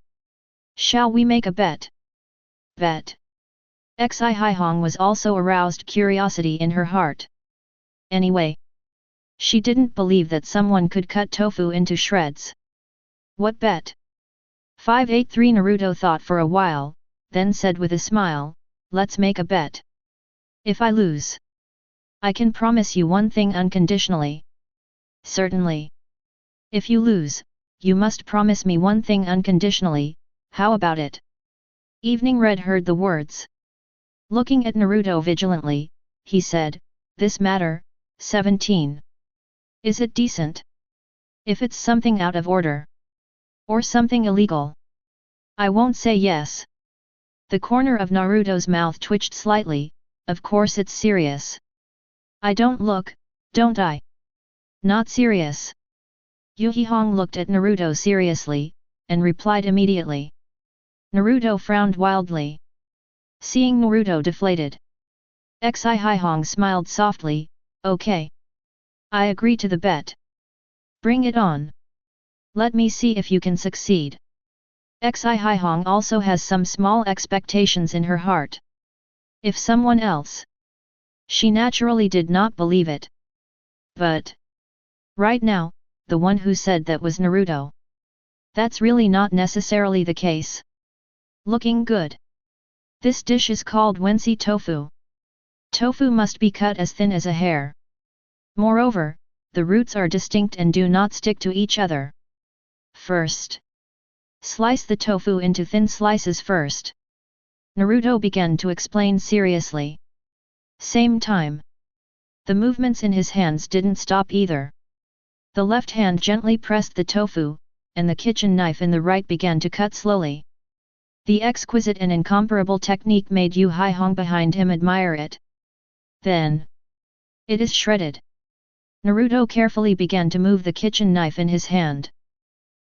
Shall we make a bet? Bet. Xi Hihong was also aroused curiosity in her heart. Anyway, she didn't believe that someone could cut tofu into shreds. What bet? 583 Naruto thought for a while, then said with a smile, let's make a bet. If I lose, I can promise you one thing unconditionally. Certainly. If you lose, you must promise me one thing unconditionally, how about it? Evening Red heard the words. Looking at Naruto vigilantly, he said, this matter, 17. Is it decent? If it's something out of order, or something illegal, I won't say yes. The corner of Naruto's mouth twitched slightly, of course it's serious. I don't look, don't I? Not serious. Yu Hihong looked at Naruto seriously, and replied immediately. Naruto frowned wildly. Seeing Naruto deflated, Xi Hihong smiled softly, okay. I agree to the bet. Bring it on. Let me see if you can succeed. Xi Hihong also has some small expectations in her heart. If someone else, she naturally did not believe it. But right now, the one who said that was Naruto. That's really not necessarily the case. Looking good. This dish is called Wensi tofu. Tofu must be cut as thin as a hair. Moreover, the roots are distinct and do not stick to each other. First, slice the tofu into thin slices first. Naruto began to explain seriously. Same time, the movements in his hands didn't stop either. The left hand gently pressed the tofu, and the kitchen knife in the right began to cut slowly. The exquisite and incomparable technique made Yu Haihong behind him admire it. Then, it is shredded. Naruto carefully began to move the kitchen knife in his hand.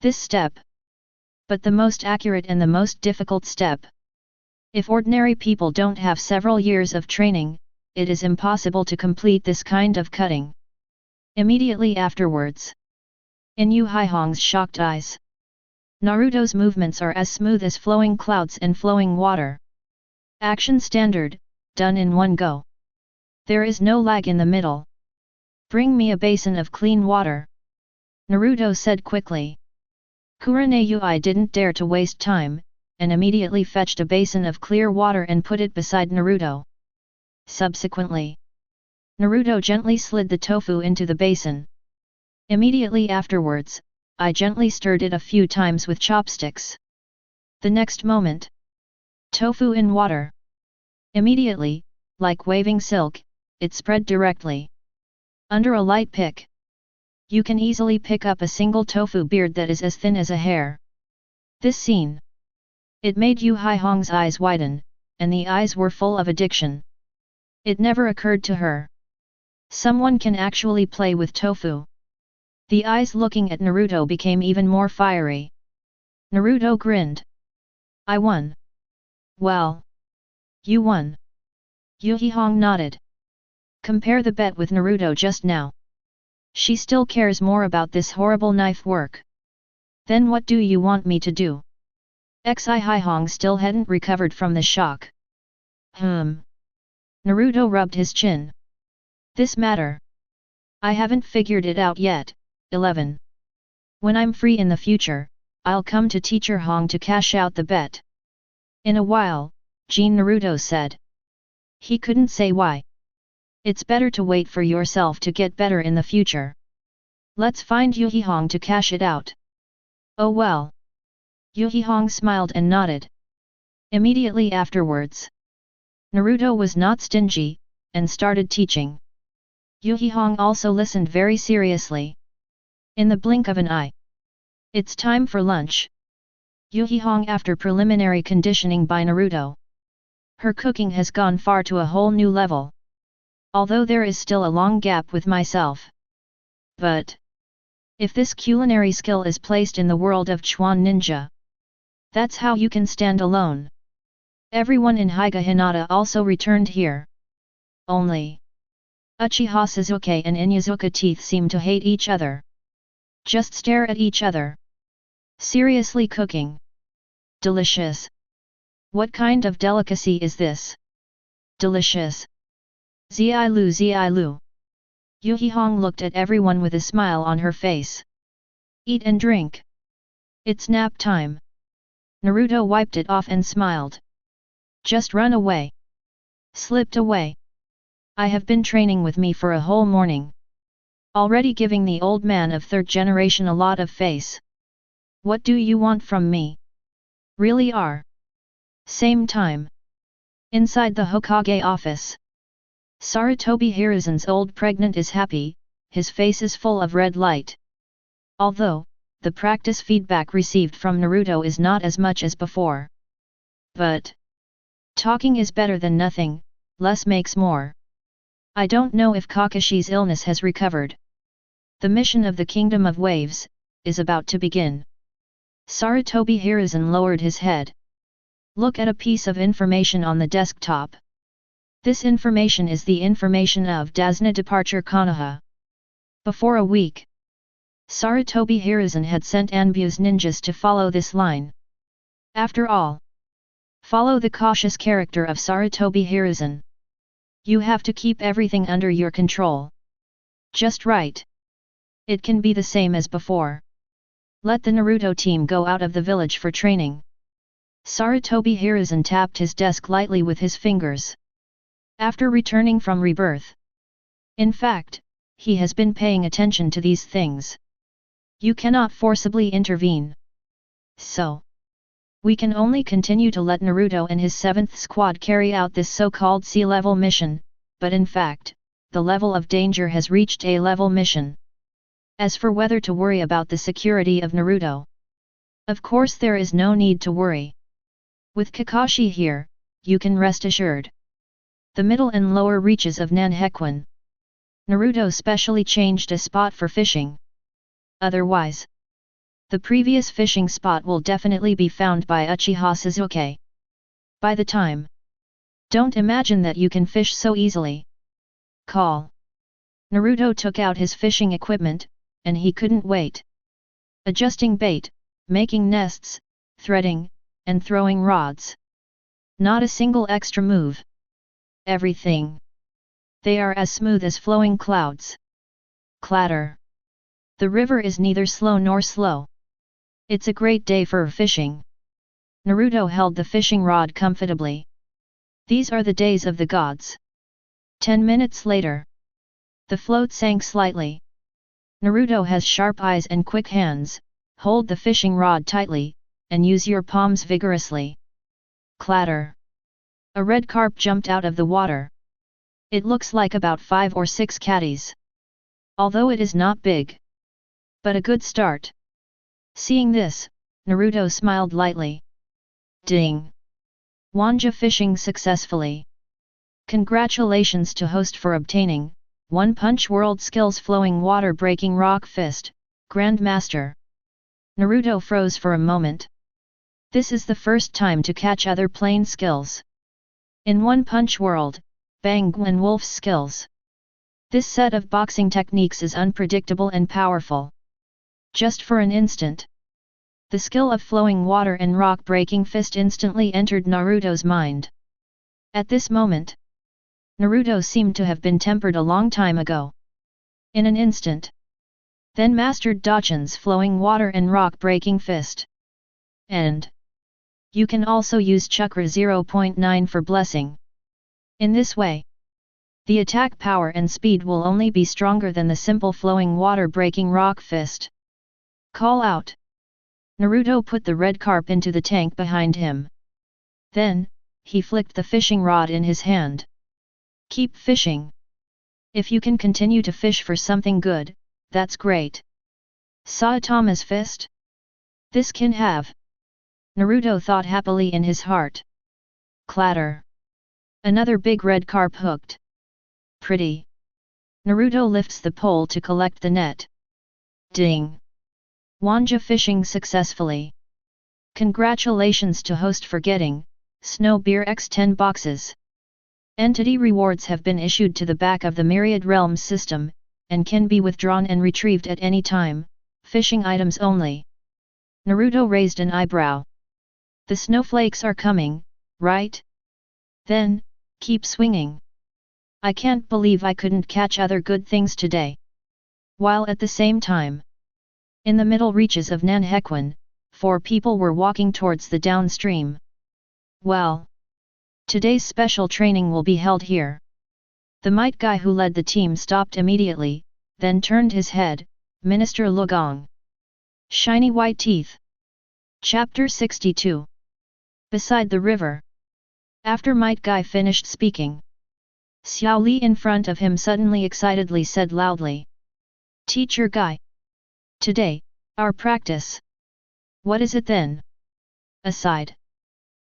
This step, but the most accurate and the most difficult step. If ordinary people don't have several years of training, it is impossible to complete this kind of cutting. Immediately afterwards, in Yu Haihong's shocked eyes, Naruto's movements are as smooth as flowing clouds and flowing water. Action standard, done in one go. There is no lag in the middle. Bring me a basin of clean water, Naruto said quickly. Kurenai didn't dare to waste time, and immediately fetched a basin of clear water and put it beside Naruto. Subsequently, Naruto gently slid the tofu into the basin. Immediately afterwards, I gently stirred it a few times with chopsticks. The next moment, tofu in water. Immediately, like waving silk, it spread directly. Under a light pick, you can easily pick up a single tofu beard that is as thin as a hair. This scene, it made Yu Haihong's eyes widen, and the eyes were full of addiction. It never occurred to her. Someone can actually play with tofu. The eyes looking at Naruto became even more fiery. Naruto grinned. I won. Well, you won. Yu Haihong nodded. Compare the bet with Naruto just now. She still cares more about this horrible knife work. Then what do you want me to do? Haihong still hadn't recovered from the shock. Naruto rubbed his chin. This matter, I haven't figured it out yet. 11. When I'm free in the future, I'll come to Teacher Hong to cash out the bet. In a while, Naruto said. He couldn't say why. It's better to wait for yourself to get better in the future. Let's find Yu Haihong to cash it out. Oh well. Yu Haihong smiled and nodded. Immediately afterwards, Naruto was not stingy, and started teaching. Yu Haihong also listened very seriously. In the blink of an eye, it's time for lunch. Yu Haihong after preliminary conditioning by Naruto. Her cooking has gone far to a whole new level. Although there is still a long gap with myself. But, if this culinary skill is placed in the world of Chuan Ninja, that's how you can stand alone. Everyone in Higa Hinata also returned here. Only, Uchiha Sasuke and Inuzuka teeth seem to hate each other. Just stare at each other. Seriously cooking. Delicious. What kind of delicacy is this? Delicious. Zilu. Yu Haihong looked at everyone with a smile on her face. Eat and drink. It's nap time. Naruto wiped it off and smiled. Just run away. Slipped away. I have been training with me for a whole morning. Already giving the old man of third generation a lot of face. What do you want from me? Really are. Same time. Inside the Hokage office. Sarutobi Hiruzen's old pregnant is happy, his face is full of red light. Although, the practice feedback received from Naruto is not as much as before. But, talking is better than nothing, less makes more. I don't know if Kakashi's illness has recovered. The mission of the Kingdom of Waves is about to begin. Sarutobi Hiruzen lowered his head. Look at a piece of information on the desktop. This information is the information of Dasna departure Konoha. Before a week, Sarutobi Hiruzen had sent Anbu's ninjas to follow this line. After all, follow the cautious character of Sarutobi Hiruzen. You have to keep everything under your control. Just right. It can be the same as before. Let the Naruto team go out of the village for training. Sarutobi Hiruzen tapped his desk lightly with his fingers. After returning from Rebirth. In fact, he has been paying attention to these things. You cannot forcibly intervene. So, we can only continue to let Naruto and his 7th squad carry out this so-called C-level mission, but in fact, the level of danger has reached A-level mission. As for whether to worry about the security of Naruto, of course there is no need to worry. With Kakashi here, you can rest assured. The middle and lower reaches of Nanhekwan, Naruto specially changed a spot for fishing. Otherwise, the previous fishing spot will definitely be found by Uchiha Sasuke. By the time, don't imagine that you can fish so easily. Call. Naruto took out his fishing equipment, and he couldn't wait. Adjusting bait, making nests, threading, and throwing rods. Not a single extra move. Everything. They are as smooth as flowing clouds. Clatter. The river is neither slow nor slow. It's a great day for fishing. Naruto held the fishing rod comfortably. These are the days of the gods. 10 minutes later, the float sank slightly. Naruto has sharp eyes and quick hands. Hold the fishing rod tightly, and use your palms vigorously. Clatter. A red carp jumped out of the water. It looks like about 5 or 6 catties. Although it is not big. But a good start. Seeing this, Naruto smiled lightly. Ding! Wanja fishing successfully. Congratulations to host for obtaining One Punch World Skills Flowing Water Breaking Rock Fist, Grandmaster. Naruto froze for a moment. This is the first time to catch other plain skills. In One Punch World, Bang and Wolf's skills. This set of boxing techniques is unpredictable and powerful. Just for an instant, the skill of flowing water and rock-breaking fist instantly entered Naruto's mind. At this moment, Naruto seemed to have been tempered a long time ago. In an instant, then mastered Dachin's flowing water and rock-breaking fist. And you can also use Chakra 0.9 for blessing. In this way, the attack power and speed will only be stronger than the simple flowing water-breaking rock fist. Call out. Naruto put the red carp into the tank behind him. Then, he flicked the fishing rod in his hand. Keep fishing. If you can continue to fish for something good, that's great. Saitama's fist? This can have. Naruto thought happily in his heart. Clatter. Another big red carp hooked. Pretty. Naruto lifts the pole to collect the net. Ding. Wanja fishing successfully. Congratulations to host for getting Snow Beer X 10 boxes. Entity rewards have been issued to the back of the Myriad Realms system, and can be withdrawn and retrieved at any time, fishing items only. Naruto raised an eyebrow. The snowflakes are coming, right? Then, keep swinging. I can't believe I couldn't catch other good things today. While at the same time, in the middle reaches of Nanhekwan, 4 people were walking towards the downstream. Well, today's special training will be held here. The might guy who led the team stopped immediately, then turned his head. Minister Lugong. Shiny white teeth. Chapter 62. Beside the river. After might guy finished speaking, Xiao Li in front of him suddenly excitedly said loudly. Teacher Guy. Today, our practice. What is it then? Aside.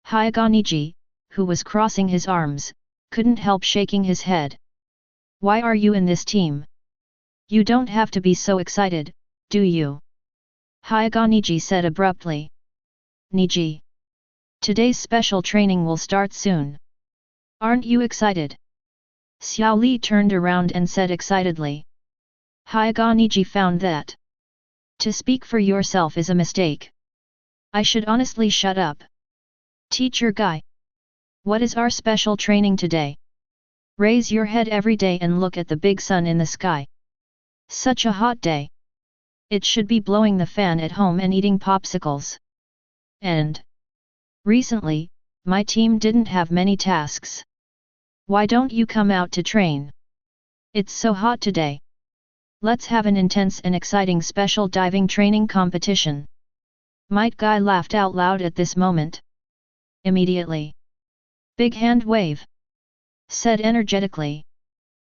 Neji, who was crossing his arms, couldn't help shaking his head. Why are you in this team? You don't have to be so excited, do you? Neji said abruptly. Neji. Today's special training will start soon. Aren't you excited? Xiao Li turned around and said excitedly. Neji found that to speak for yourself is a mistake. I should honestly shut up. Teacher Guy. What is our special training today? Raise your head every day and look at the big sun in the sky. Such a hot day. It should be blowing the fan at home and eating popsicles. And recently, my team didn't have many tasks. Why don't you come out to train? It's so hot today. Let's have an intense and exciting special diving training competition. Might Guy laughed out loud at this moment. Immediately. Big hand wave. Said energetically.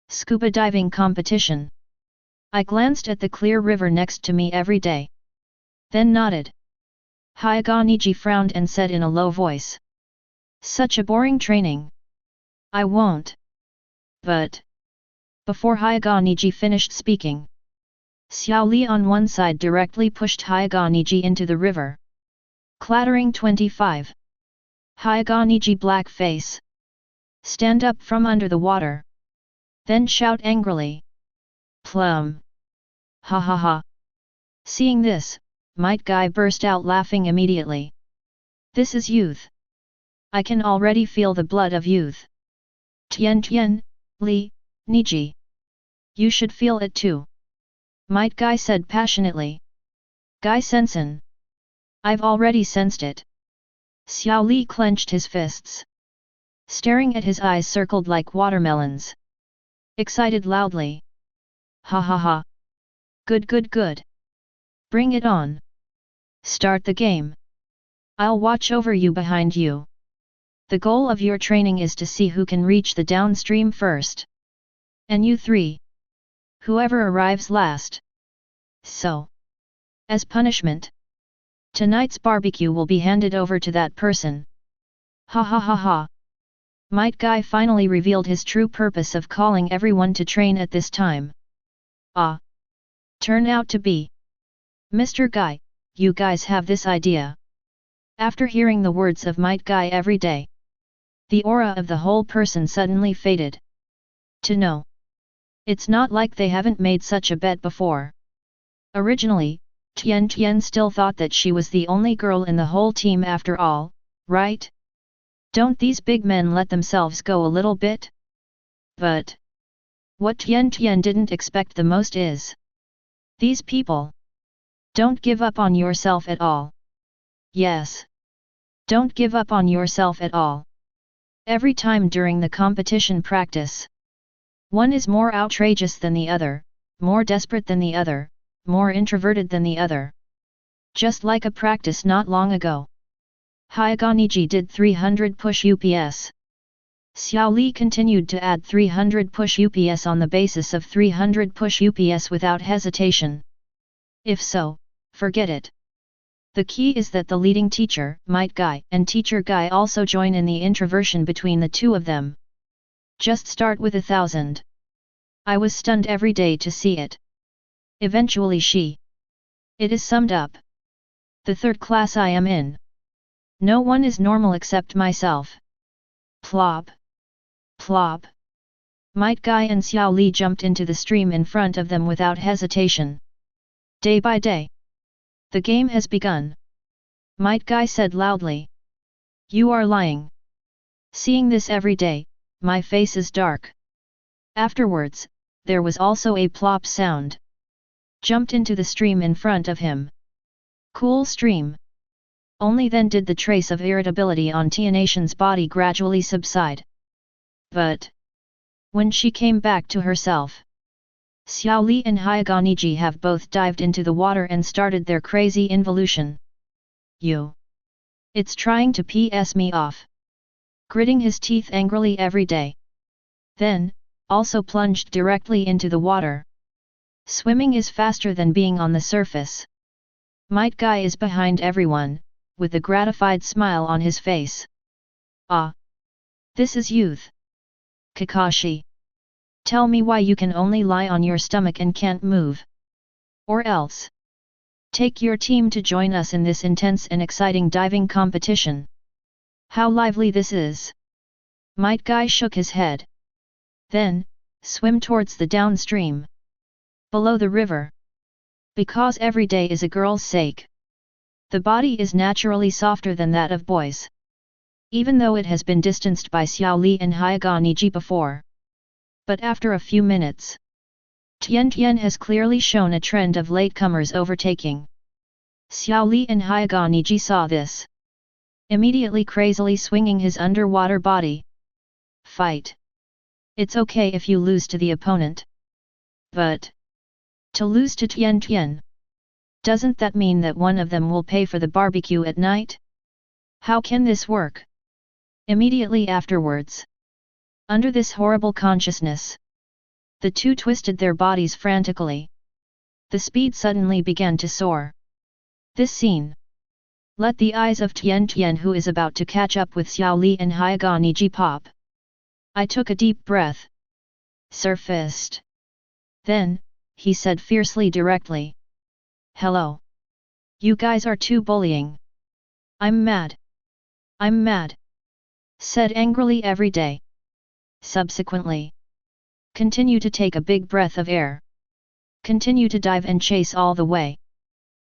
Scuba diving competition. I glanced at the clear river next to me every day. Then nodded. Neji frowned and said in a low voice. Such a boring training. I won't. But. Before Neji finished speaking. Xiao Li on one side directly pushed Neji into the river. Clattering 25. Neji black face. Stand up from under the water. Then shout angrily. Plum. Ha ha ha. Seeing this, Might Guy burst out laughing immediately. This is youth. I can already feel the blood of youth. Tien, Li, Neji. You should feel it too. Might Guy said passionately. Guy Sensen. I've already sensed it. Xiao Li clenched his fists. Staring at his eyes circled like watermelons. Excited loudly. Ha ha ha. Good. Bring it on. Start the game. I'll watch over you behind you. The goal of your training is to see who can reach the downstream first. And you three. Whoever arrives last. So. As punishment. Tonight's barbecue will be handed over to that person. Ha ha ha ha. Might Guy finally revealed his true purpose of calling everyone to train at this time. Turn out to be. Mr. Guy, you guys have this idea. After hearing the words of Might Guy every day. The aura of the whole person suddenly faded. To know. It's not like they haven't made such a bet before. Originally, Tien still thought that she was the only girl in the whole team after all, right? Don't these big men let themselves go a little bit? But. What Tien didn't expect the most is. These people. Don't give up on yourself at all. Yes. Don't give up on yourself at all. Every time during the competition practice. One is more outrageous than the other, more desperate than the other, more introverted than the other. Just like a practice not long ago. Neji did 300 push UPS. Xiao Li continued to add 300 push UPS on the basis of 300 push UPS without hesitation. If so, forget it. The key is that the leading teacher, Might Guy, and Teacher Guy also join in the introversion between the two of them. Just start with 1,000. I was stunned every day to see it. Eventually it is summed up. The third class I am in. No one is normal except myself. Plop. Plop. Might Guy and Xiao Li jumped into the stream in front of them without hesitation. Day by day. The game has begun. Might Guy said loudly. You are lying. Seeing this every day, my face is dark. Afterwards, there was also a plop sound. Jumped into the stream in front of him. Cool stream. Only then did the trace of irritability on Tianation's body gradually subside. But. When she came back to herself. Xiao Li and Neji have both dived into the water and started their crazy involution. It's trying to piss me off. Gritting his teeth angrily every day. Then, also plunged directly into the water. Swimming is faster than being on the surface. Might Guy is behind everyone, with a gratified smile on his face. This is youth. Kakashi. Tell me why you can only lie on your stomach and can't move. Or else. Take your team to join us in this intense and exciting diving competition. How lively this is. Might Guy shook his head. Then, swim towards the downstream. Below the river. Because every day is a girl's sake. The body is naturally softer than that of boys. Even though it has been distanced by Xiao Li and Neji before. But after a few minutes. Tien has clearly shown a trend of latecomers overtaking. Xiao Li and Neji saw this. Immediately crazily swinging his underwater body. Fight. It's okay if you lose to the opponent. But. To lose to Tien. Doesn't that mean that one of them will pay for the barbecue at night? How can this work? Immediately afterwards, under this horrible consciousness, the two twisted their bodies frantically. The speed suddenly began to soar. This scene let the eyes of Tien, who is about to catch up with Xiao Li and Hokage, pop. I took a deep breath. Surfaced. Then, he said fiercely directly. Hello. You guys are too bullying. I'm mad. I'm mad. Said angrily every day. Subsequently, continue to take a big breath of air. Continue to dive and chase all the way.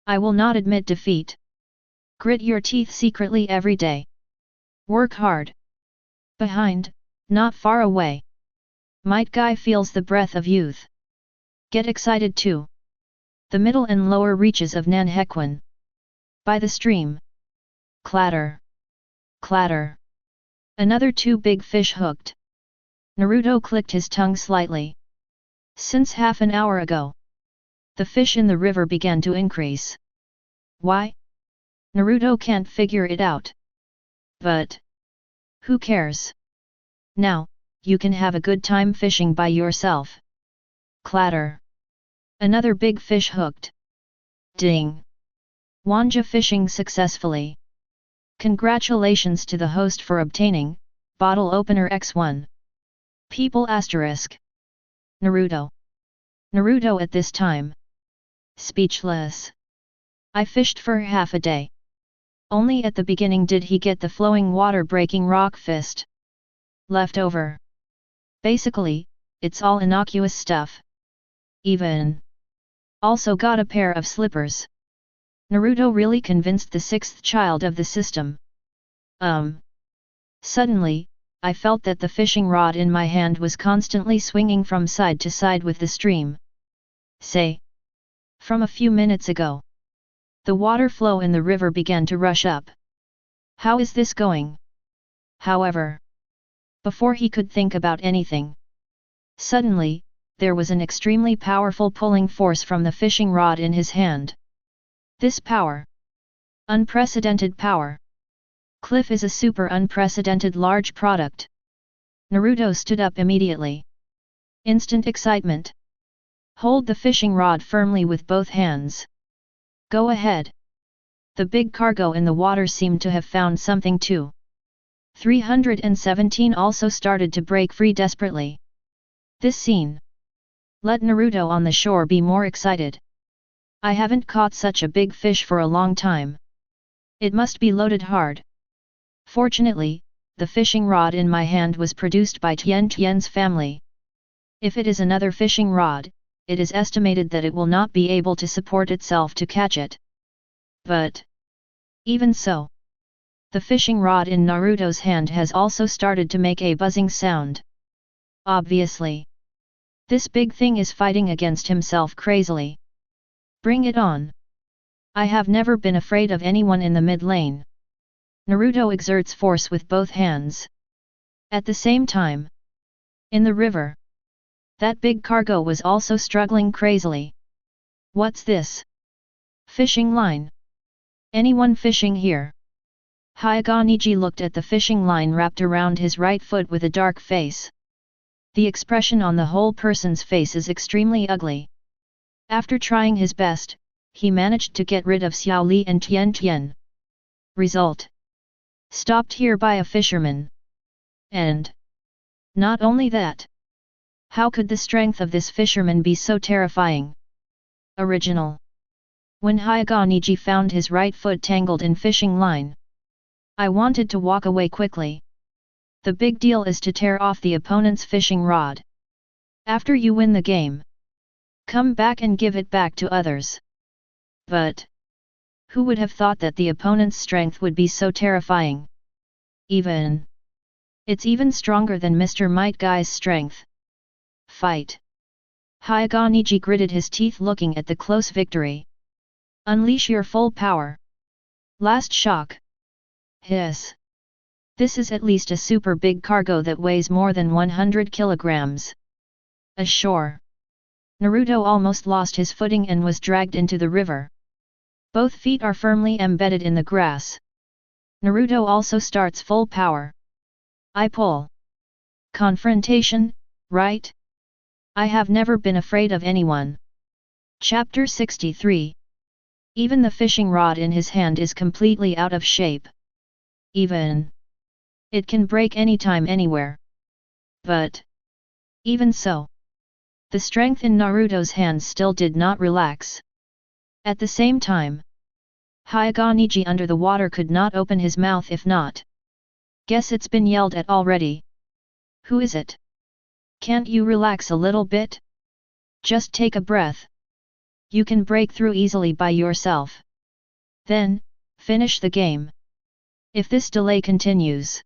I will not admit defeat. Grit your teeth secretly every day. Work hard. Behind, not far away. Might Guy feels the breath of youth. Get excited too. The middle and lower reaches of Nanhequan. By the stream. Clatter. Clatter. Another two big fish hooked. Naruto clicked his tongue slightly. Since half an hour ago, the fish in the river began to increase. Why? Naruto can't figure it out. But who cares? Now, you can have a good time fishing by yourself. Clatter. Another big fish hooked. Ding. Wanja fishing successfully. Congratulations to the host for obtaining bottle opener X1. People asterisk. Naruto. Naruto at this time. Speechless. I fished for half a day. Only at the beginning did he get the flowing water breaking rock fist. Left over. Basically, it's all innocuous stuff. Even. Also got a pair of slippers. Naruto really convinced the sixth child of the system. Suddenly, I felt that the fishing rod in my hand was constantly swinging from side to side with the stream. Say. From a few minutes ago. The water flow in the river began to rush up. How is this going? However, before he could think about anything, suddenly, there was an extremely powerful pulling force from the fishing rod in his hand. This power. Unprecedented power. Cliff is a super unprecedented large product. Naruto stood up immediately. Instant excitement. Hold the fishing rod firmly with both hands. Go ahead. The big cargo in the water seemed to have found something too. 317 also started to break free desperately. This scene let Naruto on the shore be more excited. I haven't caught such a big fish for a long time. It must be loaded hard. Fortunately, the fishing rod in my hand was produced by Tien's family. If it is another fishing rod, it is estimated that it will not be able to support itself to catch it. But even so, the fishing rod in Naruto's hand has also started to make a buzzing sound. Obviously, this big thing is fighting against himself crazily. Bring it on. I have never been afraid of anyone in the mid lane. Naruto exerts force with both hands. At the same time, in the river, that big cargo was also struggling crazily. What's this? Fishing line. Anyone fishing here? Hokage looked at the fishing line wrapped around his right foot with a dark face. The expression on the whole person's face is extremely ugly. After trying his best, he managed to get rid of Xiao Li and Tien. Result. Stopped here by a fisherman. And not only that. How could the strength of this fisherman be so terrifying? Original. When Hokage found his right foot tangled in fishing line, I wanted to walk away quickly. The big deal is to tear off the opponent's fishing rod. After you win the game, come back and give it back to others. But who would have thought that the opponent's strength would be so terrifying? It's even stronger than Mr. Might Guy's strength. Fight. Hokage gritted his teeth looking at the close victory. Unleash your full power. Last shock. Hiss. This is at least a super big cargo that weighs more than 100 kilograms. Ashore. Naruto almost lost his footing and was dragged into the river. Both feet are firmly embedded in the grass. Naruto also starts full power. I pull. Confrontation, right? I have never been afraid of anyone. Chapter 63. Even the fishing rod in his hand is completely out of shape. Even it can break anytime anywhere. But even so, the strength in Naruto's hands still did not relax. At the same time, Hokage under the water could not open his mouth if not. Guess it's been yelled at already. Who is it? Can't you relax a little bit? Just take a breath. You can break through easily by yourself. Then, finish the game. If this delay continues,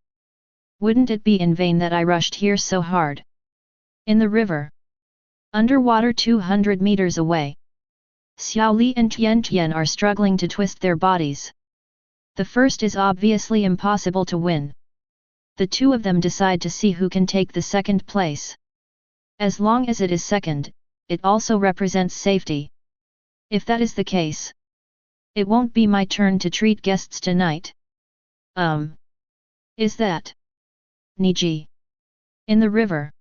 wouldn't it be in vain that I rushed here so hard? In the river. Underwater 200 meters away. Xiao Li and Tenten are struggling to twist their bodies. The first is obviously impossible to win. The two of them decide to see who can take the second place. As long as it is second, it also represents safety. If that is the case, it won't be my turn to treat guests tonight. Is that Neji? In the river.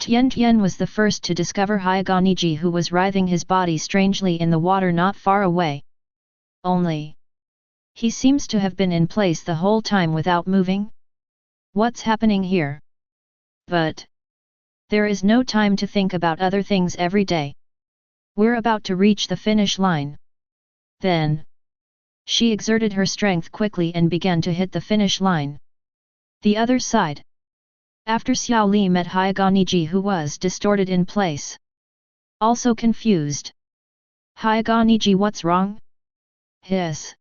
Tenten was the first to discover Hokage, who was writhing his body strangely in the water not far away. Only he seems to have been in place the whole time without moving. What's happening here? But there is no time to think about other things every day. We're about to reach the finish line. Then she exerted her strength quickly and began to hit the finish line. The other side. After Xiao Li met Hokage, who was distorted in place. Also confused. Hokage, what's wrong? Hiss.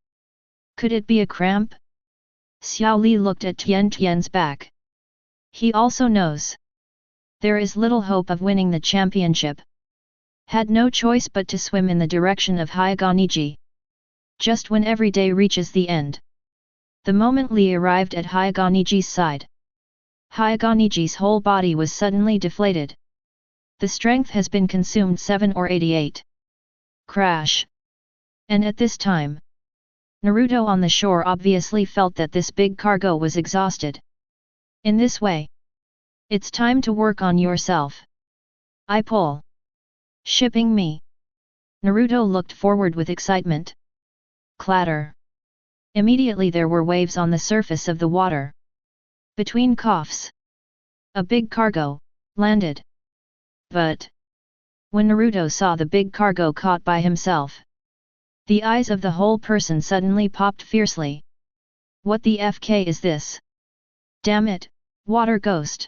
Could it be a cramp? Xiao Li looked at Tenten's back. He also knows there is little hope of winning the championship. Had no choice but to swim in the direction of Hokage. Just when every day reaches the end. The moment Li arrived at Hokage's side, Hokage's whole body was suddenly deflated. The strength has been consumed 7 or 88. Crash. And at this time, Naruto on the shore obviously felt that this big cargo was exhausted. In this way, it's time to work on yourself. I pull. Shipping me. Naruto looked forward with excitement. Clatter. Immediately there were waves on the surface of the water. Between coughs, a big cargo landed. But when Naruto saw the big cargo caught by himself, the eyes of the whole person suddenly popped fiercely. What the FK is this? Damn it, water ghost!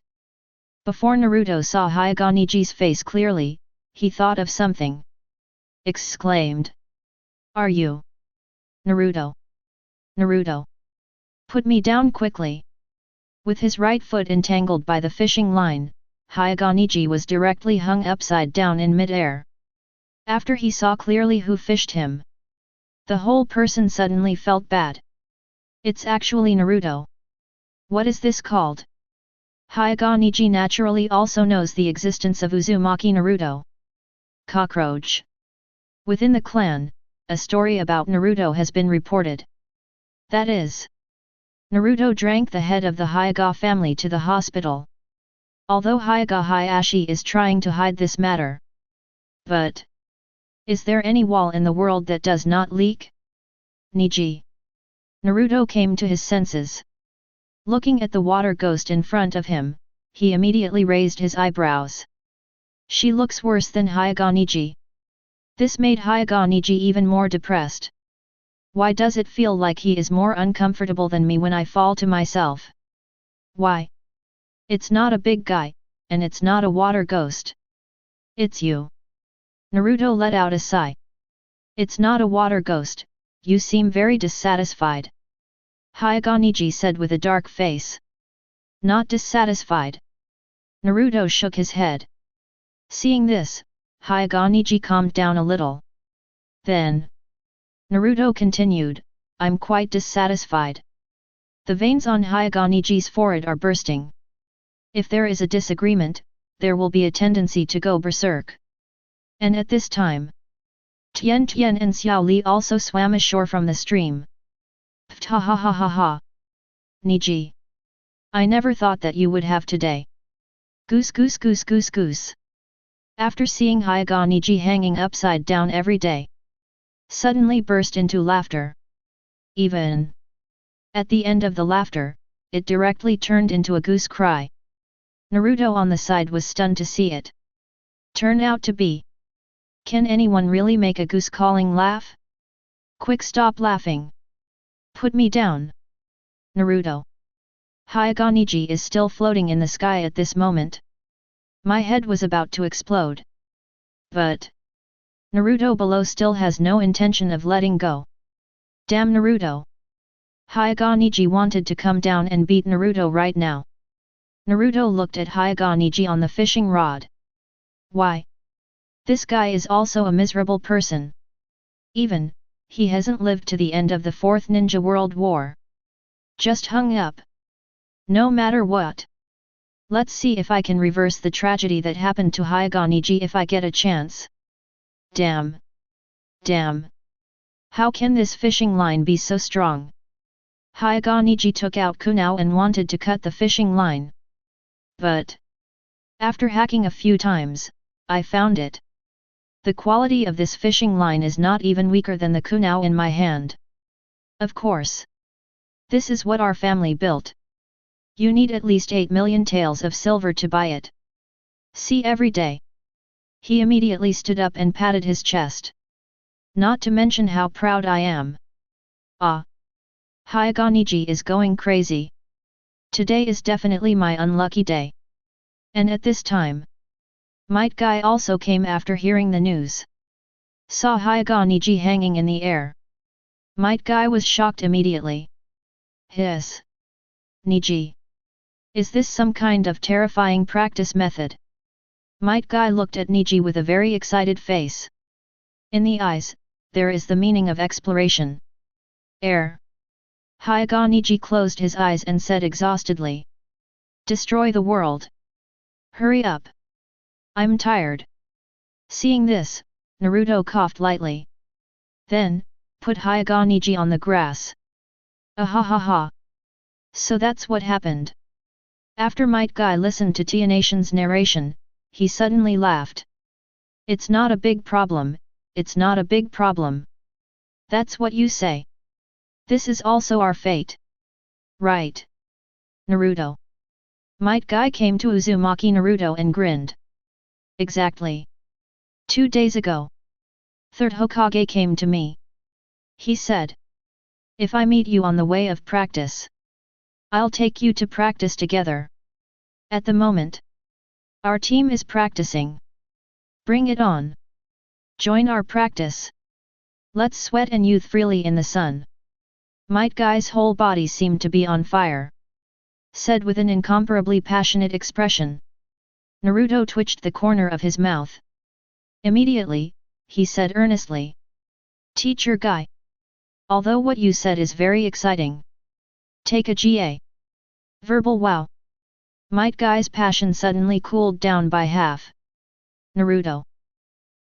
Before Naruto saw Hokage's face clearly, he thought of something. Exclaimed. Are you Naruto? Naruto! Put me down quickly! With his right foot entangled by the fishing line, Hokage was directly hung upside down in mid-air. After he saw clearly who fished him, the whole person suddenly felt bad. It's actually Naruto. What is this called? Hokage naturally also knows the existence of Uzumaki Naruto. Cockroach. Within the clan, a story about Naruto has been reported. That is, Naruto drank the head of the Hyuga family to the hospital. Although Hyuga Hiashi is trying to hide this matter. But is there any wall in the world that does not leak? Neji. Naruto came to his senses. Looking at the water ghost in front of him, he immediately raised his eyebrows. She looks worse than Hokage. This made Hokage even more depressed. Why does it feel like he is more uncomfortable than me when I fall to myself? Why? It's not a big guy, and it's not a water ghost. It's you. Naruto let out a sigh. It's not a water ghost, you seem very dissatisfied. Hokage said with a dark face. Not dissatisfied. Naruto shook his head. Seeing this, Hokage calmed down a little. Then Naruto continued, I'm quite dissatisfied. The veins on Hokage's forehead are bursting. If there is a disagreement, there will be a tendency to go berserk. And at this time, Tian Tian and Xiao Li also swam ashore from the stream. Pta ha ha ha ha. Neji. I never thought that you would have today. Goose goose goose goose goose. After seeing Hyaga Neji hanging upside down every day, suddenly burst into laughter. Even at the end of the laughter, it directly turned into a goose cry. Naruto on the side was stunned to see it turn out to be. Can anyone really make a goose calling laugh? Quick, stop laughing. Put me down. Naruto. Hyaga Neji is still floating in the sky at this moment. My head was about to explode. But Naruto below still has no intention of letting go. Damn Naruto. Hyaga Neji wanted to come down and beat Naruto right now. Naruto looked at Hyaga Neji on the fishing rod. Why? This guy is also a miserable person. Even, he hasn't lived to the end of the 4th Ninja World War. Just hung up. No matter what. Let's see if I can reverse the tragedy that happened to Hyaga Neji if I get a chance. Damn. Damn. How can this fishing line be so strong? Hyaga Neji took out kunao and wanted to cut the fishing line. But after hacking a few times, I found it. The quality of this fishing line is not even weaker than the kunao in my hand. Of course. This is what our family built. You need at least 8 million taels of silver to buy it. See every day. He immediately stood up and patted his chest. Not to mention how proud I am. Ah. Hyaga Neji is going crazy. Today is definitely my unlucky day. And at this time, Might Guy also came after hearing the news. Saw Hyaga Neji hanging in the air. Might Guy was shocked immediately. Hiss. Neji. Is this some kind of terrifying practice method? Might Guy looked at Neji with a very excited face. In the eyes, there is the meaning of exploration. Air. Hyaga Neji closed his eyes and said exhaustedly. Destroy the world. Hurry up. I'm tired. Seeing this, Naruto coughed lightly. Then, put Hyaga Neji on the grass. Ahahaha. So that's what happened. After Might Guy listened to Tianation's narration, he suddenly laughed. It's not a big problem, it's not a big problem. That's what you say. This is also our fate. Right. Naruto. Might Guy came to Uzumaki Naruto and grinned. Exactly. 2 days ago. 3rd Hokage came to me. He said. If I meet you on the way of practice, I'll take you to practice together. At the moment, our team is practicing. Bring it on. Join our practice. Let's sweat and youth freely in the sun. Might Guy's whole body seemed to be on fire. Said with an incomparably passionate expression. Naruto twitched the corner of his mouth. Immediately, he said earnestly. Teacher Guy. Although what you said is very exciting. Take a GA. Verbal wow. Might Guy's passion suddenly cooled down by half. Naruto.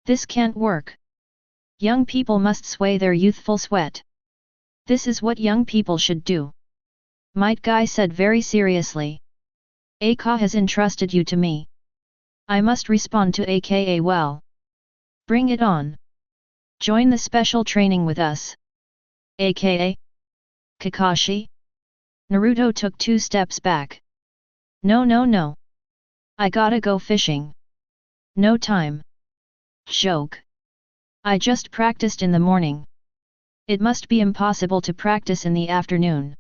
This can't work. Young people must sway their youthful sweat. This is what young people should do. Might Guy said very seriously. Aka has entrusted you to me. I must respond to Aka well. Bring it on. Join the special training with us. Aka? Kakashi? Naruto took 2 steps back. No no no. I gotta go fishing. No time. Joke. I just practiced in the morning. It must be impossible to practice in the afternoon.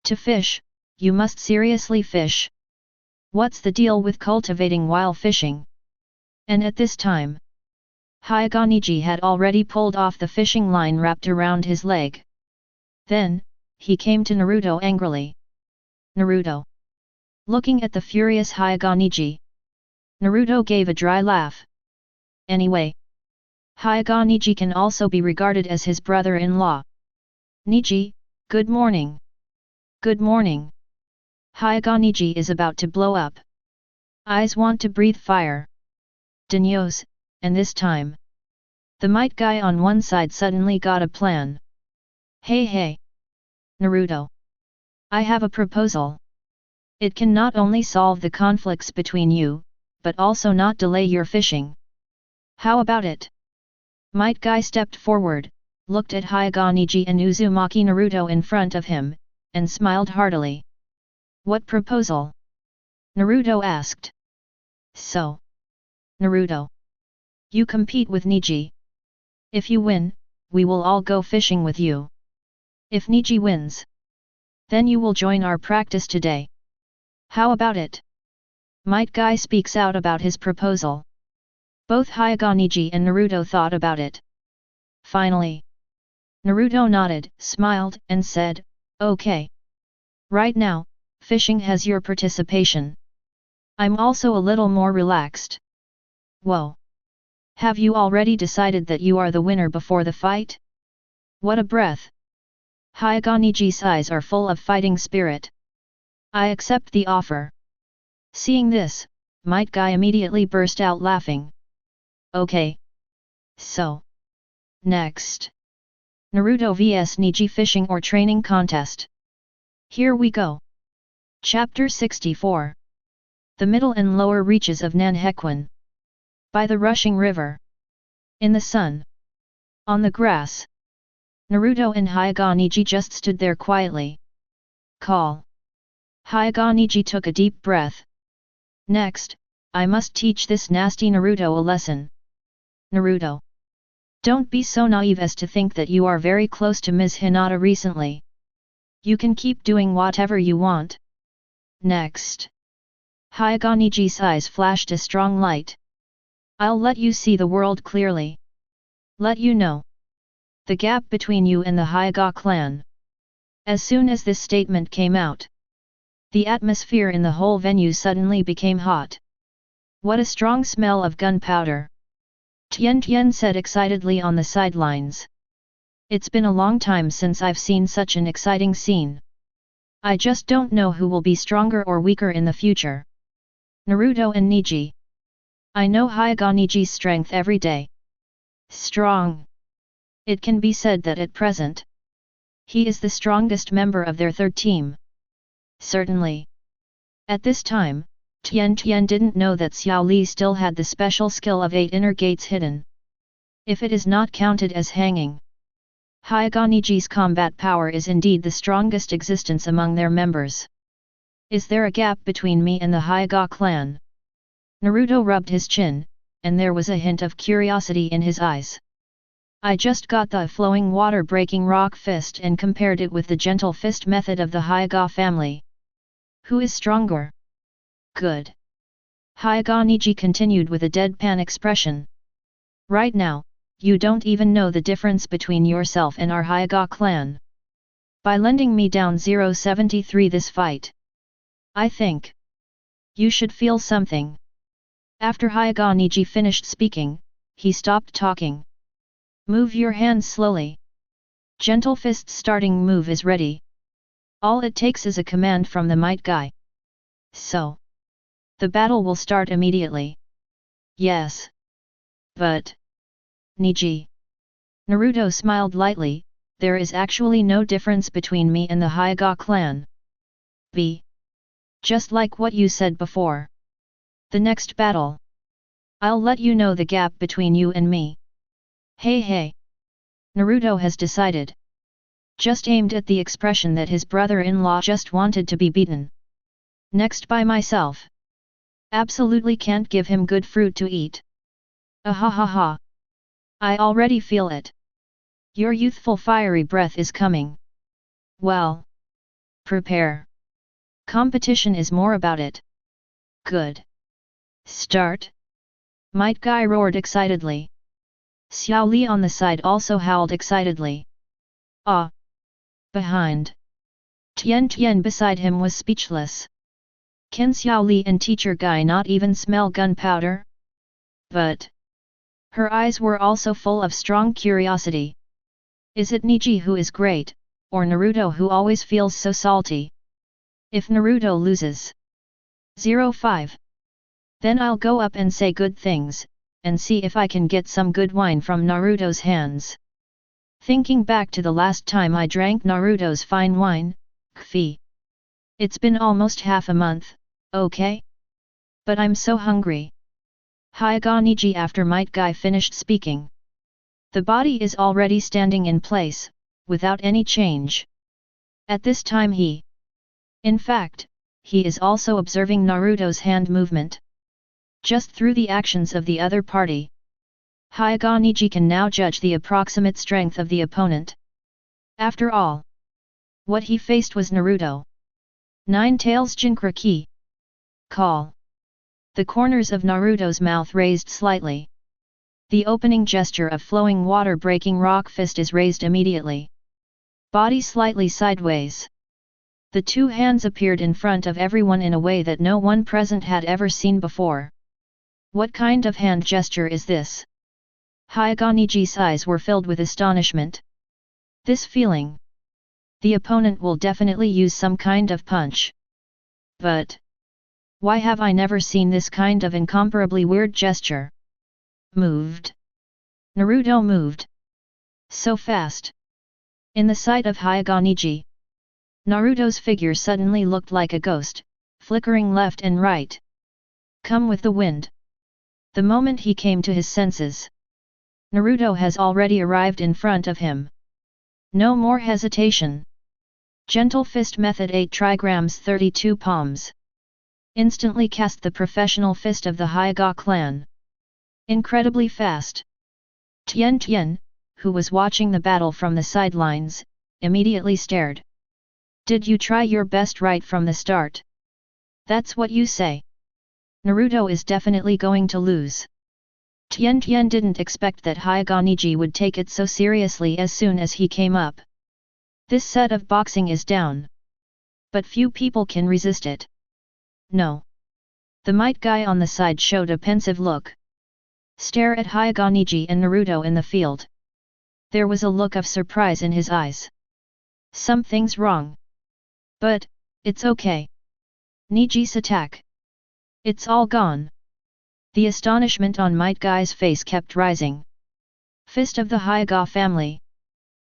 To fish, you must seriously fish. What's the deal with cultivating while fishing? And at this time, Hyaga Neji had already pulled off the fishing line wrapped around his leg. Then, he came to Naruto angrily. Naruto. Looking at the furious Hyaga Neji, Naruto gave a dry laugh. Anyway, Hyaga Neji can also be regarded as his brother-in-law. Neji, good morning. Good morning. Hyaga Neji is about to blow up. Eyes want to breathe fire. Dinyos, and this time, the might guy on one side suddenly got a plan. Hey, Naruto. I have a proposal. It can not only solve the conflicts between you, but also not delay your fishing. How about it? Might guy stepped forward, looked at Hyuga Neji and Uzumaki Naruto in front of him, and smiled heartily. What proposal? Naruto asked. So, Naruto, you compete with Neji. If you win, we will all go fishing with you. If Neji wins, then you will join our practice today. How about it? Might guy speaks out about his proposal. Both Hyuga Neji and Naruto thought about it. Finally, Naruto nodded, smiled, and said, okay. Right now, fishing has your participation. I'm also a little more relaxed. Whoa! Have you already decided that you are the winner before the fight? What a breath! Hyuga Neji's eyes are full of fighting spirit. I accept the offer. Seeing this, Might Guy immediately burst out laughing. Okay. So, next, Naruto vs Neji fishing or training contest. Here we go. Chapter 64. The middle and lower reaches of Nanhequan. By the rushing river. In the sun. On the grass. Naruto and Hyuga Neji just stood there quietly. Call. Hyuga Neji took a deep breath. Next, I must teach this nasty Naruto a lesson. Naruto. Don't be so naive as to think that you are very close to Ms. Hinata recently. You can keep doing whatever you want. Next. Hyuga Neji's eyes flashed a strong light. I'll let you see the world clearly. Let you know the gap between you and the Hyuga clan. As soon as this statement came out, the atmosphere in the whole venue suddenly became hot. What a strong smell of gunpowder! Tien said excitedly on the sidelines. It's been a long time since I've seen such an exciting scene. I just don't know who will be stronger or weaker in the future. Naruto and Neji. I know Hyuga Neji's strength every day. Strong. It can be said that at present, he is the strongest member of their third team. Certainly. At this time, Tien didn't know that Xiao Li still had the special skill of 8 inner gates hidden. If it is not counted as hanging, Hyuga Neji's combat power is indeed the strongest existence among their members. Is there a gap between me and the Hyuga clan? Naruto rubbed his chin, and there was a hint of curiosity in his eyes. I just got the flowing water breaking rock fist and compared it with the gentle fist method of the Hyuga family. Who is stronger? Good. Hyuga Neji continued with a deadpan expression. Right now, you don't even know the difference between yourself and our Hyuga clan. By lending me down 073 this fight, I think you should feel something. After Hyuga Neji finished speaking, he stopped talking. Move your hands slowly. Gentle fist starting move is ready. All it takes is a command from the might guy. So, the battle will start immediately. Yes. But, Neji. Naruto smiled lightly, there is actually no difference between me and the Hyuga clan. Just like what you said before. The next battle. I'll let you know the gap between you and me. Hey. Naruto has decided. Just aimed at the expression that his brother-in-law just wanted to be beaten. Next by myself. Absolutely can't give him good fruit to eat. Ahahaha. I already feel it. Your youthful fiery breath is coming. Well. Prepare. Competition is more about it. Good. Start. Might Guy roared excitedly. Xiao Li on the side also howled excitedly. Ah! Behind. Tien beside him was speechless. Can Xiao Li and Teacher Guy not even smell gunpowder? But her eyes were also full of strong curiosity. Is it Neji who is great, or Naruto who always feels so salty? If Naruto loses 05, then I'll go up and say good things, and see if I can get some good wine from Naruto's hands. Thinking back to the last time I drank Naruto's fine wine, Kfi. It's been almost half a month, okay? But I'm so hungry. Hyaga Neji after Might Guy finished speaking. The body is already standing in place, without any change. At this time in fact, he is also observing Naruto's hand movement. Just through the actions of the other party, Hyaga Neji can now judge the approximate strength of the opponent. After all, what he faced was Naruto. Nine Tails Jinkra Ki. Call. The corners of Naruto's mouth raised slightly. The opening gesture of flowing water breaking rock fist is raised immediately. Body slightly sideways. The two hands appeared in front of everyone in a way that no one present had ever seen before. What kind of hand gesture is this? Hyaga Neji's eyes were filled with astonishment. This feeling. The opponent will definitely use some kind of punch. But why have I never seen this kind of incomparably weird gesture? Moved. Naruto moved. So fast. In the sight of Hyaga Neji, Naruto's figure suddenly looked like a ghost, flickering left and right. Come with the wind. The moment he came to his senses, Naruto has already arrived in front of him. No more hesitation. Gentle fist method 8 trigrams 32 palms. Instantly cast the professional fist of the Hyaga clan. Incredibly fast. Tien, who was watching the battle from the sidelines, immediately stared. Did you try your best right from the start? That's what you say. Naruto is definitely going to lose. Tien didn't expect that Hyaga Neji would take it so seriously as soon as he came up. This set of boxing is down. But few people can resist it. No. The Might Guy on the side showed a pensive look. Stare at Hyaga Neji and Naruto in the field. There was a look of surprise in his eyes. Something's wrong. But, it's okay. Neji's attack. It's all gone. The astonishment on Might Guy's face kept rising. Fist of the Hyaga family.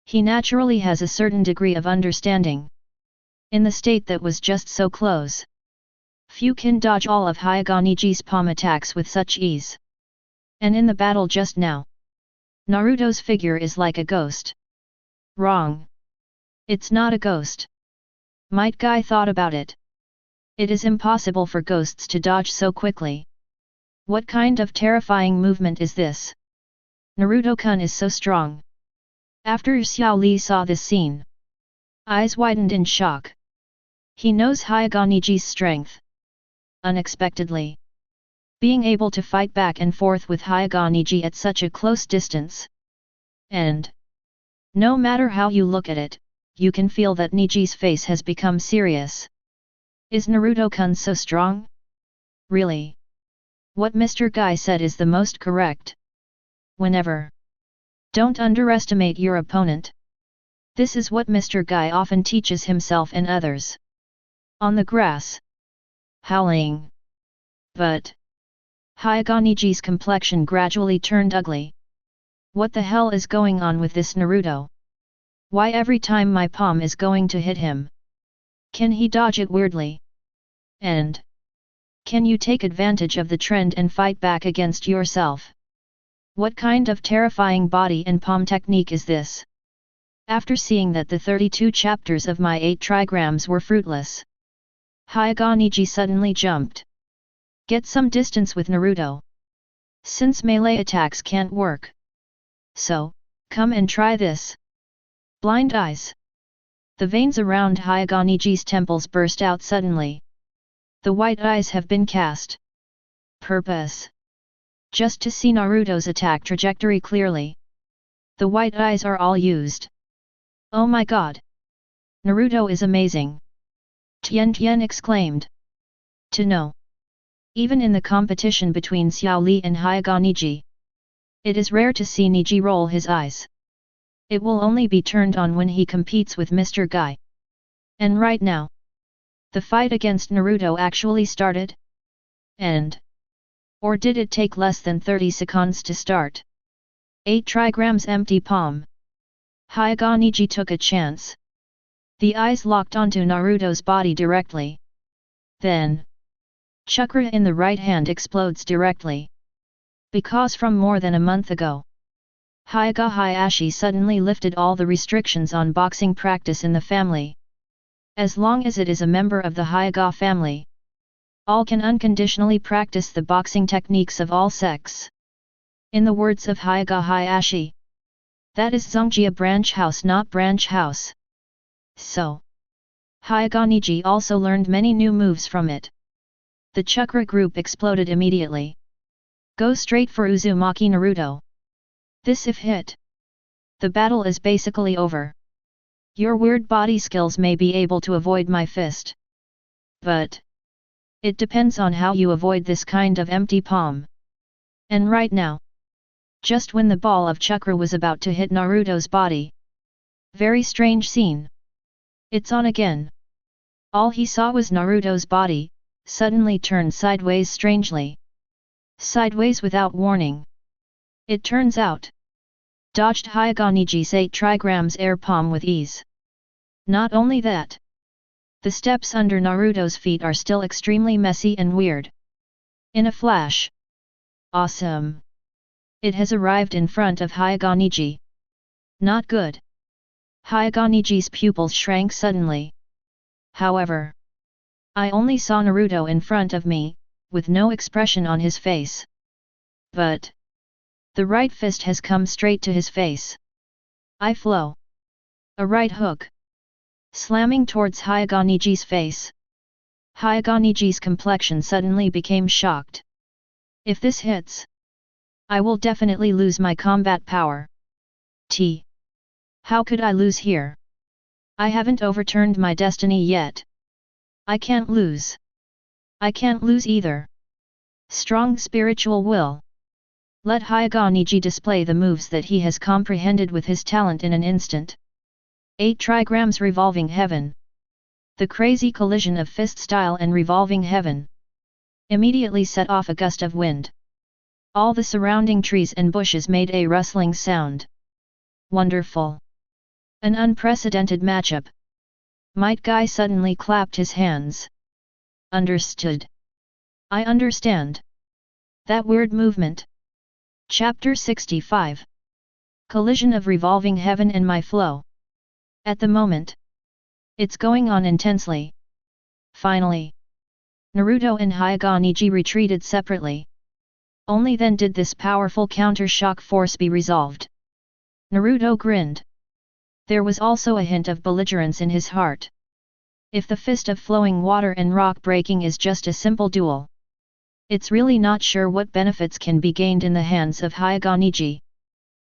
He naturally has a certain degree of understanding. In the state that was just so close, few can dodge all of Hyaga Neji's palm attacks with such ease. And in the battle just now, Naruto's figure is like a ghost. Wrong. It's not a ghost. Might Guy thought about it. It is impossible for ghosts to dodge so quickly. What kind of terrifying movement is this? Naruto-kun is so strong. After Xiao Li saw this scene, eyes widened in shock. He knows Hyaga Neji's strength. Unexpectedly, being able to fight back and forth with Hyaga Neji at such a close distance. And no matter how you look at it, you can feel that Neji's face has become serious. Is Naruto-kun so strong? Really? What Mr. Guy said is the most correct. Whenever. Don't underestimate your opponent. This is what Mr. Guy often teaches himself and others. On the grass. Howling. But Hyaga Neji's complexion gradually turned ugly. What the hell is going on with this Naruto? Why every time my palm is going to hit him? Can he dodge it weirdly? And can you take advantage of the trend and fight back against yourself? What kind of terrifying body and palm technique is this? After seeing that the 32 chapters of my 8 trigrams were fruitless, Hyaga Neji suddenly jumped. Get some distance with Naruto. Since melee attacks can't work. So, come and try this. Blind eyes. The veins around Hyaga Neji's temples burst out suddenly. The white eyes have been cast. Purpose. Just to see Naruto's attack trajectory clearly. The white eyes are all used. Oh my god! Naruto is amazing! Tien exclaimed. To know. Even in the competition between Xiao Li and Hyaga Neji, it is rare to see Neji roll his eyes. It will only be turned on when he competes with Mr. Guy. And right now, the fight against Naruto actually started? And Or did it take less than 30 seconds to start? 8 trigrams empty palm. Hyaga Neji took a chance. The eyes locked onto Naruto's body directly. Then, chakra in the right hand explodes directly. Because from more than a month ago, Hyaga Hiashi suddenly lifted all the restrictions on boxing practice in the family. As long as it is a member of the Hyaga family, all can unconditionally practice the boxing techniques of all sects. In the words of Hyaga Hiashi, that is Zongjia branch house, not branch house. So, Hyaga Neji also learned many new moves from it. The chakra group exploded immediately. Go straight for Uzumaki Naruto. This if hit, the battle is basically over. Your weird body skills may be able to avoid my fist, but it depends on how you avoid this kind of empty palm. And right now, just when the ball of chakra was about to hit Naruto's body, very strange scene. It's on again. All he saw was Naruto's body, suddenly turned sideways strangely. Sideways without warning. It turns out, dodged Hyaga Neji's 8 trigrams air palm with ease. Not only that, the steps under Naruto's feet are still extremely messy and weird. In a flash. Awesome. It has arrived in front of Hyaga Neji. Not good. Hyaga Neji's pupils shrank suddenly. However, I only saw Naruto in front of me, with no expression on his face. But the right fist has come straight to his face. I flow. A right hook. Slamming towards Hyaga Neji's face. Hyaga Neji's complexion suddenly became shocked. If this hits, I will definitely lose my combat power. How could I lose here? I haven't overturned my destiny yet. I can't lose. I can't lose either. Strong spiritual will. Let Hyaga Neji display the moves that he has comprehended with his talent in an instant. 8 trigrams revolving heaven. The crazy collision of fist style and revolving heaven immediately set off a gust of wind. All the surrounding trees and bushes made a rustling sound. Wonderful. An unprecedented matchup. Might Guy suddenly clapped his hands. Understood. I understand. That weird movement. Chapter 65. Collision of revolving heaven and my flow. At the moment, it's going on intensely. Finally, Naruto and Hyaga Neji retreated separately. Only then did this powerful counter-shock force be resolved. Naruto grinned. There was also a hint of belligerence in his heart. If the fist of flowing water and rock breaking is just a simple duel, it's really not sure what benefits can be gained in the hands of Hyaga Neji.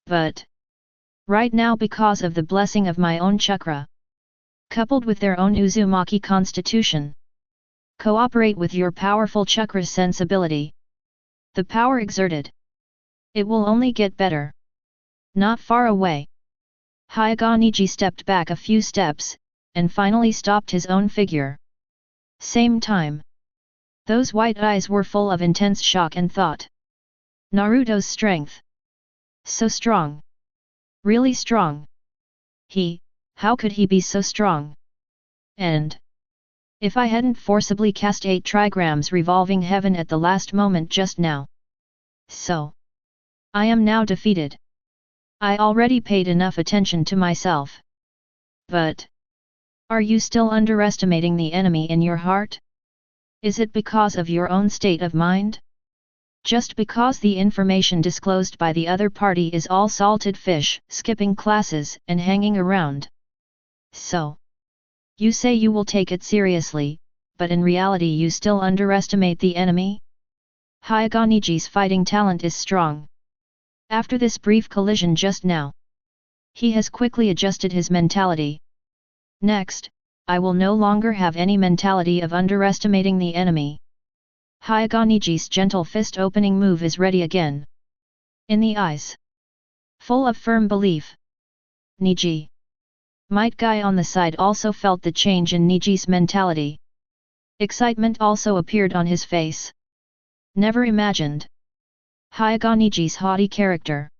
But right now, because of the blessing of my own chakra, coupled with their own Uzumaki constitution, cooperate with your powerful chakra sensibility, the power exerted, it will only get better. Not far away, Hyaga Neji stepped back a few steps, and finally stopped his own figure. Same time, those white eyes were full of intense shock and thought. Naruto's strength. So strong. Really strong. How could he be so strong? And if I hadn't forcibly cast 8 trigrams revolving heaven at the last moment just now. So, I am now defeated. I already paid enough attention to myself. But are you still underestimating the enemy in your heart? Is it because of your own state of mind? Just because the information disclosed by the other party is all salted fish, skipping classes and hanging around. So, you say you will take it seriously, but in reality you still underestimate the enemy? Hyaga Neji's fighting talent is strong. After this brief collision just now, he has quickly adjusted his mentality. Next, I will no longer have any mentality of underestimating the enemy. Hyaga Neji's gentle fist opening move is ready again. In the eyes, full of firm belief. Neji. Might Guy on the side also felt the change in Neji's mentality. Excitement also appeared on his face. Never imagined. Hyaga Neji's haughty character.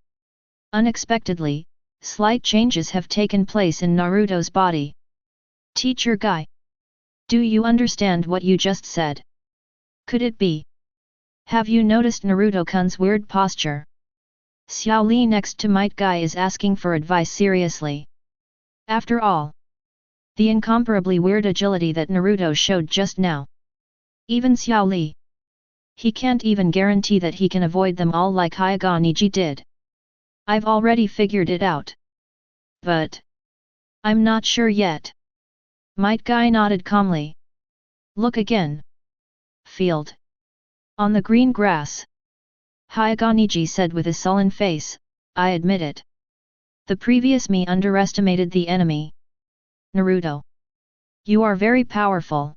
Unexpectedly, slight changes have taken place in Naruto's body. Teacher Guy. Do you understand what you just said? Could it be? Have you noticed Naruto-kun's weird posture? Xiao Li next to Might Guy is asking for advice seriously. After all, the incomparably weird agility that Naruto showed just now. Even Xiao Li. He can't even guarantee that he can avoid them all like Hyaga Neji did. I've already figured it out. But I'm not sure yet. Might Guy nodded calmly. Look again. Field. On the green grass. Hyaga Neji said with a sullen face, I admit it. The previous me underestimated the enemy. Naruto. You are very powerful.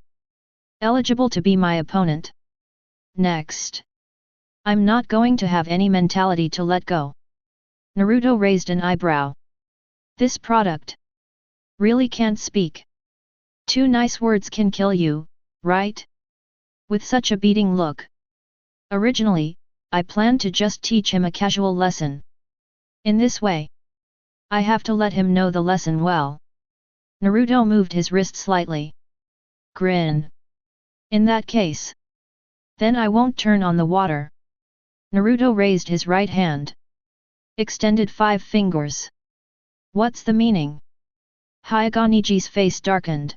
Eligible to be my opponent. Next. I'm not going to have any mentality to let go. Naruto raised an eyebrow. This product. Really can't speak. 2 nice words can kill you, right? With such a beating look. Originally, I planned to just teach him a casual lesson. In this way, I have to let him know the lesson well. Naruto moved his wrist slightly. Grin. In that case. Then I won't turn on the water. Naruto raised his right hand. Extended 5 fingers. What's the meaning? Hyaga Neji's face darkened.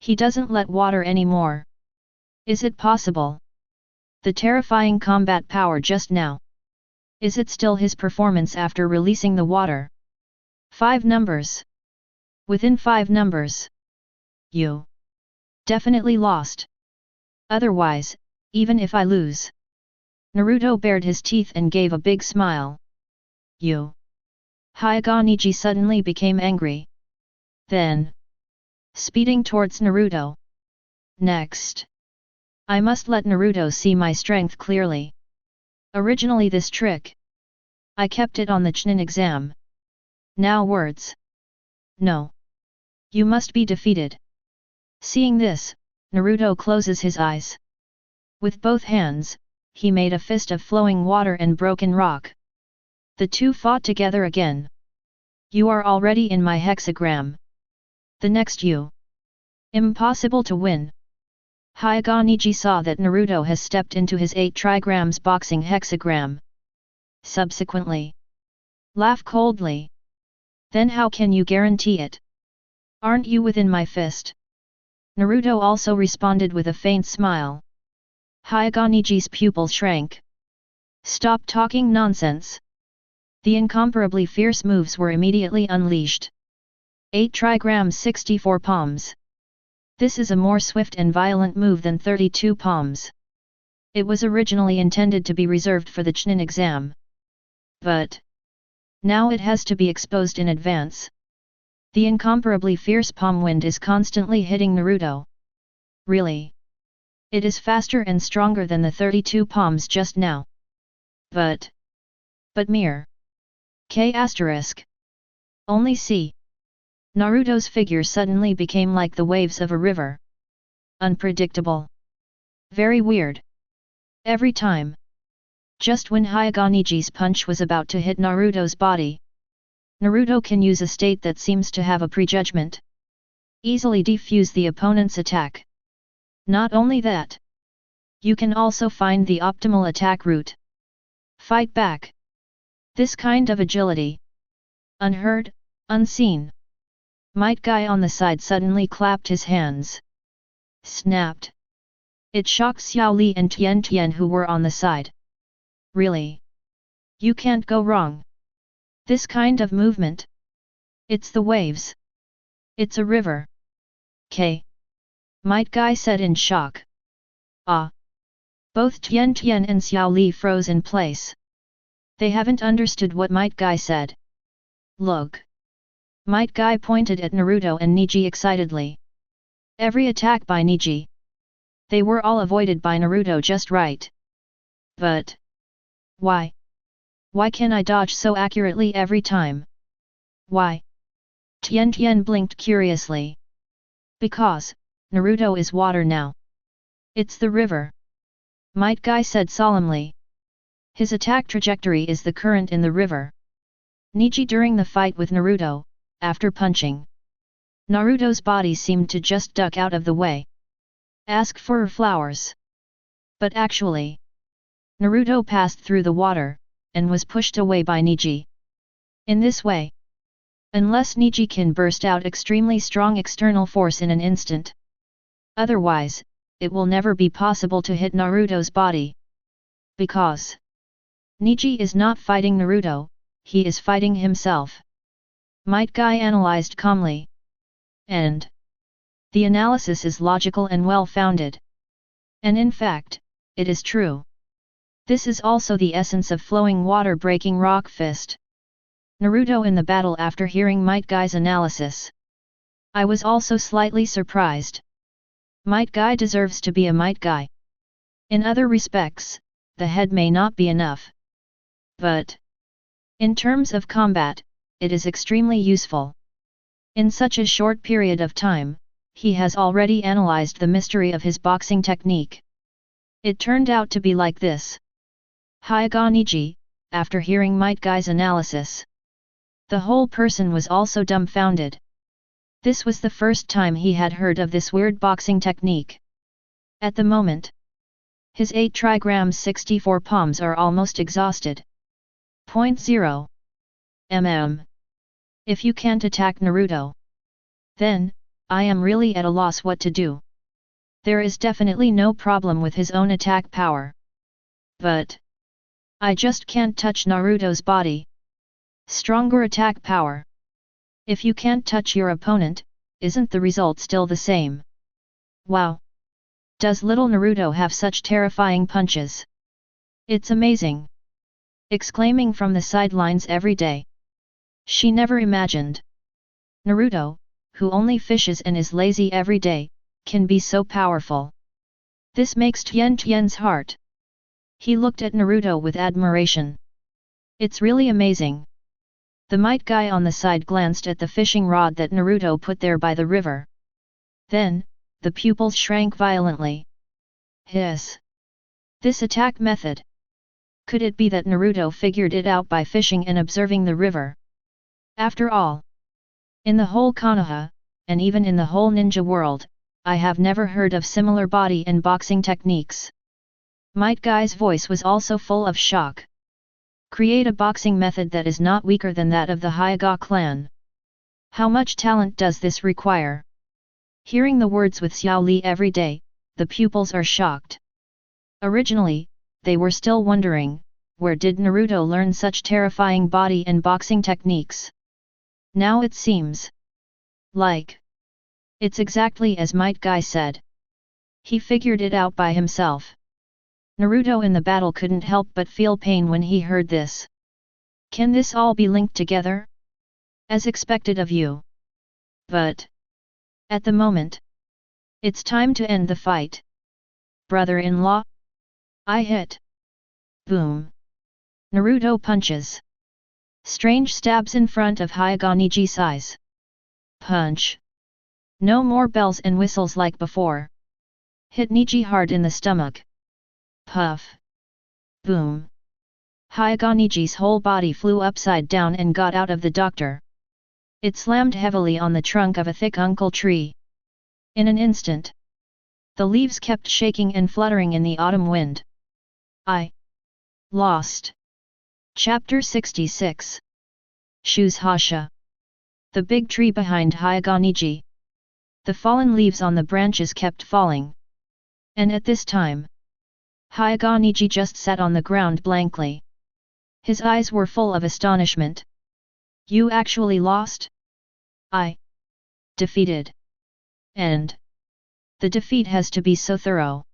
He doesn't let water anymore. Is it possible? The terrifying combat power just now. Is it still his performance after releasing the water? 5 numbers. Within 5 numbers. You. Definitely lost. Otherwise, even if I lose. Naruto bared his teeth and gave a big smile. You. Hyaga Neji suddenly became angry. Then. Speeding towards Naruto. Next. I must let Naruto see my strength clearly. Originally this trick. I kept it on the Chunin exam. Now words. No. You must be defeated. Seeing this, Naruto closes his eyes. With both hands, he made a fist of flowing water and broken rock. The two fought together again. You are already in my hexagram. The next you. Impossible to win. Hyaga Neji saw that Naruto has stepped into his 8 trigrams boxing hexagram. Subsequently. Laugh coldly. Then how can you guarantee it? Aren't you within my fist? Naruto also responded with a faint smile. Hyaga Neji's pupil shrank. Stop talking nonsense. The incomparably fierce moves were immediately unleashed. 8 trigrams 64 palms. This is a more swift and violent move than 32 palms. It was originally intended to be reserved for the Chunin exam. But now it has to be exposed in advance. The incomparably fierce palm wind is constantly hitting Naruto. Really? It is faster and stronger than the 32 palms just now. But mere. K***. Only see. Naruto's figure suddenly became like the waves of a river. Unpredictable. Very weird. Every time. Just when Hyaga Neji's punch was about to hit Naruto's body, Naruto can use a state that seems to have a prejudgment. Easily defuse the opponent's attack. Not only that. You can also find the optimal attack route. Fight back. This kind of agility. Unheard, unseen. Might Guy on the side suddenly clapped his hands. Snapped. It shocked Xiao Li and Tenten who were on the side. Really? You can't go wrong. This kind of movement? It's the waves. It's a river. K. Might Guy said in shock. Ah. Both Tenten and Xiao Li froze in place. They haven't understood what Might Guy said. Look. Might Guy pointed at Naruto and Neji excitedly. Every attack by Neji. They were all avoided by Naruto just right. But why? Why can I dodge so accurately every time? Why? Tenten blinked curiously. Because Naruto is water now. It's the river. Might Guy said solemnly. His attack trajectory is the current in the river. Neji during the fight with Naruto, after punching Naruto's body seemed to just duck out of the way. Ask for flowers. But actually, Naruto passed through the water, and was pushed away by Neji. In this way, unless Neji can burst out extremely strong external force in an instant, otherwise, it will never be possible to hit Naruto's body. Because Neji is not fighting Naruto, he is fighting himself. Might Guy analyzed calmly. And the analysis is logical and well-founded. And in fact, it is true. This is also the essence of flowing water breaking rock fist. Naruto in the battle after hearing Might Guy's analysis. I was also slightly surprised. Might Guy deserves to be a Might Guy. In other respects, the head may not be enough. But in terms of combat, it is extremely useful. In such a short period of time, he has already analyzed the mystery of his boxing technique. It turned out to be like this. Hyaga Neji, after hearing Might Guy's analysis, the whole person was also dumbfounded. This was the first time he had heard of this weird boxing technique. At the moment, his 8 trigrams 64 palms are almost exhausted. 0. If you can't attack Naruto, then, I am really at a loss what to do. There is definitely no problem with his own attack power. But I just can't touch Naruto's body. Stronger attack power. If you can't touch your opponent, isn't the result still the same? Wow! Does little Naruto have such terrifying punches? It's amazing! Exclaiming from the sidelines every day. She never imagined Naruto, who only fishes and is lazy every day, can be so powerful. This makes Ten's heart. He looked at Naruto with admiration. It's really amazing. The Might Guy on the side glanced at the fishing rod that Naruto put there by the river. Then, the pupils shrank violently. Hiss! This attack method. Could it be that Naruto figured it out by fishing and observing the river? After all, in the whole Konoha, and even in the whole ninja world, I have never heard of similar body and boxing techniques. Might Guy's voice was also full of shock. Create a boxing method that is not weaker than that of the Hyaga clan. How much talent does this require? Hearing the words with Xiao Li every day, the pupils are shocked. Originally, they were still wondering, where did Naruto learn such terrifying body and boxing techniques? Now it seems like it's exactly as Might Guy said. He figured it out by himself. Naruto in the battle couldn't help but feel pain when he heard this. Can this all be linked together? As expected of you. But at the moment, it's time to end the fight. Brother-in-law? I hit. Boom. Naruto punches. Strange stabs in front of Hyaga Neji's eyes. Punch. No more bells and whistles like before. Hit Neji hard in the stomach. Puff. Boom. Hyaga Neji's whole body flew upside down and got out of the doctor. It slammed heavily on the trunk of a thick uncle tree. In an instant, the leaves kept shaking and fluttering in the autumn wind. I lost. Chapter 66. Shoes Hasha. The big tree behind Hyaga Neji. The fallen leaves on the branches kept falling. And at this time, Hyaga Neji just sat on the ground blankly. His eyes were full of astonishment. You actually lost? I defeated. And the defeat has to be so thorough.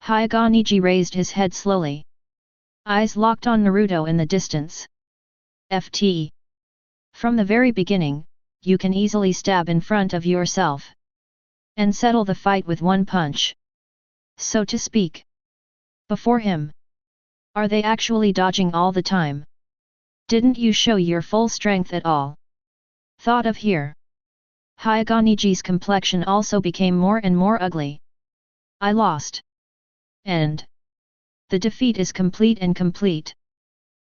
Hyaga Neji raised his head slowly. Eyes locked on Naruto in the distance. FT. From the very beginning, you can easily stab in front of yourself. And settle the fight with one punch. So to speak. Before him. Are they actually dodging all the time? Didn't you show your full strength at all? Thought of here. Hyaga Neji's complexion also became more and more ugly. I lost. And The defeat is complete and complete.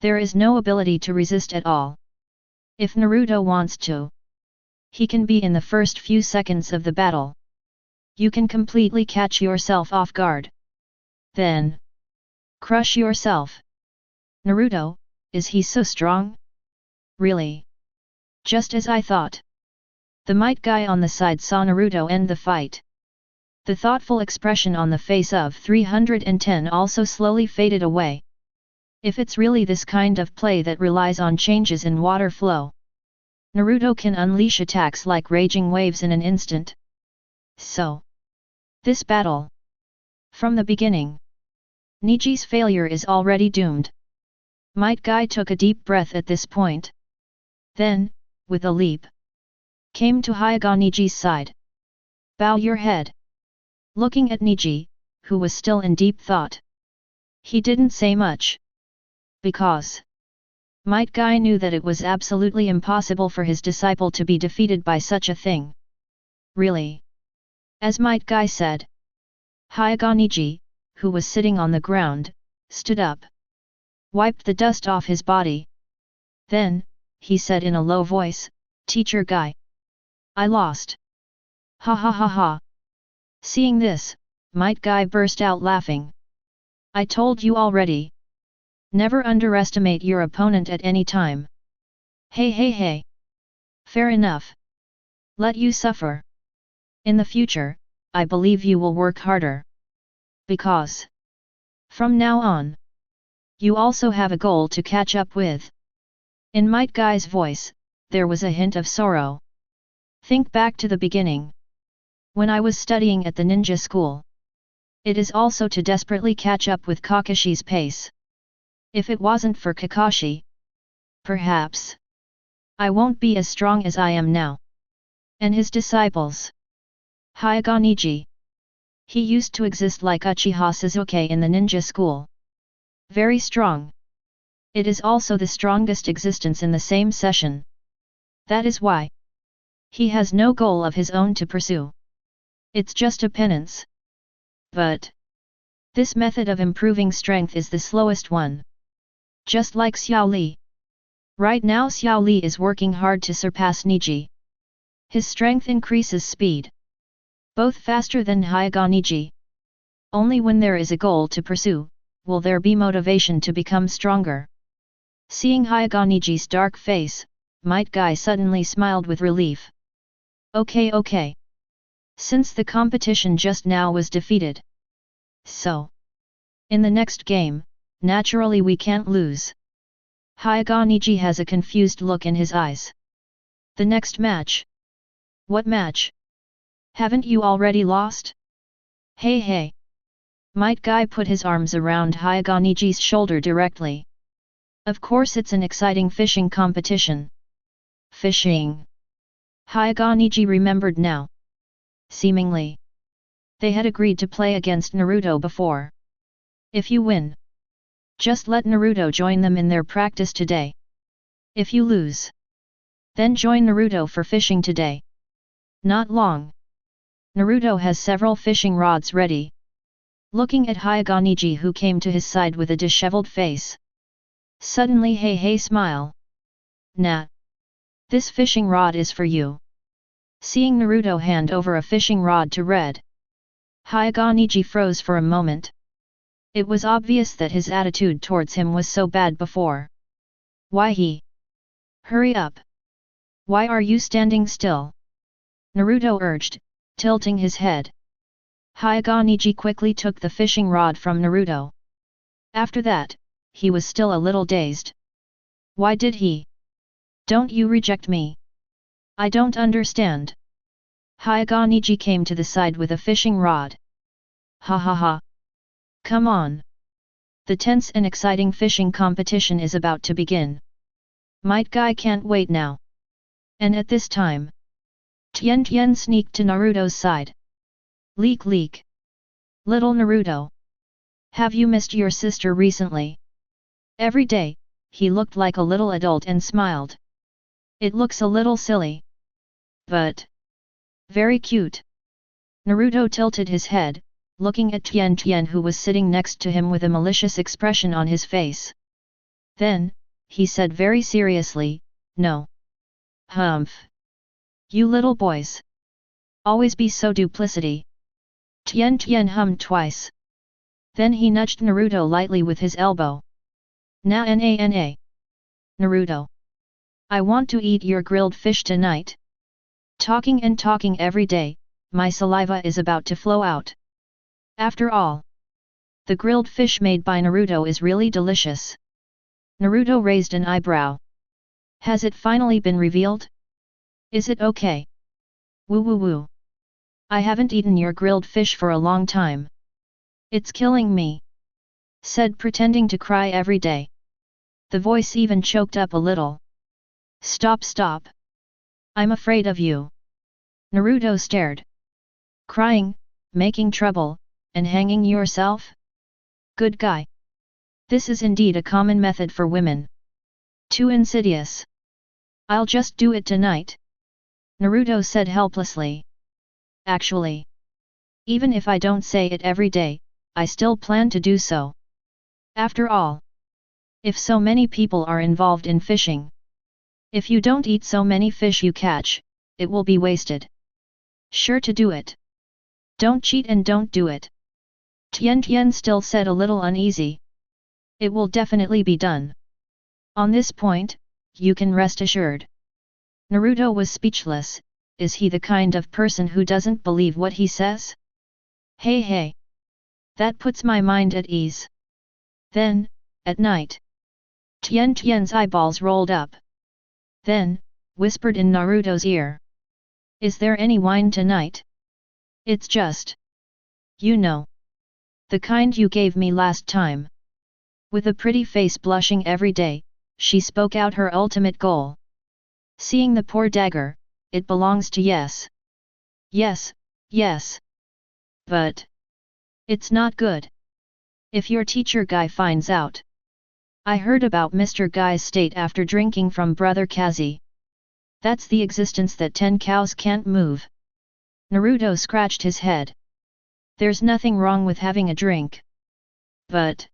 There is no ability to resist at all. If Naruto wants to, he can be in the first few seconds of the battle. You can completely catch yourself off guard. Then, crush yourself. Naruto, is he so strong? Really? Just as I thought. The might guy on the side saw Naruto end the fight. The thoughtful expression on the face of 310 also slowly faded away. If it's really this kind of play that relies on changes in water flow, Naruto can unleash attacks like raging waves in an instant. So, this battle, from the beginning, Neji's failure is already doomed. Might Guy took a deep breath at this point. Then, with a leap, came to Hyaga Neji's side. Bow your head. Looking at Neji, who was still in deep thought, he didn't say much. Because Might Guy knew that it was absolutely impossible for his disciple to be defeated by such a thing. Really? As Might Guy said. Hyaga Neji, who was sitting on the ground, stood up, wiped the dust off his body. Then, he said in a low voice, "Teacher Guy, I lost." Ha ha ha ha. Seeing this, Might Guy burst out laughing. I told you already. Never underestimate your opponent at any time. Hey hey hey. Fair enough. Let you suffer. In the future, I believe you will work harder. Because, from now on, you also have a goal to catch up with. In Might Guy's voice, there was a hint of sorrow. Think back to the beginning. When I was studying at the ninja school. It is also to desperately catch up with Kakashi's pace. If it wasn't for Kakashi, perhaps I won't be as strong as I am now. And his disciples. Hyaga Neji. He used to exist like Uchiha Sasuke in the ninja school. Very strong. It is also the strongest existence in the same session. That is why he has no goal of his own to pursue. It's just a penance. But this method of improving strength is the slowest one. Just like Xiao Li. Right now Xiao Li is working hard to surpass Neji. His strength increases speed. Both faster than Hyaga Neji. Only when there is a goal to pursue, will there be motivation to become stronger. Seeing Hyaga Neji's dark face, Might Guy suddenly smiled with relief. Okay. Since the competition just now was defeated. So, in the next game, naturally we can't lose. Hyaga Neji has a confused look in his eyes. The next match? What match? Haven't you already lost? Hey. Might Guy put his arms around Hyaga Neji's shoulder directly. Of course it's an exciting fishing competition. Fishing. Hyaga Neji remembered now. Seemingly, they had agreed to play against Naruto before. If you win, just let Naruto join them in their practice today. If you lose, then join Naruto for fishing today. Not long. Naruto has several fishing rods ready. Looking at Hyaga Neji who came to his side with a disheveled face. Suddenly hey smile. Nah. This fishing rod is for you. Seeing Naruto hand over a fishing rod to Red. Hyaga Neji froze for a moment. It was obvious that his attitude towards him was so bad before. Why he? Hurry up. Why are you standing still? Naruto urged, tilting his head. Hyaga Neji quickly took the fishing rod from Naruto. After that, he was still a little dazed. Why did he? Don't you reject me? I don't understand. Hyaga Neji came to the side with a fishing rod. Ha ha ha. Come on. The tense and exciting fishing competition is about to begin. Might Guy can't wait now. And at this time, Tenten sneaked to Naruto's side. Leak. Little Naruto. Have you missed your sister recently? Every day, he looked like a little adult and smiled. It looks a little silly. But very cute. Naruto tilted his head, looking at Tenten who was sitting next to him with a malicious expression on his face. Then, he said very seriously, "No. Humph. You little boys. Always be so duplicity." Tenten hummed twice. Then he nudged Naruto lightly with his elbow. "Na. Naruto. I want to eat your grilled fish tonight. Talking and talking every day, my saliva is about to flow out. After all, the grilled fish made by Naruto is really delicious." Naruto raised an eyebrow. "Has it finally been revealed? Is it okay? Woo woo woo. I haven't eaten your grilled fish for a long time. It's killing me," said pretending to cry every day. The voice even choked up a little. Stop. I'm afraid of you." Naruto stared. "Crying, making trouble, and hanging yourself? Good guy. This is indeed a common method for women. Too insidious. I'll just do it tonight," Naruto said helplessly. "Actually, even if I don't say it every day, I still plan to do so. After all, if so many people are involved in fishing, if you don't eat so many fish you catch, it will be wasted. Sure to do it. Don't cheat and don't do it." Tenten still said a little uneasy. "It will definitely be done. On this point, you can rest assured." Naruto was speechless. Is he the kind of person who doesn't believe what he says? Hey. That puts my mind at ease. Then, at night, Tenten's eyeballs rolled up. Then, whispered in Naruto's ear. "Is there any wine tonight? It's just, you know, the kind you gave me last time." With a pretty face blushing every day, she spoke out her ultimate goal. Seeing the poor dagger, "It belongs to yes. Yes. But it's not good. If your teacher Guy finds out. I heard about Mr. Guy's state after drinking from Brother Kazi. That's the existence that 10 cows can't move." Naruto scratched his head. "There's nothing wrong with having a drink. But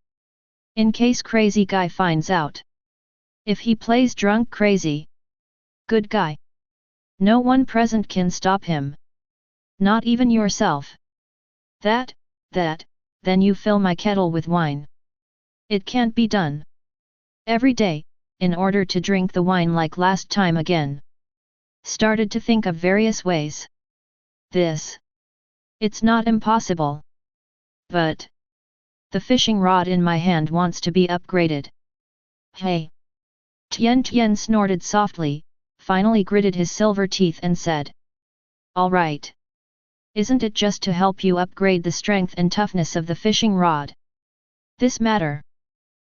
in case Crazy Guy finds out. If he plays drunk crazy. Good guy. No one present can stop him. Not even yourself. That, then you fill my kettle with wine. It can't be done. Every day, in order to drink the wine like last time again." Started to think of various ways. It's not impossible. But the fishing rod in my hand wants to be upgraded. Hey. Tenten snorted softly, finally gritted his silver teeth and said. "All right. Isn't it just to help you upgrade the strength and toughness of the fishing rod? This matter.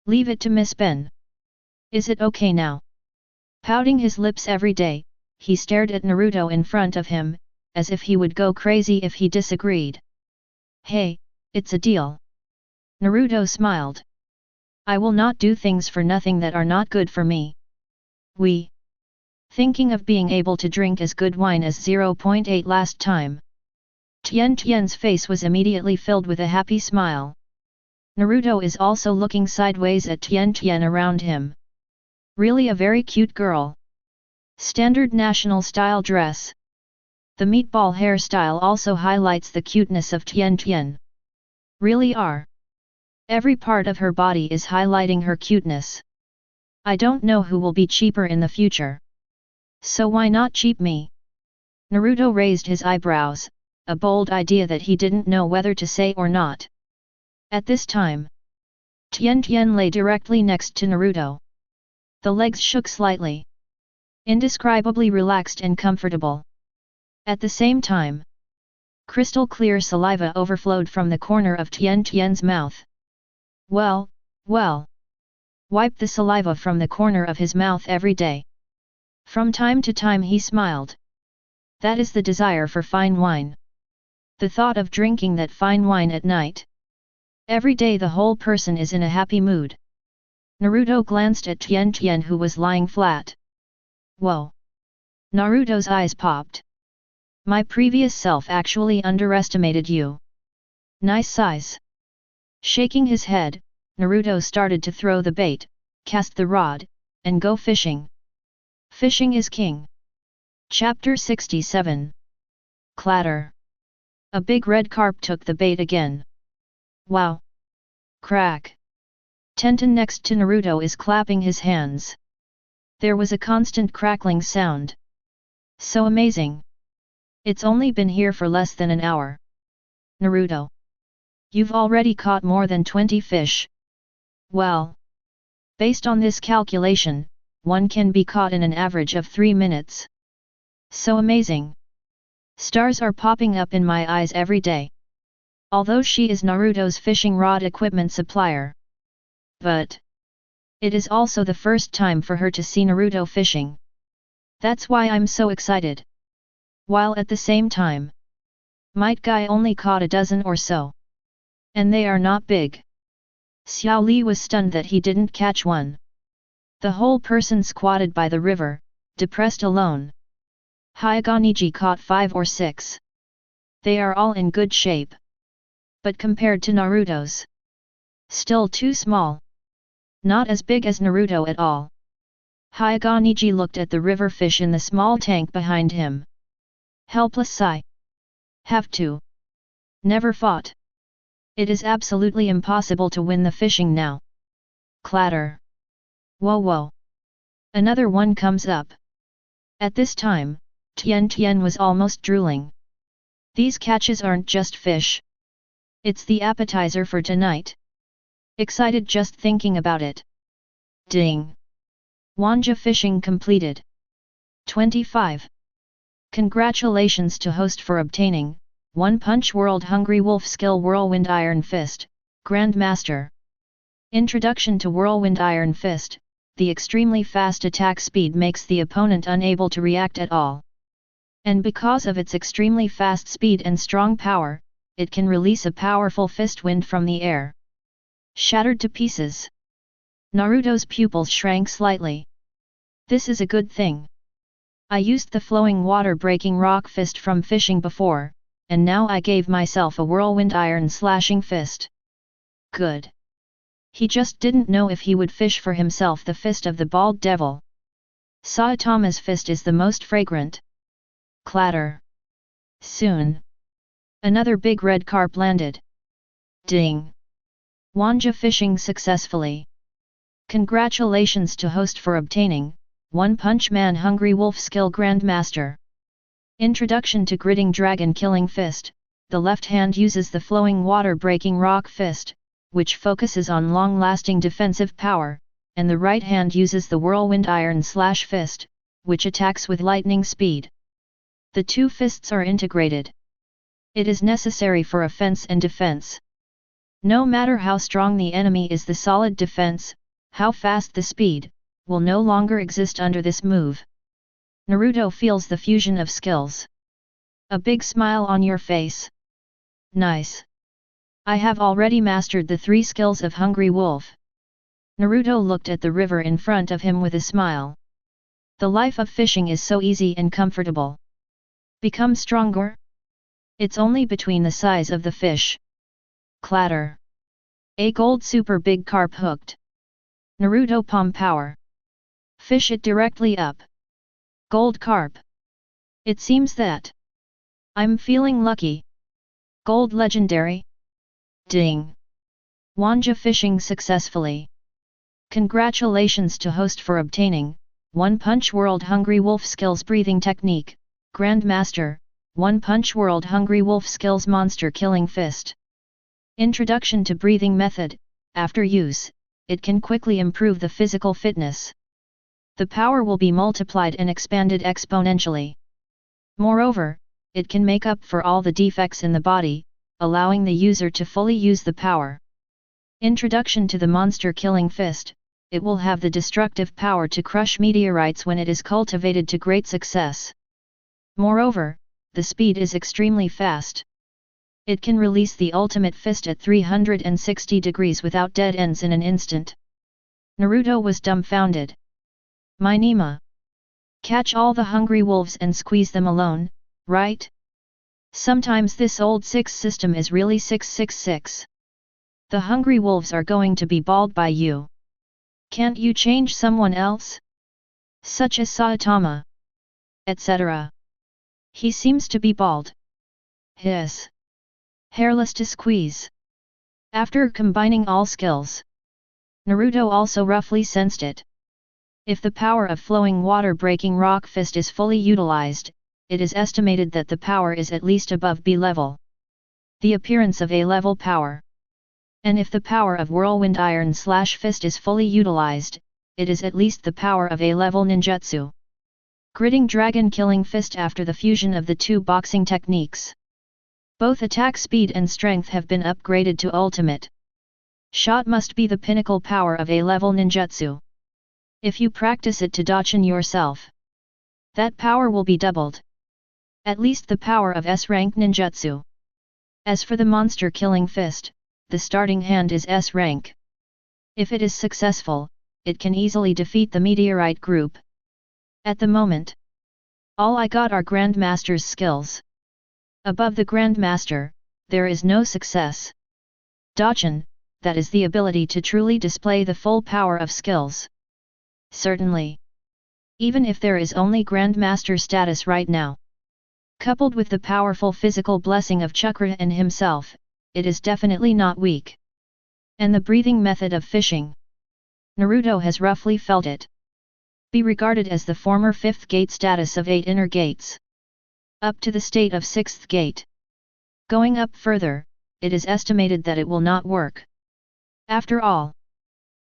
Leave it to Miss Ben. Is it okay now?" Pouting his lips every day, he stared at Naruto in front of him, as if he would go crazy if he disagreed. "Hey, it's a deal." Naruto smiled. "I will not do things for nothing that are not good for me. We. Thinking of being able to drink as good wine as 0.8 last time." Tenten's face was immediately filled with a happy smile. Naruto is also looking sideways at Tenten around him. Really a very cute girl. Standard national style dress. The meatball hairstyle also highlights the cuteness of Tenten. Really are. Every part of her body is highlighting her cuteness. I don't know who will be cheaper in the future. So why not cheap me? Naruto raised his eyebrows, a bold idea that he didn't know whether to say or not. At this time, Tenten lay directly next to Naruto. The legs shook slightly. Indescribably relaxed and comfortable. At the same time, crystal clear saliva overflowed from the corner of Tenten's mouth. Well. Wipe the saliva from the corner of his mouth every day. From time to time he smiled. That is the desire for fine wine. The thought of drinking that fine wine at night. Every day the whole person is in a happy mood. Naruto glanced at Tenten who was lying flat. Whoa! Naruto's eyes popped. My previous self actually underestimated you. Nice size. Shaking his head, Naruto started to throw the bait, cast the rod, and go fishing. Fishing is king. Chapter 67. Clatter. A big red carp took the bait again. Wow! Crack! Tenten next to Naruto is clapping his hands. There was a constant crackling sound. So amazing! It's only been here for less than an hour. Naruto. You've already caught more than 20 fish. Well. Based on this calculation, one can be caught in an average of 3 minutes. So amazing! Stars are popping up in my eyes every day. Although she is Naruto's fishing rod equipment supplier. But it is also the first time for her to see Naruto fishing. That's why I'm so excited. While at the same time, Might Guy only caught a dozen or so. And they are not big. Xiao Li was stunned that he didn't catch one. The whole person squatted by the river, depressed alone. Neji caught 5 or 6. They are all in good shape. But compared to Naruto's, still too small. Not as big as Naruto at all. Neji looked at the river fish in the small tank behind him. Helpless sigh. Have to. Never fought. It is absolutely impossible to win the fishing now. Clatter. Whoa whoa. Another one comes up. At this time, Tien was almost drooling. These catches aren't just fish. It's the appetizer for tonight. Excited just thinking about it. Ding! Wanja fishing completed. 25. Congratulations to host for obtaining One Punch World Hungry Wolf Skill Whirlwind Iron Fist, Grandmaster. Introduction to Whirlwind Iron Fist. The extremely fast attack speed makes the opponent unable to react at all. And because of its extremely fast speed and strong power, it can release a powerful fist wind from the air. Shattered to pieces. Naruto's pupils shrank slightly. This is a good thing. I used the flowing water breaking rock fist from fishing before, and now I gave myself a whirlwind iron slashing fist. Good. He just didn't know if he would fish for himself the fist of the bald devil. Saitama's fist is the most fragrant. Clatter. Soon. Another big red carp landed. Ding. Wanja fishing successfully. Congratulations to host for obtaining One Punch Man Hungry Wolf Skill Grandmaster. Introduction to Gritting Dragon Killing Fist. The left hand uses the flowing water breaking rock fist, which focuses on long-lasting defensive power, and the right hand uses the whirlwind iron slash fist, which attacks with lightning speed. The two fists are integrated. It is necessary for offense and defense. No matter how strong the enemy is, the solid defense, how fast the speed, will no longer exist under this move. Naruto feels the fusion of skills. A big smile on your face. Nice. I have already mastered the 3 skills of Hungry Wolf. Naruto looked at the river in front of him with a smile. The life of fishing is so easy and comfortable. Become stronger? It's only between the size of the fish. Clatter. A gold super big carp hooked. Naruto palm power. Fish it directly up. Gold carp. It seems that I'm feeling lucky. Gold legendary. Ding. Wanja fishing successfully. Congratulations to host for obtaining One Punch World Hungry Wolf Skills Breathing Technique, Grandmaster, One Punch World Hungry Wolf Skills Monster Killing Fist. Introduction to breathing method. After use, it can quickly improve the physical fitness. The power will be multiplied and expanded exponentially. Moreover, it can make up for all the defects in the body, allowing the user to fully use the power. Introduction to the Monster Killing Fist. It will have the destructive power to crush meteorites when it is cultivated to great success. Moreover, the speed is extremely fast. It can release the ultimate fist at 360 degrees without dead ends in an instant. Naruto was dumbfounded. My Nima. Catch all the hungry wolves and squeeze them alone, right? Sometimes this old 6 system is really 666. The hungry wolves are going to be bald by you. Can't you change someone else? Such as Saitama, etc. He seems to be bald. His hairless to squeeze. After combining all skills, Naruto also roughly sensed it. If the power of flowing water breaking rock fist is fully utilized, it is estimated that the power is at least above B level. The appearance of A level power. And if the power of whirlwind iron slash fist is fully utilized, it is at least the power of A level ninjutsu. Gritting dragon killing fist after the fusion of the two boxing techniques. Both attack speed and strength have been upgraded to ultimate. Shot must be the pinnacle power of A level ninjutsu. If you practice it to Dachin yourself, that power will be doubled. At least the power of S-rank ninjutsu. As for the monster killing fist, the starting hand is S-rank. If it is successful, it can easily defeat the meteorite group. At the moment, all I got are Grandmaster's skills. Above the Grandmaster, there is no success. Dachin, that is the ability to truly display the full power of skills. Certainly. Even if there is only Grandmaster status right now, coupled with the powerful physical blessing of Chakra in himself, it is definitely not weak. And the breathing method of fishing. Naruto has roughly felt it. Be regarded as the former 5th gate status of 8 inner gates. Up to the state of 6th gate. Going up further, it is estimated that it will not work. After all,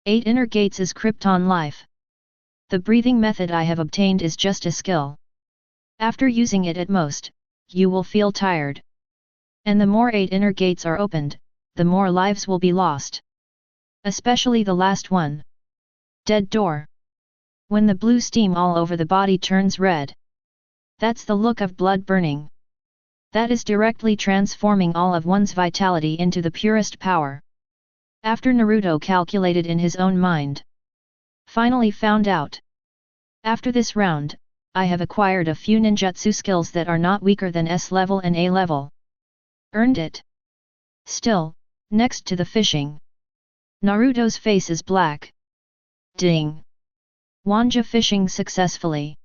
8 inner gates is Krypton life. The breathing method I have obtained is just a skill. After using it at most, you will feel tired. And the more 8 inner gates are opened, the more lives will be lost. Especially the last one. Dead door. When the blue steam all over the body turns red. That's the look of blood burning. That is directly transforming all of one's vitality into the purest power. After Naruto calculated in his own mind. Finally found out. After this round, I have acquired a few ninjutsu skills that are not weaker than S level and A level. Earned it. Still, next to the fishing. Naruto's face is black. Ding. Wanja fishing successfully.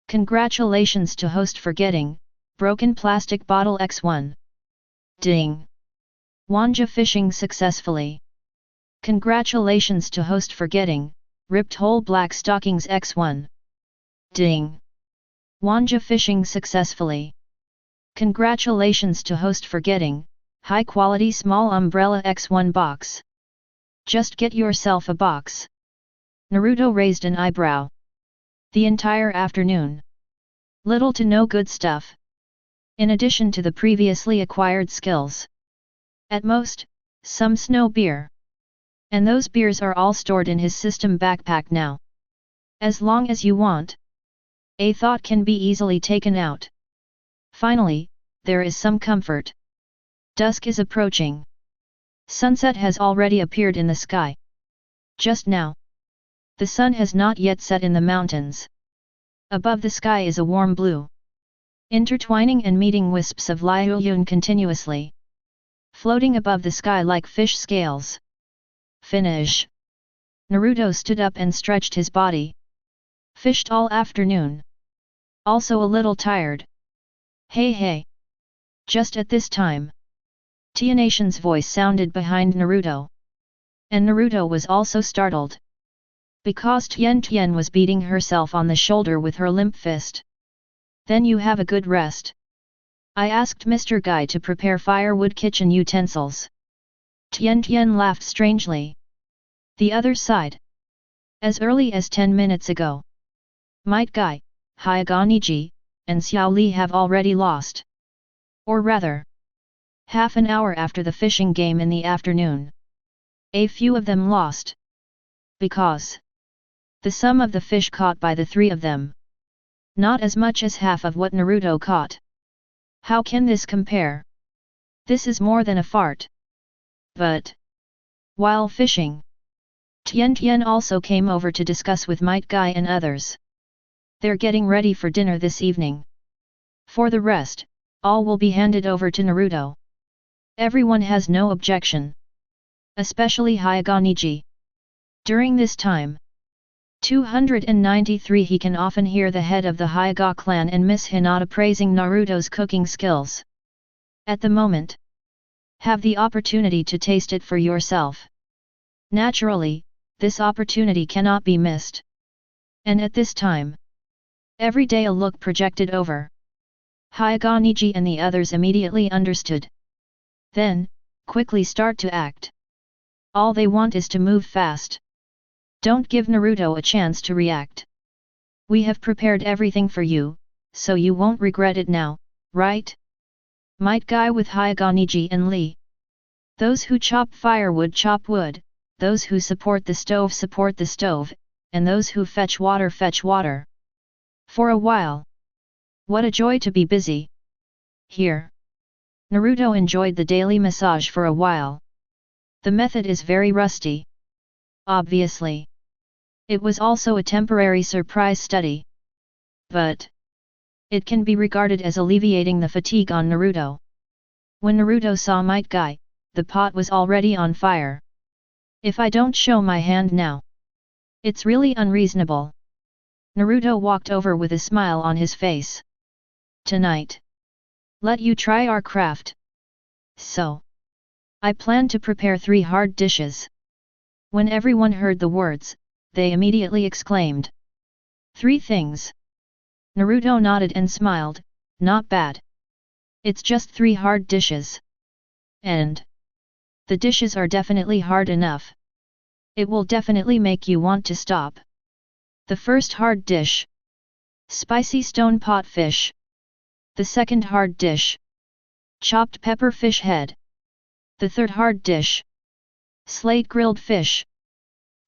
Congratulations to host for getting, broken plastic bottle X1. Ding. Wanja fishing successfully. Congratulations to host for getting, ripped whole black stockings X1. Ding. Wanja fishing successfully. Congratulations to host for getting, high quality small umbrella X1 box. Just get yourself a box. Naruto raised an eyebrow. The entire afternoon. Little to no good stuff. In addition to the previously acquired skills. At most, some snow beer. And those beers are all stored in his system backpack now. As long as you want. A thought can be easily taken out. Finally, there is some comfort. Dusk is approaching. Sunset has already appeared in the sky. Just now. The sun has not yet set in the mountains. Above the sky is a warm blue. Intertwining and meeting wisps of Liuyun continuously. Floating above the sky like fish scales. Finish. Naruto stood up and stretched his body. Fished all afternoon. Also a little tired. Hey hey. Just at this time. Tienation's voice sounded behind Naruto. And Naruto was also startled. Because Tien was beating herself on the shoulder with her limp fist. Then you have a good rest. I asked Mr. Guy to prepare firewood kitchen utensils. Tien laughed strangely. The other side. As early as 10 minutes ago. Might Guy, Hyaganiji, and Xiao Li have already lost. Or rather. Half an hour after the fishing game in the afternoon. A few of them lost. Because. The sum of the fish caught by the 3 of them. Not as much as half of what Naruto caught. How can this compare? This is more than a fart. But. While fishing. Tien also came over to discuss with Might Guy and others. They're getting ready for dinner this evening. For the rest, all will be handed over to Naruto. Everyone has no objection. Especially Hokage Neji. During this time, 293 he can often hear the head of the Hokage clan and Miss Hinata praising Naruto's cooking skills. At the moment, have the opportunity to taste it for yourself. Naturally, this opportunity cannot be missed. And at this time, every day a look projected over Hokage Neji and the others immediately understood. Then, quickly start to act. All they want is to move fast. Don't give Naruto a chance to react. We have prepared everything for you, so you won't regret it now, right? Might guy with Hokage Neji and Lee. Those who chop firewood chop wood, those who support the stove, and those who fetch water. For a while. What a joy to be busy. Here. Naruto enjoyed the daily massage for a while. The method is very rusty. Obviously. It was also a temporary surprise study. But it can be regarded as alleviating the fatigue on Naruto. When Naruto saw Might Guy, the pot was already on fire. If I don't show my hand now, it's really unreasonable. Naruto walked over with a smile on his face. Tonight, let you try our craft. So, I plan to prepare 3 hard dishes. When everyone heard the words, they immediately exclaimed. 3 things. Naruto nodded and smiled, not bad. It's just 3 hard dishes. And the dishes are definitely hard enough. It will definitely make you want to stop. The first hard dish. Spicy stone pot fish. The second hard dish. Chopped pepper fish head. The third hard dish. Slate grilled fish.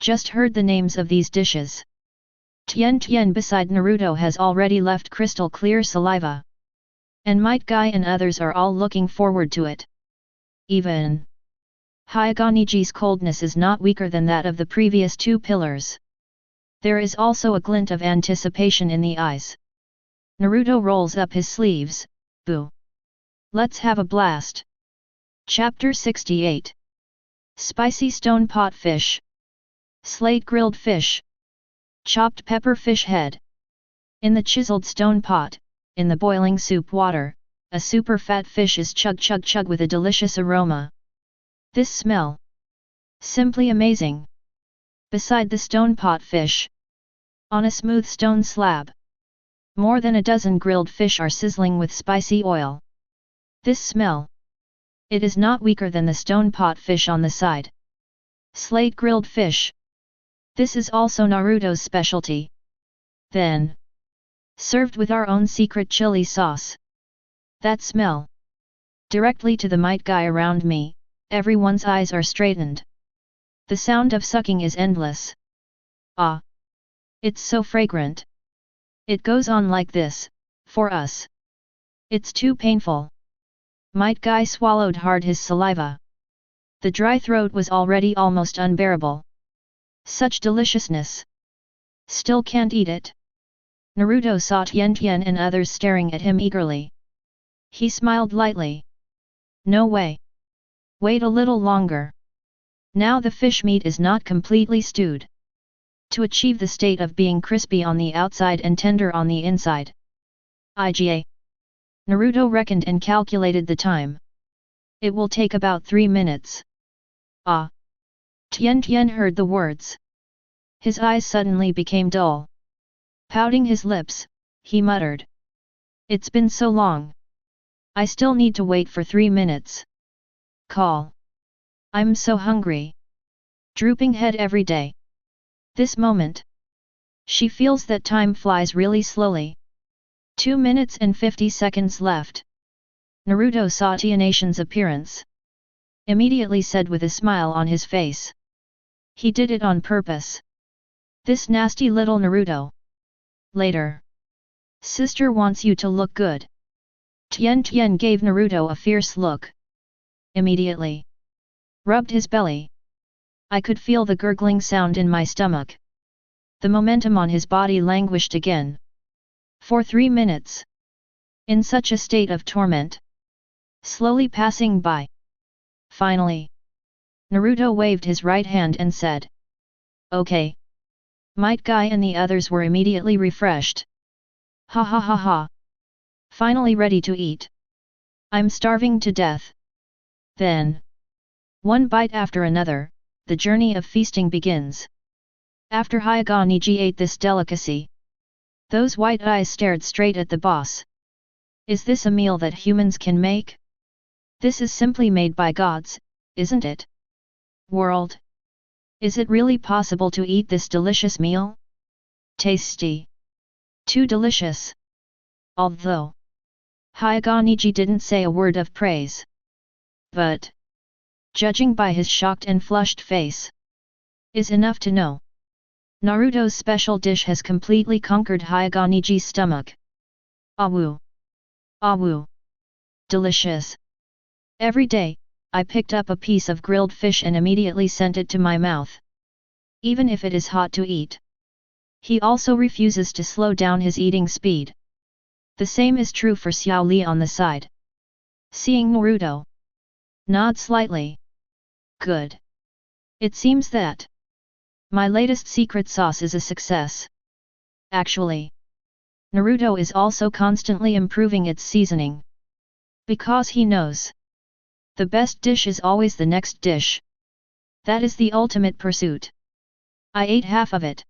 Just heard the names of these dishes. Tien beside Naruto has already left crystal clear saliva. And Might Guy and others are all looking forward to it. Even Hokage Neji's coldness is not weaker than that of the previous 2 pillars. There is also a glint of anticipation in the eyes. Naruto rolls up his sleeves, boo. Let's have a blast. Chapter 68. Spicy stone pot fish. Slate grilled fish. Chopped pepper fish head. In the chiseled stone pot, in the boiling soup water, a super fat fish is chug with a delicious aroma. This smell. Simply amazing. Beside the stone pot fish. On a smooth stone slab. More than a dozen grilled fish are sizzling with spicy oil. This smell. It is not weaker than the stone pot fish on the side. Slate grilled fish. This is also Naruto's specialty. Then, served with our own secret chili sauce. That smell. Directly to the Might Guy around me, everyone's eyes are straightened. The sound of sucking is endless. Ah! It's so fragrant. It goes on like this, for us. It's too painful. Might Guy swallowed hard his saliva. The dry throat was already almost unbearable. Such deliciousness. Still can't eat it. Naruto saw Tien and others staring at him eagerly. He smiled lightly. No way. Wait a little longer. Now the fish meat is not completely stewed. To achieve the state of being crispy on the outside and tender on the inside. IGA. Naruto reckoned and calculated the time. It will take about 3 minutes. Ah! Tien heard the words. His eyes suddenly became dull. Pouting his lips, he muttered. It's been so long. I still need to wait for 3 minutes. Call. I'm so hungry. Drooping head every day. This moment. She feels that time flies really slowly. 2 minutes and 50 seconds left. Naruto saw Tien's appearance. Immediately said with a smile on his face. He did it on purpose. This nasty little Naruto. Later. Sister wants you to look good. Tien gave Naruto a fierce look. Immediately. Rubbed his belly. I could feel the gurgling sound in my stomach. The momentum on his body languished again. For 3 minutes. in such a state of torment. Slowly passing by. Finally, Naruto waved his right hand and said, "Okay." Might Guy and the others were immediately refreshed. Ha ha ha ha. Finally ready to eat. I'm starving to death. Then, one bite after another, the journey of feasting begins. After Hyoga Neji ate this delicacy, those white eyes stared straight at the boss. Is this a meal that humans can make? This is simply made by gods, isn't it? World. Is it really possible to eat this delicious meal? Tasty. Too delicious. Although Hyoga Neji didn't say a word of praise. But, judging by his shocked and flushed face, is enough to know. Naruto's special dish has completely conquered Hyoga Neji's stomach. Awoo. Awoo. Delicious. Every day, I picked up a piece of grilled fish and immediately sent it to my mouth. Even if it is hot to eat. He also refuses to slow down his eating speed. The same is true for Xiao Li on the side. Seeing Naruto nod slightly. Good. It seems that my latest secret sauce is a success. Actually, Naruto is also constantly improving its seasoning. Because he knows the best dish is always the next dish. That is the ultimate pursuit. I ate half of it.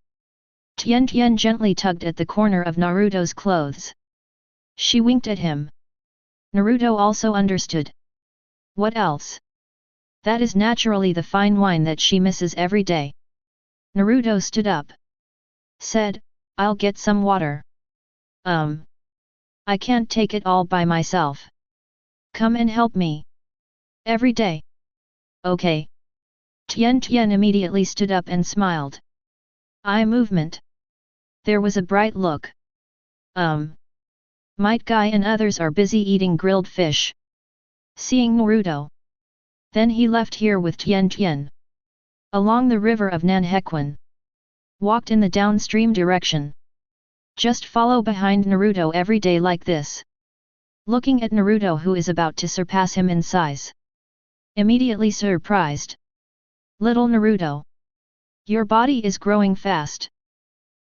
Tien gently tugged at the corner of Naruto's clothes. She winked at him. Naruto also understood. What else? That is naturally the fine wine that she misses every day. Naruto stood up. Said, I'll get some water. I can't take it all by myself. Come and help me. Every day. Okay. Tien immediately stood up and smiled. Eye movement. There was a bright look. Might Guy and others are busy eating grilled fish. Seeing Naruto. Then he left here with Tien. Along the river of Nanhequan. Walked in the downstream direction. Just follow behind Naruto every day like this. Looking at Naruto who is about to surpass him in size. Immediately surprised. Little Naruto. Your body is growing fast.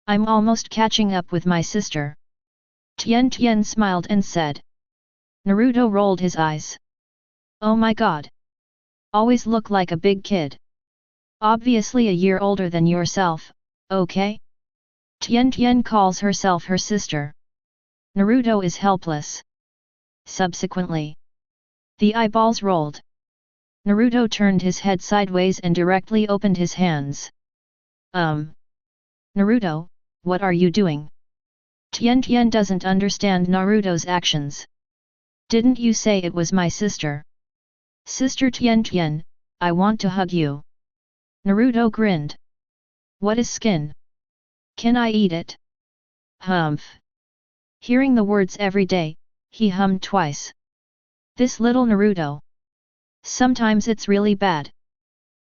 I'm almost catching up with my sister. Tien smiled and said. Naruto rolled his eyes. Oh my god. Always look like a big kid. Obviously a year older than yourself, okay? Tien calls herself her sister. Naruto is helpless. Subsequently, the eyeballs rolled. Naruto turned his head sideways and directly opened his hands. Naruto, what are you doing? Tien doesn't understand Naruto's actions. Didn't you say it was my sister? Sister Tien, I want to hug you. Naruto grinned. What is skin? Can I eat it? Humph. Hearing the words every day, he hummed twice. This little Naruto. Sometimes it's really bad.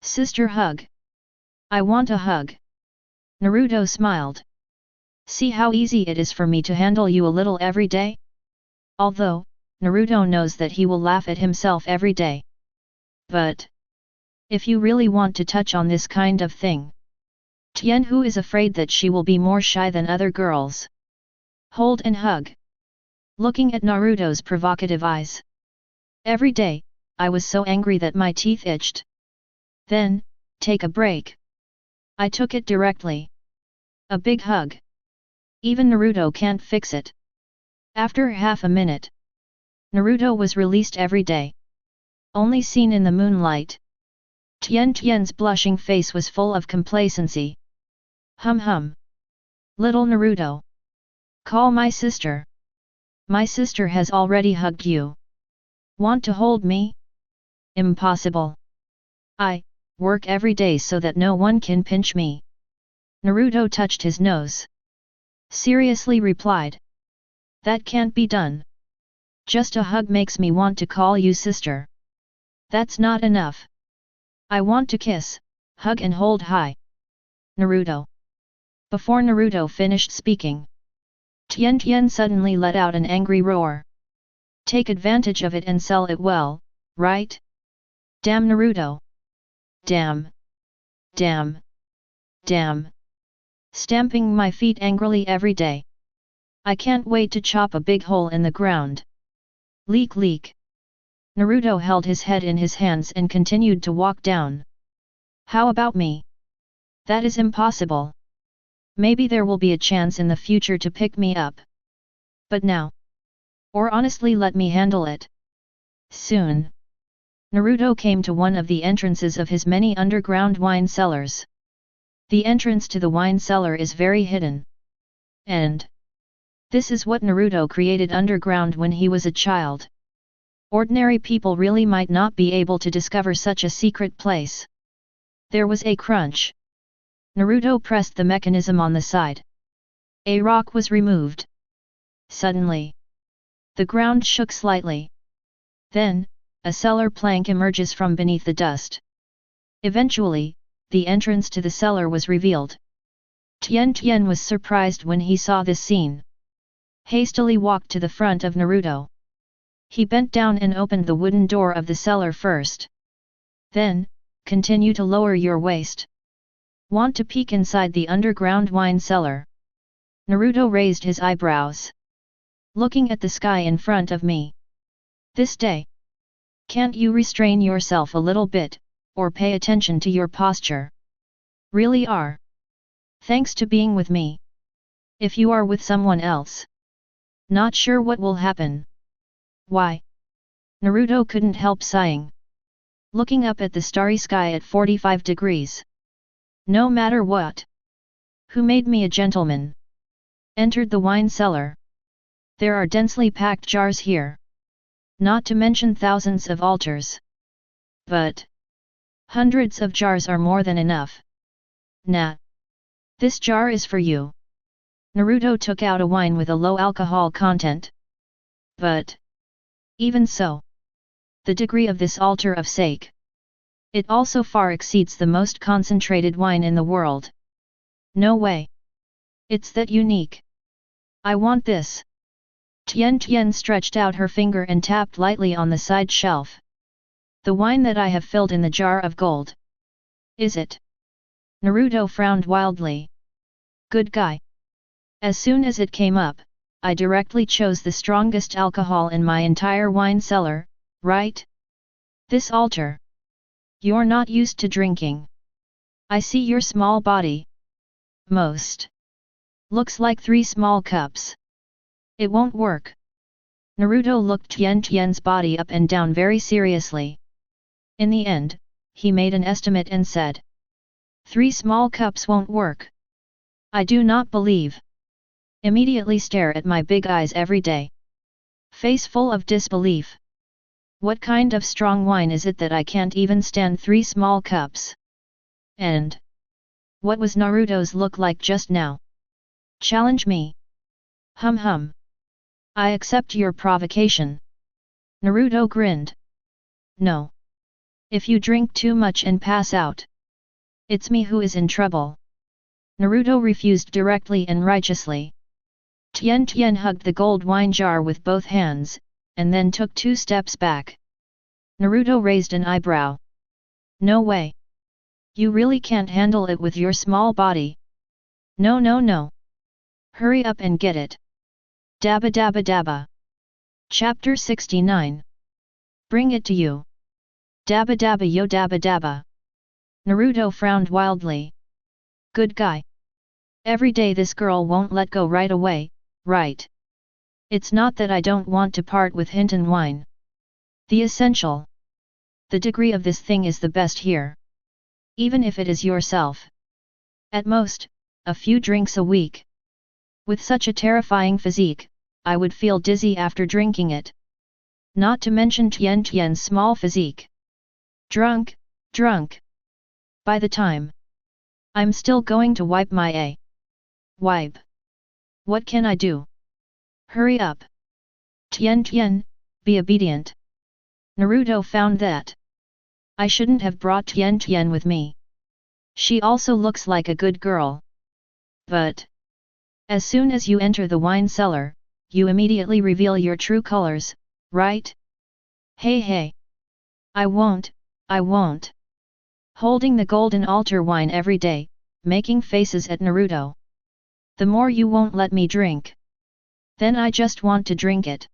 Sister hug. I want a hug. Naruto smiled. See how easy it is for me to handle you a little every day? Although, Naruto knows that he will laugh at himself every day. But if you really want to touch on this kind of thing. Tien who is afraid that she will be more shy than other girls. Hold and hug. Looking at Naruto's provocative eyes. Every day, I was so angry that my teeth itched. Then, take a break. I took it directly. A big hug. Even Naruto can't fix it. After half a minute, Naruto was released every day. Only seen in the moonlight. Tien's blushing face was full of complacency. Hum. Little Naruto. Call my sister. My sister has already hugged you. Want to hold me? Impossible. I work every day so that no one can pinch me. Naruto touched his nose. Seriously replied. That can't be done. Just a hug makes me want to call you sister. That's not enough. I want to kiss, hug and hold high. Naruto. Before Naruto finished speaking, Tien suddenly let out an angry roar. take advantage of it and sell it well, right? Damn Naruto! Damn! Damn! Damn! Stamping my feet angrily every day. I can't wait to chop a big hole in the ground. Leak leak. Naruto held his head in his hands and continued to walk down. How about me? That is impossible. Maybe there will be a chance in the future to pick me up. But now? Or honestly let me handle it. Soon. Naruto came to one of the entrances of his many underground wine cellars. The entrance to the wine cellar is very hidden. And this is what Naruto created underground when he was a child. Ordinary people really might not be able to discover such a secret place. There was a crunch. Naruto pressed the mechanism on the side. A rock was removed. Suddenly, the ground shook slightly. Then, a cellar plank emerges from beneath the dust. Eventually, the entrance to the cellar was revealed. Tien was surprised when he saw this scene. Hastily walked to the front of Naruto. He bent down and opened the wooden door of the cellar first. Then, continue to lower your waist. Want to peek inside the underground wine cellar? Naruto raised his eyebrows. Looking at the sky in front of me. This day. Can't you restrain yourself a little bit, or pay attention to your posture? Really are. Thanks to being with me. If you are with someone else. Not sure what will happen. Why? Naruto couldn't help sighing. Looking up at the starry sky at 45 degrees. No matter what. Who made me a gentleman? Entered the wine cellar. There are densely packed jars here. Not to mention thousands of altars. But hundreds of jars are more than enough. Nah. This jar is for you. Naruto took out a wine with a low alcohol content. But even so, the degree of this altar of sake. It also far exceeds the most concentrated wine in the world. No way. It's that unique. I want this. Tien stretched out her finger and tapped lightly on the side shelf. The wine that I have filled in the jar of gold. Is it? Naruto frowned wildly. Good guy. As soon as it came up, I directly chose the strongest alcohol in my entire wine cellar, right? This altar. You're not used to drinking. I see your small body. Most. Looks like 3 small cups. It won't work. Naruto looked Tien's body up and down very seriously. In the end, he made an estimate and said. 3 small cups won't work. I do not believe. Immediately stare at my big eyes every day. Face full of disbelief. What kind of strong wine is it that I can't even stand 3 small cups? And what was Naruto's look like just now? Challenge me. Hum hum. I accept your provocation. Naruto grinned. No. If you drink too much and pass out. It's me who is in trouble. Naruto refused directly and righteously. Tien hugged the gold wine jar with both hands, and then took 2 steps back. Naruto raised an eyebrow. No way. You really can't handle it with your small body. No no no. Hurry up and get it. Dabba dabba dabba. Chapter 69. Bring it to you. Dabba dabba yo dabba dabba. Naruto frowned wildly. Good guy. Every day this girl won't let go right away, right? It's not that I don't want to part with Hinton wine. The essential. The degree of this thing is the best here. Even if it is yourself. At most, a few drinks a week. With such a terrifying physique, I would feel dizzy after drinking it. Not to mention Tien's small physique. Drunk. By the time. I'm still going to wipe my wipe. What can I do? Hurry up. Tien, be obedient. Naruto found that. I shouldn't have brought Tien with me. She also looks like a good girl. But as soon as you enter the wine cellar, you immediately reveal your true colors, right? Hey hey! I won't, I won't! Holding the golden altar wine every day, making faces at Naruto. The more you won't let me drink. Then I just want to drink it.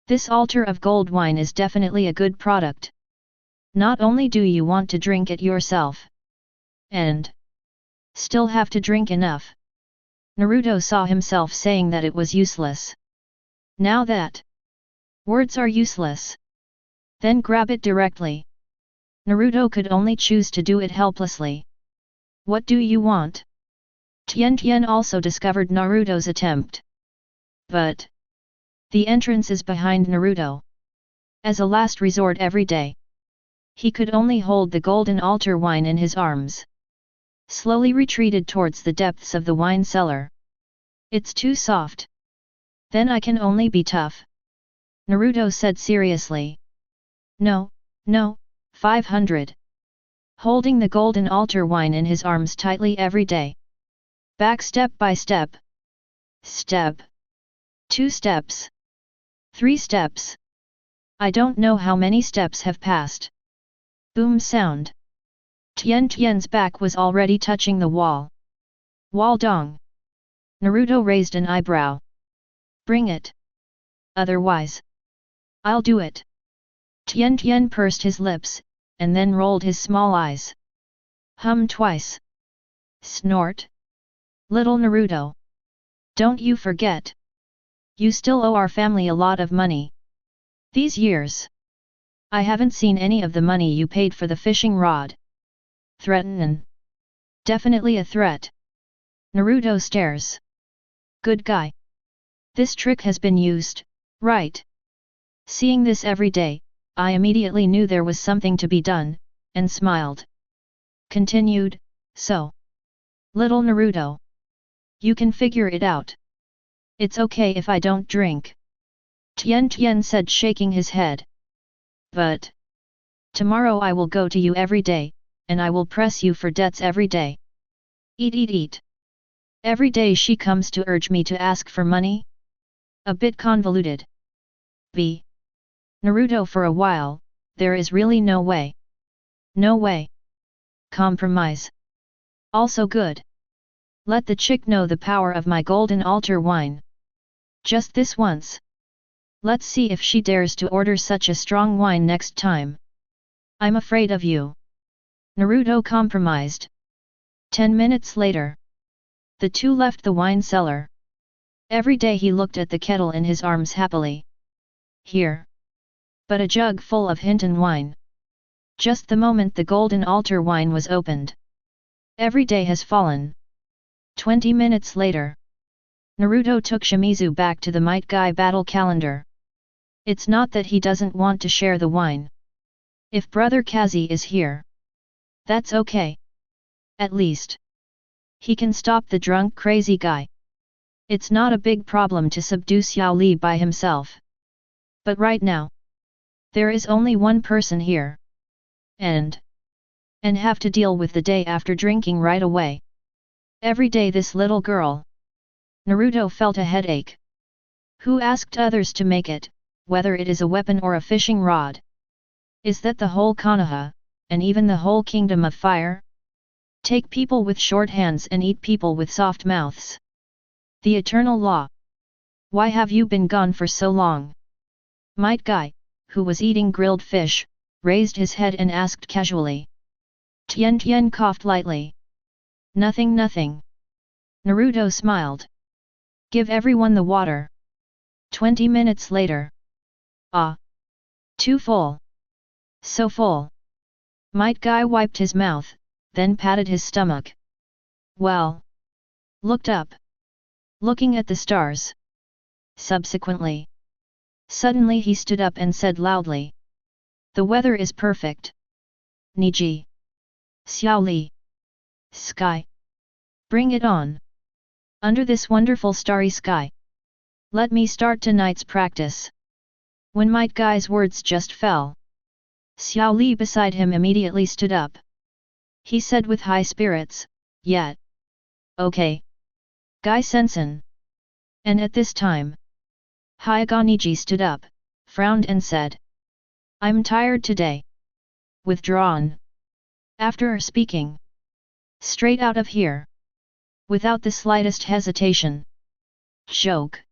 This altar of gold wine is definitely a good product. Not only do you want to drink it yourself, and still have to drink enough. Naruto saw himself saying that it was useless. Now that words are useless, then grab it directly. Naruto could only choose to do it helplessly. What do you want? Tenten also discovered Naruto's attempt. But the entrance is behind Naruto. As a last resort every day, he could only hold the golden altar wine in his arms. Slowly retreated towards the depths of the wine cellar. It's too soft. Then I can only be tough. Naruto said seriously. No, no, 500. Holding the golden altar wine in his arms tightly every day. Back step by step. Step. 2 steps. 3 steps. I don't know how many steps have passed. Boom sound. Tenten's back was already touching the wall. Wall dong. Naruto raised an eyebrow. Bring it. Otherwise, I'll do it. Tenten pursed his lips, and then rolled his small eyes. Hum twice. Snort. Little Naruto. Don't you forget. You still owe our family a lot of money. These years, I haven't seen any of the money you paid for the fishing rod. Threaten. Definitely a threat. Naruto stares. Good guy. This trick has been used, right? Seeing this every day, I immediately knew there was something to be done, and smiled. Continued, so. Little Naruto. You can figure it out. It's okay if I don't drink. Tenten said, shaking his head. But tomorrow I will go to you every day, and I will press you for debts every day. Eat. Every day she comes to urge me to ask for money? A bit convoluted. B. Naruto, for a while, there is really no way. No way. Compromise. Also good. Let the chick know the power of my golden altar wine. Just this once. Let's see if she dares to order such a strong wine next time. I'm afraid of you. Naruto compromised. 10 minutes later, the two left the wine cellar. Every day he looked at the kettle in his arms happily. Here. But a jug full of Hinton wine. Just the moment the golden altar wine was opened. Every day has fallen. 20 minutes later, Naruto took Shimizu back to the Might Guy battle calendar. It's not that he doesn't want to share the wine. If Brother Kazi is here, that's okay. At least, he can stop the drunk crazy guy. It's not a big problem to subdue Xiao Li by himself. But right now, there is only one person here. And have to deal with the day after drinking right away. Every day this little girl. Naruto felt a headache. Who asked others to make it, whether it is a weapon or a fishing rod? Is that the whole Konoha, and even the whole kingdom of fire? Take people with short hands and eat people with soft mouths. The eternal law. Why have you been gone for so long? Might Guy, who was eating grilled fish, raised his head and asked casually. Tenten coughed lightly. Nothing. Naruto smiled. Give everyone the water. 20 minutes later. Ah. Too full. So full. Might Guy wiped his mouth, then patted his stomach. Well. Looked up. Looking at the stars. Subsequently. Suddenly he stood up and said loudly. The weather is perfect. Neji. Xiao Li. Sky. Bring it on. Under this wonderful starry sky. Let me start tonight's practice. When Might Guy's words just fell, Xiao Li beside him immediately stood up. He said with high spirits, yet. Okay. Guy Sensen. And at this time, Hyuga Neji stood up, frowned and said, "I'm tired today. Withdrawn." After speaking, "Straight out of here." Without the slightest hesitation. "Joke.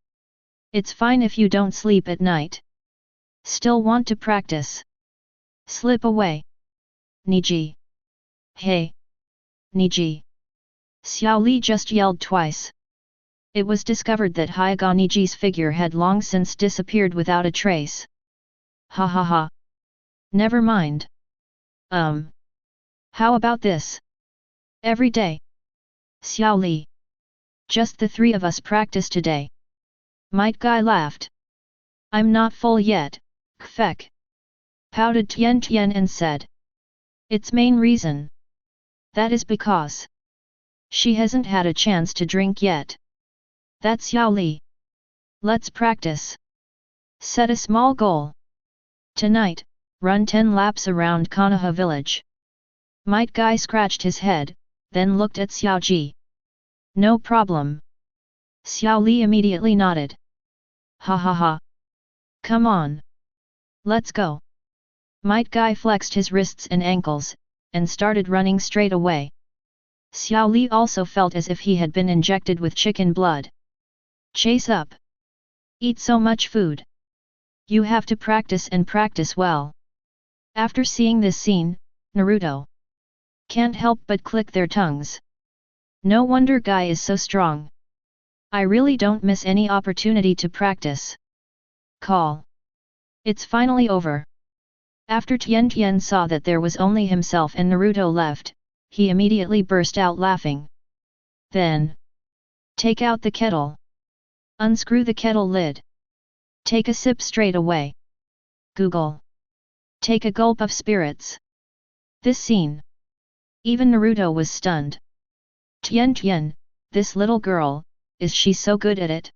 It's fine if you don't sleep at night. Still want to practice? Slip away. Neji." "Hey! Neji!" Xiao Li just yelled twice. It was discovered that Hyoga Neji's figure had long since disappeared without a trace. "Ha ha ha. Never mind. How about this? Every day? Xiao Li. Just the three of us practice today." Might Guy laughed. "I'm not full yet, Kfek." Pouted Tien and said. "Its main reason. That is because she hasn't had a chance to drink yet." "That's Xiao Li. Let's practice. Set a small goal. Tonight, run 10 laps around Konoha village." Might Guy scratched his head, then looked at Xiao Ji. "No problem." Xiao Li immediately nodded. "Ha ha ha. Come on. Let's go." Might Guy flexed his wrists and ankles, and started running straight away. Xiao Li also felt as if he had been injected with chicken blood. "Chase up. Eat so much food. You have to practice and practice well." After seeing this scene, Naruto can't help but click their tongues. No wonder Guy is so strong. I really don't miss any opportunity to practice. Call. It's finally over. After Tien saw that there was only himself and Naruto left, he immediately burst out laughing. Then, take out the kettle. Unscrew the kettle lid. Take a sip straight away. Google. Take a gulp of spirits. This scene. Even Naruto was stunned. Tien, this little girl, is she so good at it?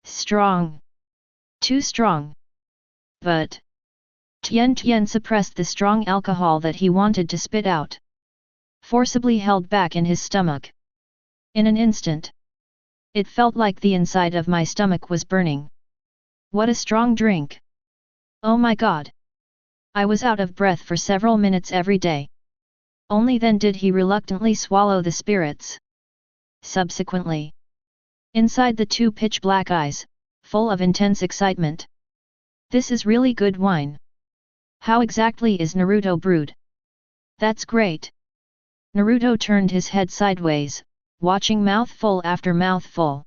Strong. Too strong. But Tien suppressed the strong alcohol that he wanted to spit out. Forcibly held back in his stomach. In an instant, it felt like the inside of my stomach was burning. What a strong drink! Oh my god! I was out of breath for several minutes every day. Only then did he reluctantly swallow the spirits. Subsequently, inside the two pitch-black eyes, full of intense excitement. This is really good wine. How exactly is Naruto brewed? That's great. Naruto turned his head sideways, watching mouthful after mouthful.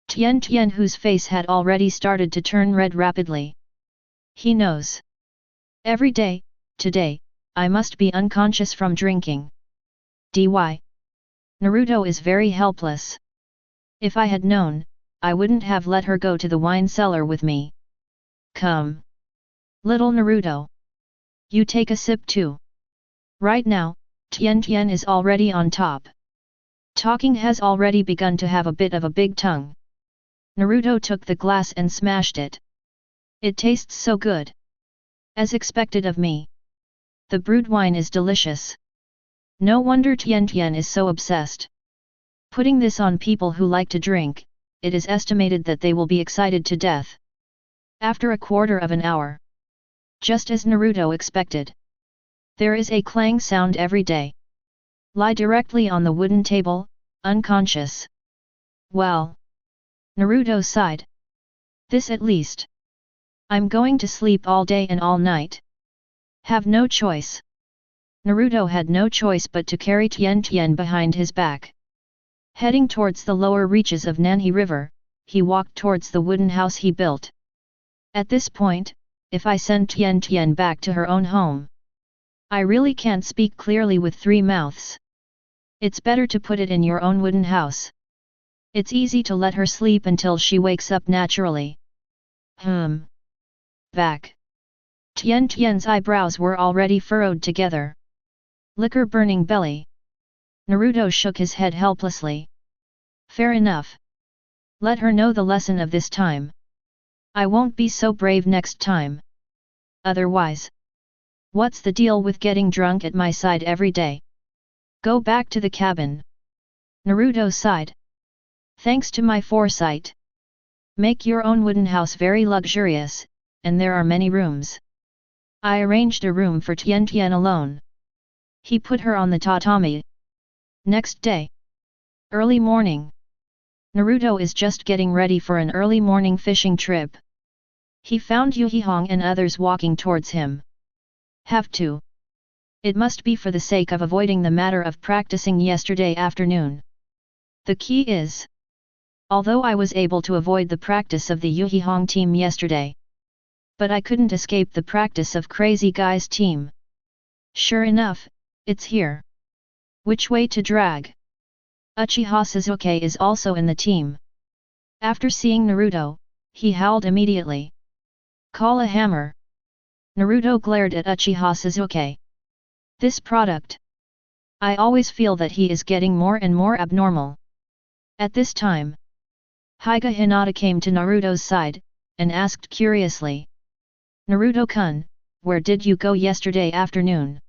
Tien, whose face had already started to turn red rapidly. He knows. Every day, today, I must be unconscious from drinking. Dy. Naruto is very helpless. If I had known, I wouldn't have let her go to the wine cellar with me. Come. Little Naruto. You take a sip too. Right now, Tien is already on top. Talking has already begun to have a bit of a big tongue. Naruto took the glass and smashed it. It tastes so good. As expected of me. The brewed wine is delicious. No wonder Tien is so obsessed. Putting this on people who like to drink, it is estimated that they will be excited to death. After a quarter of an hour. Just as Naruto expected. There is a clang sound every day. Lie directly on the wooden table, unconscious. Well. Naruto sighed. This at least. I'm going to sleep all day and all night. Have no choice. Naruto had no choice but to carry Tien behind his back. Heading towards the lower reaches of Nanhi River, he walked towards the wooden house he built. At this point, if I send Tien back to her own home, I really can't speak clearly with three mouths. It's better to put it in your own wooden house. It's easy to let her sleep until she wakes up naturally. Back. Tien's eyebrows were already furrowed together. Liquor burning belly. Naruto shook his head helplessly. Fair enough. Let her know the lesson of this time. I won't be so brave next time. Otherwise. What's the deal with getting drunk at my side every day? Go back to the cabin. Naruto sighed. Thanks to my foresight. Make your own wooden house very luxurious, and there are many rooms. I arranged a room for Tenten alone. He put her on the tatami. Next day. Early morning. Naruto is just getting ready for an early morning fishing trip. He found Yuhihong and others walking towards him. Have to. It must be for the sake of avoiding the matter of practicing yesterday afternoon. The key is, although I was able to avoid the practice of the Yuhihong team yesterday, but I couldn't escape the practice of Crazy Guy's team. Sure enough, it's here. Which way to drag? Uchiha Sasuke is also in the team. After seeing Naruto, he howled immediately. Call a hammer. Naruto glared at Uchiha Sasuke. This product. I always feel that he is getting more and more abnormal. At this time, Hyuga Hinata came to Naruto's side, and asked curiously. Naruto-kun, where did you go yesterday afternoon?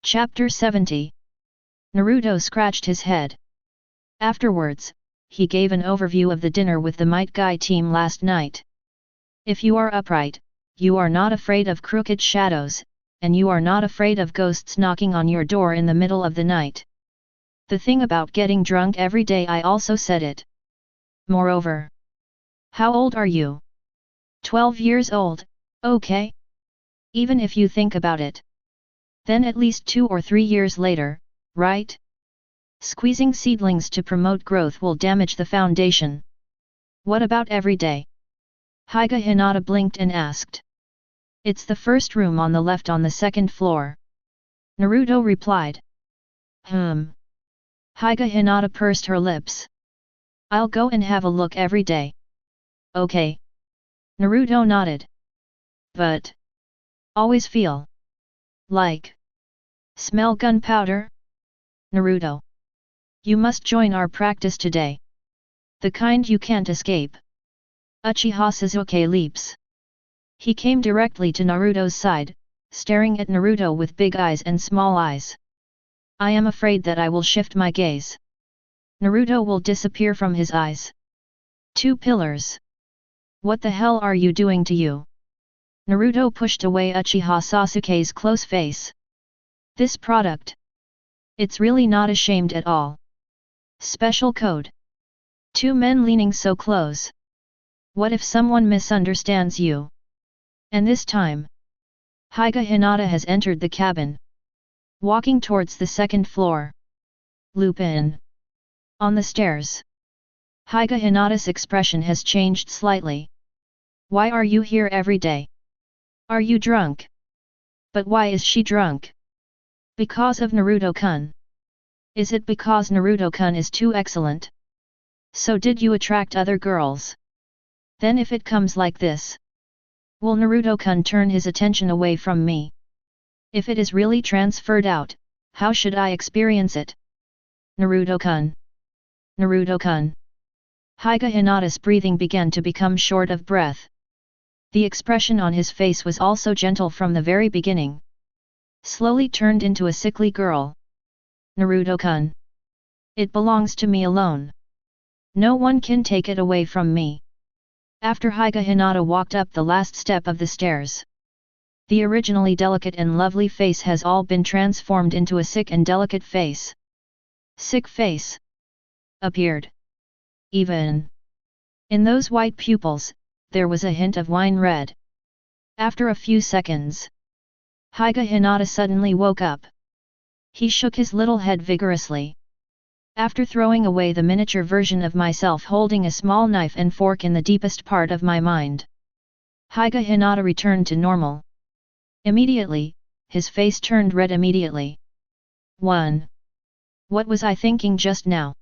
Chapter 70. Naruto scratched his head. Afterwards, he gave an overview of the dinner with the Might Guy team last night. If you are upright, you are not afraid of crooked shadows, and you are not afraid of ghosts knocking on your door in the middle of the night. The thing about getting drunk every day, I also said it. Moreover, how old are you? 12 years old, okay? Even if you think about it. Then at least 2 or 3 years later, right? Squeezing seedlings to promote growth will damage the foundation. What about every day? Hyuga Hinata blinked and asked. It's the first room on the left on the second floor. Naruto replied. Hyuga Hinata pursed her lips. I'll go and have a look every day. Okay. Naruto nodded. But always feel like smell gunpowder? Naruto. You must join our practice today. The kind you can't escape. Uchiha Sasuke leaps. He came directly to Naruto's side, staring at Naruto with big eyes and small eyes. I am afraid that I will shift my gaze. Naruto will disappear from his eyes. 2 pillars. What the hell are you doing to you? Naruto pushed away Uchiha Sasuke's close face. This product. It's really not ashamed at all. Special code. 2 men leaning so close. What if someone misunderstands you? And this time, Hyuga Hinata has entered the cabin. Walking towards the second floor. Lupin. On the stairs. Hyuga Hinata's expression has changed slightly. Why are you here every day? Are you drunk? But why is she drunk? Because of Naruto-kun. Is it because Naruto-kun is too excellent? So did you attract other girls? Then if it comes like this, will Naruto-kun turn his attention away from me? If it is really transferred out, how should I experience it? Naruto-kun. Naruto-kun. Hyuga Hinata's breathing began to become short of breath. The expression on his face was also gentle from the very beginning. Slowly turned into a sickly girl. Naruto-kun. It belongs to me alone. No one can take it away from me. After Hyuga Hinata walked up the last step of the stairs, the originally delicate and lovely face has all been transformed into a sick and delicate face. Sick face appeared. Even in those white pupils, there was a hint of wine red. After a few seconds, Hyuga Hinata suddenly woke up. He shook his little head vigorously. After throwing away the miniature version of myself holding a small knife and fork in the deepest part of my mind, Hyuga Hinata returned to normal. Immediately, his face turned red immediately. 1. What was I thinking just now?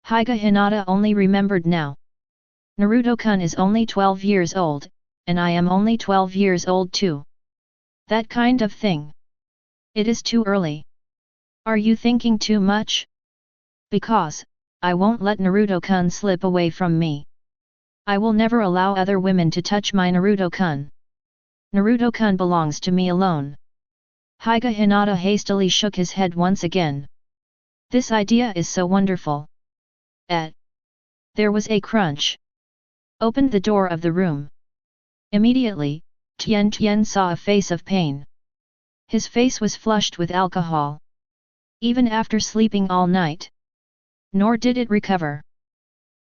Hyuga Hinata only remembered now. Naruto-kun is only 12 years old, and I am only 12 years old too. That kind of thing. It is too early. Are you thinking too much? Because, I won't let Naruto-kun slip away from me. I will never allow other women to touch my Naruto-kun. Naruto-kun belongs to me alone. Hyuga Hinata hastily shook his head once again. This idea is so wonderful. There was a crunch. Opened the door of the room. Immediately, Tenten saw a face of pain. His face was flushed with alcohol. Even after sleeping all night. Nor did it recover.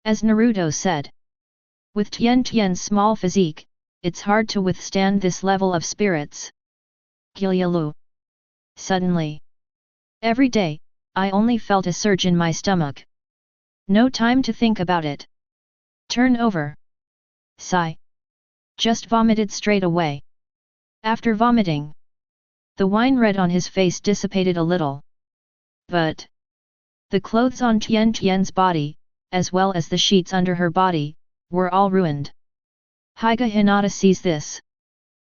As Naruto said. With Tenten's small physique, it's hard to withstand this level of spirits. Gilyalu. Suddenly. Every day, I only felt a surge in my stomach. No time to think about it. Turn over. Sigh. Just vomited straight away. After vomiting, the wine red on his face dissipated a little. But the clothes on Tenten's body, as well as the sheets under her body, were all ruined. Hinata sees this.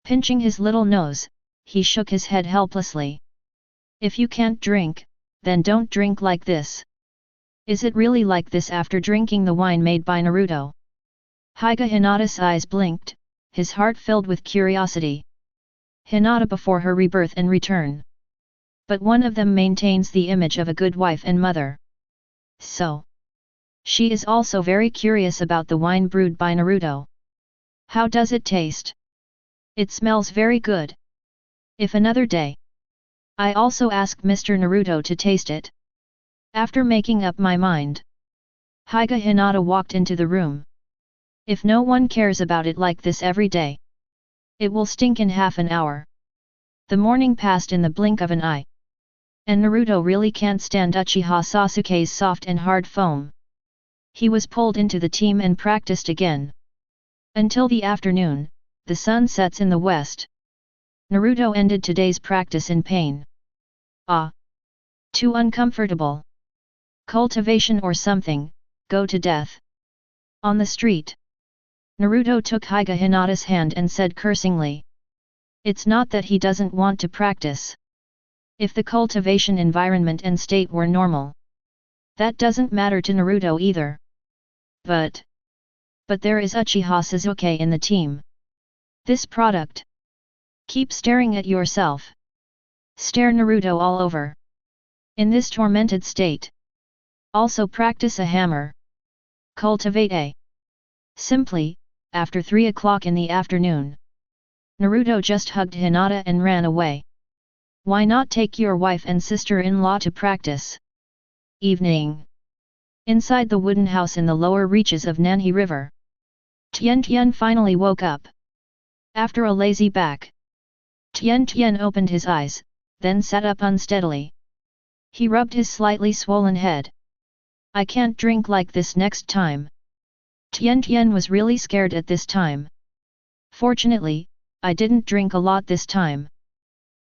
Pinching his little nose, he shook his head helplessly. If you can't drink, then don't drink like this. Is it really like this after drinking the wine made by Naruto? Hinata's eyes blinked, his heart filled with curiosity. Hinata before her rebirth and return. But one of them maintains the image of a good wife and mother. So, she is also very curious about the wine brewed by Naruto. How does it taste? It smells very good. If another day, I also ask Mr. Naruto to taste it. After making up my mind, Hinata walked into the room. If no one cares about it like this every day, it will stink in half an hour. The morning passed in the blink of an eye. And Naruto really can't stand Uchiha Sasuke's soft and hard foam. He was pulled into the team and practiced again. Until the afternoon, the sun sets in the west. Naruto ended today's practice in pain. Ah! Too uncomfortable. Cultivation or something, go to death. On the street, Naruto took Hinata's hand and said cursingly. It's not that he doesn't want to practice. If the cultivation environment and state were normal, that doesn't matter to Naruto either. But there is Uchiha Sasuke in the team. This product. Keep staring at yourself. Stare Naruto all over. In this tormented state. Also practice a hammer. Cultivate a. Simply, after 3 o'clock in the afternoon. Naruto just hugged Hinata and ran away. Why not take your wife and sister-in-law to practice? Evening. Inside the wooden house in the lower reaches of Nanhi River. Tenten finally woke up. After a lazy back. Tenten opened his eyes, then sat up unsteadily. He rubbed his slightly swollen head. I can't drink like this next time. Tenten was really scared at this time. Fortunately, I didn't drink a lot this time.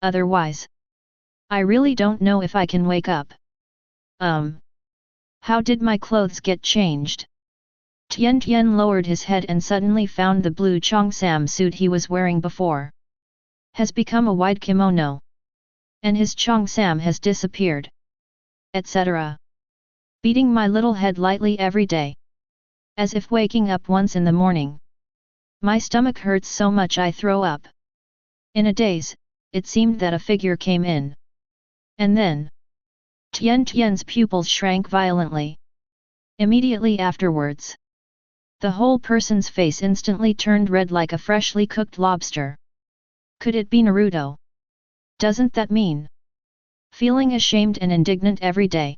Otherwise, I really don't know if I can wake up. How did my clothes get changed? Tenten lowered his head and suddenly found the blue cheongsam suit he was wearing before. Has become a wide kimono. And his cheongsam has disappeared. Etc. Beating my little head lightly every day. As if waking up once in the morning. My stomach hurts so much I throw up. In a daze, it seemed that a figure came in. And then, Tenten's pupils shrank violently. Immediately afterwards, the whole person's face instantly turned red like a freshly cooked lobster. Could it be Naruto? Doesn't that mean feeling ashamed and indignant every day?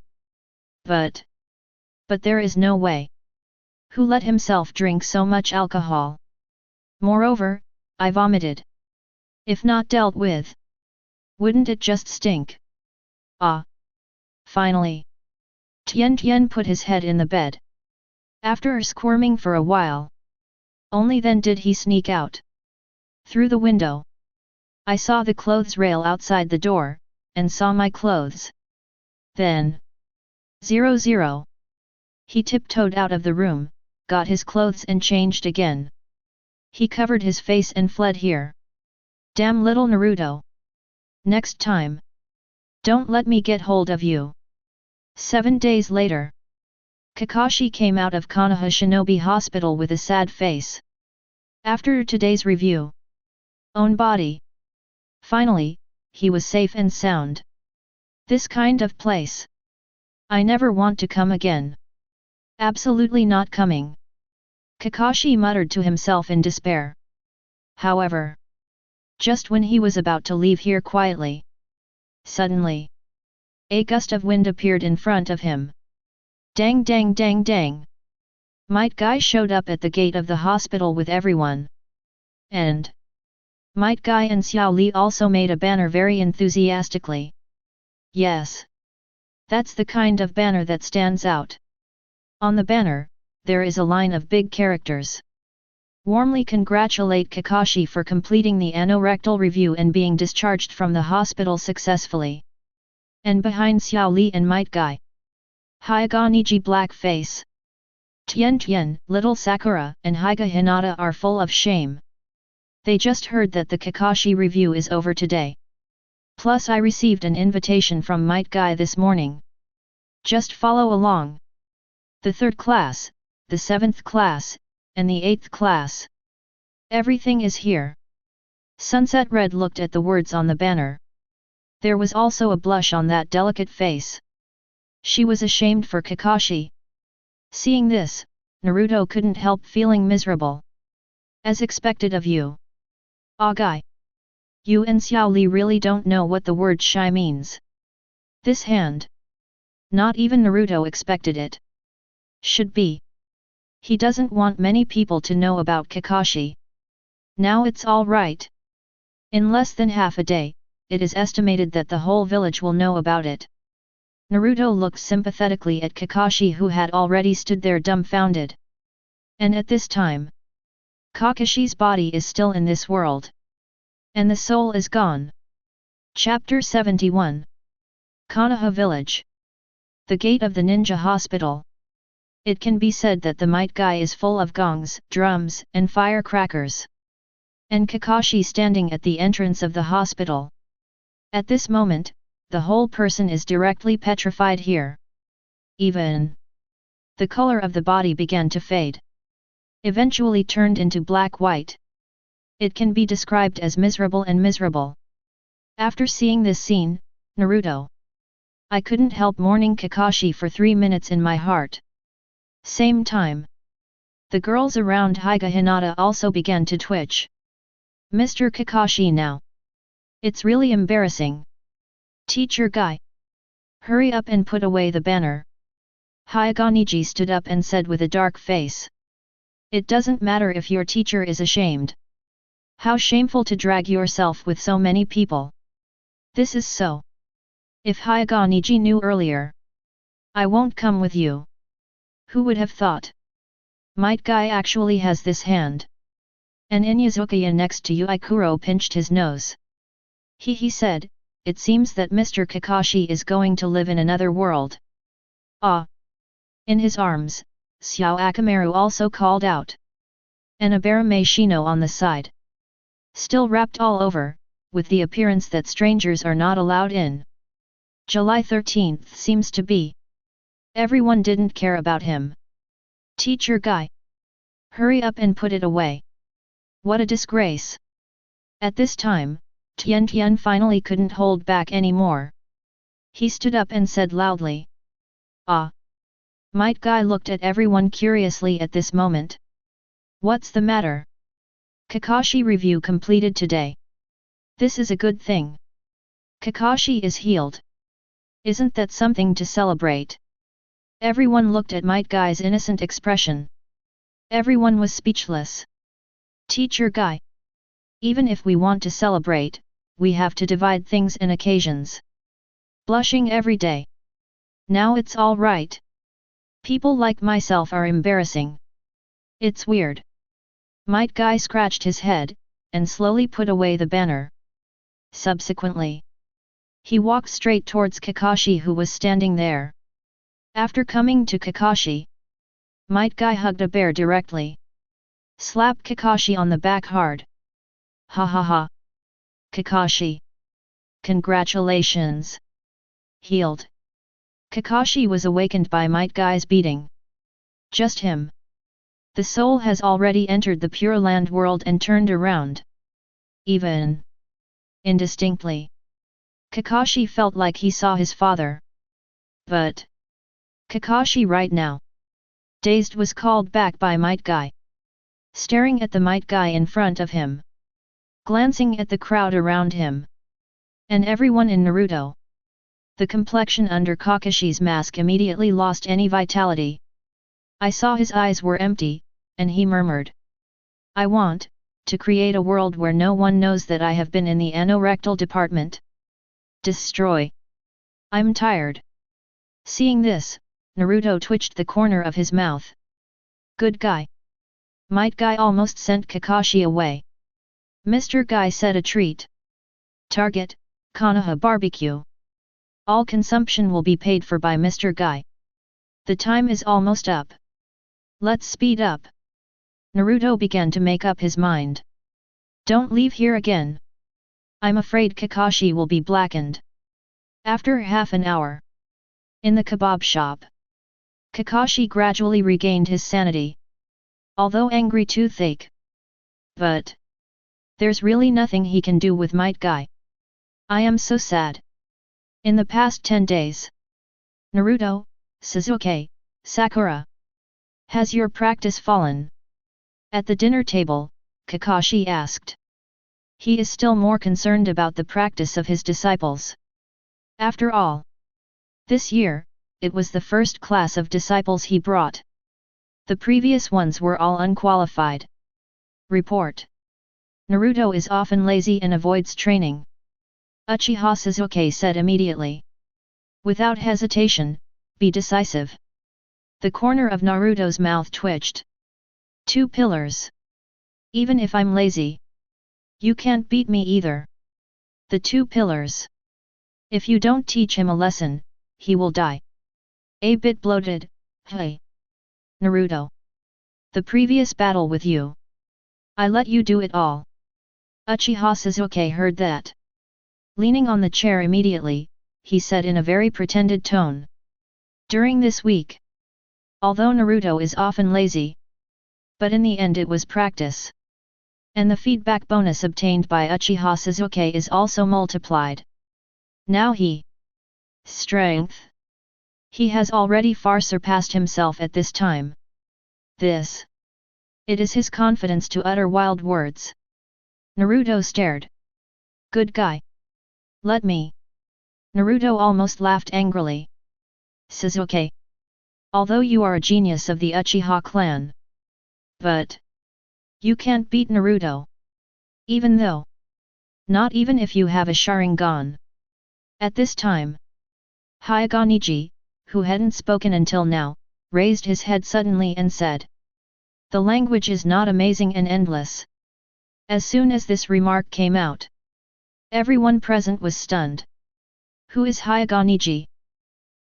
But there is no way. Who let himself drink so much alcohol? Moreover, I vomited. If not dealt with, wouldn't it just stink? Ah! Finally, Tenten put his head in the bed. After squirming for a while, only then did he sneak out. Through the window, I saw the clothes rail outside the door, and saw my clothes. Then, 00. He tiptoed out of the room, got his clothes and changed again. He covered his face and fled here. Damn little Naruto. Next time, don't let me get hold of you. 7 days later, Kakashi came out of Konoha Shinobi Hospital with a sad face. After today's review, own body. Finally, he was safe and sound. This kind of place, I never want to come again. Absolutely not coming. Kakashi muttered to himself in despair. However, just when he was about to leave here quietly, suddenly, a gust of wind appeared in front of him. Dang dang dang dang! Might Guy showed up at the gate of the hospital with everyone. And Might Guy and Xiao Li also made a banner very enthusiastically. Yes. That's the kind of banner that stands out. On the banner, there is a line of big characters. Warmly congratulate Kakashi for completing the anorectal review and being discharged from the hospital successfully. And behind Xiao Li and Might Guy, Hyuga Neji black face. Tien, little Sakura, and Hyuga Hinata are full of shame. They just heard that the Kakashi review is over today. Plus I received an invitation from Might Guy this morning. Just follow along. The 3rd class, the 7th class, and the 8th class. Everything is here. Sunset Red looked at the words on the banner. There was also a blush on that delicate face. She was ashamed for Kakashi. Seeing this, Naruto couldn't help feeling miserable. As expected of you. Guy. You and Xiao Li really don't know what the word shy means. This hand. Not even Naruto expected it. Should be. He doesn't want many people to know about Kakashi. Now it's all right. In less than half a day, it is estimated that the whole village will know about it. Naruto looked sympathetically at Kakashi, who had already stood there dumbfounded. And at this time, Kakashi's body is still in this world. And the soul is gone. Chapter 71. Konoha Village. The gate of the ninja hospital. It can be said that the Might Guy is full of gongs, drums, and firecrackers. And Kakashi standing at the entrance of the hospital. At this moment, the whole person is directly petrified here. Even the color of the body began to fade. Eventually turned into black-white. It can be described as miserable and miserable. After seeing this scene, Naruto. I couldn't help mourning Kakashi for 3 minutes in my heart. Same time. The girls around Hyuga Hinata also began to twitch. Mr. Kakashi now. It's really embarrassing. Teacher Guy. Hurry up and put away the banner. Hyuga Neji stood up and said with a dark face. It doesn't matter if your teacher is ashamed. How shameful to drag yourself with so many people. This is so. If Hyuga Neji knew earlier. I won't come with you. Who would have thought? Might Guy actually has this hand. And Inyazukiya next to Yuikuro pinched his nose. He said, it seems that Mr. Kakashi is going to live in another world. Ah! In his arms, Xiao Akamaru also called out. And Abarame Shino on the side. Still wrapped all over, with the appearance that strangers are not allowed in. July 13th seems to be. Everyone didn't care about him. Teacher Guy. Hurry up and put it away. What a disgrace. At this time, Tien finally couldn't hold back anymore. He stood up and said loudly. Ah! Might Guy looked at everyone curiously at this moment. What's the matter? Kakashi review completed today. This is a good thing. Kakashi is healed. Isn't that something to celebrate? Everyone looked at Might Guy's innocent expression. Everyone was speechless. Teacher Guy. Even if we want to celebrate, we have to divide things in occasions. Blushing every day. Now it's all right. People like myself are embarrassing. It's weird. Might Guy scratched his head, and slowly put away the banner. Subsequently, he walked straight towards Kakashi, who was standing there. After coming to Kakashi, Might Guy hugged a bear directly. Slapped Kakashi on the back hard. Ha ha ha. Kakashi. Congratulations. Healed. Kakashi was awakened by Might Guy's beating. Just him. The soul has already entered the Pure Land world and turned around. Even indistinctly, Kakashi felt like he saw his father. But Kakashi right now, dazed, was called back by Might Guy. Staring at the Might Guy in front of him, glancing at the crowd around him. And everyone in Naruto. The complexion under Kakashi's mask immediately lost any vitality. I saw his eyes were empty, and he murmured. I want to create a world where no one knows that I have been in the anorectal department. Destroy. I'm tired. Seeing this, Naruto twitched the corner of his mouth. Good guy. Might Guy almost sent Kakashi away. Mr. Guy said a treat. Target, Konoha barbecue. All consumption will be paid for by Mr. Guy. The time is almost up. Let's speed up. Naruto began to make up his mind. Don't leave here again. I'm afraid Kakashi will be blackened. After half an hour. In the kebab shop. Kakashi gradually regained his sanity. Although angry toothache. But there's really nothing he can do with Might Guy. I am so sad. In the past 10 days. Naruto, Sasuke, Sakura. Has your practice fallen? At the dinner table, Kakashi asked. He is still more concerned about the practice of his disciples. After all, this year, it was the first class of disciples he brought. The previous ones were all unqualified. Report. Naruto is often lazy and avoids training. Uchiha Sasuke said immediately. Without hesitation, be decisive. The corner of Naruto's mouth twitched. 2 pillars. Even if I'm lazy, you can't beat me either. The 2 pillars. If you don't teach him a lesson, he will die. A bit bloated, hey. Naruto. The previous battle with you. I let you do it all. Uchiha Sasuke heard that. Leaning on the chair immediately, he said in a very pretended tone. During this week. Although Naruto is often lazy. But in the end it was practice. And the feedback bonus obtained by Uchiha Sasuke is also multiplied. Now he. Strength. He has already far surpassed himself at this time. This. It is his confidence to utter wild words. Naruto stared. Good guy. Let me. Naruto almost laughed angrily. Sasuke. Although you are a genius of the Uchiha clan. But. You can't beat Naruto. Even though. Not even if you have a Sharingan. At this time. Neji, who hadn't spoken until now, raised his head suddenly and said. The language is not amazing and endless. As soon as this remark came out. Everyone present was stunned. Who is Neji?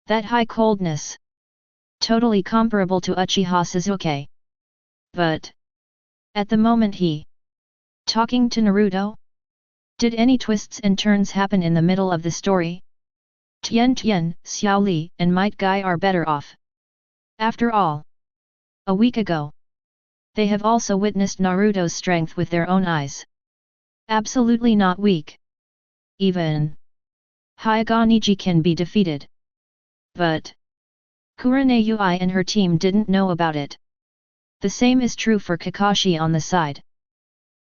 That high coldness. Totally comparable to Uchiha Sasuke. But. At the moment he. Talking to Naruto? Did any twists and turns happen in the middle of the story? Tien, Xiao Li and Might Guy are better off. After all. A week ago. They have also witnessed Naruto's strength with their own eyes. Absolutely not weak. Even. Neji can be defeated. But. Kurama Yui and her team didn't know about it. The same is true for Kakashi on the side.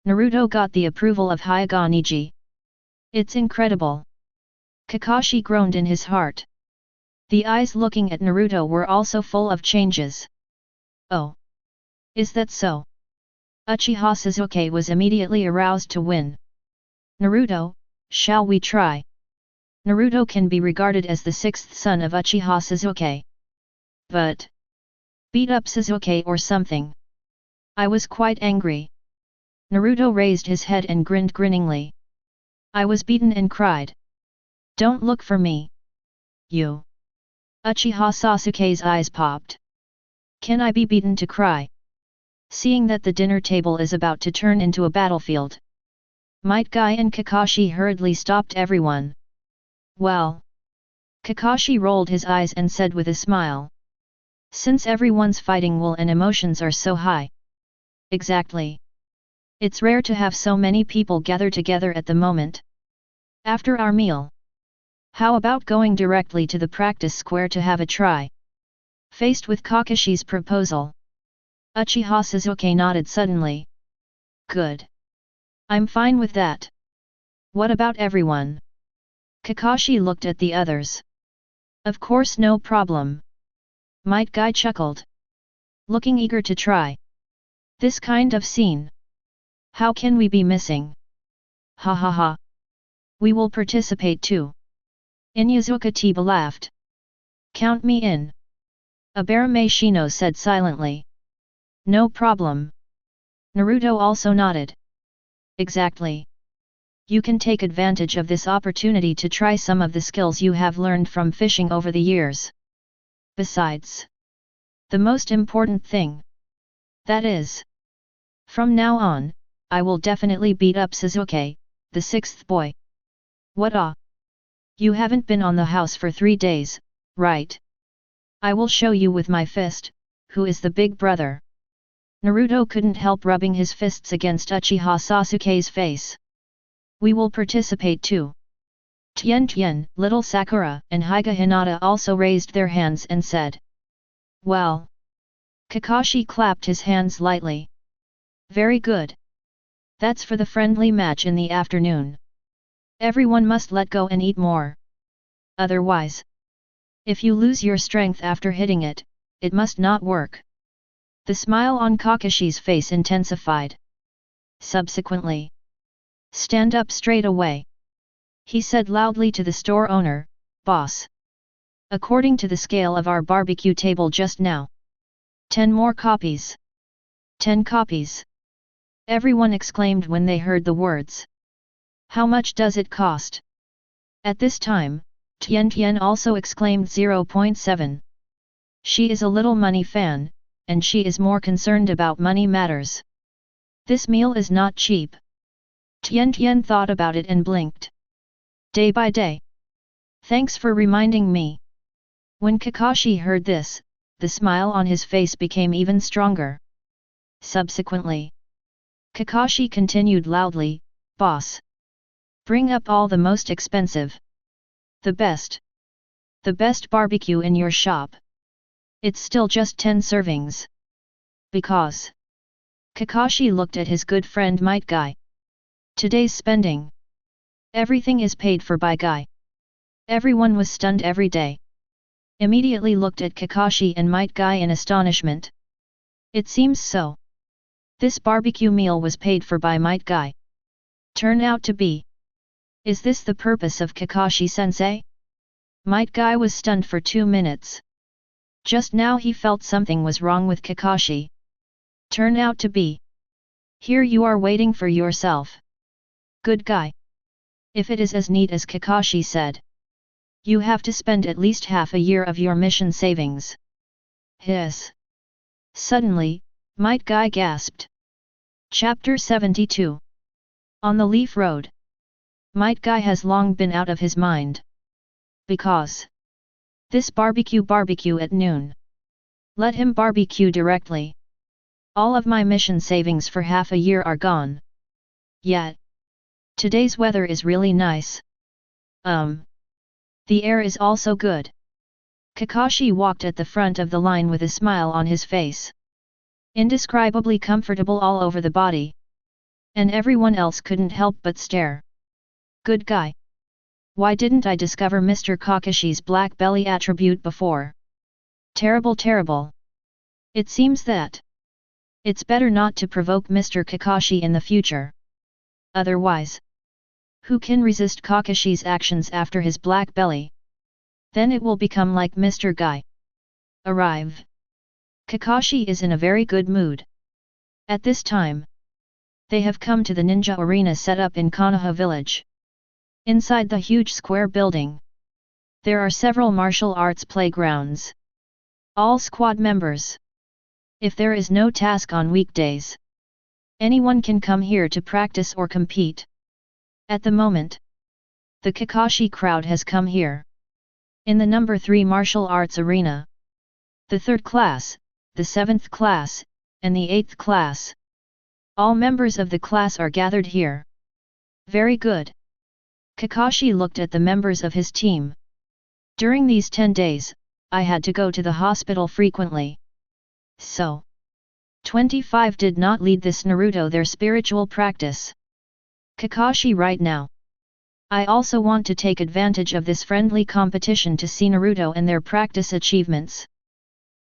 Naruto got the approval of Neji. It's incredible. Kakashi groaned in his heart. The eyes looking at Naruto were also full of changes. Oh. Is that so? Uchiha Sasuke was immediately aroused to win. Naruto, shall we try? Naruto can be regarded as the 6th son of Uchiha Sasuke. But. Beat up Sasuke or something. I was quite angry. Naruto raised his head and grinned grinningly. I was beaten and cried. Don't look for me. You. Uchiha Sasuke's eyes popped. Can I be beaten to cry? Seeing that the dinner table is about to turn into a battlefield. Might Guy and Kakashi hurriedly stopped everyone. Well. Kakashi rolled his eyes and said with a smile. Since everyone's fighting will and emotions are so high. Exactly. It's rare to have so many people gather together at the moment. After our meal. How about going directly to the practice square to have a try? Faced with Kakashi's proposal. Uchiha Sasuke nodded suddenly. Good. I'm fine with that. What about everyone? Kakashi looked at the others. Of course, no problem. Might Guy chuckled, looking eager to try this kind of scene. How can we be missing? Ha ha ha. We will participate too. Inyazuka Tiba laughed. Count me in. Abarame Shino said silently. No problem. Naruto also nodded. Exactly. You can take advantage of this opportunity to try some of the skills you have learned from fishing over the years. Besides, the most important thing. That is, from now on, I will definitely beat up Sasuke, the sixth boy. What ah? You haven't been on the house for 3 days, right? I will show you with my fist, who is the big brother. Naruto couldn't help rubbing his fists against Uchiha Sasuke's face. We will participate too. Tien, little Sakura, and Hyuga Hinata also raised their hands and said. Well. Kakashi clapped his hands lightly. Very good. That's for the friendly match in the afternoon. Everyone must let go and eat more. Otherwise, if you lose your strength after hitting it, it must not work. The smile on Kakashi's face intensified. Subsequently, stand up straight away. He said loudly to the store owner, Boss. According to the scale of our barbecue table just now. 10 more copies. 10 copies. Everyone exclaimed when they heard the words. How much does it cost? At this time, Tien also exclaimed 0.7. She is a little money fan, and she is more concerned about money matters. This meal is not cheap. Tien thought about it and blinked. Day by day. Thanks for reminding me. When Kakashi heard this, the smile on his face became even stronger. Subsequently, Kakashi continued loudly, Boss. Bring up all the most expensive. The best barbecue in your shop. It's still just 10 servings. Because. Kakashi looked at his good friend Might Guy. Today's spending. Everything is paid for by Guy. Everyone was stunned every day. Immediately looked at Kakashi and Might Guy in astonishment. It seems so. This barbecue meal was paid for by Might Guy. Turn out to be. Is this the purpose of Kakashi-sensei? Might Guy was stunned for 2 minutes. Just now he felt something was wrong with Kakashi. Turn out to be. Here you are waiting for yourself. Good guy. If it is as neat as Kakashi said. You have to spend at least half a year of your mission savings. Hiss. Suddenly, Might Guy gasped. Chapter 72. On the Leaf Road. Might Guy has long been out of his mind. Because. This barbecue at noon. Let him barbecue directly. All of my mission savings for half a year are gone. Yet. Today's weather is really nice. The air is also good. Kakashi walked at the front of the line with a smile on his face. Indescribably comfortable all over the body. And everyone else couldn't help but stare. Good guy. Why didn't I discover Mr. Kakashi's black belly attribute before? Terrible. It seems that it's better not to provoke Mr. Kakashi in the future. Otherwise, who can resist Kakashi's actions after his black belly? Then it will become like Mr. Guy. Arrive. Kakashi is in a very good mood. At this time, they have come to the ninja arena set up in Konoha village. Inside the huge square building, there are several martial arts playgrounds. All squad members. If there is no task on weekdays, anyone can come here to practice or compete. At the moment, the Kakashi crowd has come here. In the number 3 martial arts arena, the 3rd class, the 7th class, and the 8th class. All members of the class are gathered here. Very good. Kakashi looked at the members of his team. During these 10 days, I had to go to the hospital frequently. So, 25 did not lead this Naruto their spiritual practice. Kakashi right now. I also want to take advantage of this friendly competition to see Naruto and their practice achievements.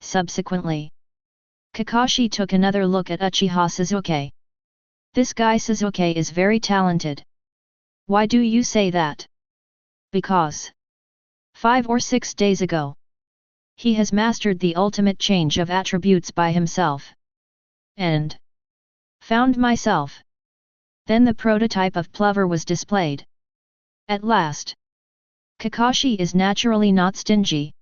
Subsequently, Kakashi took another look at Uchiha Sasuke. This guy Sasuke is very talented. Why do you say that? Because 5 or 6 days ago, he has mastered the ultimate change of attributes by himself. And found myself. Then the prototype of Plover was displayed. At last, Kakashi is naturally not stingy.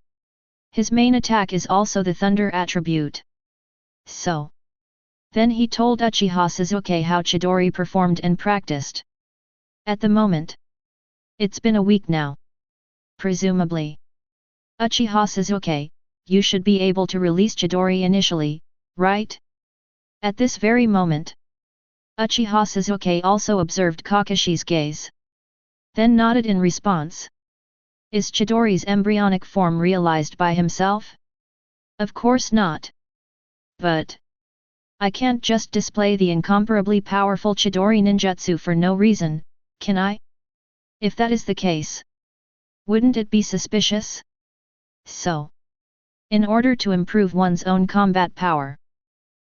His main attack is also the Thunder attribute. So, then he told Uchiha Sasuke how Chidori performed and practiced. At the moment, it's been a week now. Presumably, Uchiha Sasuke, you should be able to release Chidori initially, right? At this very moment, Uchiha Sasuke also observed Kakashi's gaze. Then nodded in response. Is Chidori's embryonic form realized by himself? Of course not. But I can't just display the incomparably powerful Chidori ninjutsu for no reason, can I? If that is the case, wouldn't it be suspicious? So, in order to improve one's own combat power,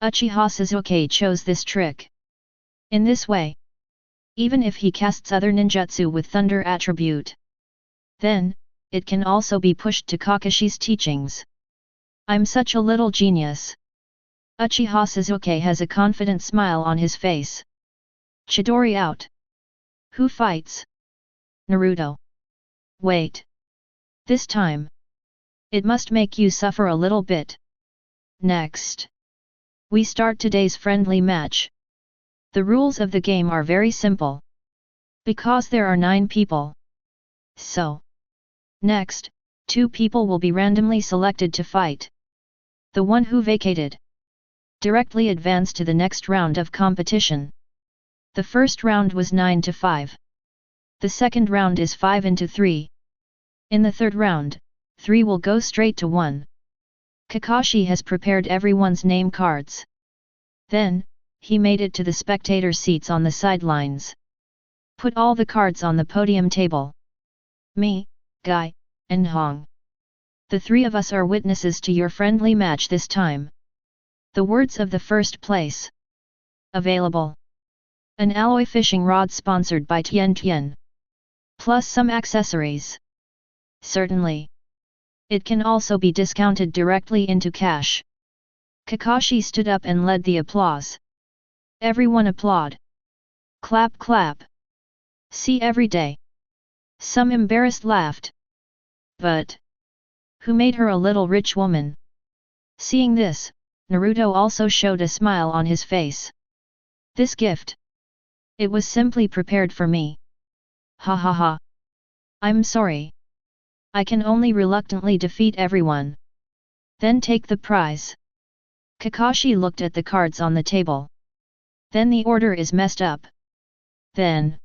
Uchiha Sasuke chose this trick. In this way, even if he casts other ninjutsu with Thunder attribute, then, it can also be pushed to Kakashi's teachings. I'm such a little genius. Uchiha Sasuke has a confident smile on his face. Chidori out. Who fights? Naruto. Wait. This time, it must make you suffer a little bit. Next, we start today's friendly match. The rules of the game are very simple. Because there are 9 people. So, next, 2 people will be randomly selected to fight. The one who vacated directly advance to the next round of competition. The first round was 9-5. The second round is 5-3. In the third round, 3 will go straight to 1. Kakashi has prepared everyone's name cards. Then, he made it to the spectator seats on the sidelines. Put all the cards on the podium table. Me, Guy, and Hong. The 3 of us are witnesses to your friendly match this time. The words of the first place. Available. An alloy fishing rod sponsored by Tenten. Plus some accessories. Certainly. It can also be discounted directly into cash. Kakashi stood up and led the applause. Everyone applaud. Clap clap. See every day. Some embarrassed laughed. But who made her a little rich woman? Seeing this, Naruto also showed a smile on his face. This gift. It was simply prepared for me. Ha ha ha. I'm sorry. I can only reluctantly defeat everyone. Then take the prize. Kakashi looked at the cards on the table. Then the order is messed up. Then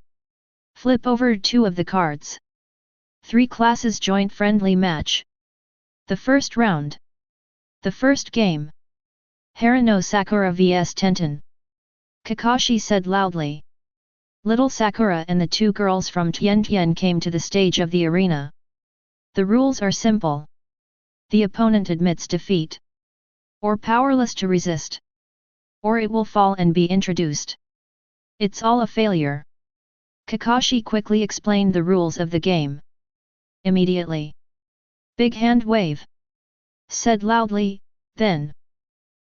flip over 2 of the cards. 3 classes joint friendly match. The first round. The first game. Harano Sakura vs Tenten. Kakashi said loudly. Little Sakura and the 2 girls from Tenten came to the stage of the arena. The rules are simple. The opponent admits defeat. Or powerless to resist. Or it will fall and be introduced. It's all a failure. Kakashi quickly explained the rules of the game. Immediately. Big hand wave. Said loudly, then.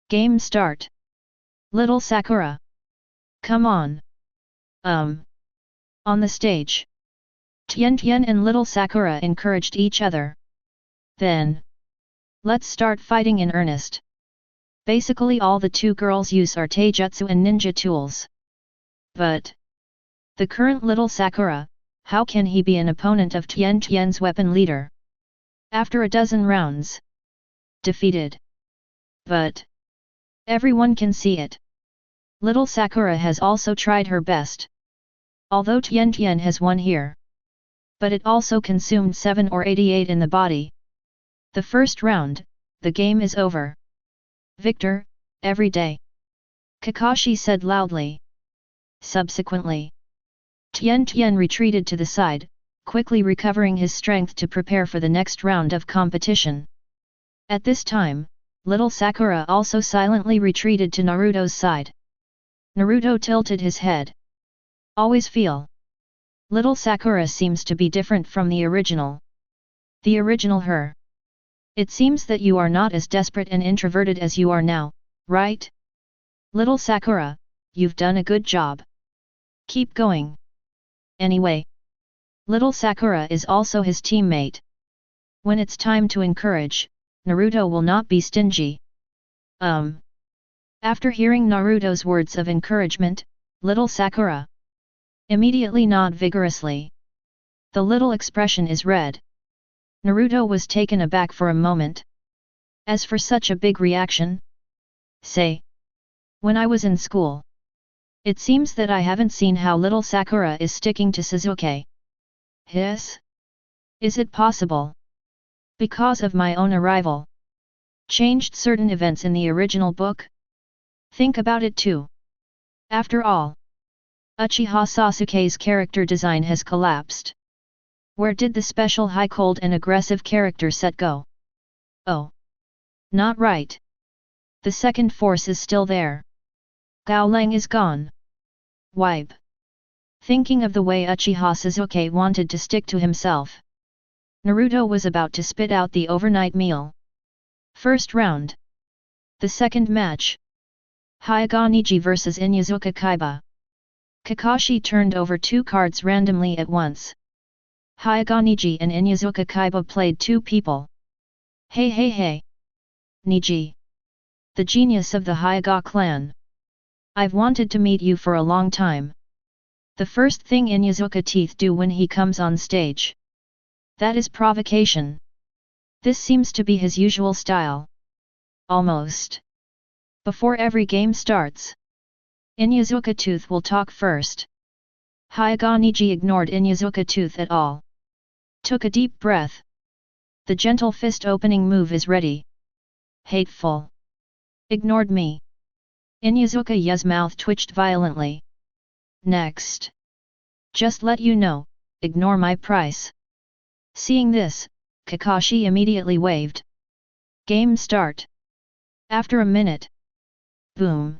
Game start. Little Sakura. Come on. On the stage. Tenten and Little Sakura encouraged each other. Then. Let's start fighting in earnest. Basically all the 2 girls use are taijutsu and ninja tools. But the current Little Sakura, how can he be an opponent of Tenten's weapon leader? After a dozen rounds. Defeated. But everyone can see it. Little Sakura has also tried her best. Although Tenten has won here. But it also consumed 7 or 88 in the body. The first round, the game is over. Victor, every day. Kakashi said loudly. Subsequently, Tenten retreated to the side, quickly recovering his strength to prepare for the next round of competition. At this time, little Sakura also silently retreated to Naruto's side. Naruto tilted his head. Always feel. Little Sakura seems to be different from the original. The original her. It seems that you are not as desperate and introverted as you are now, right? Little Sakura, you've done a good job. Keep going. Anyway, little Sakura is also his teammate. When it's time to encourage, Naruto will not be stingy. After hearing Naruto's words of encouragement, little Sakura immediately nod vigorously. The little expression is red. Naruto was taken aback for a moment. As for such a big reaction? Say. When I was in school. It seems that I haven't seen how little Sakura is sticking to Sasuke. Hiss? Is it possible? Because of my own arrival. Changed certain events in the original book? Think about it too. After all, Uchiha Sasuke's character design has collapsed. Where did the special high cold and aggressive character set go? Oh. Not right. The second force is still there. Gaolang is gone. Wipe. Thinking of the way Uchiha Sasuke wanted to stick to himself, Naruto was about to spit out the overnight meal. First round. The second match. Hokage Neji vs Inuzuka Kaiba. Kakashi turned over two cards randomly at once. Hokage Neji and Inuzuka Kaiba played two people. Hey. Neji. The genius of the Hokage clan. I've wanted to meet you for a long time. The first thing Inuzuka teeth do when he comes on stage. That is provocation. This seems to be his usual style. Almost. Before every game starts, Inuzuka Tooth will talk first. Hokage Neji ignored Inuzuka Tooth at all. Took a deep breath. The gentle fist opening move is ready. Hateful. Ignored me. Inuzuka Yu's mouth twitched violently. Next. Just let you know, ignore my price. Seeing this, Kakashi immediately waved. Game start. After a minute. Boom.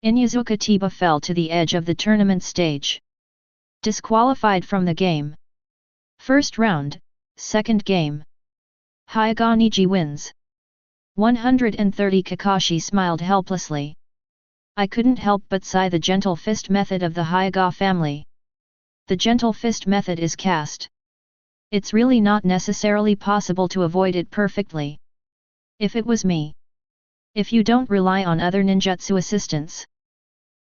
Inuzuka Tiba fell to the edge of the tournament stage. Disqualified from the game. First round, second game. Hokage Neji wins. 130 Kakashi smiled helplessly. I couldn't help but sigh the gentle fist method of the Hokage family. The gentle fist method is cast. It's really not necessarily possible to avoid it perfectly. If it was me. If you don't rely on other ninjutsu assistants,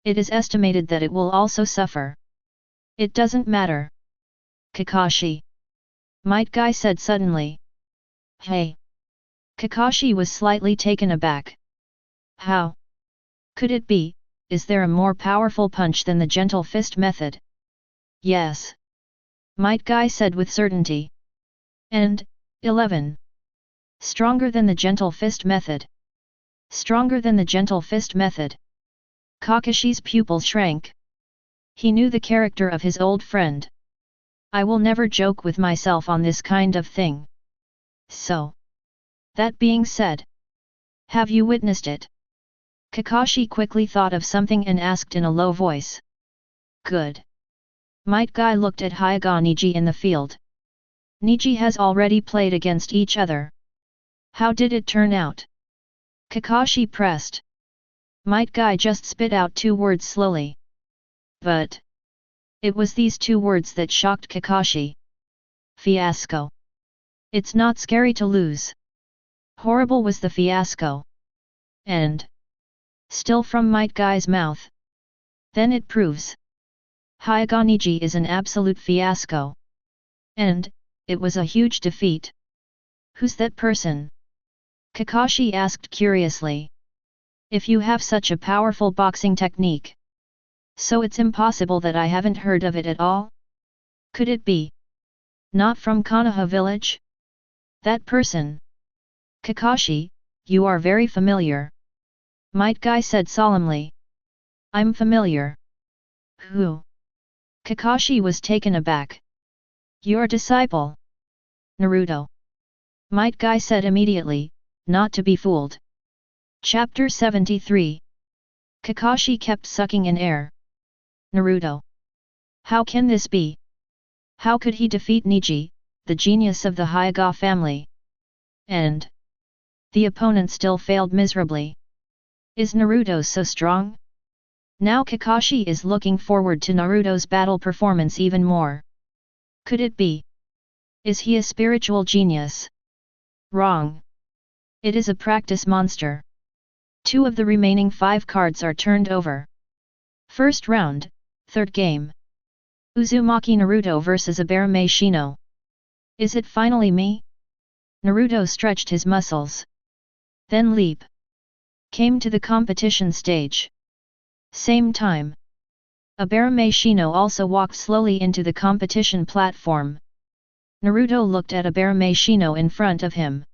it is estimated that it will also suffer. It doesn't matter. Kakashi. Might Guy said suddenly. Hey. Kakashi was slightly taken aback. How? Could it be, is there a more powerful punch than the gentle fist method? Yes. Might Guy said with certainty. And, 11. Stronger than the gentle fist method. Stronger than the gentle fist method. Kakashi's pupil shrank. He knew the character of his old friend. I will never joke with myself on this kind of thing. So. That being said. Have you witnessed it? Kakashi quickly thought of something and asked in a low voice. Good. Might Guy looked at Hokage Neji in the field. Neji has already played against each other. How did it turn out? Kakashi pressed. Might Guy just spit out two words slowly. But. It was these two words that shocked Kakashi. Fiasco. It's not scary to lose. Horrible was the fiasco. And. Still from Might Guy's mouth. Then it proves. Hokage Neji is an absolute fiasco. And, it was a huge defeat. Who's that person? Kakashi asked curiously. If you have such a powerful boxing technique. So it's impossible that I haven't heard of it at all? Could it be? Not from Konoha village? That person. Kakashi, you are very familiar. Might Guy said solemnly. I'm familiar. Who? Kakashi was taken aback. Your disciple? Naruto. Might Guy said immediately, not to be fooled. Chapter 73. Kakashi kept sucking in air. Naruto. How can this be? How could he defeat Neji, the genius of the Hyuga family? And the opponent still failed miserably. Is Naruto so strong? Now Kakashi is looking forward to Naruto's battle performance even more. Could it be? Is he a spiritual genius? Wrong. It is a practice monster. 2 of the remaining 5 cards are turned over. First round, 3rd game. Uzumaki Naruto vs Abarame Shino. Is it finally me? Naruto stretched his muscles. Then leap. Came to the competition stage. Same time. Abarame Shino also walked slowly into the competition platform. Naruto looked at Abarame Shino in front of him.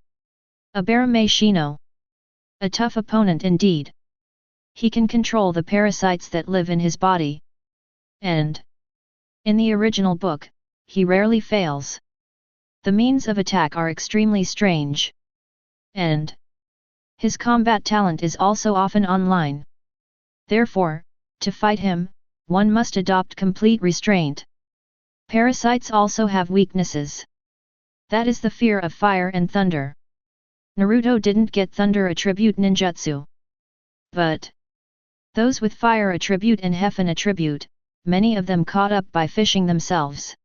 Abarame Shino. A tough opponent indeed. He can control the parasites that live in his body. And in the original book, he rarely fails. The means of attack are extremely strange. And his combat talent is also often online. Therefore, to fight him, one must adopt complete restraint. Parasites also have weaknesses. That is the fear of fire and thunder. Naruto didn't get thunder attribute ninjutsu. But those with fire attribute and Hefen attribute, many of them caught up by fishing themselves.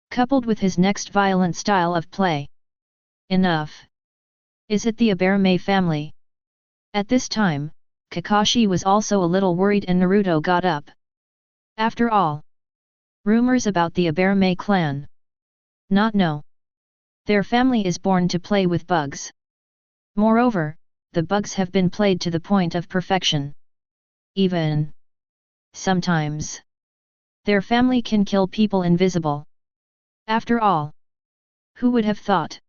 Coupled with his next violent style of play. Enough. Is it the Abarame family? At this time, Kakashi was also a little worried and Naruto got up. After all, rumors about the Abarame clan. Not no. Their family is born to play with bugs. Moreover, the bugs have been played to the point of perfection. Even sometimes, their family can kill people invisible. After all, who would have thought?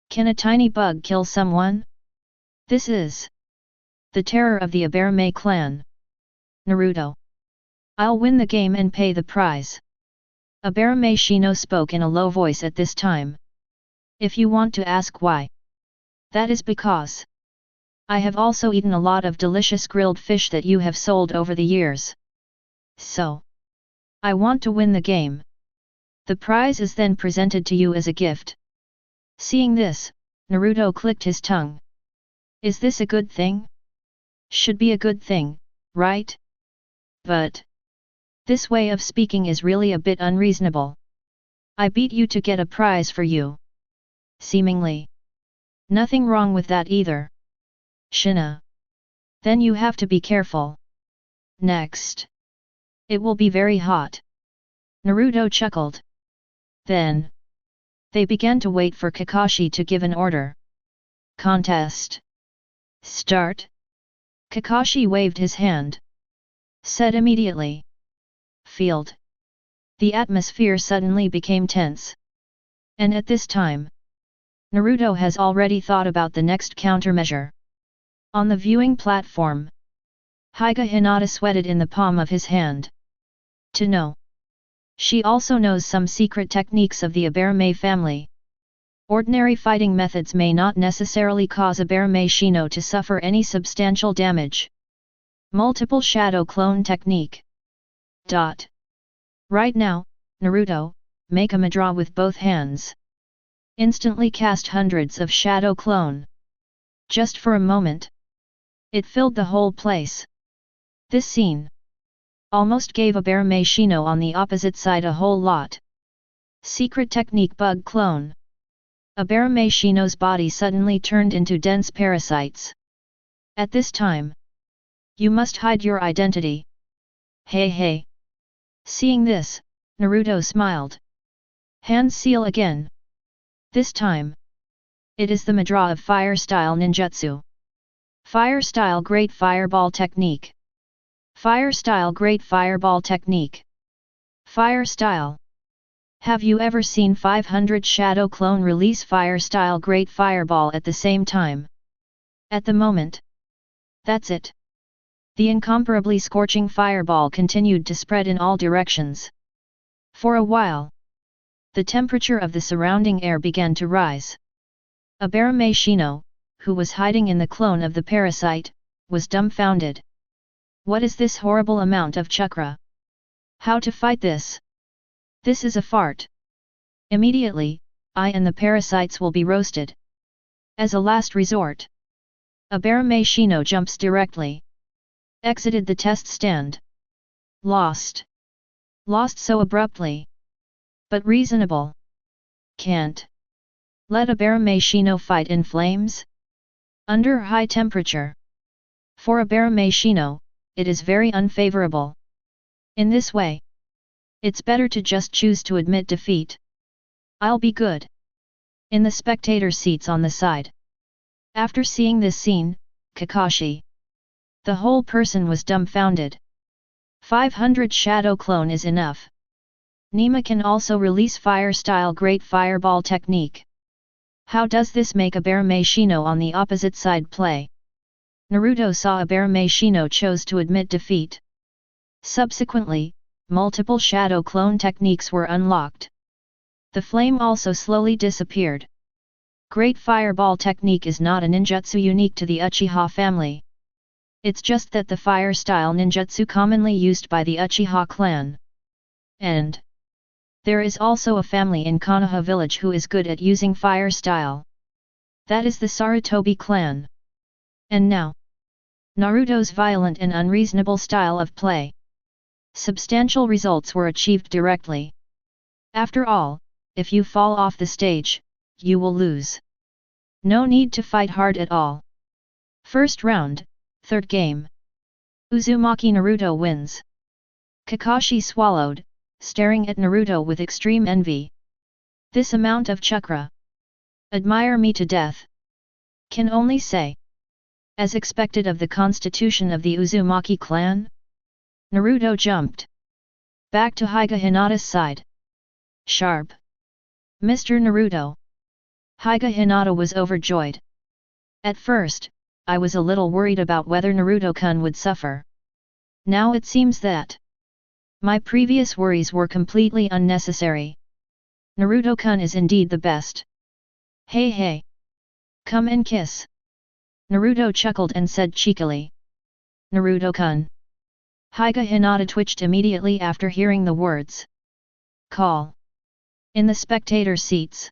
Can a tiny bug kill someone? This is the terror of the Abarame clan. Naruto. I'll win the game and pay the prize. Abarame Shino spoke in a low voice at this time. If you want to ask why. That is because I have also eaten a lot of delicious grilled fish that you have sold over the years. So I want to win the game. The prize is then presented to you as a gift. Seeing this, Naruto clicked his tongue. Is this a good thing? Should be a good thing, right? But this way of speaking is really a bit unreasonable. I beat you to get a prize for you. Seemingly. Nothing wrong with that either. Shina. Then you have to be careful. Next. It will be very hot. Naruto chuckled. Then they began to wait for Kakashi to give an order. Contest. Start. Kakashi waved his hand. Said immediately. Field. The atmosphere suddenly became tense. And at this time, Naruto has already thought about the next countermeasure. On the viewing platform, Hyuga Hinata sweated in the palm of his hand. To know. She also knows some secret techniques of the Abarame family. Ordinary fighting methods may not necessarily cause Abarame Shino to suffer any substantial damage. Multiple shadow clone technique. Right now, Naruto, make a Madra with both hands. Instantly cast hundreds of shadow clone. Just for a moment. It filled the whole place. This scene almost gave Abarame Shino on the opposite side a whole lot. Secret technique bug clone. Abarame Shino's body suddenly turned into dense parasites. At this time, you must hide your identity. Hey hey. Seeing this, Naruto smiled. Hand seal again. This time, it is the Madra of Fire Style Ninjutsu. Fire Style Great Fireball Technique. Fire Style Great Fireball Technique. Fire Style. Have you ever seen 500 Shadow Clone release Fire Style Great Fireball at the same time? At the moment. That's it. The incomparably scorching fireball continued to spread in all directions. For a while, the temperature of the surrounding air began to rise. Abarame Shino, who was hiding in the clone of the parasite, was dumbfounded. What is this horrible amount of chakra? How to fight this? This is a fart. Immediately, I and the parasites will be roasted. As a last resort, Abarame Shino jumps directly. Exited the test stand. Lost. Lost so abruptly. But reasonable. Can't let Abarame Shino fight in flames? Under high temperature. For Abarame Shino, it is very unfavorable. In this way, it's better to just choose to admit defeat. I'll be good. In the spectator seats on the side. After seeing this scene, Kakashi, the whole person was dumbfounded. 500 shadow clone is enough. Nima can also release fire-style Great Fireball technique. How does this make Abarame Shino on the opposite side play? Naruto saw Abarame Shino chose to admit defeat. Subsequently, multiple shadow clone techniques were unlocked. The flame also slowly disappeared. Great Fireball technique is not a ninjutsu unique to the Uchiha family. It's just that the fire-style ninjutsu commonly used by the Uchiha clan. And there is also a family in Konoha village who is good at using fire style. That is the Sarutobi clan. And now, Naruto's violent and unreasonable style of play. Substantial results were achieved directly. After all, if you fall off the stage, you will lose. No need to fight hard at all. First round, third game. Uzumaki Naruto wins. Kakashi swallowed, staring at Naruto with extreme envy. This amount of chakra. Admire me to death. Can only say. As expected of the constitution of the Uzumaki clan? Naruto jumped back to Hyuga Hinata's side. Sharp. Mr. Naruto. Hyuga Hinata was overjoyed. At first, I was a little worried about whether Naruto-kun would suffer. Now it seems that my previous worries were completely unnecessary. Naruto-kun is indeed the best. Hey hey! Come and kiss! Naruto chuckled and said cheekily. Naruto-kun. Hyuga Hinata twitched immediately after hearing the words. Call. In the spectator seats.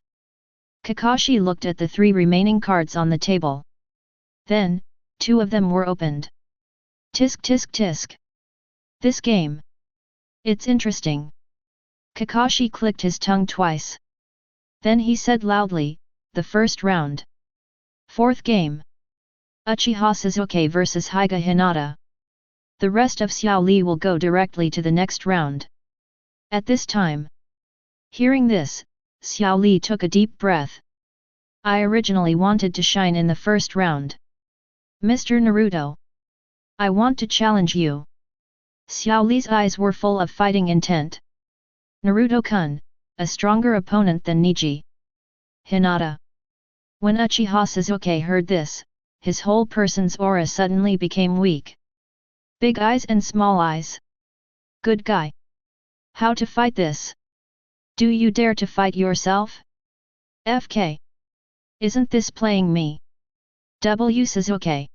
Kakashi looked at the 3 remaining cards on the table. Then, 2 of them were opened. Tisk tisk tisk. This game. It's interesting. Kakashi clicked his tongue twice. Then he said loudly, the first round. Fourth game. Uchiha Sasuke vs Hyuga Hinata. The rest of Xiao Li will go directly to the next round. At this time. Hearing this, Xiao Li took a deep breath. I originally wanted to shine in the first round. Mr. Naruto. I want to challenge you. Xiao Li's eyes were full of fighting intent. Naruto-kun, a stronger opponent than Neji. Hinata. When Uchiha Sasuke heard this, his whole person's aura suddenly became weak. Big eyes and small eyes. Good guy. How to fight this? Do you dare to fight yourself? FK. Isn't this playing me? W Sasuke.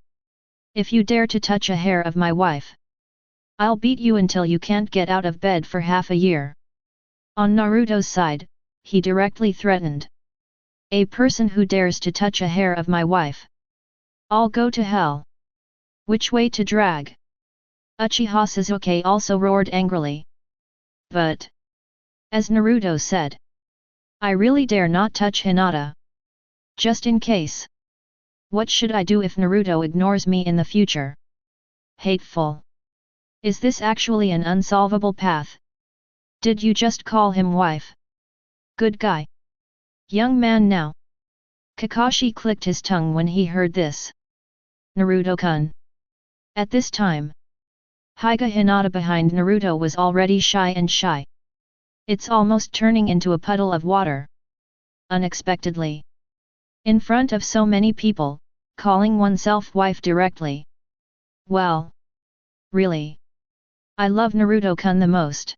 If you dare to touch a hair of my wife, I'll beat you until you can't get out of bed for half a year. On Naruto's side, he directly threatened. A person who dares to touch a hair of my wife. I'll go to hell. Which way to drag? Uchiha Sasuke also roared angrily. But, as Naruto said, I really dare not touch Hinata. Just in case. What should I do if Naruto ignores me in the future? Hateful. Is this actually an unsolvable path? Did you just call him wife? Good guy. Young man now. Kakashi clicked his tongue when he heard this. Naruto-kun. At this time, Hyuga Hinata behind Naruto was already shy and shy. It's almost turning into a puddle of water. Unexpectedly. In front of so many people, calling oneself wife directly. Well. Really. I love Naruto-kun the most.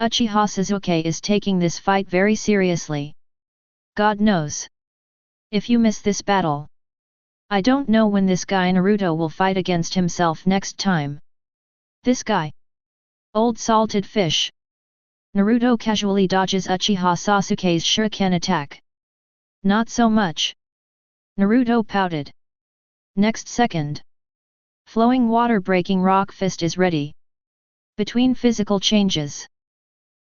Uchiha Sasuke is taking this fight very seriously. God knows. If you miss this battle, I don't know when this guy Naruto will fight against himself next time. This guy. Old salted fish. Naruto casually dodges Uchiha Sasuke's shuriken attack. Not so much. Naruto pouted. Next second. Flowing water breaking rock fist is ready. Between physical changes,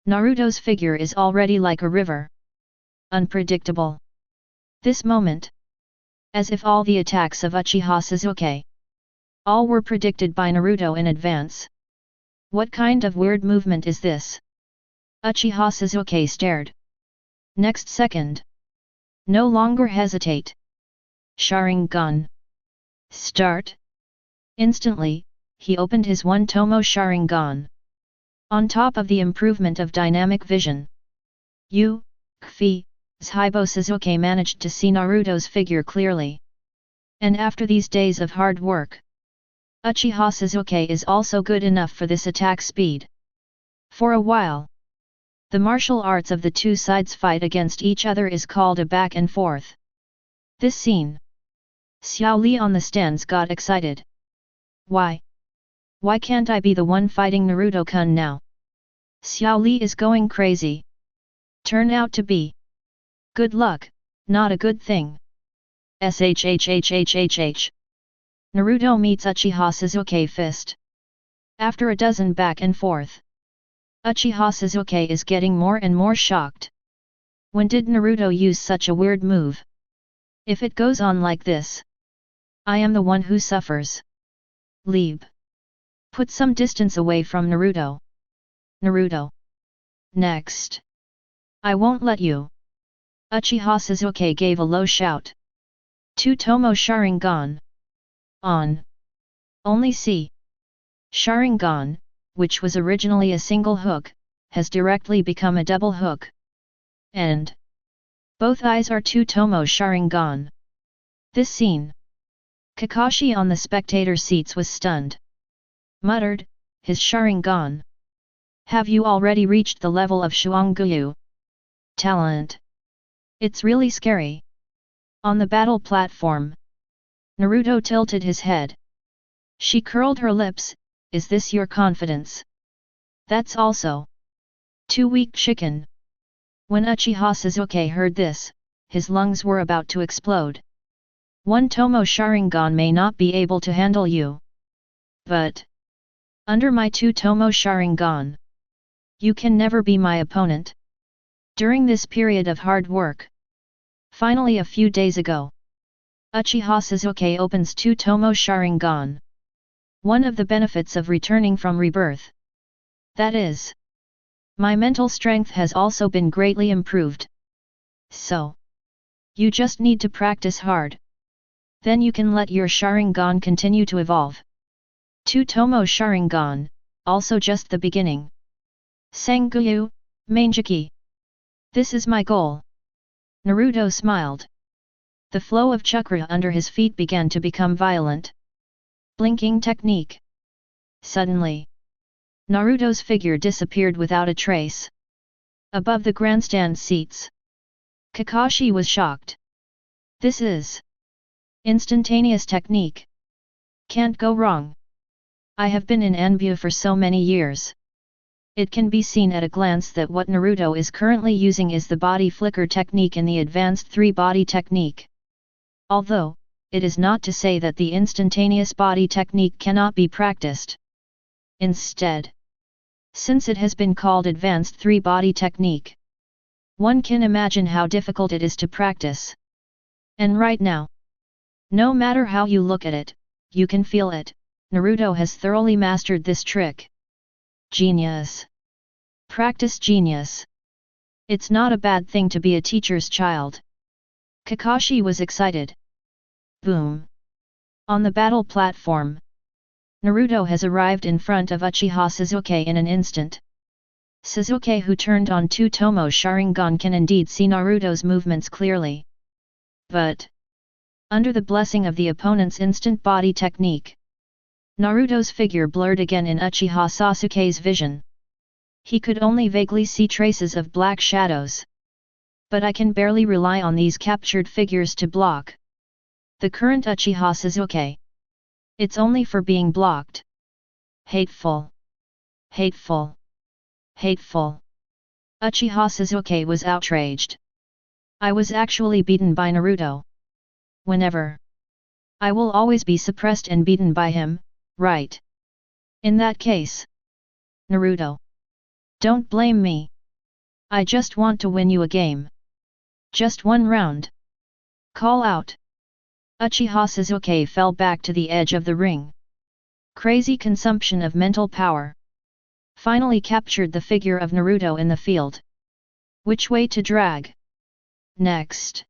Naruto's figure is already like a river. Unpredictable. This moment. As if all the attacks of Uchiha Sasuke. All were predicted by Naruto in advance. What kind of weird movement is this? Uchiha Sasuke stared. Next second. No longer hesitate. Sharingan. Start. Instantly, he opened his one-tomo Sharingan. On top of the improvement of dynamic vision, Hibo Sasuke managed to see Naruto's figure clearly. And after these days of hard work, Uchiha Sasuke is also good enough for this attack speed. For a while, the martial arts of the two sides fight against each other is called a back and forth. This scene. Xiao Li on the stands got excited. Why? Why can't I be the one fighting Naruto-kun now? Xiao Li is going crazy. Turn out to be good luck, not a good thing. SHHHHHH. Naruto meets Uchiha Sasuke fist. After a dozen back and forth, Uchiha Sasuke is getting more and more shocked. When did Naruto use such a weird move? If it goes on like this, I am the one who suffers. Leave. Put some distance away from Naruto. Naruto. Next. I won't let you. Uchiha Sasuke gave a low shout. Two-tomo Sharingan. On. Only see. Sharingan, which was originally a single hook, has directly become a double hook. And both eyes are two-tomo Sharingan. This scene. Kakashi on the spectator seats was stunned. Muttered, his Sharingan. Have you already reached the level of Shuangguyu? Talent. It's really scary. On the battle platform, Naruto tilted his head. She curled her lips, is this your confidence? That's also too weak, chicken. When Uchiha Sasuke heard this, his lungs were about to explode. One Tomo Sharingan may not be able to handle you. But under my two Tomo Sharingan, you can never be my opponent. During this period of hard work, finally a few days ago, Uchiha Sasuke opens two Tomo Sharingan. One of the benefits of returning from rebirth. That is, my mental strength has also been greatly improved. So, you just need to practice hard. Then you can let your Sharingan continue to evolve. Two Tomo Sharingan, also just the beginning. Sanguyu, Manjiki. This is my goal. Naruto smiled. The flow of chakra under his feet began to become violent. Blinking technique. Suddenly, Naruto's figure disappeared without a trace. Above the grandstand seats, Kakashi was shocked. This is instantaneous technique. Can't go wrong. I have been in Anbu for so many years. It can be seen at a glance that what Naruto is currently using is the body flicker technique in the advanced 3-body technique. Although, it is not to say that the instantaneous body technique cannot be practiced. Instead, since it has been called advanced 3-body technique, one can imagine how difficult it is to practice. And right now, no matter how you look at it, you can feel it, Naruto has thoroughly mastered this trick. Genius. Practice genius. It's not a bad thing to be a teacher's child. Kakashi was excited. Boom. On the battle platform, Naruto has arrived in front of Uchiha Sasuke in an instant. Sasuke, who turned on two Tomo Sharingan, can indeed see Naruto's movements clearly. But under the blessing of the opponent's instant body technique, Naruto's figure blurred again in Uchiha Sasuke's vision. He could only vaguely see traces of black shadows. But I can barely rely on these captured figures to block the current Uchiha Sasuke. It's only for being blocked. Hateful. Hateful. Hateful. Uchiha Sasuke was outraged. I was actually beaten by Naruto. Whenever I will always be suppressed and beaten by him, right? In that case, Naruto, don't blame me. I just want to win you a game. Just one round. Call out. Uchiha Sasuke fell back to the edge of the ring. Crazy consumption of mental power finally captured the figure of Naruto in the field. Which way to drag? Next.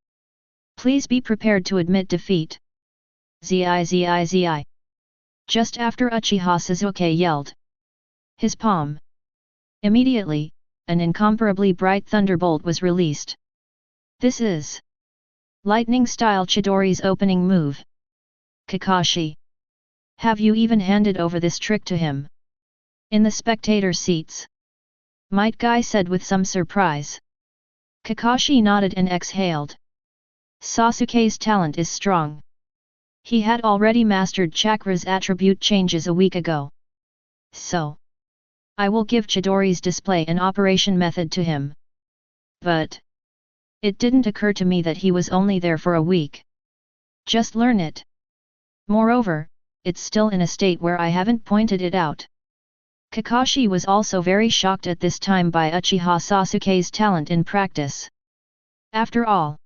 Please be prepared to admit defeat. Zi. Just after Uchiha Sasuke yelled his palm, immediately, an incomparably bright thunderbolt was released. This is lightning-style Chidori's opening move. Kakashi, have you even handed over this trick to him? In the spectator seats, Might Guy said with some surprise. Kakashi nodded and exhaled. Sasuke's talent is strong. He had already mastered Chakra's attribute changes a week ago. So, I will give Chidori's display and operation method to him. But it didn't occur to me that he was only there for a week. Just learn it. Moreover, it's still in a state where I haven't pointed it out. Kakashi was also very shocked at this time by Uchiha Sasuke's talent in practice. After all,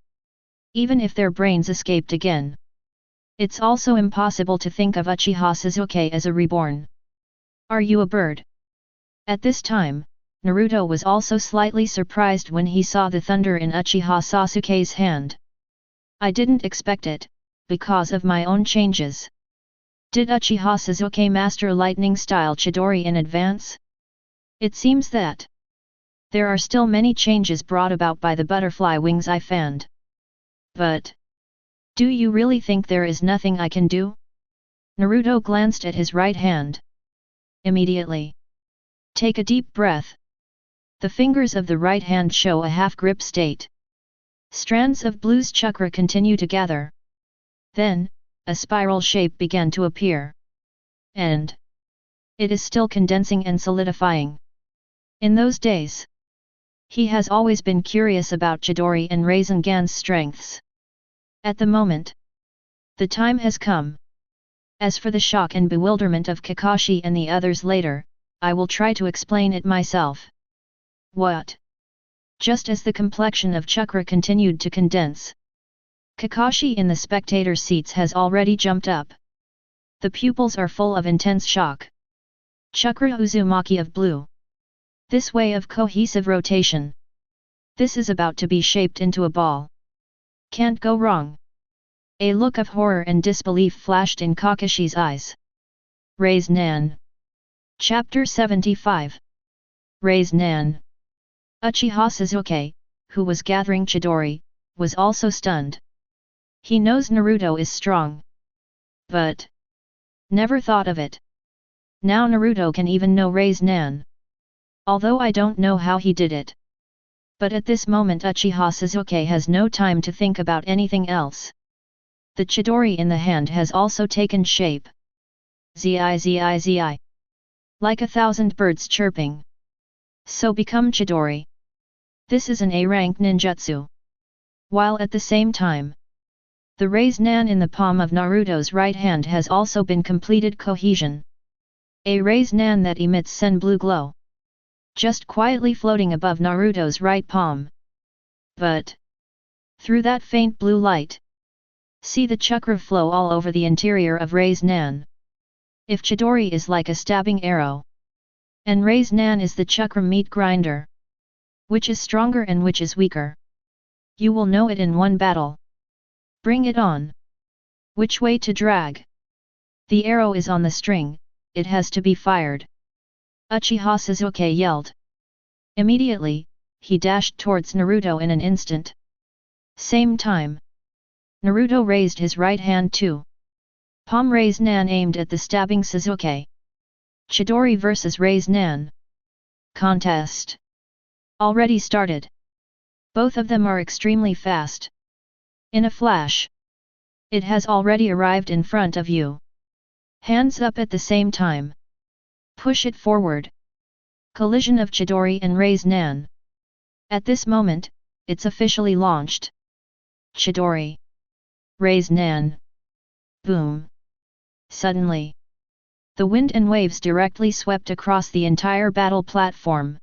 even if their brains escaped again, it's also impossible to think of Uchiha Sasuke as a reborn. Are you a bird? At this time, Naruto was also slightly surprised when he saw the thunder in Uchiha Sasuke's hand. I didn't expect it, because of my own changes. Did Uchiha Sasuke master lightning-style Chidori in advance? It seems that there are still many changes brought about by the butterfly wings I fanned. But do you really think there is nothing I can do? Naruto glanced at his right hand. Immediately. Take a deep breath. The fingers of the right hand show a half-grip state. Strands of blue's chakra continue to gather. Then, a spiral shape began to appear. And it is still condensing and solidifying. In those days, he has always been curious about Chidori and Rasengan's strengths. At the moment, the time has come. As for the shock and bewilderment of Kakashi and the others later, I will try to explain it myself. What? Just as the complexion of chakra continued to condense, Kakashi in the spectator seats has already jumped up. The pupils are full of intense shock. Chakra Uzumaki of blue. This way of cohesive rotation. This is about to be shaped into a ball. Can't go wrong. A look of horror and disbelief flashed in Kakashi's eyes. Rasengan. Chapter 75. Rasengan. Uchiha Sasuke, who was gathering Chidori, was also stunned. He knows Naruto is strong. But never thought of it. Now Naruto can even know Rasengan. Although I don't know how he did it. But at this moment Uchiha Sasuke has no time to think about anything else. The Chidori in the hand has also taken shape. Zi. Like 1,000 birds chirping. So become Chidori. This is an A-rank ninjutsu. While at the same time, the Rasengan in the palm of Naruto's right hand has also been completed cohesion. A Rasengan that emits sen blue glow. Just quietly floating above Naruto's right palm. But through that faint blue light, see the chakra flow all over the interior of Rasengan. If Chidori is like a stabbing arrow, and Rasengan is the chakra meat grinder, which is stronger and which is weaker, you will know it in one battle. Bring it on. Which way to drag? The arrow is on the string, it has to be fired. Uchiha Sasuke yelled. Immediately, he dashed towards Naruto in an instant. Same time, Naruto raised his right hand too. Palm Rasengan aimed at the stabbing Sasuke. Chidori vs Rasengan. Contest already started. Both of them are extremely fast. In a flash, it has already arrived in front of you. Hands up at the same time. Push it forward. Collision of Chidori and Rasengan. At this moment, it's officially launched. Chidori. Rasengan. Boom. Suddenly, the wind and waves directly swept across the entire battle platform.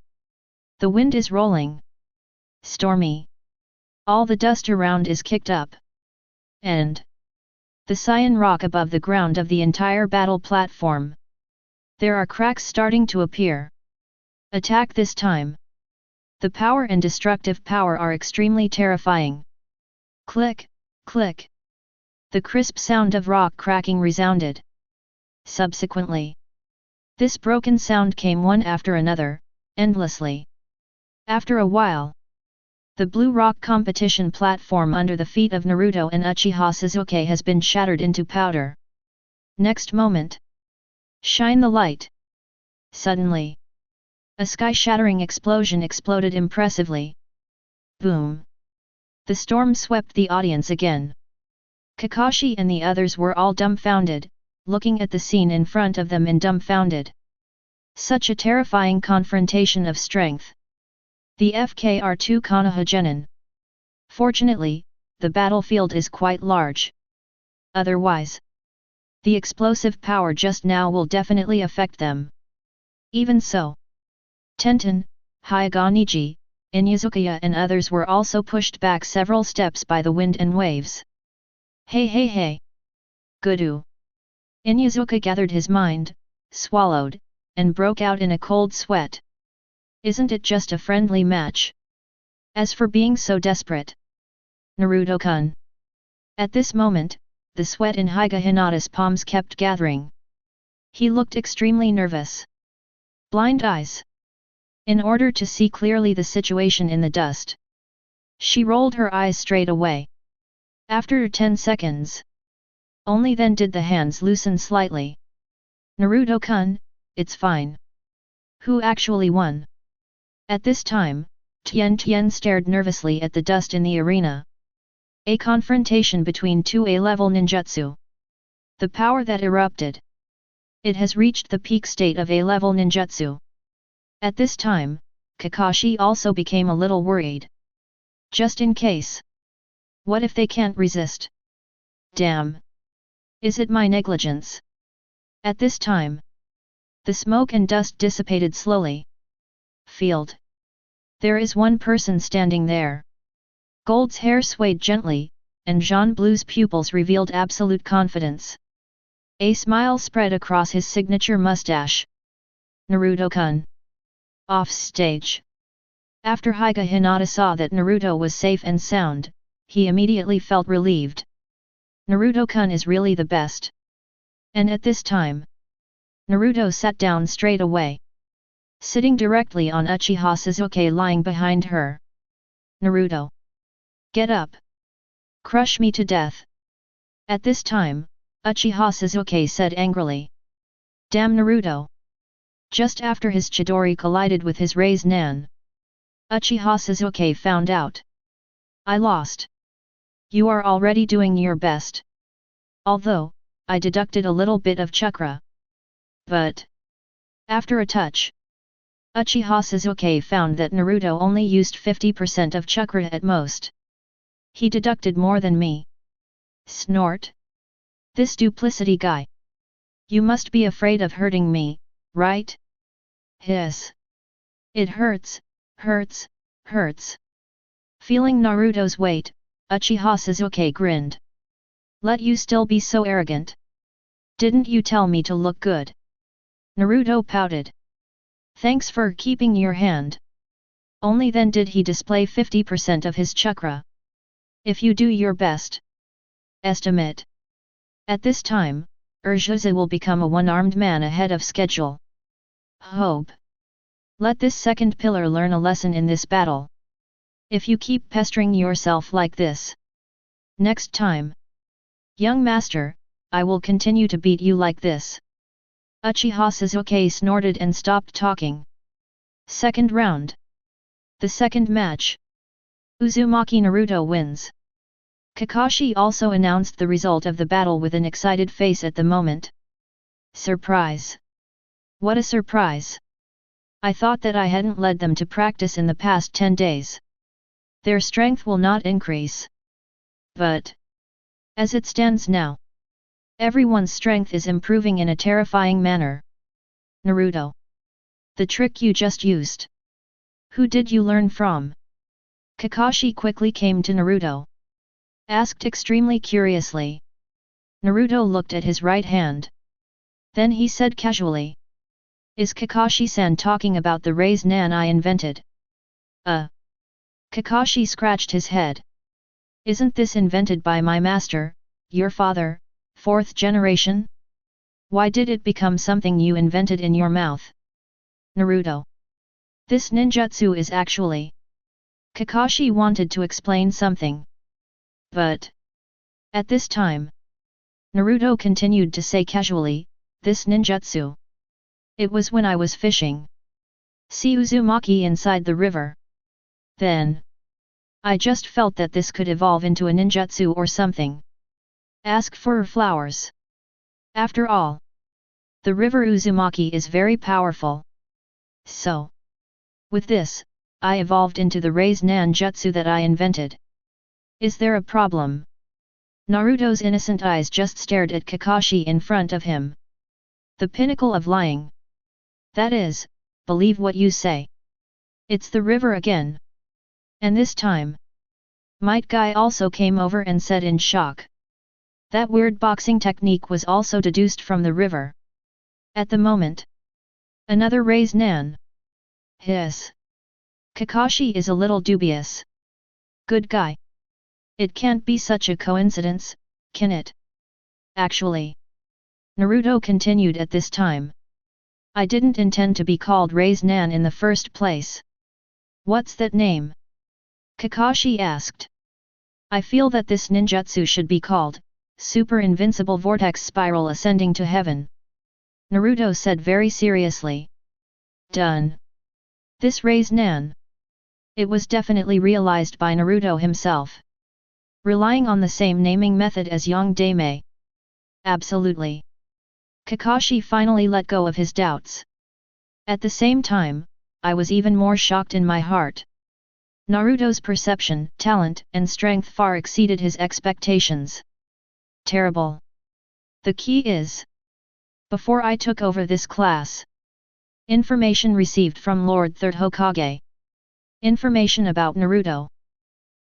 The wind is rolling. Stormy. All the dust around is kicked up. And the cyan rock above the ground of the entire battle platform. There are cracks starting to appear. Attack this time. The power and destructive power are extremely terrifying. Click, click. The crisp sound of rock cracking resounded. Subsequently, this broken sound came one after another, endlessly. After a while, the blue rock competition platform under the feet of Naruto and Uchiha Sasuke has been shattered into powder. Next moment, shine the light. Suddenly, a sky-shattering explosion exploded impressively. Boom! The storm swept the audience again. Kakashi and the others were all dumbfounded, looking at the scene in front of them in dumbfounded. Such a terrifying confrontation of strength. The FKR2 Konoha. Fortunately, the battlefield is quite large. Otherwise, the explosive power just now will definitely affect them. Even so, Tenten, Hyuga Neji, Inuzuka and others were also pushed back several steps by the wind and waves. Hey hey hey! Gudu! Inuzuka gathered his mind, swallowed, and broke out in a cold sweat. Isn't it just a friendly match? As for being so desperate, Naruto-kun. At this moment, the sweat in Hyuga Hinata's palms kept gathering. He looked extremely nervous. Blind eyes. In order to see clearly the situation in the dust, she rolled her eyes straight away. After 10 seconds, only then did the hands loosen slightly. Naruto-kun, it's fine. Who actually won? At this time, Tenten stared nervously at the dust in the arena. A confrontation between two A-level ninjutsu. The power that erupted. It has reached the peak state of A-level ninjutsu. At this time, Kakashi also became a little worried. Just in case. What if they can't resist? Damn! Is it my negligence? At this time, the smoke and dust dissipated slowly. Field. There is one person standing there. Gold's hair swayed gently, and Jean Blue's pupils revealed absolute confidence. A smile spread across his signature mustache. Naruto-kun. Off stage. After Hyuga Hinata saw that Naruto was safe and sound, he immediately felt relieved. Naruto-kun is really the best. And at this time, Naruto sat down straight away, sitting directly on Uchiha Sasuke lying behind her. Naruto! Get up! Crush me to death! At this time, Uchiha Sasuke said angrily. Damn Naruto! Just after his Chidori collided with his Rasengan, Uchiha Sasuke found out. I lost. You are already doing your best. Although, I deducted a little bit of chakra. But after a touch, Uchiha Sasuke found that Naruto only used 50% of chakra at most. He deducted more than me. Snort. This duplicity guy. You must be afraid of hurting me, right? Hiss. It hurts, hurts, hurts. Feeling Naruto's weight, Uchiha Sasuke grinned. Let you still be so arrogant. Didn't you tell me to look good? Naruto pouted. Thanks for keeping your hand. Only then did he display 50% of his chakra. If you do your best. Estimate. At this time, Urjuza will become a one-armed man ahead of schedule. Hope. Let this second pillar learn a lesson in this battle. If you keep pestering yourself like this. Next time. Young master, I will continue to beat you like this. Uchiha Sasuke snorted and stopped talking. Second round. The second match. Uzumaki Naruto wins. Kakashi also announced the result of the battle with an excited face at the moment. Surprise! What a surprise! I thought that I hadn't led them to practice in the past 10 days. Their strength will not increase. But as it stands now, everyone's strength is improving in a terrifying manner. Naruto, the trick you just used. Who did you learn from? Kakashi quickly came to Naruto. Asked extremely curiously. Naruto looked at his right hand. Then he said casually. Is Kakashi-san talking about the Rasengan I invented? Kakashi scratched his head. Isn't this invented by my master, your father, 4th generation? Why did it become something you invented in your mouth? Naruto. This ninjutsu is actually... Kakashi wanted to explain something. But at this time, Naruto continued to say casually, this ninjutsu. It was when I was fishing. See Uzumaki inside the river. Then I just felt that this could evolve into a ninjutsu or something. Ask for flowers. After all, the river Uzumaki is very powerful. So, with this, I evolved into the Rasengan jutsu that I invented. Is there a problem? Naruto's innocent eyes just stared at Kakashi in front of him. The pinnacle of lying. That is, believe what you say. It's the river again. And this time, Might Guy also came over and said in shock. That weird boxing technique was also deduced from the river. At the moment, another Rasengan. Hiss. Kakashi is a little dubious. Good guy. It can't be such a coincidence, can it? Actually, Naruto continued at this time. I didn't intend to be called Rasengan in the first place. What's that name? Kakashi asked. I feel that this ninjutsu should be called Super Invincible Vortex Spiral Ascending to Heaven. Naruto said very seriously. Done. This Rasengan. It was definitely realized by Naruto himself. Relying on the same naming method as Yongdame. Absolutely. Kakashi finally let go of his doubts. At the same time, I was even more shocked in my heart. Naruto's perception, talent, and strength far exceeded his expectations. Terrible. The key is... Before I took over this class. Information received from Lord 3rd Hokage. Information about Naruto.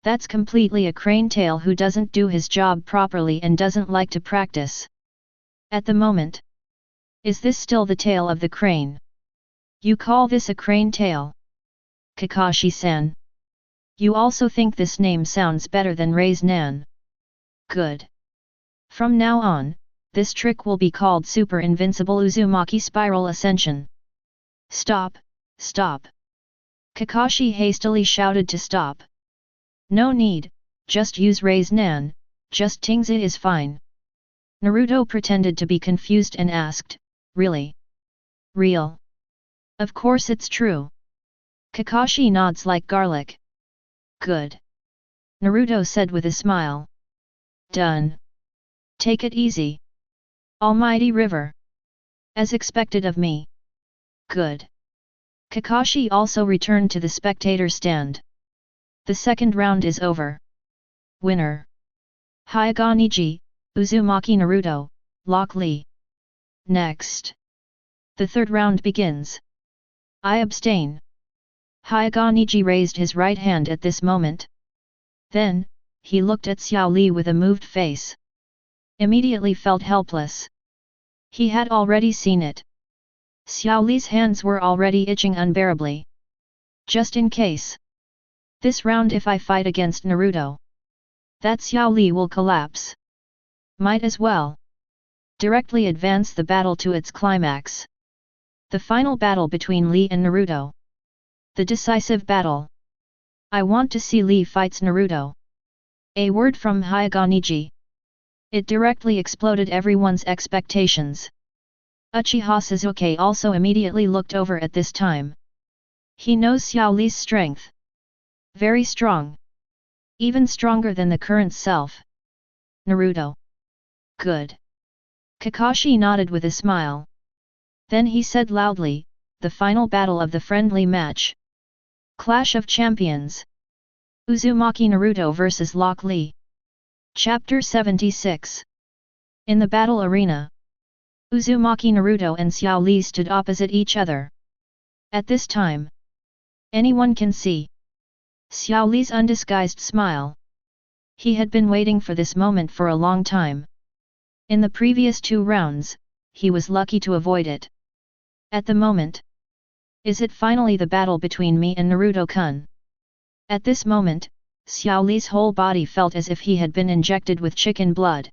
That's completely a crane tail who doesn't do his job properly and doesn't like to practice. At the moment. Is this still the tail of the crane? You call this a crane tail? Kakashi-san. You also think this name sounds better than Rasengan? Good. From now on, this trick will be called Super Invincible Uzumaki Spiral Ascension. Stop, stop. Kakashi hastily shouted to stop. No need, just use Rasengan, just Tingzi is fine. Naruto pretended to be confused and asked, really? Real? Of course it's true. Kakashi nods like garlic. Good. Naruto said with a smile. Done. Take it easy. Almighty river. As expected of me. Good. Kakashi also returned to the spectator stand. The second round is over. Winner. Hyaga Neji, Uzumaki Naruto, Lock Lee. Next. The third round begins. I abstain. Hyaga Neji raised his right hand at this moment. Then, he looked at Xiao Li with a moved face. Immediately felt helpless. He had already seen it. Xiao Li's hands were already itching unbearably. Just in case. This round if I fight against Naruto, that Xiao Li will collapse. Might as well directly advance the battle to its climax. The final battle between Li and Naruto. The decisive battle. I want to see Li fights Naruto. A word from Hyaga Neji. It directly exploded everyone's expectations. Uchiha Sasuke also immediately looked over at this time. He knows Xiao Li's strength. Very strong. Even stronger than the current self. Naruto. Good. Kakashi nodded with a smile. Then he said loudly, the final battle of the friendly match. Clash of Champions. Uzumaki Naruto vs Lock Lee. Chapter 76. In the battle arena, Uzumaki Naruto and Xiao Li stood opposite each other. At this time, anyone can see Xiao Li's undisguised smile. He had been waiting for this moment for a long time. In the previous 2 rounds, he was lucky to avoid it. At the moment, is it finally the battle between me and Naruto-kun? At this moment, Xiao Li's whole body felt as if he had been injected with chicken blood.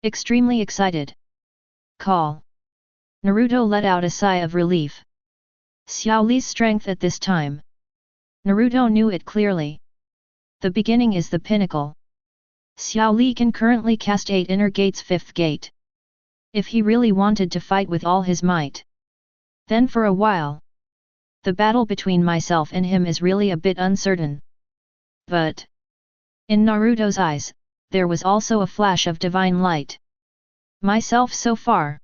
Extremely excited. Call. Naruto let out a sigh of relief. Xiao Li's strength at this time. Naruto knew it clearly. The beginning is the pinnacle. Xiao Li can currently cast 8 inner gates 5th gate. If he really wanted to fight with all his might, then for a while, the battle between myself and him is really a bit uncertain. But in Naruto's eyes, there was also a flash of divine light. Myself so far.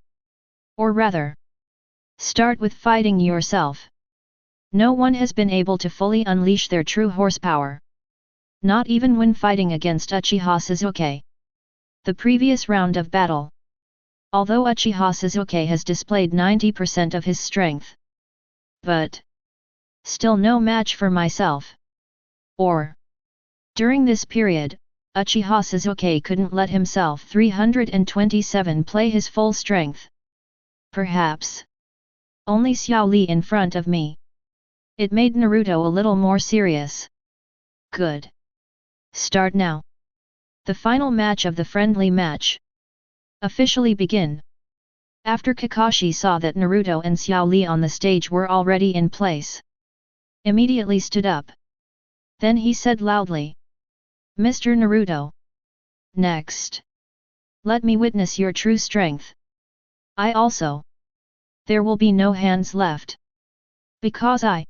Or rather, start with fighting yourself. No one has been able to fully unleash their true horsepower. Not even when fighting against Uchiha Sasuke. The previous round of battle. Although Uchiha Sasuke has displayed 90% of his strength. But still no match for myself. Or during this period, Uchiha Sasuke couldn't let himself 327 play his full strength. Perhaps only Xiao Li in front of me. It made Naruto a little more serious. Good. Start now. The final match of the friendly match. Officially begin. After Kakashi saw that Naruto and Xiao Li on the stage were already in place, immediately stood up. Then he said loudly, Mr. Naruto. Next. Let me witness your true strength. I also. There will be no hands left. Because I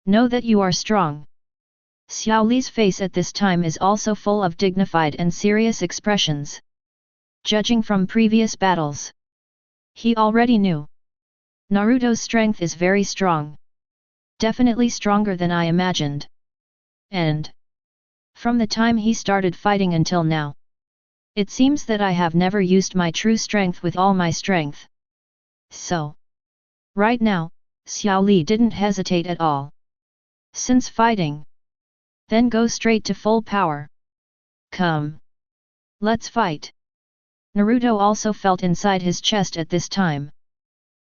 know that you are strong. Xiao Li's face at this time is also full of dignified and serious expressions. Judging from previous battles, he already knew Naruto's strength is very strong. Definitely stronger than I imagined. And from the time he started fighting until now, it seems that I have never used my true strength with all my strength. So, right now, Xiao Li didn't hesitate at all. Since fighting, then go straight to full power. Come. Let's fight. Naruto also felt inside his chest at this time.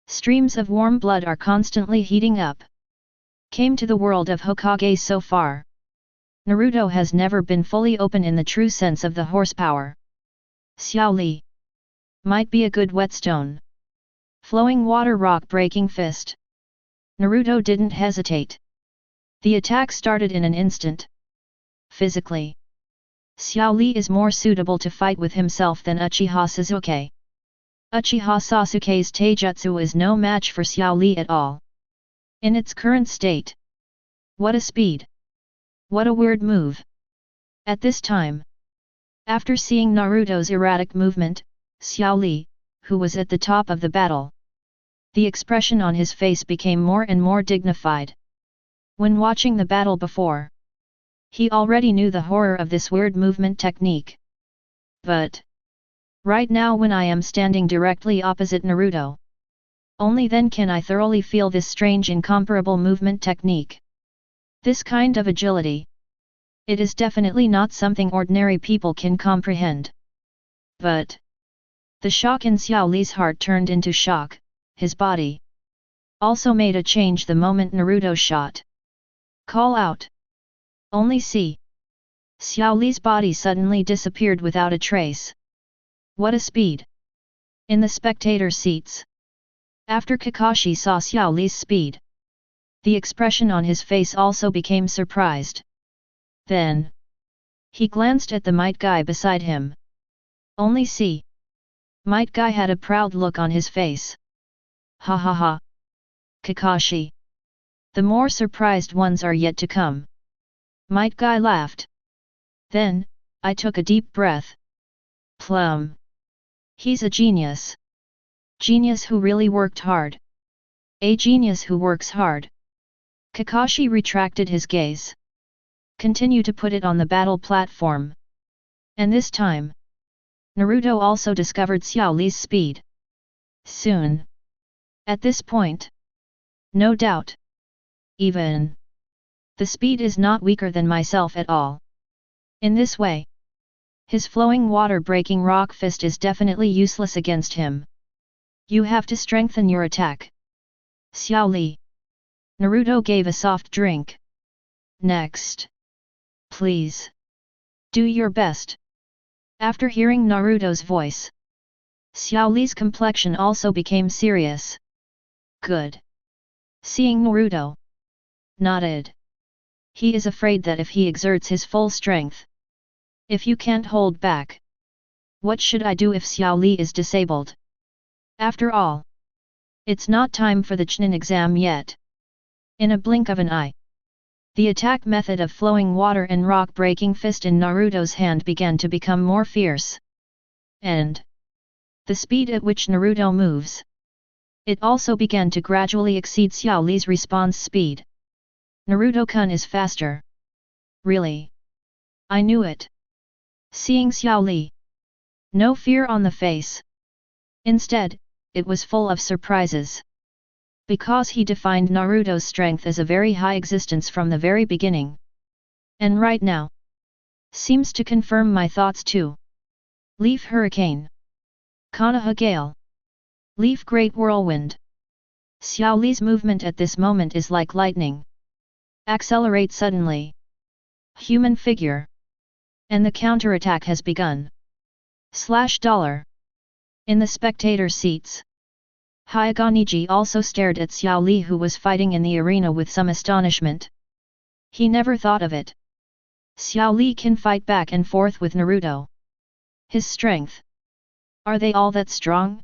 Streams of warm blood are constantly heating up. Came to the world of Hokage so far. Naruto has never been fully open in the true sense of the horsepower. Xiao Li might be a good whetstone. Flowing water rock breaking fist. Naruto didn't hesitate. The attack started in an instant. Physically, Xiao Li is more suitable to fight with himself than Uchiha Sasuke. Uchiha Sasuke's taijutsu is no match for Xiao Li at all. In its current state. What a speed! What a weird move! At this time, after seeing Naruto's erratic movement, Xiao Li, who was at the top of the battle, the expression on his face became more and more dignified. When watching the battle before, he already knew the horror of this weird movement technique. But right now when I am standing directly opposite Naruto, only then can I thoroughly feel this strange incomparable movement technique. This kind of agility. It is definitely not something ordinary people can comprehend. But the shock in Xiao Li's heart turned into shock, his body also made a change the moment Naruto shot. Call out. Only see. Xiao Li's body suddenly disappeared without a trace. What a speed! In the spectator seats. After Kakashi saw Xiao Li's speed, the expression on his face also became surprised. Then he glanced at the Might Guy beside him. Only see. Might Guy had a proud look on his face. Ha ha ha. Kakashi. The more surprised ones are yet to come. Might Guy laughed. Then, I took a deep breath. Plum. He's a genius. Genius who really worked hard. A genius who works hard. Kakashi retracted his gaze. Continue to put it on the battle platform. And this time, Naruto also discovered Xiao Li's speed. Soon. At this point. No doubt. Even. The speed is not weaker than myself at all. In this way. His flowing water-breaking rock fist is definitely useless against him. You have to strengthen your attack. Xiao Li. Naruto gave a soft drink. Next. Please. Do your best. After hearing Naruto's voice, Xiao Li's complexion also became serious. Good. Seeing Naruto. Nodded. He is afraid that if he exerts his full strength. If you can't hold back. What should I do if Xiao Li is disabled? After all. It's not time for the Chunin exam yet. In a blink of an eye. The attack method of flowing water and rock-breaking fist in Naruto's hand began to become more fierce. And the speed at which Naruto moves. It also began to gradually exceed Xiao Li's response speed. Naruto-kun is faster. Really? I knew it. Seeing Xiao Li. No fear on the face. Instead, it was full of surprises. Because he defined Naruto's strength as a very high existence from the very beginning. And right now. Seems to confirm my thoughts too. Leaf Hurricane. Konoha Gale. Leaf Great Whirlwind. Xiao Li's movement at this moment is like lightning. Accelerate suddenly. Human figure. And the counterattack has begun. $. In the spectator seats. Neji also stared at Xiao Li, who was fighting in the arena, with some astonishment. He never thought of it. Xiao Li can fight back and forth with Naruto. His strength. Are they all that strong?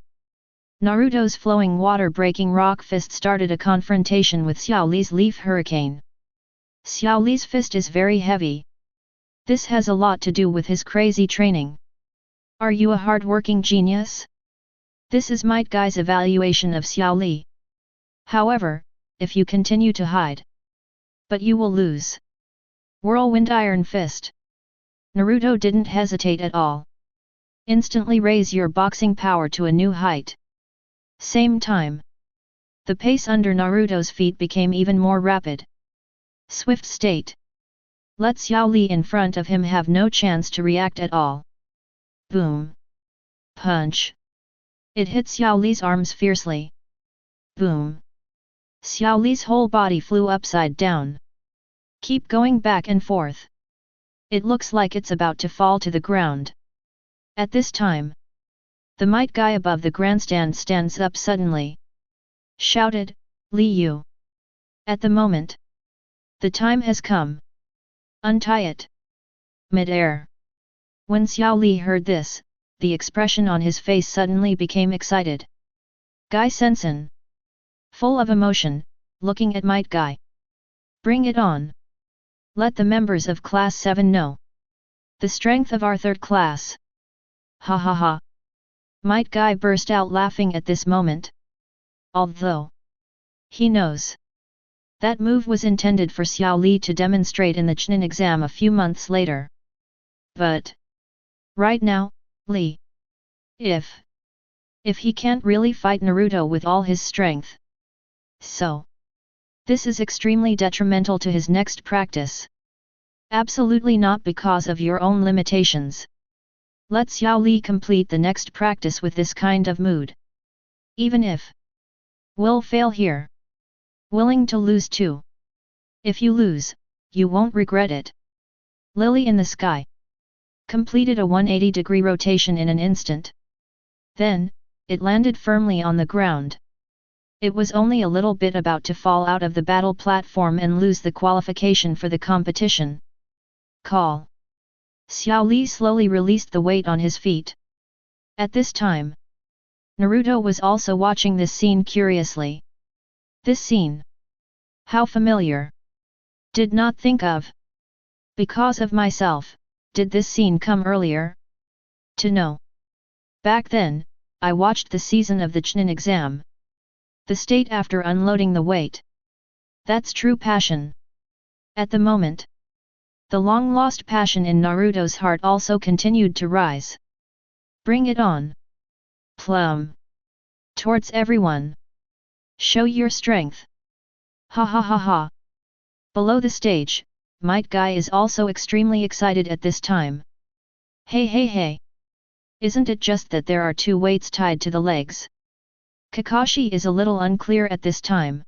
Naruto's flowing water-breaking rock fist started a confrontation with Xiao Li's Leaf Hurricane. Xiao Li's fist is very heavy. This has a lot to do with his crazy training. Are you a hard-working genius? This is Might Guy's evaluation of Xiao Li. However, if you continue to hide. But you will lose. Whirlwind Iron Fist. Naruto didn't hesitate at all. Instantly raise your boxing power to a new height. Same time. The pace under Naruto's feet became even more rapid. Swift state. Let Xiao Li in front of him have no chance to react at all. Boom. Punch. It hit Xiao Li's arms fiercely. Boom. Xiao Li's whole body flew upside down. Keep going back and forth. It looks like it's about to fall to the ground. At this time, the Might Guy above the grandstand stands up suddenly. Shouted, Li Yu. At the moment. The time has come. Untie it. Mid-air. When Xiao Li heard this, the expression on his face suddenly became excited. Guy Sensen. Full of emotion, looking at Might Guy. Bring it on. Let the members of Class 7 know. The strength of our third class. Ha ha ha. Might Guy burst out laughing at this moment. Although he knows that move was intended for Xiao Li to demonstrate in the Chunin exam a few months later. But right now, Li. If he can't really fight Naruto with all his strength. So this is extremely detrimental to his next practice. Absolutely not because of your own limitations. Let Xiao Li complete the next practice with this kind of mood. Even if will fail here. Willing to lose too. If you lose, you won't regret it. Lily in the sky. Completed a 180-degree rotation in an instant. Then, it landed firmly on the ground. It was only a little bit about to fall out of the battle platform and lose the qualification for the competition. Call. Xiao Li slowly released the weight on his feet. At this time, Naruto was also watching this scene curiously. This scene. How familiar. Did not think of. Because of myself, did this scene come earlier? To know. Back then, I watched the season of the Chunin exam. The state after unloading the weight. That's true passion. At the moment, the long-lost passion in Naruto's heart also continued to rise. Bring it on. Plum. Towards everyone. Show your strength. Ha ha ha ha. Below the stage, Might Guy is also extremely excited at this time. Hey hey hey. Isn't it just that there are 2 weights tied to the legs? Kakashi is a little unclear at this time.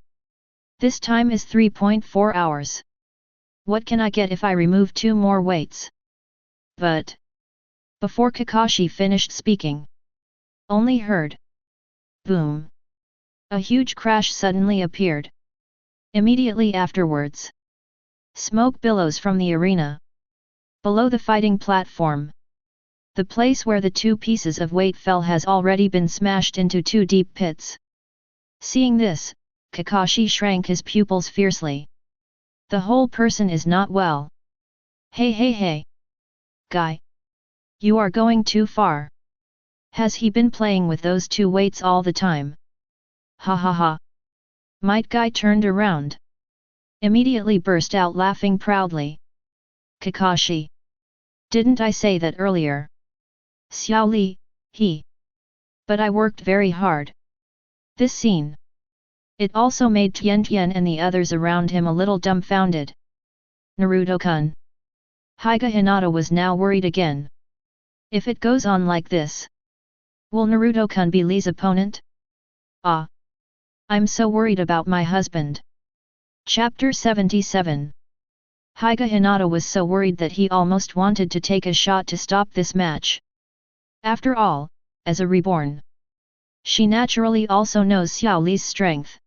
This time is 3.4 hours. What can I get if I remove 2 more weights? But before Kakashi finished speaking, only heard boom. A huge crash suddenly appeared. Immediately afterwards, smoke billows from the arena. Below the fighting platform, the place where the 2 pieces of weight fell has already been smashed into 2 deep pits. Seeing this, Kakashi shrank his pupils fiercely. The whole person is not well. Hey hey hey. Guy. You are going too far. Has he been playing with those 2 weights all the time? Ha ha ha. Might Guy turned around. Immediately burst out laughing proudly. Kakashi. Didn't I say that earlier? Xiao Li, he. But I worked very hard. This scene. It also made Tenten and the others around him a little dumbfounded. Naruto-kun. Higa Hinata was now worried again. If it goes on like this, will Naruto-kun be Lee's opponent? Ah. I'm so worried about my husband. Chapter 77. Higa Hinata was so worried that he almost wanted to take a shot to stop this match. After all, as a reborn, she naturally also knows Xiao Li's strength.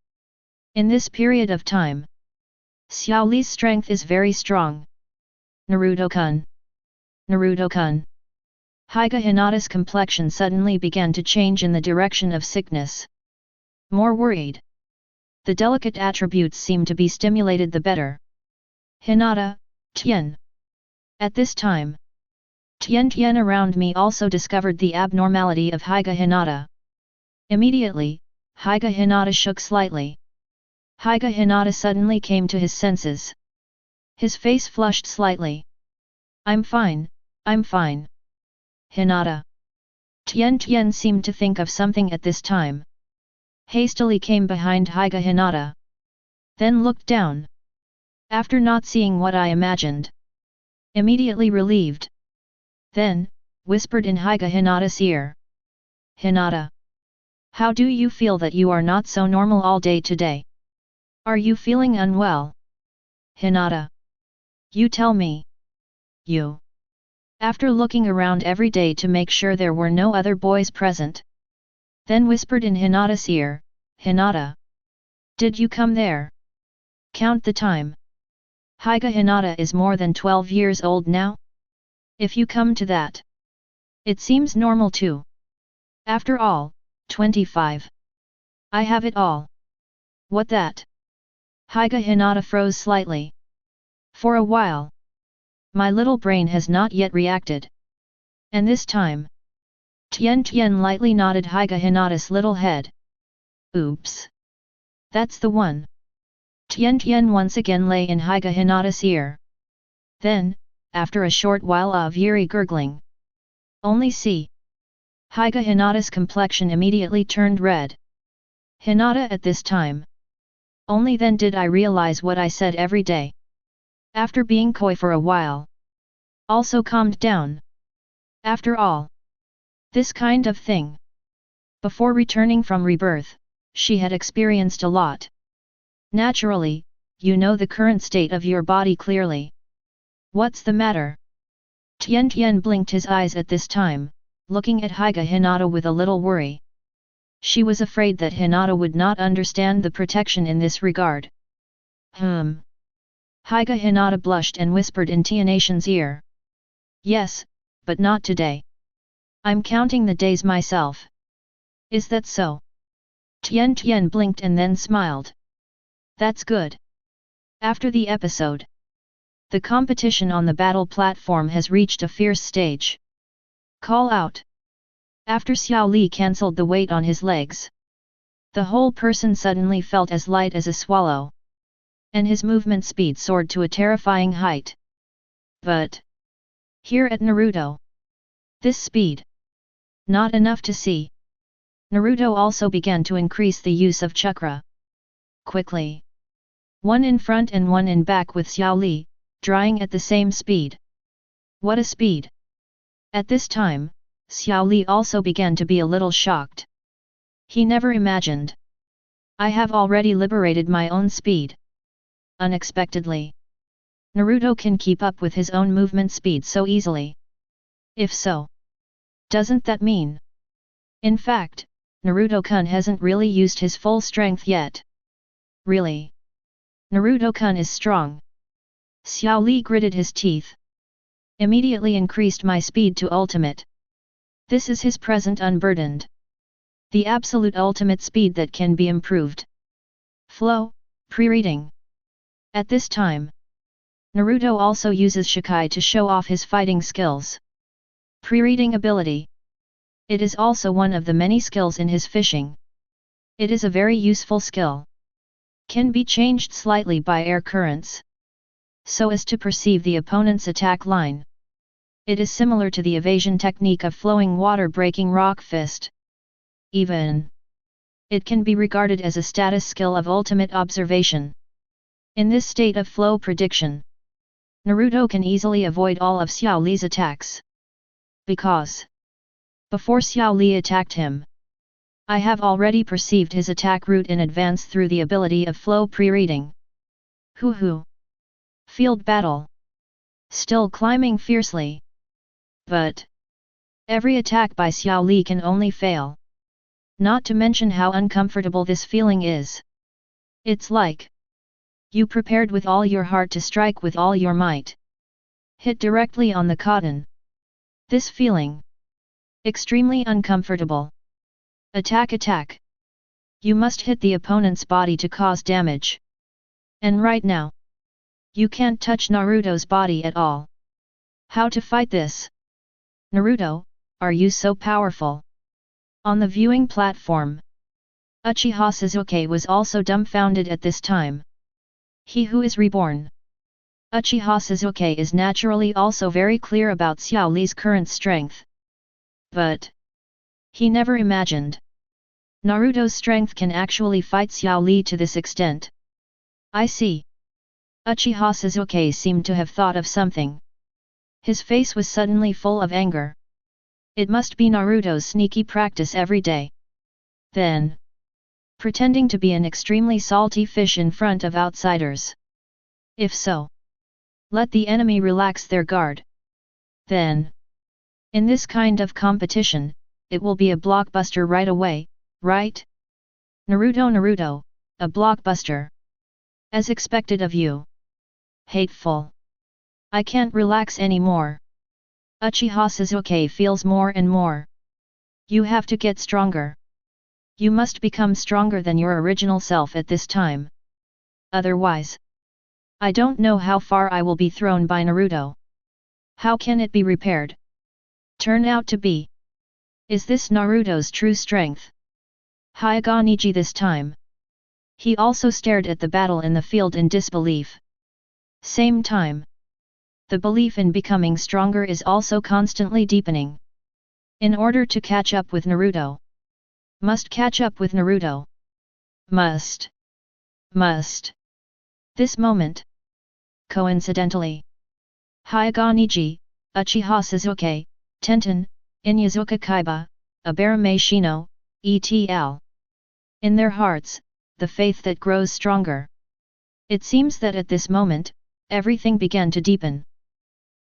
In this period of time, Xiao Li's strength is very strong. Naruto-kun. Naruto-kun. Higa Hinata's complexion suddenly began to change in the direction of sickness. More worried. The delicate attributes seem to be stimulated the better. Hinata, Tien. At this time, Tien around me also discovered the abnormality of Higa Hinata. Immediately, Higa Hinata shook slightly. Higa Hinata suddenly came to his senses. His face flushed slightly. I'm fine, I'm fine. Hinata. Tien seemed to think of something at this time. Hastily came behind Higa Hinata. Then looked down. After not seeing what I imagined. Immediately relieved. Then, whispered in Higa Hinata's ear. Hinata. How do you feel that you are not so normal all day today? Are you feeling unwell? Hinata. You tell me. You. After looking around every day to make sure there were no other boys present. Then whispered in Hinata's ear, Hinata. Did you come there? Count the time. Higa Hinata is more than 12 years old now? If you come to that. It seems normal too. After all, 25. I have it all. What that? Higa Hinata froze slightly. For a while. My little brain has not yet reacted. And this time. Tien lightly nodded Higa Hinata's little head. Oops. That's the one. Tien once again lay in Higa Hinata's ear. Then, after a short while of eerie gurgling. Only see. Higa Hinata's complexion immediately turned red. Hinata at this time. Only then did I realize what I said every day. After being coy for a while. Also calmed down. After all. This kind of thing. Before returning from Rebirth, she had experienced a lot. Naturally, you know the current state of your body clearly. What's the matter? Tien blinked his eyes at this time, looking at Higa Hinata with a little worry. She was afraid that Hinata would not understand the protection in this regard. Higa Hinata blushed and whispered in Tianation's ear. Yes, but not today. I'm counting the days myself. Is that so? Tien blinked and then smiled. That's good. After the episode, the competition on the battle platform has reached a fierce stage. Call out. After Xiao Li cancelled the weight on his legs, the whole person suddenly felt as light as a swallow, and his movement speed soared to a terrifying height. But here at Naruto, this speed, not enough to see. Naruto also began to increase the use of chakra. Quickly, one in front and one in back with Xiao Li, drying at the same speed. What a speed! At this time, Xiao Li also began to be a little shocked. He never imagined. I have already liberated my own speed. Unexpectedly, Naruto can keep up with his own movement speed so easily. If so, doesn't that mean? In fact, Naruto-kun hasn't really used his full strength yet. Really? Naruto-kun is strong. Xiao Li gritted his teeth. Immediately increased my speed to ultimate. This is his present unburdened. The absolute ultimate speed that can be improved. Flow, pre-reading. At this time, Naruto also uses Shikai to show off his fighting skills. Pre-reading ability. It is also one of the many skills in his fishing. It is a very useful skill. Can be changed slightly by air currents, so as to perceive the opponent's attack line. It is similar to the evasion technique of flowing water breaking rock fist. Even, it can be regarded as a status skill of ultimate observation. In this state of flow prediction, Naruto can easily avoid all of Xiao Li's attacks. Because, before Xiao Li attacked him, I have already perceived his attack route in advance through the ability of flow pre-reading. Hoo. Field battle. Still climbing fiercely. But every attack by Xiao Li can only fail. Not to mention how uncomfortable this feeling is. It's like you prepared with all your heart to strike with all your might. Hit directly on the cotton. This feeling. Extremely uncomfortable. Attack. You must hit the opponent's body to cause damage. And right now, you can't touch Naruto's body at all. How to fight this? Naruto, are you so powerful? On the viewing platform, Uchiha Sasuke was also dumbfounded at this time. He who is reborn. Uchiha Sasuke is naturally also very clear about Xiao Li's current strength. But he never imagined Naruto's strength can actually fight Xiao Li to this extent. I see. Uchiha Sasuke seemed to have thought of something. His face was suddenly full of anger. It must be Naruto's sneaky practice every day. Then, pretending to be an extremely salty fish in front of outsiders. If so, let the enemy relax their guard. Then, in this kind of competition, it will be a blockbuster right away, right? Naruto, a blockbuster. As expected of you. Hateful. I can't relax anymore. Uchiha Sasuke feels more and more. You have to get stronger. You must become stronger than your original self at this time. Otherwise, I don't know how far I will be thrown by Naruto. How can it be repaired? Turn out to be. Is this Naruto's true strength? Hokage Neji this time. He also stared at the battle in the field in disbelief. Same time. The belief in becoming stronger is also constantly deepening. In order to catch up with Naruto. Must catch up with Naruto. Must. This moment. Coincidentally. Hokage Neji, Uchiha Sasuke, Tenten, Inyazuka Kaiba, Abarame Shino, etc. In their hearts, the faith that grows stronger. It seems that at this moment, everything began to deepen.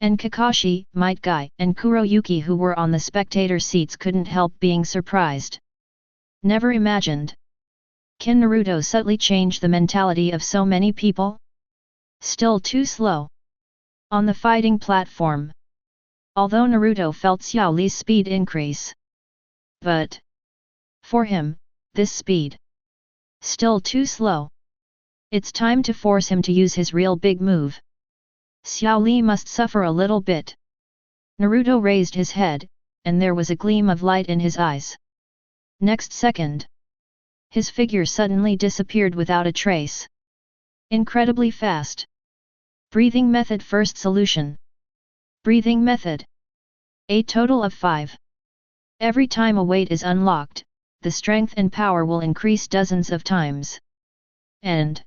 And Kakashi, Might Guy, and Kuroyuki who were on the spectator seats couldn't help being surprised. Never imagined. Can Naruto subtly change the mentality of so many people? Still too slow. On the fighting platform. Although Naruto felt Xiao Li's speed increase. But for him, this speed. Still too slow. It's time to force him to use his real big move. Xiao Li must suffer a little bit. Naruto raised his head, and there was a gleam of light in his eyes. Next second, his figure suddenly disappeared without a trace. Incredibly fast. Breathing method first solution. Breathing method. A total of 5. Every time a weight is unlocked, the strength and power will increase dozens of times. And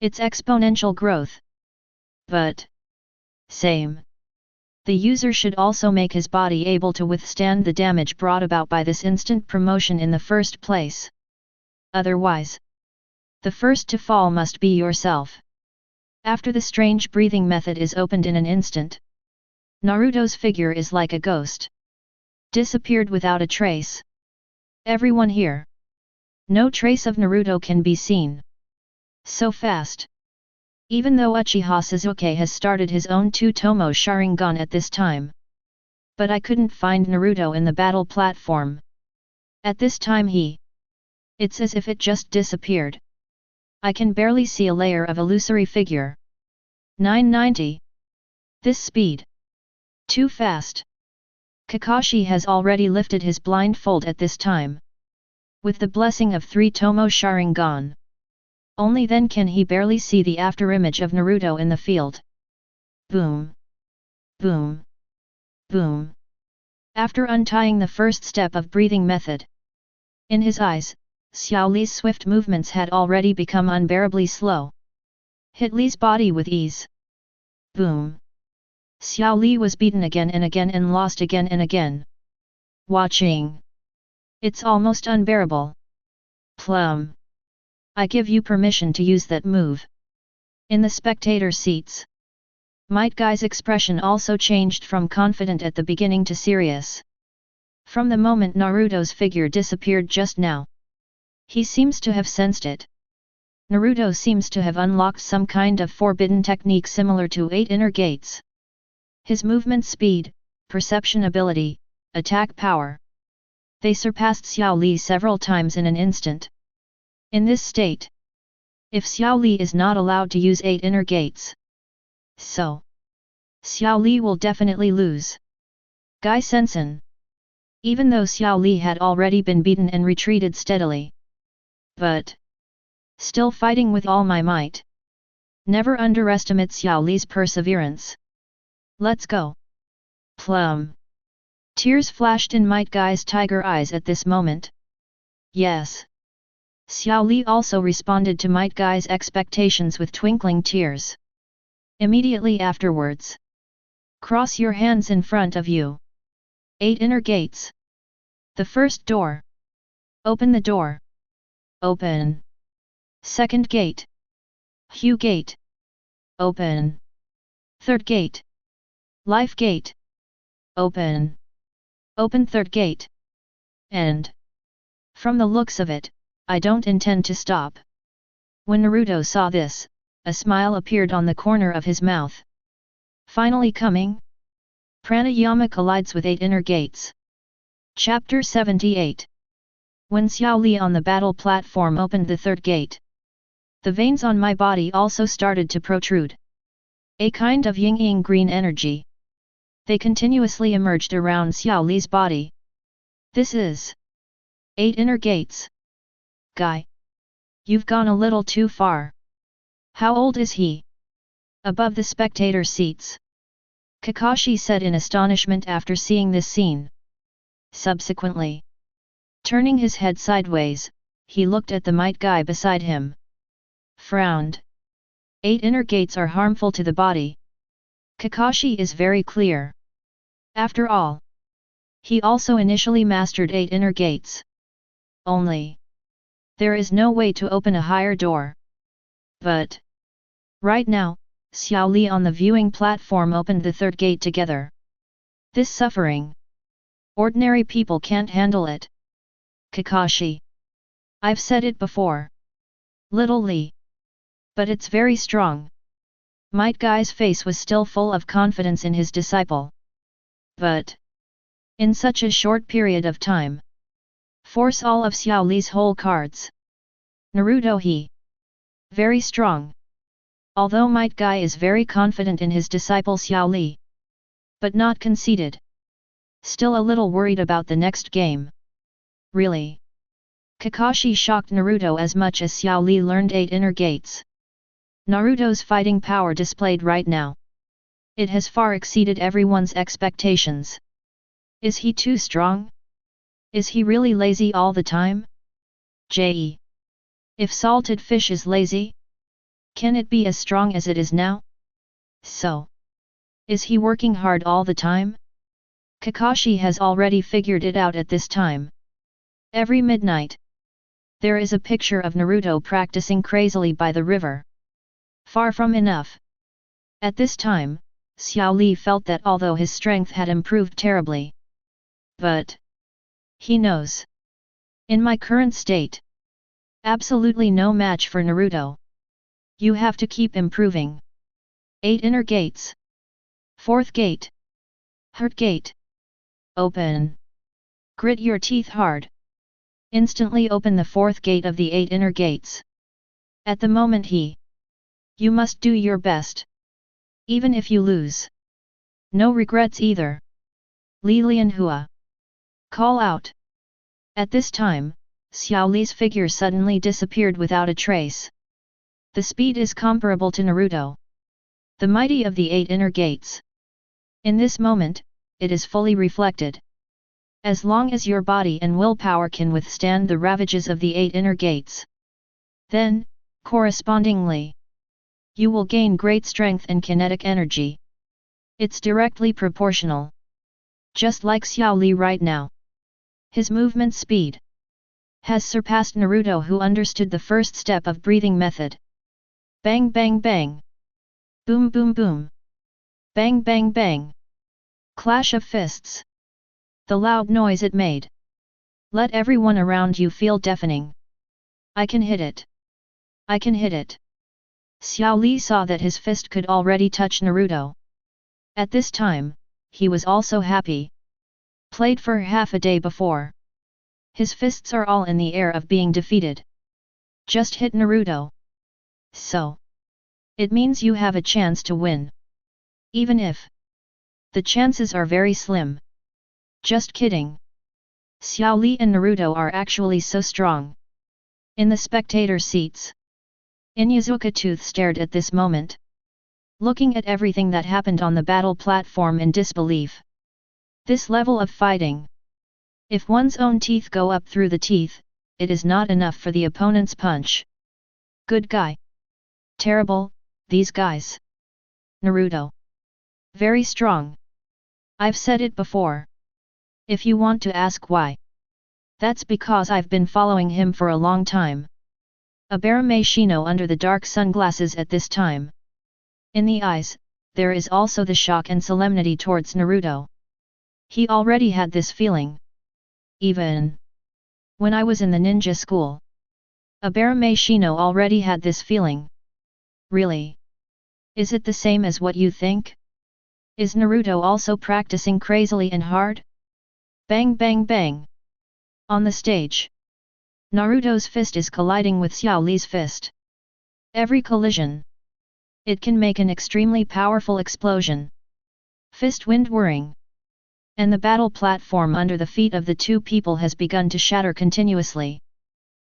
it's exponential growth. But same. The user should also make his body able to withstand the damage brought about by this instant promotion in the first place. Otherwise, the first to fall must be yourself. After the strange breathing method is opened in an instant, Naruto's figure is like a ghost. Disappeared without a trace. Everyone here. No trace of Naruto can be seen. So fast. Even though Uchiha Sasuke has started his own two-tomo Sharingan at this time. But I couldn't find Naruto in the battle platform. At this time it's as if it just disappeared. I can barely see a layer of illusory figure. 990. This speed. Too fast. Kakashi has already lifted his blindfold at this time. With the blessing of 3 Tomo Sharingan. Only then can he barely see the afterimage of Naruto in the field. Boom. Boom. Boom. After untying the first step of breathing method. In his eyes, Xiao Li's swift movements had already become unbearably slow. Hit Li's body with ease. Boom. Xiao Li was beaten again and again and lost again and again. Watching. It's almost unbearable. Plum. I give you permission to use that move. In the spectator seats. Might Guy's expression also changed from confident at the beginning to serious. From the moment Naruto's figure disappeared just now. He seems to have sensed it. Naruto seems to have unlocked some kind of forbidden technique similar to 8 inner gates. His movement speed, perception ability, attack power. They surpassed Xiao Li several times in an instant. In this state, if Xiao Li is not allowed to use 8 inner gates, so Xiao Li will definitely lose. Guy Sensen. Even though Xiao Li had already been beaten and retreated steadily. But still fighting with all my might. Never underestimate Xiao Li's perseverance. Let's go. Plum. Tears flashed in Might Guy's tiger eyes at this moment. Yes. Xiao Li also responded to Might Guy's expectations with twinkling tears. Immediately afterwards. Cross your hands in front of you. 8 inner gates. The first door. Open the door. Open. Second gate. Hue gate. Open. Third gate. Life gate. Open. Open third gate. And from the looks of it, I don't intend to stop. When Naruto saw this, a smile appeared on the corner of his mouth. Finally coming? Pranayama collides with 8 inner gates. Chapter 78. When Xiao Li on the battle platform opened the third gate, the veins on my body also started to protrude. A kind of yin-yang green energy. They continuously emerged around Xiao Li's body. This is 8 inner gates. Guy. You've gone a little too far. How old is he? Above the spectator seats. Kakashi said in astonishment after seeing this scene. Subsequently, turning his head sideways, he looked at the Might Guy beside him. Frowned. 8 inner gates are harmful to the body. Kakashi is very clear. After all, he also initially mastered 8 inner gates. Only, there is no way to open a higher door. But right now, Xiao Li on the viewing platform opened the third gate together. This suffering. Ordinary people can't handle it. Kakashi. I've said it before. Little Li. But it's very strong. Might Guy's face was still full of confidence in his disciple. But in such a short period of time, force all of Xiao Li's whole cards. Naruto he. Very strong. Although Might Guy is very confident in his disciple Xiao Li. But not conceited. Still a little worried about the next game. Really? Kakashi shocked Naruto as much as Xiao Li learned 8 inner gates. Naruto's fighting power displayed right now. It has far exceeded everyone's expectations. Is he too strong? Is he really lazy all the time? J.E. If salted fish is lazy, can it be as strong as it is now? So, is he working hard all the time? Kakashi has already figured it out at this time. Every midnight, there is a picture of Naruto practicing crazily by the river. Far from enough. At this time, Xiao Li felt that although his strength had improved terribly, but he knows, in my current state, absolutely no match for Naruto. You have to keep improving. 8 inner gates. 4th gate. Heart gate. Open. Grit your teeth hard. Instantly open the 4th gate of the 8 inner gates. At the moment you must do your best. Even if you lose. No regrets either. Li Lianhua. Call out. At this time, Xiao Li's figure suddenly disappeared without a trace. The speed is comparable to Naruto. The mighty of the 8 inner gates. In this moment, it is fully reflected. As long as your body and willpower can withstand the ravages of the 8 inner gates, then, correspondingly, you will gain great strength and kinetic energy. It's directly proportional. Just like Xiao Li right now. His movement speed has surpassed Naruto, who understood the first step of breathing method. Bang bang bang. Boom boom boom. Bang bang bang. Clash of fists. The loud noise it made. Let everyone around you feel deafening. I can hit it. I can hit it. Xiao Li saw that his fist could already touch Naruto. At this time, he was also happy. Played for half a day before. His fists are all in the air of being defeated. Just hit Naruto. So, it means you have a chance to win. Even if the chances are very slim. Just kidding. Xiao Li and Naruto are actually so strong. In the spectator seats, Inuzuka Tooth stared at this moment. Looking at everything that happened on the battle platform in disbelief. This level of fighting. If one's own teeth go up through the teeth, it is not enough for the opponent's punch. Good guy. Terrible, these guys. Naruto. Very strong. I've said it before. If you want to ask why. That's because I've been following him for a long time. Abarame Shino under the dark sunglasses at this time. In the eyes, there is also the shock and solemnity towards Naruto. He already had this feeling. Even when I was in the ninja school. Abarame Shino already had this feeling. Really? Is it the same as what you think? Is Naruto also practicing crazily and hard? Bang bang bang. On the stage. Naruto's fist is colliding with Xiao Li's fist. Every collision. It can make an extremely powerful explosion. Fist wind whirring. And the battle platform under the feet of the two people has begun to shatter continuously.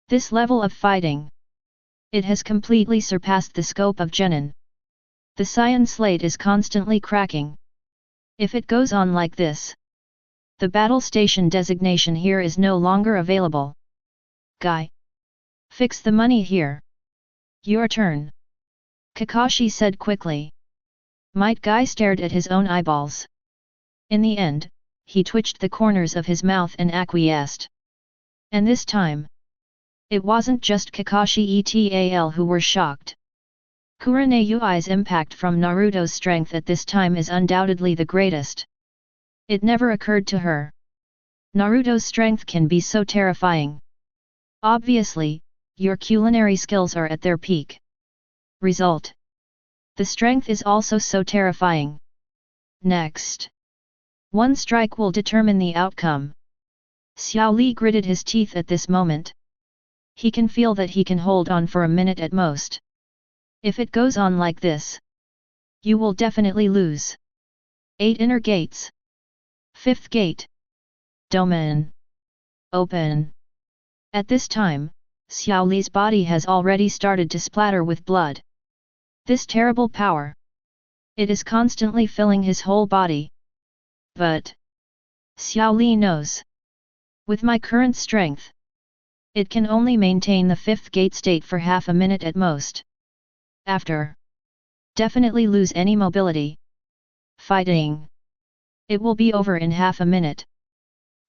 This level of fighting. It has completely surpassed the scope of Genin. The Saiyan slate is constantly cracking. If it goes on like this, the battle station designation here is no longer available. Guy. Fix the money here. Your turn. Kakashi said quickly. Might Guy stared at his own eyeballs. In the end, he twitched the corners of his mouth and acquiesced. And this time, it wasn't just Kakashi et.al. who were shocked. Kurenayui's impact from Naruto's strength at this time is undoubtedly the greatest. It never occurred to her. Naruto's strength can be so terrifying. Obviously, your culinary skills are at their peak. Result. The strength is also so terrifying. Next. One strike will determine the outcome. Xiao Li gritted his teeth at this moment. He can feel that he can hold on for a minute at most. If it goes on like this, you will definitely lose. 8 inner gates. 5th gate. Domain. Open. At this time, Xiao Li's body has already started to splatter with blood. This terrible power. It is constantly filling his whole body. But Xiao Li knows. With my current strength, it can only maintain the 5th gate state for half a minute at most. After, definitely lose any mobility. Fighting. It will be over in half a minute.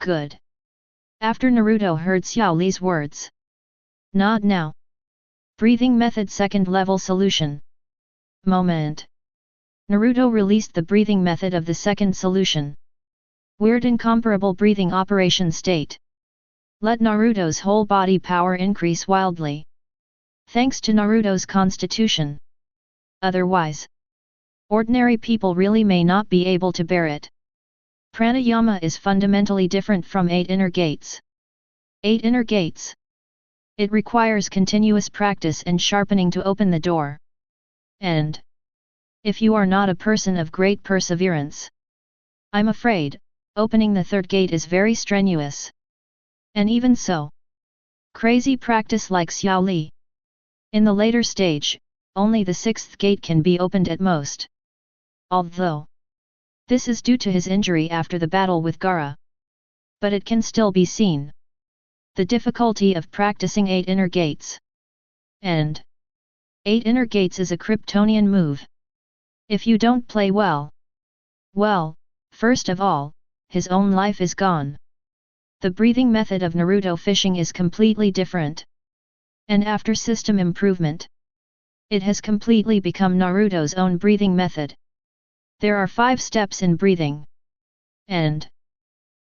Good. After Naruto heard Xiao Li's words. Not now. Breathing method 2nd level solution. Moment. Naruto released the breathing method of the 2nd solution. Weird incomparable breathing operation state. Let Naruto's whole body power increase wildly. Thanks to Naruto's constitution. Otherwise, ordinary people really may not be able to bear it. Pranayama is fundamentally different from 8 inner gates. 8 inner gates. It requires continuous practice and sharpening to open the door. And if you are not a person of great perseverance, I'm afraid, opening the 3rd gate is very strenuous. And even so, crazy practice like Xiao Li. In the later stage, only the 6th gate can be opened at most. Although this is due to his injury after the battle with Gaara. But it can still be seen. The difficulty of practicing 8 inner gates. And 8 inner gates is a Kryptonian move. If you don't play well, first of all, his own life is gone. The breathing method of Naruto fishing is completely different. And after system improvement, it has completely become Naruto's own breathing method. There are 5 steps in breathing. And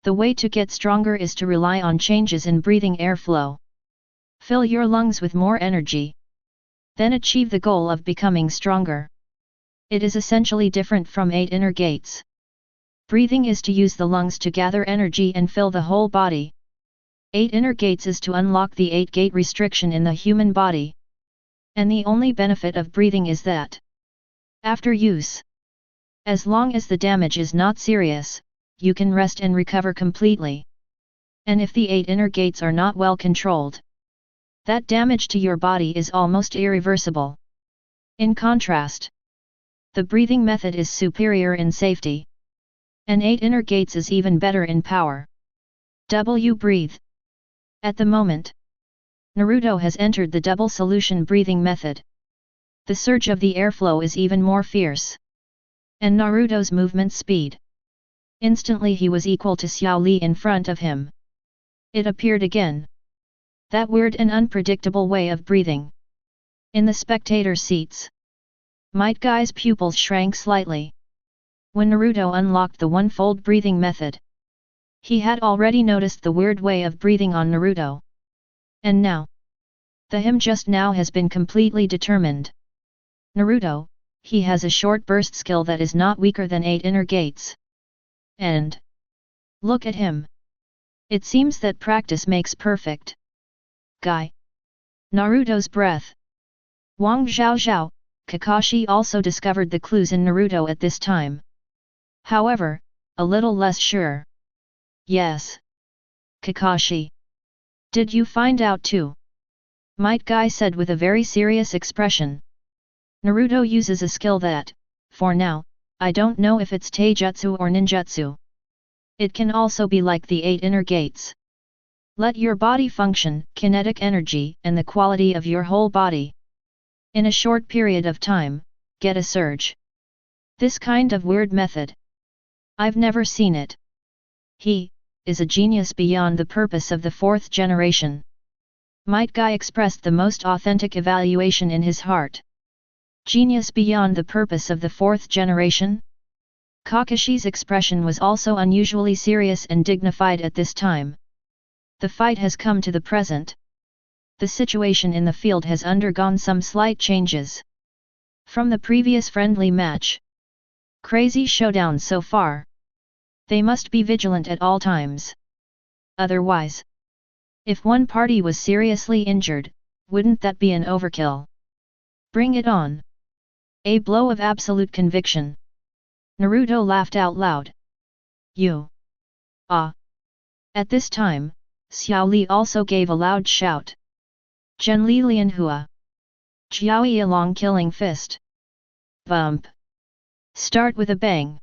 the way to get stronger is to rely on changes in breathing airflow. Fill your lungs with more energy. Then achieve the goal of becoming stronger. It is essentially different from 8 inner gates. Breathing is to use the lungs to gather energy and fill the whole body. 8 inner gates is to unlock the 8 gate restriction in the human body. And the only benefit of breathing is that, after use, as long as the damage is not serious, you can rest and recover completely. And if the 8 inner gates are not well controlled, that damage to your body is almost irreversible. In contrast, the breathing method is superior in safety. And 8 inner gates is even better in power. Breathe. At the moment, Naruto has entered the double solution breathing method. The surge of the airflow is even more fierce. And Naruto's movement speed. Instantly he was equal to Xiao Li in front of him. It appeared again. That weird and unpredictable way of breathing. In the spectator seats, Might Guy's pupils shrank slightly. When Naruto unlocked the one-fold breathing method, he had already noticed the weird way of breathing on Naruto. And now, the him just now has been completely determined. Naruto, he has a short burst skill that is not weaker than 8 inner gates. And look at him. It seems that practice makes perfect. Guy. Naruto's breath. Wang Zhao, Kakashi also discovered the clues in Naruto at this time. However, a little less sure. Yes. Kakashi. Did you find out too? Might Guy said with a very serious expression. Naruto uses a skill that, for now, I don't know if it's taijutsu or ninjutsu. It can also be like the 8 inner gates. Let your body function, kinetic energy and the quality of your whole body. In a short period of time, get a surge. This kind of weird method. I've never seen it. He is a genius beyond the purpose of the 4th generation. Might Guy expressed the most authentic evaluation in his heart. Genius beyond the purpose of the 4th generation? Kakashi's expression was also unusually serious and dignified at this time. The fight has come to the present. The situation in the field has undergone some slight changes from the previous friendly match. Crazy showdown so far. They must be vigilant at all times. Otherwise, if one party was seriously injured, wouldn't that be an overkill? Bring it on! A blow of absolute conviction. Naruto laughed out loud. You! Ah! At this time, Xiao Li also gave a loud shout. Zhen Li Lian Hua! Jiao Yi long killing fist! Bump! Start with a bang!